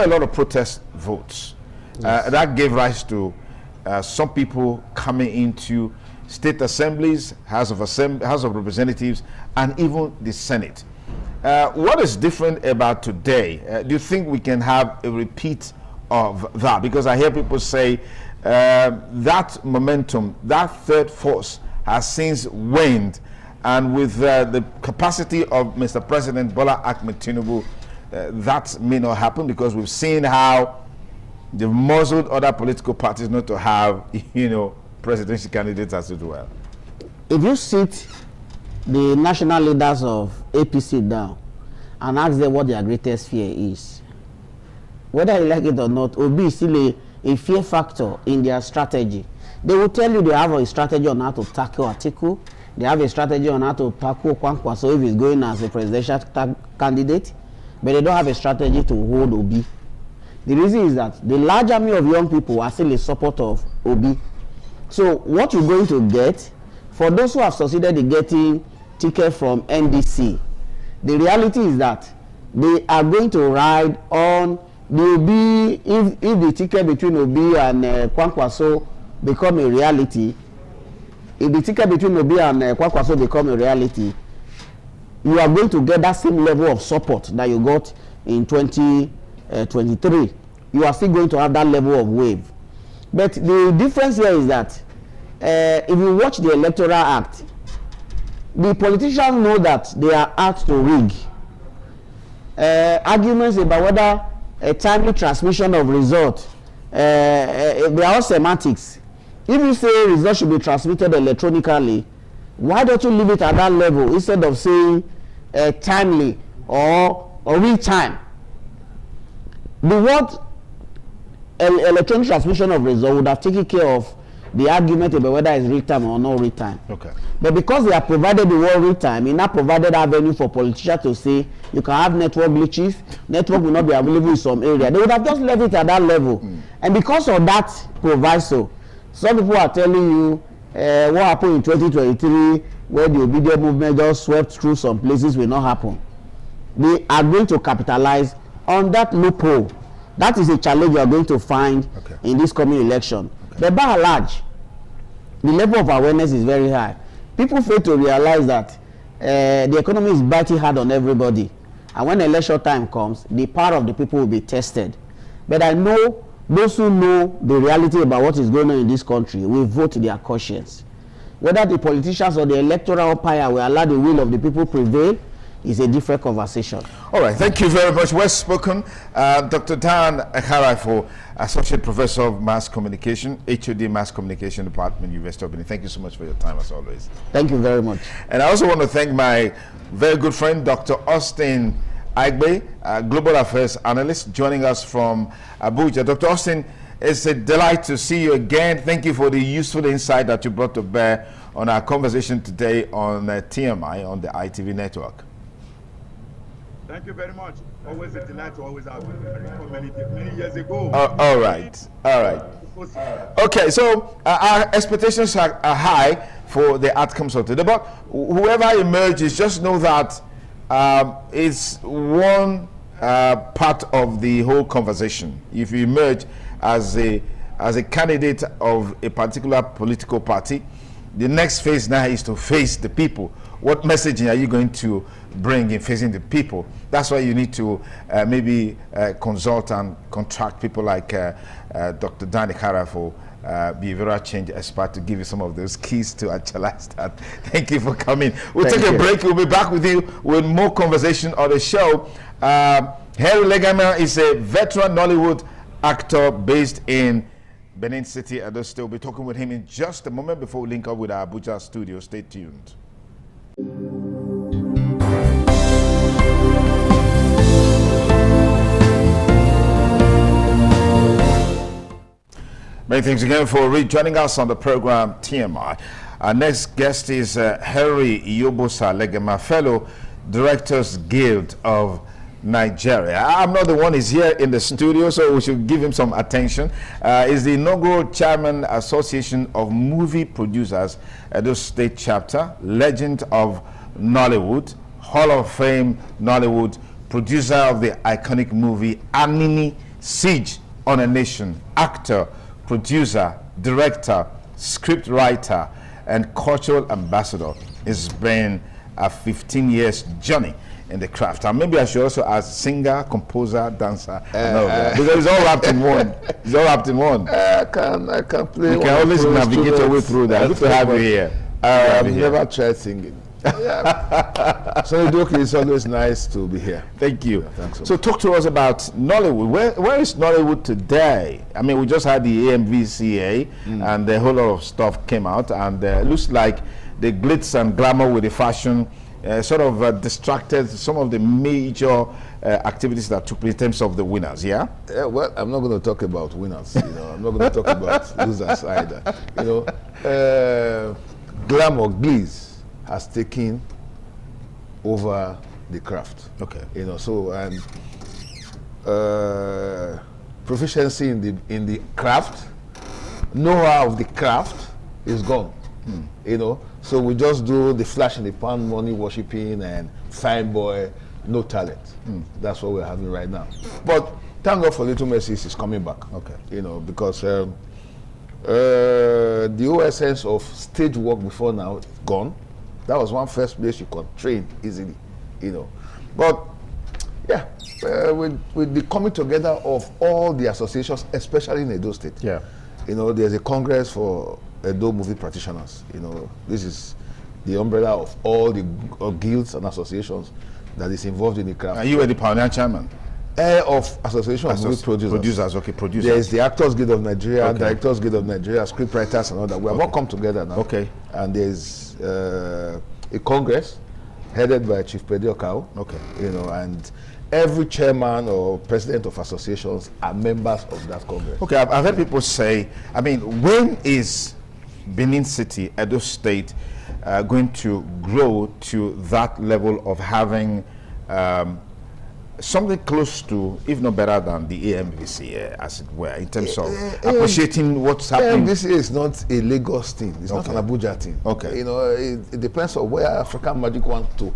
lot of protest votes. Yes. That gave rise to some people coming into state assemblies, House of Representatives, and even the Senate. What is different about today? Do you think we can have a repeat of that? Because I hear people say that momentum, that third force has since waned, and with the capacity of Mr. President Bola Ahmed Tinubu, that may not happen, because we've seen how they've muzzled other political parties not to have, presidential candidates as well. If you sit the national leaders of APC down and ask them what their greatest fear is, whether you like it or not, Obi is still a fear factor in their strategy. They will tell you they have a strategy on how to tackle Atiku. They have a strategy on how to tackle Kwankwaso if he's going as a presidential candidate, but they don't have a strategy to hold Obi. The reason is that the large army of young people are still in support of Obi. So what you're going to get, for those who have succeeded in getting ticket from NDC, the reality is that they are going to ride on the Obi. If the ticket between Obi and Kwankwaso become a reality, if the ticket between Obi and Kwankwaso become a reality, you are going to get that same level of support that you got in 2023. You are still going to have that level of wave. But the difference here is that if you watch the Electoral Act, the politicians know that they are out to rig. Arguments about whether a timely transmission of results, they are all semantics. If you say results should be transmitted electronically, why don't you leave it at that level instead of saying timely or real time? The word electronic transmission of results would have taken care of the argument about whether it's real time or not real time. Okay. But because they have provided the word real time, it now provided avenue for politicians to say you can have network glitches, network will not be available in some area. They would have just left it at that level. And because of that proviso, some people are telling you what happened in 2023 where the obedient movement just swept through some places will not happen. They are going to capitalize on that loophole. That is a challenge you are going to find in this coming election. But by and large, the level of awareness is very high. People fail to realize that the economy is biting hard on everybody. And when election time comes, the power of the people will be tested. But I know those who know the reality about what is going on in this country will vote their conscience. Whether the politicians or the electoral umpire will allow the will of the people prevail is a different conversation. All right, thank you very much. Well spoken. Dr. Dan Karafo, Associate Professor of Mass Communication, HOD Mass Communication Department, University of Benin. Thank you so much for your time, as always. Thank you very much. And I also want to thank my very good friend, Dr. Austin Igbe, Global Affairs Analyst, joining us from Abuja. Dr. Austin, it's a delight to see you again. Thank you for the useful insight that you brought to bear on our conversation today on TMI, on the ITV network. Thank you very much. Always a delight to always have many years ago. All right. Okay, so our expectations are high for the outcomes of today. But whoever emerges, just know that it's one part of the whole conversation. If you emerge as a candidate of a particular political party, the next phase now is to face the people. What messaging are you going to bring in facing the people? That's why you need to maybe consult and contract people like Dr. Dan Karafo, behavioral change expert, to give you some of those keys to actualize that. Thank you for coming. We'll take a break. We'll be back with you with more conversation on the show. Harry Legama is a veteran Nollywood actor based in Benin City. I'll still be talking with him in just a moment before we link up with our Abuja studio. Stay tuned. Many thanks again for rejoining us on the program TMI. Our next guest is Harry Iyobosa Legema, fellow Directors Guild of Nigeria. I'm not the one who's here in the studio, so we should give him some attention. He's the inaugural chairman Association of Movie Producers, Edo State Chapter, legend of Nollywood, Hall of Fame Nollywood, producer of the iconic movie Anini, Siege on a Nation, actor, producer, director, script writer, and cultural ambassador. It's been a 15 years journey in the craft. And maybe I should also ask singer, composer, dancer, because it's all wrapped in one. It's all wrapped in one. I can play. You can always navigate your way through that. Good to have you here. I've never tried singing. Yeah. So it's always nice to be here. Thank you. Yeah, thanks so talk to us about Nollywood. Where is Nollywood today? I mean, we just had the AMVCA and a whole lot of stuff came out, and it looks like the glitz and glamour with the fashion sort of distracted some of the major activities that took place in terms of the winners. Yeah. Well, I'm not going to talk about winners. I'm not going to talk about losers either. Glamour, glitz has taken over the craft. Okay. So proficiency in the craft, know-how of the craft is gone. So we just do the flash in the pan, money worshipping, and fine boy, no talent. That's what we're having right now. But thank God for Little Mercies is coming back. Okay. Because the whole essence of stage work before now is gone. That was one first place you could train easily, But yeah, with the coming together of all the associations, especially in Edo State. Yeah. There's a Congress for Edo movie practitioners. This is the umbrella of all the guilds and associations that is involved in the craft. And you were the pioneer chairman? Of Association of Movie Producers. Okay, producers. There is the Actors Guild of Nigeria, Directors Guild of Nigeria, scriptwriters and all that. We have all come together now. Okay. And there's a Congress headed by Chief Pedi Okada. Okay. And every chairman or president of associations are members of that Congress. Okay, I've heard people say, I mean, when is Benin City, Edo State, going to grow to that level of having something close to, if not better than the AMVCA, as it were, in terms of appreciating what's happening? AMVCA is not a Lagos thing. It's not an Abuja thing. Okay. It depends on where African Magic wants to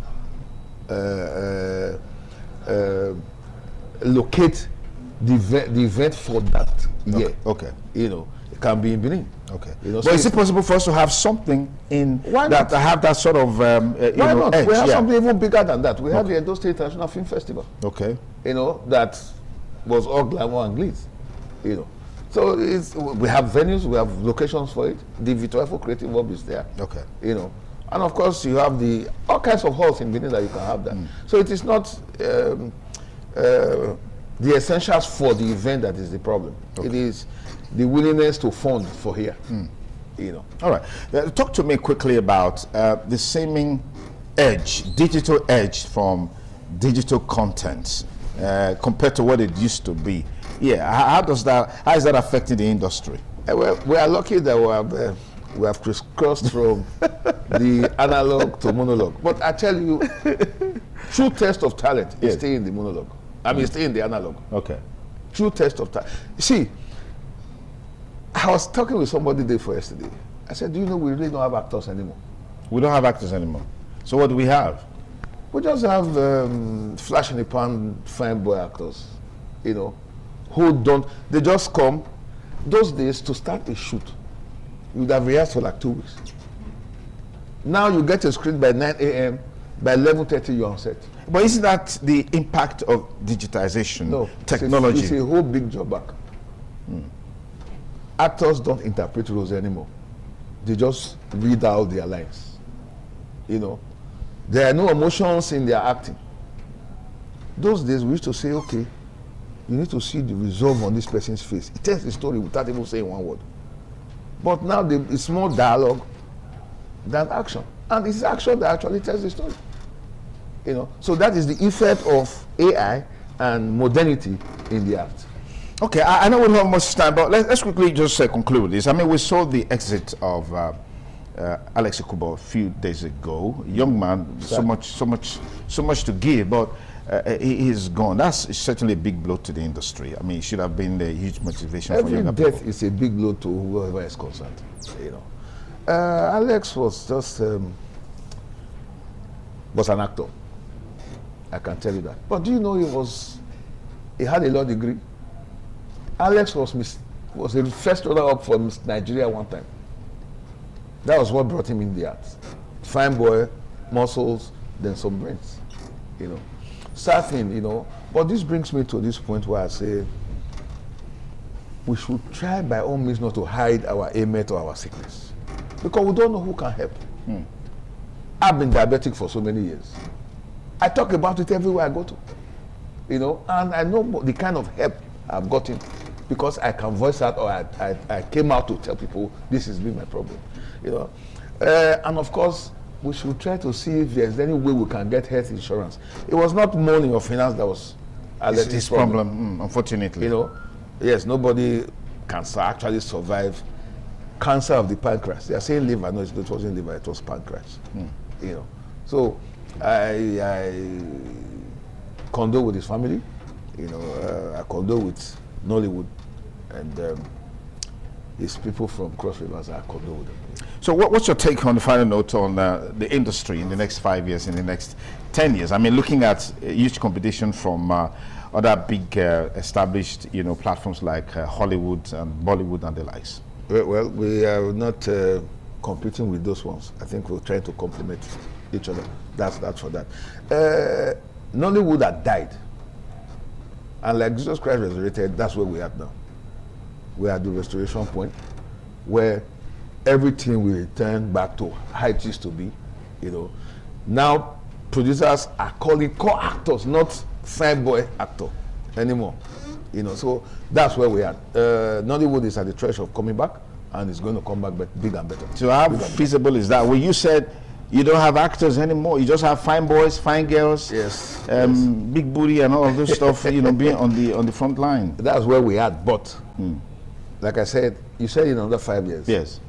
locate the event for that year. Okay. It can be in Benin. Okay. But is it possible for us to have something in that have that sort of why not? edge? We have something even bigger than that. We have the Edo State International Film Festival. Okay. That was all glamour and glitz. So we have venues, we have locations for it. The Vitoefo Creative Hub is there. Okay. And of course you have all kinds of halls in Benin that you can have that. So it is not the essentials for the event that is the problem. Okay. It is the willingness to fund for here. All right. Talk to me quickly about the seeming edge, digital edge from digital content compared to what it used to be. Yeah. How is that affecting the industry? Well, we are lucky that we have crisscrossed from the analog to monologue. But I tell you, true test of talent is staying in the monologue. Stay in the analog. Okay. True test of talent. See, I was talking with somebody yesterday. I said, do you know we really don't have actors anymore? We don't have actors anymore. So what do we have? We just have flash in the pan, fine boy actors, who they just come. Those days, to start a shoot, you would have rehearsed for like 2 weeks. Now you get a script by 9 a.m., by 11:30 you're on set. But isn't that the impact of digitization, technology? It's a whole big job back. Actors don't interpret roles anymore. They just read out their lines. There are no emotions in their acting. Those days we used to say, okay, you need to see the resolve on this person's face. It tells the story without even saying one word. But now it's more dialogue than action. And it's action that actually tells the story. So that is the effect of AI and modernity in the art. Okay, I know we don't have much time, but let's quickly just conclude with this. I mean, we saw the exit of Alex Ikubo a few days ago. Young man, so much to give, but he's gone. That's certainly a big blow to the industry. I mean, it should have been a huge motivation for younger people. Every death is a big blow to whoever is concerned. You know, Alex was just was an actor. I can tell you that. But do you know he had a law degree? Alex was the first runner-up for Miss Nigeria one time. That was what brought him in the arts. Fine boy, muscles, then some brains. You know, sad thing. You know, but this brings me to this point where I say we should try by all means not to hide our ailment or our sickness, because we don't know who can help. I've been diabetic for so many years. I talk about it everywhere I go to. You know, and I know the kind of help I've gotten because I can voice out, or I came out to tell people this has been my problem. You know, and of course we should try to see if there's any way we can get health insurance. It was not money or finance that was his problem. Unfortunately. You know, yes, nobody can actually survive cancer of the pancreas. They are saying liver. No, it wasn't liver. It was pancreas. You know, so I condole with his family. You know, I condole with Nollywood, and his people from Cross Rivers. I condole with them. So what's your take on the final note on the industry in the next 5 years, in the next 10 years? I mean, looking at huge competition from other big established, you know, platforms like Hollywood and Bollywood and the likes. Well, we are not competing with those ones. I think we're trying to complement each other. That's for that. Nollywood had died. And like Jesus Christ resurrected, that's where we are now. We are at the restoration point where everything will return back to how it used to be. You know, now producers are calling co-actors, not fine boy actor anymore. You know, so that's where we are. Nollywood is at the threshold of coming back, and it's going to come back big and better. So how feasible is that? Well, you said you don't have actors anymore. You just have fine boys, fine girls, yes, big booty, and all of those stuff. You know, being on the front line. That's where we are. But like I said, you said in another 5 years. Yes.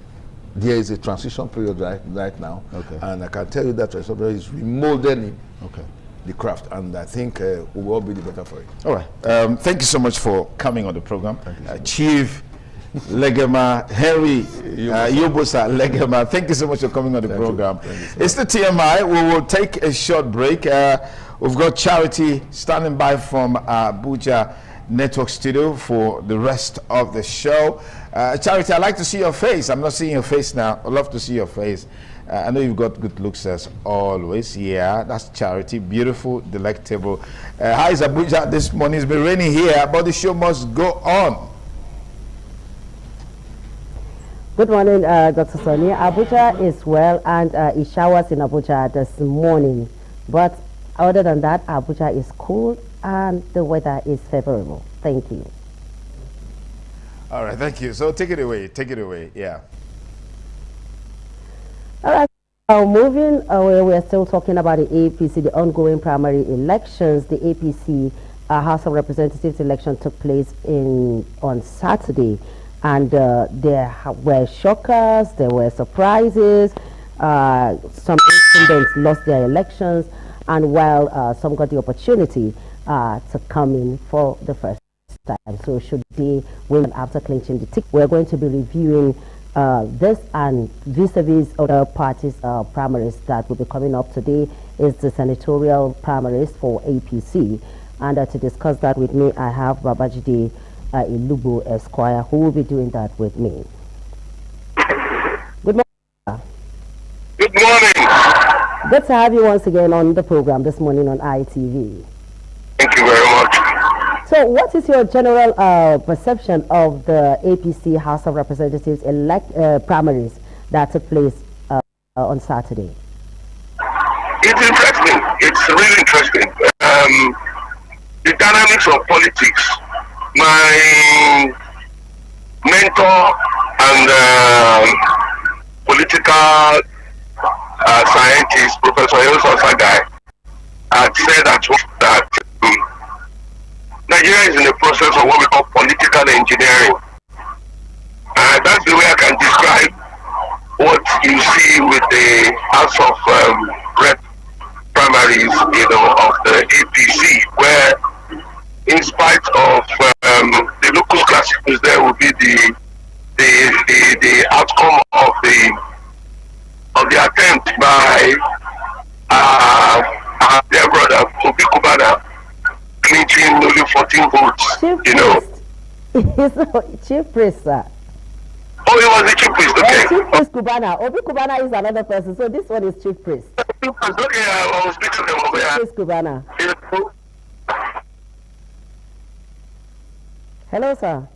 There is a transition period right now. Okay. And I can tell you that transition period is remodeling. Okay. The craft, and I think we will all be the better for it. All right. Thank you so much for coming on the program, Chief Legema Henry Yobosa Legema. Thank you so much for coming on the program. It's the TMI. We will take a short break. We've got Charity standing by from Abuja Network Studio for the rest of the show. Charity, I'd like to see your face. I'm not seeing your face now. I'd love to see your face. I know you've got good looks as always. Yeah, that's Charity. Beautiful, delectable. How is Abuja this morning? It's been raining here, but the show must go on. Good morning, Dr. Sonia. Abuja is well, and it showers in Abuja this morning. But other than that, Abuja is cool, and the weather is favorable. Thank you. All right, thank you. So take it away. Take it away. Yeah. All right, now moving away, we are still talking about the APC, the ongoing primary elections. The APC House of Representatives election took place on Saturday, and there were shockers, there were surprises. Some incumbents lost their elections, and while some got the opportunity to come in for the first time. So should they win after clinching the ticket? We're going to be reviewing this and vis-a-vis other parties' primaries that will be coming up today is the senatorial primaries for APC. And to discuss that with me, I have Babajide Ilubo Esquire, who will be doing that with me. Good morning. Good morning. Good to have you once again on the program this morning on ITV. Thank you very much. So what is your general perception of the APC House of Representatives primaries that took place on Saturday? It's interesting. It's really interesting. The dynamics of politics. My mentor and political scientist, Professor Yosa Sagai, had said that Nigeria is in the process of what we call political engineering. That's the way I can describe what you see with the House of Rep primaries, of the APC, where in spite of the locus classicus, there will be the outcome of the attempt by our dear brother Obi Kubana clinching only 14 votes. Chief Priest, sir. Oh, he was the Chief Priest, okay. Chief Priest Kubana. Obi Kubana is another person, so this one is Chief Priest. Okay, I was speaking to them over Chief Priest Kubana. Hello, sir.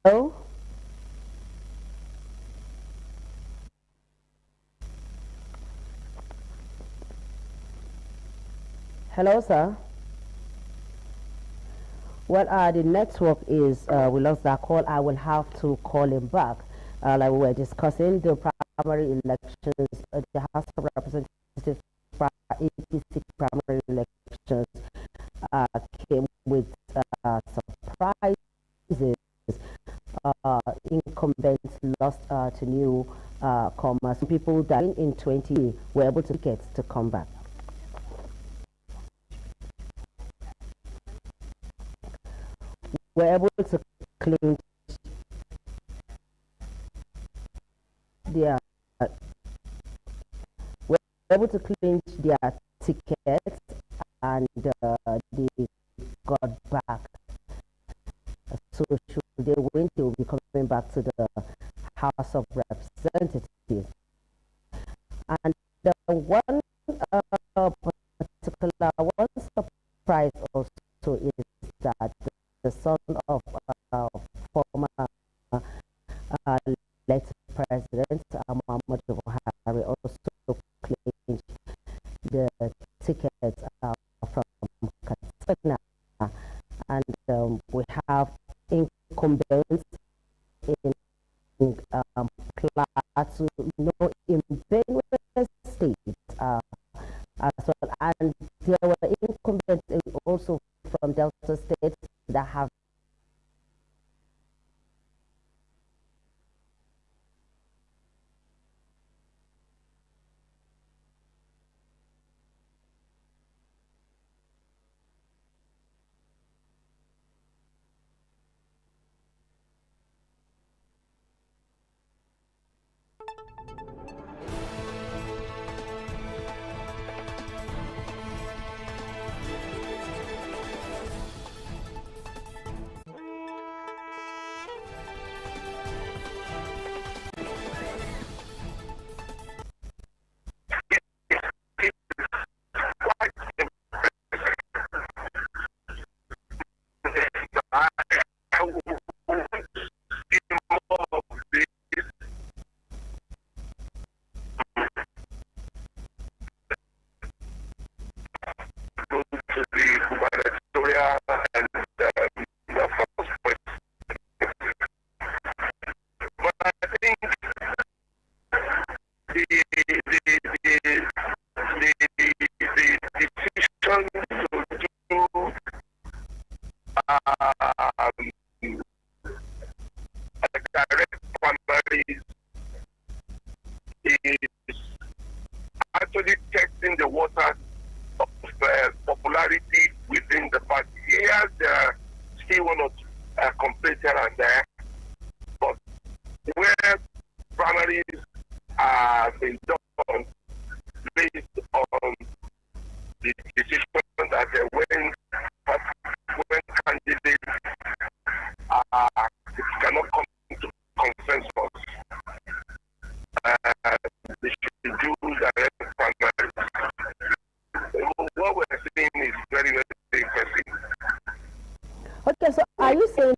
Hello? Hello, sir. Well, the network is, we lost that call. I will have to call him back. Like we were discussing, the primary elections, the House of Representatives APC primary elections came with surprises. Incumbents lost to newcomers. People that in 20 were able to get to come back. Were able to clinch their tickets, and they got back. So should they win, they will be coming back to the House of Representatives. And one particular surprise also is that the son of former late President Muhammadu Buhari also claimed the tickets from Katsina, and we have incumbents in Plateau, in Benue State as well, and there were incumbents also from Delta State that have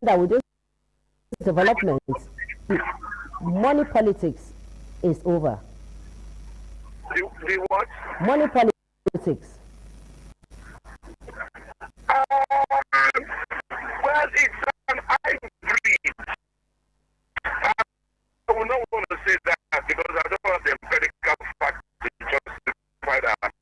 that with this development, money politics is over. The what? Money politics. Well, it's an hybrid. I will not want to say that because I don't have the empirical facts to justify that.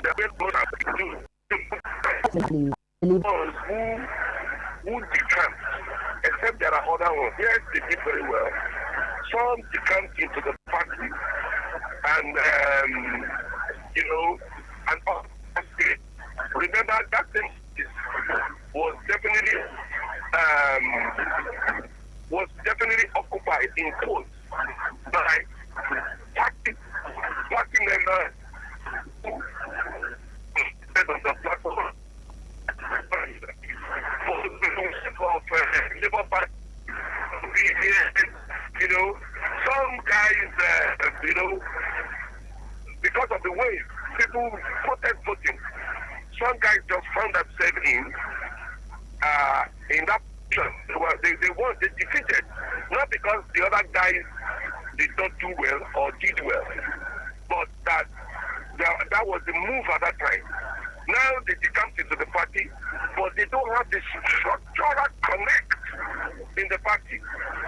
the way God has been doing. Ones who decamp, except there are other ones. Yes, they did very well. Some decamped into the party, and you know, and remember that thing was definitely occupied in quotes by party members who on the platform of Labour Party. You know, some guys, you know, because of the way people protest voting, some guys just found themselves in that position. They defeated, not because the other guys did not do well or did well, but that was the move at that time. Now they decamped into the party, but they don't have the structural connect in the party.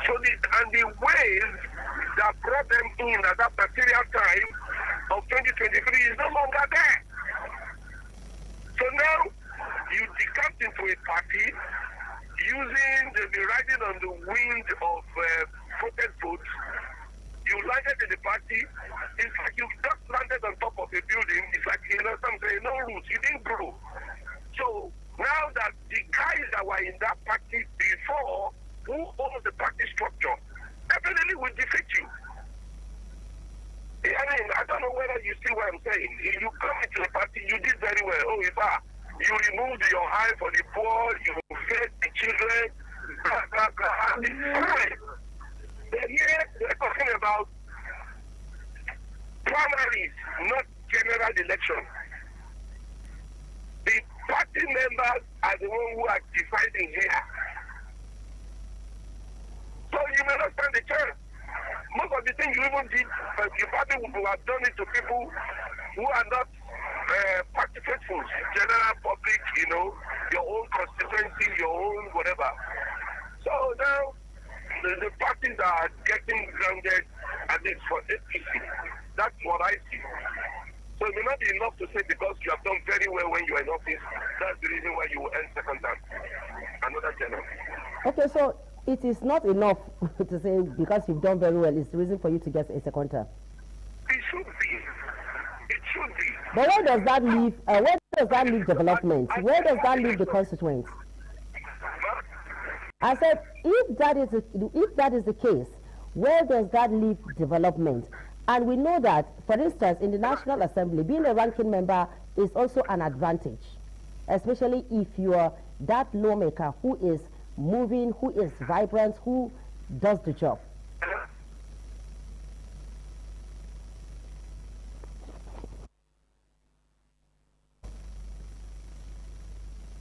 So the ways that brought them in at that material time of 2023 is no longer there. So now you decamped into a party riding on the wind of protest votes. You landed in the party. It's like you just landed on top of a building. It's like, you know, some say no roots. You didn't grow. So now that the guys that were in that party before, who owns the party structure, definitely will defeat you. I mean, I don't know whether you see what I'm saying. If you come into the party, you did very well. Oh, you removed your eye for the poor, you fed the children, blah, blah, blah. It's fine. But here, they're talking about primaries, not general election. The party members are the ones who are deciding here. So you may not stand a chance. Most of the things you even did, you probably would have done it to people who are not party faithful, general public, you know, your own constituency, your own whatever. So now, the parties are getting grounded, at least for APC. That's what I see. So it may not be enough to say because you have done very well when you are in office, that's the reason why you will end second term. Another general. Okay, so it is not enough to say because you've done very well, it's the reason for you to get a second term. It should be. It should be. But where does that leave? Where does that leave development? Where does that leave the constituents? I said, if that is the case, where does that leave development? And we know that, for instance, in the National Assembly, being a ranking member is also an advantage, especially if you are that lawmaker who is moving, who is vibrant, who does the job.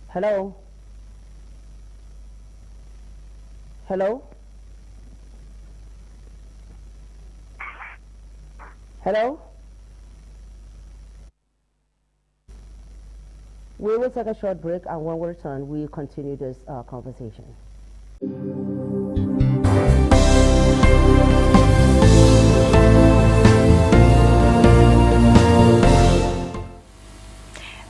Hello? Hello? Hello? We will take a short break, and when we return, we'll continue this conversation.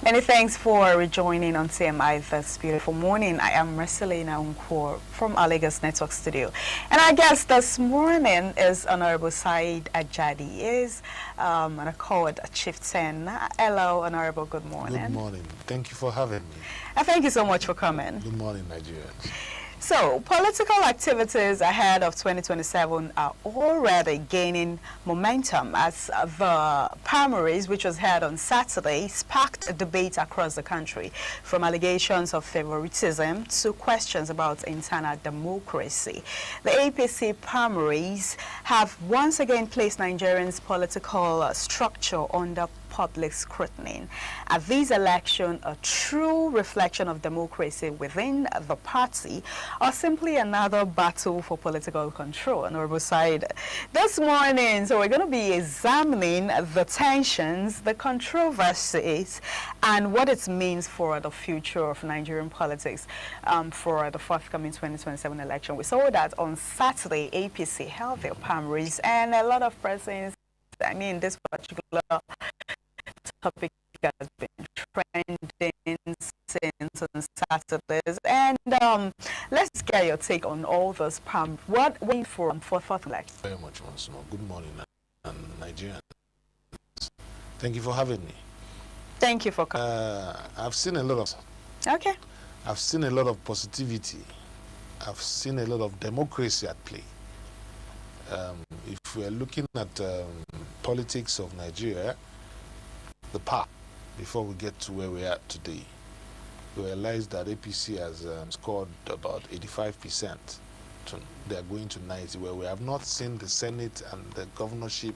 Many thanks for rejoining on CMI this beautiful morning. I am Marcelina Unkor from our Lagos Network Studio. And our guest this morning is Honorable Said Ajadi. He is an Accord chieftain. Hello, Honorable. Good morning. Good morning. Thank you for having me. And thank you so much for coming. Good morning, Nigerians. So, political activities ahead of 2027 are already gaining momentum as the primaries, which was held on Saturday, sparked a debate across the country, from allegations of favoritism to questions about internal democracy. The APC primaries have once again placed Nigerians' political structure under public scrutiny. Are these elections a true reflection of democracy within the party, or simply another battle for political control? Honorable Said, this morning, so we're going to be examining the tensions, the controversies, and what it means for the future of Nigerian politics for the forthcoming 2027 election. We saw that on Saturday, APC held their primaries, and a lot of persons, I mean, this particular topic has been trending since on Saturdays. And let's get your take on all this. What wait for like? Very much once more. Good morning, Nigerians. Thank you for having me. Thank you for coming. I've seen a lot of. Okay. I've seen a lot of positivity. I've seen a lot of democracy at play. If we are looking at politics of Nigeria, the path before we get to where we are today, we realize that APC has scored about 85%. They are going to 90%, where we have not seen the Senate and the governorship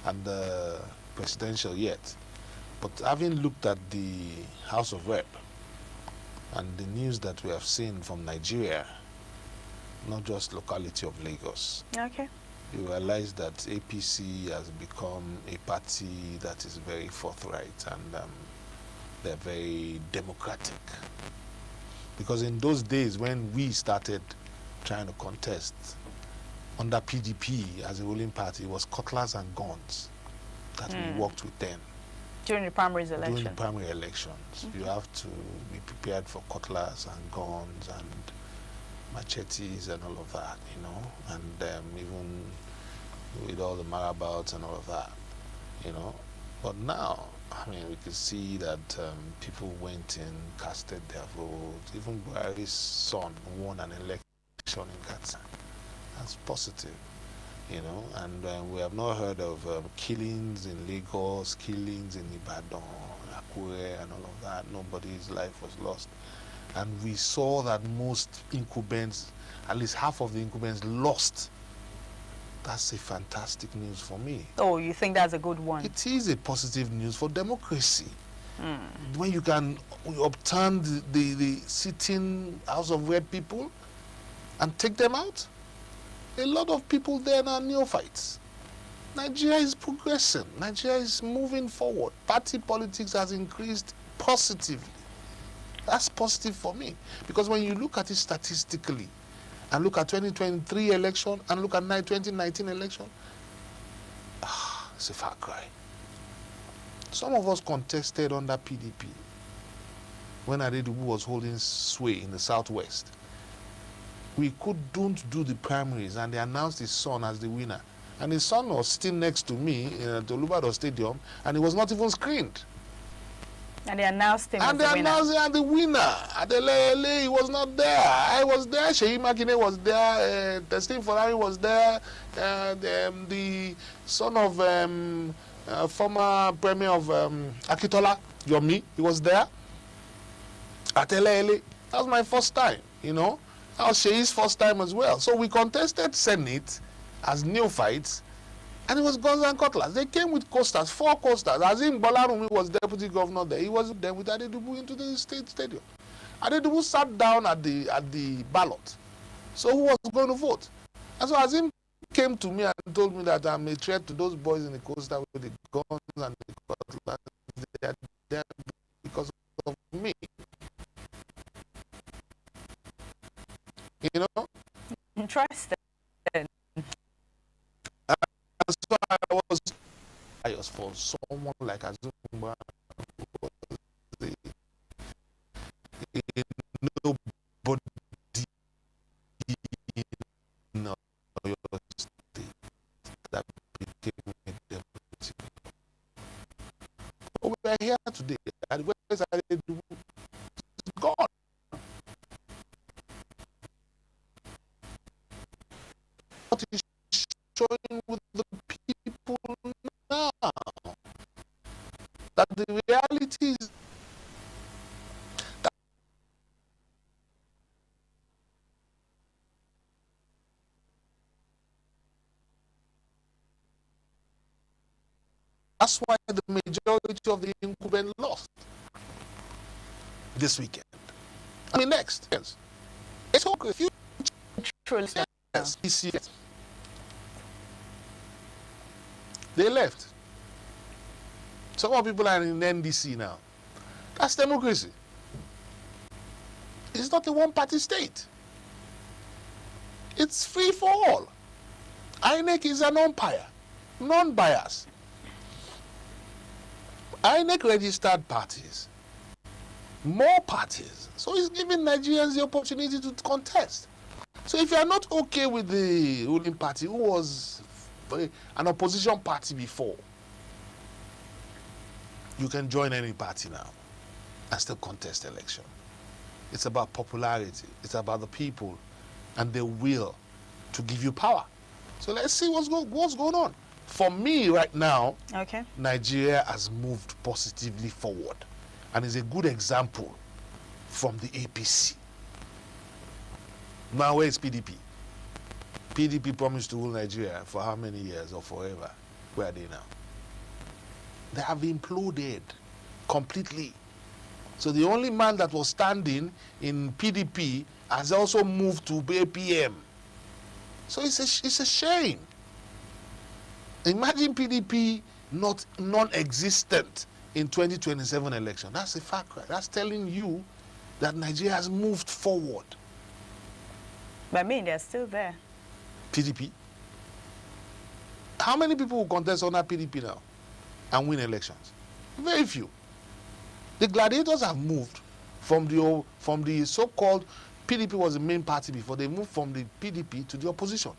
and the presidential yet. But having looked at the House of Rep and the news that we have seen from Nigeria, not just locality of Lagos, okay, you realize that APC has become a party that is very forthright and they're very democratic. Because in those days when we started trying to contest under PDP as a ruling party, it was cutlass and guns that we worked with then. During the primaries election. During the primary elections, you have to be prepared for cutlass and guns and machetes and all of that, you know, and even with all the marabouts and all of that, you know. But now, I mean, we can see that people went in, casted their vote. Even Buhari's son won an election in Gatsa. That's positive, you know. And we have not heard of killings in Lagos, killings in Ibadan, Akure, and all of that. Nobody's life was lost. And we saw that most incumbents, at least half of the incumbents, lost. That's a fantastic news for me. Oh, you think that's a good one? It is a positive news for democracy. When you can upturn the sitting House of Rep people and take them out, a lot of people there are neophytes. Nigeria is progressing. Nigeria is moving forward. Party politics has increased positively. That's positive for me, because when you look at it statistically and look at 2023 election and look at 2019 election, it's a far cry. Some of us contested under PDP when Adedubu was holding sway in the southwest. We couldn't do the primaries, and they announced his son as the winner. And his son was sitting next to me in the Olubado Stadium, and he was not even screened. And they announced him as the winner. And they announced him as the winner. Adelele, he was not there. I was there. Sheyi Makinde was there. Testing Ferrari was there. The son of former premier of Akitola, Yomi, he was there. Adelele. That was my first time, you know. That was Sheyi's first time as well. So we contested Senate as neophytes. And it was guns and cutlass. They came with coasters, 4 coasters. Azim Bolarumi was deputy governor there. He was there with Adedubu into the state stadium. Adedubu sat down at the ballot. So who was going to vote? And so Azim came to me and told me that I'm a threat to those boys in the coaster with the guns and the cutlass. They are there because of me. You know? Interesting. So I was for someone like Azumba, nobody in your state that became a deputy. But we are here today, and where is Adedubu? It's gone. What is showing with the people now that the reality is that that's why the majority of the incumbents lost this weekend. I mean, next, yes. It's all good. Yes, they left. Some more people are in NDC now. That's democracy. It's not a one-party state. It's free for all. INEC is an umpire, non-biased. INEC registered parties, more parties. So it's giving Nigerians the opportunity to contest. So if you are not okay with the ruling party, who was an opposition party before, you can join any party now and still contest election. It's about popularity. It's about the people and their will to give you power. So let's see what's going on. For me right now, okay, Nigeria has moved positively forward and is a good example from the APC. Now where is PDP? PDP promised to rule Nigeria for how many years or forever? Where are they now? They have imploded completely. So the only man that was standing in PDP has also moved to APM. So it's a shame. Imagine PDP non-existent in 2027 election. That's a fact, right? That's telling you that Nigeria has moved forward. But I mean, they're still there. PDP. How many people will contest under PDP now and win elections? Very few. The gladiators have moved from the so-called PDP was the main party before. They moved from the PDP to the opposition.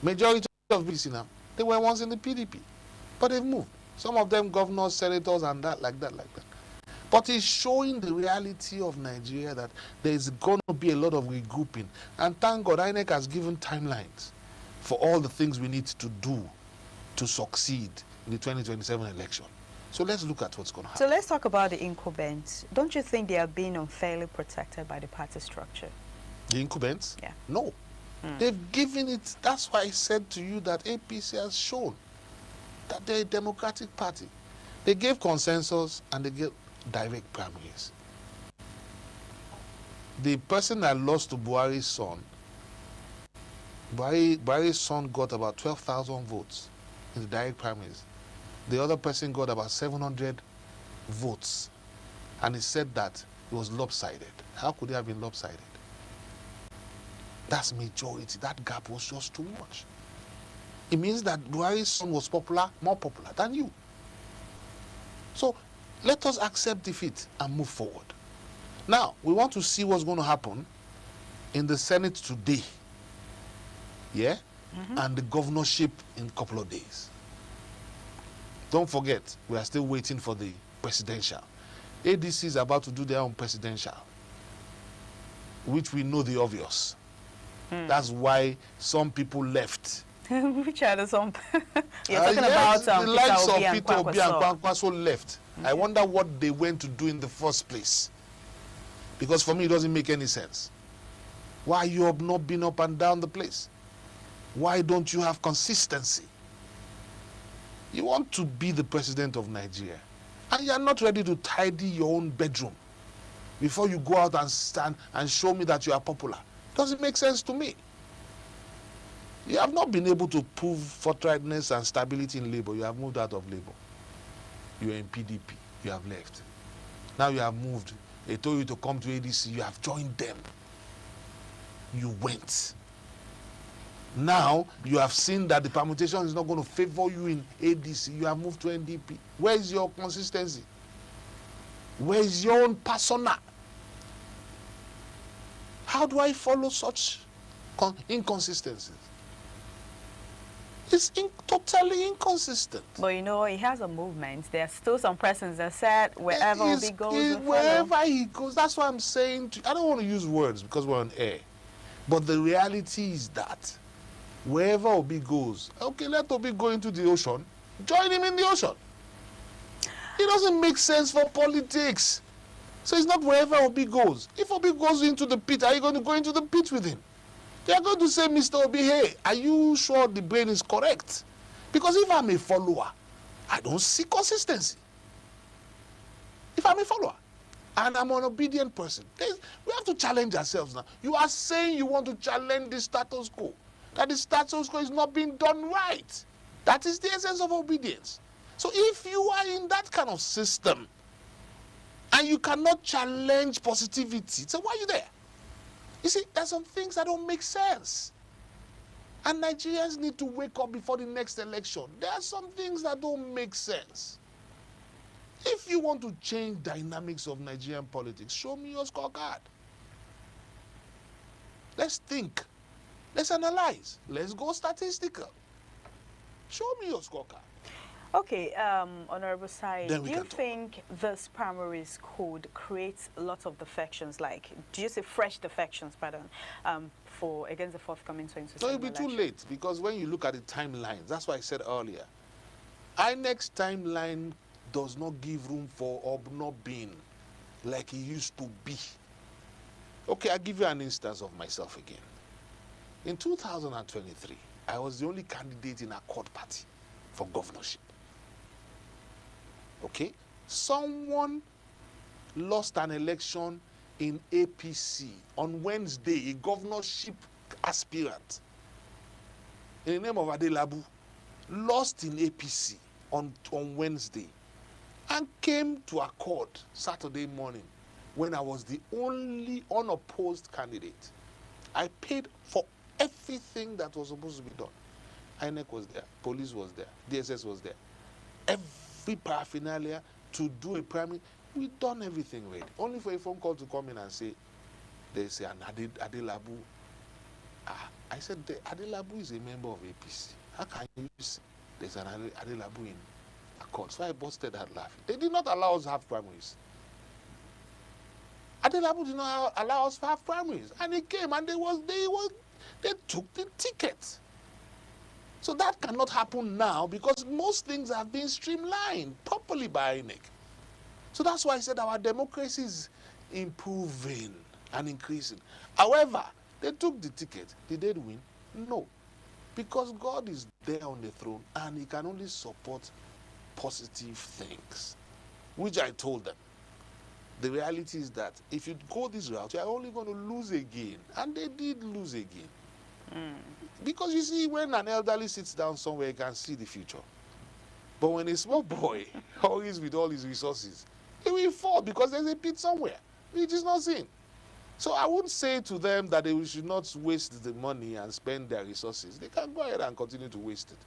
Majority of PDP now, they were once in the PDP, but they've moved. Some of them governors, senators, and that, like that. But it's showing the reality of Nigeria that there is going to be a lot of regrouping. And thank God, INEC has given timelines for all the things we need to do to succeed in the 2027 election. So let's look at what's going to happen. So let's talk about the incumbents. Don't you think they are being unfairly protected by the party structure? The incumbents? Yeah. No. They've given it. That's why I said to you that APC has shown that they're a democratic party. They gave consensus and they gave direct primaries. The person that lost to Buhari's son, Buhari's son got about 12,000 votes in the direct primaries. The other person got about 700 votes. And he said that it was lopsided. How could it have been lopsided? That's majority. That gap was just too much. It means that Buhari's son was more popular than you. So let us accept defeat and move forward. Now, we want to see what's going to happen in the Senate today. Yeah? And the governorship in a couple of days. Don't forget, we are still waiting for the presidential. ADC is about to do their own presidential, which we know the obvious. That's why some people left. Which are the some? You're talking about the likes of Peter Obi and Kwankwaso left. I wonder what they went to do in the first place. Because for me, it doesn't make any sense. Why you have not been up and down the place? Why don't you have consistency? You want to be the president of Nigeria, and you are not ready to tidy your own bedroom before you go out and stand and show me that you are popular. Doesn't make sense to me. You have not been able to prove forthrightness and stability in labor. You have moved out of labor. You are in PDP. You have left. Now you have moved. They told you to come to ADC. You have joined them. You went. Now you have seen that the permutation is not going to favor you in ADC. You have moved to NDP. Where is your consistency? Where is your own persona? How do I follow such inconsistencies? It's totally inconsistent. But you know, he has a movement. There are still some persons that said wherever Obi goes, wherever he goes, that's what I'm saying. I don't want to use words because we're on air. But the reality is that wherever Obi goes, okay, let Obi go into the ocean. Join him in the ocean. It doesn't make sense for politics. So it's not wherever Obi goes. If Obi goes into the pit, are you going to go into the pit with him? They are going to say, Mr. Obi, hey, are you sure the brain is correct? Because if I'm a follower, I don't see consistency. If I'm a follower and I'm an obedient person, we have to challenge ourselves now. You are saying you want to challenge the status quo, that the status quo is not being done right. That is the essence of obedience. So if you are in that kind of system and you cannot challenge positivity, so why are you there? You see, there's some things that don't make sense. And Nigerians need to wake up before the next election. There are some things that don't make sense. If you want to change dynamics of Nigerian politics, show me your scorecard. Let's think. Let's analyze. Let's go statistical. Show me your scorecard. Okay, Honorable Sai, Then do you think this primaries could create a lot of defections, like, do you say fresh defections, pardon, for against the forthcoming 2027 So it'll be too late, because when you look at the timelines, that's why I said earlier, INEC's timeline does not give room for obnobbing like it used to be. Okay, I'll give you an instance of myself again. In 2023, I was the only candidate in Accord Party for governorship. Okay? Someone lost an election in APC on Wednesday, a governorship aspirant in the name of Adelabu, lost in APC on Wednesday and came to Accord Saturday morning when I was the only unopposed candidate. I paid for everything that was supposed to be done. INEC was there, police was there, DSS was there. Every paraphernalia to do a primary, we done everything ready. Only for a phone call to come in and say, there's an Adelabu. I said, Adelabu is a member of APC. How can you say there's an Adelabu in Accord? So I busted that laughing. They did not allow us to have primaries. Adelabu did not allow us to have primaries. And they came and they took the ticket. So that cannot happen now because most things have been streamlined properly by INEC. So that's why I said our democracy is improving and increasing. However, they took the ticket. Did they win? No. Because God is there on the throne and he can only support positive things, which I told them. The reality is that if you go this route, you are only going to lose again. And they did lose again. Because you see, when an elderly sits down somewhere, he can see the future. But when a small boy hurries with all his resources, he will fall because there's a pit somewhere, which is not seen. So I wouldn't say to them that they should not waste the money and spend their resources. They can go ahead and continue to waste it.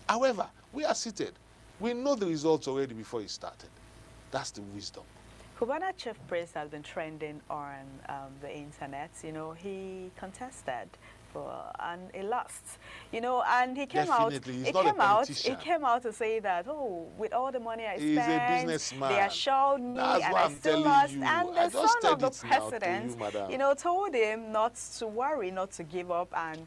However, we are seated. We know the results already before it started. That's the wisdom. Cubana Chief Priest has been trending on the internet. You know, he contested and he lost, you know, and he came Definitely. He came out to say that, oh, with all the money I He's spent, a businessman. they assured me and I still lost. And the son of the president, you know, told him not to worry, not to give up, and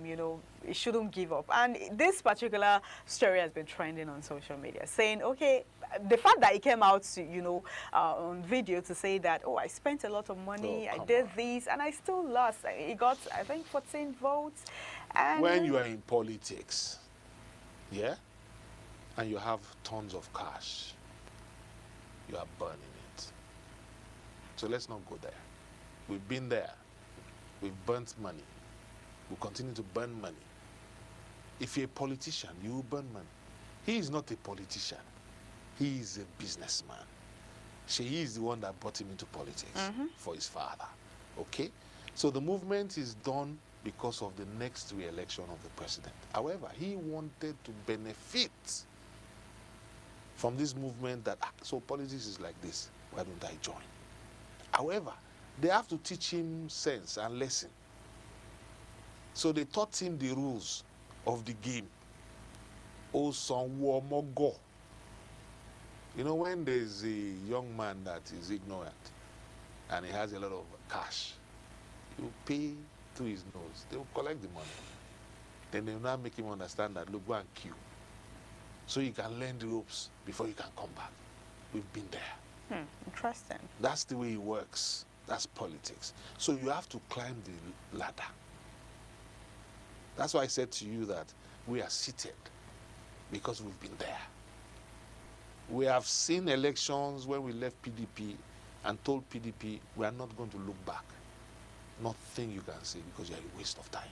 you know, he shouldn't give up. And this particular story has been trending on social media, saying, okay, the fact that he came out to, you know, on video to say that, oh, I spent a lot of money, I did this, and I still lost. He got, I think, 14 votes. And when you are in politics, yeah, and you have tons of cash, you are burning it. So let's not go there. We've been there. We've burnt money. We'll continue to burn money. If you're a politician, you will burn money. He is not a politician. He is a businessman. He is the one that brought him into politics for his father. Okay? So the movement is done because of the next re-election of the president. However, he wanted to benefit from this movement that, so politics is like this. Why don't I join? However, they have to teach him sense and lesson. So they taught him the rules of the game. Oh, son, war, more go. You know, when there's a young man that is ignorant and he has a lot of cash, you pay through his nose. They will collect the money. Then they will now make him understand that, look, go and queue. So you can learn the ropes before you can come back. We've been there. Interesting. That's the way it works. That's politics. So you have to climb the ladder. That's why I said to you that we are seated because we've been there. We have seen elections when we left PDP and told PDP we are not going to look back. Nothing you can say because you're a waste of time.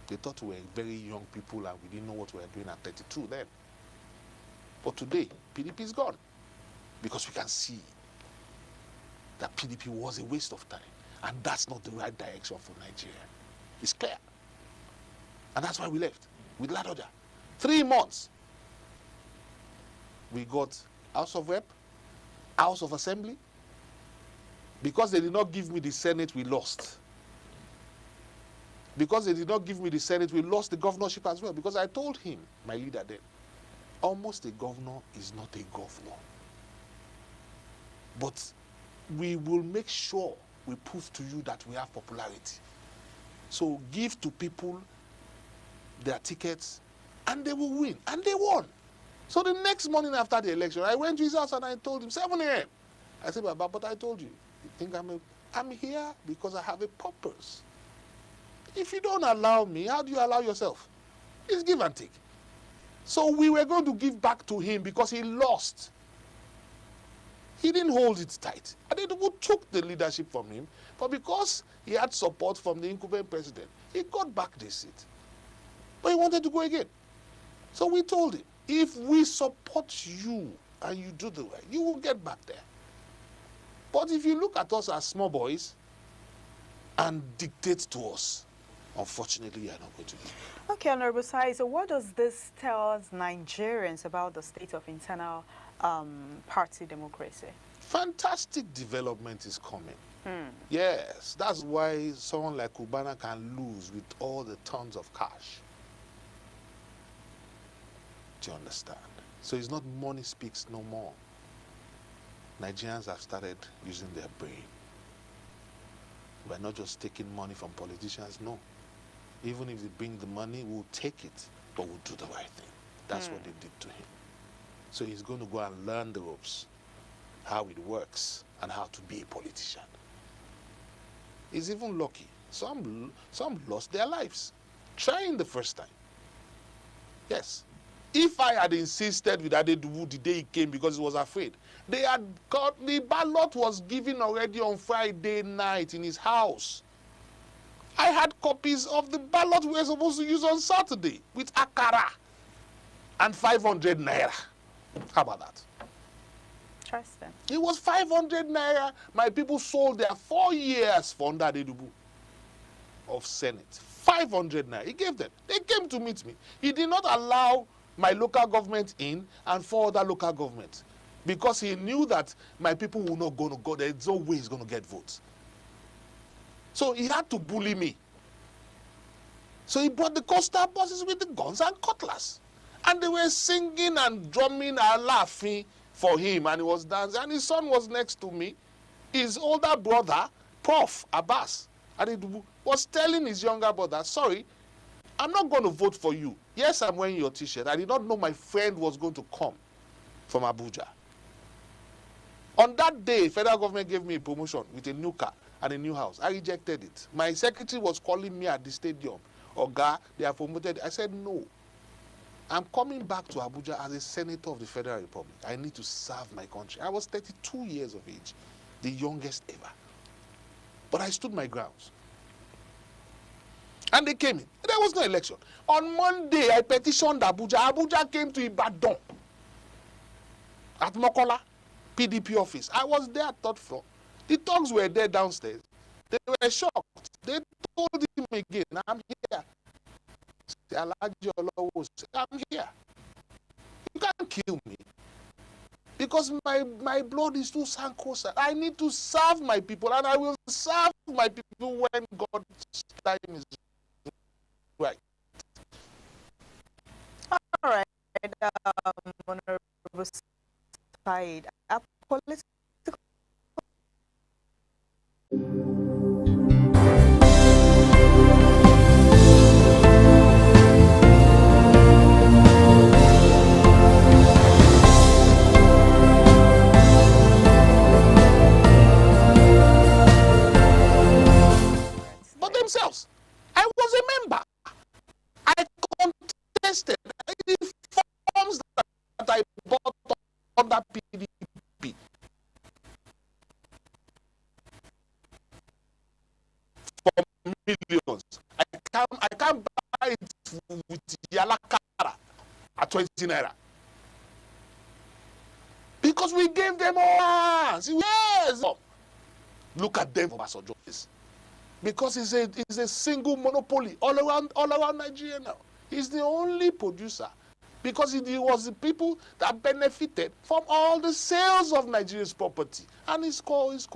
They thought we were very young people and we didn't know what we were doing at 32 then. But today, PDP is gone because we can see that PDP was a waste of time. And that's not the right direction for Nigeria. It's clear. And that's why we left with Ladoja. 3 months. We got House of Rep, House of Assembly. Because they did not give me the Senate, we lost. Because they did not give me the Senate, we lost the governorship as well. Because I told him, my leader then, almost a governor is not a governor. But we will make sure we prove to you that we have popularity. So give to people their tickets and they will win. And they won. So the next morning after the election, I went to his house and I told him, 7 a.m. I said, Baba, but I told you, you think I'm here because I have a purpose. If you don't allow me, how do you allow yourself? It's give and take. So we were going to give back to him because he lost. He didn't hold it tight. Adedobu took the leadership from him, but because he had support from the incumbent president, he got back the seat. But he wanted to go again. So we told him, if we support you and you do the work, you will get back there. But if you look at us as small boys and dictate to us, unfortunately, you are not going to be. Okay, Honorable Sai, so what does this tell us Nigerians about the state of internal party democracy? Fantastic development is coming. Yes, that's why someone like Cubana can lose with all the tons of cash. Do you understand? So it's not money speaks no more. Nigerians have started using their brain. We're not just taking money from politicians, no. Even if they bring the money, we'll take it, but we'll do the right thing. That's what they did to him. So he's going to go and learn the ropes, how it works, and how to be a politician. He's even lucky. Some lost their lives trying the first time. Yes. If I had insisted with Adedubu the day he came because he was afraid, they had got, the ballot was given already on Friday night in his house. I had copies of the ballot we were supposed to use on Saturday with Akara and 500 naira. How about that? Interesting. It was 500 naira. My people sold their 4 years for under Adedubu of Senate. 500 naira. He gave them. They came to meet me. He did not allow my local government in and 4 other local governments because he knew that my people were not going to go. There's no way he's going to get votes. So he had to bully me. So he brought the coastal buses with the guns and cutlass. And they were singing and drumming and laughing for him. And he was dancing. And his son was next to me. His older brother, Prof. Abbas, was telling his younger brother, sorry, I'm not going to vote for you. Yes, I'm wearing your t-shirt. I did not know my friend was going to come from Abuja. On that day, federal government gave me a promotion with a new car and a new house. I rejected it. My secretary was calling me at the stadium. Oga, they are promoted. I said, no. I'm coming back to Abuja as a senator of the Federal Republic. I need to serve my country. I was 32 years of age, the youngest ever. But I stood my grounds. And they came in. There was no election. On Monday, I petitioned Abuja. Abuja came to Ibadan at Mokola, PDP office. I was there at 3rd floor. The thugs were there downstairs. They were shocked. They told him again, I'm here. I'm here. You can't kill me. Because my blood is too sacrosanct. I need to serve my people, and I will serve my people when God's time is right. All right, Honorable Said, a political themselves. I was a member. I contested the forms that I bought under PDP. For millions. I can't buy it with Yalakara at 20 naira. Because we gave them all. Yes. Look at them for Basojo. Because it's a single monopoly all around Nigeria now. He's the only producer because it was the people that benefited from all the sales of Nigeria's property and his courts.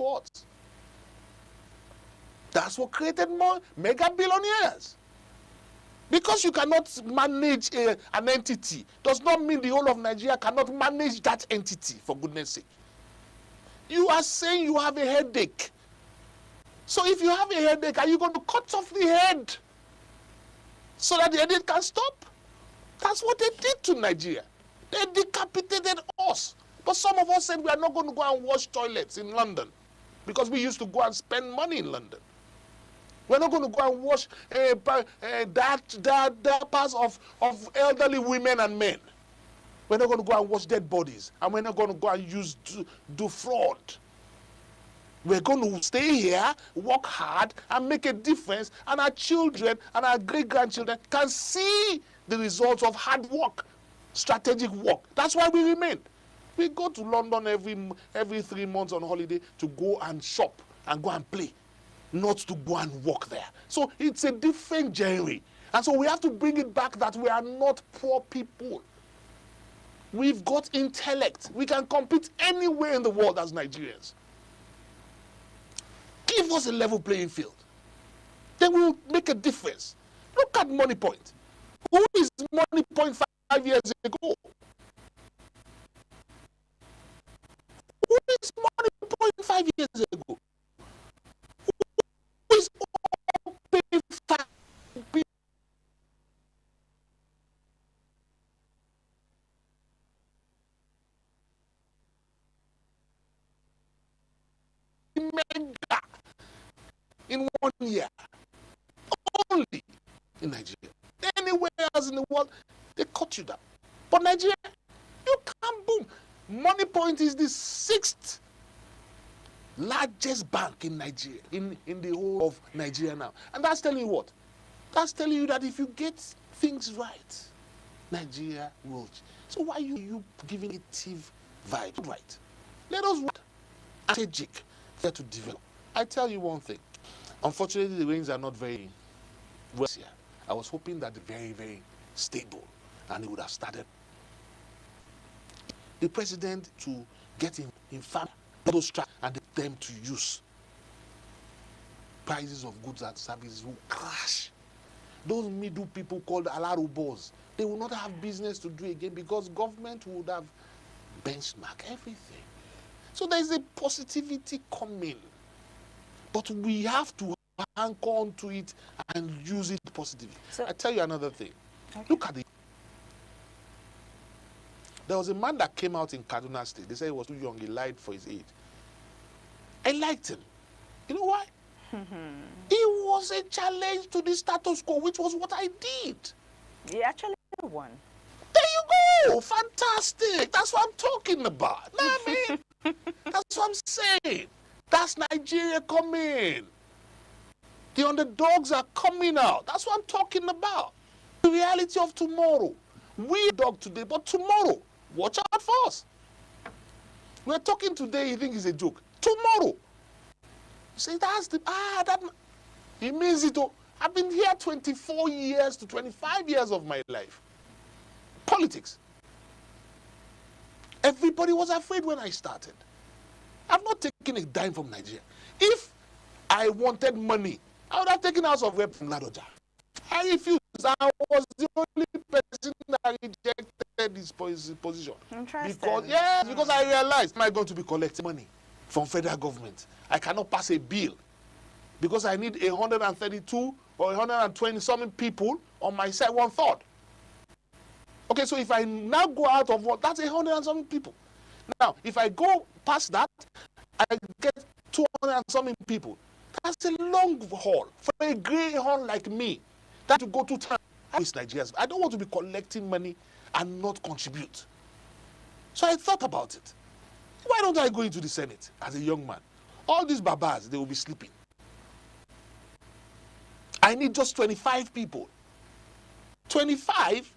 That's what created more mega billionaires. Because you cannot manage an entity does not mean the whole of Nigeria cannot manage that entity, for goodness sake. You are saying you have a headache. So if you have a headache, are you going to cut off the head so that the headache can stop? That's what they did to Nigeria. They decapitated us. But some of us said we are not going to go and wash toilets in London because we used to go and spend money in London. We're not going to go and wash diapers of elderly women and men. We're not going to go and wash dead bodies. And we're not going to go and do fraud. We're going to stay here, work hard, and make a difference. And our children and our great-grandchildren can see the results of hard work, strategic work. That's why we remain. We go to London every 3 months on holiday to go and shop and go and play, not to go and work there. So it's a different journey. And so we have to bring it back that we are not poor people. We've got intellect. We can compete anywhere in the world as Nigerians. Give us a level playing field. Then we'll make a difference. Look at Money Point. Who is Money Point 5 years ago? Who is Money Point 5 years ago? Who is all paying 5 billion? Mega in 1 year, only in Nigeria. Anywhere else in the world, they cut you down. But Nigeria, you can't boom. Money Point is the 6th largest bank in Nigeria, in the whole of Nigeria now. And that's telling you what? That's telling you that if you get things right, Nigeria will. So why are you giving negative vibes? Right. Let us work strategic to develop. I tell you one thing. Unfortunately, the rains are not very well here. I was hoping that they're very, very stable and it would have started. The president to get in fact those tracks and them to use. Prices of goods and services will crash. Those middle people called alarubos, they will not have business to do again because government would have benchmarked everything. So there is a positivity coming. But we have to hang on to it and use it positively. So, I tell you another thing. Okay. Look at it. There was a man that came out in Kaduna State. They said he was too young. He lied for his age. I liked him. You know why? He was a challenge to the status quo, which was what I did. He actually won. There you go. Fantastic. That's what I'm talking about. Know what I mean? That's what I'm saying. That's Nigeria coming. The underdogs are coming out. That's what I'm talking about. The reality of tomorrow. We dog today, but tomorrow, watch out for us. We're talking today, you think it's a joke. Tomorrow. You say, that's the, that, he means it all. I've been here 24 years to 25 years of my life. Politics. Everybody was afraid when I started. I've not taken a dime from Nigeria. If I wanted money, I would have taken House of Rep from Ladoja. I refused. I was the only person that rejected this position. Interesting. Because I realized, am I going to be collecting money from federal government? I cannot pass a bill because I need 132 or 120 something people on my side, 1/3. Okay, so if I now go out of work, that's 100 and something people. Now, if I go past that, I get 200 and something people. That's a long haul for a greyhound like me. That to go to town. I don't want to be collecting money and not contribute. So I thought about it. Why don't I go into the Senate as a young man? All these babas, they will be sleeping. I need just 25 people. 25,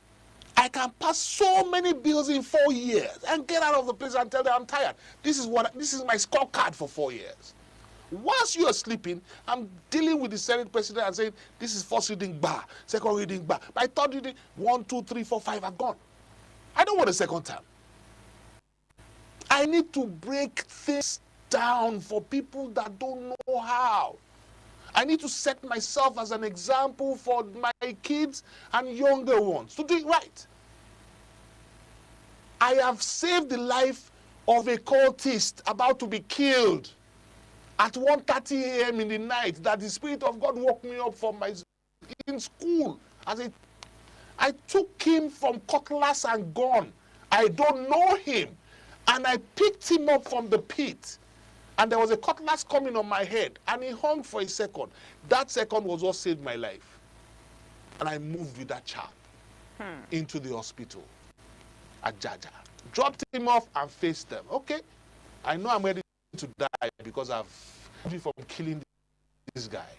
I can pass so many bills in 4 years and get out of the place and tell them I'm tired. This is my scorecard for 4 years. Whilst you are sleeping, I'm dealing with the Senate president and saying, this is first reading bar, second reading bar. By third reading, 1, 2, 3, 4, 5 are gone. I don't want a second term. I need to break things down for people that don't know how. I need to set myself as an example for my kids and younger ones to do it right. I have saved the life of a cultist about to be killed at 1:30 a.m. in the night, that the Spirit of God woke me up from in school. I took him from cutlass and gun. I don't know him. And I picked him up from the pit. And there was a cutlass coming on my head. And he hung for a second. That second was what saved my life. And I moved with that chap into the hospital at Jaja. Dropped him off and faced them. Okay, I know I'm ready to die because I've been from killing this guy.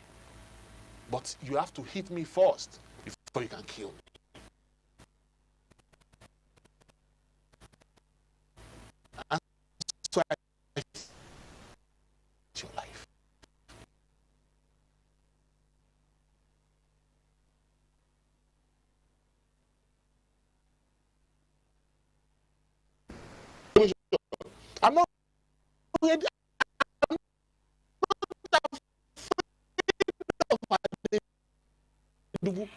But you have to hit me first before you can kill me. And so I your life. I'm not ready. I'm not afraid of my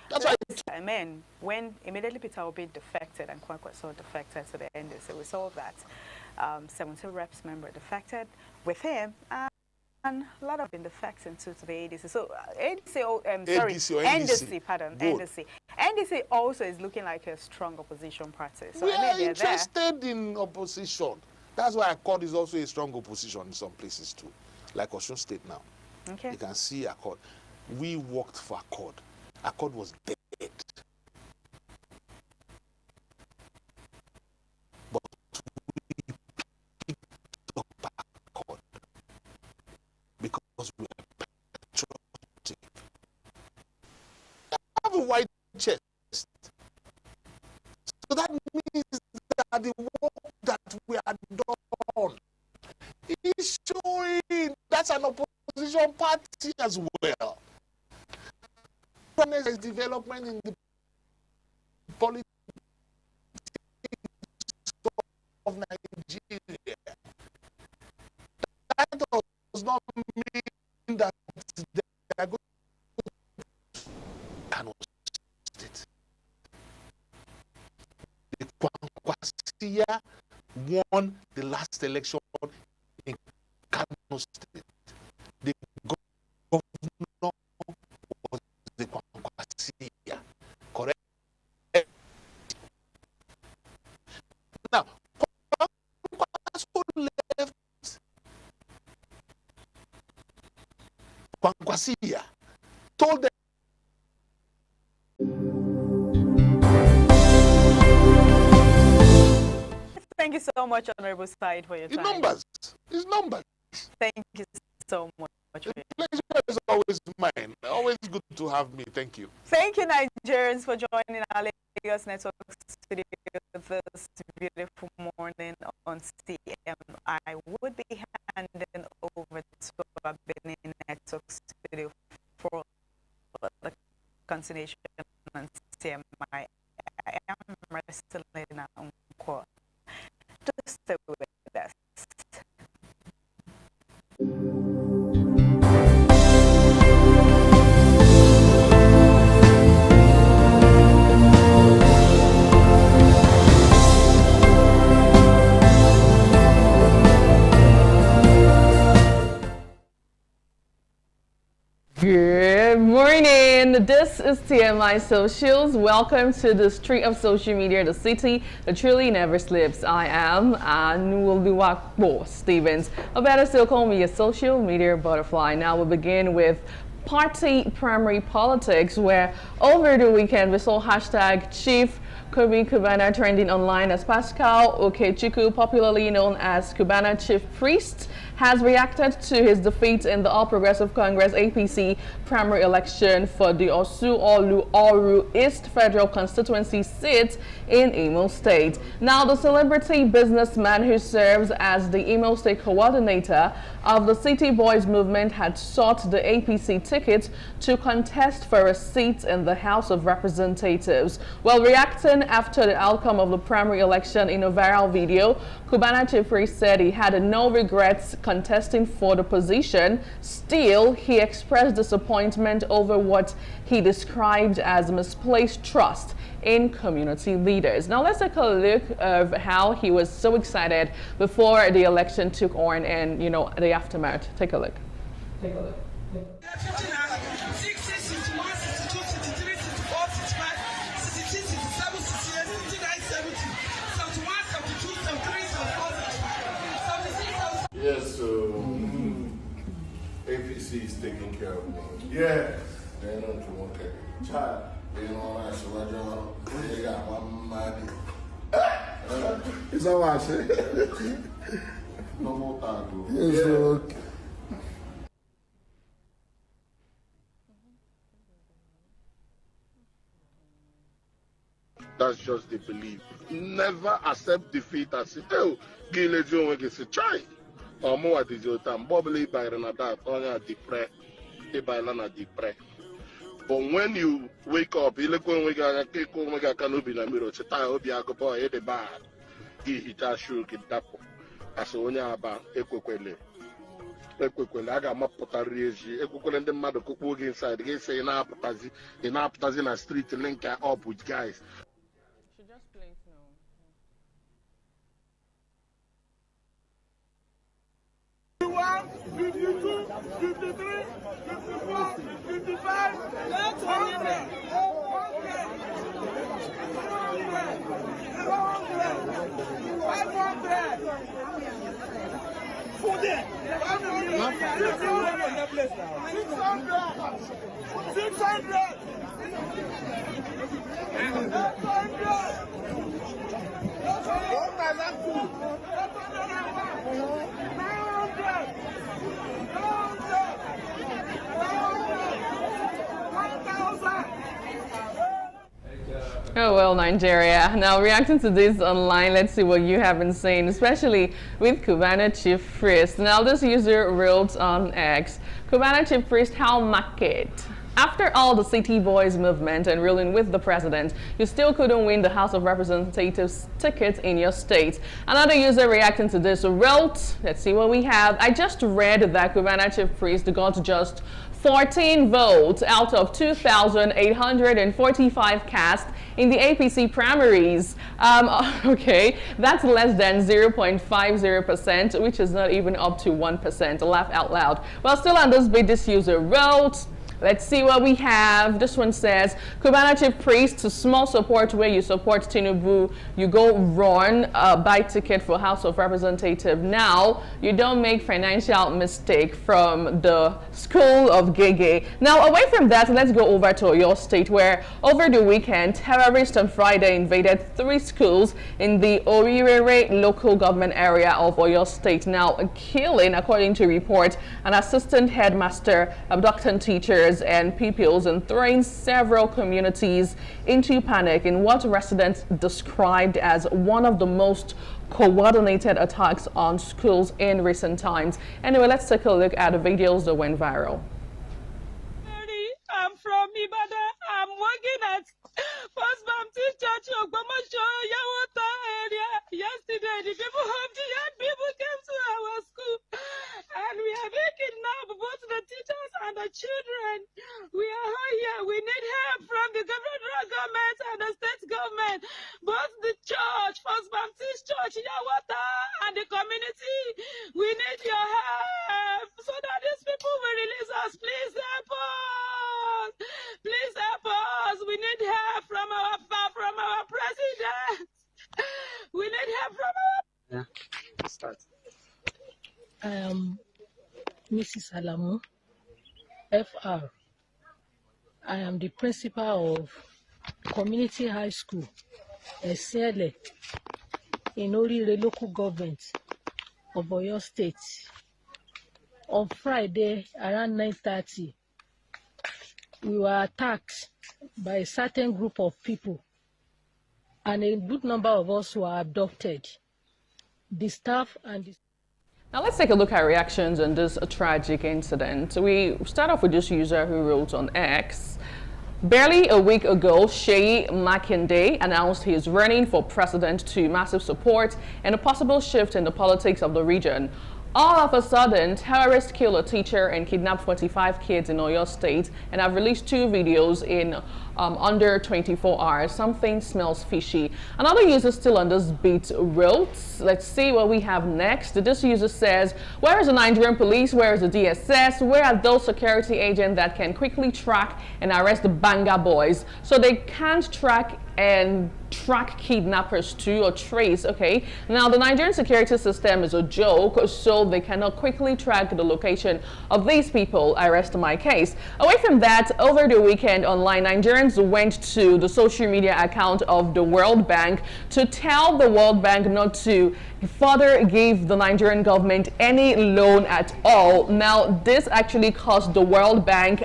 That's why I mean, when immediately Peter Obi defected and Kwankwaso defected to the NDC, we saw that 70 reps member defected with him, and a lot of been defecting to the ADC. So NDC, pardon, NDC. NDC also is looking like a strong opposition party. So we are interested in opposition. That's why Accord is also a strong opposition in some places too, like Osun State now. Okay. You can see Accord. We worked for Accord. Accord was dead. But we picked up Accord because we are patriotic. I have a white chest. So that means that the work that we are done is showing. That's an opposition party as well. There's development in the politics of Nigeria. That does not mean that they are going to Kano State. The Kwankwasia won the last election in Kano State. The governor was the Kwankwasia, correct? Now, Kwankwasia left Kwankwasia, told them. Thank you so much, Honorable Said, for your time. It's numbers. Thank you so much. The pleasure is always mine. Always good to have me. Thank you. Thank you, Nigerians, for joining our Lagos Network studio this beautiful morning on CM. I would be handing over to our Benin Network studio for the continuation on CM. I am wrestling on court. Just stay with us. Good morning. This is TMI Socials. Welcome to the street of social media, the city that truly never sleeps. I am Anuoluwakbo Stevens. Or better still, call me a social media butterfly. Now we'll begin with party primary politics, where over the weekend we saw hashtag Chief Kobe Cubana trending online as Pascal Okechukwu, popularly known as Cubana Chief Priest, has reacted to his defeat in the All Progressive Congress APC primary election for the Osu-Olu-Oru East Federal Constituency seat in Imo State. Now, the celebrity businessman who serves as the Imo State coordinator of the City Boys movement had sought the APC ticket to contest for a seat in the House of Representatives. While reacting Even after the outcome of the primary election in a viral video, Cubana Chief Priest said he had no regrets contesting for the position. Still, he expressed disappointment over what he described as misplaced trust in community leaders. Now let's take a look of how he was so excited before the election took on and, you know, the aftermath. Take a look. Take a look. Yes, so APC is taking care of me. Yeah. They don't want to child. They don't want to they got one money. Is that what I say? No more time, bro. Yes, okay. That's just the belief. Never accept defeat and say, oh, give it to you, say, try. Or more at the time, Bobby by that, on a depressed, they by Lana depressed. But when you wake up, you look when we got a cake, we got Kanubi in the mirror, it's a tie of the boy, the bad. He has shook it up. As only about Equequele. Equequele, I got my pottery, Equequele, the mother cook inside. They say in Aptazi in a street to link up with guys. She just plays now. 52, 53, 54, 55, 100, Oh well, Nigeria. Now reacting to this online, let's see what you have been saying, especially with Cubana Chief Priest. Now this user wrote on X, Cubana Chief Priest, how market? After all the City Boys movement and ruling with the president, you still couldn't win the House of Representatives ticket in your state. Another user reacting to this wrote, let's see what we have. I just read that Cubana Chief Priest got just 14 votes out of 2,845 cast in the APC primaries. Okay, that's less than 0.50%, which is not even up to 1%. Laugh out loud. Well, still on this bit, this user wrote, let's see what we have. This one says, Cubana Chief Priest, to small support where you support Tinubu, you go run buy ticket for House of Representative. Now, you don't make financial mistake from the school of Gege. Now, away from that, let's go over to Oyo State, where over the weekend, terrorists on Friday invaded 3 schools in the Orirere local government area of Oyo State. Now, killing, according to report, an assistant headmaster, abducting teachers and pupils, and throwing several communities into panic in what residents described as one of the most coordinated attacks on schools in recent times. Anyway, let's take a look at the videos that went viral. I'm from Ibadan. I'm working at First Baptist Church of Ogbomoso, Yawota area. Yesterday, the people of the young people came to our school, and we are making now both the teachers and the children. We are all here. We need help from the federal government and the state government, both the church, First Baptist Church, Yawota, and the community. We need your help so that these people will release us. Please help us. Please help us. We need help from our president. We need help from our... Yeah. Start. I am Mrs. Alamu, FR. I am the principal of Community High School, Esele, in Orire local government of Oyo State. On Friday, around 9:30, we were attacked by a certain group of people, and a good number of us were abducted. The staff and the... Now let's take a look at reactions on this tragic incident. We start off with this user who wrote on X, Barely a week ago, Seyi Makinde announced he is running for president to massive support and a possible shift in the politics of the region. All of a sudden, terrorists kill a teacher and kidnap 45 kids in Oyo State and have released 2 videos in under 24 hours. Something smells fishy. Another user still on this beat wrote, let's see what we have next. This user says, where is the Nigerian police? Where is the DSS? Where are those security agents that can quickly track and arrest the Banga boys so they can't track kidnappers too, or trace? Okay, now the Nigerian security system is a joke, so they cannot quickly track the location of these people. I rest my case. Away from that, over the weekend online, Nigerians went to the social media account of the World Bank to tell the World Bank not to further give the Nigerian government any loan at all. Now, this actually caused the World Bank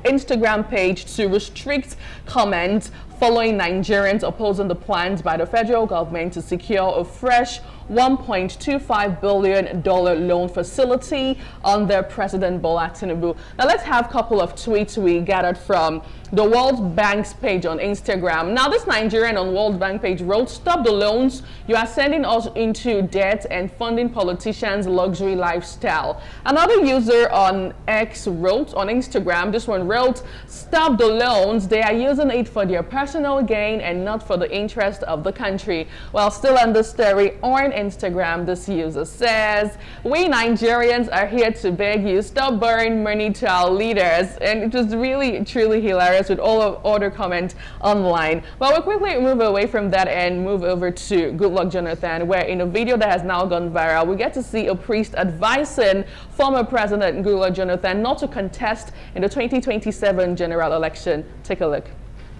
Instagram page to restrict comments following Nigerians opposing the plans by the federal government to secure a fresh $1.25 billion loan facility under President Bola Tinubu. Now let's have a couple of tweets we gathered from the World Bank's page on Instagram. Now this Nigerian on World Bank page wrote, stop the loans, you are sending us into debt and funding politicians' luxury lifestyle. Another user on X wrote, on Instagram, this one wrote, stop the loans, they are using it for their personal gain and not for the interest of the country. Well, still on the story on Instagram, this user says, we Nigerians are here to beg you, stop borrowing money to our leaders. And it was really, truly hilarious with all of other comments online. But we'll quickly move away from that and move over to Good Luck Jonathan, where in a video that has now gone viral, we get to see a priest advising former President Good Luck Jonathan not to contest in the 2027 general election. Take a look.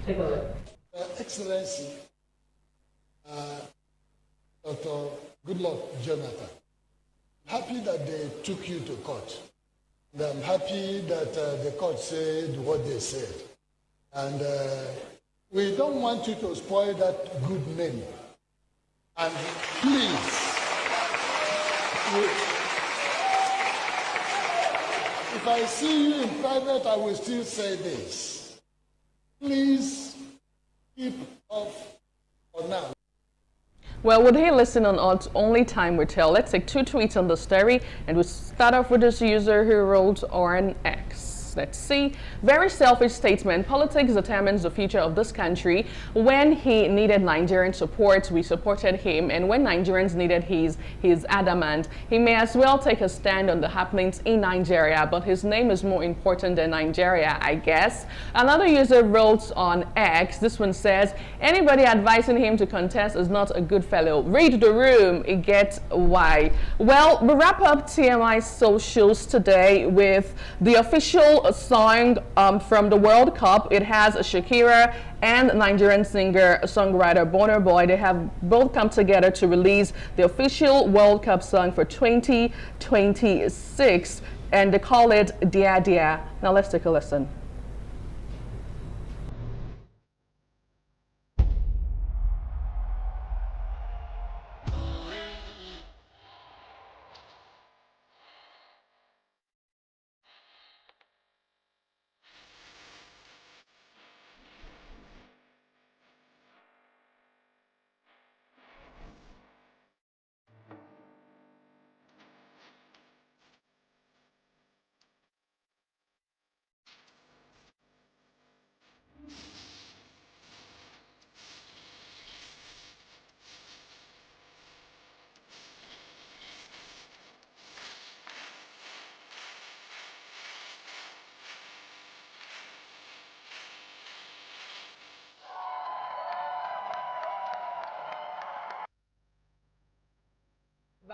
Take a look. Excellency, Dr. Goodluck Jonathan, happy that they took you to court. And I'm happy that the court said what they said. And we don't want you to spoil that good name. And please, if I see you in private, I will still say this. Please keep off for now. Well, would he listen or not? Only time will tell. Let's take 2 tweets on the story, and we'll start off with this user who wrote on X. Let's see. Very selfish statement. Politics determines the future of this country. When he needed Nigerian support, we supported him. And when Nigerians needed his adamant. He may as well take a stand on the happenings in Nigeria, but his name is more important than Nigeria, I guess. Another user wrote on X. This one says, anybody advising him to contest is not a good fellow. Read the room. It gets why. Well, we wrap up TMI socials today with the official song from the World Cup. It has Shakira and Nigerian singer-songwriter Burna Boy. They have both come together to release the official World Cup song for 2026, and they call it Dia Dia. Now let's take a listen.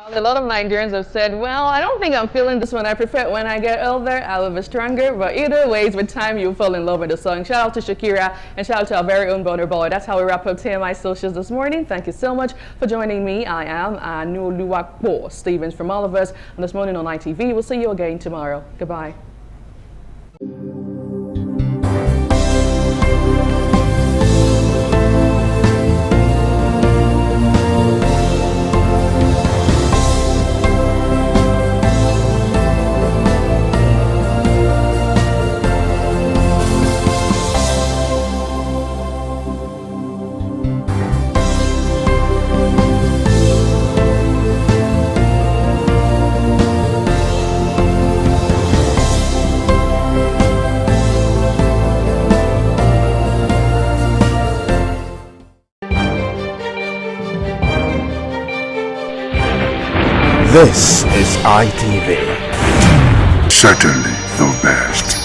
A lot of Nigerians have said, well, I don't think I'm feeling this one. I prefer it when I get older, I'll be stronger. But either ways, with time, you'll fall in love with the song. Shout out to Shakira and shout out to our very own Burna Boy. That's how we wrap up TMI Socials this morning. Thank you so much for joining me. I am Anuluwakbo Stevens from all of us on This Morning on ITV. We'll see you again tomorrow. Goodbye. This is ITV. Certainly the best.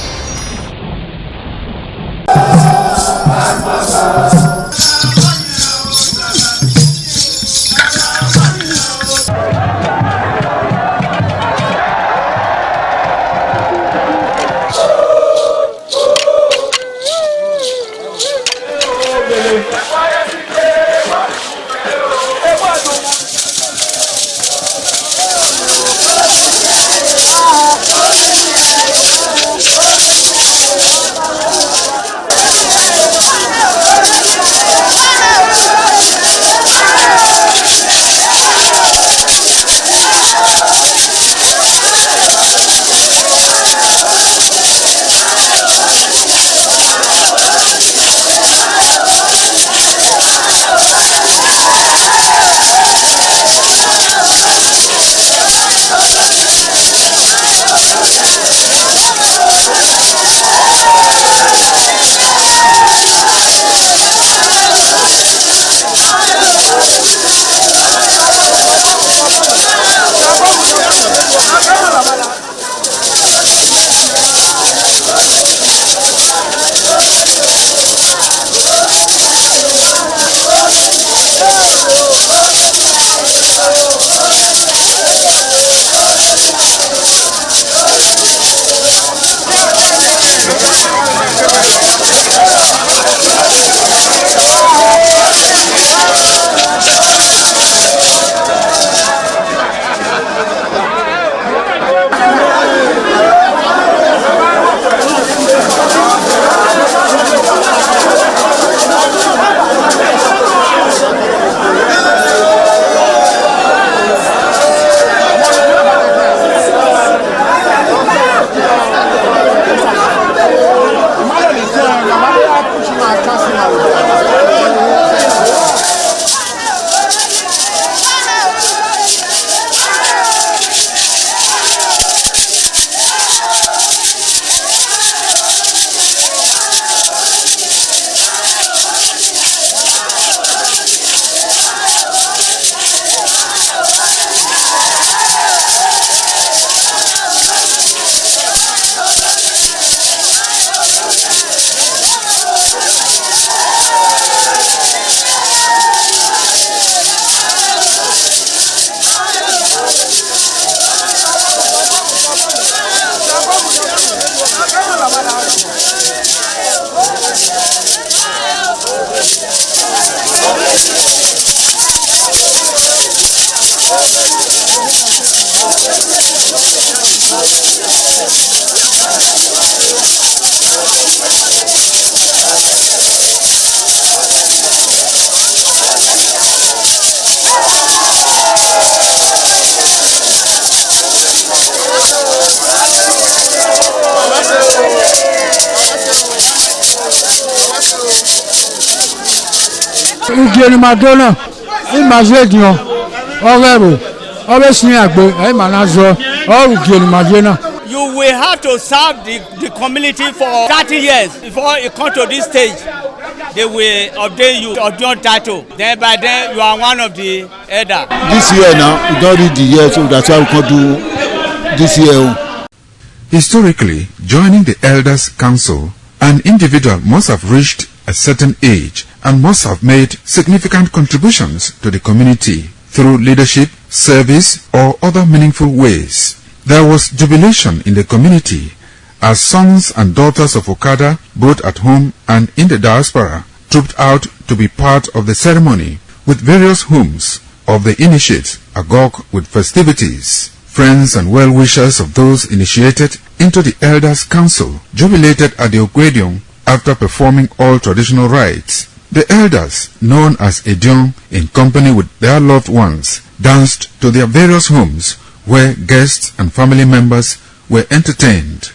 Ugieni Madonna, Imazedion, Orero, always near Manazo, or Ugieni Madonna. You will have to serve the community for 30 years before you come to this stage. They will ordain you ordain title. Then by then you are one of the elder. This year now, we don't read the year, so that's why we can do this year. Historically, joining the Elders' Council, an individual must have reached a certain age and must have made significant contributions to the community through leadership, service, or other meaningful ways. There was jubilation in the community as sons and daughters of Okada, both at home and in the diaspora, trooped out to be part of the ceremony, with various homes of the initiates agog with festivities. Friends and well-wishers of those initiated into the Elders' Council jubilated at the Ogwedion after performing all traditional rites. The elders, known as Edion, in company with their loved ones, danced to their various homes where guests and family members were entertained.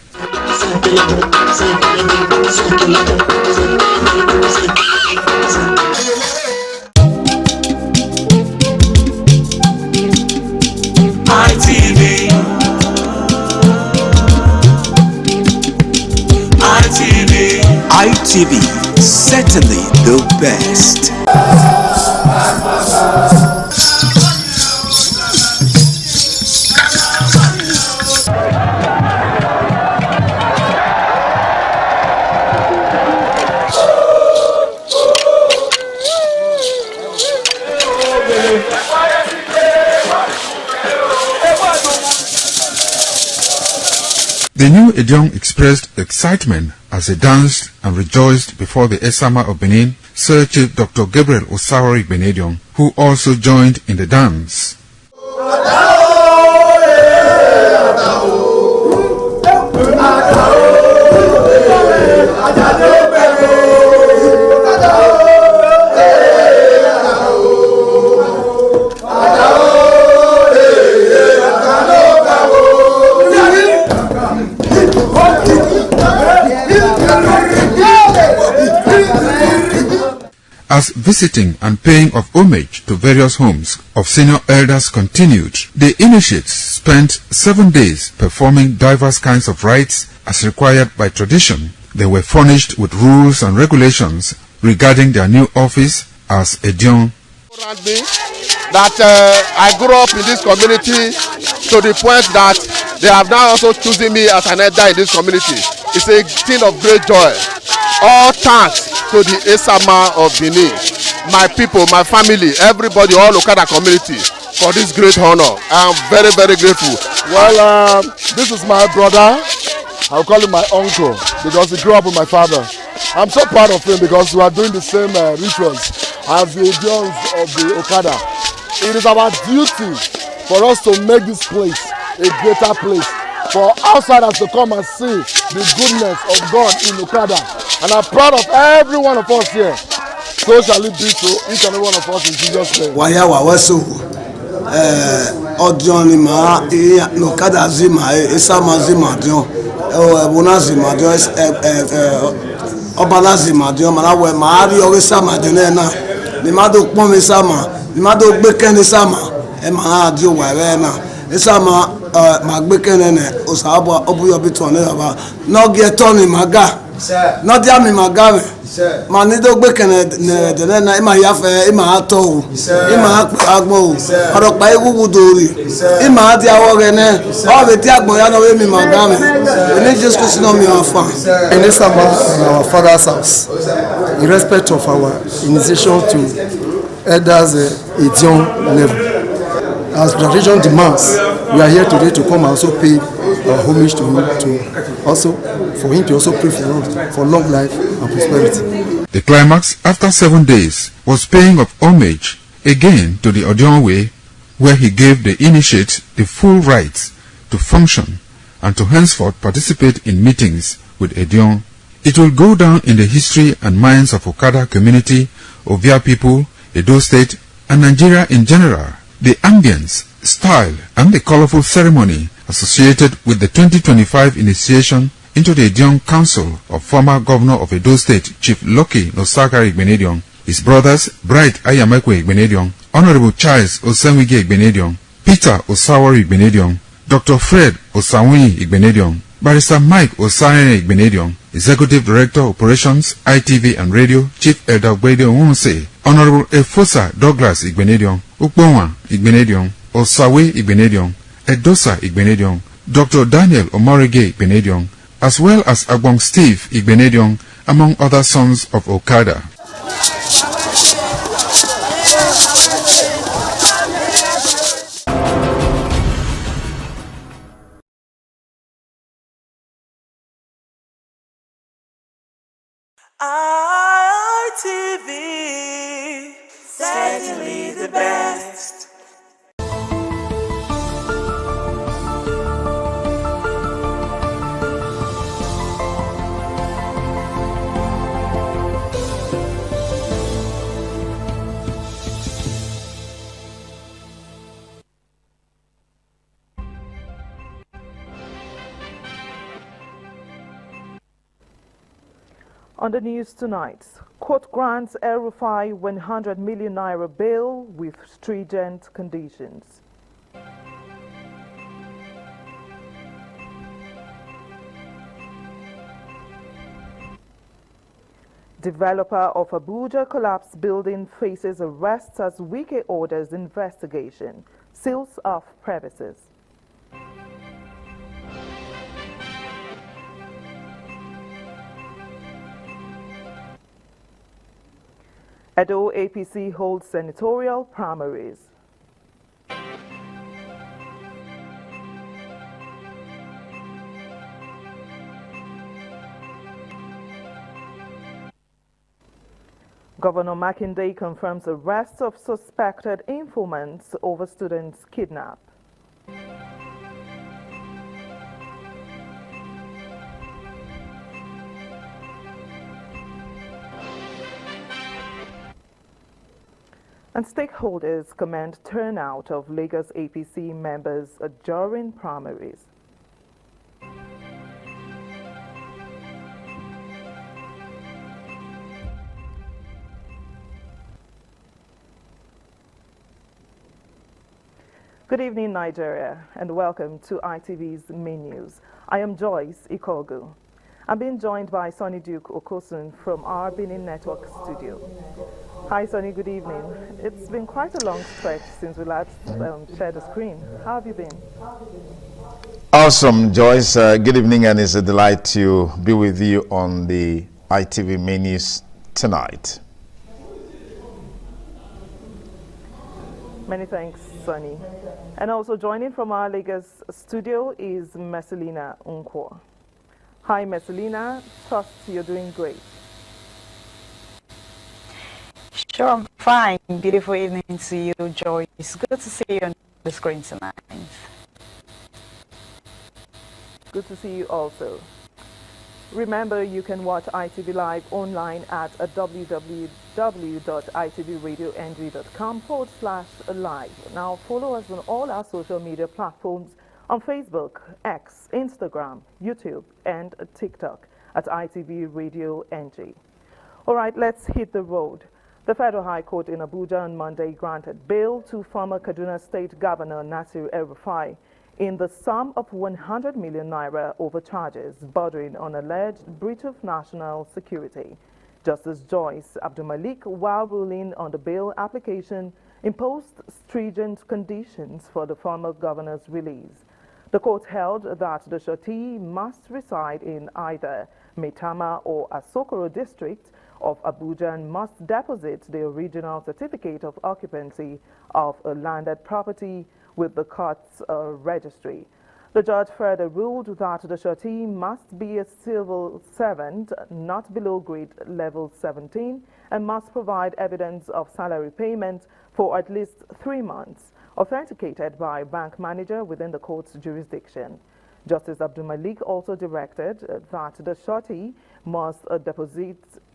ITV, certainly the best. The new Edion expressed excitement as they danced and rejoiced before the Esama of Benin, Sir Chief Dr. Gabriel Osawari Benedion, who also joined in the dance. As visiting and paying of homage to various homes of senior elders continued, the initiates spent 7 days performing diverse kinds of rites as required by tradition. They were furnished with rules and regulations regarding their new office as Edion. That I grew up in this community to the point that they have now also chosen me as an elder in this community. It's a thing of great joy. All thanks to the Esama of Benin, my people, my family, everybody, all Okada community for this great honor. I am very, very grateful. Well, this is my brother. I'll call him my uncle because he grew up with my father. I'm so proud of him because we are doing the same rituals as the Indians of the Okada. It is our duty for us to make this place a greater place, for outsiders to come and see the goodness of God in Okada. And I'm proud of every one of us here. So shall it be to each and every one of us in Jesus' name. Odion ma Okada zima Esama zima dio Ebuna zima dio Obala zima dio Manawe Mari Esama dio na Nimado pon Esama Nimado gbeken Esama e ma dio wa na Esama ma gbeken ne Osabo obuyo bitu ne baba no get on maga no dia mi maga ma ni do gbeken ne na ima yafe ima ato ima agbo oropa ewu dori ima dia wo ne o be ti agbo ya no we mi maga me we just go no mi afa in our father's house in respect of our initiation to elders Edion level. As tradition demands, we are here today to come and also pay our homage to him, for him to also pray for us for long life and prosperity. The climax after 7 days was paying of homage again to the Edion way, where he gave the initiate the full rights to function and to henceforth participate in meetings with Edion. It will go down in the history and minds of Okada community, Ovia people, Edo State, and Nigeria in general. The ambience, style, and the colorful ceremony associated with the 2025 initiation into the Edion Council of former Governor of Edo State, Chief Lucky Nosakari Benedion, his brothers Bright Ayamekwe Benedion, Honorable Charles Osenwige Benedion, Peter Osawari Benedion, Dr. Fred Osawuni Benedion, Barrister Mike Osane Benedion, Executive Director Operations, ITV and Radio, Chief Elder Gwede Onse, Honorable Efosa Douglas Igbenedion, Ukbonwa Igbenedion, Osawe Igbenedion, Edosa Igbenedion, Dr. Daniel Omorige Igbenedion, as well as Agbong Steve Igbenedion, among other sons of Okada. ITV, certainly the best. On the news tonight, court grants El-Rufai 100 million naira bail with stringent conditions. Developer of Abuja collapsed building faces arrest as Wike orders investigation. Seals off premises. Edo APC holds senatorial primaries. Governor Makinde confirms arrest of suspected informants over students kidnapped. And stakeholders commend turnout of Lagos APC members during primaries. Good evening, Nigeria, and welcome to ITV's main news. I am Joyce Ikogu. I'm being joined by Sonny Duke Okosun from our Benin Network studio. Hi, Sonny, good evening. It's been quite a long stretch since we last shared the screen. How have you been? Awesome, Joyce. Good evening, and it's a delight to be with you on the ITV main news tonight. Many thanks, Sonny. And also joining from our Lagos studio is Messelina Unkwo. Hi, Messelina. Trust you're doing great. Sure, I'm fine. Beautiful evening to you, Joyce. It's good to see you on the screen tonight. Good to see you also. Remember, you can watch ITV Live online at www.itvradioNG.com/live. Now follow us on all our social media platforms on Facebook, X, Instagram, YouTube, and TikTok at ITV Radio NG. All right, let's hit the road. The Federal High Court in Abuja on Monday granted bail to former Kaduna State Governor Nasir El-Rufai in the sum of 100 million naira over charges bordering on alleged breach of national security. Justice Joyce Abdulmalik, while ruling on the bail application, imposed stringent conditions for the former governor's release. The court held that the surety must reside in either Maitama or Asokoro district of Abuja and must deposit the original certificate of occupancy of a landed property with the court's registry. The judge further ruled that the surety must be a civil servant not below grade level 17 and must provide evidence of salary payment for at least 3 months, authenticated by a bank manager within the court's jurisdiction. Justice Abdulmalik also directed that the surety must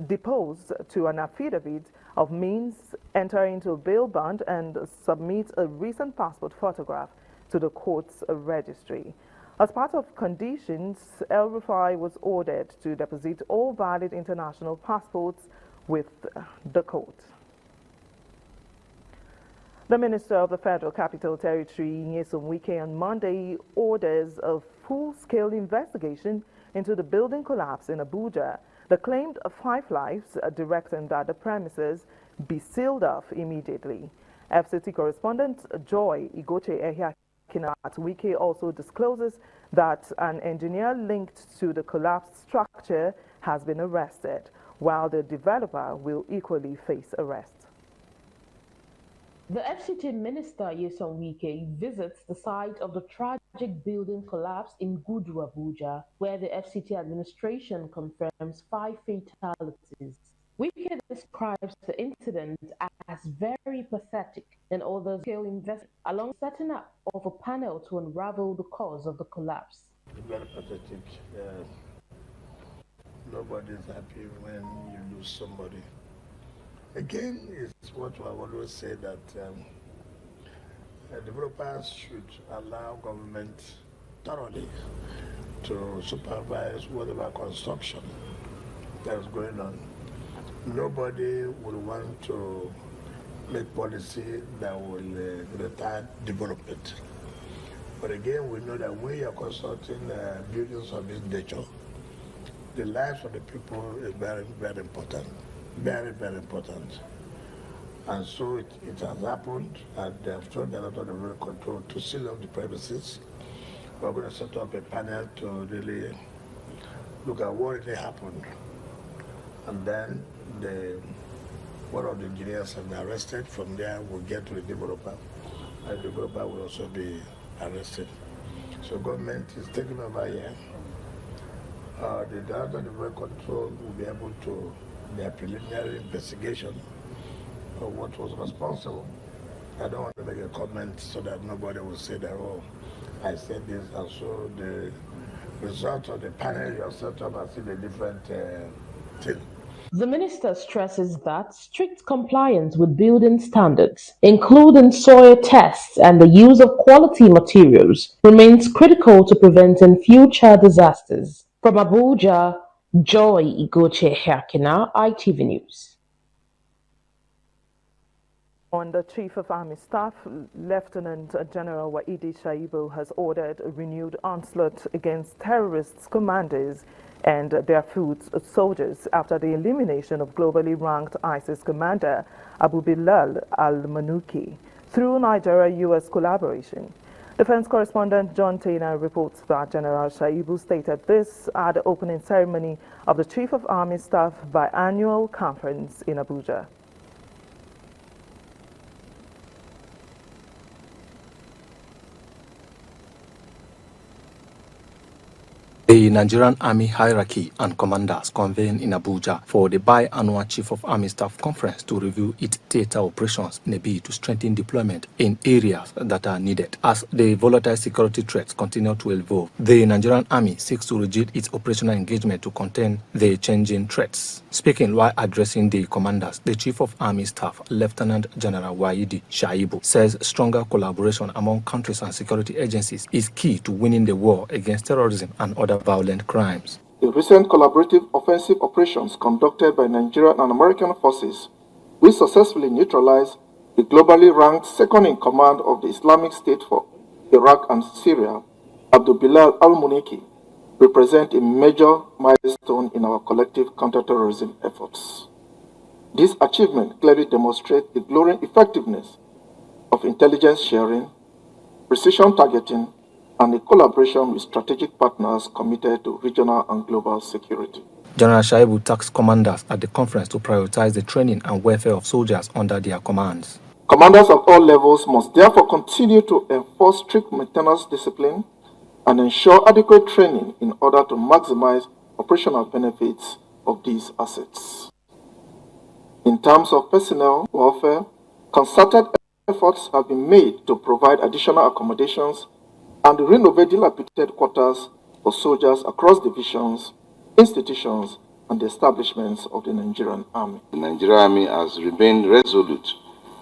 depose to an affidavit of means, enter into a bail bond, and submit a recent passport photograph to the court's registry. As part of conditions, El-Rufai was ordered to deposit all valid international passports with the court. The Minister of the Federal Capital Territory, Nyesom Wike, on Monday orders a full-scale investigation into the building collapse in Abuja. The claimed 5 lives, directing that the premises be sealed off immediately. FCT correspondent Joy Igoche Ehiakinat Wike also discloses that an engineer linked to the collapsed structure has been arrested, while the developer will equally face arrest. The FCT Minister, Nyesom Wike, visits the site of the tragic building collapse in Gudu, Abuja, where the FCT administration confirms 5 fatalities. Wike describes the incident as very pathetic and orders scale investment, along setting up of a panel to unravel the cause of the collapse. Very pathetic. Nobody's happy when you lose somebody. Again, it's what I always say that developers should allow government thoroughly to supervise whatever construction that is going on. Nobody will want to make policy that will retard development. But again, we know that when you are constructing buildings of this nature, the lives of the people is very, very important. Very, very important. And so it has happened, and they have told the Director of Development Control to seal up the premises. We're going to set up a panel to really look at what really happened. And then one of the engineers have been arrested. From there, we'll get to the developer, and the developer will also be arrested. So government is taking over here. The Director of Development Control will be able to their preliminary investigation of what was responsible. I don't want to make a comment so that nobody will say that, oh, I said this, and so the result of the panel you have set up has seen a different thing. The minister stresses that strict compliance with building standards, including soil tests and the use of quality materials, remains critical to preventing future disasters. From Abuja, Joy Igoche Herkina, ITV News. On the Chief of Army Staff, Lieutenant General Waidi Shaibu has ordered a renewed onslaught against terrorists' commanders and their foot soldiers after the elimination of globally ranked ISIS commander Abu Bilal al-Manuki through Nigeria-US collaboration. Defense correspondent John Taylor reports that General Shaibu stated this at the opening ceremony of the Chief of Army Staff biannual conference in Abuja. The Nigerian Army hierarchy and commanders convened in Abuja for the biannual Chief of Army Staff Conference to review its theater operations in a bid to strengthen deployment in areas that are needed. As the volatile security threats continue to evolve, the Nigerian Army seeks to reject its operational engagement to contain the changing threats. Speaking while addressing the commanders, the Chief of Army Staff, Lieutenant General Waidi Shaibu, says stronger collaboration among countries and security agencies is key to winning the war against terrorism and other violent crimes. The recent collaborative offensive operations conducted by Nigerian and American forces, which successfully neutralized the globally ranked second in command of the Islamic State for Iraq and Syria, Abu Bilal al-Muniki, represent a major milestone in our collective counterterrorism efforts. This achievement clearly demonstrates the growing effectiveness of intelligence sharing, precision targeting, and a collaboration with strategic partners committed to regional and global security. General Shaibu tasked commanders at the conference to prioritize the training and welfare of soldiers under their commands. Commanders at all levels must therefore continue to enforce strict maintenance discipline and ensure adequate training in order to maximize operational benefits of these assets. In terms of personnel welfare, concerted efforts have been made to provide additional accommodations and renovate dilapidated quarters for soldiers across divisions, institutions, and establishments of the Nigerian Army. The Nigerian Army has remained resolute,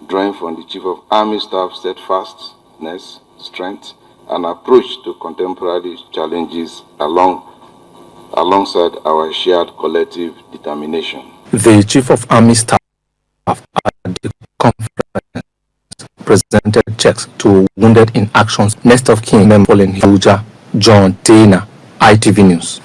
drawing from the Chief of Army Staff steadfastness, strength, and approach to contemporary challenges alongside our shared collective determination. The Chief of Army Staff at the conference presented checks to wounded in actions. Next of kin following Abuja, John Taylor, ITV News.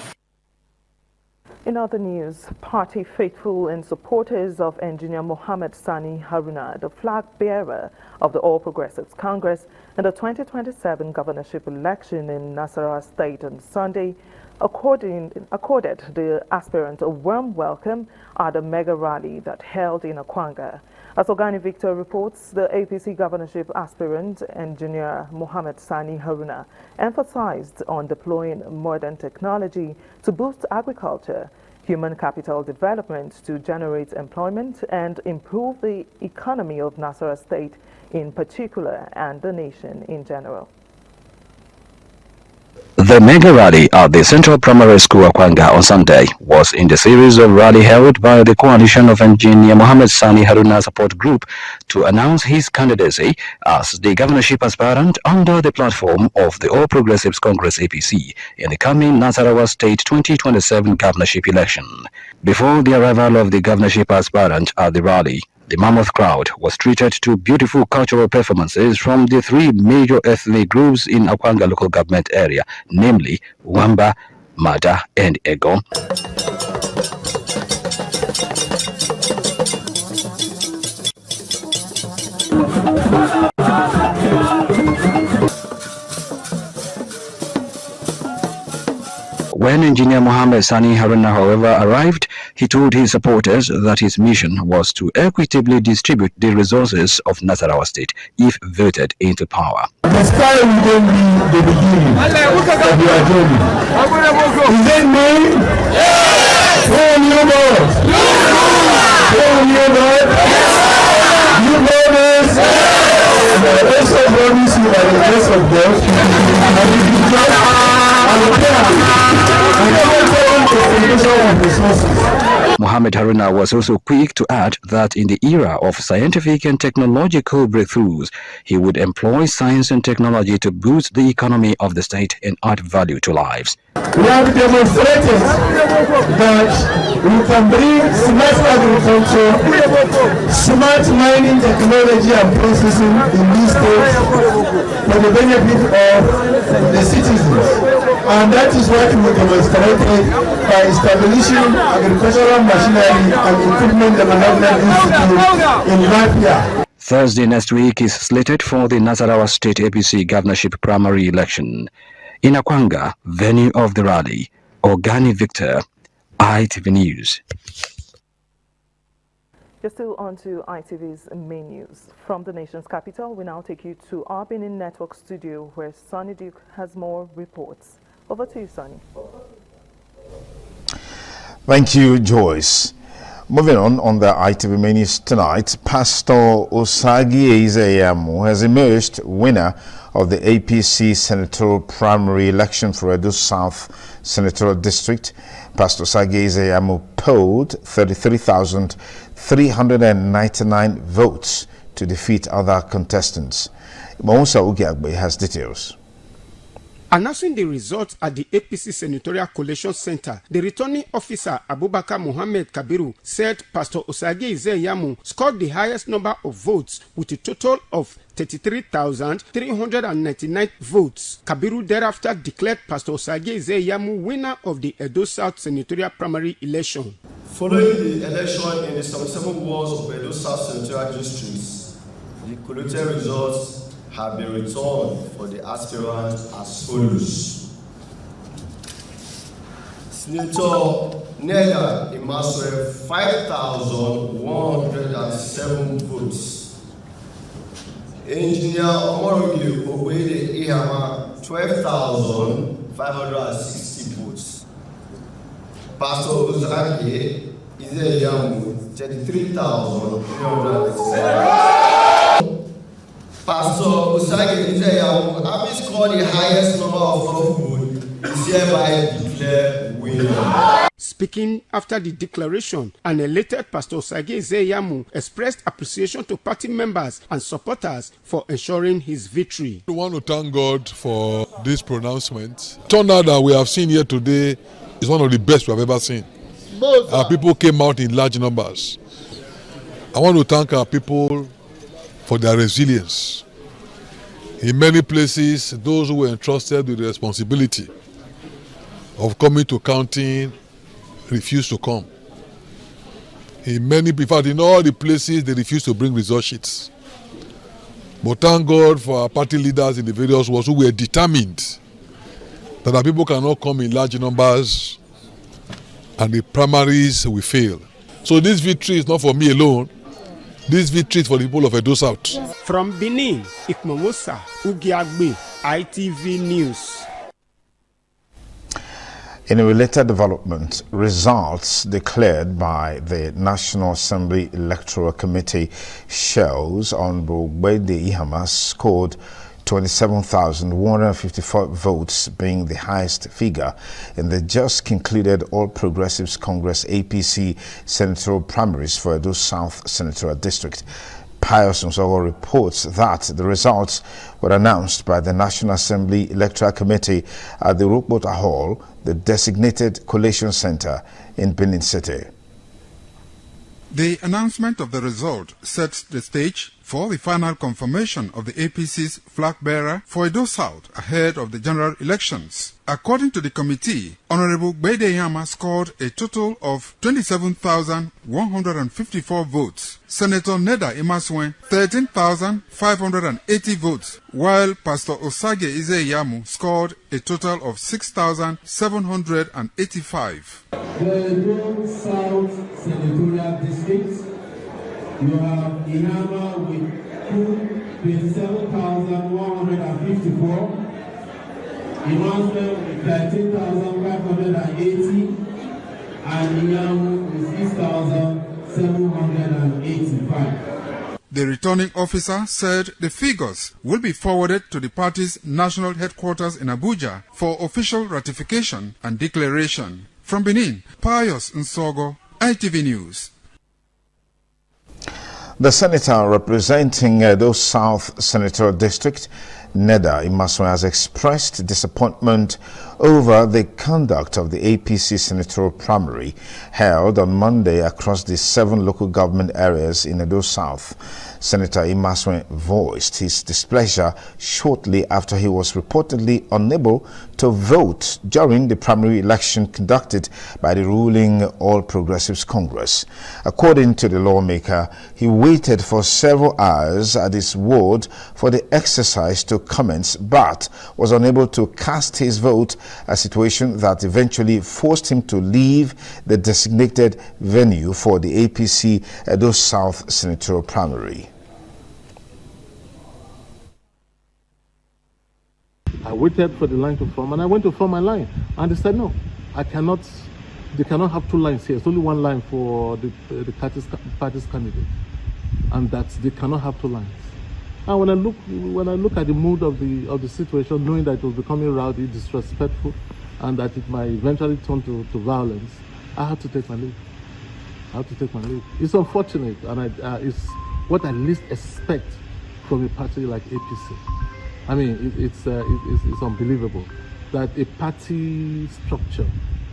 In other news, party faithful and supporters of engineer Mohammed Sani Haruna, the flag bearer of the All Progressives Congress in the 2027 governorship election in Nasarawa State on Sunday, accorded the aspirant a warm welcome at a mega rally that held in Akwanga. As Organi Victor reports, the APC governorship aspirant, engineer Mohammed Sani Haruna, emphasized on deploying modern technology to boost agriculture, human capital development to generate employment and improve the economy of Nasarawa State in particular and the nation in general. The mega rally at the Central Primary School Akwanga on Sunday was in the series of rally held by the coalition of engineer Mohammed Sani Haruna support group to announce his candidacy as the governorship aspirant under the platform of the All Progressives Congress APC in the coming Nasarawa State 2027 governorship election. Before the arrival of the governorship aspirant at the rally, the mammoth crowd was treated to beautiful cultural performances from the three major ethnic groups in Akwanga local government area, namely Wamba, Mada, and Ego. When engineer Mohammed Sani Haruna, however, arrived, he told his supporters that his mission was to equitably distribute the resources of Nasarawa State if voted into power. The sky will be the beginning of your journey. Is it me? Yes! you know? You know this? And I also promise you by the grace of God, and if you trust, I will pay the resources. Mohammed Haruna was also quick to add that in the era of scientific and technological breakthroughs, he would employ science and technology to boost the economy of the state and add value to lives. We have demonstrated that we can bring smart agriculture, smart mining technology and processing in these states for the benefit of the citizens. And that is what we demonstrated by establishing agricultural machinery and equipment development institute in Latvia. Thursday next week is slated for the Nasarawa State APC governorship primary election. In Akwanga, venue of the rally, Organi Victor, ITV News. You're still on to ITV's main news. From the nation's capital, we now take you to our Benin Network studio where Sonny Duke has more reports. Over to you, Sonny. Thank you, Joyce. Moving on the ITV main news tonight, Pastor Osagi Ezeyamu has emerged winner of the APC senatorial primary election for Edo South Senatorial District. Pastor Osagi Ezeyamu polled 33,399 votes to defeat other contestants. Mousa Ugiagbe has details. Announcing the results at the APC Senatorial Collation Center, the returning officer Abubakar Mohammed Kabiru said Pastor Osagi Ezeyamu scored the highest number of votes with a total of 33,399 votes. Kabiru thereafter declared Pastor Osagi Ezeyamu winner of the Edo South Senatorial primary election. Following the election in the 77 wards of Edo South Senatorial districts, the collated results have been returned for the aspirants as follows. Senator Nega Imaswe, 5,107 votes. Engineer Omorogi Obede Ihama, 12,560 votes. Pastor Ozaki Izeyamu, 33,387. Pastor Osagi Ezeyamu, having scored the highest number of votes, is hereby declared winner. Speaking after the declaration, an elated Pastor Osagi Ezeyamu expressed appreciation to party members and supporters for ensuring his victory. We want to thank God for this pronouncement. Turnout that we have seen here today is one of the best we have ever seen. Our people came out in large numbers. I want to thank our people for their resilience. In many places, those who were entrusted with the responsibility of coming to counting refused to come. In fact, in all the places, they refused to bring result sheets. But thank God for our party leaders in the various wards who were determined that our people cannot come in large numbers and the primaries will fail. So this victory is not for me alone. This victory is for the people of Edo South. From Benin, Ikmomosa Ugiagbe, ITV News. In a related development, results declared by the National Assembly Electoral Committee shows Honorable Bede Ihama scored 27,154 votes, being the highest figure in the just concluded All Progressives Congress APC senatorial primaries for Edo South Senatorial District. Pius Nsogo reports that the results were announced by the National Assembly Electoral Committee at the Rukbota Hall, the designated collation center in Benin City. The announcement of the result sets the stage for the final confirmation of the APC's flag bearer for Edo South ahead of the general elections. According to the committee, Honorable Bede Ihama scored a total of 27,154 votes. Senator Neda Imaswen, 13,580 votes, while Pastor Osagi Ezeyamu scored a total of 6,785. The Edo South Senatorial District, you have Ihama with 27,154, Imaswen with 13,580, and Iyamu with 6,785. 785. The returning officer said the figures will be forwarded to the party's national headquarters in Abuja for official ratification and declaration. From Benin, Pius Nsogo, ITV News. The senator representing Edo South Senatorial District, Neda Imaswe, has expressed disappointment over the conduct of the APC senatorial primary held on Monday across the 7 local government areas in Edo South. Senator Imaswe voiced his displeasure shortly after he was reportedly unable to vote during the primary election conducted by the ruling All Progressives Congress. According to the lawmaker, he waited for several hours at his ward for the exercise to commence, but was unable to cast his vote, a situation that eventually forced him to leave the designated venue for the APC Edo South senatorial primary. I waited for the line to form, and I went to form my line, and they said no, they cannot have 2 lines here. It's only 1 line for the party's candidate, and that they cannot have 2 lines. And when I look at the mood of the situation, knowing that it was becoming rowdy, disrespectful, and that it might eventually turn to violence, I had to take my leave. It's unfortunate, and it's what I least expect from a party like APC. I mean, it's unbelievable that a party structure,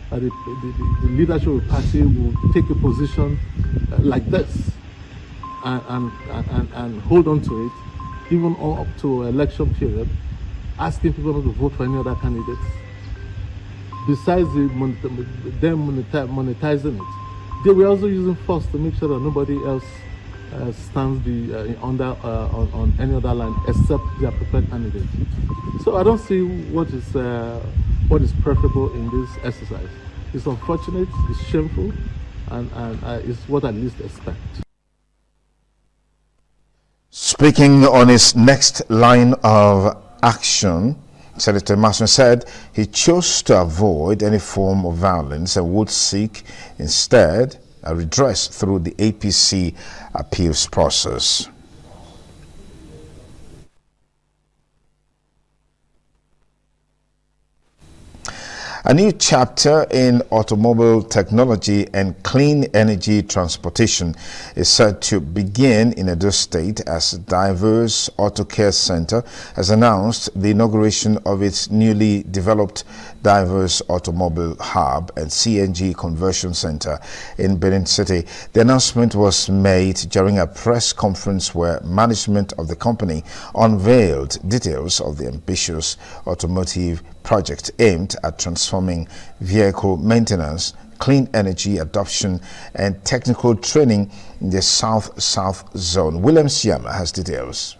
that the leadership of a party will take a position like this and hold on to it, even up to election period, asking people not to vote for any other candidates. Besides them monetizing it, they were also using force to make sure that nobody else stands on any other line except their preferred candidate. So I don't see what is preferable in this exercise. It's unfortunate, it's shameful, and it's what I least expect. Speaking on his next line of action, Senator Mason said he chose to avoid any form of violence and would seek instead a redress through the APC appeals process. A new chapter in automobile technology and clean energy transportation is set to begin in Edo State as Diverse Auto Care Center has announced the inauguration of its newly developed Diverse Automobile Hub and CNG Conversion Center in Benin City. The announcement was made during a press conference where management of the company unveiled details of the ambitious automotive project aimed at transforming vehicle maintenance, clean energy adoption, and technical training in the South-South zone. William Siama has details.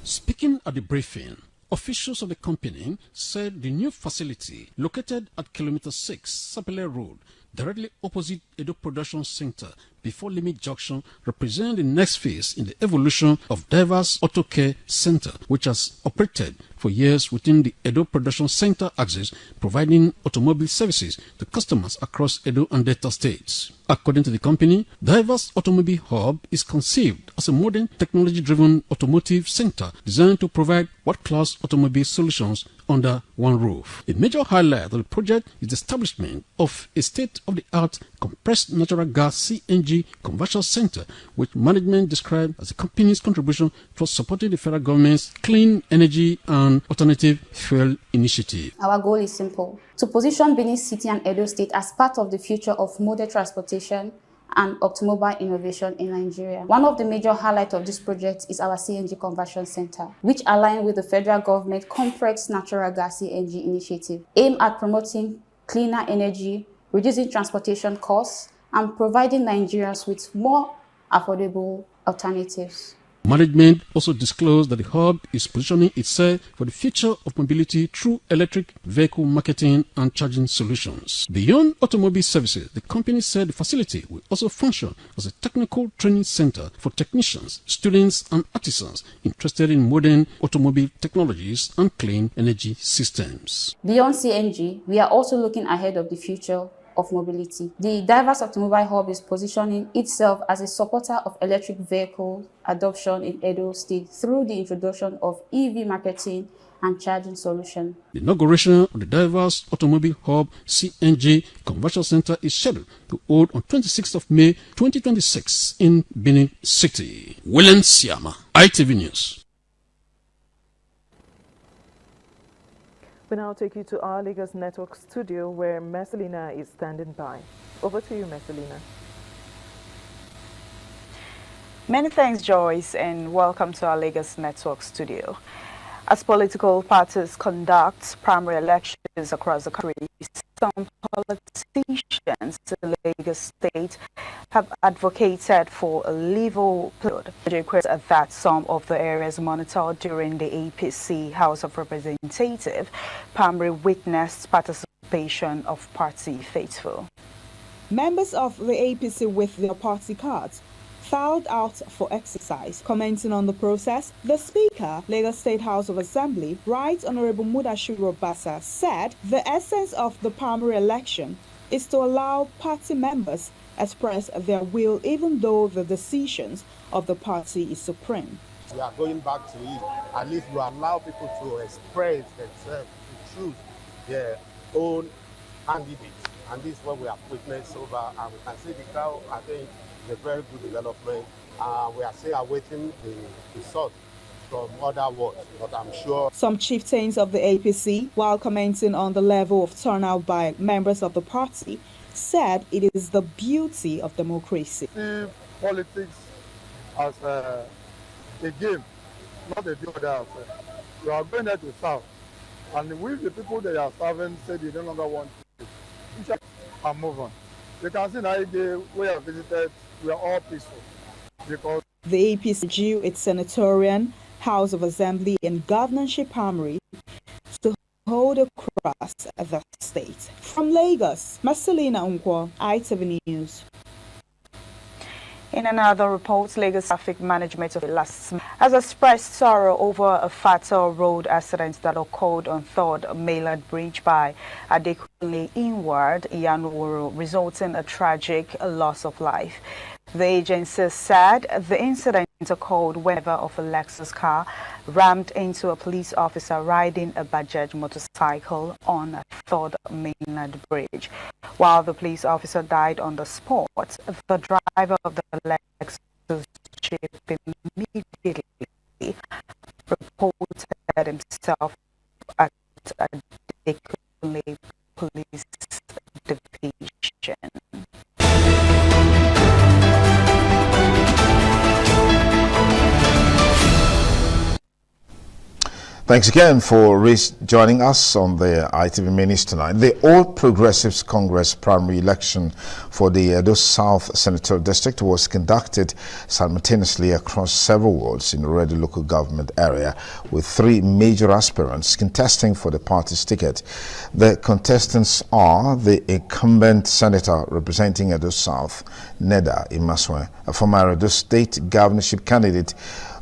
Speaking at the briefing, officials of the company said the new facility, located at Kilometer 6, Sapele Road, directly opposite Edo Production Center, before Limit Junction, represent the next phase in the evolution of Diverse Auto Care Center, which has operated for years within the Edo Production Center axis, providing automobile services to customers across Edo and Delta states. According to the company, Diverse Automobile Hub is conceived as a modern technology-driven automotive center designed to provide world-class automobile solutions under one roof. A major highlight of the project is the establishment of a state-of-the-art compressed natural gas CNG conversion center, which management described as the company's contribution towards supporting the federal government's clean energy and alternative fuel initiative. Our goal is simple: to position Benin City and Edo State as part of the future of modern transportation and automobile innovation in Nigeria. One of the major highlights of this project is our CNG Conversion Center, which aligns with the federal government compressed natural gas CNG initiative, aimed at promoting cleaner energy, reducing transportation costs, and providing Nigerians with more affordable alternatives. Management also disclosed that the hub is positioning itself for the future of mobility through electric vehicle marketing and charging solutions. Beyond automobile services, the company said the facility will also function as a technical training center for technicians, students, and artisans interested in modern automobile technologies and clean energy systems. Beyond CNG, we are also looking ahead of the future of mobility. The diverse automobile hub is positioning itself as a supporter of electric vehicle adoption in Edo State through the introduction of EV marketing and charging solution. The inauguration of the diverse automobile hub CNG Conversion Center is scheduled to hold on 26th of May 2026 in Benin City. William Siama, ITV News. We now take you to our Lagos Network studio where Messalina is standing by. Over to you, Messalina. Many thanks, Joyce, and welcome to our Lagos Network studio. As political parties conduct primary elections across the country, some politicians in Lagos State have advocated for a level playing field that some of the areas monitored during the APC House of Representatives primary witnessed participation of party faithful. Members of the APC with their party cards filed out for exercise. Commenting on the process, the Speaker, Lagos State House of Assembly, Right Honorable Mudashiru Basa, said the essence of the primary election is to allow party members express their will even though the decisions of the party is supreme. We are going back to it. At least we allow people to express themselves, to choose their own candidates. And this is what we have witnessed so far. And we can see the crowd, I think, is a very good development. We are still awaiting the result from other wards, but I'm sure. Some chieftains of the APC, while commenting on the level of turnout by members of the party, said it is the beauty of democracy. See politics as a game, not a deal. We are going there to serve. And with the people they are serving say they no longer want to and move on. You can see that day we have visited, we are all peaceful. Because the APC due its senatorial, House of Assembly and governorship primary to hold across the state. From Lagos, Marcelina Unkwo, ITV News. In another report, Lagos Traffic Management of last month has expressed sorrow over a fatal road accident that occurred on 3rd Mainland Bridge by Adekunle inward Iyanworo, resulting in a tragic loss of life. The agency said the incident occurred whenever of a Lexus car rammed into a police officer riding a Bajaj motorcycle on 3rd Mainland Bridge. While the police officer died on the spot, the driver of the Lexus jeep immediately reported himself at Adekunle Police Division. Thanks again for joining us on the ITV Minis tonight. The All Progressives Congress primary election for the Edo South Senatorial District was conducted simultaneously across several wards in the Oredo local government area, with 3 major aspirants contesting for the party's ticket. The contestants are the incumbent senator representing Edo South, Neda Imaswe, a former Edo State governorship candidate,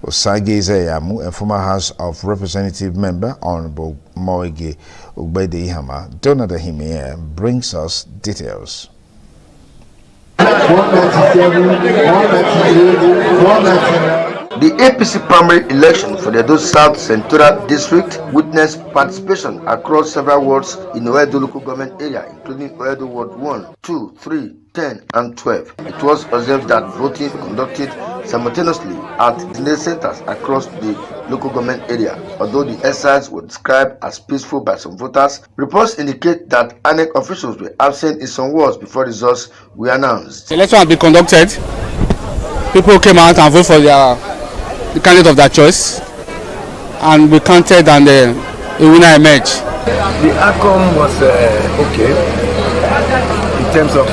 Osage Zeyamu, a former House of Representative member, Honorable Moige Ugbede Ihama. Donald Ahimie brings us details. The APC primary election for the Edo South Senatorial District witnessed participation across several wards in Oedo local government area, including Oedo Ward 1, 2, 3, 10, and 12. It was observed that voting conducted simultaneously at the centers across the local government area. Although the exercise was described as peaceful by some voters, reports indicate that INEC officials were absent in some wards before results were announced. The election has been conducted. People came out and voted for the candidate of their choice, and we counted, and a winner emerged. The outcome was okay in terms of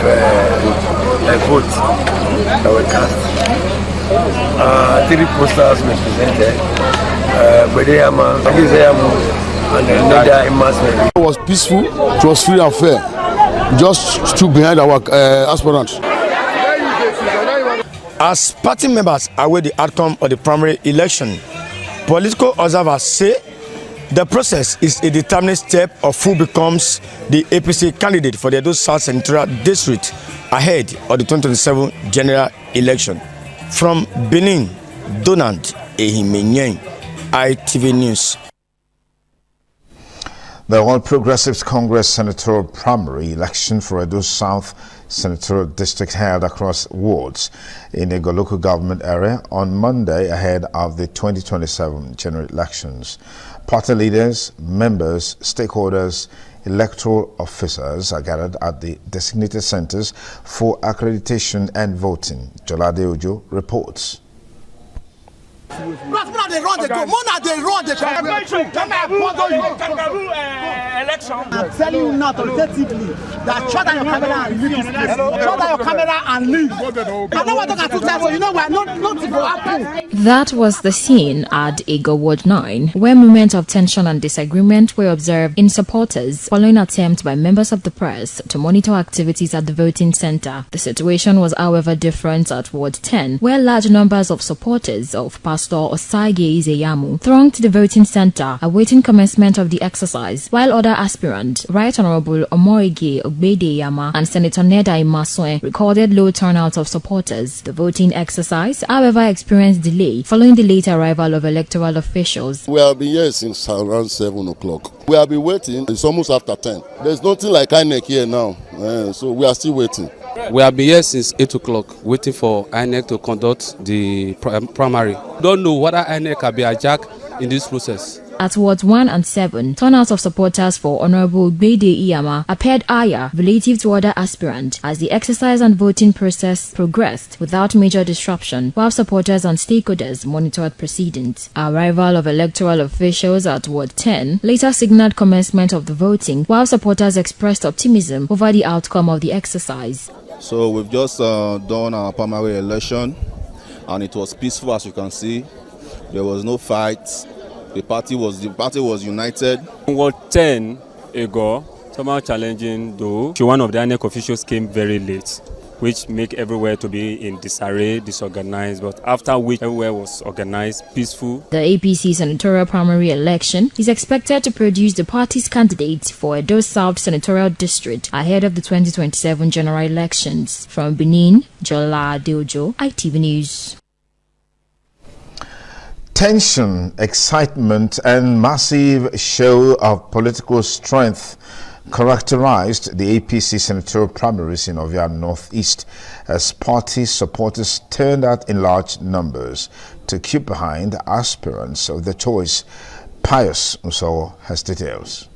votes that were cast. 3 posters were presented. And Neda Imaswe. It was peaceful, it was free and fair. Just stood behind our aspirants. As party members await the outcome of the primary election, political observers say The process is a determined step of who becomes the APC candidate for the Edo South Senatorial District ahead of the 2027 general election. From Benin, Donald Ehimenyen, ITV News. The All Progressives Congress senatorial primary election for Edo South Senatorial District held across wards in Igua local government area on Monday ahead of the 2027 general elections. Party leaders, members, stakeholders, electoral officers are gathered at the designated centers for accreditation and voting. Jolade Ojo reports. I'm telling you now authoritatively that shut down your camera and leave this place. Shut down your camera and leave. I know what I'm talking about, so you know we're not to go happen. That was the scene at Igua Ward 9, where moments of tension and disagreement were observed in supporters following attempts by members of the press to monitor activities at the voting center. The situation was, however, different at Ward 10, where large numbers of supporters of Pastor Osage Izeyamu thronged to the voting center awaiting commencement of the exercise, while other aspirants, Right Honorable Omoige Ogbedeyama and Senator Neda Imaswe, recorded low turnout of supporters. The voting exercise, however, experienced delay following the late arrival of electoral officials. We have been here since around 7 o'clock. We have been waiting. It's almost after 10. There's nothing like INEC here now, so we are still waiting. We have been here since 8 o'clock waiting for INEC to conduct the primary. Don't know whether INEC can be hijacked in this process. At wards 1 and 7, turnout of supporters for Honorable Gbede Iyama appeared higher relative to other aspirants as the exercise and voting process progressed without major disruption, while supporters and stakeholders monitored proceedings. Arrival of electoral officials at Ward 10 later signaled commencement of the voting, while supporters expressed optimism over the outcome of the exercise. So we've just done our primary election, and it was peaceful, as you can see. There was no fights. The party was united. Ward 10 ago, somehow challenging though. One of the INEC officials came very late, which make everywhere to be in disarray, disorganized. But after which everywhere was organized, peaceful. The APC senatorial primary election is expected to produce the party's candidate for Edo South Senatorial District ahead of the 2027 general elections. From Benin, Jolade Ojo, ITV News. Tension, excitement, and massive show of political strength characterized the APC senatorial primaries in Ovia Northeast as party supporters turned out in large numbers to keep behind the aspirants of their choice. Pius Musawo has details.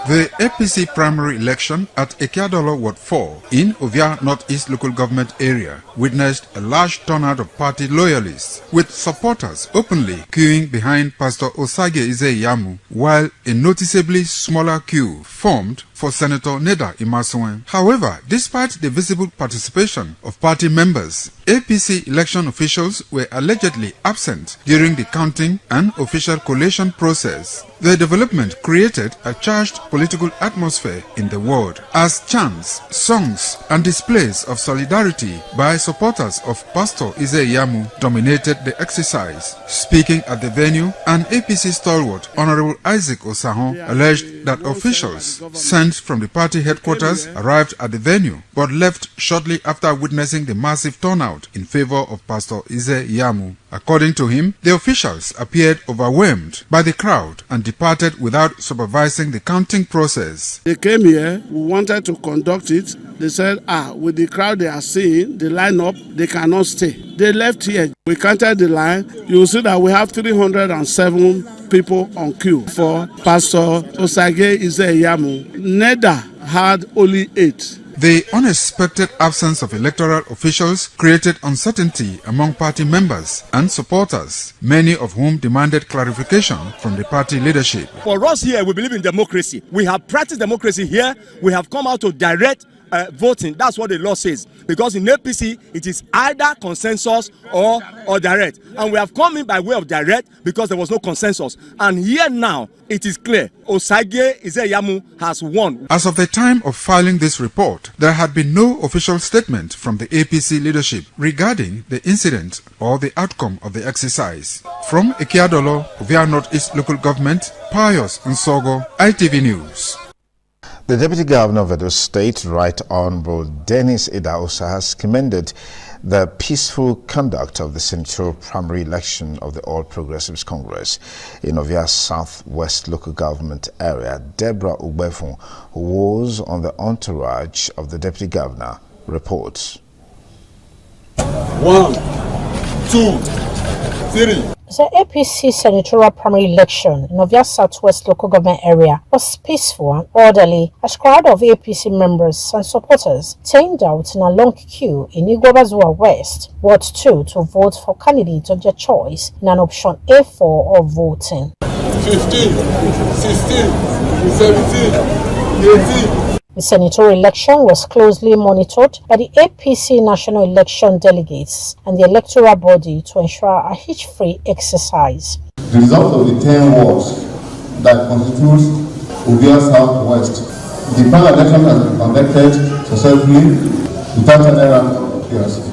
The APC primary election at Ekiadolo Ward 4 in Ovia Northeast local government area witnessed a large turnout of party loyalists, with supporters openly queuing behind Pastor Osage Izeyamu, while a noticeably smaller queue formed for Senator Neda Imaswe. However, despite the visible participation of party members, APC election officials were allegedly absent during the counting and official collation process. The development created a charged political atmosphere in the ward as chants, songs, and displays of solidarity by supporters of Pastor Izeyamu dominated the exercise. Speaking at the venue, an APC stalwart, Honorable Isaac Osahon, alleged that officials sent from the party headquarters arrived at the venue but left shortly after witnessing the massive turnout in favor of Pastor Izeyamu. According to him, the officials appeared overwhelmed by the crowd and departed without supervising the counting process. They came here, we wanted to conduct it. They said, with the crowd they are seeing, the lineup, they cannot stay. They left here. We counted the line. You will see that we have 307 people on queue for Pastor Osage Izeyamu. Neda had only 8. The unexpected absence of electoral officials created uncertainty among party members and supporters, many of whom demanded clarification from the party leadership. For us here, we believe in democracy. We have practiced democracy here. We have come out to direct voting. That's what the law says. Because in APC, it is either consensus or direct. And we have come in by way of direct because there was no consensus. And here now, it is clear. Osage Izeyamu has won. As of the time of filing this report, there had been no official statement from the APC leadership regarding the incident or the outcome of the exercise. From Ikiadolo, Ovia Northeast Local Government, Pius Nsogo, ITV News. The Deputy Governor of Edo State, Right Honorable Dennis Idahosa, has commended the peaceful conduct of the senatorial primary election of the All Progressives Congress in Ovia Southwest Local Government area. Deborah Ugbefun, who was on the entourage of the Deputy Governor, reports. 1, 2, 3. The APC senatorial primary election in Ovia Southwest Local Government area was peaceful and orderly. A crowd of APC members and supporters turned out in a long queue in Igua West, Ward 2, to vote for candidates of their choice in an option A4 of voting. 15, 16, 17, 18. The senatorial election was closely monitored by the APC national election delegates and the electoral body to ensure a hitch-free exercise. The result of the 10 wards that constitute Ovia Southwest, the final election has been conducted successfully without an error of curiosity.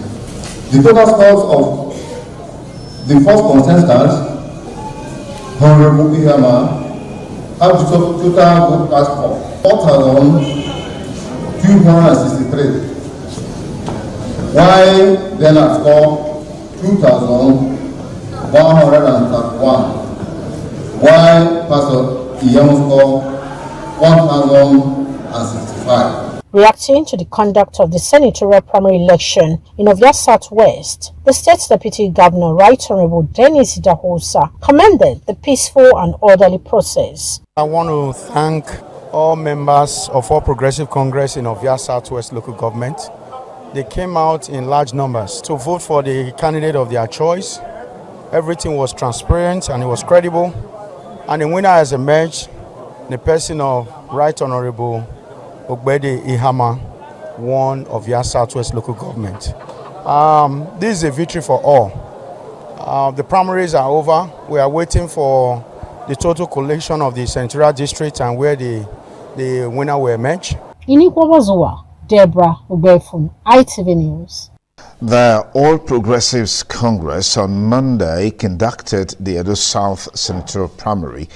The total scores of the first contestant, Honorable Ihama, have the total vote cast for 4,263, while then at score 2,131, while Pastor Iyamu score 1,065. Reacting to the conduct of the senatorial primary election in Ovia Southwest, the state's Deputy Governor, Right Honorable Dennis Idahosa, commended the peaceful and orderly process. I want to thank all members of All Progressive Congress in Ovia Southwest Local Government. They came out in large numbers to vote for the candidate of their choice. Everything was transparent and it was credible. And the winner has emerged, the person of Right Honorable Ogbede Ihama, one of Ovia Southwest Local Government. This is a victory for all. The primaries are over. We are waiting for the total collation of the senatorial district and where the winner will emerge. In Igua, Deborah Ubefun, ITV News. The All Progressives Congress on Monday conducted the Edo South senatorial primary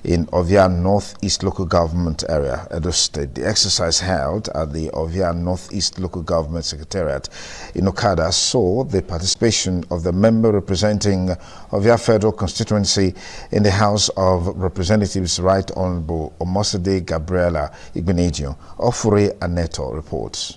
in Ovia Northeast Local Government area, Edo State. The exercise held at the Ovia Northeast Local Government Secretariat in Okada saw the participation of the member representing Ovia Federal Constituency in the House of Representatives, Right Honorable Omosade Gabriela Igbenedion. Ofuri Aneto reports.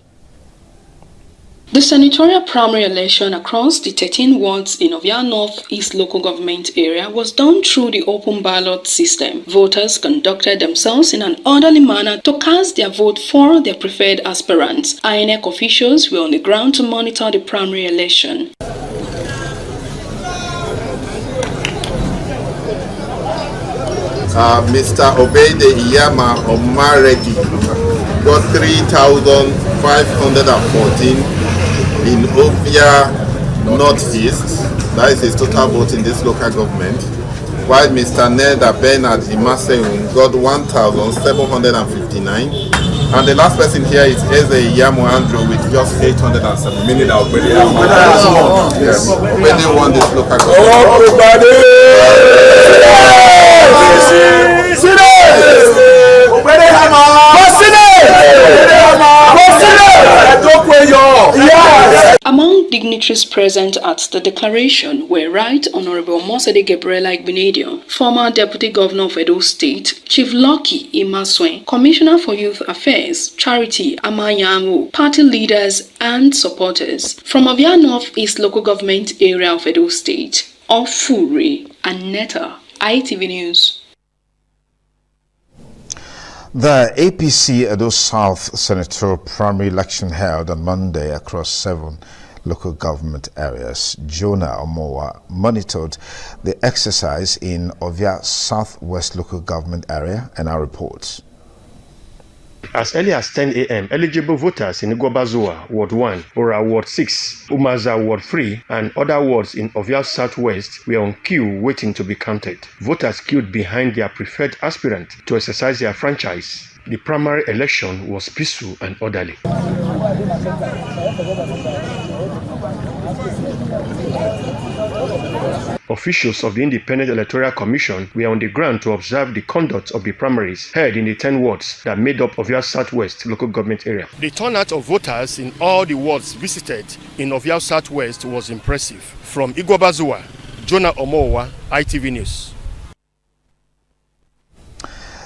The senatorial primary election across the 13 wards in Ovia North-East local government area was done through the open ballot system. Voters conducted themselves in an orderly manner to cast their vote for their preferred aspirants. INEC officials were on the ground to monitor the primary election. Mr. Obede Iyama Omaregi got 3,514 in Ovia Northeast. That is his total vote in this local government. While Mr. Neda Bernard Imaseun got 1,759. And the last person here is Eze Iyamo Andrew with just 807. Meaning that Obede won this local government. Among dignitaries present at the declaration were Right Honorable Omosade Gabriela Igbenedion, former Deputy Governor of Edo State, Chief Lucky Imaswen, Commissioner for Youth Affairs, Charity Amanyango, party leaders and supporters. From Ovia North-East local government area of Edo State, Ofuri Aneta, ITV News. The APC Edo South senatorial primary election held on Monday across 7 local government areas. Jonah Omowa monitored the exercise in Ovia Southwest local government area and our reports. As early as 10 a.m., eligible voters in Igua Ward 1, Ora Ward 6, Umaza Ward 3, and other wards in Ovia Southwest were on queue waiting to be counted. Voters queued behind their preferred aspirant to exercise their franchise. The primary election was peaceful and orderly. Officials of the Independent Electoral Commission were on the ground to observe the conduct of the primaries held in the 10 wards that made up Ovia Southwest local government area. The turnout of voters in all the wards visited in Ovia Southwest was impressive. From Igua, Jonah Omowa, ITV News.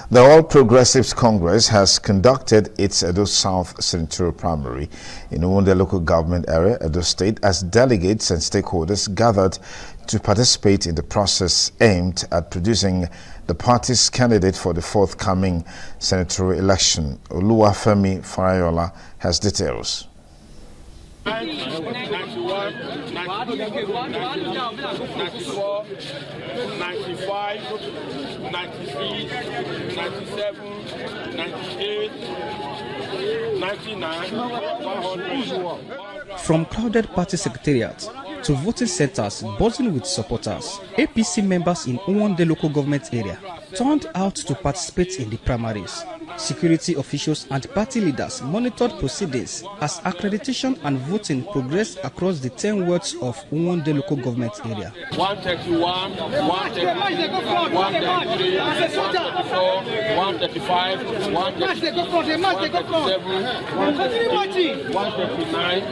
The All Progressives Congress has conducted its Edo South senatorial primary in Uwunde local government area, Edo State, as delegates and stakeholders gathered to participate in the process aimed at producing the party's candidate for the forthcoming senatorial election. Oluwafemi Farayola has details. 91, 91, 94, 95, 96, 97, 98, 99, 100. From crowded party secretariats to voting centers buzzing with supporters, APC members in Uwunde local government area turned out to participate in the primaries. Security officials and party leaders monitored proceedings as accreditation and voting progressed across the 10 wards of Uwunde local government area. 131, 133, 133, 134, 135, 137, 138, 139,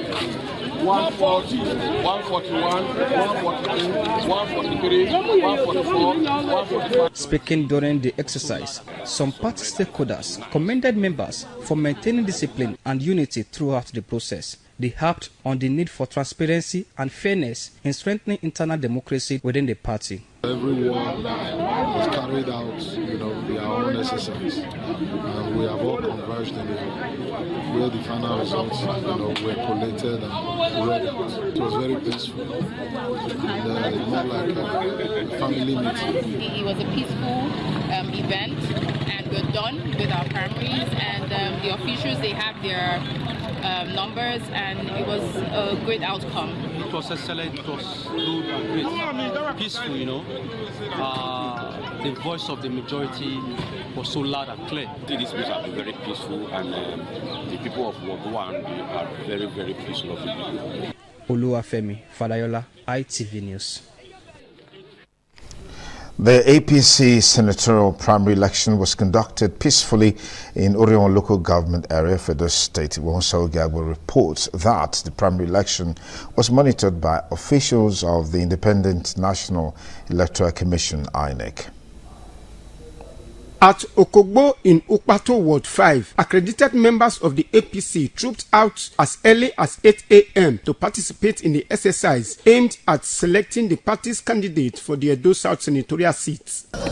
140, 141, 142, 143, 144, 145. Speaking during the exercise, some party stakeholders commended members for maintaining discipline and unity throughout the process. They harped on the need for transparency and fairness in strengthening internal democracy within the party. Everyone has carried out, their own exercise, and we have all converged in where the final results, were collated and read out. It was very peaceful, and more like a family meeting. It was a peaceful event, and we're done with our primaries, and the officials, they have their numbers, and it was a great outcome. It was excellent, it was good and great, peaceful, the voice of the majority was so loud and clear. This place has been very peaceful, and the people of Ward 1 are very, very peaceful people. Oluwafemi Fadayola, ITV News. The APC senatorial primary election was conducted peacefully in Orion local government area for the state. Wonsa Ogiagbo reports that the primary election was monitored by officials of the Independent National Electoral Commission, INEC. At Okogbo in Ukpato Ward 5, accredited members of the APC trooped out as early as 8 a.m. to participate in the exercise aimed at selecting the party's candidate for the Edo South senatorial seats. 1,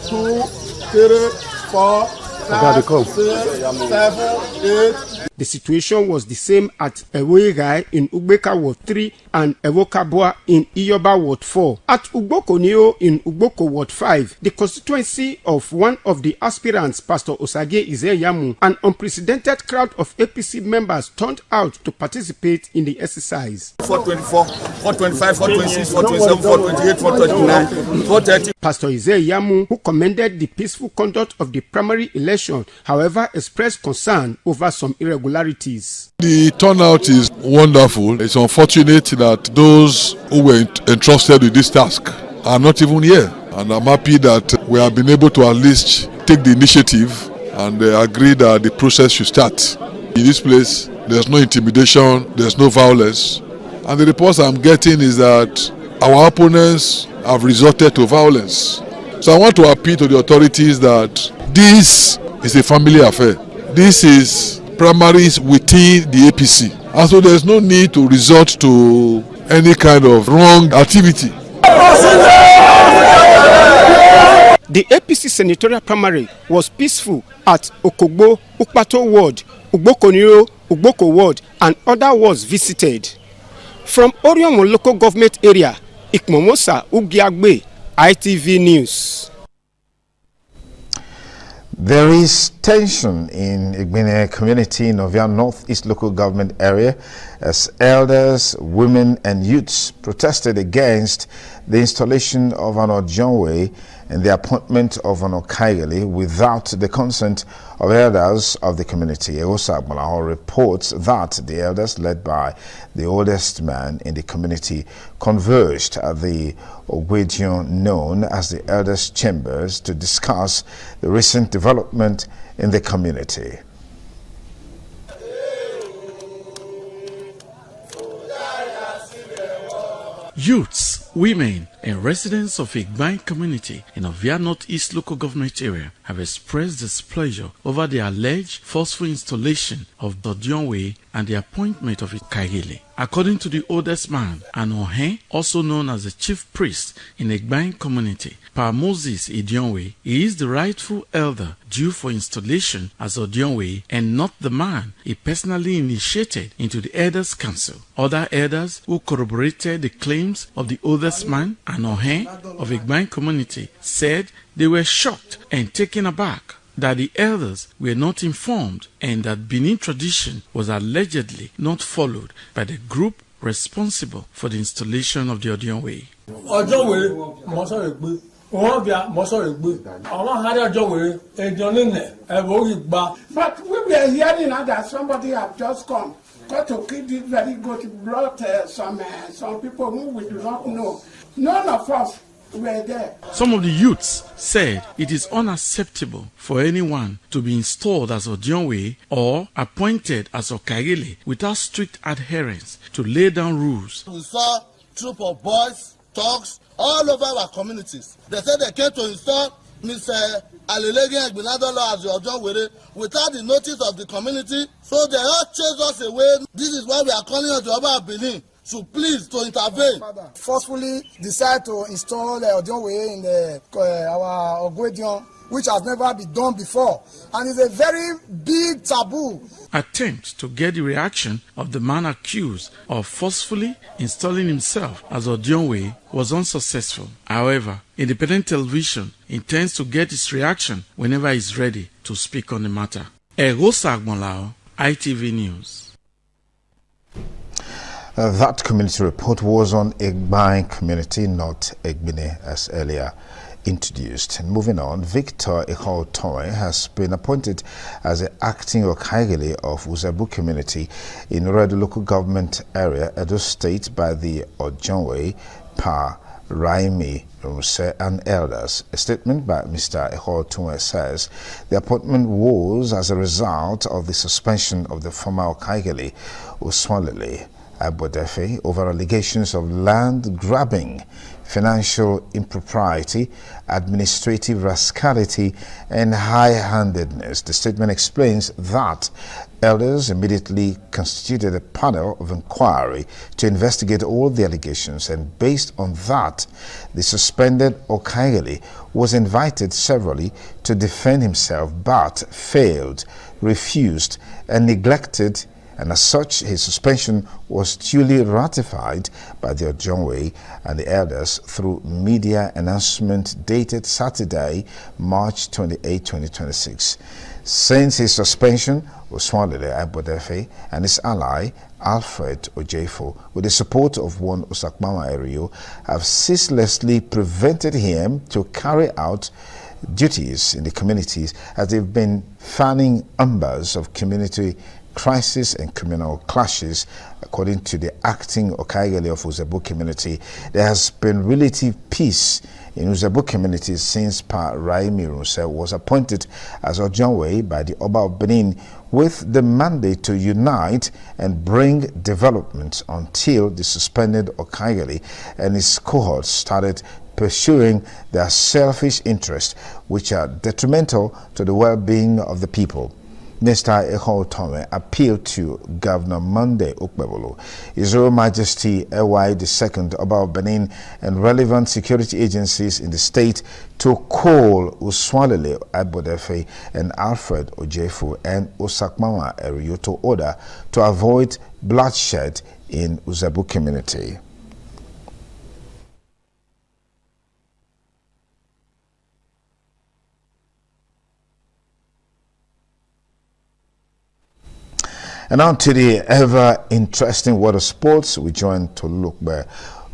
2, 3, 4, 5, 6, 7, 8. The situation was the same at Ewoigai in Ugbeka Ward 3 and Ewokabwa in Iyoba Ward 4. At Ugbokonio in Ugboko Ward 5, the constituency of one of the aspirants, Pastor Osage Izeyamu, an unprecedented crowd of APC members turned out to participate in the exercise. 424, 425, 426, 427, 428, 429, 430. Pastor Izeyamu, who commended the peaceful conduct of the primary election, however, expressed concern over some irregularities. The turnout is wonderful. It's unfortunate that those who were entrusted with this task are not even here. And I'm happy that we have been able to at least take the initiative and agree that the process should start. In this place, there's no intimidation, there's no violence. And the reports I'm getting is that our opponents have resorted to violence. So I want to appeal to the authorities that this is a family affair. This is primaries within the APC. And so there's no need to resort to any kind of wrong activity. The APC senatorial primary was peaceful at Okogbo, Ukpato Ward, Ugbokoniro, Ugboko Ward, and other wards visited. From Orion local government area, Ikmomosa Ugiagbe, ITV News. There is tension in Igbine community in Ovia Northeast local government area as elders, women and youths protested against the installation of an Ojonwe and the appointment of an Okaigeli without the consent of elders of the community. Eosa Agbalaho reports that the elders, led by the oldest man in the community, converged at the Ogwedion known as the Elders' Chambers to discuss the recent development in the community. Youths, women, and residents of Igbine community in Ovia Northeast local government area have expressed displeasure over the alleged forceful installation of Dodionwe and the appointment of Ikaigele. According to the oldest man, Anohe, also known as the chief priest in Igbine community, Pa Moses Idionwe, he is the rightful elder due for installation as Odionwe and not the man he personally initiated into the elders' council. Other elders who corroborated the claims of the oldest man, Anohe of Igbine community, said they were shocked and taken aback that the elders were not informed and that Benin tradition was allegedly not followed by the group responsible for the installation of the Odionwe. But we were hearing now that somebody have just come to keep this very good, brought some people who we do not know. None of us were there. Some of the youths said it is unacceptable for anyone to be installed as Odionwe or appointed as Okaigele without strict adherence to lay down rules. We saw a troop of boys, thugs, all over our communities. They said they came to install Mr. Alilegi Egbinadolo as the Odionwe without the notice of the community. So they all chased us away. This is why we are calling on the Oba of Benin to please to intervene. Forcefully decide to install Odionwe in our Ogwedion, which has never been done before, and it's a very big taboo. Attempts to get the reaction of the man accused of forcefully installing himself as Odionwe was unsuccessful. However, independent television intends to get its reaction whenever it's ready to speak on the matter. Egosa Agmonlao, ITV News. That community report was on Igbine community, not Igbine, as earlier introduced. And moving on, Victor Ihotore has been appointed as the acting Okaigele of Uzebu community in Uredu local government area, Edo State, by the Ojonwe, Pa Raimi Rumse and elders. A statement by Mr. Ihotore says the appointment was as a result of the suspension of the former Okaigele Uswalele Abodefe over allegations of land grabbing, financial impropriety, administrative rascality, and high-handedness. The statement explains that elders immediately constituted a panel of inquiry to investigate all the allegations, and based on that, the suspended Okaigele was invited severally to defend himself but failed, refused, and neglected. And as such, his suspension was duly ratified by the Ojonwe and the elders through media announcement dated Saturday, March 28, 2026. Since his suspension, Oswalele Abodefe and his ally, Alfred Ojefo, with the support of one Osakmama Erio, have ceaselessly prevented him to carry out duties in the communities as they've been fanning embers of community crisis and criminal clashes. According to the acting Okaigele of Uzebu community, there has been relative peace in Uzebu community since Pa Raimi Rumse was appointed as Ojonwe by the Oba of Benin with the mandate to unite and bring development until the suspended Okaigele and his cohorts started pursuing their selfish interests, which are detrimental to the well-being of the people. Mr. Ihotore appealed to Governor Monday Okpebolo, His Royal Majesty Ewa II, Oba of Benin, and relevant security agencies in the state to call Uswalele Abodefe and Alfred Ojefo and Osakmama Erio to order to avoid bloodshed in Uzebu community. And on to the ever interesting world of sports, we join Tolukbe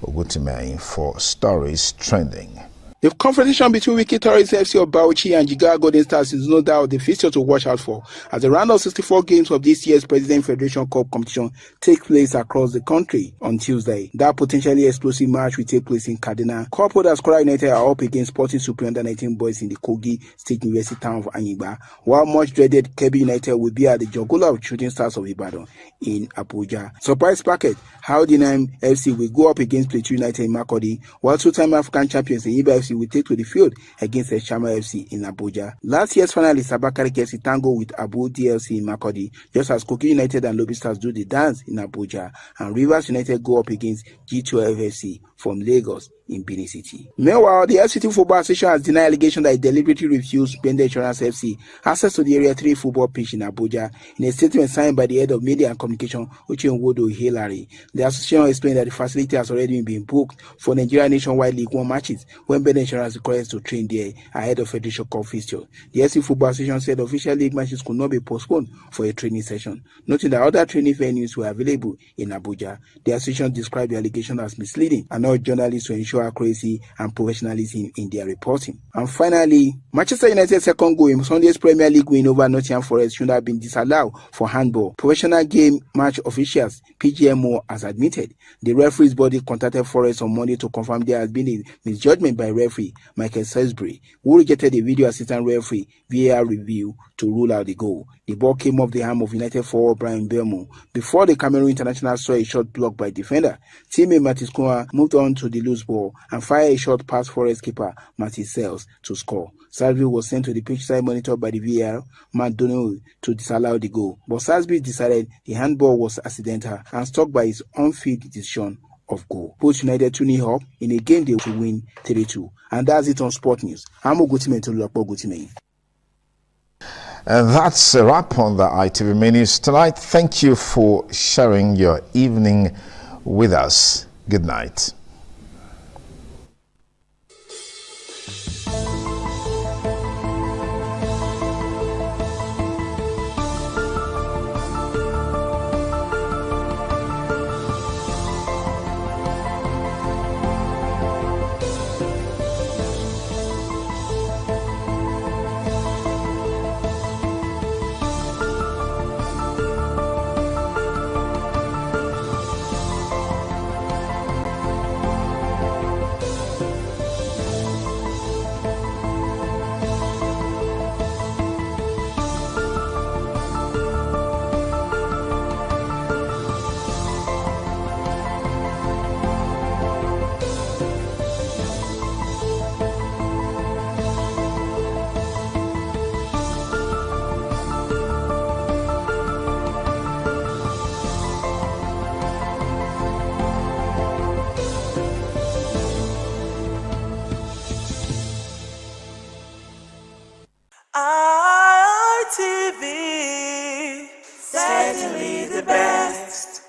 Ogutimei for stories trending. The confrontation between Wiki Tourist FC of Bauchi and Jigawa Golden Stars is no doubt the fixture to watch out for as the round of 64 games of this year's President Federation Cup competition take place across the country on Tuesday. That potentially explosive match will take place in Kaduna. Cup holders Kora United are up against Sporting Supreme Under-19 boys in the Kogi State University town of Anyigba, while much dreaded Kebbi United will be at the Jogola of Shooting Stars of Ibadan in Abuja. Surprise packet, how Dinam FC will go up against Plateau United in Makurdi, while two-time African champions Iba FC will take to the field against Shama FC in Abuja. Last year's finalist Abakari gets a tango with Abu DLC in Makurdi, just as Kogi United and Lobby Stars do the dance in Abuja, and Rivers United go up against G12 FC from Lagos in Benin City. Meanwhile, the FCT Football Association has denied allegation that it deliberately refused Bender Insurance FC access to the Area 3 football pitch in Abuja. In a statement signed by the head of media and communication, Uche Nwodo Hilary, the association explained that the facility has already been booked for Nigeria Nationwide League 1 matches when Bender Insurance requires to train there ahead of Federation Cup fixture. The FC Football Association said official league matches could not be postponed for a training session, noting that other training venues were available in Abuja. The association described the allegation as misleading and urged journalists to ensure accuracy and professionalism in their reporting. And finally, Manchester United's second goal in Sunday's Premier League win over Nottingham Forest should have been disallowed for handball. Professional game match officials PGMO has admitted. The referee's body contacted Forest on Monday to confirm there has been a misjudgment by referee Michael Salisbury, who rejected the video assistant referee VAR review to rule out the goal. The ball came off the arm of United forward Brian Belmo before the Cameroon international saw a shot blocked by defender. Teammate Matis Kuna moved on to the loose ball and fired a shot past Forest keeper Matis Sells to score. Salisbury was sent to the pitch side monitored by the VAR Matt Donoghue to disallow the goal, but Salisbury decided the handball was accidental and stuck by his on-field decision of goal. Both United 2-0 up in a game they will win 3-2. And that's it on Sport News. I'm Ogutimei to Lokbo Ogutimei. And that's a wrap on the ITV News tonight. Thank you for sharing your evening with us. Good night. ITV, certainly the best.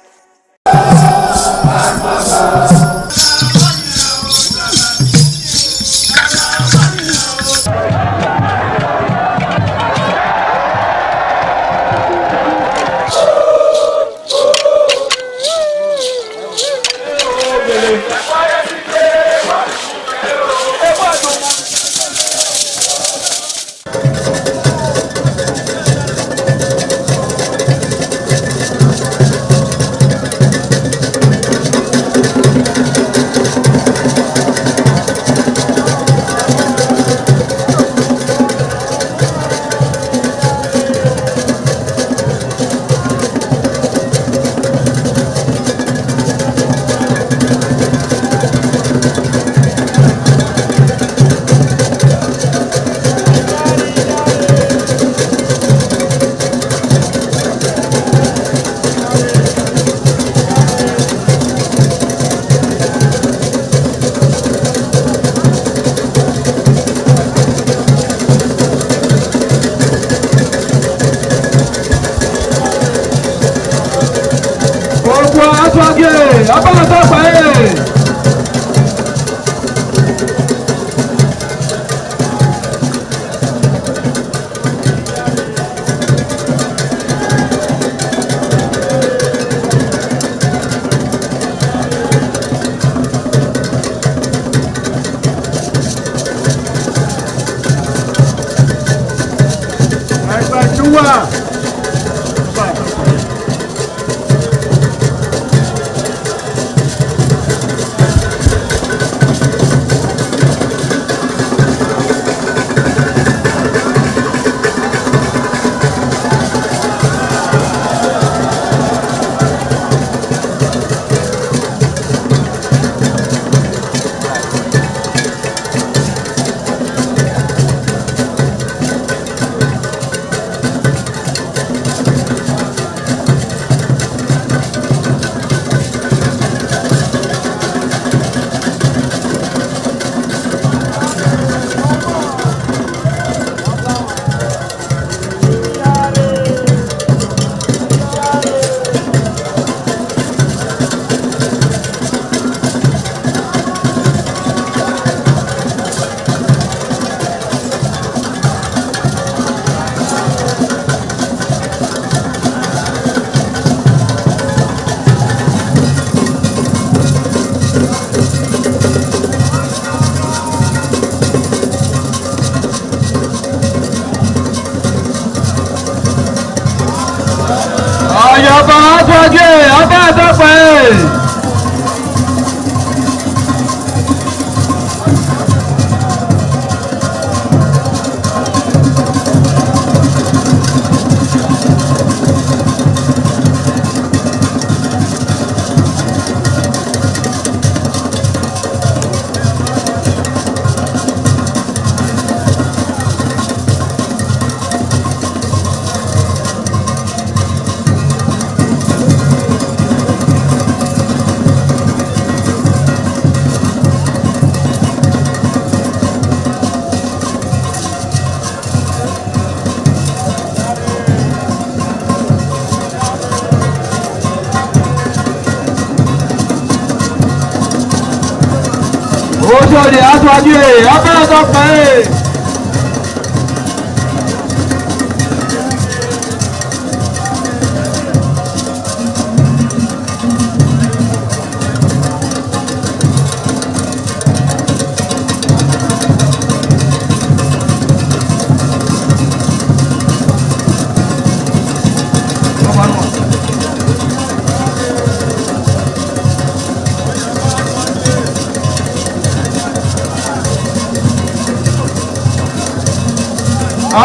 Ojode aṣáájú ẹ̀ abẹ́rẹ́ tó pẹ́ ẹ̀.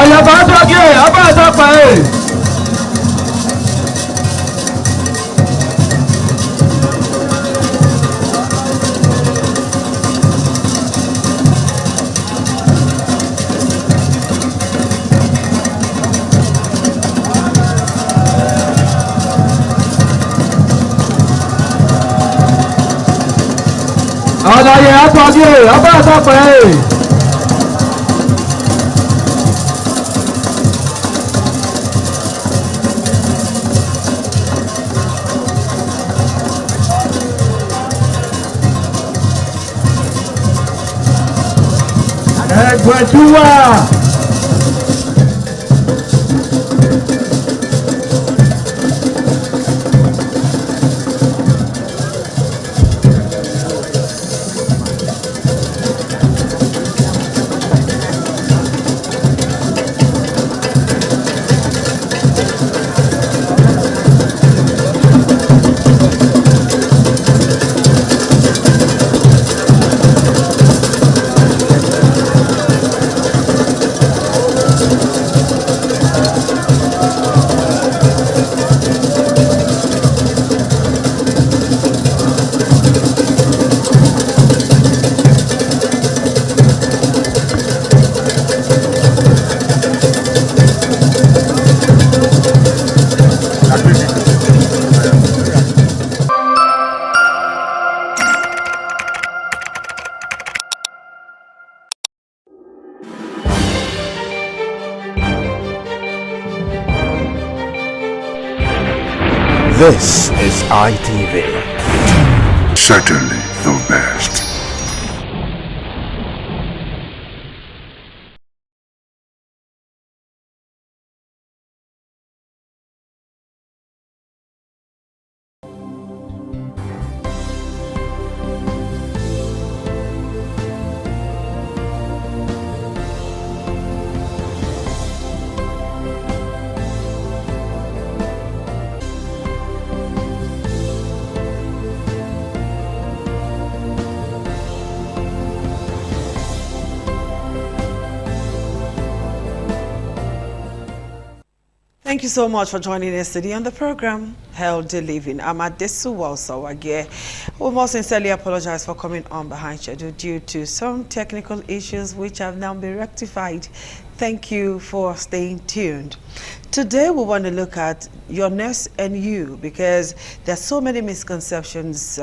Àyàbá aṣáájú ẹ̀ abẹ́rẹ́ tó pẹ́ ẹ̀. Àlàyé aṣáájú ẹ̀ abẹ́rẹ́ tó pẹ́ ẹ̀. Ẹgbẹ̀túwà. This is ITV. Certainly the best. Thank you so much for joining us today on the program, Healthy Living. I'm at Desu Walsawage. We most sincerely apologize for coming on behind schedule due to some technical issues which have now been rectified. Thank you for staying tuned. Today we want to look at your nurse and you, because there's so many misconceptions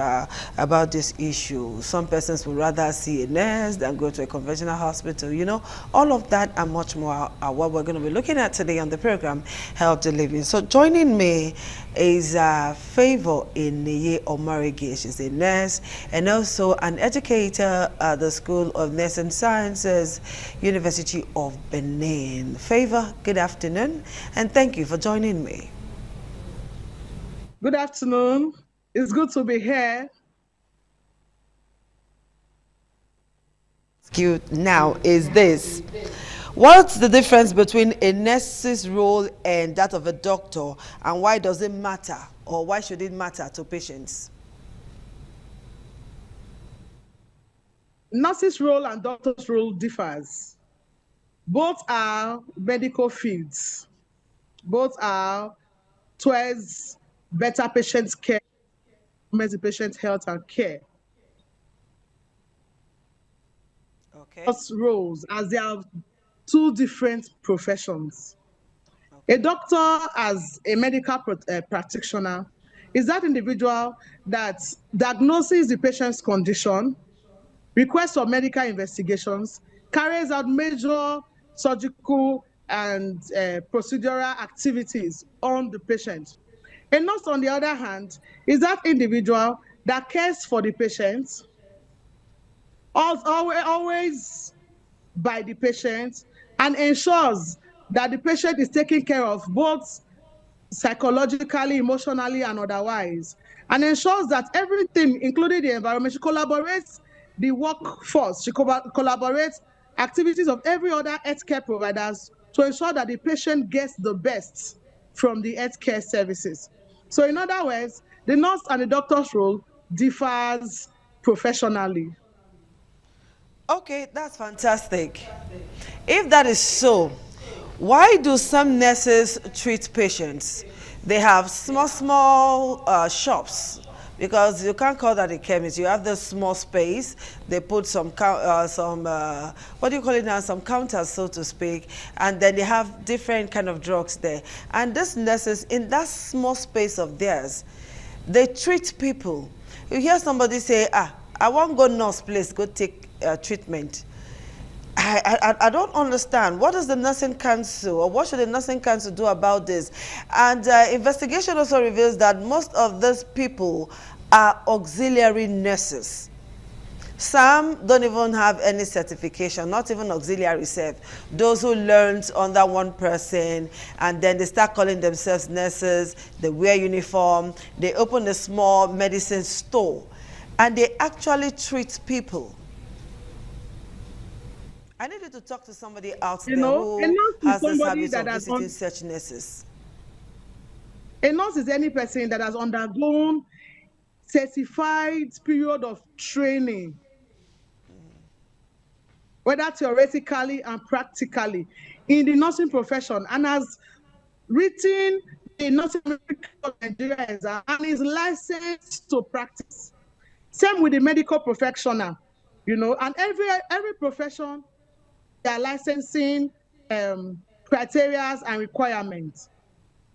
about this issue. Some persons would rather see a nurse than go to a conventional hospital. You know, all of that and much more are what we're going to be looking at today on the program, Healthy Living. So joining me is Favor Iniye Omarige. She's a nurse and also an educator at the School of Nursing Sciences, University of Benin. Favor, good afternoon, and thank you for joining me. Good afternoon. It's good to be here. Now is this. What's the difference between a nurse's role and that of a doctor, and why does it matter, or why should it matter to patients? Nurse's role and doctor's role differs. Both are medical fields. Both are towards better patient care, the patient health and care. Okay. Roles, as they are two different professions. Okay. A doctor, as a medical practitioner, is that individual that diagnoses the patient's condition, requests for medical investigations, carries out major surgical and procedural activities on the patient. A nurse, on the other hand, is that individual that cares for the patient, always by the patient, and ensures that the patient is taken care of both psychologically, emotionally, and otherwise, and ensures that everything, including the environment, she collaborates the workforce, she collaborates activities of every other healthcare providers to ensure that the patient gets the best from the healthcare services. So in other words, the nurse and the doctor's role differs professionally. Okay, that's fantastic. If that is so, why do some nurses treat patients? They have small shops, because you can't call that a chemist. You have this small space. They put some what do you call it now? Some counters, so to speak, and then they have different kind of drugs there. And these nurses, in that small space of theirs, they treat people. You hear somebody say, I won't go nurse place, go take treatment. I don't understand. What does the nursing council, or what should the nursing council do about this? And investigation also reveals that most of these people are auxiliary nurses. Some don't even have any certification, not even auxiliary self. Those who learned under one person, and then they start calling themselves nurses, they wear uniform, they open a small medicine store, and they actually treat people. I needed to talk to somebody out there who has this habit of visiting such nurses. A nurse is any person that has undergone certified period of training, whether theoretically and practically, in the nursing profession, and has written the nursing of Nigeria exam and is licensed to practice. Same with the medical professional, and every profession, their licensing criteria and requirements.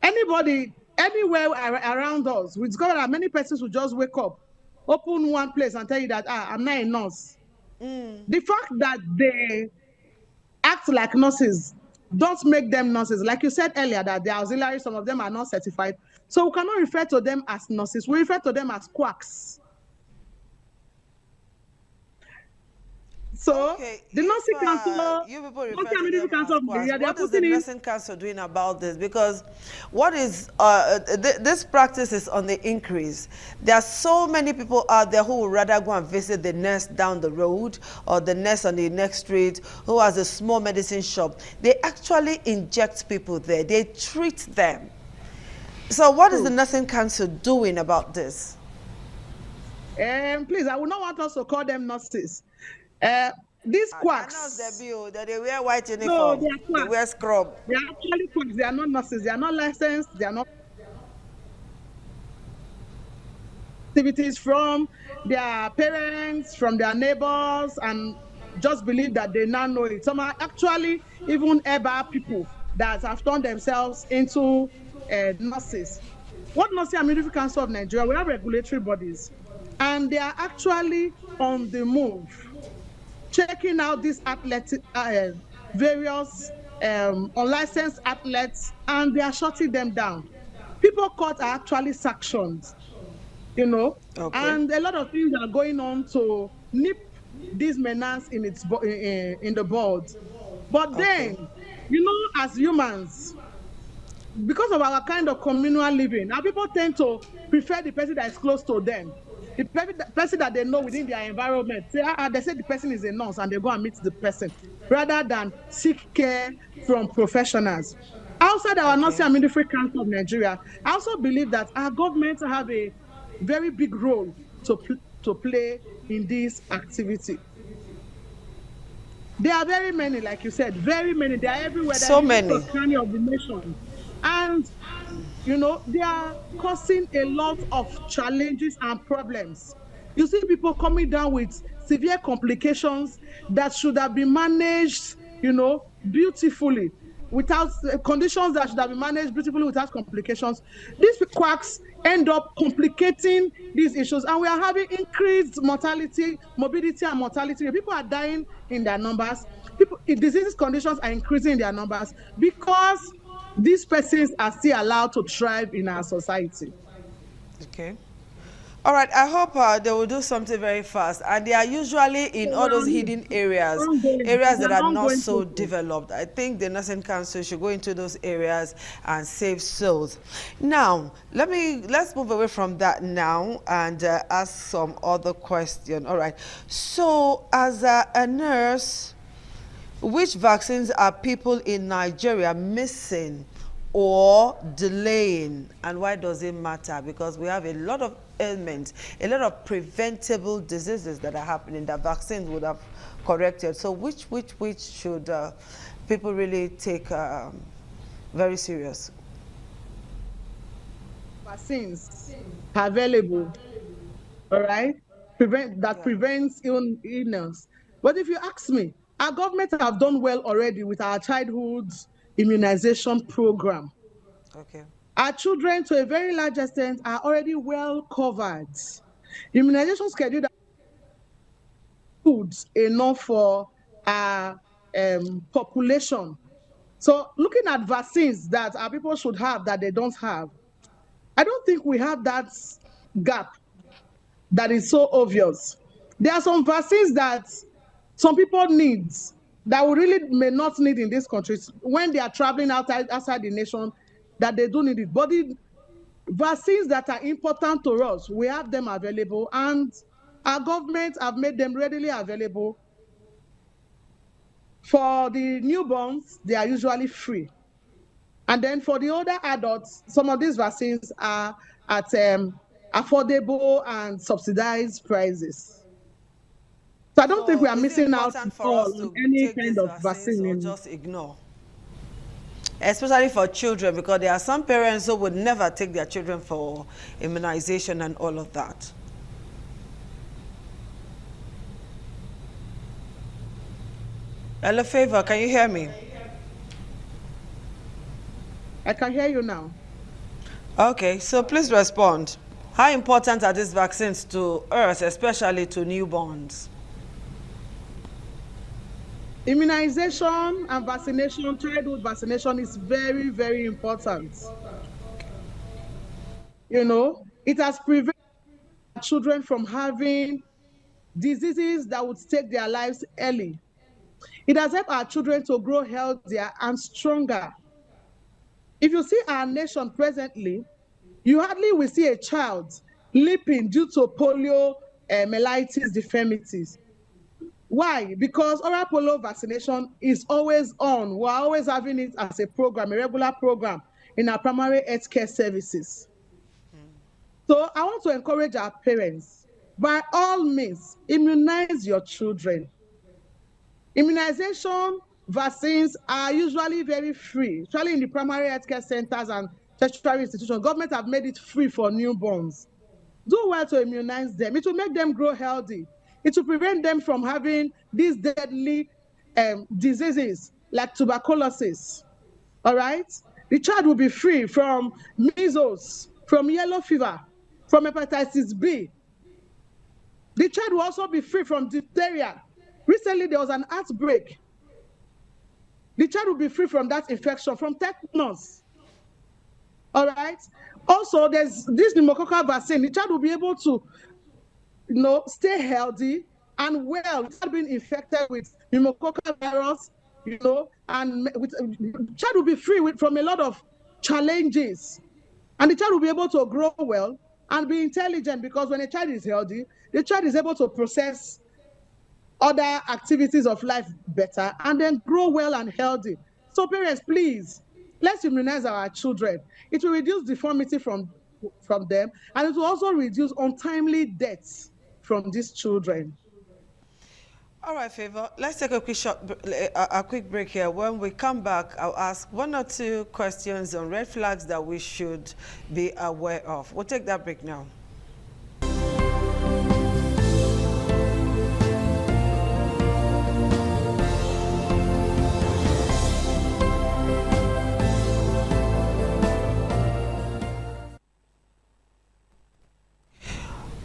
Anybody, anywhere around us, we discover that many persons will just wake up, open one place and tell you that, I'm not a nurse. The fact that they act like nurses don't make them nurses. Like you said earlier, that they're auxiliary, some of them are not certified. So we cannot refer to them as nurses. We refer to them as quacks. So the nursing council, you people refer to them as quacks. What is the nursing council doing about this? Because what is this practice is on the increase. There are so many people out there who would rather go and visit the nurse down the road or the nurse on the next street who has a small medicine shop. They actually inject people there. They treat them. So what is the nursing council doing about this? Please, I would not want us to call them nurses. These quacks. They wear white uniform. No, they wear scrub. They are actually quacks. They are not nurses. They are not licensed. They are not activities from their parents, from their neighbors, and just believe that they now know it. Some are actually even herbal people that have turned themselves into nurses. What Nursing and Midwifery Council of Nigeria, we have regulatory bodies, and they are actually on the move, checking out these various unlicensed athletes, and they are shutting them down. People caught are actually sanctioned, and a lot of things are going on to nip this menace in the bud. But then, as humans, because of our kind of communal living, our people tend to prefer the person that is close to them. The person that they know within their environment, they say the person is a nurse, and they go and meet the person. rather than seek care from professionals. Outside our Nursing and Midwifery Council of Nigeria, I also believe that our government have a very big role to play in this activity. There are very many, like you said, very many. They are everywhere. So They're in many. the county of the nation. And, you know, they are causing a lot of challenges and problems. You see people coming down with severe complications that should have been managed, you know, beautifully, without conditions that should have been managed beautifully without complications. These quacks end up complicating these issues, and we are having increased mortality, morbidity, and mortality. People are dying in their numbers. Disease conditions are increasing in their numbers because these persons are still allowed to thrive in our society. Okay. All right, I hope they will do something very fast. And they are usually in all those hidden areas, areas that are not so developed. I think the Nursing Council should go into those areas and save souls. Now, let's move away from that now and ask some other question. All right. So, as a nurse, which vaccines are people in Nigeria missing or delaying, and why does it matter? Because we have a lot of ailments, a lot of preventable diseases that are happening that vaccines would have corrected. So which should people really take very serious? Vaccines are available, all right, prevents illness. But if you ask me, our government have done well already with our childhood immunization program. Okay. Our children, to a very large extent, are already well covered. Immunization schedule that good enough for our population. So looking at vaccines that our people should have that they don't have, I don't think we have that gap that is so obvious. There are some vaccines that some people need that we really may not need in these countries when they are traveling outside the nation, that they do need it. But the vaccines that are important to us, we have them available, and our government have made them readily available. For the newborns, they are usually free. And then for the older adults, some of these vaccines are at affordable and subsidized prices. So I don't think we are missing out at all on any kind of vaccine. Or just ignore, especially for children, because there are some parents who would never take their children for immunization and all of that. Hello, Favor, can you hear me? I can hear you now. Okay, so please respond. How important are these vaccines to us, especially to newborns? Immunization and vaccination, childhood vaccination is very, very important. You know, it has prevented children from having diseases that would take their lives early. It has helped our children to grow healthier and stronger. If you see our nation presently, you hardly will see a child leaping due to polio, mellitus, deformities. Why? Because oral polio vaccination is always on. We're always having it as a program, a regular program in our primary health care services. So I want to encourage our parents, by all means, immunize your children. Immunization vaccines are usually very free, especially in the primary healthcare centers and tertiary institutions. Government have made it free for newborns. Do well to immunize them. It will make them grow healthy. It will prevent them from having these deadly diseases like tuberculosis. All right? The child will be free from measles, from yellow fever, from hepatitis B. The child will also be free from diphtheria. Recently, there was an outbreak. The child will be free from that infection, from tetanus. All right? Also, there's this pneumococcal vaccine. The child will be able to, stay healthy and well without being infected with pneumococcal virus, and the child will be free from a lot of challenges. And the child will be able to grow well and be intelligent, because when a child is healthy, the child is able to process other activities of life better, and then grow well and healthy. So parents, please, let's immunize our children. It will reduce deformity from them, and it will also reduce untimely deaths from these children. All right, Favor, let's take a quick break here. When we come back, I'll ask 1 or 2 questions on red flags that we should be aware of. We'll take that break now.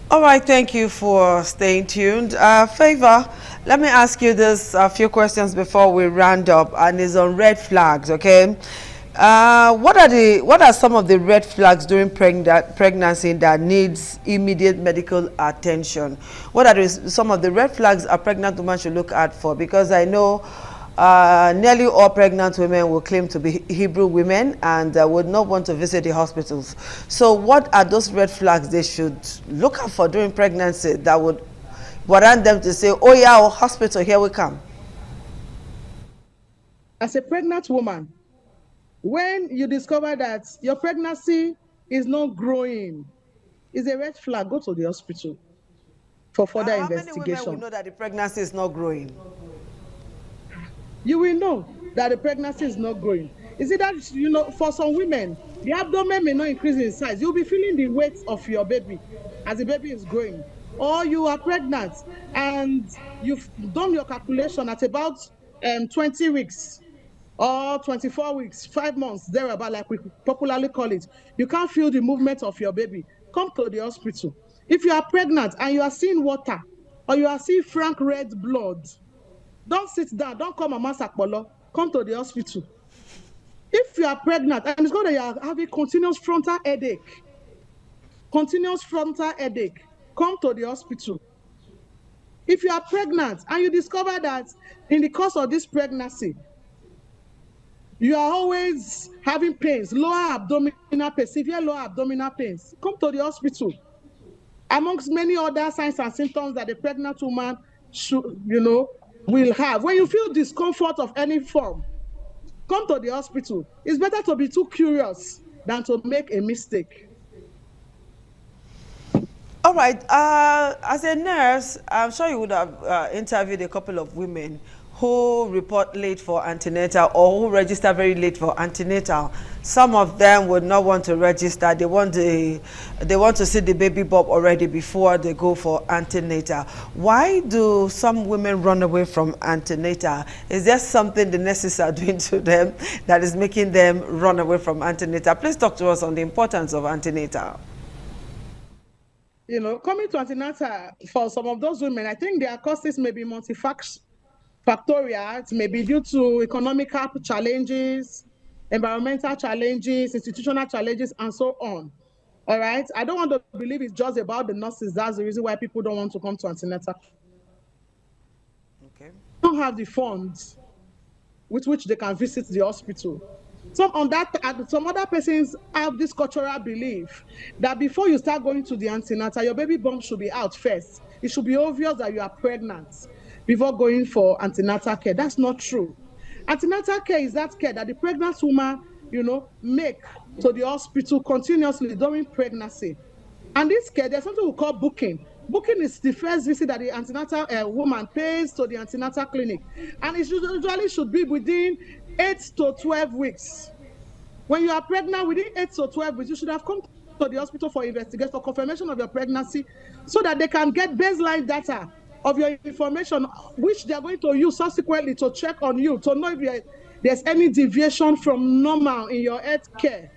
All right, thank you for staying tuned. Favor, let me ask you this a few questions before we round up, and it's on red flags, okay? What are some of the red flags during pregnancy that needs immediate medical attention? What are some of the red flags a pregnant woman should look out for? Because I know nearly all pregnant women will claim to be Hebrew women and would not want to visit the hospitals. So what are those red flags they should look out for during pregnancy that would warrant them to say, oh yeah, our hospital, here we come? As a pregnant woman, when you discover that your pregnancy is not growing, it's a red flag, go to the hospital for further investigation. How many women will know that the pregnancy is not growing? You will know that the pregnancy is not growing. Is it that, you know, for some women, the abdomen may not increase in size. You'll be feeling the weight of your baby as the baby is growing. Or you are pregnant and you've done your calculation at about 20 weeks or 24 weeks, 5 months, thereabout, like we popularly call it. You can't feel the movement of your baby. Come to the hospital. If you are pregnant and you are seeing water or you are seeing frank red blood, don't sit down. Don't come Mama Sakpolo. Come to the hospital. If you are pregnant and it's going to you are having continuous frontal headache, come to the hospital. If you are pregnant and you discover that in the course of this pregnancy, you are always having pains, lower abdominal pains, severe lower abdominal pains, come to the hospital. Amongst many other signs and symptoms that a pregnant woman should, will have. When you feel discomfort of any form, come to the hospital. It's better to be too curious than to make a mistake. All right. As a nurse, I'm sure you would have interviewed a couple of women who report late for antenatal or who register very late for antenatal. Some of them would not want to register. They want to see the baby bump already before they go for antenatal. Why do some women run away from antenatal? Is there something the nurses are doing to them that is making them run away from antenatal? Please talk to us on the importance of antenatal. Coming to antenatal for some of those women, I think their causes may be multifactorial. It may be due to economical challenges, environmental challenges, institutional challenges, and so on. All right? I don't want to believe it's just about the nurses. That's the reason why people don't want to come to antenatal. Okay. They don't have the funds with which they can visit the hospital. Some other persons have this cultural belief that before you start going to the antenatal, your baby bump should be out first. It should be obvious that you are pregnant before going for antenatal care. That's not true. Antenatal care is that care that the pregnant woman, make to the hospital continuously during pregnancy. And this care, there's something we call booking. Booking is the first visit that the antenatal woman pays to the antenatal clinic. And it usually should be within 8 to 12 weeks. When you are pregnant, within 8 to 12 weeks, you should have come to the hospital for investigation, for confirmation of your pregnancy, so that they can get baseline data of your information, which they are going to use subsequently to check on you, to know if there's any deviation from normal in your health care.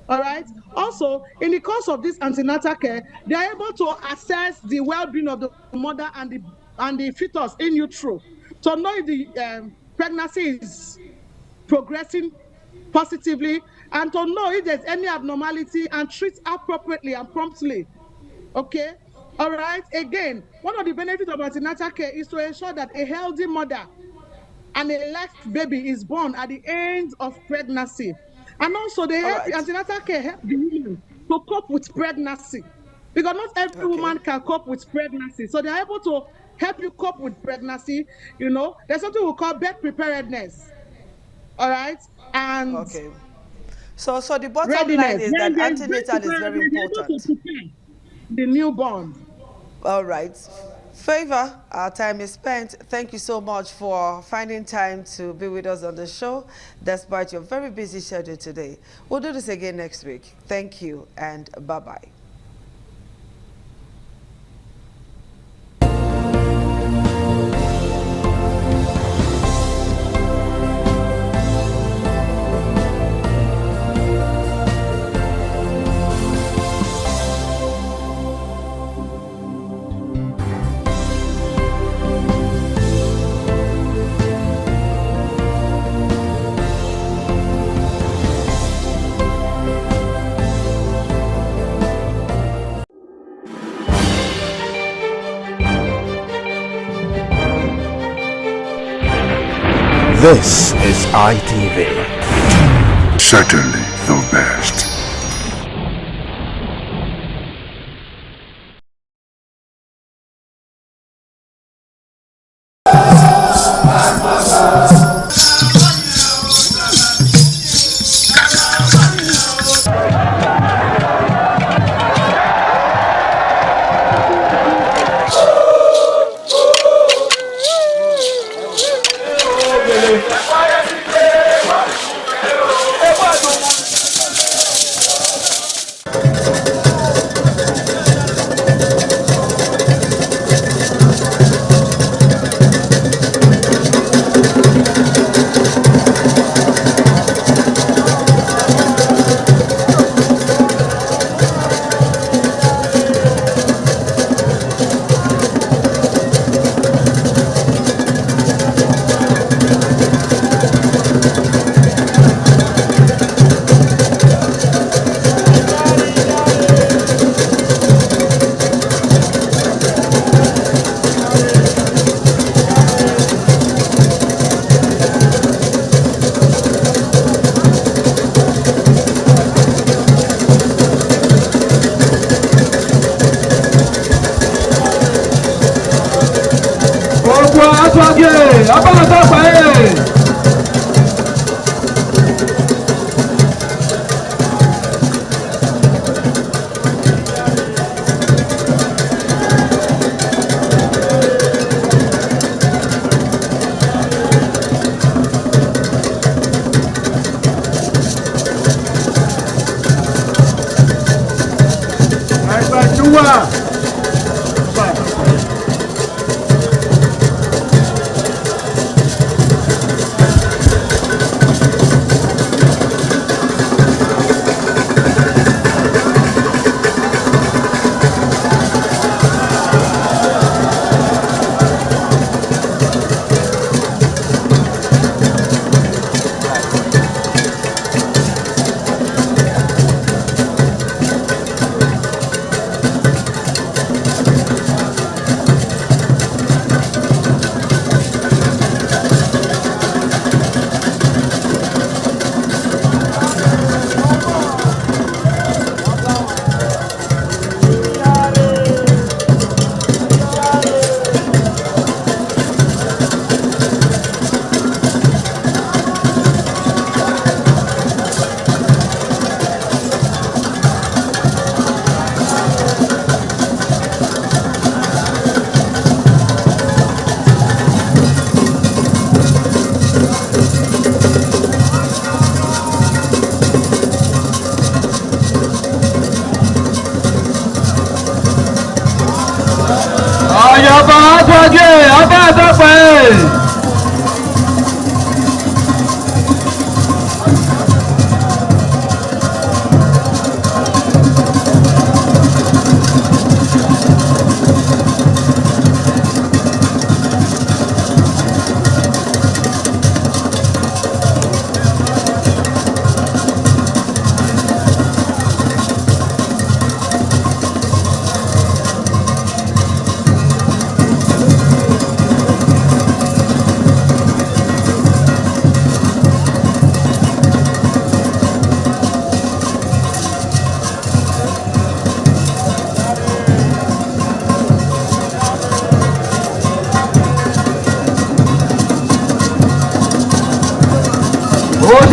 All right. Also, in the course of this antenatal care, they are able to assess the well-being of the mother and the fetus in utero, to know if the pregnancy is progressing positively, and to know if there's any abnormality and treat appropriately and promptly. Okay. All right. Again, one of the benefits of antenatal care is to ensure that a healthy mother and a live baby is born at the end of pregnancy. And also, antenatal care help the woman to cope with pregnancy, because not every woman can cope with pregnancy. So they're able to help you cope with pregnancy. You know, there's something we call birth preparedness. All right, and okay. So the bottom line readiness. is that When there's birth antenatal is very preparedness, you're able important. to prepare the newborn. All right. Favor, our time is spent. Thank you so much for finding time to be with us on the show, despite your very busy schedule today. We'll do this again next week. Thank you and bye-bye. This is ITV. Certainly the best.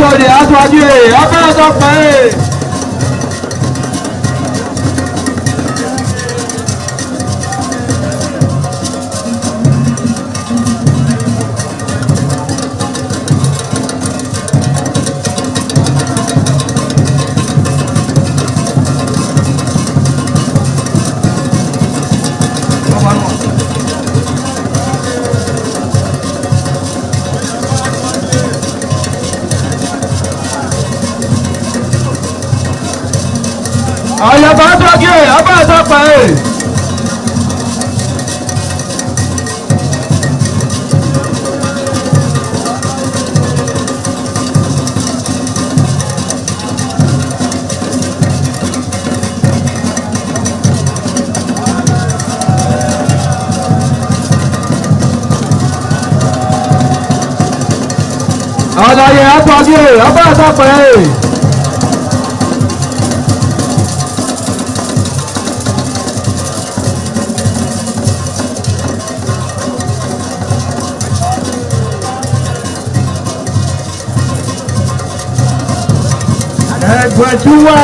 Aṣọ́de aṣáájú ẹ̀ abẹ́rẹ́ tó pẹ́ ẹ̀. Àyàbá aṣáájú ẹ̀ abẹ́rẹ́ tó pẹ́ ẹ̀. Àdáyé aṣáájú ẹ̀ abẹ́rẹ́ tó pẹ́ ẹ̀. Ẹgbẹ̀júwà.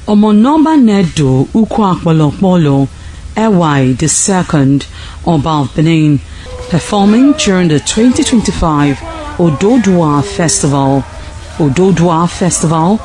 Omonoma Nedo Ukwakwalopolo Ewai II, Oba of Benin, performing during the 2025 Ododua Festival. Ododua Festival